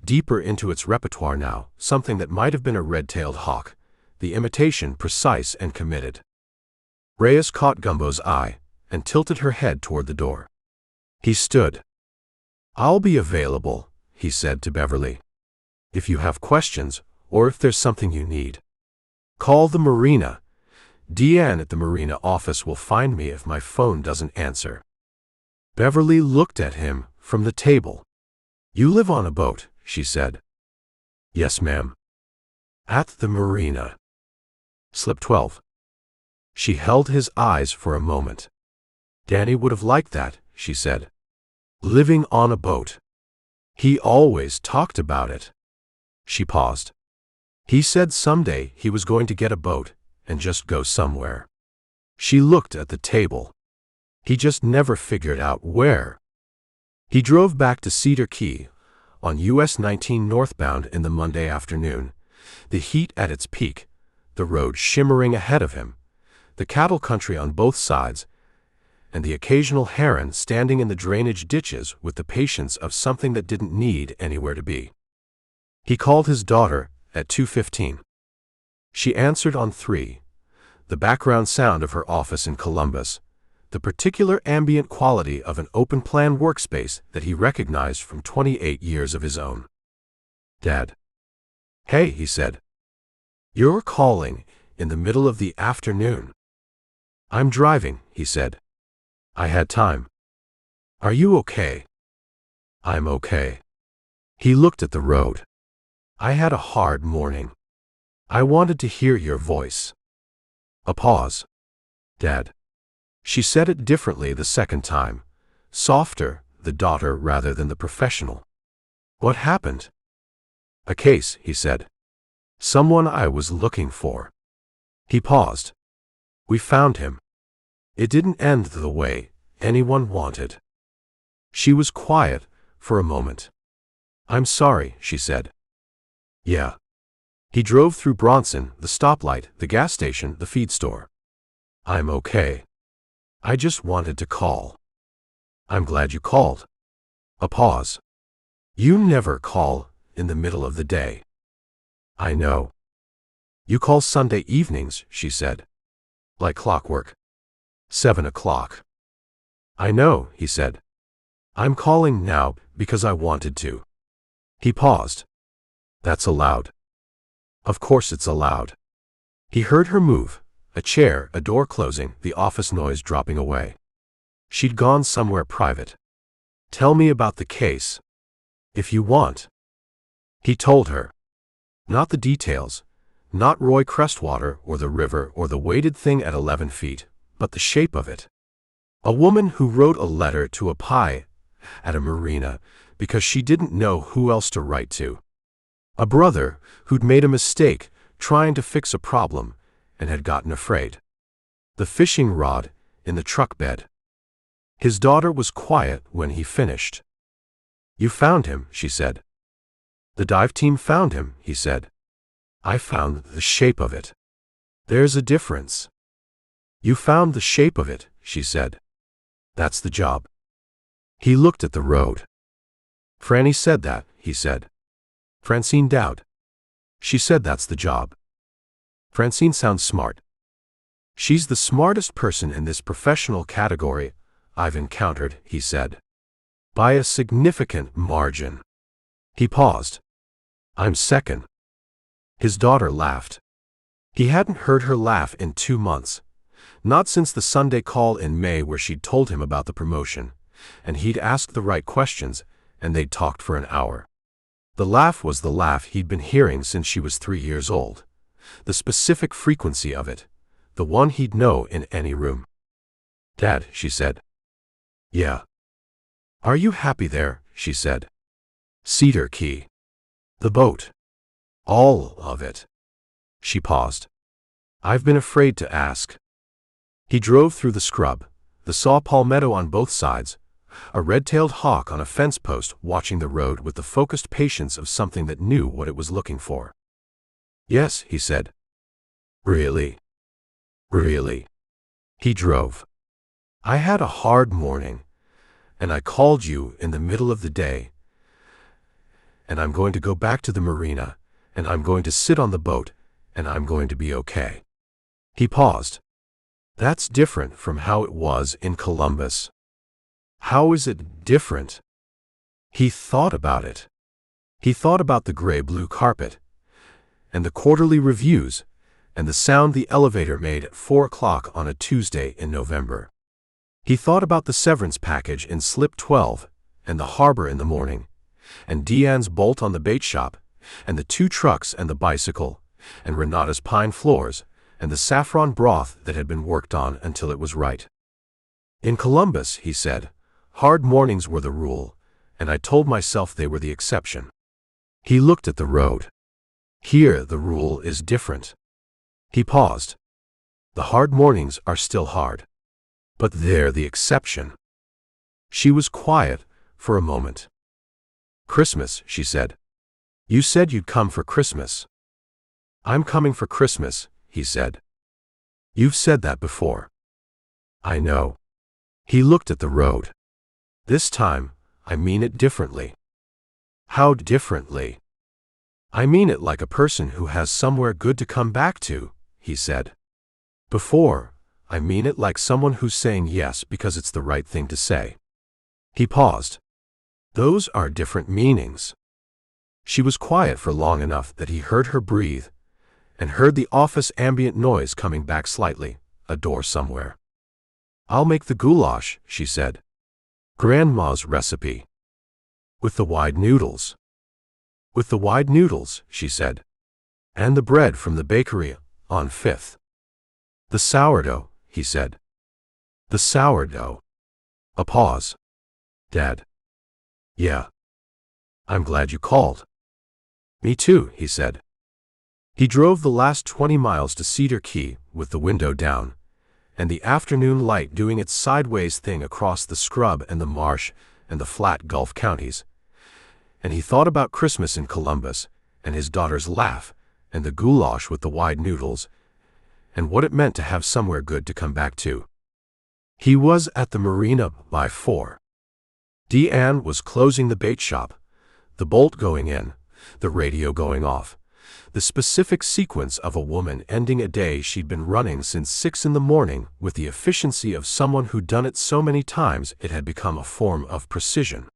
deeper into its repertoire now, something that might have been a red-tailed hawk, the imitation precise and committed. Reyes caught Gumbo's eye and tilted her head toward the door. He stood. I'll be available, he said to Beverly. If you have questions, or if there's something you need. Call the marina. Deanne at the marina office will find me if my phone doesn't answer. Beverly looked at him from the table. You live on a boat, she said. Yes, ma'am. At the marina. Slip 12. She held his eyes for a moment. Danny would have liked that, she said. Living on a boat. He always talked about it. She paused. He said someday he was going to get a boat and just go somewhere. She looked at the table. He just never figured out where. He drove back to Cedar Key on US 19 northbound in the Monday afternoon, the heat at its peak, the road shimmering ahead of him, the cattle country on both sides, and the occasional heron standing in the drainage ditches with the patience of something that didn't need anywhere to be. He called his daughter at 2:15. She answered on 3, the background sound of her office in Columbus, the particular ambient quality of an open-plan workspace that he recognized from 28 years of his own. Dad. Hey, he said. You're calling in the middle of the afternoon. I'm driving, he said. I had time. Are you okay? I'm okay. He looked at the road. I had a hard morning. I wanted to hear your voice. A pause. Dad. She said it differently the second time, softer, the daughter rather than the professional. What happened? A case, he said. Someone I was looking for. He paused. We found him. It didn't end the way anyone wanted. She was quiet for a moment. I'm sorry, she said. Yeah. He drove through Bronson, the stoplight, the gas station, the feed store. I'm okay. I just wanted to call. I'm glad you called. A pause. You never call in the middle of the day. I know. You call Sunday evenings, she said. Like clockwork. 7 o'clock. I know, he said. I'm calling now because I wanted to. He paused. That's allowed. Of course it's allowed. He heard her move, a chair, a door closing, the office noise dropping away. She'd gone somewhere private. "Tell me about the case. If you want." He told her. Not the details, not Roy Crestwater or the river or the weighted thing at 11 feet, but the shape of it. A woman who wrote a letter to a pie at a marina because she didn't know who else to write to. A brother who'd made a mistake trying to fix a problem and had gotten afraid. The fishing rod in the truck bed. His daughter was quiet when he finished. "You found him," she said. "The dive team found him," he said. "I found the shape of it. There's a difference." "You found the shape of it," she said. "That's the job." He looked at the road. "Franny said that," he said. "Francine Dowd. She said that's the job." Francine sounds smart. "She's the smartest person in this professional category I've encountered," he said. "By a significant margin." He paused. "I'm second." His daughter laughed. He hadn't heard her laugh in 2 months. Not since the Sunday call in May where she'd told him about the promotion, and he'd asked the right questions, and they'd talked for an hour. The laugh was the laugh he'd been hearing since she was 3 years old. The specific frequency of it, the one he'd know in any room. "Dad," she said. "Yeah." "Are you happy there?" she said. "Cedar Key. The boat. All of it." She paused. "I've been afraid to ask." He drove through the scrub, the saw palmetto on both sides, a red-tailed hawk on a fence post watching the road with the focused patience of something that knew what it was looking for. "Yes," he said. "Really? Really?" He drove. "I had a hard morning, and I called you in the middle of the day, and I'm going to go back to the marina, and I'm going to sit on the boat, and I'm going to be okay." He paused. "That's different from how it was in Columbus." "How is it different?" He thought about it. He thought about the gray-blue carpet, and the quarterly reviews, and the sound the elevator made at 4 o'clock on a Tuesday in November. He thought about the severance package in slip 12, and the harbor in the morning, and Deanne's bolt on the bait shop, and the 2 trucks and the bicycle, and Renata's pine floors, and the saffron broth that had been worked on until it was right. "In Columbus," he said, "hard mornings were the rule, and I told myself they were the exception." He looked at the road. "Here the rule is different." He paused. "The hard mornings are still hard. But they're the exception." She was quiet for a moment. "Christmas," she said. "You said you'd come for Christmas." "I'm coming for Christmas," he said. "You've said that before." "I know." He looked at the road. "This time, I mean it differently." "How differently?" "I mean it like a person who has somewhere good to come back to," he said. "Before, I mean it like someone who's saying yes because it's the right thing to say." He paused. "Those are different meanings." She was quiet for long enough that he heard her breathe, and heard the office ambient noise coming back slightly, a door somewhere. "I'll make the goulash," she said. "Grandma's recipe." "With the wide noodles." "With the wide noodles," she said. "And the bread from the bakery on 5th. "The sourdough," he said. "The sourdough." A pause. "Dad." "Yeah." "I'm glad you called." "Me too," he said. He drove the last 20 miles to Cedar Key with the window down, and the afternoon light doing its sideways thing across the scrub and the marsh and the flat Gulf counties. And he thought about Christmas in Columbus, and his daughter's laugh, and the goulash with the wide noodles, and what it meant to have somewhere good to come back to. He was at the marina by 4. Deanne was closing the bait shop, the bolt going in, the radio going off, the specific sequence of a woman ending a day she'd been running since 6 in the morning with the efficiency of someone who'd done it so many times it had become a form of precision.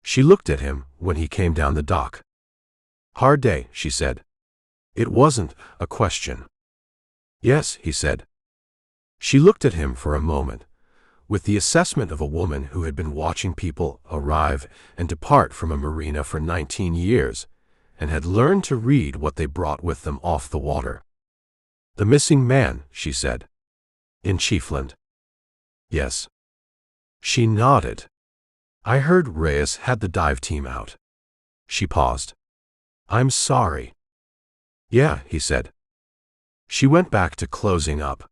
She looked at him when he came down the dock. "Hard day," she said. It wasn't a question. Yes, he said. She looked at him for a moment, with the assessment of a woman who had been watching people arrive and depart from a marina for 19 years, and had learned to read what they brought with them off the water. The missing man, she said. In Chiefland. Yes. She nodded. I heard Reyes had the dive team out. She paused. I'm sorry. Yeah, he said. She went back to closing up.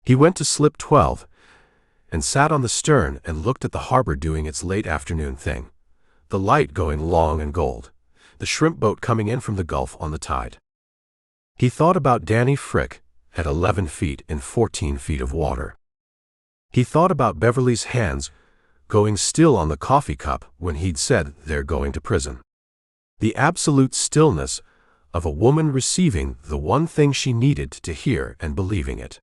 He went to slip 12 and sat on the stern and looked at the harbor doing its late afternoon thing. The light going long and gold. The shrimp boat coming in from the Gulf on the tide. He thought about Danny Frick at 11 feet in 14 feet of water. He thought about Beverly's hands going still on the coffee cup when he'd said they're going to prison. The absolute stillness of a woman receiving the one thing she needed to hear and believing it.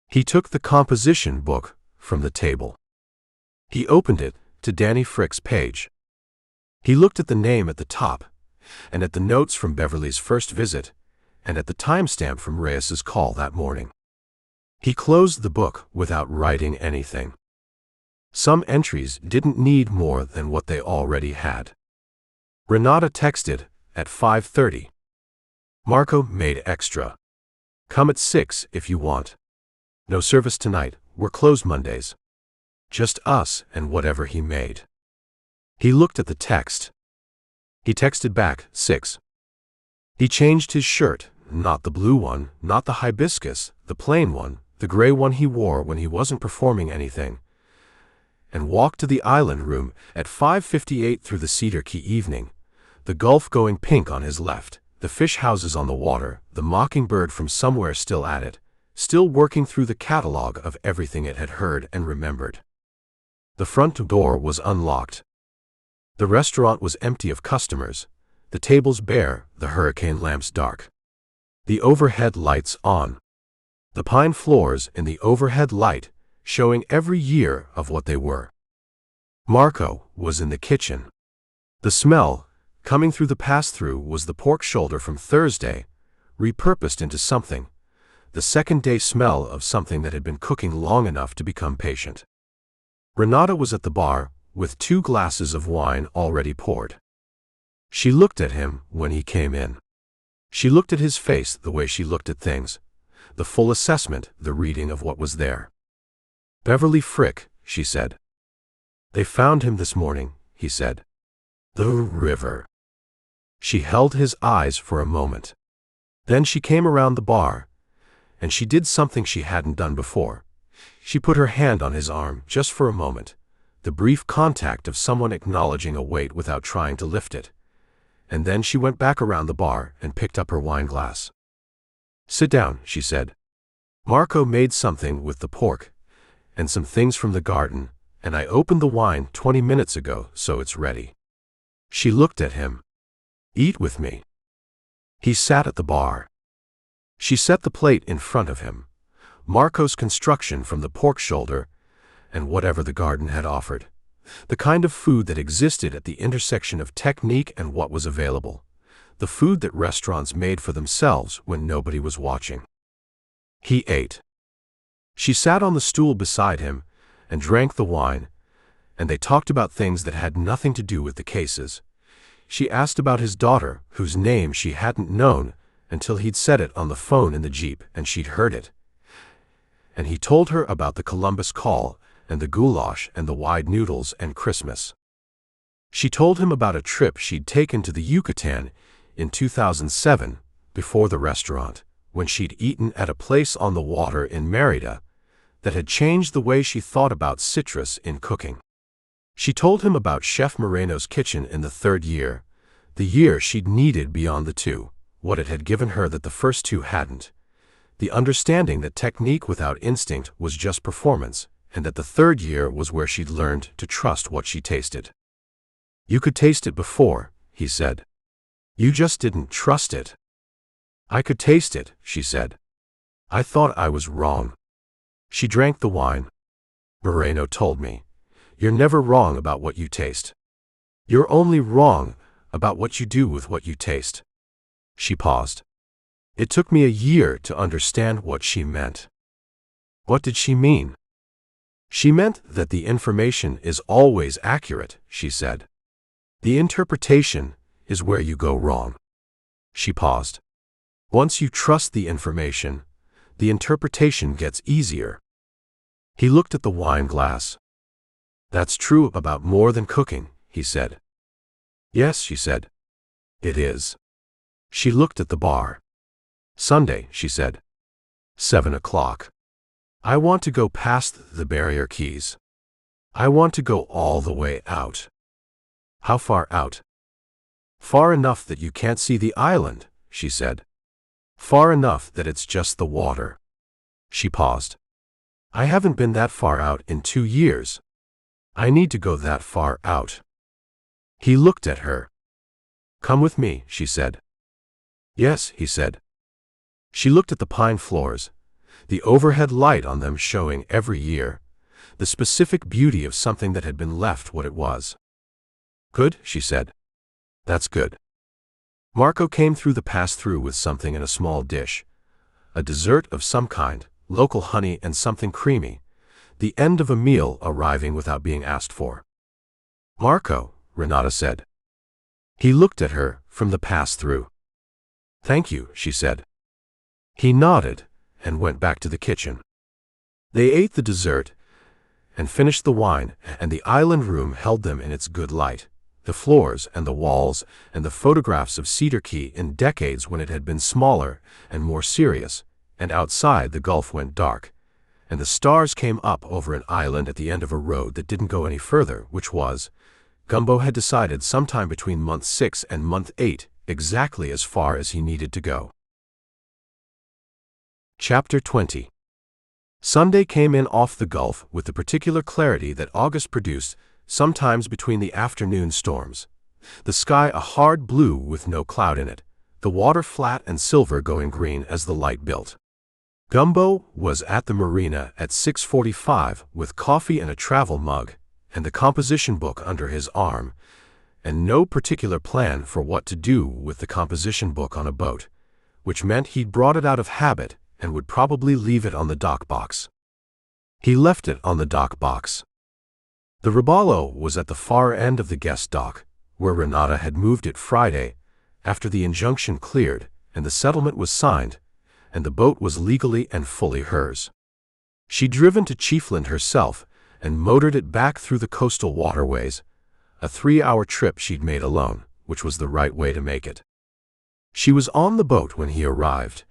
He took the composition book from the table. He opened it to Danny Frick's page. He looked at the name at the top, and at the notes from Beverly's first visit, and at the timestamp from Reyes's call that morning. He closed the book without writing anything. Some entries didn't need more than what they already had. Renata texted at 5:30. Marco made extra. Come at 6 if you want. No service tonight, we're closed Mondays. Just us and whatever he made. He looked at the text. He texted back, 6. He changed his shirt, not the blue one, not the hibiscus, the plain one, the gray one he wore when he wasn't performing anything, and walked to the island room at 5:58 through the Cedar Key evening, the Gulf going pink on his left, the fish houses on the water, the mockingbird from somewhere still at it, still working through the catalog of everything it had heard and remembered. The front door was unlocked. The restaurant was empty of customers, the tables bare, the hurricane lamps dark. The overhead lights on. The pine floors in the overhead light showing every year of what they were. Marco was in the kitchen. The smell coming through the pass-through was the pork shoulder from Thursday, repurposed into something, the second-day smell of something that had been cooking long enough to become patient. Renata was at the bar, with 2 glasses of wine already poured. She looked at him when he came in. She looked at his face the way she looked at things, the full assessment, the reading of what was there. Beverly Frick, she said. They found him this morning, he said. The river. She held his eyes for a moment. Then she came around the bar, and she did something she hadn't done before. She put her hand on his arm just for a moment, the brief contact of someone acknowledging a weight without trying to lift it. And then she went back around the bar and picked up her wine glass. Sit down, she said. Marco made something with the pork and some things from the garden, and I opened the wine 20 minutes ago, so it's ready. She looked at him. Eat with me. He sat at the bar. She set the plate in front of him, Marco's construction from the pork shoulder and whatever the garden had offered, the kind of food that existed at the intersection of technique and what was available, the food that restaurants made for themselves when nobody was watching. He ate. She sat on the stool beside him and drank the wine, and they talked about things that had nothing to do with the cases. She asked about his daughter, whose name she hadn't known until he'd said it on the phone in the Jeep and she'd heard it. And he told her about the Columbus call and the goulash and the wide noodles and Christmas. She told him about a trip she'd taken to the Yucatan in 2007, before the restaurant, when she'd eaten at a place on the water in Merida that had changed the way she thought about citrus in cooking. She told him about Chef Moreno's kitchen in the 3rd year, the year she'd needed beyond the 2, what it had given her that the first 2 hadn't, the understanding that technique without instinct was just performance, and that the 3rd year was where she'd learned to trust what she tasted. You could taste it before, he said. You just didn't trust it. I could taste it, she said. I thought I was wrong. She drank the wine. Moreno told me, you're never wrong about what you taste. You're only wrong about what you do with what you taste. She paused. It took me a year to understand what she meant. What did she mean? She meant that the information is always accurate, she said. The interpretation is where you go wrong. She paused. Once you trust the information, the interpretation gets easier. He looked at the wine glass. That's true about more than cooking, he said. Yes, she said. It is. She looked at the bar. Sunday, she said. 7 o'clock. I want to go past the barrier keys. I want to go all the way out. How far out? Far enough that you can't see the island, she said. Far enough that it's just the water. She paused. I haven't been that far out in 2 years. I need to go that far out. He looked at her. Come with me, she said. Yes, he said. She looked at the pine floors, the overhead light on them showing every year, the specific beauty of something that had been left what it was. Good, she said. That's good. Marco came through the pass-through with something in a small dish. A dessert of some kind, local honey and something creamy, the end of a meal arriving without being asked for. Marco, Renata said. He looked at her from the pass-through. Thank you, she said. He nodded and went back to the kitchen. They ate the dessert and finished the wine, and the island room held them in its good light, the floors and the walls and the photographs of Cedar Key in decades when it had been smaller and more serious, and outside the gulf went dark, and the stars came up over an island at the end of a road that didn't go any further, which was, Gumbo had decided sometime between month 6 and month 8, exactly as far as he needed to go. Chapter 20. Sunday came in off the Gulf with the particular clarity that August produced, sometimes between the afternoon storms. The sky a hard blue with no cloud in it, the water flat and silver going green as the light built. Gumbo was at the marina at 6:45 with coffee and a travel mug, and the composition book under his arm, and no particular plan for what to do with the composition book on a boat, which meant he'd brought it out of habit and would probably leave it on the dock box. He left it on the dock box. The Robalo was at the far end of the guest dock, where Renata had moved it Friday, after the injunction cleared and the settlement was signed, and the boat was legally and fully hers. She'd driven to Chiefland herself and motored it back through the coastal waterways, a 3-hour trip she'd made alone, which was the right way to make it. She was on the boat when he arrived,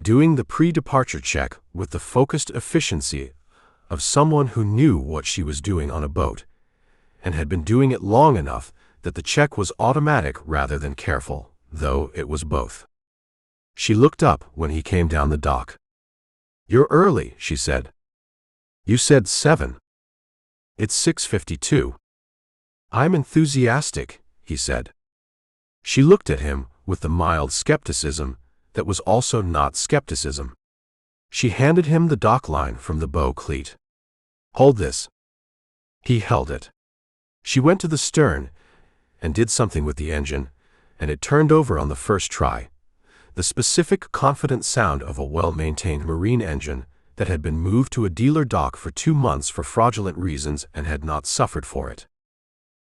doing the pre-departure check with the focused efficiency of someone who knew what she was doing on a boat, and had been doing it long enough that the check was automatic rather than careful, though it was both. She looked up when he came down the dock. You're early, she said. You said 7. It's 6:52. I'm enthusiastic, he said. She looked at him with the mild skepticism that was also not skepticism. She handed him the dock line from the bow cleat. Hold this. He held it. She went to the stern and did something with the engine, and it turned over on the first try, the specific confident sound of a well-maintained marine engine that had been moved to a dealer dock for 2 months for fraudulent reasons and had not suffered for it.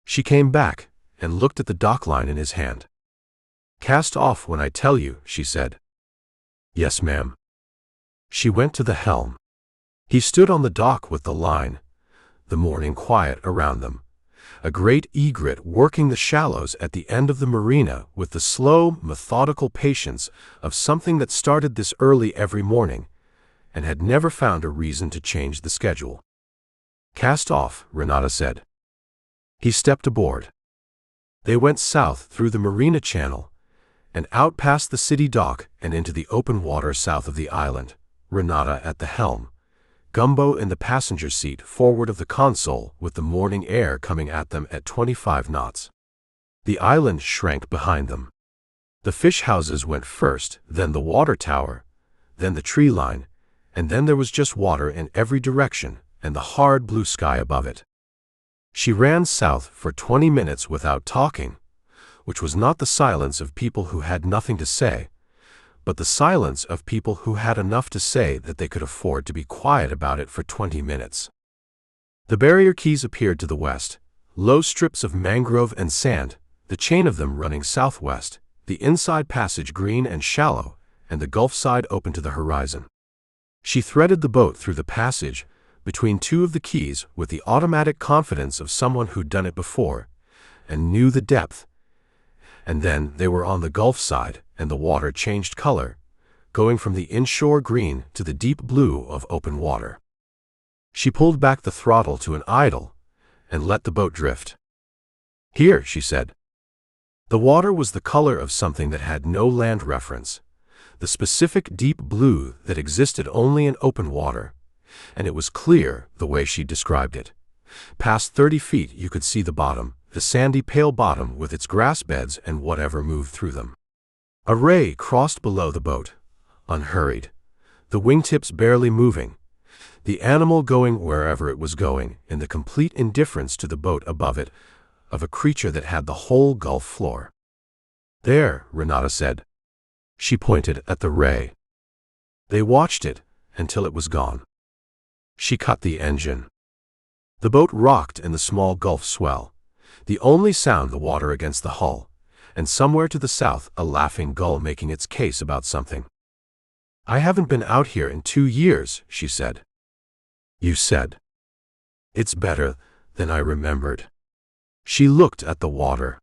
She came back and looked at the dock line in his hand. Cast off when I tell you, she said. Yes, ma'am. She went to the helm. He stood on the dock with the line, the morning quiet around them, a great egret working the shallows at the end of the marina with the slow, methodical patience of something that started this early every morning and had never found a reason to change the schedule. Cast off, Renata said. He stepped aboard. They went south through the marina channel and out past the city dock and into the open water south of the island, Renata at the helm, Gumbo in the passenger seat forward of the console with the morning air coming at them at 25 knots. The island shrank behind them. The fish houses went first, then the water tower, then the tree line, and then there was just water in every direction and the hard blue sky above it. She ran south for 20 minutes without talking, which was not the silence of people who had nothing to say, but the silence of people who had enough to say that they could afford to be quiet about it for 20 minutes. The barrier keys appeared to the west, low strips of mangrove and sand, the chain of them running southwest, the inside passage green and shallow, and the gulf side open to the horizon. She threaded the boat through the passage, between two of the keys, with the automatic confidence of someone who'd done it before, and knew the depth. And then they were on the gulf side, and the water changed color, going from the inshore green to the deep blue of open water. She pulled back the throttle to an idle, and let the boat drift. "Here," she said. The water was the color of something that had no land reference, the specific deep blue that existed only in open water, and it was clear the way she described it. Past 30 feet you could see the bottom, the sandy pale bottom with its grass beds and whatever moved through them. A ray crossed below the boat, unhurried, the wingtips barely moving, the animal going wherever it was going in the complete indifference to the boat above it of a creature that had the whole Gulf floor. "There," Renata said. She pointed at the ray. They watched it until it was gone. She cut the engine. The boat rocked in the small Gulf swell, the only sound the water against the hull, and somewhere to the south a laughing gull making its case about something. "I haven't been out here in 2 years," she said. "You said." "It's better than I remembered." She looked at the water.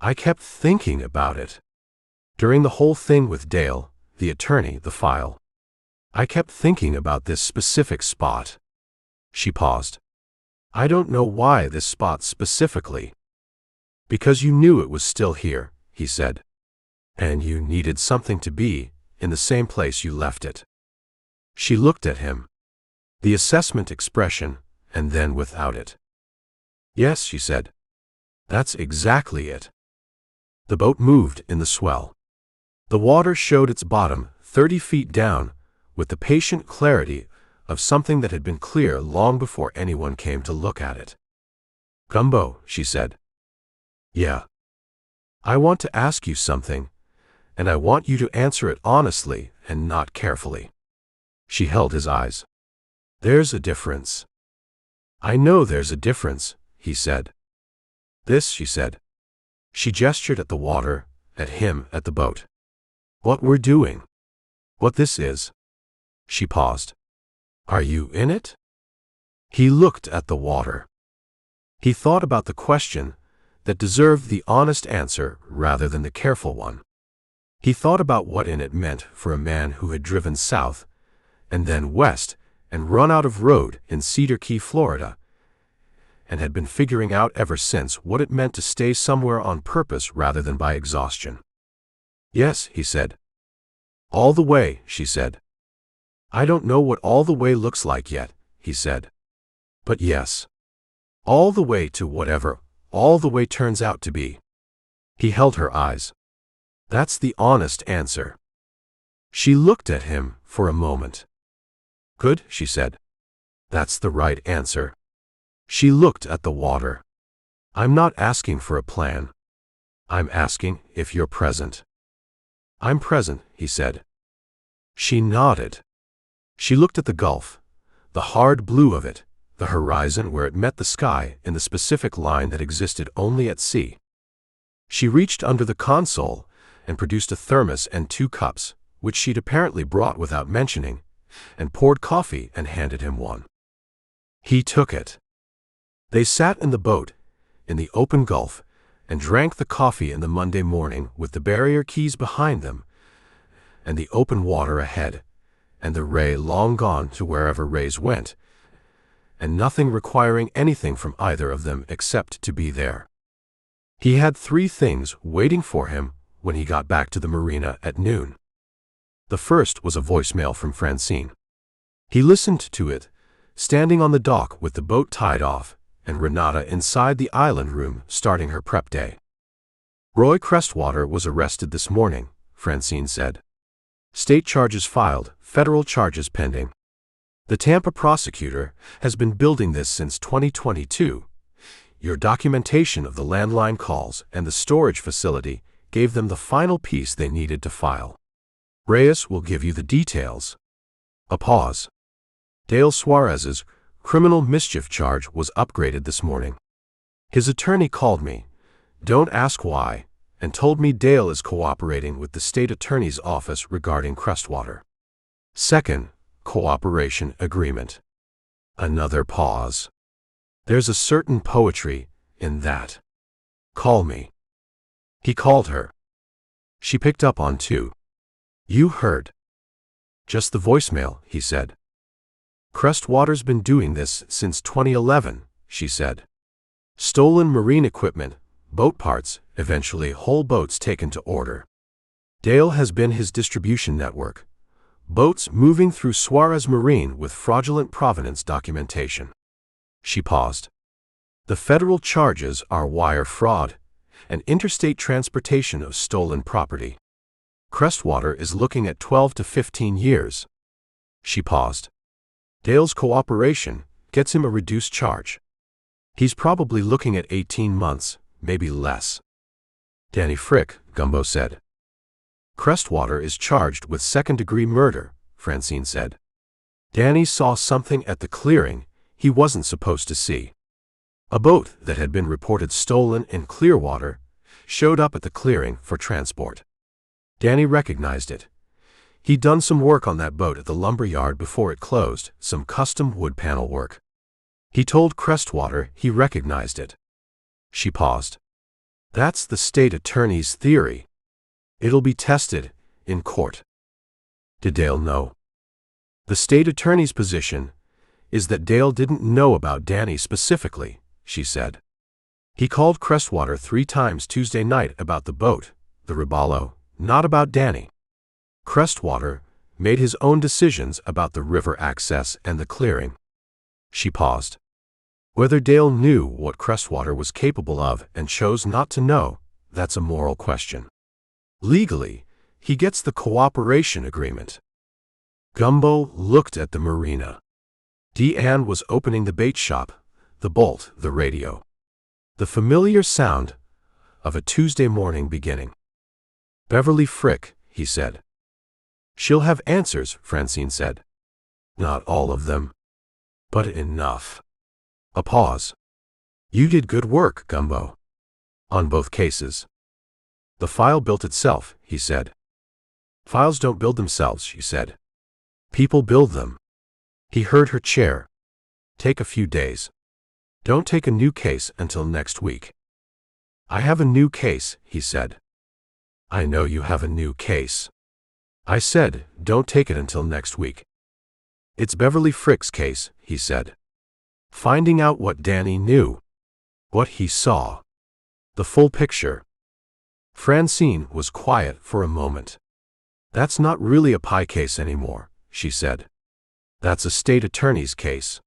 "I kept thinking about it. During the whole thing with Dale, the attorney, the file. I kept thinking about this specific spot." She paused. "I don't know why this spot specifically." "Because you knew it was still here," he said. "And you needed something to be in the same place you left it." She looked at him. The assessment expression, and then without it. "Yes," she said. "That's exactly it." The boat moved in the swell. The water showed its bottom 30 feet down with the patient clarity of something that had been clear long before anyone came to look at it. "Gumbo," she said. "Yeah. I want to ask you something, and I want you to answer it honestly and not carefully." She held his eyes. "There's a difference." "I know there's a difference," he said. "This," she said. She gestured at the water, at him, at the boat. "What we're doing. What this is." She paused. "Are you in it?" He looked at the water. He thought about the question that deserved the honest answer rather than the careful one. He thought about what in it meant for a man who had driven south and then west and run out of road in Cedar Key, Florida, and had been figuring out ever since what it meant to stay somewhere on purpose rather than by exhaustion. "Yes," he said. "All the way," she said. "I don't know what all the way looks like yet," he said. "But yes. All the way to whatever all the way turns out to be." He held her eyes. "That's the honest answer." She looked at him for a moment. "Good," she said. "That's the right answer." She looked at the water. "I'm not asking for a plan. I'm asking if you're present." "I'm present," he said. She nodded. She looked at the Gulf, the hard blue of it, the horizon where it met the sky in the specific line that existed only at sea. She reached under the console and produced a thermos and 2 cups, which she'd apparently brought without mentioning, and poured coffee and handed him one. He took it. They sat in the boat, in the open Gulf, and drank the coffee in the Monday morning with the barrier keys behind them, and the open water ahead, and the ray long gone to wherever rays went, and nothing requiring anything from either of them except to be there. He had 3 things waiting for him when he got back to the marina at noon. The first was a voicemail from Francine. He listened to it, standing on the dock with the boat tied off, and Renata inside the island room starting her prep day. "Roy Crestwater was arrested this morning," Francine said. "State charges filed, federal charges pending. The Tampa prosecutor has been building this since 2022. Your documentation of the landline calls and the storage facility gave them the final piece they needed to file." Reyes will give you the details. A pause. Dale Suarez's criminal mischief charge was upgraded this morning. His attorney called me, don't ask why, and told me Dale is cooperating with the state attorney's office regarding Crestwater. Second, cooperation agreement. Another pause. There's a certain poetry in that. Call me. He called her. She picked up on two. You heard. Just the voicemail, he said. Crestwater's been doing this since 2011, she said. Stolen marine equipment, boat parts, eventually whole boats taken to order. Dale has been his distribution network. Boats moving through Suarez Marine with fraudulent provenance documentation. She paused. The federal charges are wire fraud and interstate transportation of stolen property. Crestwater is looking at 12 to 15 years. She paused. Dale's cooperation gets him a reduced charge. He's probably looking at 18 months, maybe less. Danny Frick, Gumbo said. Crestwater is charged with second-degree murder, Francine said. Danny saw something at the clearing he wasn't supposed to see. A boat that had been reported stolen in Clearwater showed up at the clearing for transport. Danny recognized it. He'd done some work on that boat at the lumber yard before it closed, some custom wood panel work. He told Crestwater he recognized it. She paused. That's the state attorney's theory. It'll be tested in court. Did Dale know? The state attorney's position is that Dale didn't know about Danny specifically, she said. He called Crestwater 3 times Tuesday night about the boat, the Robalo, not about Danny. Crestwater made his own decisions about the river access and the clearing. She paused. Whether Dale knew what Crestwater was capable of and chose not to know, that's a moral question. Legally, he gets the cooperation agreement. Gumbo looked at the marina. Deanne was opening the bait shop, the bolt, the radio. The familiar sound of a Tuesday morning beginning. Beverly Frick, he said. She'll have answers, Francine said. Not all of them. But enough. A pause. You did good work, Gumbo. On both cases. The file built itself, he said. Files don't build themselves, she said. People build them. He heard her chair. Take a few days. Don't take a new case until next week. I have a new case, he said. I know you have a new case. I said, don't take it until next week. It's Beverly Frick's case, he said. Finding out what Danny knew. What he saw. The full picture. Francine was quiet for a moment. That's not really a pie case anymore, she said. That's a state attorney's case.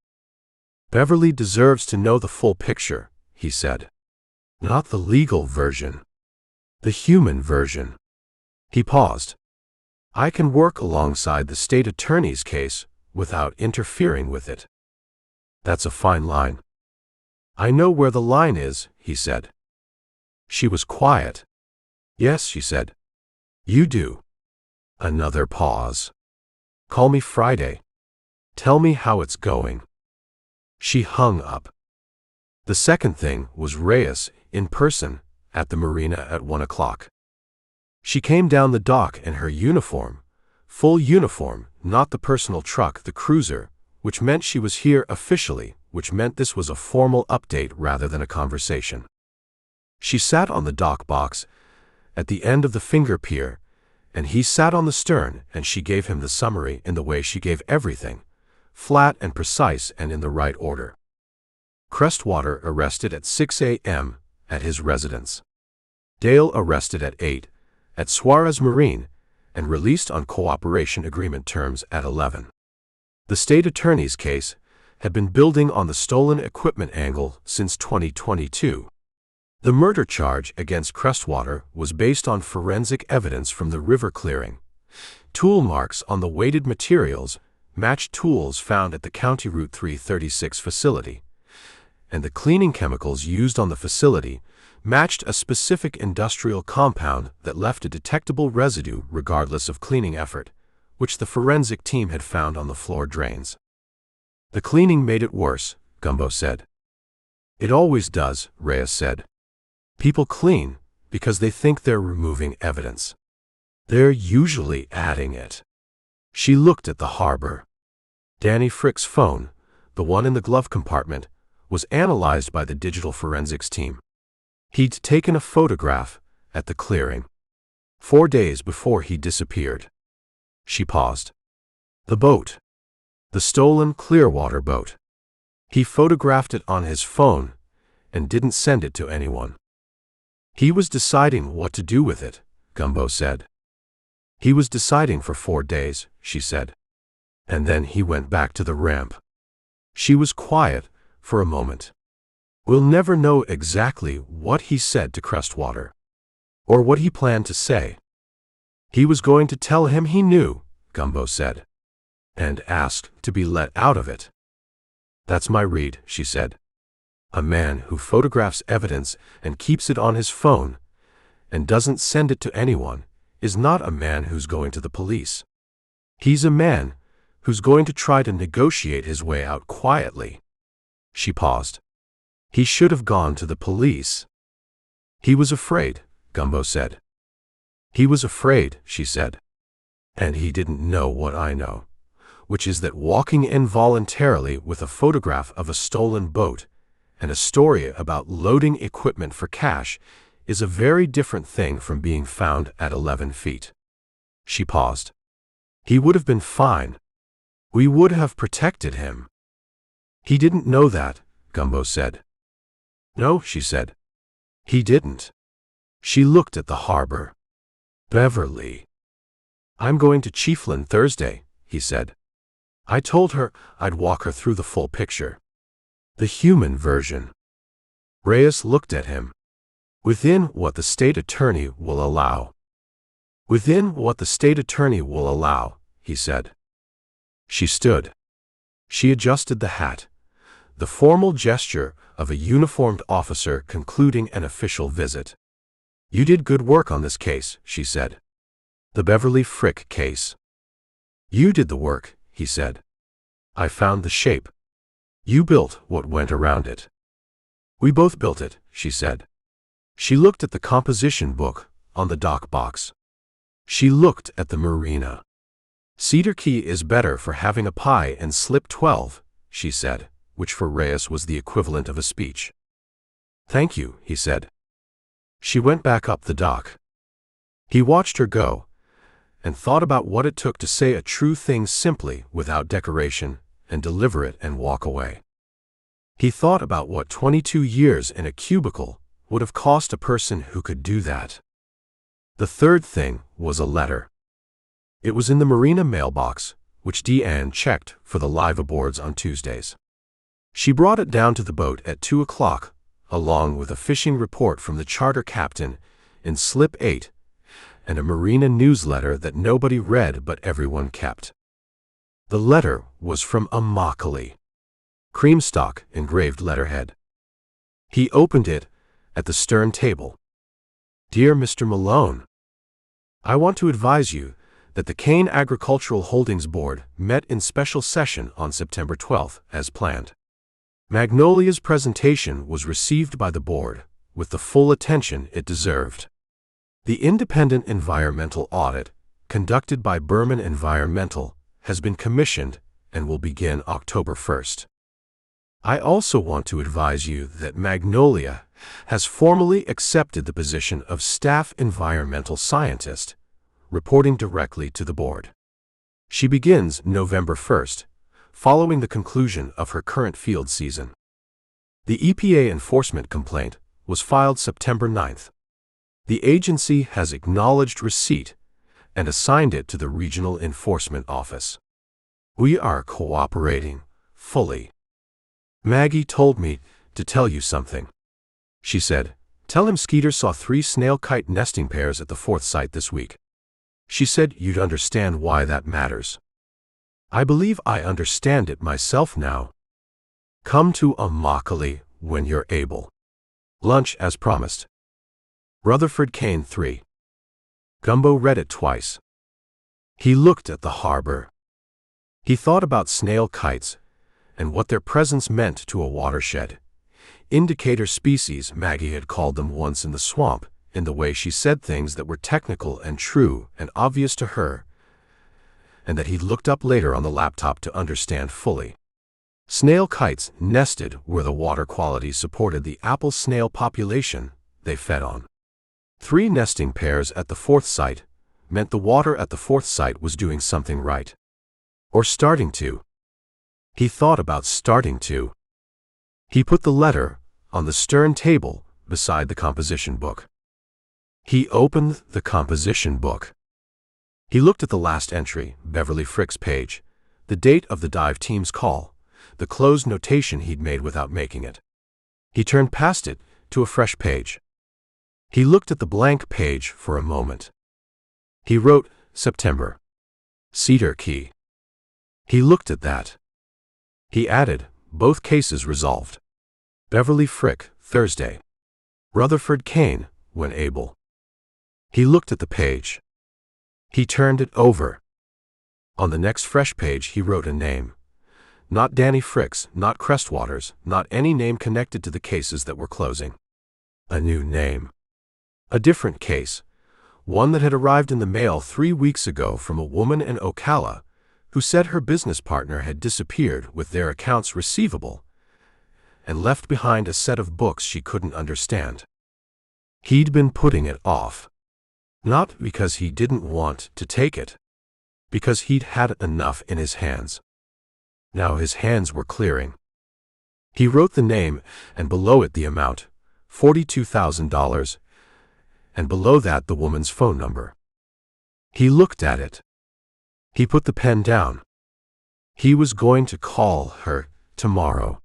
Beverly deserves to know the full picture, he said. Not the legal version. The human version. He paused. I can work alongside the state attorney's case without interfering with it. That's a fine line. I know where the line is, he said. She was quiet. Yes, she said. You do. Another pause. Call me Friday. Tell me how it's going. She hung up. The second thing was Reyes, in person, at the marina at 1 o'clock. She came down the dock in her uniform, full uniform, not the personal truck, the cruiser, which meant she was here officially, which meant this was a formal update rather than a conversation. She sat on the dock box at the end of the finger pier, and he sat on the stern, and she gave him the summary in the way she gave everything, flat and precise and in the right order. Crestwater arrested at 6 a.m. at his residence. Dale arrested at 8 at Suarez Marine and released on cooperation agreement terms at 11. The state attorney's case had been building on the stolen equipment angle since 2022. The murder charge against Crestwater was based on forensic evidence from the river clearing. Tool marks on the weighted materials matched tools found at the County Route 336 facility, and the cleaning chemicals used on the facility matched a specific industrial compound that left a detectable residue regardless of cleaning effort, which the forensic team had found on the floor drains. The cleaning made it worse, Gumbo said. It always does, Reyes said. People clean because they think they're removing evidence. They're usually adding it. She looked at the harbor. Danny Frick's phone, the one in the glove compartment, was analyzed by the digital forensics team. He'd taken a photograph at the clearing 4 days before he disappeared. She paused. The boat. The stolen Clearwater boat. He photographed it on his phone and didn't send it to anyone. He was deciding what to do with it, Gumbo said. He was deciding for 4 days, she said. And then he went back to the ramp. She was quiet for a moment. We'll never know exactly what he said to Crestwater, or what he planned to say. He was going to tell him he knew, Gumbo said, and asked to be let out of it. That's my read, she said. A man who photographs evidence and keeps it on his phone and doesn't send it to anyone is not a man who's going to the police. He's a man who's going to try to negotiate his way out quietly. She paused. He should have gone to the police. He was afraid, Gumbo said. He was afraid, she said. And he didn't know what I know, which is that walking in voluntarily with a photograph of a stolen boat and a story about loading equipment for cash is a very different thing from being found at 11 feet. She paused. He would have been fine. We would have protected him. He didn't know that, Gumbo said. No, she said. He didn't. She looked at the harbor. Beverly. I'm going to Chiefland Thursday, he said. I told her I'd walk her through the full picture. The human version. Reyes looked at him. Within what the state attorney will allow. Within what the state attorney will allow, he said. She stood. She adjusted the hat, the formal gesture of a uniformed officer concluding an official visit. You did good work on this case, she said. The Beverly Frick case. You did the work, he said. I found the shape. You built what went around it. We both built it, she said. She looked at the composition book on the dock box. She looked at the marina. Cedar Key is better for having a pie and slip 12, she said, which for Reyes was the equivalent of a speech. Thank you, he said. She went back up the dock. He watched her go and thought about what it took to say a true thing simply without decoration and deliver it and walk away. He thought about what 22 years in a cubicle would have cost a person who could do that. The third thing was a letter. It was in the marina mailbox, which Deanne checked for the live aboards on Tuesdays. She brought it down to the boat at 2 o'clock, along with a fishing report from the charter captain in slip 8, and a marina newsletter that nobody read but everyone kept. The letter was from Immokalee. Creamstock engraved letterhead. He opened it at the stern table. Dear Mr. Malone, I want to advise you that the Cane Agricultural Holdings Board met in special session on September 12th as planned. Magnolia's presentation was received by the board with the full attention it deserved. The independent environmental audit, conducted by Berman Environmental, has been commissioned and will begin October 1st. I also want to advise you that Magnolia has formally accepted the position of staff environmental scientist, reporting directly to the board. She begins November 1st, following the conclusion of her current field season. The EPA enforcement complaint was filed September 9th. The agency has acknowledged receipt and assigned it to the Regional Enforcement Office. We are cooperating fully. Maggie told me to tell you something. She said, tell him Skeeter saw 3 snail kite nesting pairs at the 4th site this week. She said you'd understand why that matters. I believe I understand it myself now. Come to Immokalee when you're able. Lunch as promised. Rutherford Cane 3. Gumbo read it twice. He looked at the harbor. He thought about snail kites and what their presence meant to a watershed. Indicator species, Maggie had called them once in the swamp, in the way she said things that were technical and true and obvious to her, and that he'd looked up later on the laptop to understand fully. Snail kites nested where the water quality supported the apple snail population they fed on. 3 nesting pairs at the 4th site meant the water at the 4th site was doing something right. Or starting to. He thought about starting to. He put the letter on the stern table beside the composition book. He opened the composition book. He looked at the last entry, Beverly Frick's page, the date of the dive team's call, the closed notation he'd made without making it. He turned past it to a fresh page. He looked at the blank page for a moment. He wrote, September. Cedar Key. He looked at that. He added, both cases resolved. Beverly Frick, Thursday. Rutherford Cane, when able. He looked at the page. He turned it over. On the next fresh page he wrote a name. Not Danny Frick's, not Crestwater's, not any name connected to the cases that were closing. A new name. A different case. One that had arrived in the mail 3 weeks ago from a woman in Ocala who said her business partner had disappeared with their accounts receivable and left behind a set of books she couldn't understand. He'd been putting it off. Not because he didn't want to take it, because he'd had enough in his hands. Now his hands were clearing. He wrote the name and below it the amount, $42,000, and below that the woman's phone number. He looked at it. He put the pen down. He was going to call her tomorrow.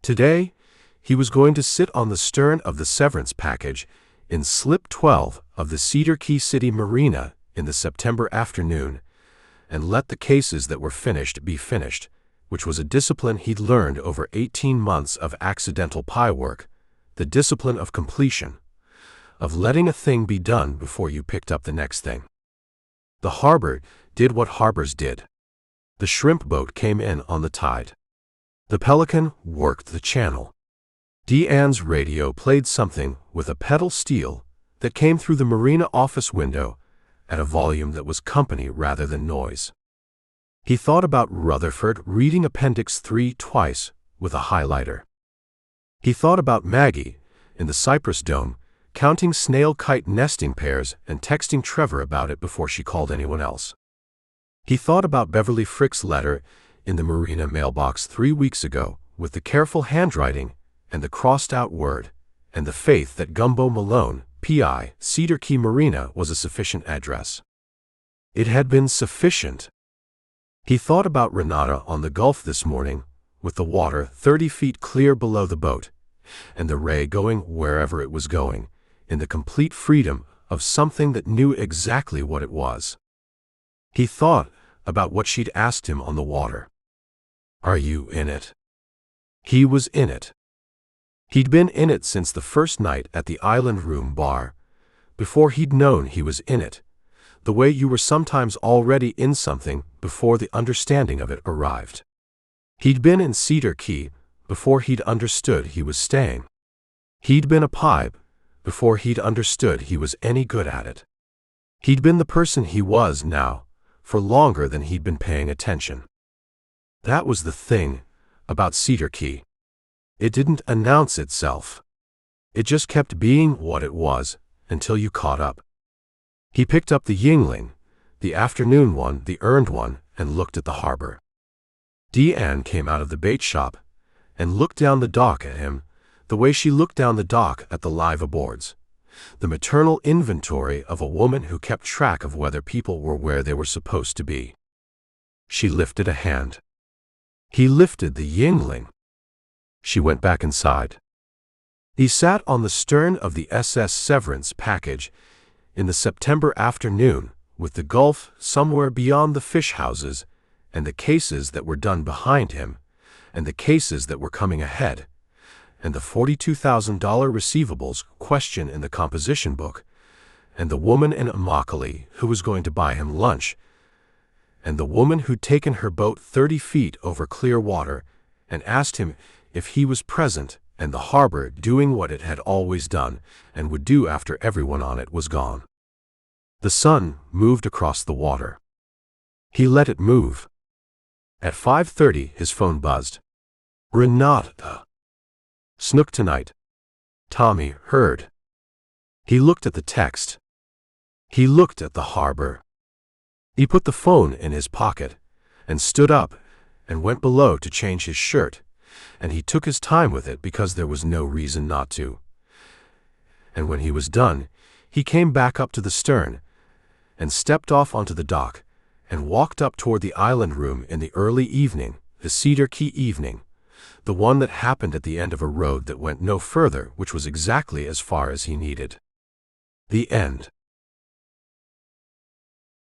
Today, he was going to sit on the stern of the severance package in slip 12 of the Cedar Key City Marina in the September afternoon and let the cases that were finished be finished, which was a discipline he'd learned over 18 months of accidental pie work, the discipline of completion, of letting a thing be done before you picked up the next thing. The harbor did what harbors did. The shrimp boat came in on the tide. The Pelican worked the channel. Deanne's radio played something with a pedal steel that came through the marina office window at a volume that was company rather than noise. He thought about Rutherford reading Appendix 3 twice with a highlighter. He thought about Maggie in the Cypress Dome counting snail kite nesting pairs and texting Trevor about it before she called anyone else. He thought about Beverly Frick's letter in the marina mailbox 3 weeks ago with the careful handwriting and the crossed-out word, and the faith that Gumbo Malone, P.I., Cedar Key Marina was a sufficient address. It had been sufficient. He thought about Renata on the Gulf this morning, with the water 30 feet clear below the boat, and the ray going wherever it was going, in the complete freedom of something that knew exactly what it was. He thought about what she'd asked him on the water. Are you in it? He was in it. He'd been in it since the first night at the Island Room bar, before he'd known he was in it, the way you were sometimes already in something before the understanding of it arrived. He'd been in Cedar Key before he'd understood he was staying. He'd been a pipe before he'd understood he was any good at it. He'd been the person he was now for longer than he'd been paying attention. That was the thing about Cedar Key. It didn't announce itself. It just kept being what it was until you caught up. He picked up the Yingling, the afternoon one, the earned one, and looked at the harbor. Deanne came out of the bait shop and looked down the dock at him the way she looked down the dock at the live aboards, the maternal inventory of a woman who kept track of whether people were where they were supposed to be. She lifted a hand. He lifted the Yingling. She went back inside. He sat on the stern of the SS Severance package in the September afternoon with the Gulf somewhere beyond the fish houses and the cases that were done behind him and the cases that were coming ahead and the $42,000 receivables question in the composition book, and the woman in Immokalee who was going to buy him lunch, and the woman who'd taken her boat 30 feet over clear water and asked him if he was present, and the harbor doing what it had always done and would do after everyone on it was gone. The sun moved across the water. He let it move. At 5:30 his phone buzzed. Renata. Snook tonight. Tommy heard. He looked at the text. He looked at the harbor. He put the phone in his pocket and stood up and went below to change his shirt, and he took his time with it because there was no reason not to. And when he was done, he came back up to the stern and stepped off onto the dock and walked up toward the island room in the early evening, the Cedar Key evening, the one that happened at the end of a road that went no further, which was exactly as far as he needed. The end.